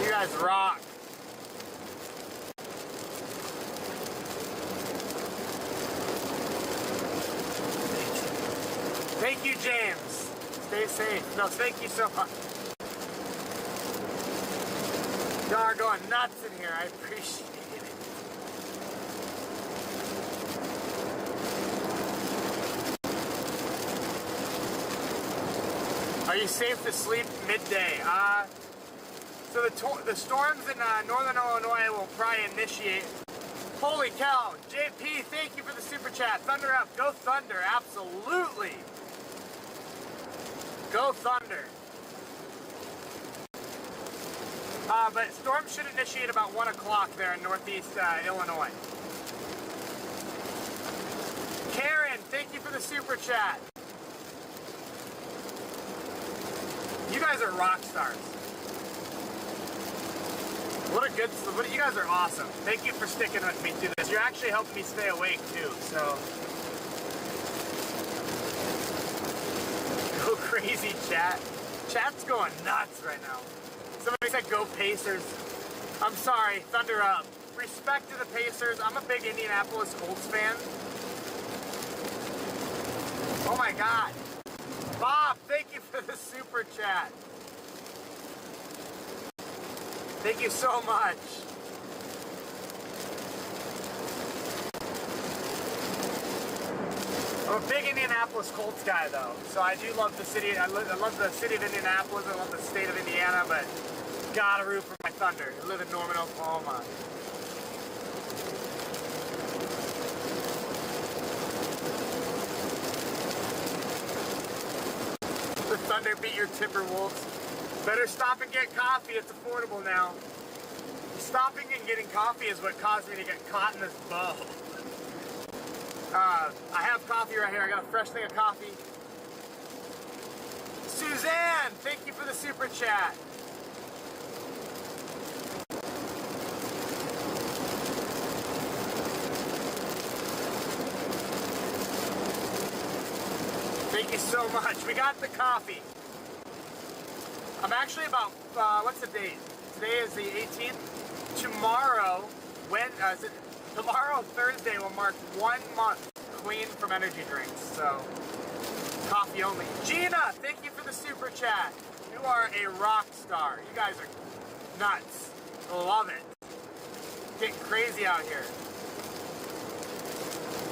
You guys rock. Thank you, James. Stay safe. No, thank you so much. Y'all are going nuts in here. I appreciate it. Are you safe to sleep midday? So the storms in northern Illinois will probably initiate. Holy cow. JP, thank you for the super chat. Thunder up. Go Thunder. Absolutely. Go Thunder. But storms should initiate about 1 o'clock there in northeast Illinois. Karen, thank you for the super chat. You guys are rock stars. You guys are awesome. Thank you for sticking with me through this. You're actually helping me stay awake too, so. Go crazy, chat. Chat's going nuts right now. Somebody said go Pacers. I'm sorry, thunder up. Respect to the Pacers. I'm a big Indianapolis Colts fan. Oh my God. Bob, thank you for the super chat. Thank you so much. I'm a big Indianapolis Colts guy though, so I do love the city. I love the city of Indianapolis. I love the state of Indiana, but gotta root for my Thunder. I live in Norman, Oklahoma. The Thunder beat your Timberwolves. Better stop and get coffee. It's affordable now. Stopping and getting coffee is what caused me to get caught in this bow. I have coffee right here. I got a fresh thing of coffee. Suzanne, thank you for the super chat. Thank you so much. We got the coffee. I'm actually about, what's the date? Today is the 18th. Tomorrow, tomorrow, Thursday, will mark 1 month clean from energy drinks. So, coffee only. Gina, thank you for the super chat. You are a rock star. You guys are nuts. Love it. Getting crazy out here.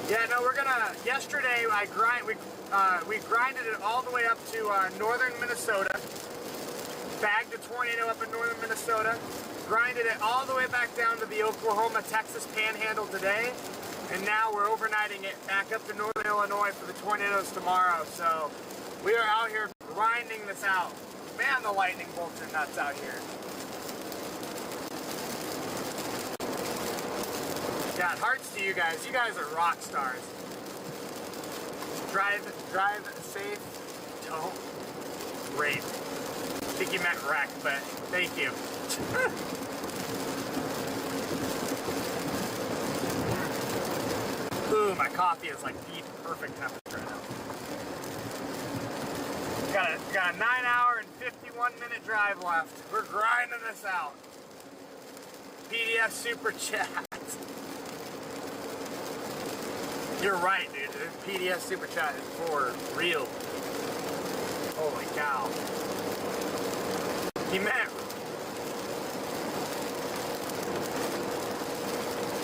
Yeah, no, we're gonna, yesterday we grinded it all the way up to northern Minnesota. Bagged a tornado up in northern Minnesota, grinded it all the way back down to the Oklahoma-Texas panhandle today, and now we're overnighting it back up to northern Illinois for the tornadoes tomorrow. So we are out here grinding this out. Man, the lightning bolts are nuts out here. God, hearts to you guys. You guys are rock stars. Drive safe. Don't rape. I think you meant wreck, but thank you. my coffee is like the perfect temperature right now. Got a 9-hour and 51-minute drive left. We're grinding this out. PDF Super Chat. You're right, dude. The PDF Super Chat is for real. Holy cow. He meant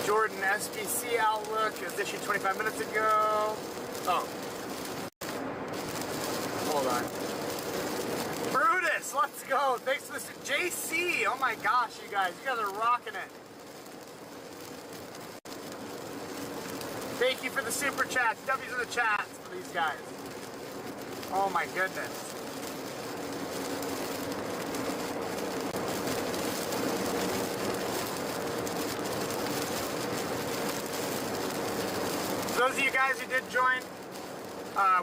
Jordan SBC Outlook is issued 25 minutes ago. Oh. Hold on. Brutus, let's go. Thanks for this. JC, oh my gosh, you guys are rocking it. Thank you for the super chats. W's in the chats for these guys. Oh my goodness. Those of you guys who did join,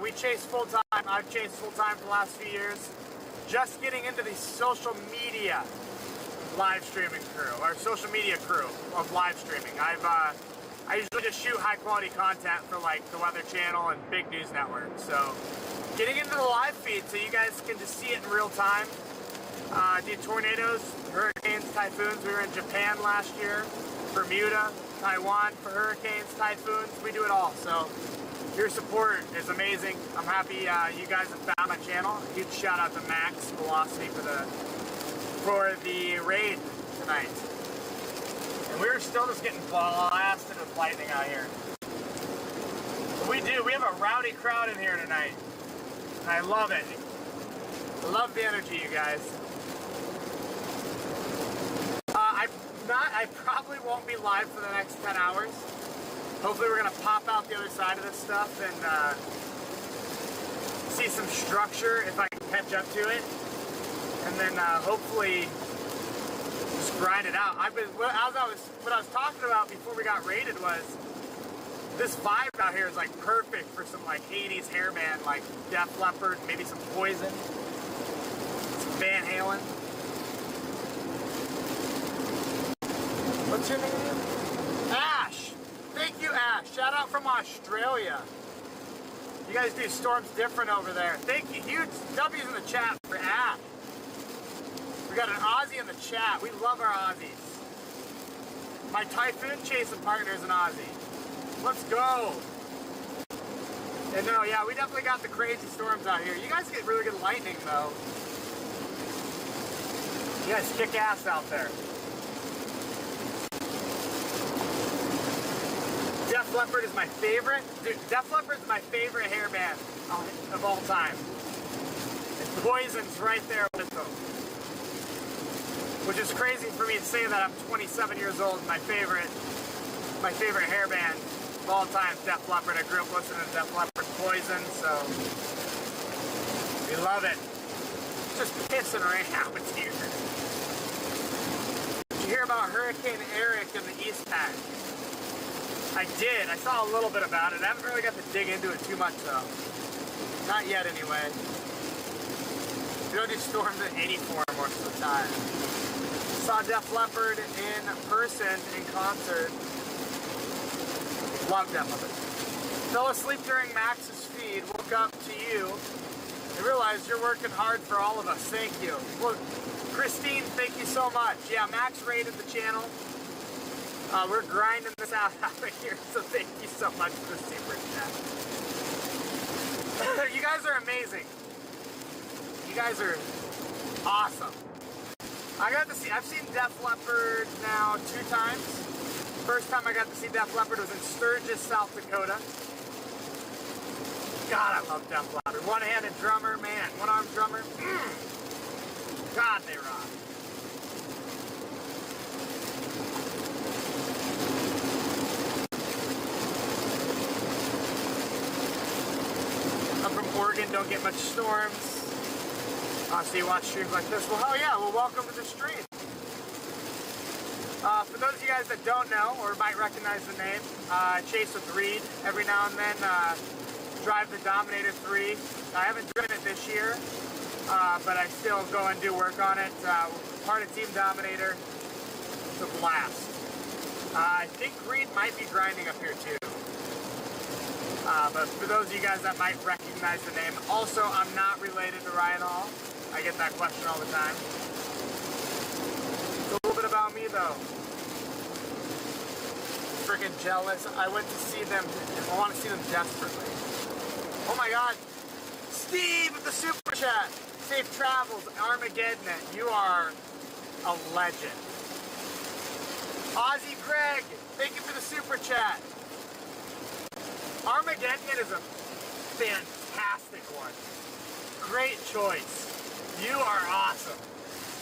we chase full-time. I've chased full-time for the last few years. Just getting into the social media live streaming crew, or social media crew of live streaming. I usually just shoot high-quality content for like the Weather Channel and big news networks. So getting into the live feed so you guys can just see it in real time. Do tornadoes, hurricanes, typhoons. We were in Japan last year, Bermuda, Taiwan for hurricanes, typhoons. We do it all. So your support is amazing. I'm happy you guys have found my channel. A huge shout out to Max Velocity for the raid tonight. And we're still just getting blasted with lightning out here. But we have a rowdy crowd in here tonight. And I love it. I love the energy, you guys. I probably won't be live for the next 10 hours. Hopefully we're gonna pop out the other side of this stuff and see some structure if I can catch up to it. And then hopefully just grind it out. What I was talking about before we got raided was this vibe out here is like perfect for some like 80s hair band, like Def Leppard, maybe some Poison, some Van Halen. What's your name? Ash! Thank you, Ash. Shout out from Australia. You guys do storms different over there. Thank you. Huge W's in the chat for Ash. We got an Aussie in the chat. We love our Aussies. My typhoon chasing partner is an Aussie. Let's go. And no, yeah, we definitely got the crazy storms out here. You guys get really good lightning, though. You guys kick ass out there. Def Leppard is my favorite. Dude, Def Leppard is my favorite hair band of all time. And Poison's right there with them. Which is crazy for me to say that I'm 27 years old and my favorite hair band of all time is Def Leppard. I grew up listening to Def Leppard, Poison, so we love it. It's just pissing right now, it's here. Did you hear about Hurricane Eric in the East Pack? I did. I saw a little bit about it. I haven't really got to dig into it too much, though. Not yet, anyway. We don't do storms at 84 most of the time. Saw Def Leppard in person, in concert. Love Def Leppard. Fell asleep during Max's feed, woke up to you. I realized you're working hard for all of us. Thank you. Well, Christine, thank you so much. Yeah, Max rated the channel. We're grinding this out here, so thank you so much for the super chat. You guys are amazing. You guys are awesome. I've seen Def Leppard now 2 times. First time I got to see Def Leppard was in Sturgis, South Dakota. God, I love Def Leppard. One-handed drummer, man. One-armed drummer. God, they rock. I'm from Oregon, don't get much storms. So you watch streams like this. Well, hell yeah, well, welcome to the stream. For those of you guys that don't know, or might recognize the name, I chase with Reed every now and then, drive the Dominator 3. I haven't driven it this year, but I still go and do work on it. Part of Team Dominator. It's a blast. I think Reed might be grinding up here too. But for those of you guys that might recognize the name, also, I'm not related to Ryan Hall. I get that question all the time. It's a little bit about me, though. Freaking jealous. I went to see them. I want to see them desperately. Oh my God. Steve with the super chat. Safe travels, Armageddon. You are a legend. Ozzy Greg, thank you for the super chat. Armageddon is a fantastic one. Great choice. You are awesome.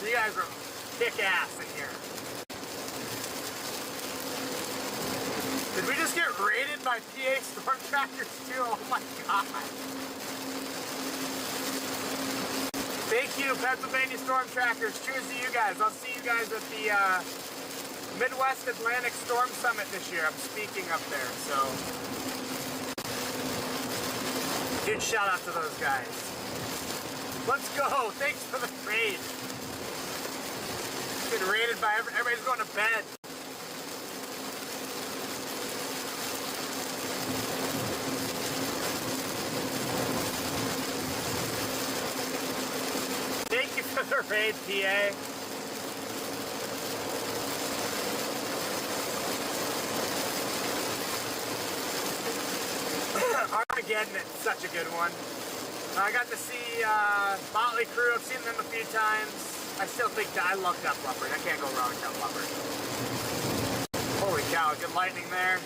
You guys are kick-ass in here. Did we just get raided by PA storm tractors too? Oh my God. Thank you, Pennsylvania Storm Trackers. Cheers to you guys. I'll see you guys at the Midwest Atlantic Storm Summit this year. I'm speaking up there, so huge shout out to those guys. Let's go. Thanks for the raid. Getting raided by everybody's going to bed. Thank you for the raid, PA. Armageddon, it's such a good one. I got to see Motley Crue. I've seen them a few times. I still think I love Def Leppard. I can't go wrong with Def Leppard. Holy cow, good lightning there.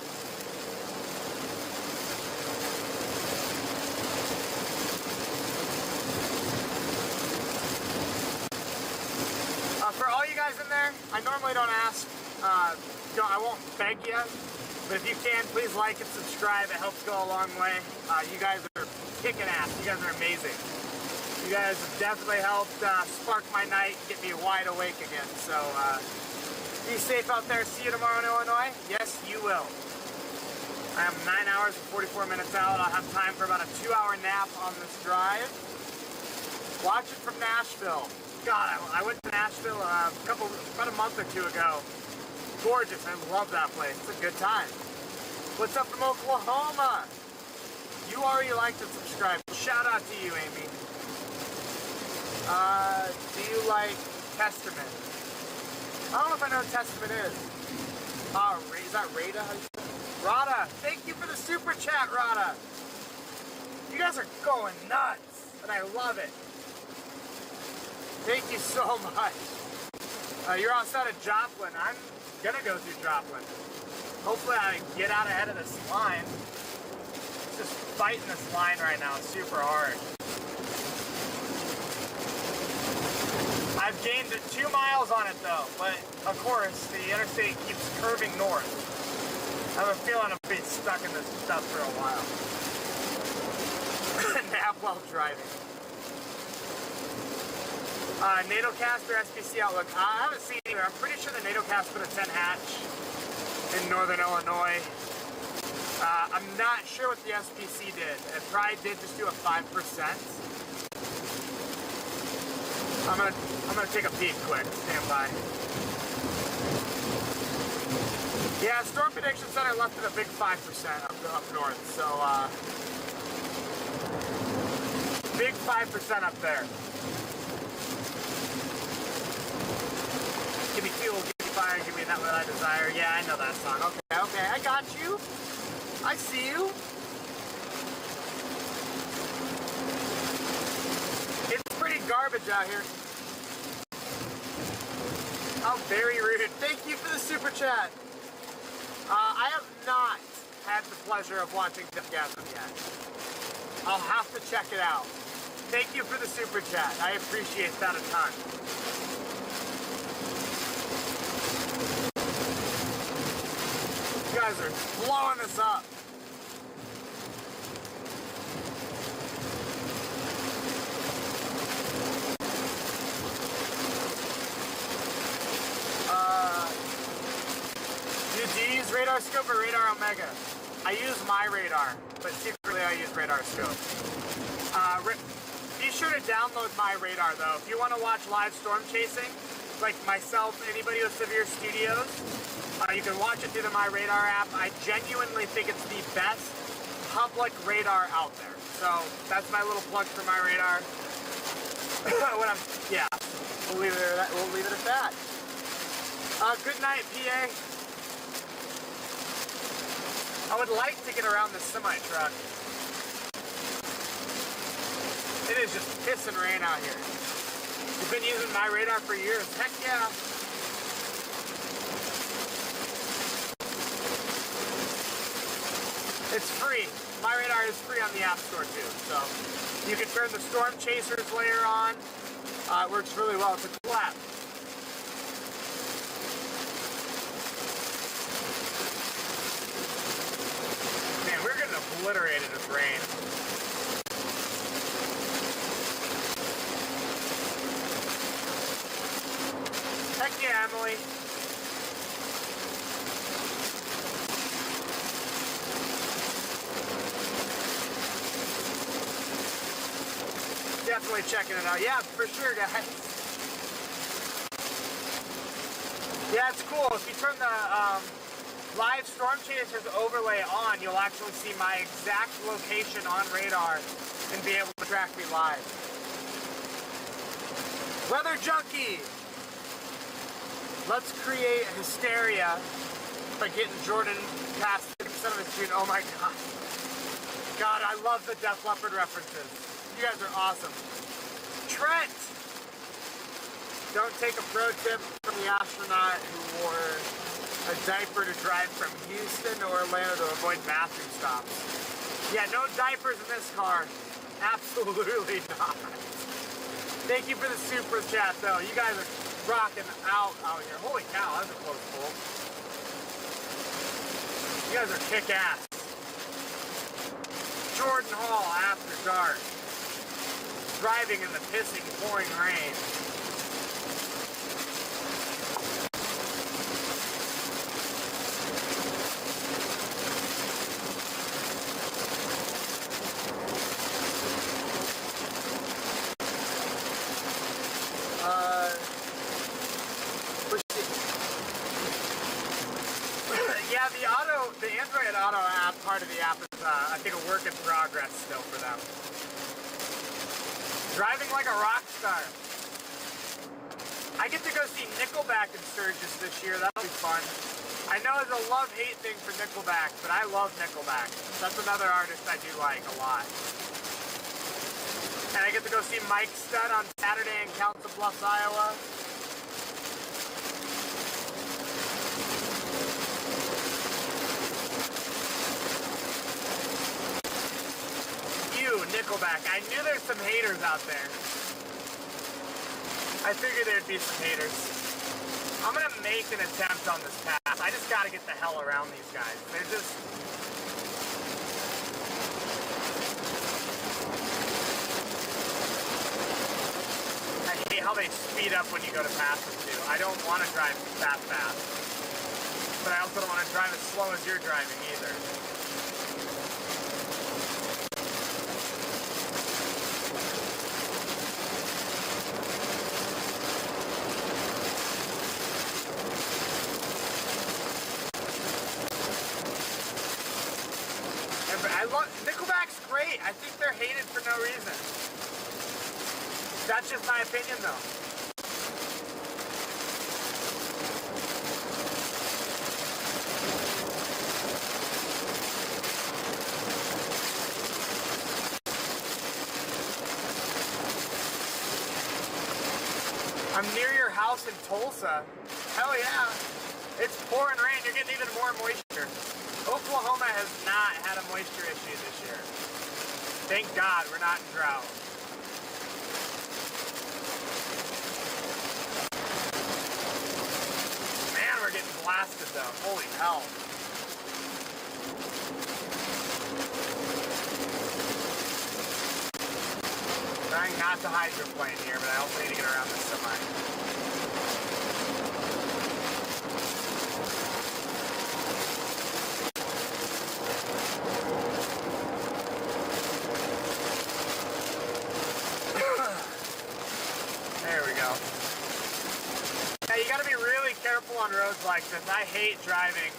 For all you guys in there, I normally don't ask. I won't beg you. But if you can, please like and subscribe. It helps go a long way. You guys are kicking ass. You guys are amazing. You guys have definitely helped spark my night, get me wide awake again. So be safe out there. See you tomorrow in Illinois. Yes, you will. I am 9 hours and 44 minutes out. I'll have time for about a 2-hour nap on this drive. Watch it from Nashville. God, I went to Nashville about a month or two ago. Gorgeous. I love that place. It's a good time. What's up from Oklahoma? You already liked and subscribed. Shout out to you, Amy. Do you like Testament? I don't know if I know what Testament is. Is that Rada? Rada, thank you for the super chat, Rada. You guys are going nuts, and I love it. Thank you so much. You're outside of Joplin. I'm gonna go through Joplin. Hopefully I get out ahead of this line. Just fighting this line right now super hard. I've gained 2 miles on it though, but of course the interstate keeps curving north. I have a feeling I'll be stuck in this stuff for a while. Nap while driving. NATO cast or SPC outlook. I haven't seen either. I'm pretty sure the NATO cast put a 10 hatch in northern Illinois. I'm not sure what the SPC did. It probably did just do a 5%. I'm gonna take a peek quick. Stand by. Yeah, Storm Prediction Center left it a big 5% up north. So big 5% up there. Give me fuel, give me fire, give me that what I desire. Yeah, I know that song. Okay, I got you. I see you. It's pretty garbage out here. Oh, very rude. Thank you for the super chat. I have not had the pleasure of watching Deathgasm yet. I'll have to check it out. Thank you for the super chat. I appreciate that a ton. You guys are blowing this up. Do you use radar scope or radar omega? I use my radar, but secretly I use radar scope. Be sure to download my radar though. If you want to watch live storm chasing, like myself, anybody with Severe Studios, you can watch it through the My Radar app. I genuinely think it's the best public radar out there. So that's my little plug for my radar. Yeah, we'll leave it at that. Good night, PA. I would like to get around this semi-truck. It is just piss and rain out here. You've been using my radar for years. Heck yeah. It's free. My radar is free on the App Store too. So you can turn the Storm Chasers layer on. It works really well. It's a collab. Man, we're getting obliterated with rain. Heck yeah, Emily. Definitely checking it out. Yeah, for sure, guys. Yeah, it's cool. If you turn the live Storm Chasers overlay on, you'll actually see my exact location on radar and be able to track me live. Weather Junkie! Let's create hysteria by getting Jordan past 30% of his June. Oh my god. God, I love the Def Leppard references. You guys are awesome. Trent! Don't take a pro tip from the astronaut who wore a diaper to drive from Houston to Orlando to avoid bathroom stops. Yeah, no diapers in this car. Absolutely not. Thank you for the super chat, though. You guys are rocking out here. Holy cow, that's a close pull. You guys are kick-ass. Jordan Hall after dark. Driving in the pissing, pouring rain. Yeah, the Android Auto app, part of the app is, I think, a work in progress still for them. Driving like a rock star. I get to go see Nickelback in Sturgis this year. That'll be fun. I know it's a love-hate thing for Nickelback, but I love Nickelback. That's another artist I do like a lot. And I get to go see Mike Stud on Saturday in Council Bluffs, Iowa. Nickelback. I knew there's some haters out there. I figured there'd be some haters. I'm gonna make an attempt on this pass. I just gotta get the hell around these guys. They're just... I hate how they speed up when you go to pass them too. I don't want to drive that fast. But I also don't want to drive as slow as you're driving either. Nickelback's great. I think they're hated for no reason. That's just my opinion, though. I'm near your house in Tulsa. Hell yeah. It's pouring rain. You're getting even more moisture. Oklahoma has not had a moisture issue this year. Thank God we're not in drought. Man, we're getting blasted though. Holy hell. Trying not to hydroplane here, but I also need to get around this semi. You gotta be really careful on roads like this. I hate driving